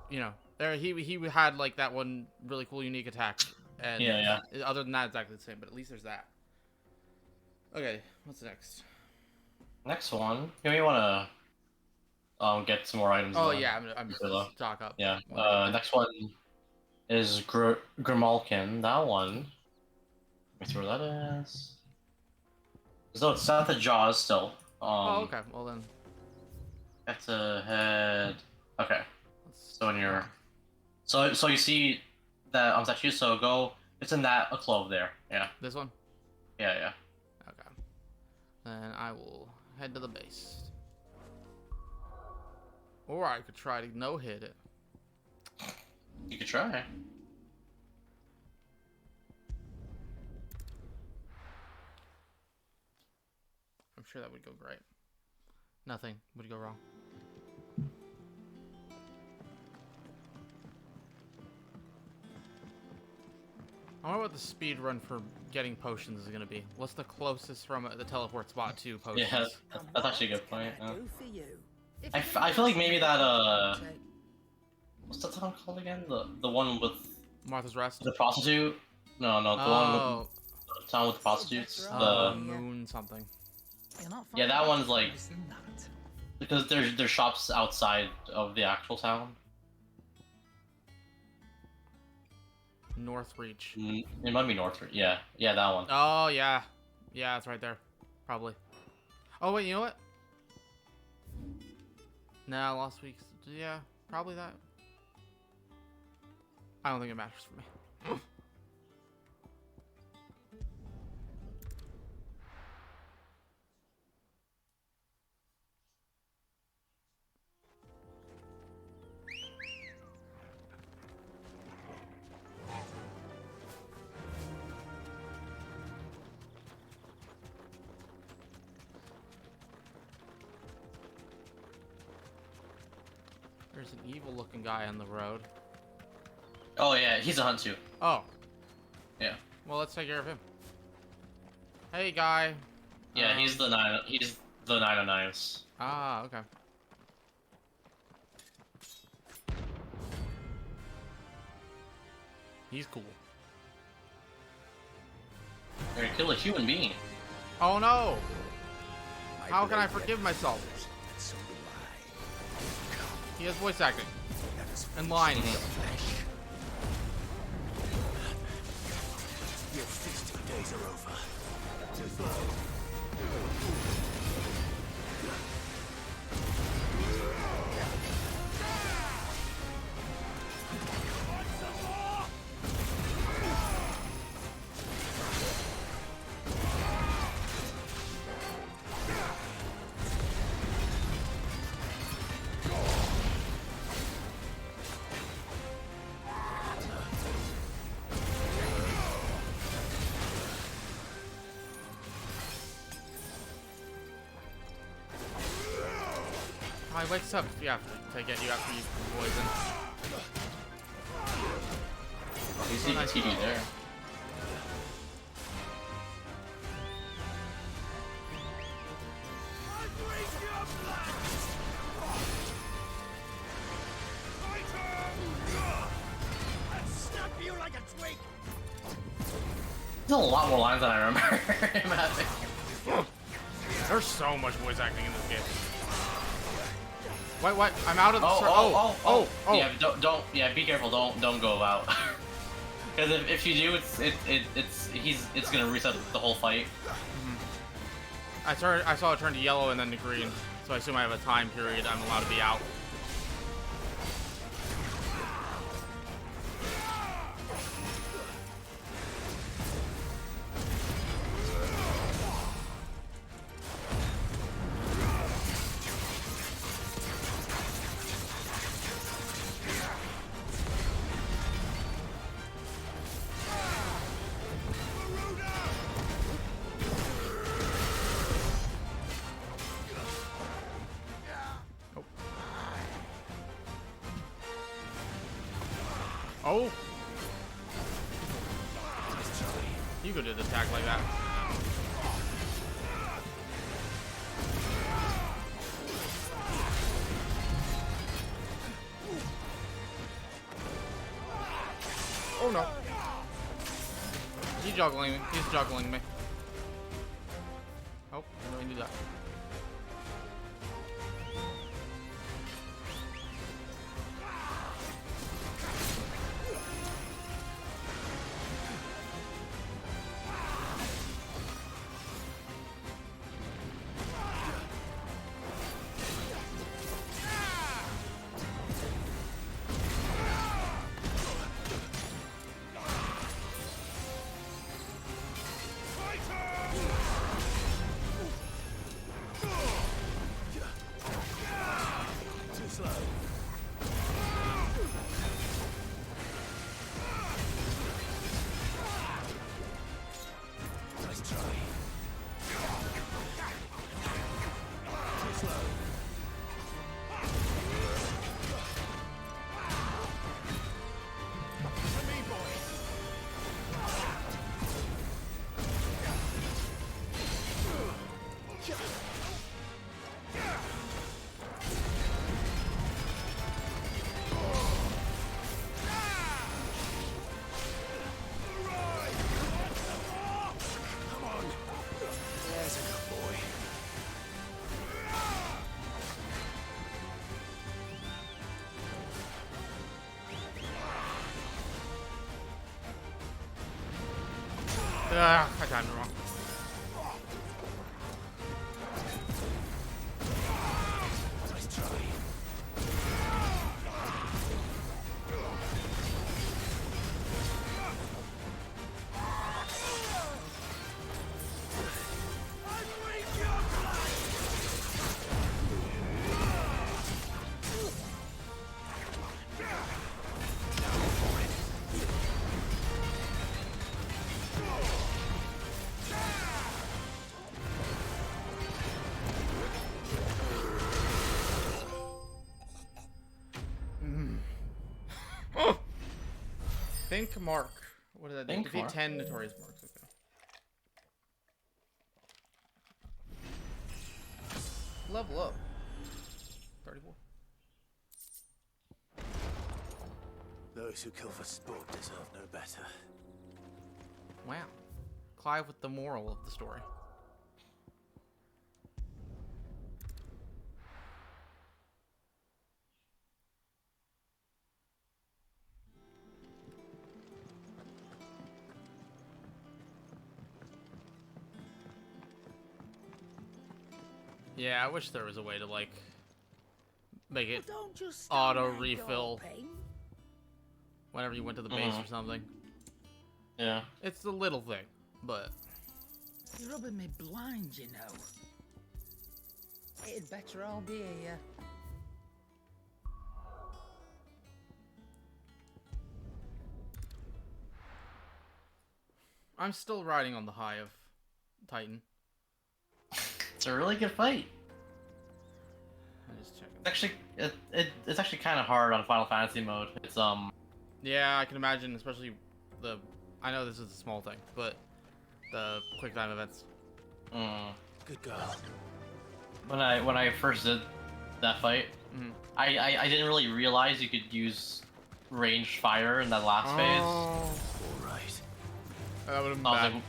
you know, there he had, like, that one really cool unique attack. And Yeah. other than that, exactly the same, but at least there's that. Okay, what's next? Next one. You may want to get some more items. Oh yeah, I'm stock up. Yeah. Next one is Grimalkin. That one. Let me see where that is. So it's at the jaws still. Oh, okay. Well then. Have to head. Okay. So when you're, so you see that on statue. So go It's in that a clove there. Yeah. This one? Yeah, yeah. Okay. Then I will head to the base. Or I could try to no-hit it. You could try. I'm sure that would go great. Nothing would go wrong. I wonder what the speed run for getting potions is going to be. What's the closest from the teleport spot to potions? Yeah, that's actually a good point. I feel like maybe that, what's that town called again? The one with... Martha's Rest? The prostitute? No, the one with... The town with the prostitutes? The... Moon something. Yeah, that one's like... Because there's shops outside of the actual town. Northreach. It might be Northreach. Yeah, that one. Oh, yeah. Yeah, it's right there. Probably. Oh, wait, you know what? Nah, last week's... Yeah, probably that. I don't think it matters for me. There's an evil-looking guy on the road. Oh yeah, he's a hunt too. Oh. Yeah. Well, let's take care of him. Hey, guy. Yeah, he's the nine of knives. Ah, okay. He's cool. They're gonna kill a human being. Oh no! How can I forgive myself? He has voice acting. And lines. Your feasting days are over. Oh, he wakes up. Yeah, to get you after you poison. You see the TV there. There's a lot more lines than I remember him having. There's so much voice acting in this game. What? I'm out of the oh. Yeah, don't. Yeah, be careful. Don't go out. Because if you do, it's gonna reset the whole fight. I saw it turn to yellow and then to green, so I assume I have a time period I'm allowed to be out. Oh! You could just attack like that. Oh no! He's juggling me. He's juggling me. Oh, I really do that. I timed it wrong. Nice try. Think mark. What did that do? Think Defeat mark. 10 notorious marks. Okay. Level up. 34. Those who kill for sport deserve no better. Wow. Clive with the moral of the story. Yeah, I wish there was a way to, like, make it auto refill whenever you went to the base or something. Yeah. It's the little thing, but... You're rubbing me blind, you know. It'd better all be here. I'm still riding on the high of Titan. It's a really good fight. I'm just checking. It's actually it's actually kind of hard on Final Fantasy mode. It's Yeah, I can imagine, especially the. I know this is a small thing, but the quick time events. Good girl. When I first did that fight, I didn't really realize you could use ranged fire in that last phase. All right. That would have been I was bad. like,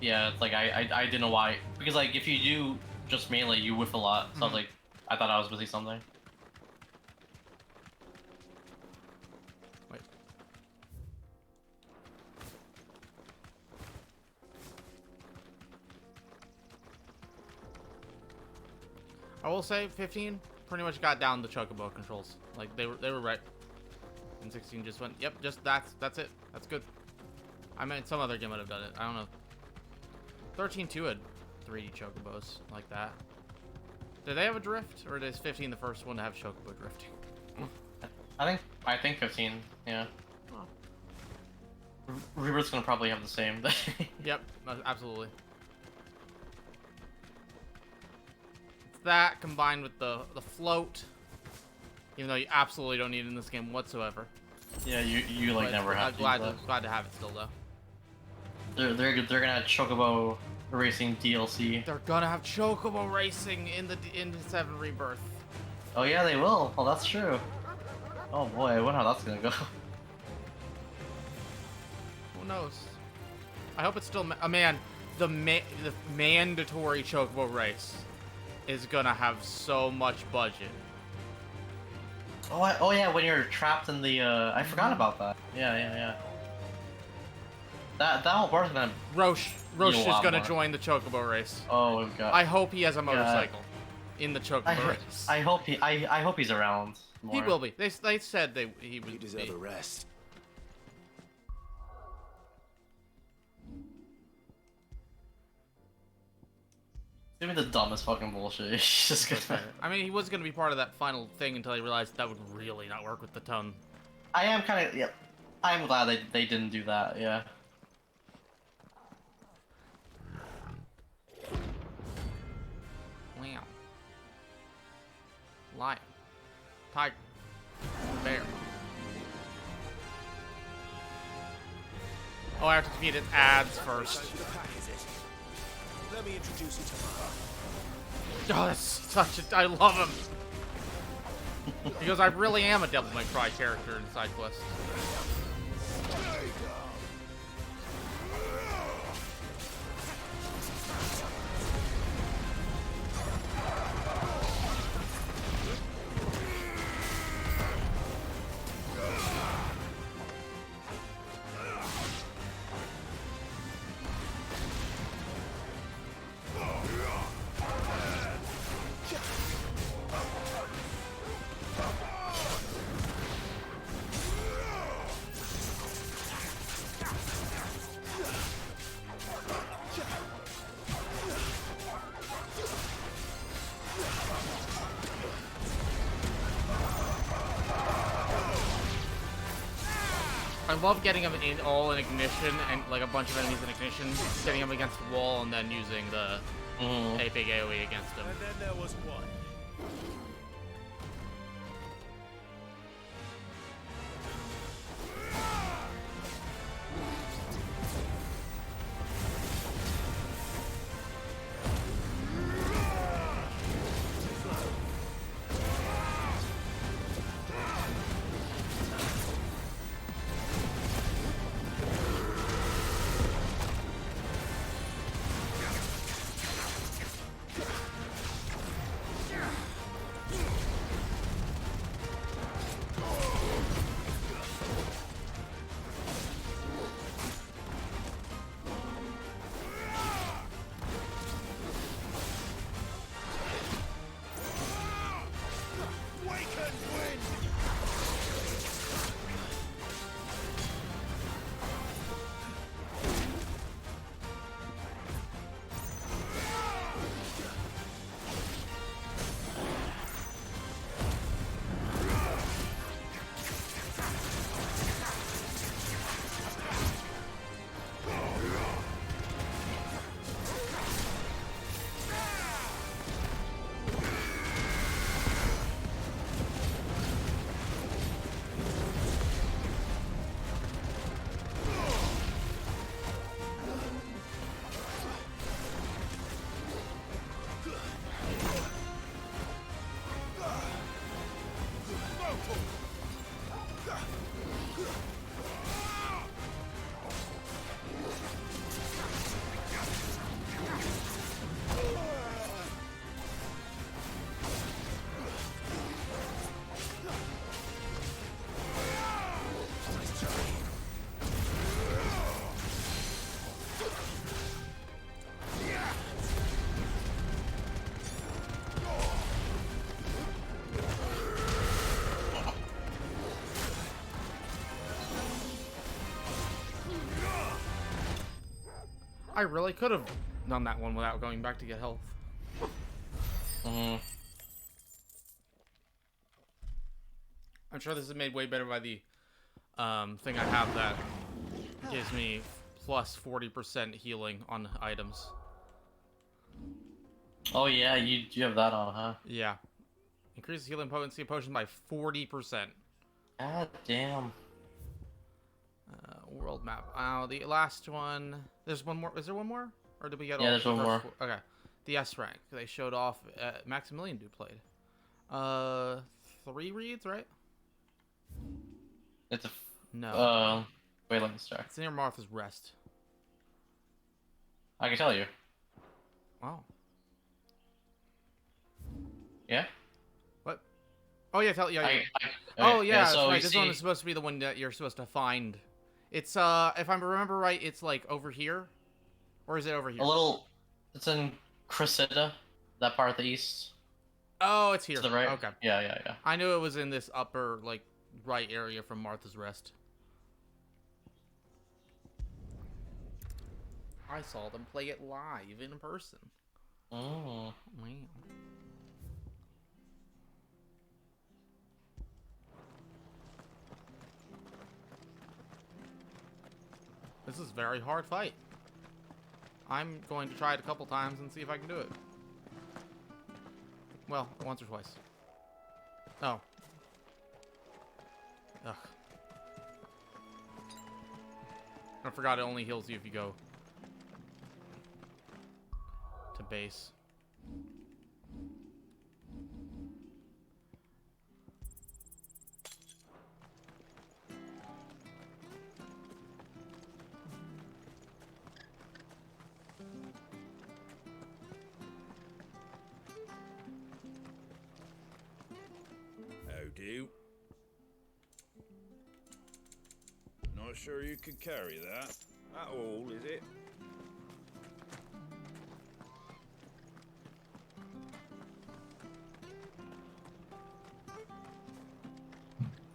yeah, it's like I didn't know why, because like if you do just melee, you whiff a lot. So I was like, I thought I was missing something. Wait. I will say 15 pretty much got down the chocobo controls. Like they were right. And 16 just went, yep, just that's it. That's good. I mean, some other game would have done it. I don't know. 13-2 had 3D chocobos like that. Did they have a drift, or is 15 the first one to have chocobo drifting? I think 15. Yeah. Rebirth's gonna probably have the same. Yep, absolutely. It's that combined with the float, even though you absolutely don't need it in this game whatsoever. Yeah, you like But never have to. Glad to have it still though. They're gonna have Chocobo Racing DLC. They're gonna have chocobo racing in the 7 Rebirth. Oh yeah, they will. Oh, that's true. Oh boy, I wonder how that's gonna go. Who knows? I hope it's still the mandatory chocobo race is gonna have so much budget. Oh yeah, when you're trapped in the I forgot about that. Yeah. That whole part's gonna. Roche is gonna join the chocobo race. Oh god. I hope he has a motorcycle in the chocobo race. I hope he's around more. He will be. They said he would. You deserve a rest. Give me the dumbest fucking bullshit. He's just gonna... I mean, he was gonna be part of that final thing until he realized that would really not work with the tongue. I am kind of. Yeah. I'm glad they didn't do that. Yeah. Wow. Lion. Tiger. Bear. Oh, I have to defeat its ads first. Let me introduce you to Oh, that's such a... I love him. Because I really am a Devil May Cry character in side quest. I love getting them in all in ignition and like a bunch of enemies in ignition, getting them against the wall and then using the a big AoE against them. And then there was one. I really could have done that one without going back to get health. I'm sure this is made way better by the thing I have that gives me plus 40% healing on items. Oh yeah, you have that on, huh? Yeah. Increases healing potency of potion by 40%. God damn. World map. The last one. There's one more. Is there one more? Or did we get all there's the one more. Okay. The S rank. They showed off Maximilian dude played. 3 reads, right? It's a no. Wait, let me start. It's near Martha's Rest. I can tell you. Wow. Yeah. What? Oh yeah, yeah. So that's right. This one is supposed to be the one that you're supposed to find. It's if I remember right, it's like over here, or is it over here? A little. It's in Cressida, that part of the east. Oh, it's here. To the right. Okay. Yeah. I knew it was in this upper like right area from Martha's Rest. I saw them play it live in person. Oh. Wow. This is a very hard fight. I'm going to try it a couple times and see if I can do it. Well, once or twice. Oh. Ugh. I forgot it only heals you if you go to base. Do. Not sure you could carry that at all, is it?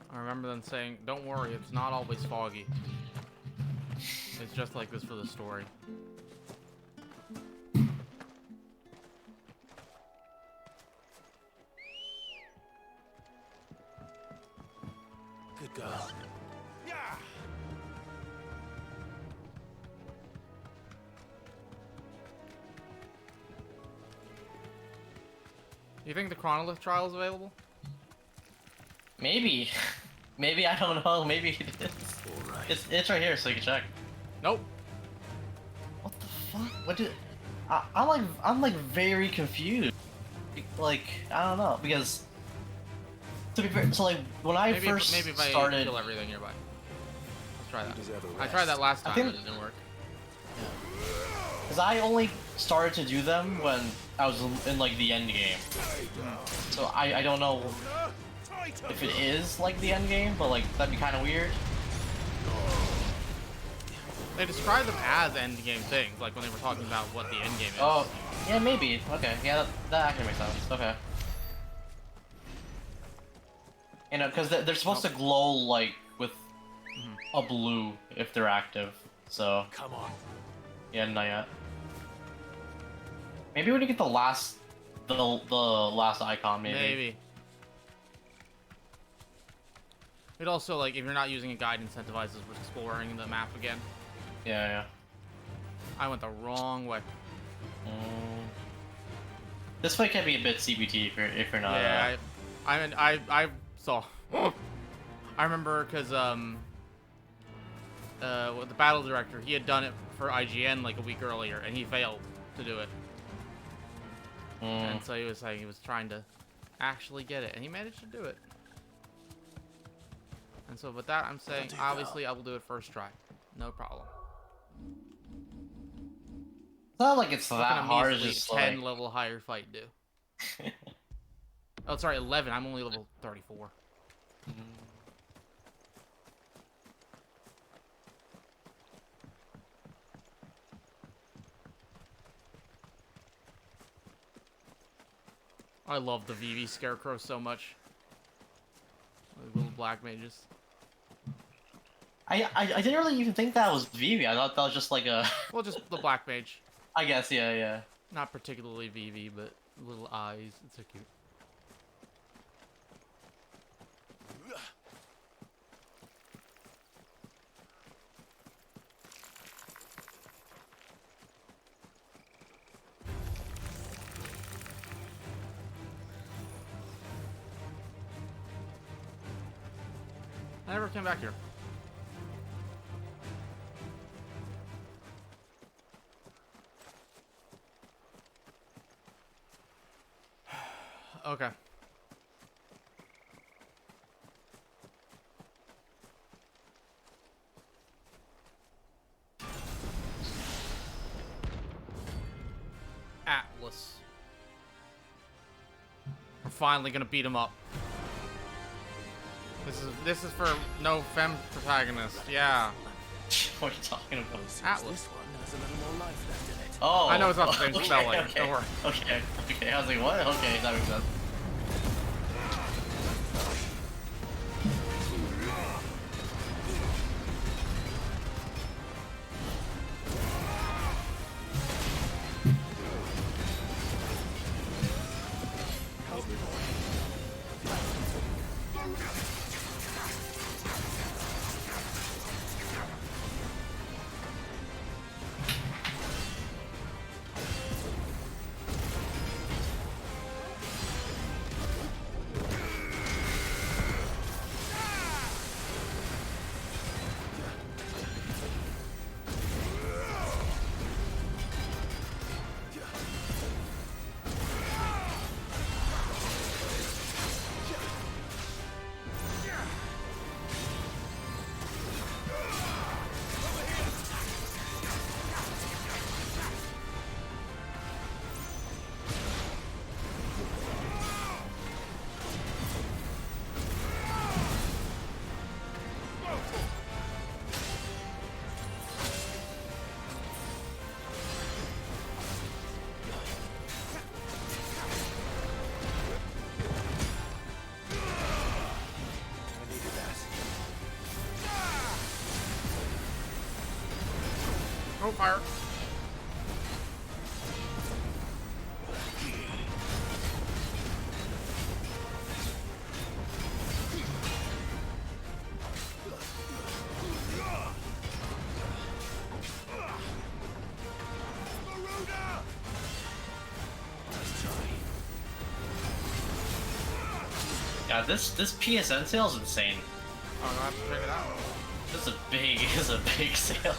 I remember them saying, don't worry, it's not always foggy. It's just like this for the story. Good girl. You think the Chronolith trial is available? Maybe. Maybe, I don't know. Maybe it is. It's right here, so you can check. Nope. What the fuck? What did... I'm like very confused. Like, I don't know, because... To be fair, so like, when I first maybe if I started... kill everything nearby. Let's try that. I tried that last time, but it didn't work. Because I only started to do them when I was in like the end game. So I don't know if it is like the end game, but like that'd be kind of weird. They describe them as end game things, like when they were talking about what the end game is. Oh, yeah, maybe. Okay, yeah, that actually makes sense. Okay. You know, because they're supposed to glow like with a blue if they're active. So. Come on. Yeah, not yet. Maybe when you get the last icon, maybe. Maybe. It also, like, if you're not using a guide, incentivizes exploring the map again. Yeah, yeah. I went the wrong way. This fight can be a bit CBT if you're not. Yeah, I saw. I remember because the battle director, he had done it for IGN like a week earlier, and he failed to do it. And so he was saying he was trying to actually get it, and he managed to do it. And so with that, I'm saying, obviously, I will do it first try. No problem. It's not like it's that hard, it's just 10 like... level higher fight do. Oh, sorry, 11. I'm only level 34. I love the VV Scarecrow so much. The little black mages. I didn't really even think that was VV. I thought that was just like a... Well, just the black mage. I guess, yeah, yeah. Not particularly VV, but little eyes. It's so cute. I never came back here. Okay. Atlas. We're finally gonna beat him up. This is for no femme protagonist. Yeah. What are you talking about? Atlas. This one has a little more life left in it. Oh. I know it's not the same okay, spelling. Okay. Don't worry. Okay. Okay. I was like, what? Okay, that makes sense. Oh, fire. God, this PSN sale is insane. Oh, I have to check it out. This is a big sale.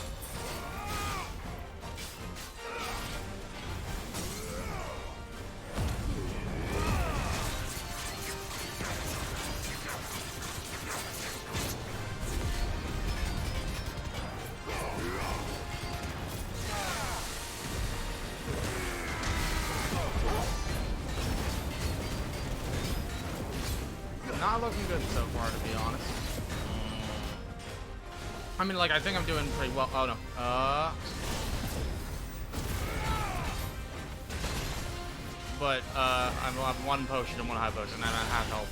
Not looking good so far, to be honest. I mean, like, I think I'm doing pretty well. Oh, no. But, I'm one potion and one high potion, and I'm at half health.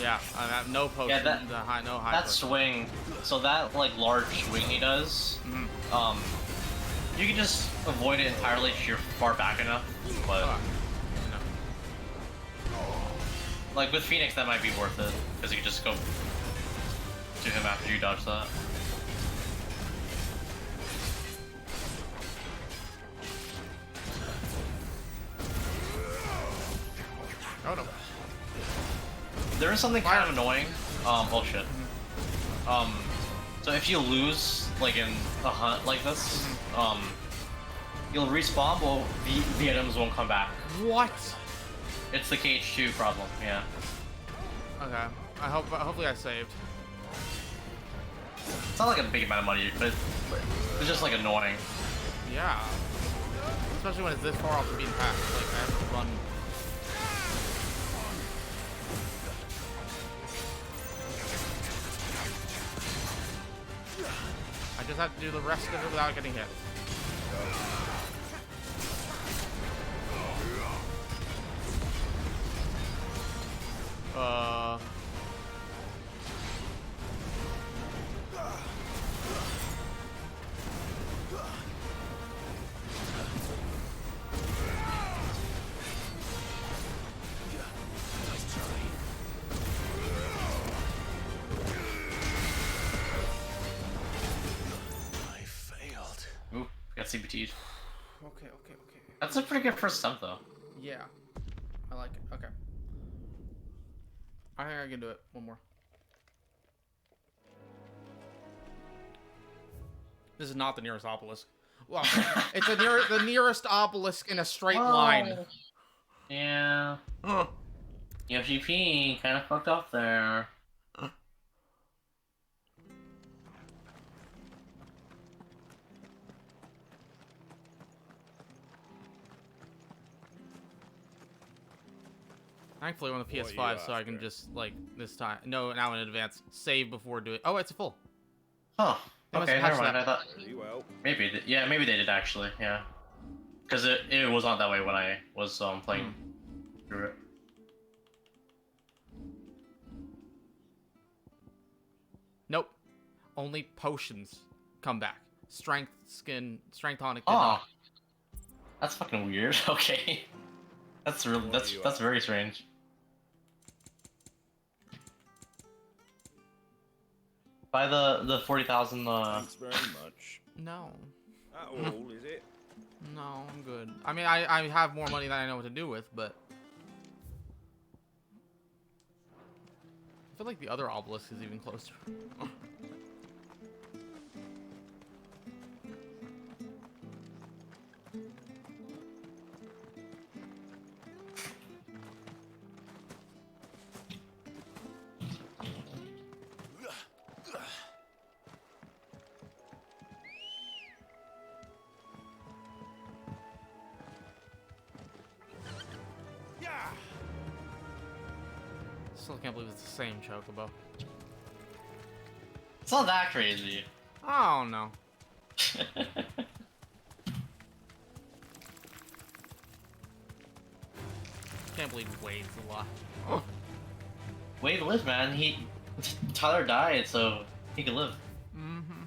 Yeah, I have no potion, Yeah, no high that potion. swing, so that, like, large swing he does, you can just avoid it entirely if you're far back enough, but... Like, with Phoenix, that might be worth it, because you can just go to him after you dodge that. Oh no. There is something kind of annoying. Oh shit. So if you lose, like in a hunt like this, you'll respawn, but the items won't come back. What? It's the KH2 problem, yeah. Okay. Hopefully I saved. It's not like a big amount of money, but it's just like annoying. Yeah. Especially when it's this far off the beaten path. Like, I have to run. I just have to do the rest of it without getting hit. Ooh, got CBT'd. Okay. That's a pretty good first stump, though. Yeah. I like it. Okay. I think I can do it. One more. This is not the nearest obelisk. Well, it's the nearest obelisk in a straight line. Yeah. FGP kind of fucked up there. Thankfully on the PS5, so I can just, like, this time, no, now in advance, save before doing. Oh, it's full. Huh. They must Okay, patch never mind. that. I thought maybe, maybe they did actually. Yeah, because it was not that way when I was playing through it. Nope. Only potions come back. Strength, skin, strength tonic. Oh, that's fucking weird. Okay, that's very strange. Buy the 40,000. Thanks very much. No. That all, is it? No, I'm good. I mean, I have more money than I know what to do with, but I feel like the other obelisk is even closer. Still can't believe it's the same chocobo. It's not that crazy. Oh no. Can't believe Wade's alive. Oh. Wade lives, man. Tyler died, so he can live. Mm-hmm.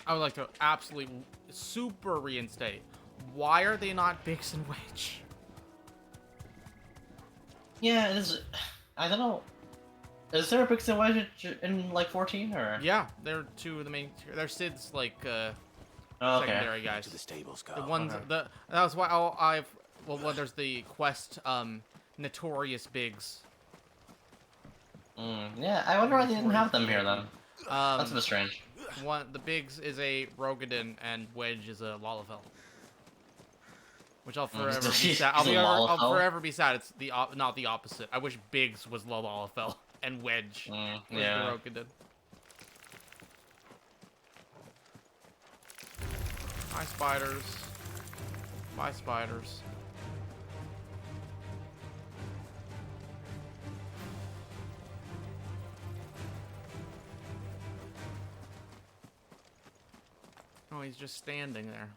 I would like to absolutely super reinstate. Why are they not Bix and Wedge? Yeah, it is. I don't know. Is there a Bix and Wedge in like 14 or? Yeah, they're two of the main. They're Sid's like okay. secondary guys. To the stables, go. The ones Okay. that was why I've well, there's the quest, Notorious Biggs. Yeah, I wonder why they didn't have them here then. That's a bit strange. The Biggs is a Rogadin and Wedge is a Lalafell. Which I'll forever be sad. I'll forever be sad. It's not the opposite. I wish Biggs was Lalafell and Wedge was the Rogadin. Hi, spiders. Bye, spiders. Oh, he's just standing there.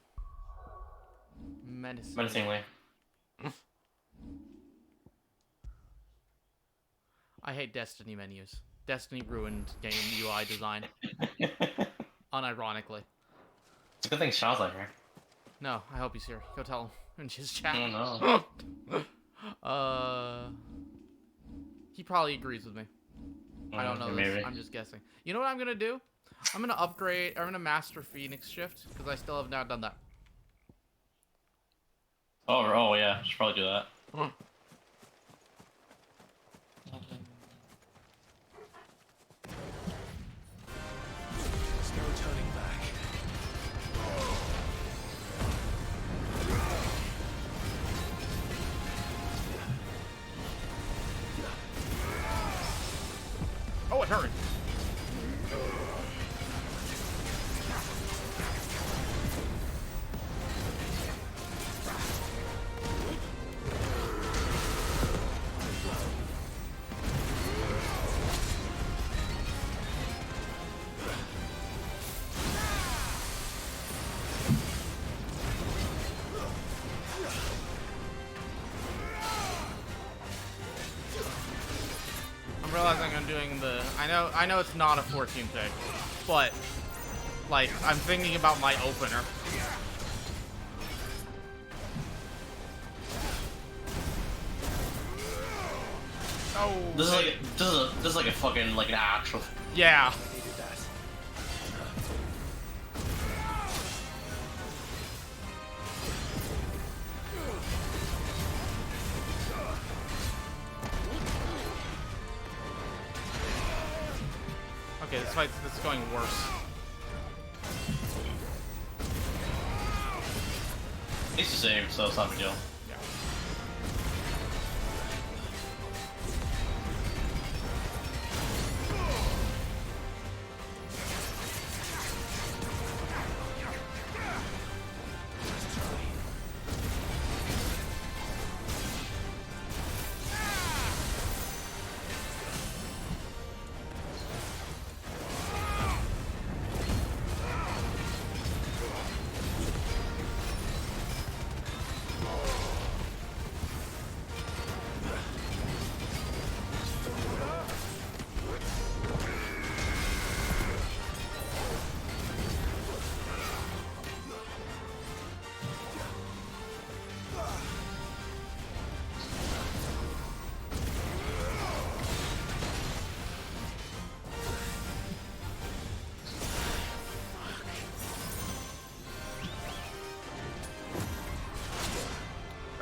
Menacingly. I hate Destiny menus. Destiny ruined game UI design. Unironically. It's a good thing Shaw's not here. No, I hope he's here. Go tell him in his chat. Oh, no. He probably agrees with me. I don't know this. I'm just guessing. You know what I'm gonna do? I'm gonna upgrade. I'm gonna master Phoenix Shift because I still have not done that. Oh yeah, should probably do that. There's no turning back. Oh, it hurt. I'm realizing I'm doing the... I know it's not a 14 pick, but, like, I'm thinking about my opener. Oh. This is like a fucking, like, an actual... Yeah. Okay, this is going worse. It's the same, so it's not a big deal. Yeah.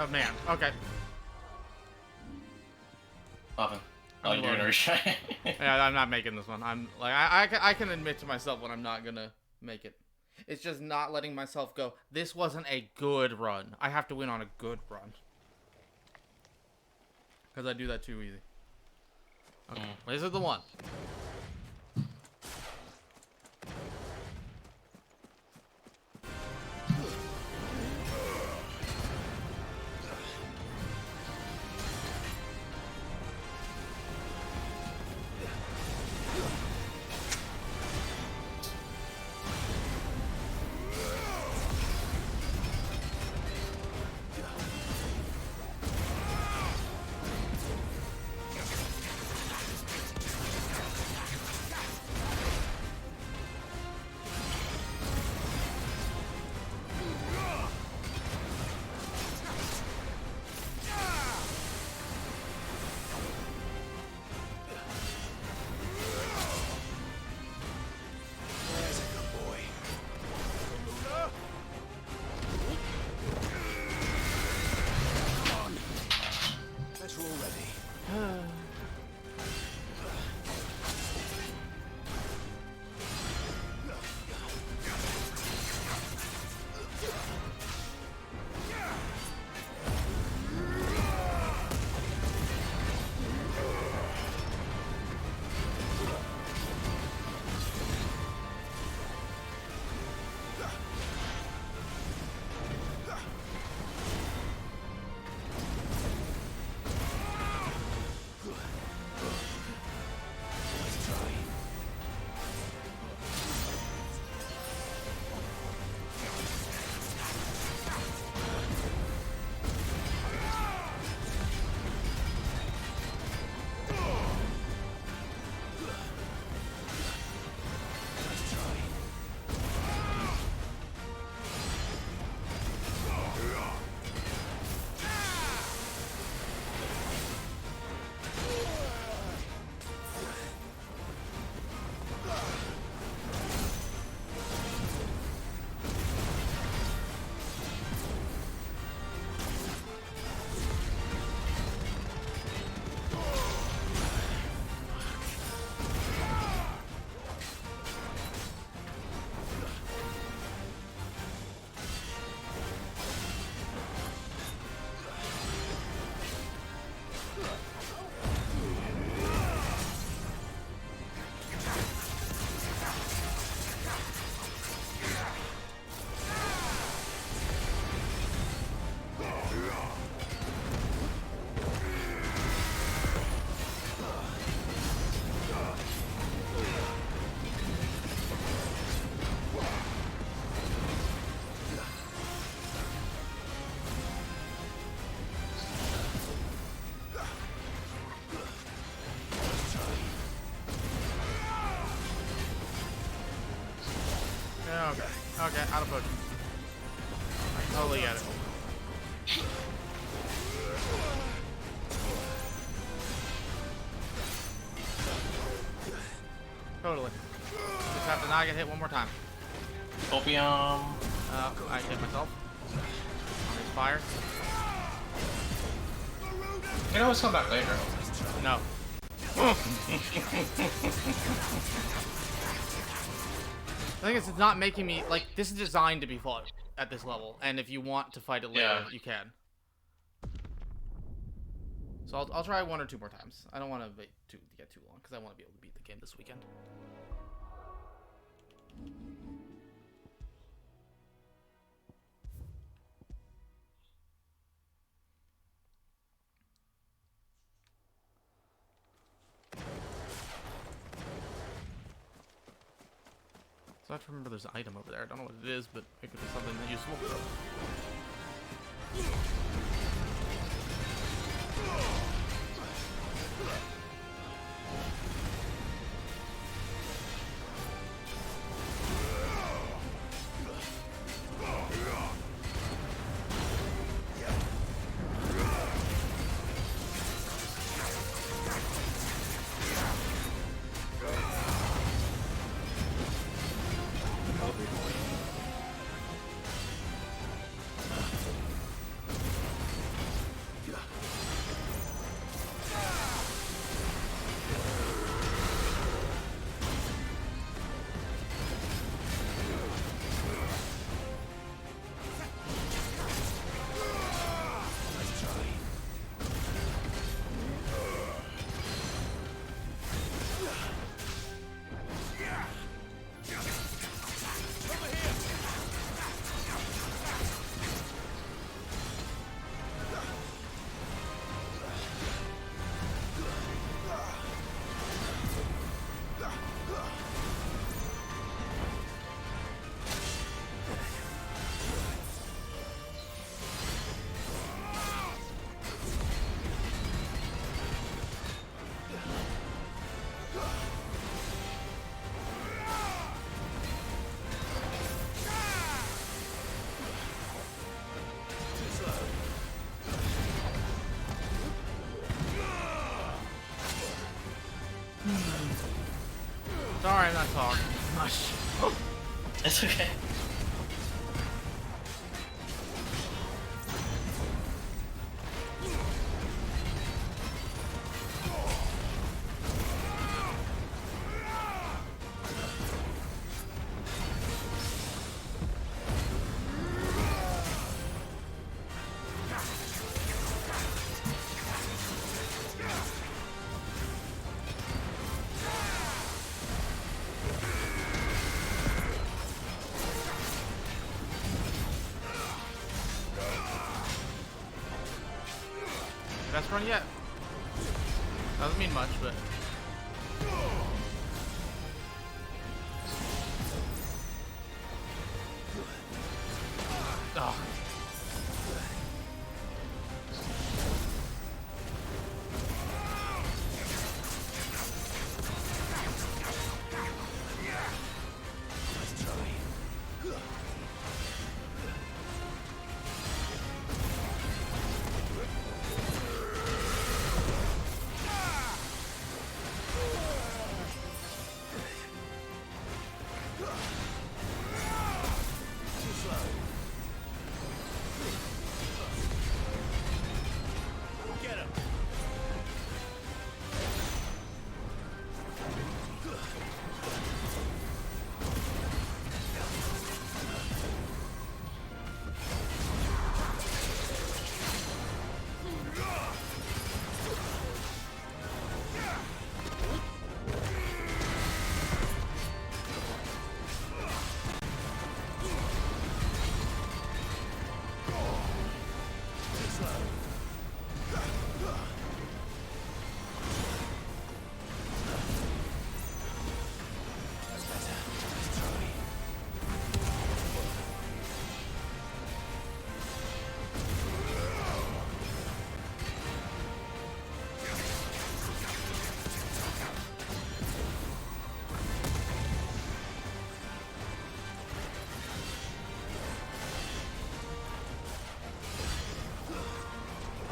Oh man, okay. Nothing. Oh, you're gonna retry. Yeah, I'm not making this one. I'm like, I can admit to myself when I'm not gonna make it. It's just not letting myself go. This wasn't a good run. I have to win on a good run. Because I do that too easy. Okay, this is the one. Yeah, okay. Okay, out of potion. I totally get it. Totally. Just have to not get hit one more time. Opium. I hit myself. On his fire. You can always come back later. No. The thing is, it's not making me, like, this is designed to be fought at this level, and if you want to fight it later, you can. So I'll try 1 or 2 more times. I don't want to wait to get too long, because I want to be able to beat the game this weekend. So I have to remember there's an item over there. I don't know what it is, but it could be something useful. Sorry, I'm not talking much. It's okay. Best run yet. Doesn't mean much, but. Oh.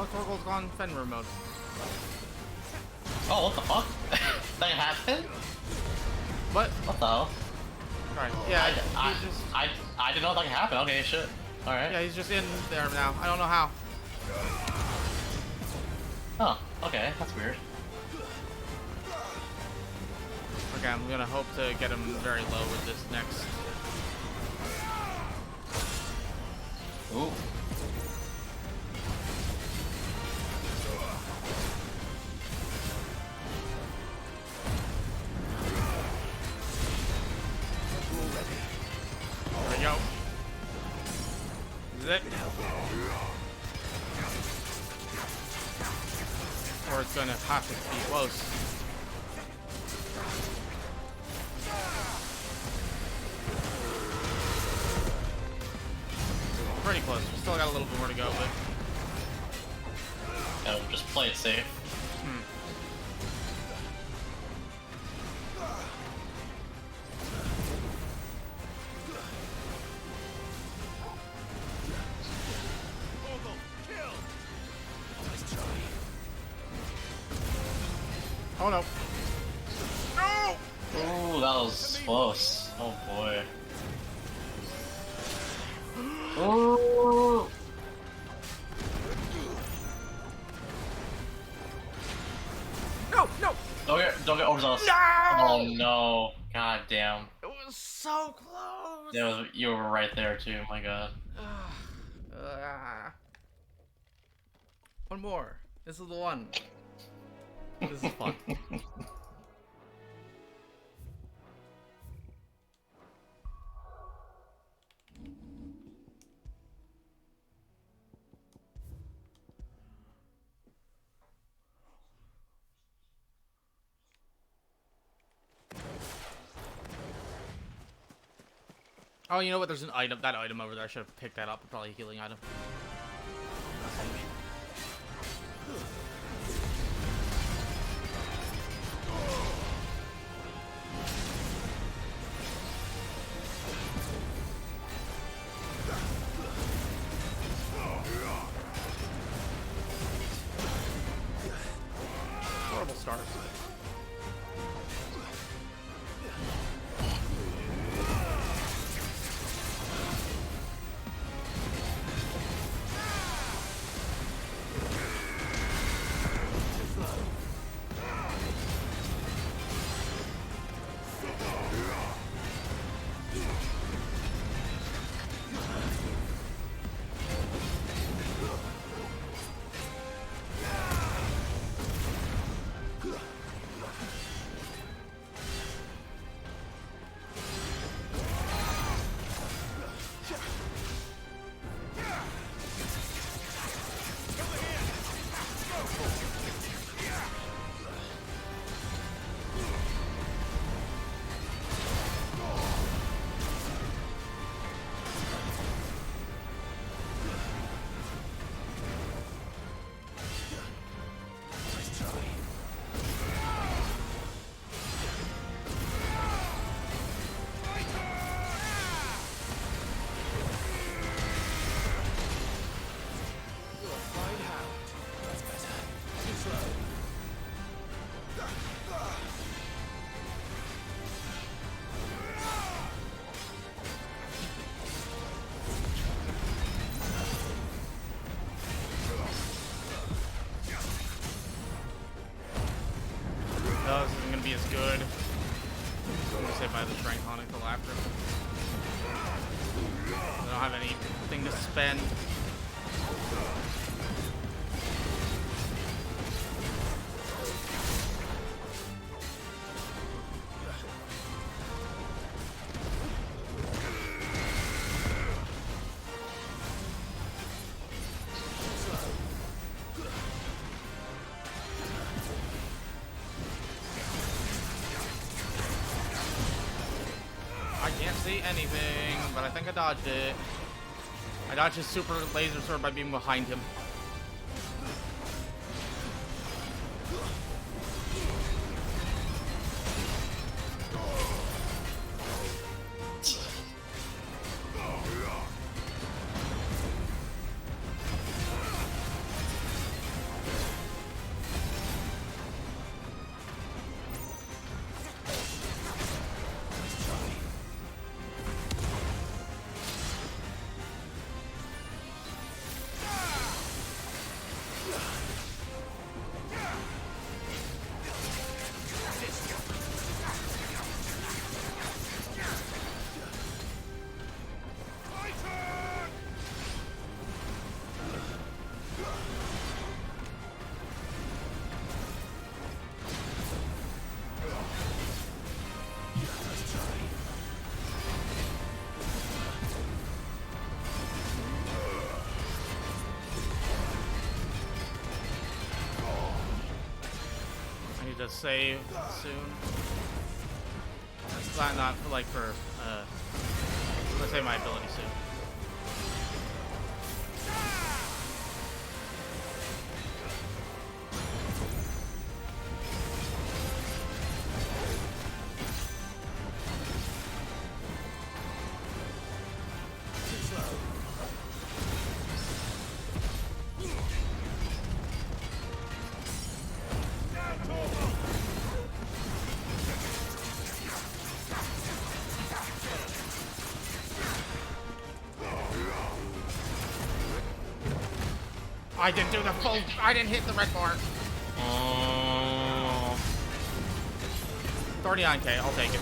Oh, Torgal's gone Fenrir mode. Oh, what the fuck? That happened? What? What the hell? Alright, yeah, I didn't know that could happen. Okay, shit. Alright. Yeah, he's just in there now. I don't know how. Oh, okay, that's weird. Okay, I'm gonna hope to get him very low with this next. Ooh. There we go. Zip. Or it's gonna have to be close. Pretty close. We still got a little bit more to go, but Yeah, just play it safe. Oh no. No! Ooh, that was close. Oh boy. Ooh. No, no. Don't get overzealous. No! Oh no. God damn. It was so close. Yeah, you were right there too. My God. One more. This is the one. This is fun. Oh, you know what? There's an item. That item over there. I should have picked that up. Probably a healing item. Horrible start. No, this isn't gonna be as good. I'm gonna say by the strength on it till after. I don't have anything to spend. I can't see anything, but I think I dodged it. I dodged his super laser sword by being behind him. just save soon. It's not for like for I'm gonna save my ability soon. I didn't do the full. I didn't hit the red bar. 39k. I'll take it.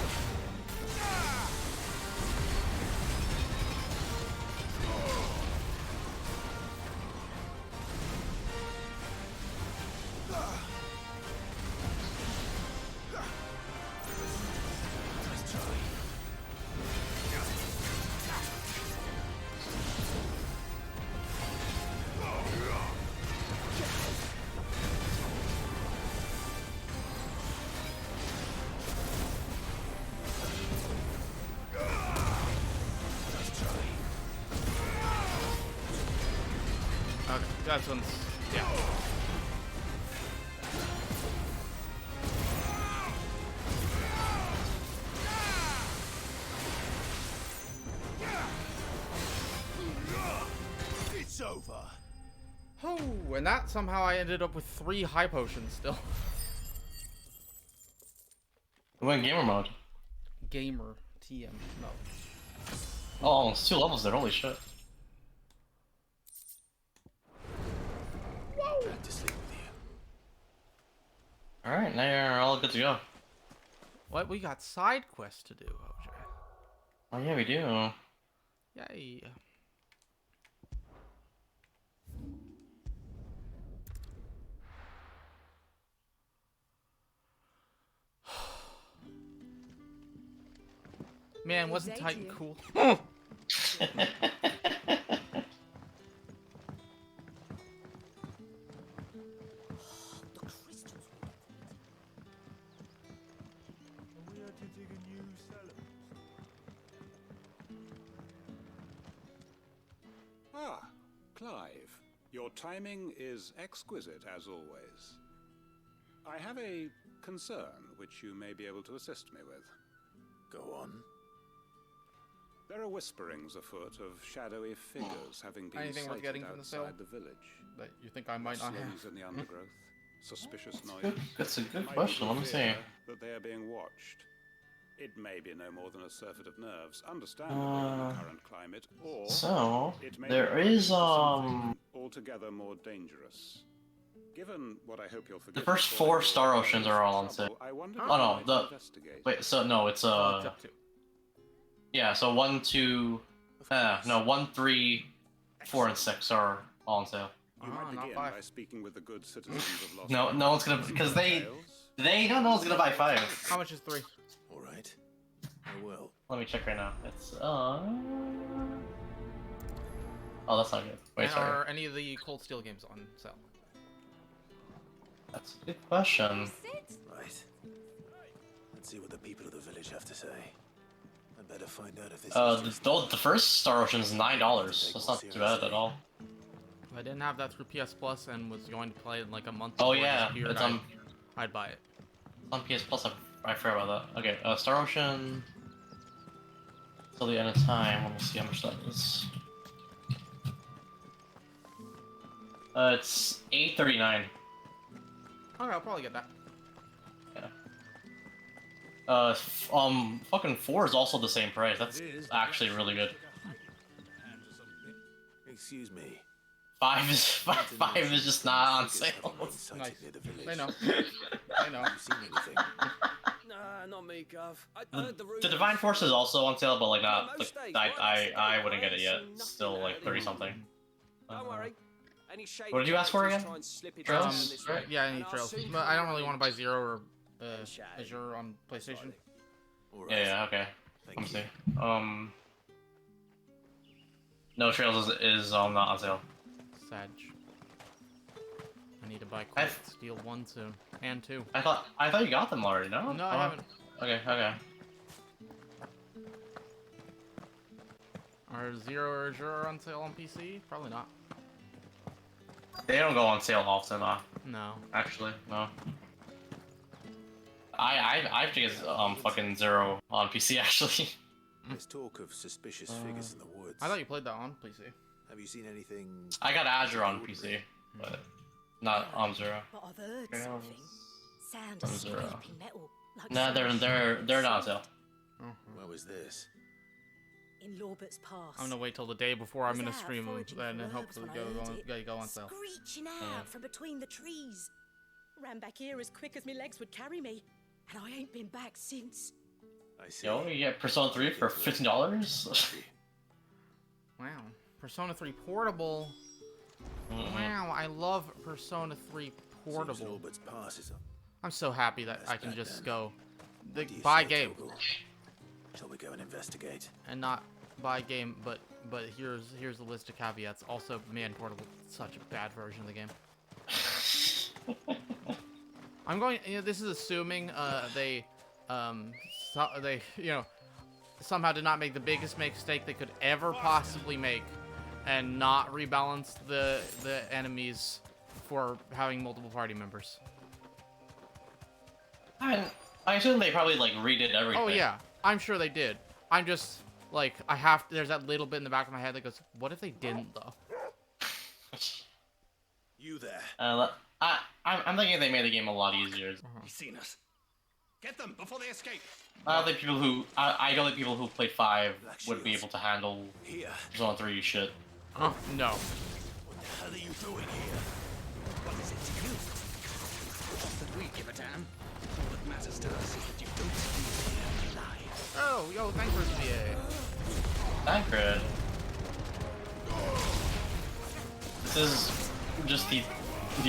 That's one's, yeah. It's over. Oh, and that somehow I ended up with 3 high potions still. We went gamer mode. Gamer TM mode. Oh, it's 2 levels there. Holy shit. Back to sleep with you. Alright, now you're all good to go. What? We got side quests to do, OJ. Oh yeah, we do. Yay. Man, wasn't Titan cool? Ah, Clive. Your timing is exquisite, as always. I have a concern which you may be able to assist me with. Go on. There are whisperings afoot of shadowy figures having been Anything worth sighted getting from the sale outside the village. that you think I might not have? Rustlings in the undergrowth, suspicious That's noises. That's a good I question. Let me see. fear that they are being watched. It may be no more than a surfeit of nerves, understandable in the current climate, or So it may there be is something altogether more dangerous. Given what I hope you'll forgive the first 4 Star Oceans are all on sale. I wondered Oh no, if the investigate. wait. So no, it's yeah. So 1, 2, no 1, 3, 4, and 6 are all on sale. You might begin by speaking with the good citizens of Lost No, no one's gonna because they don't know one's gonna buy 5. How much is 3? All right. I will. Let me check right now. It's oh, that's not good. Wait, And sorry. are any of the Cold Steel games on sale? That's a good question. Right. Let's see what the people of the village have to say. I better find out if this is The first Star Ocean is $9. That's not too bad at all. If I didn't have that through PS Plus and was going to play it in like a month Oh before yeah, this appeared, it's on. I'd buy it. On PS Plus, I forgot about that. Okay, Star Ocean. Till the end of time. Let me see how much that is. It's $8.39. Okay, I'll probably get that. Yeah. Fucking 4 is also the same price. That's actually really good. Excuse me. 5 is just not on sale. Nice. They know. They know. Nah, not me, Gov. I heard The Divine Force is also on sale, but like not. Like, I wouldn't get it yet. It's still like 30 something. Don't worry. What did you ask for again? Trails? Yeah, I need trails. But I don't really want to buy Zero or Azure on PlayStation. Yeah, okay. Let me see. No, Trails is not on sale. Sag. I need to buy Quick Steel 1 soon. And 2. I thought you got them already, no? No, I haven't. Okay, okay. Are Zero or Azure on sale on PC? Probably not. They don't go on sale often, No. Actually, no. I think it's fucking Zero on PC actually. There's talk of suspicious figures in the woods. I thought you played that on PC. Have you seen anything? I got Azure on PC, but not on Zero. But I've heard something. Sound On of Zero. scraping metal. Like No, they're not on sale. Where was this? in Lorbert's Pass. I'm gonna wait till the day before I'm gonna Was out stream them, foraging and then for herbs hopefully when I heard it. go on sale. Screeching out from between the trees. Ran back here as quick as my legs would carry me, and I ain't been back since. I see. Yo, you get Persona 3 for $15? Wow. Persona 3 Portable. Wow, I love Persona 3 Portable. Lorbert's Pass is up. I'm so happy that I can just go What do you buy say, game Toggle? Shall we go and investigate? and not buy game, but here's the list of caveats. Also, man, Portable, such a bad version of the game. I'm going. You know, this is assuming they somehow did not make the biggest mistake they could ever possibly make, and not rebalance the enemies for having multiple party members. I assume they probably like redid everything. Oh yeah, I'm sure they did. I'm just like there's that little bit in the back of my head that goes, what if they didn't though? You there? I'm thinking they made the game a lot easier. He's seen us. Get them before they escape. I don't think people who played 5 would be able to handle Persona 3 shit. Oh no. What the hell are you doing here? What is it to you? Not that we give a damn. All that matters to us is that you don't leave here alive. Oh, yo, thanks for the VA. Tancred. This is just the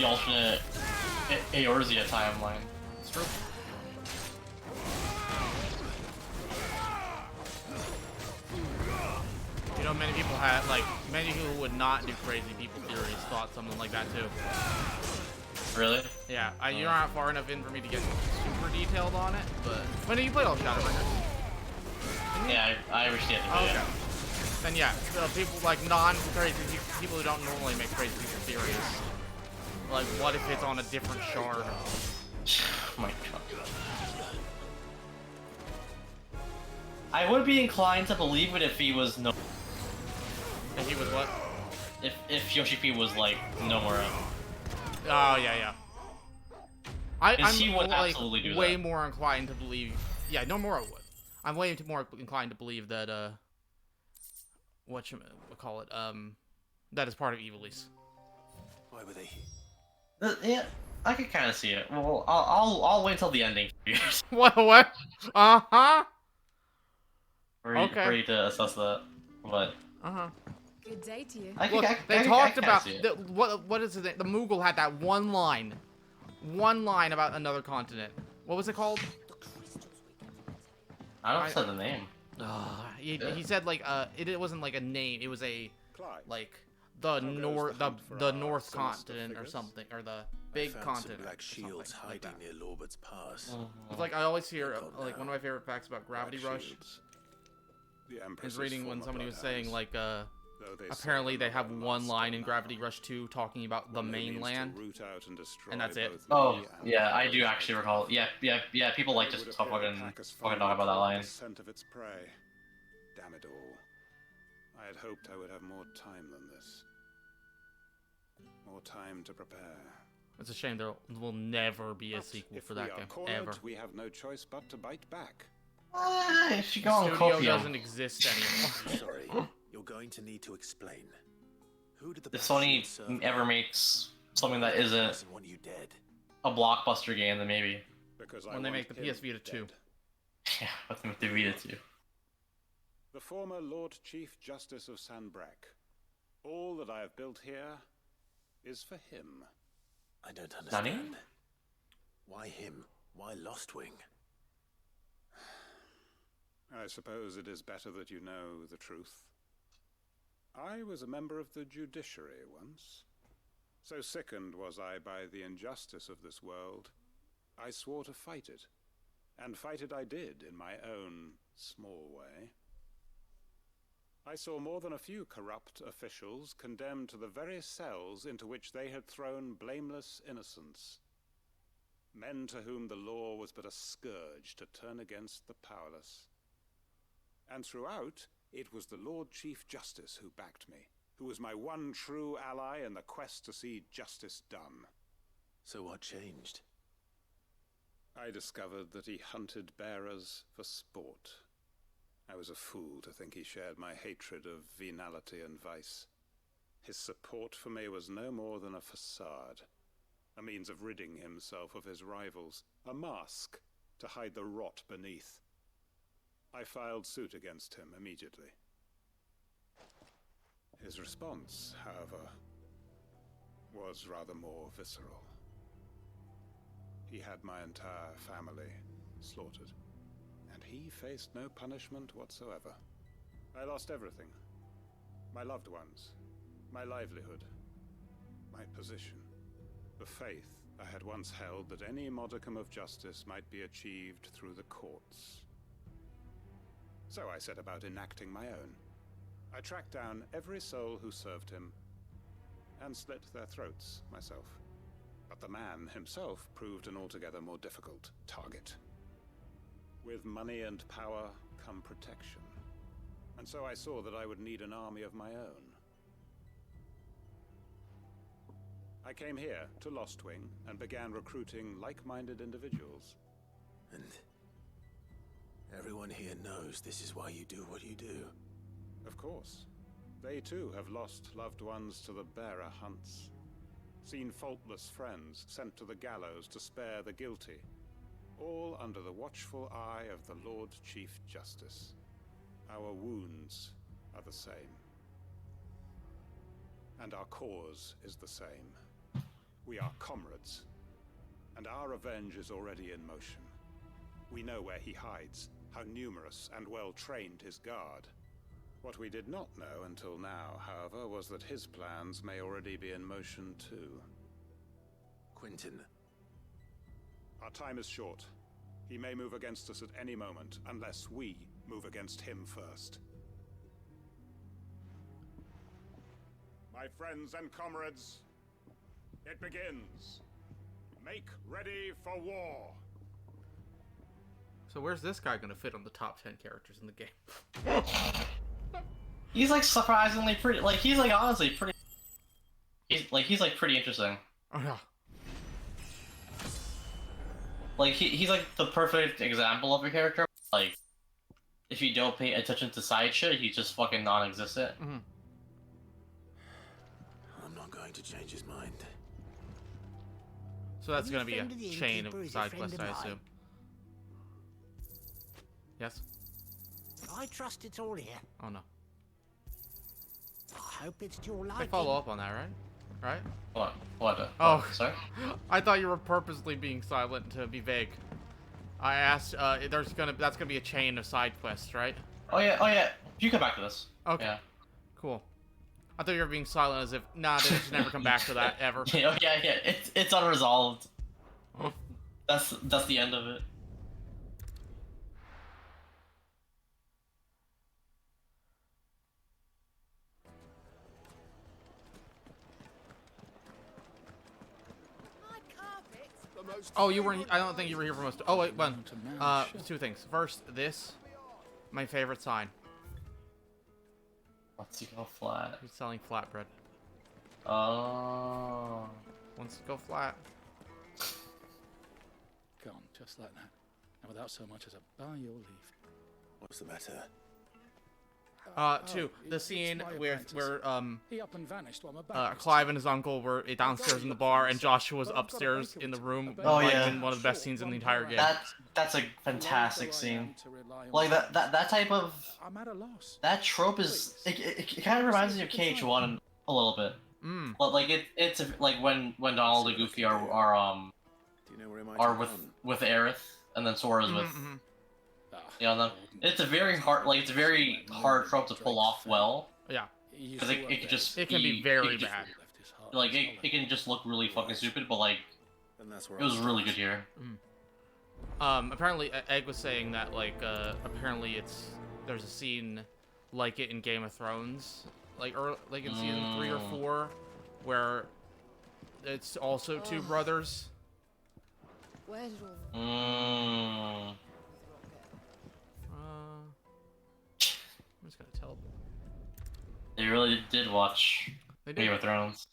alternate Eorzea timeline. It's true. You know, many people who would not do crazy people theories thought something like that too. Really? Yeah, you're not far enough in for me to get super detailed on it, but when you played all Shadowbringers? Yeah, I reached the end of it. Okay. Yeah. Then yeah, people like non-crazy people who don't normally make crazy people theories. Like, what if it's on a different shard? Oh my god. I would be inclined to believe it if he was no. If he was what? If Yoshi P was like Nomura. Oh yeah. I'm he would like absolutely do way that. more inclined to believe. Yeah, Nomura would. I'm way more inclined to believe that that is part of Evilise. Why were they? Yeah, I could kind of see it. Well, I'll wait till the ending. What? Uh-huh. Ready to assess that, but. Uh-huh. Good day to you. Look, they talked about what is it? The Moogle had that one line about another continent. What was it called? I don't know the name. He said like it wasn't like a name. It was a like the North continent or something, or the big continent. Black shields hiding near Lorbert's Pass. It's like I always hear like one of my favorite facts about Gravity Rush is reading when somebody was saying like apparently they have one line in Gravity Rush 2 talking about the mainland, and that's it. Oh yeah, I do actually recall. Yeah. People like just fucking talk about that line. Scent of its prey. Damn it all! I had hoped I would have more time than this. More time to prepare. It's a shame there will never be a sequel for that game ever. We have no choice but to bite back. If you go on Studio Copium. doesn't exist anymore. Sorry, you're going to need to explain. Who did the If Sony ever makes something that isn't want you dead? a blockbuster game, then maybe. When they make the PS Vita 2. Yeah, let them make the Vita 2. The former Lord Chief Justice of Sanbreque. All that I have built here is for him. I don't understand. Why him? Why Lostwing? I suppose it is better that you know the truth. I was a member of the judiciary once. So sickened was I by the injustice of this world, I swore to fight it. And fight it I did in my own small way. I saw more than a few corrupt officials condemned to the very cells into which they had thrown blameless innocents. Men to whom the law was but a scourge to turn against the powerless. And throughout, it was the Lord Chief Justice who backed me, who was my one true ally in the quest to see justice done. So what changed? I discovered that he hunted bearers for sport. I was a fool to think he shared my hatred of venality and vice. His support for me was no more than a facade, a means of ridding himself of his rivals, a mask to hide the rot beneath. I filed suit against him immediately. His response, however, was rather more visceral. He had my entire family slaughtered, and he faced no punishment whatsoever. I lost everything. My loved ones, my livelihood, my position, the faith I had once held that any modicum of justice might be achieved through the courts. So I set about enacting my own. I tracked down every soul who served him, and slit their throats myself. But the man himself proved an altogether more difficult target. With money and power come protection. And so I saw that I would need an army of my own. I came here to Lostwing and began recruiting like-minded individuals. And everyone here knows this is why you do what you do. Of course. They too have lost loved ones to the bearer hunts. Seen faultless friends sent to the gallows to spare the guilty, all under the watchful eye of the Lord Chief Justice. Our wounds are the same. And our cause is the same. We are comrades, and our revenge is already in motion. We know where he hides, how numerous and well-trained his guard. What we did not know until now, however, was that his plans may already be in motion too. Quentin. Our time is short. He may move against us at any moment, unless we move against him first. My friends and comrades, it begins. Make ready for war. So where's this guy gonna fit on the top 10 characters in the game? He's like surprisingly pretty. Like he's like honestly pretty. He's like pretty interesting. Oh yeah. Like he's like the perfect example of a character. Like if you don't pay attention to side shit, he's just fucking non-existent. Mm-hmm. I'm not going to change his mind. So that's gonna be a chain of side quests, I assume. Yes. I trust it's all here. Oh no. I hope it's to your They liking. follow up on that, right? Right? What? What? Oh, sorry. I thought you were purposely being silent to be vague. I asked. That's gonna be a chain of side quests, right? Oh yeah. Oh yeah. You come back to this. Okay. Yeah. Cool. I thought you were being silent as if nah, they should never come back to that ever. Yeah. It's unresolved. That's the end of it. Oh, you weren't. I don't think you were here for most. Oh wait, one. Two things. First, this, my favorite sign. Let's go flat. He's selling flatbread. Oh. Wants to go flat. Gone, just like that. And without so much as a by your leave. What's the matter? Two. The scene where He up and vanished while my back was Clive and his uncle were downstairs in the bar, and Joshua was upstairs in the room. Oh like, yeah. in one of the best scenes in the entire game. That's a fantastic scene. Like that type of that trope is it kind of reminds me of KH1 a little bit. Mm. Like it's like when Donald and Goofy are with Aerith, and then Sora's with. Yeah, no, it's a very hard trope to pull off well. Yeah, because it could just it can be very bad. Like it can just look really fucking stupid, but like And that's where it was really good here. Apparently, Egg was saying that like apparently there's a scene like it in Game of Thrones, like in season 3 or 4, where it's also two brothers. Where did all I'm just gonna tell them. They really did watch Game of Thrones.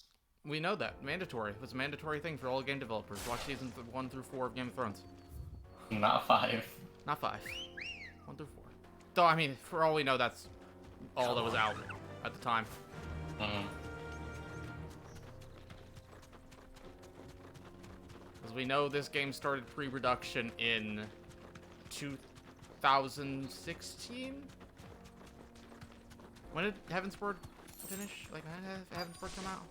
We know that. Mandatory. It's a mandatory thing for all game developers. Watch seasons 1 through 4 of Game of Thrones. Not 5. Not 5. 1 through 4. Though, I mean, for all we know, that's all that was out at the time. Because we know this game started pre-production in 2016? When did Heavensward finish? Like, when did Heavensward come out?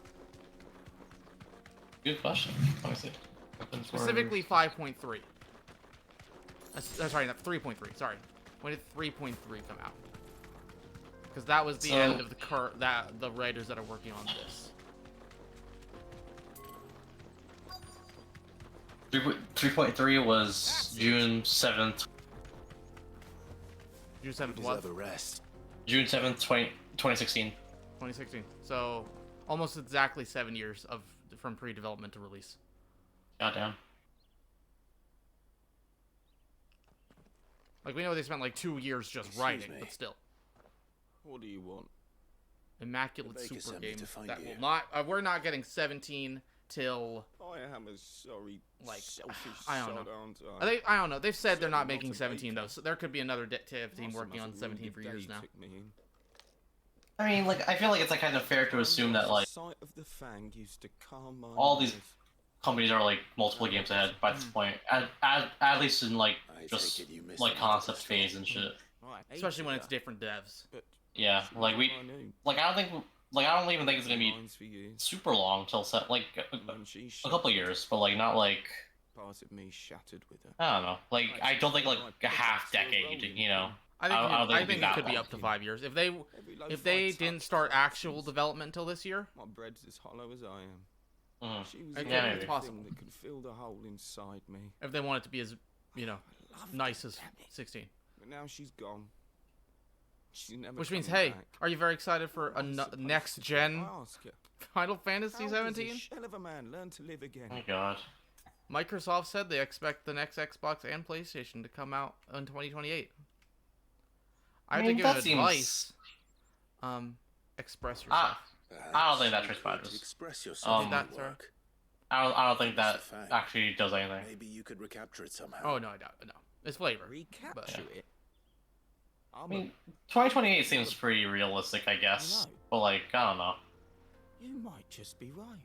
Good question. Let me see. Specifically 5.3. Sorry, not 3.3. Sorry. When did 3.3 come out? Because that was the end of the writers that are working on this. 3.3 was June 7th. June 7th what? June 7th, 2016. 2016. So, almost exactly 7 years from pre-development to release. Goddamn. Like, we know they spent like 2 years just writing, but still. What do you want? Immaculate The baker super sent me game to find that you. will not. We're not getting 17 till. I am a sorry, like, selfish I don't sod, know. aren't I? I don't know. They've said they're not Certainly making not a 17 though, baker. so there could be another dev team Must working have on ruined 17 the for day years you now. took me in. I mean, like, I feel like it's like kind of fair to assume that like Sight of the fang used to calm my all these nerves. companies are like multiple games ahead by this point. At least in like just like concept phase and shit. Especially when it's different devs. Yeah, like I don't even think it's gonna be super long till like a couple years, but like not like Part of me shattered with her. I don't know. Like I don't think like a half decade, you know. I think it could be up to 5 years if they didn't start actual development until this year. My bread's as hollow as I am. Mm. She was It the could- only it's possible. thing that could fill the hole inside me. If they want it to be as, you know, nice as 16. But now she's gone. She's never Which means, coming hey, back. are you very excited for a next gen I ask her, Final Fantasy how does 17? a shell of a man learn to live again? Oh my god. Microsoft said they expect the next Xbox and PlayStation to come out in 2028. I have to mean, give that advice. Express yourself. I don't think that transpires. Express yourself. That, sir? I don't think that actually does anything. Maybe you could recapture it somehow. Oh no, I doubt. No, it's flavor. Recapture it. I mean, 2028 seems pretty realistic, I guess. But like, I don't know. You might just be right.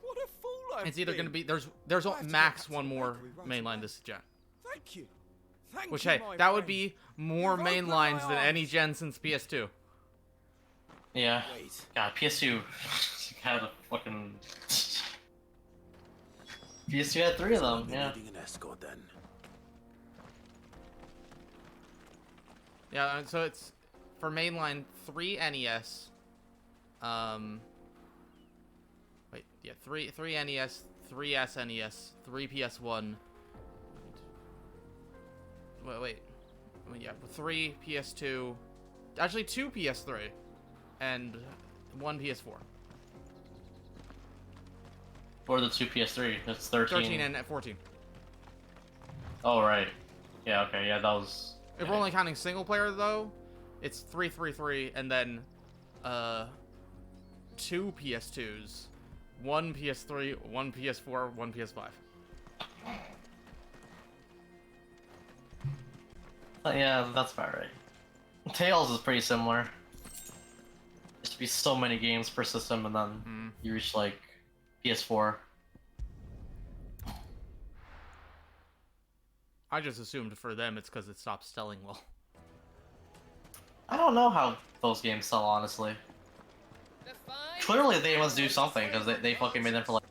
What a fool I've It's either been. gonna be there's max one more mainline this gen. Thank you. Thank Which you, hey, my that would friend. be more You've opened mainlines my than any eyes. gen since PS2. Yeah. God, PS2 had a fucking. PS2 had 3 of them. Yeah. Needing an escort then. Yeah, so it's for mainline 3 NES. Wait, yeah, 3 NES, 3 SNES, 3 PS1. Wait, yeah, 3 PS2, actually 2 PS3, and 1 PS4. Or the 2 PS3. That's 13. 13 and 14. Oh right. Yeah. Okay. Yeah, that was. If we're only counting single player though, it's 3 and then 2 PS2s, 1 PS3, 1 PS4, 1 PS5. Yeah, that's about right. Tails is pretty similar. Used to be so many games per system, and then you reach like PS4. I just assumed for them it's because it stopped selling well. I don't know how those games sell, honestly. Clearly they must do something, because they fucking made them for like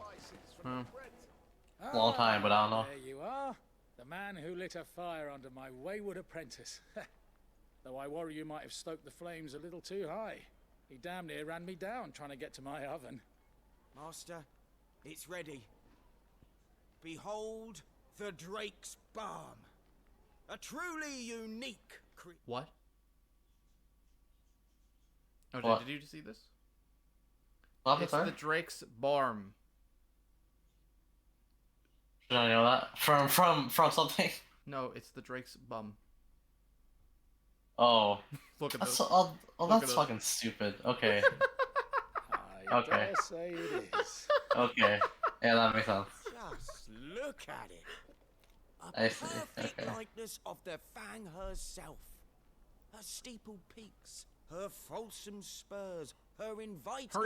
a long time, but I don't know. There you are, the man who lit a fire under my wayward apprentice. Though I worry you might have stoked the flames a little too high. He damn near ran me down trying to get to my oven. Master, it's ready. Behold the Drake's Balm. A truly unique What? Oh, What? did you see this? What, It's sorry? the Drake's Barm. Should I know that? From something? No, it's the Drake's Bum. Oh. Look at That's, this. oh, Look that's at fucking stupid. Okay. I Okay. dare say it is. Okay. Yeah, that makes sense. Just look at it. I see. Perfect Okay. likeness of the Fang herself. Her steepled peaks, her fulsome spurs, her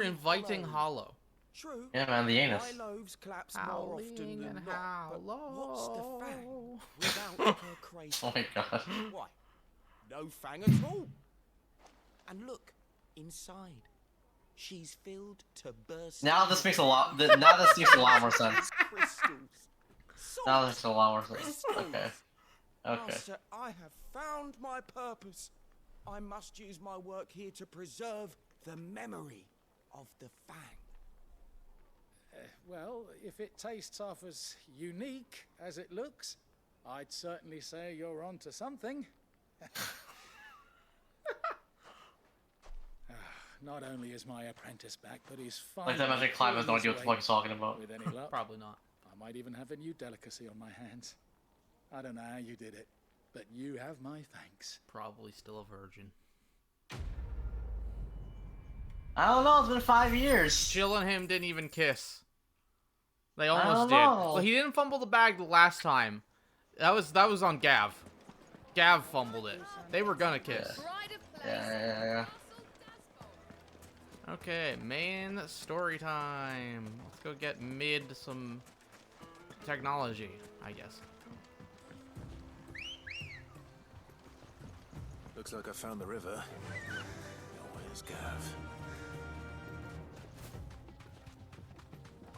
inviting hollow. True. Yeah, man, the anus. My loaves collapse more Howling often than and not. But what's the Fang without her crater? Oh my god. Why? No Fang at all. And look, inside. She's filled to bursting. Now this makes a lot. Now this makes a lot more sense. Crystals. Now this makes a lot more sense. Okay. Okay. Master, I have found my purpose. I must use my work here to preserve the memory of the Fang. Well, if it tastes half as unique as it looks, I'd certainly say you're onto something. Not only is my apprentice back, but he's finally... Like that magic climb has no idea what the fuck he's talking about. With any luck, Probably not. I might even have a new delicacy on my hands. I don't know how you did it, but you have my thanks. Probably still a virgin. I don't know. It's been 5 years. Jill and him didn't even kiss. They don't almost did. know. Well, he didn't fumble the bag the last time. That was on Gav. Gav fumbled it. They were gonna kiss. Yeah. Okay, main story time. Let's go get mid some technology, I guess. Looks like I found the river. Now where's Gav?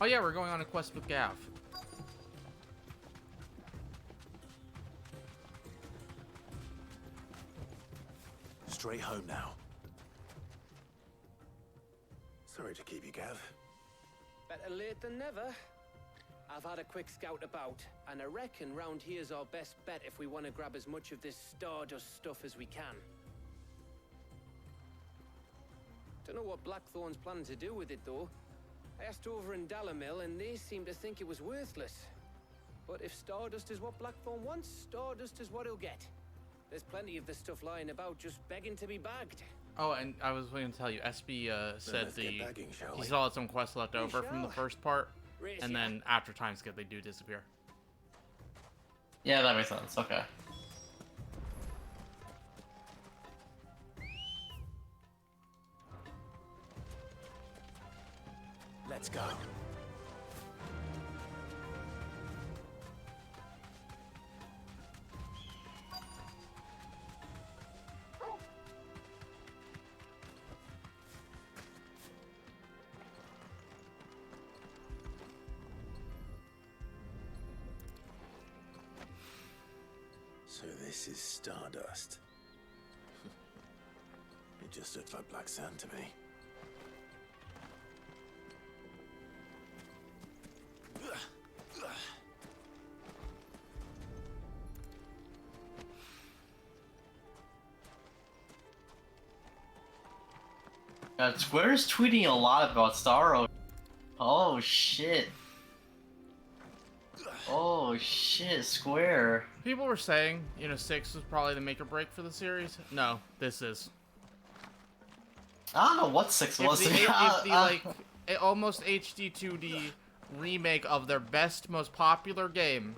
Oh yeah, we're going on a quest with Gav. Straight home now. Sorry to keep you, Gav. Better late than never. I've had a quick scout about, and I reckon round here's our best bet if we want to grab as much of this Stardust stuff as we can. Don't know what Blackthorn's planning to do with it, though. I asked over in Dalamil, and they seem to think it was worthless. But if Stardust is what Blackthorn wants, Stardust is what he'll get. There's plenty of this stuff lying about, just begging to be bagged. Oh, and I was going to tell you, SB said let's get bagging, shall he we? still had some quests left over from the shall. first part, Race, and yeah. then after time skip they do disappear. Yeah, that makes sense. Okay. Let's go. So this is Stardust. It just looked like black sand to me. God, Square's tweeting a lot about Star Ocean. Oh shit. Oh shit, Square. People were saying, 6 was probably the make or break for the series. No, this is. I don't know what 6 was. If the almost HD 2D remake of their best, most popular game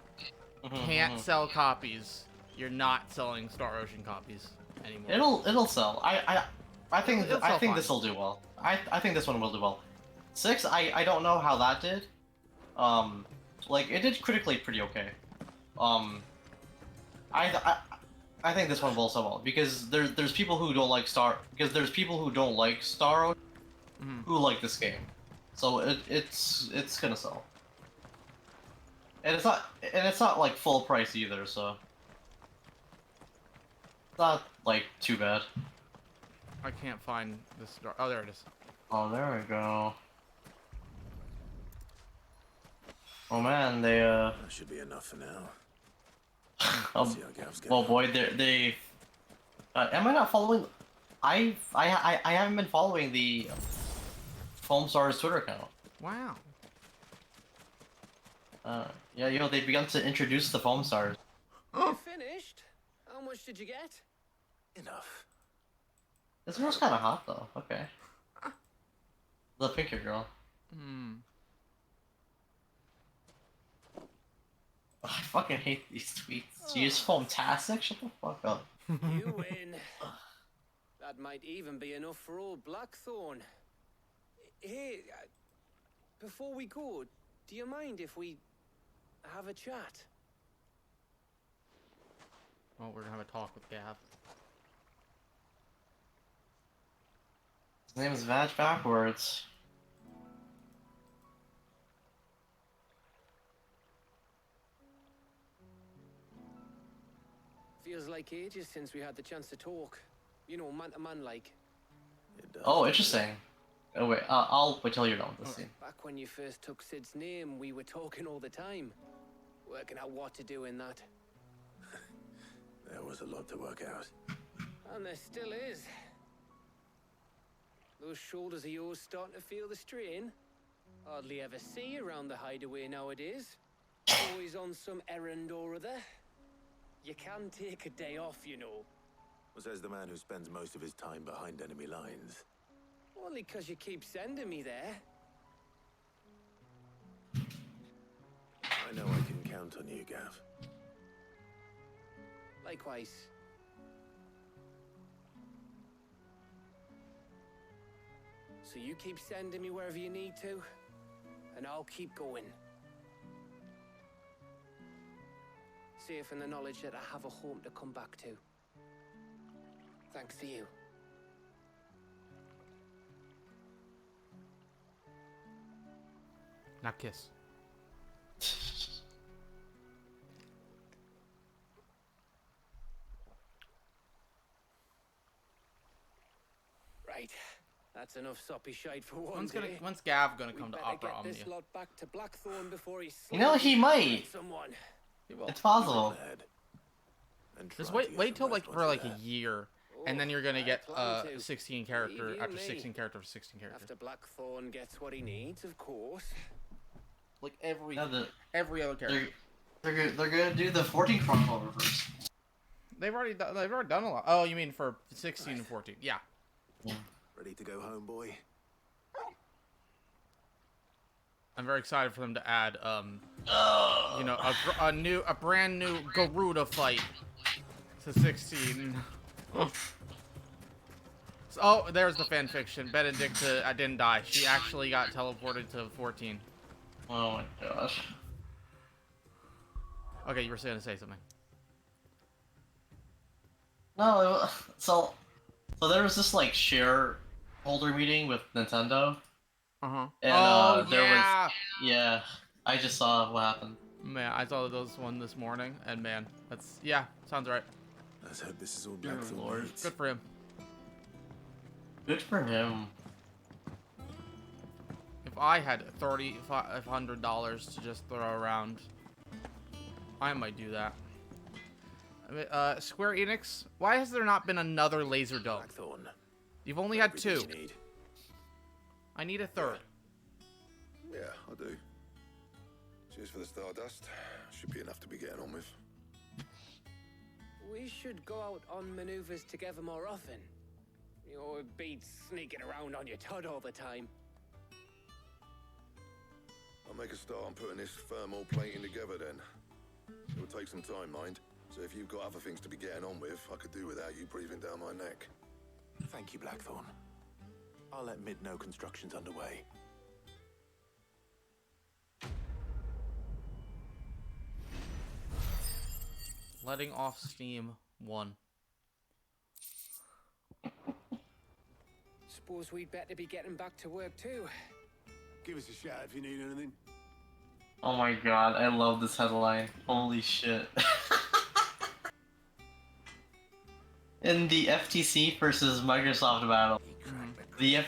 can't sell copies, you're not selling Star Ocean copies anymore. It'll sell. I think It'll sell fine. this will do well. I think this one will do well. 6, I don't know how that did. Like it did critically pretty okay. I think this one will sell well because there's people who don't like Star Ocean who like this game, so it's gonna sell. And it's not like full price either, so it's not like too bad. I can't find this door. Oh, there it is. Oh, there we go. Oh man, they That should be enough for now. oh, See how Gav's getting well, on. boy, they. Am I not following? I haven't been following the Foam Stars Twitter account. Wow. Yeah, you know they've begun to introduce the Foam Stars. You finished? How much did you get? Enough. This girl's kind of hot though. Okay. The pink hair girl. Hmm. I fucking hate these tweets. She is foamtastic. Shut the fuck up. You win. That might even be enough for old Blackthorn. Hey, before we go, do you mind if we have a chat? Well, we're gonna have a talk with Gav. His name is Vag backwards. Feels like ages since we had the chance to talk. You know, man to man like. Oh, interesting. Oh wait, I'll wait till you're done with this scene. Back when you first took Sid's name, we were talking all the time. Working out what to do in that. There was a lot to work out. And there still is. Those shoulders of yours starting to feel the strain. Hardly ever see you around the hideaway nowadays. Always on some errand or other. You can take a day off, you know. Says the man who spends most of his time behind enemy lines. Only 'cause you keep sending me there. I know I can count on you, Gav. Likewise. So you keep sending me wherever you need to, and I'll keep going. Safe in the knowledge that I have a home to come back to. Thanks to you. Now kiss. Right. That's enough soppy shite for one day. When's Gav gonna come to Better Opera get Omnia? this lot back to Blackthorn before he You know, he might. someone. It's possible. Just wait till like for like a year, and then you're gonna get 16 character after 16 character after 16 characters. After Blackthorn gets what he needs, of course. Like every No, every other character. They're gonna do the 14 crossover first. They've already done a lot. Oh, you mean for 16 and 14? Yeah. Ready to go home, boy? I'm very excited for them to add, you know, a brand new Garuda fight to 16. So, oh, there's the fan fiction. Benedicta didn't die. She actually got teleported to 14. Oh my gosh. Okay, you were going to say something. No, so there was this like shareholder meeting with Nintendo. Uh-huh. And there yeah. was I just saw what happened. Man, I saw those one this morning, and man, that's sounds right. Let's hope this is all Dear Blackthorn Lord. needs. Good for him. Good for him. If I had $3,500 to just throw around, I might do that. I mean, Square Enix, why has there not been another Laser Dome? Blackthorn. You've only had Everything 2. you need. I need a 3rd. Yeah, I do. Cheers for the Stardust. Should be enough to be getting on with. We should go out on maneuvers together more often. You know, it beats sneaking around on your tud all the time. I'll make a start on putting this thermal plating together then. It will take some time, mind. So if you've got other things to be getting on with, I could do without you breathing down my neck. Thank you, Blackthorn. I'll let Mid know construction's underway. Letting off steam 1. Suppose we'd better be getting back to work too. Give us a shout if you need anything. Oh my god, I love this headline. Holy shit. in the FTC versus Microsoft battle, the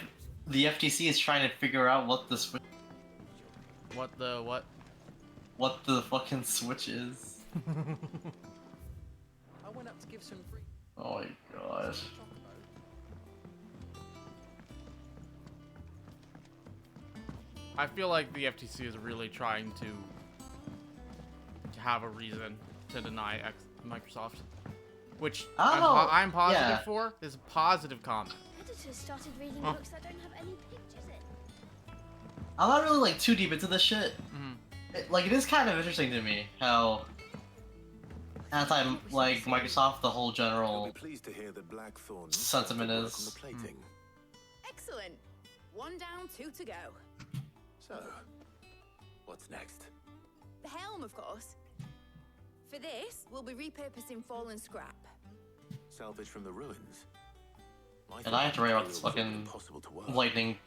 FTC is trying to figure out what the Switch. What the what? What the fucking Switch is. I went up to give some free. Oh my gosh. I feel like the FTC is really trying to have a reason to deny Microsoft, which I'm positive for. Is a positive comment. Editors started reading books that don't have any pictures in. I'm not really like too deep into this shit. It is kind of interesting to me how anti like Microsoft the whole general sentiment is. Excellent. 1 down, 2 to go. So, what's next? The helm, of course. For this, we'll be repurposing fallen scrap. Salvage from the ruins. And I have to worry about this fucking lightning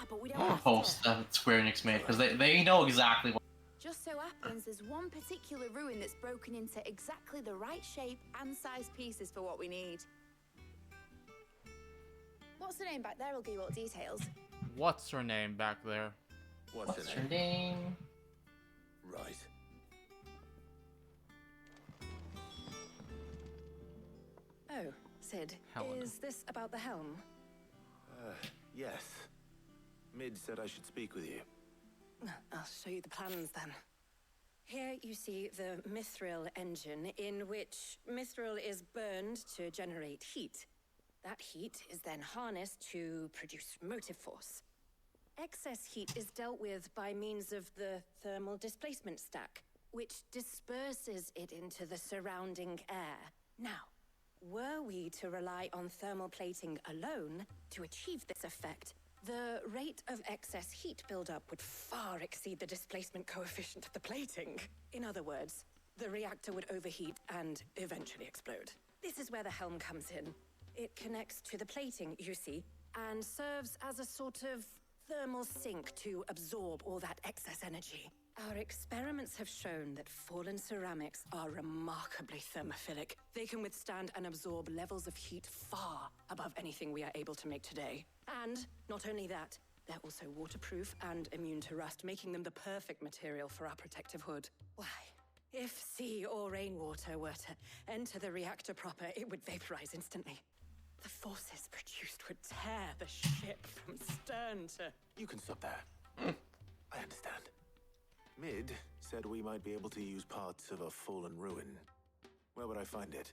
But we don't have post that Square Enix made because they know exactly what. Just so happens there's one particular ruin that's broken into exactly the right shape and size pieces for what we need. What's the name back there? I'll give you all details. What's her name back there? What's her name? Right. Oh, Sid, Helena. is this about the helm? Yes. Mid said I should speak with you. I'll show you the plans then. Here you see the mithril engine, in which mithril is burned to generate heat. That heat is then harnessed to produce motive force. Excess heat is dealt with by means of the thermal displacement stack, which disperses it into the surrounding air. Now, were we to rely on thermal plating alone to achieve this effect, the rate of excess heat buildup would far exceed the displacement coefficient of the plating. In other words, the reactor would overheat and eventually explode. This is where the helm comes in. It connects to the plating, you see, and serves as a sort of thermal sink to absorb all that excess energy. Our experiments have shown that fallen ceramics are remarkably thermophilic. They can withstand and absorb levels of heat far above anything we are able to make today. And not only that, they're also waterproof and immune to rust, making them the perfect material for our protective hood. Why, if sea or rainwater were to enter the reactor proper, it would vaporize instantly. The forces produced would tear the ship from stern to... You can stop there. I understand. Mid said we might be able to use parts of a fallen ruin. Where would I find it?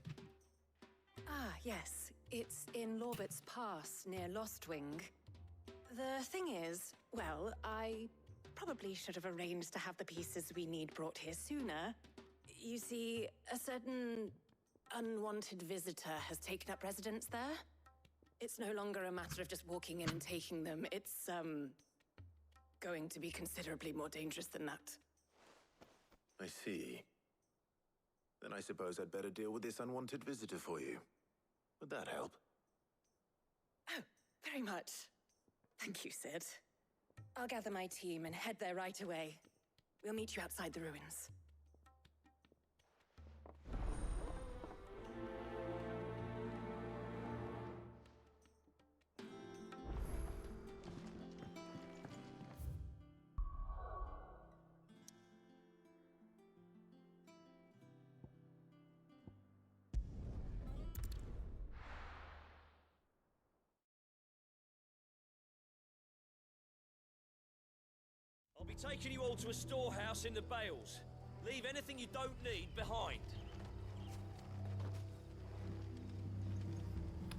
Ah, yes. It's in Lorbert's Pass, near Lostwing. The thing is, well, I probably should have arranged to have the pieces we need brought here sooner. You see, a certain unwanted visitor has taken up residence there. It's no longer a matter of just walking in and taking them. It's, going to be considerably more dangerous than that. I see. Then I suppose I'd better deal with this unwanted visitor for you. Would that help? Oh, very much. Thank you, Sid. I'll gather my team and head there right away. We'll meet you outside the ruins. I'll be taking you all to a storehouse in the Bales. Leave anything you don't need behind.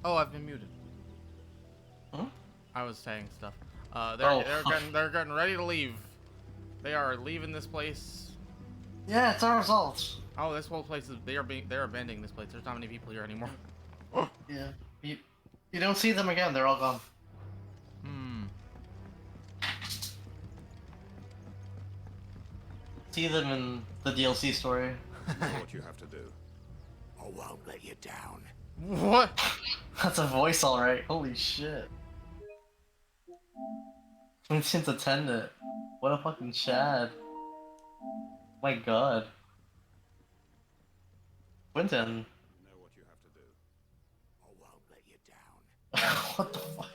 Oh, I've been muted. Huh? I was saying stuff. They're getting ready to leave. They are leaving this place. Yeah, it's our results. Oh, this whole place is they're abandoning this place. There's not many people here anymore. Yeah. You don't see them again, they're all gone. See them in the DLC story. You know what you have to do. I won't let you down. What? That's a voice, alright. Holy shit. Quinton's attendant. What a fucking Chad. My god. Quinton. You know what you have to do. What the fuck?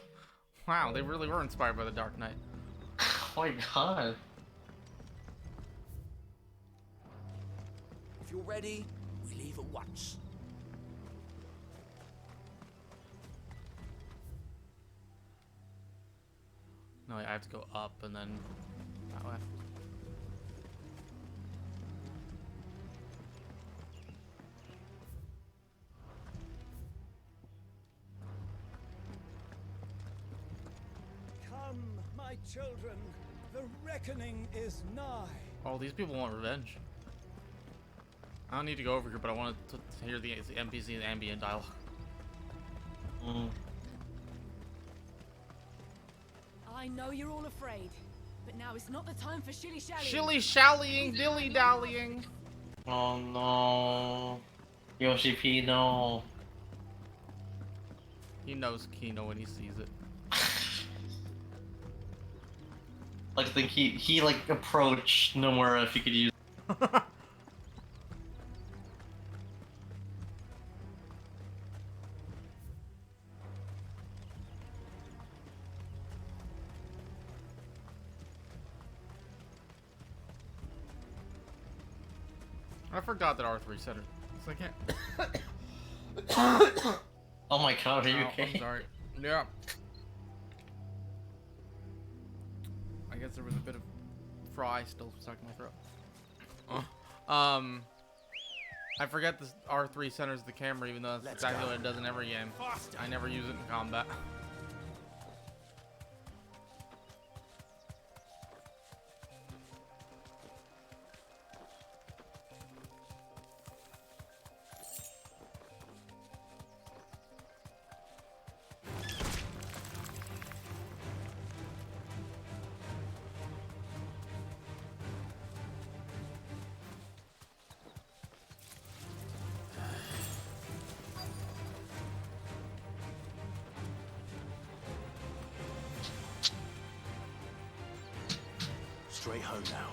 Wow, they really were inspired by the Dark Knight. Oh my god. If you're ready, we leave at once. No, I have to go up and then that way. Come, my children, the reckoning is nigh. Oh, these people want revenge. I don't need to go over here, but I wanted to hear the NPC and ambient dialogue. I know you're all afraid, but now is not the time for shilly-shallying. Shilly-shallying, dilly-dallying. Oh no. Yoshi P, no. He knows Kino when he sees it. Like, I think he like approached Nomura if he could use. I forgot that R3 said it. So I can't. Oh my god, are you Oh, okay? I'm sorry. Yeah. I guess there was a bit of fry still stuck in my throat. I forget this R3 centers the camera, even though that's exactly what it does in every game. I never use it in combat. Straight home now.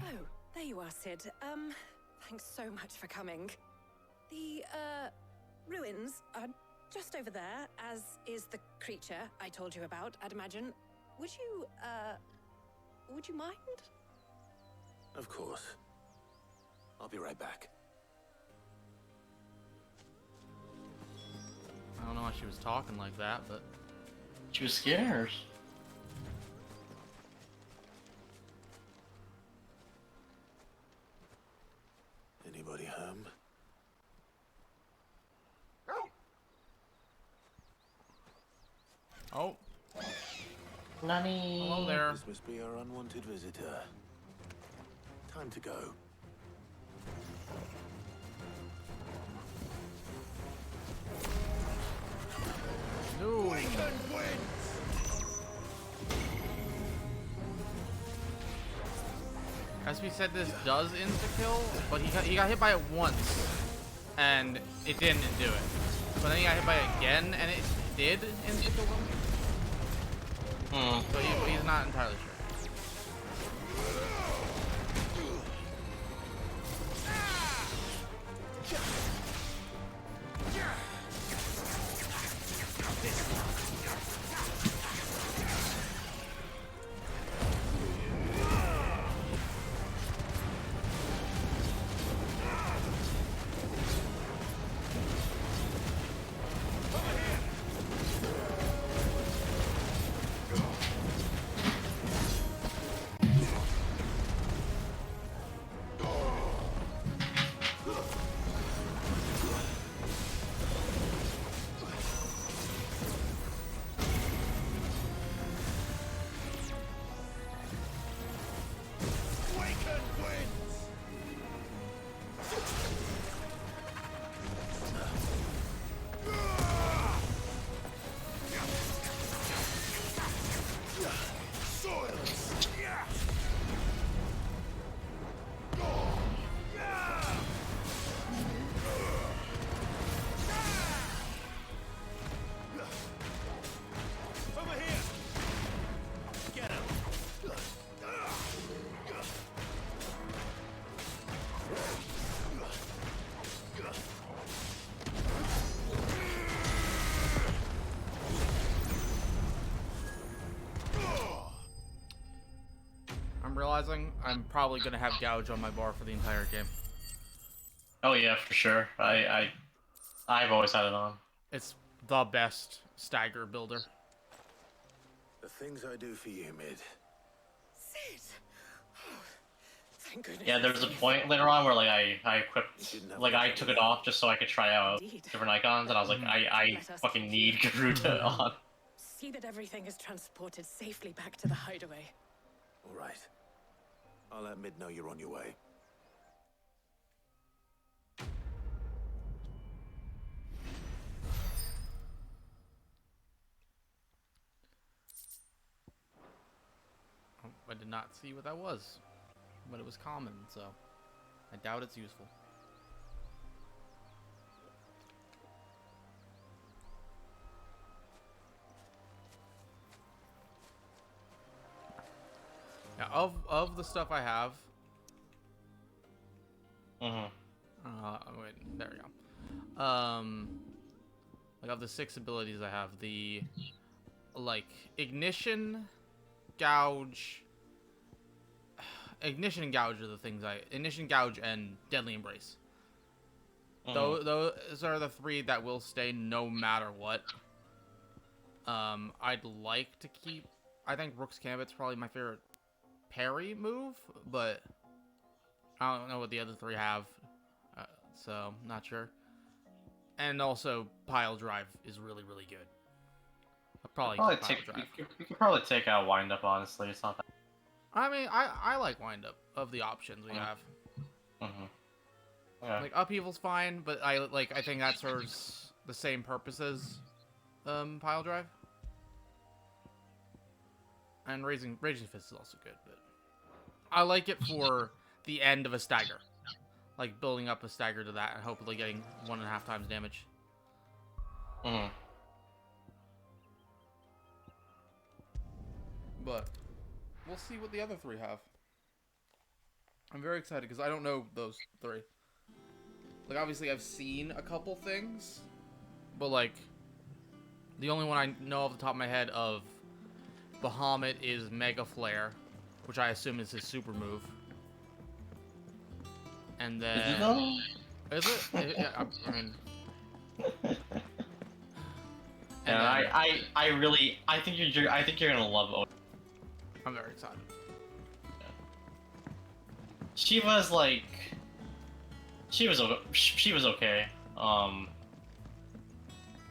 Oh, there you are, Sid. Thanks so much for coming. The, ruins are just over there, as is the creature I told you about, I'd imagine. Would you mind? Of course. I'll be right back. I don't know why she was talking like that, but she was scared. Anybody home? Oh. Nani. Hello there. This must be our unwanted visitor. Time to go. No. As we said, this does insta-kill, but he got hit by it once, and it didn't do it. But then he got hit by it again, and it did insta-kill him. So he's not entirely sure. realizing I'm probably gonna have Gouge on my bar for the entire game. Oh yeah, for sure. I've always had it on. It's the best stagger builder. The things I do for you, Mid. Sid! Oh, thank goodness. Yeah, there was a point later on where like I equipped, like I took it off just so I could try out different icons, and I was like, I fucking need Garuda on. See that everything is transported safely back to the hideaway. All right. I'll let Mid know you're on your way. I did not see what that was, but it was common, so I doubt it's useful. Yeah, of the stuff I have. Wait, there we go. Like of the 6 abilities I have, the like ignition, gouge. Ignition and gouge are the things ignition, gouge, and deadly embrace. Those are the 3 that will stay no matter what. I'd like to keep. I think Rook's Gambit's probably my favorite parry move, but I don't know what the other 3 have, so not sure. And also, pile drive is really, really good. I'll probably take pile drive. You could probably take out wind up. Honestly, it's not that. I mean, I like wind up of the options we have. Yeah. Like upheaval's fine, but I think that serves the same purpose as pile drive. And Raging Fist is also good, but I like it for the end of a stagger. Like building up a stagger to that and hopefully getting 1.5 times damage. But we'll see what the other 3 have. I'm very excited because I don't know those 3. Like, obviously, I've seen a couple things, but, like, the only one I know off the top of my head of Bahamut is Mega Flare, which I assume is his super move. And then... Is it? Yeah, I mean... I think you're gonna love Odin. I'm very excited. Shiva's like, she was okay. I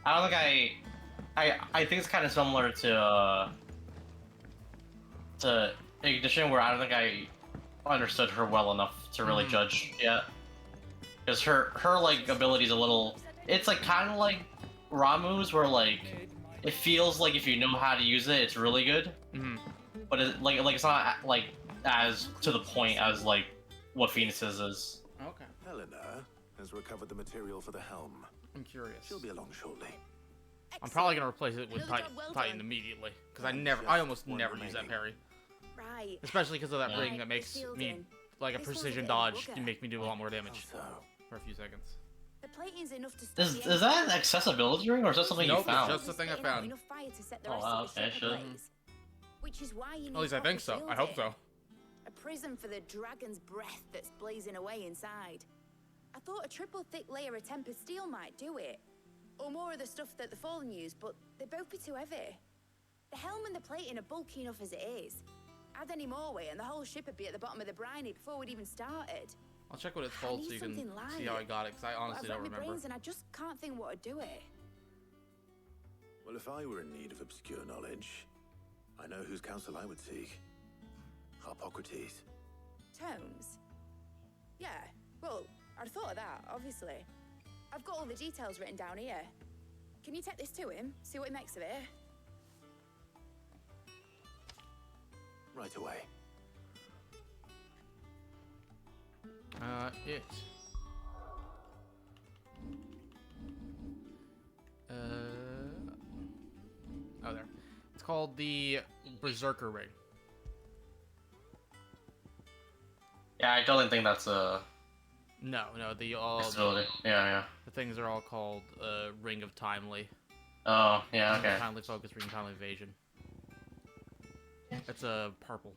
don't think I think it's kind of similar to Ignition, where I don't think I understood her well enough to really judge yet. Because her like ability's a little, it's like kind of like Ramu's, where like it feels like if you know how to use it, it's really good. But it's like it's not like as to the point as like what Phoenix's is. Okay. Helena has recovered the material for the helm. I'm curious. She'll be along shortly. I'm probably gonna replace it with Titan immediately because I almost never use that parry. Right. Especially because of that ring that makes me like a precision dodge and make me do a lot more damage for a few seconds. The plating's enough to stop Is that an accessibility ring or is that something you found? It's just the thing I found. Oh wow, okay, sure. Which is why you need At least I think so. I hope so. A prism for the dragon's breath that's blazing away inside. I thought a triple thick layer of tempered steel might do it. Or more of the stuff that the Fallen use, but they'd both be too heavy. The helm and the plating are bulky enough as it is. Add any more weight and the whole ship would be at the bottom of the briny before we'd even started. I'll check what it's called so you can see how I got it, because I honestly don't remember. Brains and I just can't think what to do it. Well, if I were in need of obscure knowledge, I know whose counsel I would seek. Harpocrates. Tomes? Yeah, well, I'd thought of that, obviously. I've got all the details written down here. Can you take this to him, see what he makes of it? Right away. Oh, there. It's called the Berserker Ring. Yeah, I don't think that's a... No, the yeah. The things are all called Ring of Timely. Oh, yeah, okay. Timely Focus, Ring of Timely Evasion. It's a purple.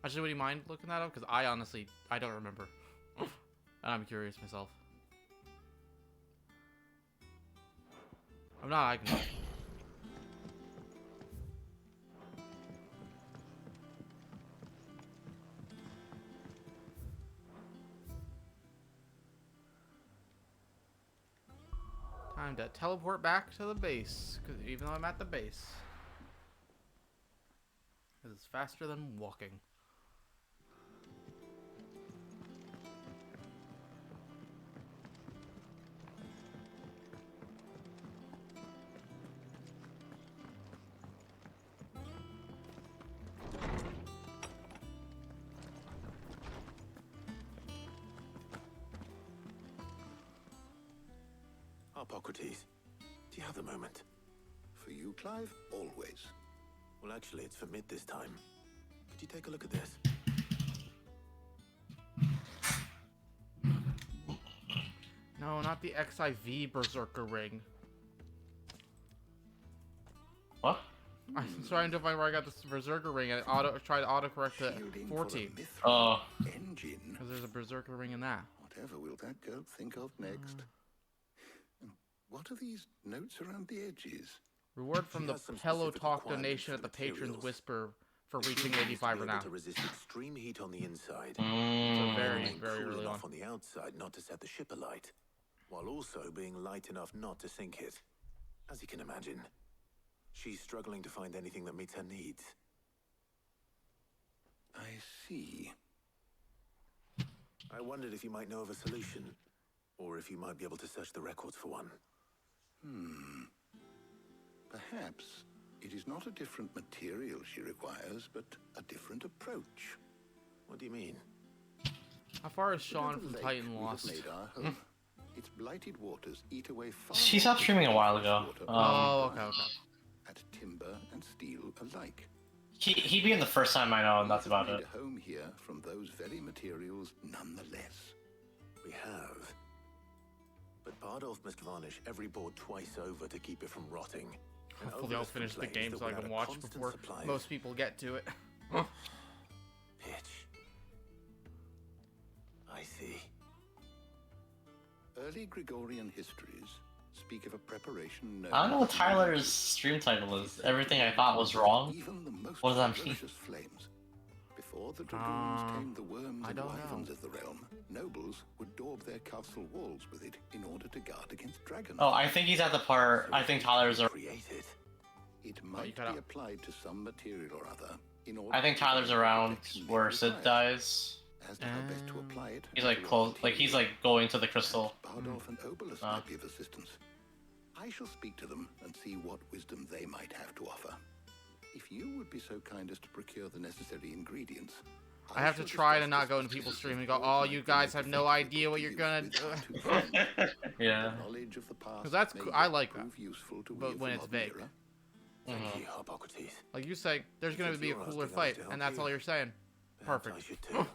Actually, would you mind looking that up? Because I honestly, I don't remember. And I'm curious myself. I'm not, I can... Time to teleport back to the base, because even though I'm at the base, it's faster than walking. Hippocrates, do you have a moment? For you, Clive? Always. Well, actually, it's for mid this time. Could you take a look at this? No, not the XIV Berserker ring. What? I'm trying to find where I got this Berserker ring and it tried to autocorrect to 14. Oh. Engine. Because there's a Berserker ring in that. Whatever will that girl think of next? What are these notes around the edges? Reward from the Hello Talk donation at the Patron's Whisper for reaching 85 renown. To resist extreme heat on the inside. So very, Remain very cool early enough on. on the outside not to set the ship alight, while also being light enough not to sink it. As you can imagine, she's struggling to find anything that meets her needs. I see. I wondered if you might know of a solution, or if you might be able to search the records for one. Perhaps it is not a different material she requires, but a different approach. What do you mean? How far is Sean Whatever from lake Titan we have Lost? made our home, its blighted waters eat away far She more stopped streaming a while ago. Oh, okay. at timber and steel alike. He began the first time I know, and that's about Made it. a home here from those very materials, nonetheless. We have. But Bardolph must varnish every board twice over to keep it from rotting. And Hopefully I'll Oberst finish the complains game that so I without can a watch constant before supply of most people get to it. pitch. I see. Early Gregorian histories speak of a preparation known I don't know what as Tyler's stream title is. Everything I thought was wrong. even the most What does that mean? ferocious flames. Before the dragoons came the worms I and don't wyverns know. of the realm, nobles would daub their castle walls with it in order to guard against dragons. Oh, I think he's at the part. I think Tyler's. Created. It might cut be out. applied to some material or other in order I think to Tyler's prevent around protection where made Sid required. dies. As to how best to apply it, He's like to close. what Like he's material. like going to the crystal. Bardolph and Obelus Oh. might be of assistance. I shall speak to them and see what wisdom they might have to offer. If you would be so kind as to procure the necessary ingredients, I have to try to not go into people's stream and go, oh, you guys have no idea what you're gonna do. Yeah. knowledge of the past. Because that's may cool. I yet like that. prove useful to we But of when the it's modern vague. era. Thank you, Hippocrates. Like you say, there's gonna If be a you're cooler asking us fight, to help and that's you, all you're saying. Perhaps Perfect. I should too.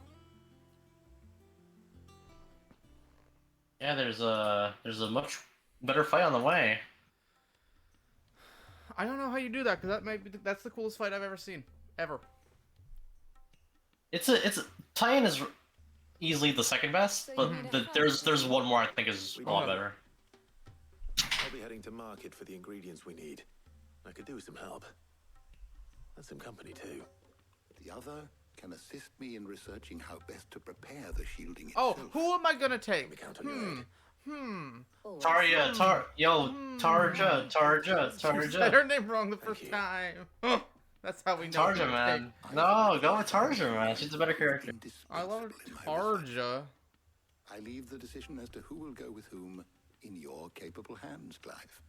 Yeah, there's a much better fight on the way. I don't know how you do that, because that's the coolest fight I've ever seen. Ever. It's Titan is easily the second best, but there's one more I think is a lot better. I'll be heading to market for the ingredients we need. I could do with some help. And some company too. The other can assist me in researching how best to prepare the shielding Oh, itself. who am I gonna take? Tarja, Tarja. Said her name wrong the first time. That's how we know. Tarja, who to man. take. No, go with Tarja, man. She's a better character. I love Tarja. I leave the decision as to who will go with whom in your capable hands, Clive.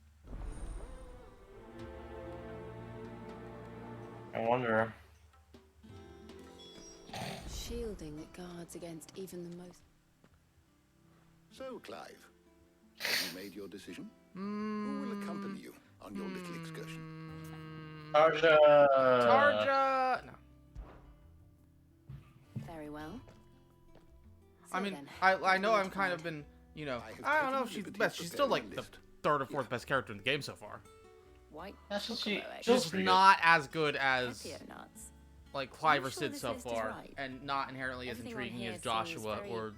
I wonder. Shielding that guards against even the most. So, Clive, have you made your decision? Who will accompany you on your little excursion? Tarja. Tarja. No. Very well. I mean, I know I'm kind of been, you know, I don't know if she's the best. She's still like the third or fourth best character in the game so far. White That's what chocolate, she's Just not as good as Happier nuts. like Clive or sure Sid this so list is far, right? and not inherently as Everything on intriguing here as seems Joshua very or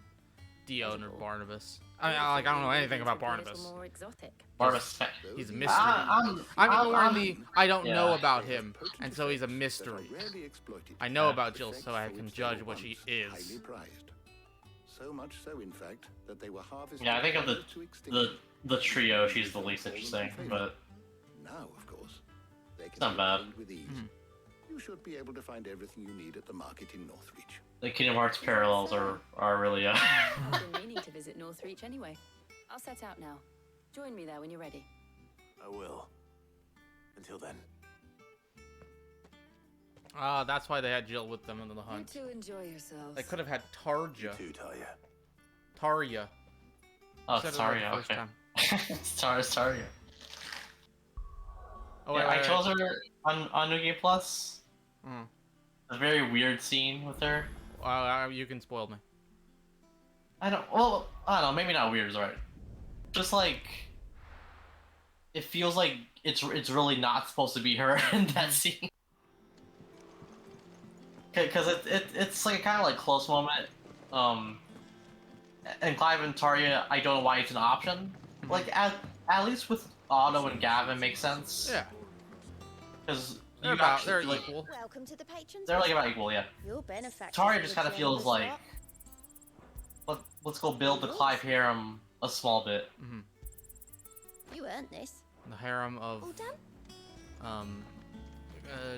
Dion or edible. Barnabas. I mean, like, I don't know anything about Barnabas. More exotic. Barnabas. He's a mystery. I don't know yeah. about him, and so he's a mystery. I know about Jill, so I can judge what she is. Highly prized. So much so, in fact, that they were harvested. Yeah, I think of the trio, she's the least interesting, but Now, of course, they can it's not be bad. obtained with ease. You should be able to find everything you need at the market in Northreach. The Kingdom Hearts parallels are really I've been meaning to visit Northreach anyway. I'll set out now. Join me there when you're ready. I will. Until then. Ah, that's why they had Jill with them in the hunt. You two enjoy yourselves. They could have had Tarja. You too, Talia. Tarja. Oh, Said it sorry, right the first okay. time. Sorry. Oh, yeah, wait, I wait, chose her on New Game Plus. Mm. A very weird scene with her. You can spoil me. I don't know, maybe not weird is right. Just like, it feels like it's really not supposed to be her in that scene. Because it's like kind of like close moment. And Clive and Taria, I don't know why it's an option. Like at least with Otto and Gavin makes sense. Yeah. Because they're equal. Welcome to the patrons. They're like about equal, yeah. Your benefactors Taria are just the kind of gem of feels the like, shop. let's go build the Clive harem a small bit. You earned this. The harem of All done?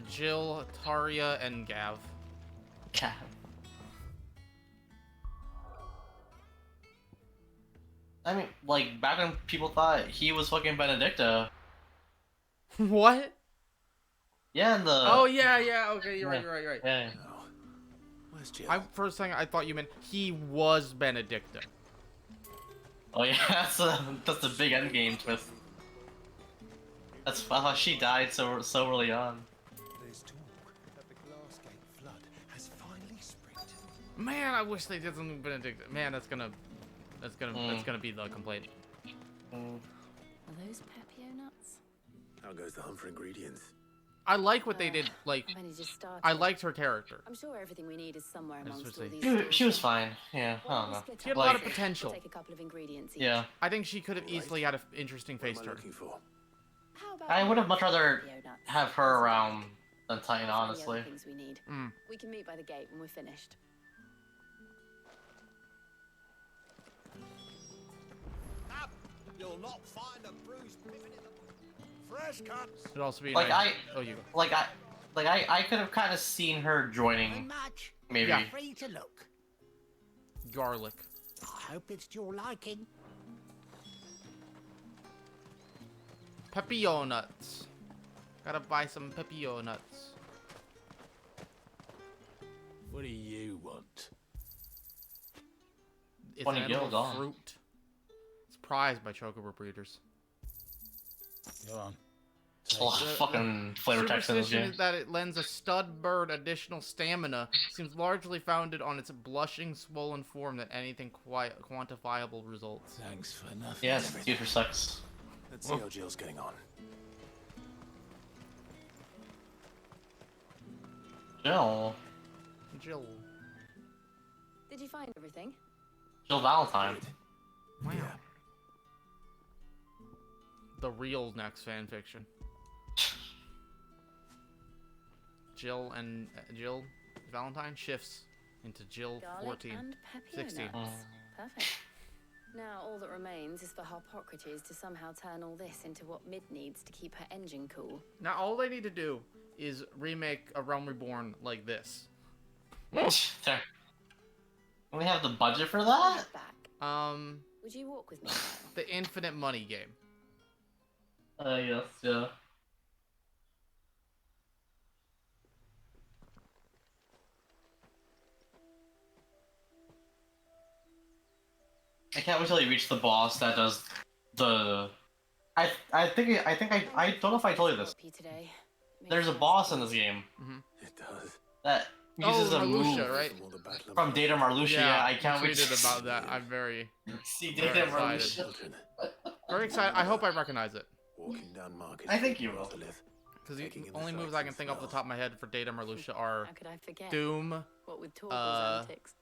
Jill, Taria, and Gav. Gav. I mean, like, back when people thought he was fucking Benedicta. What? Yeah, in the... Oh, yeah, okay, you're right. Yeah. Where's Jill? First thing I thought you meant he was Benedicta. Oh yeah, that's a big endgame twist. That's how she died so early on. There's talk that the Glassgate flood has finally spread. Man, I wish they did something with Benedicta. Man, that's gonna be the complaint. Are those Pepio nuts? How goes the hunt for ingredients? I like what they did. Like, I've only just started. I liked her character. I'm sure everything we need is somewhere amongst all these. She was fine. Yeah, I don't know. She had a lot of potential. We'll take a couple of ingredients each. Yeah. I think she could have easily had an interesting face turn. How about I would have much rather Pepio nuts? have her around than Titan, Any honestly. other things we need. We can meet by the gate when we're finished. You'll not find a bruised pippin in the fresh cuts. It'd also be Like nice. Oh, you go. I could have kind of seen her joining. Maybe. Yeah. Free to look. Garlic. I hope it's to your liking. Pepio nuts. Gotta buy some Pepio nuts. What do you want? It's 20 an edible gil gone. fruit. It's prized by chocobo breeders. Go on. There's a lot of fucking flavor text in this Superstition game. is that it lends a stud bird additional stamina. Seems largely founded on its blushing, swollen form that anything quantifiable results. Thanks for nothing. Yes, it's used for sex. Let's see how Jill's getting on. Jill. Jill. Did you find everything? Jill Valentine. Wow. The real next fanfiction. Jill Valentine shifts into Jill Garlic 14, and Pepio 16. nuts. Perfect. Now all that remains is for Harpocrates to somehow turn all this into what Mid needs to keep her engine cool. Now all they need to do is remake A Realm Reborn like this. There. We have the budget for that? Would you walk with me? The infinite money game. Yes, yeah. I can't wait till you reach the boss that does the. I don't know if I told you this. There's a boss in this game. It does. That uses a move Marluxia, right? from Data Marluxia. Yeah, I can't you wait tweeted about that. I'm very, see very Data excited. Marluxia. Very excited. I hope I recognize it. Walking down Market I think Street you will. to live. Because the only moves I can think off the top of my head for Data Marluxia are How could I forget? Doom, What with Torval's antics.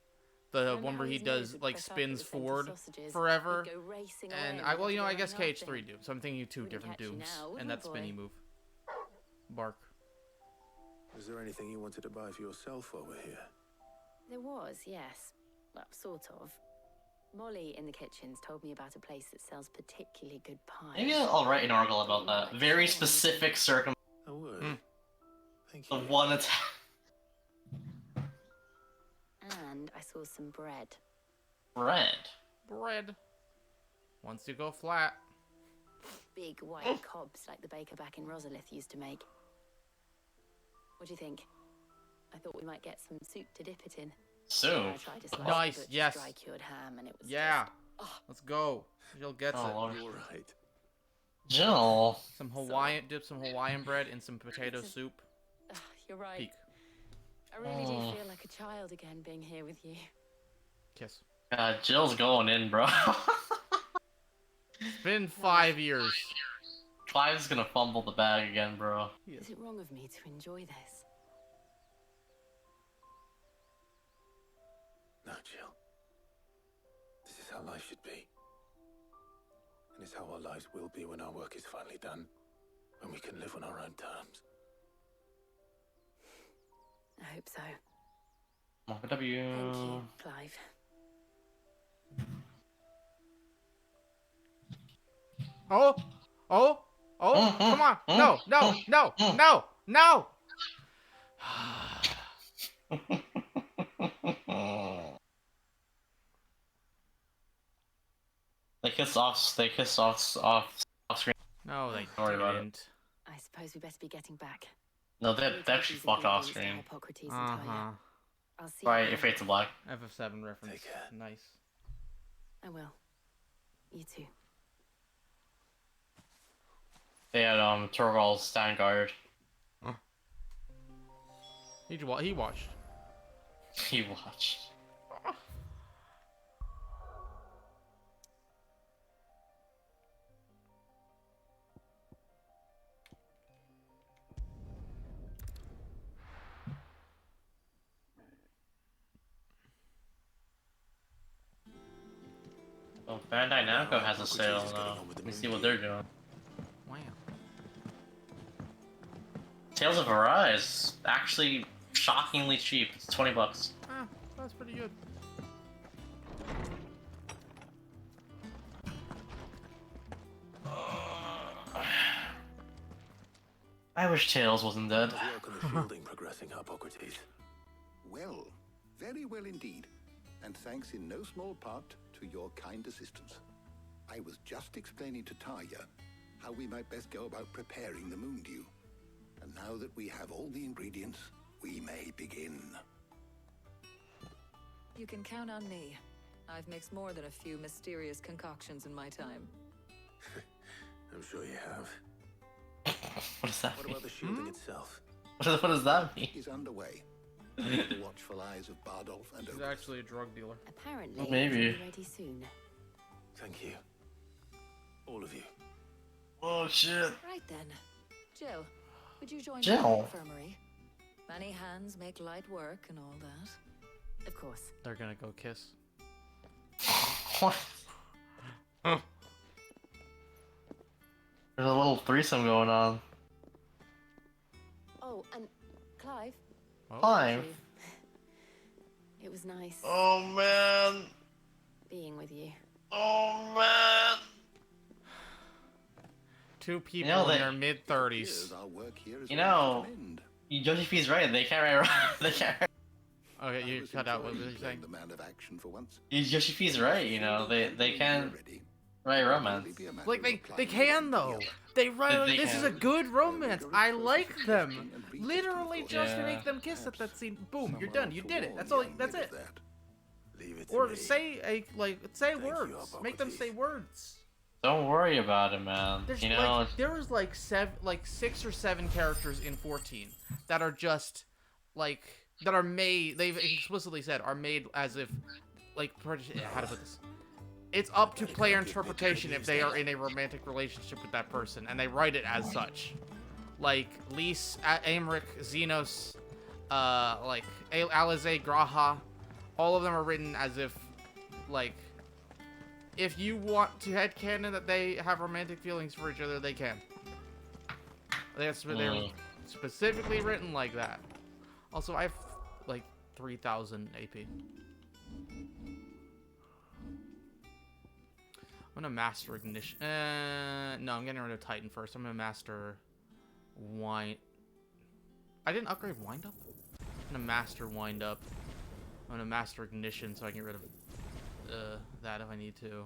the Remember one where how he his nose does would like press up spins at the scent of forward sausages? forever, He'd go racing away and and I we'd well have you to know go I guess running after KH3 him. Doom, so I'm thinking two Wouldn't different catch you Dooms, now, would and we, that spinny boy? move. Bark. Is there anything you wanted to buy for yourself while we're here? There was, yes. Well, sort of. Molly in the kitchens told me about a place that sells particularly good pies. Maybe I'll write an article about that. Very specific circum. A word. Thank The you. one attack. And I saw some bread. Bread. Bread. Once you go flat. Big white cobs like the baker back in Rosalith used to make. What do you think? I thought we might get some soup to dip it in. Soup? I tried to slice Nice, the butcher's yes. dry cured ham and it was Yeah. just... Let's go. Jill gets Oh, it. Lord. You're right. Jill. Some Hawaiian, dip some Hawaiian bread in some potato soup. You're right. Peak. I really do Oh. feel like a child again being here with you. Kiss. God, Jill's going in, bro. It's been 5 years. Clive's gonna fumble the bag again, bro. Is it wrong of me to enjoy this? No, Jill. This is how life should be. And it's how our lives will be when our work is finally done. When we can live on our own terms. I hope so. W. Thank you, Clive. Oh! Oh! Oh! Come on! No! No! No! No! No! They kiss off. They kiss off screen. No, they Don't worry about it. didn't. I suppose we best be getting back. No, they actually fucked off screen. Hippocrates and Talia. I'll see Right, you your fate to black. FF7 reference. Nice. I will. You too. They had Torval's stand guard. He watched. He watched. Oh, Bandai Namco has a sale now. Let me see what they're doing. Wow. Tales of Arise, actually shockingly cheap. It's $20. Ah, that's pretty good. I wish Tails wasn't dead. How's work on the shielding progressing, Hippocrates? Well, very well indeed. And thanks in no small part to your kind assistance. I was just explaining to Talia how we might best go about preparing the moon dew. And now that we have all the ingredients, we may begin. You can count on me. I've mixed more than a few mysterious concoctions in my time. I'm sure you have. What does that What mean? about the shielding itself? What does that mean? Is underway. Under the watchful eyes of Bardolph and He's Oak. actually a drug dealer. Apparently, Maybe. it'll be ready soon. Thank you. All of you. Oh shit. Right then. Jill, would you join Jill? me in the infirmary? Many hands make light work and all that. Of course. They're gonna go kiss. What? There's a little threesome going on. Oh, and Clive. Clive? It was nice Oh man. being with you. Oh man. Two people know, in they- their mid-30s. Our work here is You ready know, to end. Josephine's right. They can't write. They can't. Okay, you was cut out what enjoying were you playing saying? the man of action for once. Josephine's right. You know, they can write romance. Like they can though. They write. They This is can. a good romance. I like them. Literally, just Yeah. make them kiss at that scene. Boom, you're done. You did it. That's all. That's it. Leave it to Or me. say say Thank you, words. Make them say words. Don't worry about it, man. There's You know, like there was like 6 or 7 characters in 14 that are just like that are made. They've explicitly said are made as if like how to put this. It's up to player interpretation if they are in a romantic relationship with that person, and they write it as such. like Lys, Aymeric, Xenos, like Alize, Graha, all of them are written as if, like, if you want to headcanon that they have romantic feelings for each other, they can. They're specifically written like that. Also, I have like 3,000 AP. I'm gonna master Ignition. No, I'm getting rid of Titan first. I'm gonna master Wind. I didn't upgrade Wind Up. I'm gonna master Wind Up. I'm gonna master Ignition so I can get rid of that if I need to.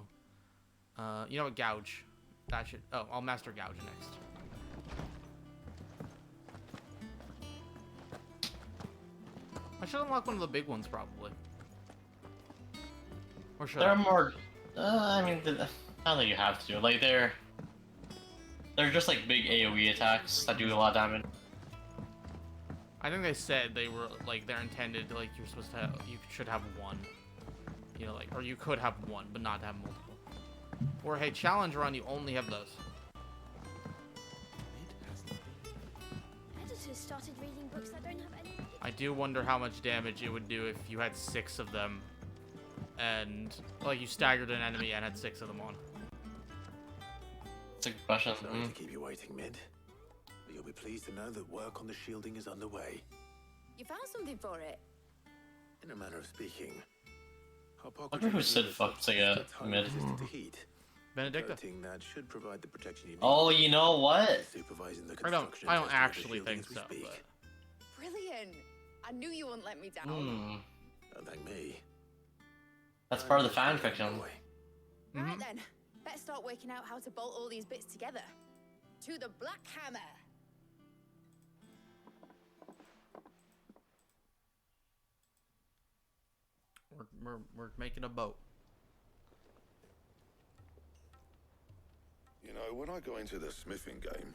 You know what? Gouge. That should. Oh, I'll master Gouge next. I should unlock one of the big ones probably. Or should There I? are more. I mean, I don't think you have to. Like they're just like big AOE attacks that do a lot of damage. I think they said they were like they're intended like you're supposed to have, you should have one. You know, like, or you could have one, but not have multiple. Or hey, challenge run, you only have those. Editors started reading books that don't have any. I do wonder how much damage it would do if you had 6 of them, and like you staggered an enemy and had 6 of them on. It's a good question. Sorry to keep you waiting, Mid. But you'll be pleased to know that work on the shielding is underway. You found something for it? In a manner of speaking, I wonder who said fuck to get Mid. resistant to heat. Benedicta. Coating that should provide the protection you need. Oh, you know what? Supervising the I don't construction I and don't testing of the actually shielding think as we so, speak. but Brilliant. I knew you wouldn't let me down. Don't thank me. That's part of the fan fiction. Right then, better start working out how to bolt all these bits together. To the Black Hammer. we're making a boat. You know, when I got into the smithing game,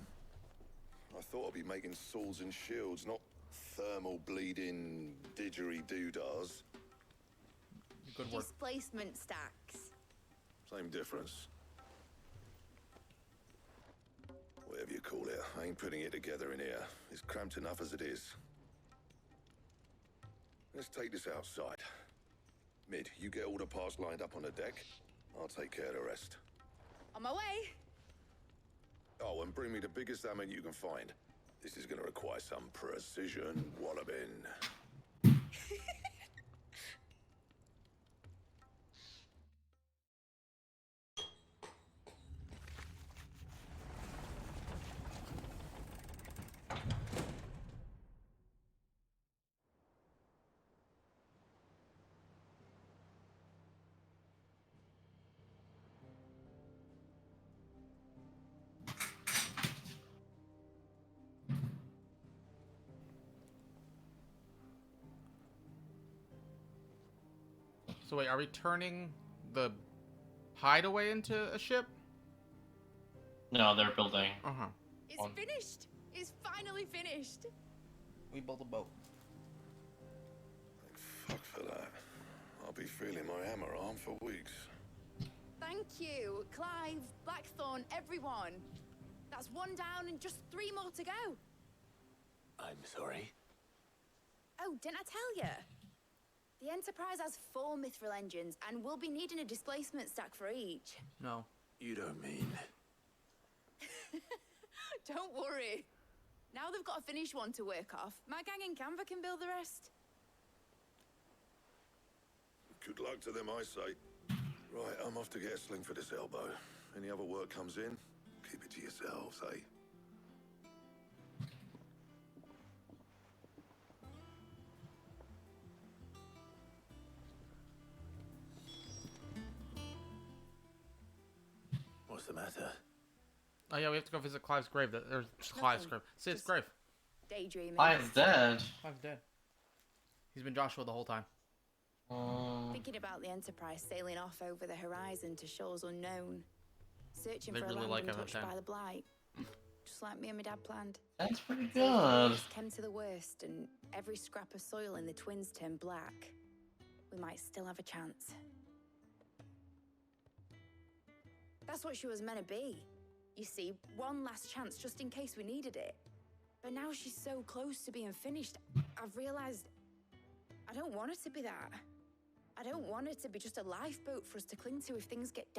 I thought I'd be making swords and shields, not thermal bleeding didgeridoo-dahs. Good work. Displacement stacks. Same difference. Whatever you call it, I ain't putting it together in here. It's cramped enough as it is. Let's take this outside. Mid, you get all the parts lined up on the deck. I'll take care of the rest. On my way. Oh, and bring me the biggest hammer you can find. This is gonna require some precision walloping. So wait, are we turning the hideaway into a ship? No, they're building. It's finished. It's finally finished. We built a boat. Fuck for that. I'll be feeling my hammer arm for weeks. Thank you, Clive, Blackthorn, everyone. That's 1 down and just 3 more to go. I'm sorry. Oh, didn't I tell you? The Enterprise has 4 mithril engines, and we'll be needing a displacement stack for each. No. You don't mean... Don't worry. Now they've got a finished one to work off. My gang in Canva can build the rest. Good luck to them, I say. Right, I'm off to get a sling for this elbow. Any other work comes in, keep it to yourselves, eh? What's the matter? Oh yeah, we have to go visit Clive's grave. There's Clive's grave. Sid's grave. Daydreaming. Clive's dead. Clive's dead. He's been Joshua the whole time. Thinking about the Enterprise sailing off over the horizon to shores unknown. Searching for a land untouched by the blight. Just like me and my dad planned. That's pretty So if the good. worst came to the worst and every scrap of soil in the twins turned black, we might still have a chance. That's what she was meant to be. You see, one last chance just in case we needed it. But now she's so close to being finished, I've realized I don't want her to be that. I don't want her to be just a lifeboat for us to cling to if things get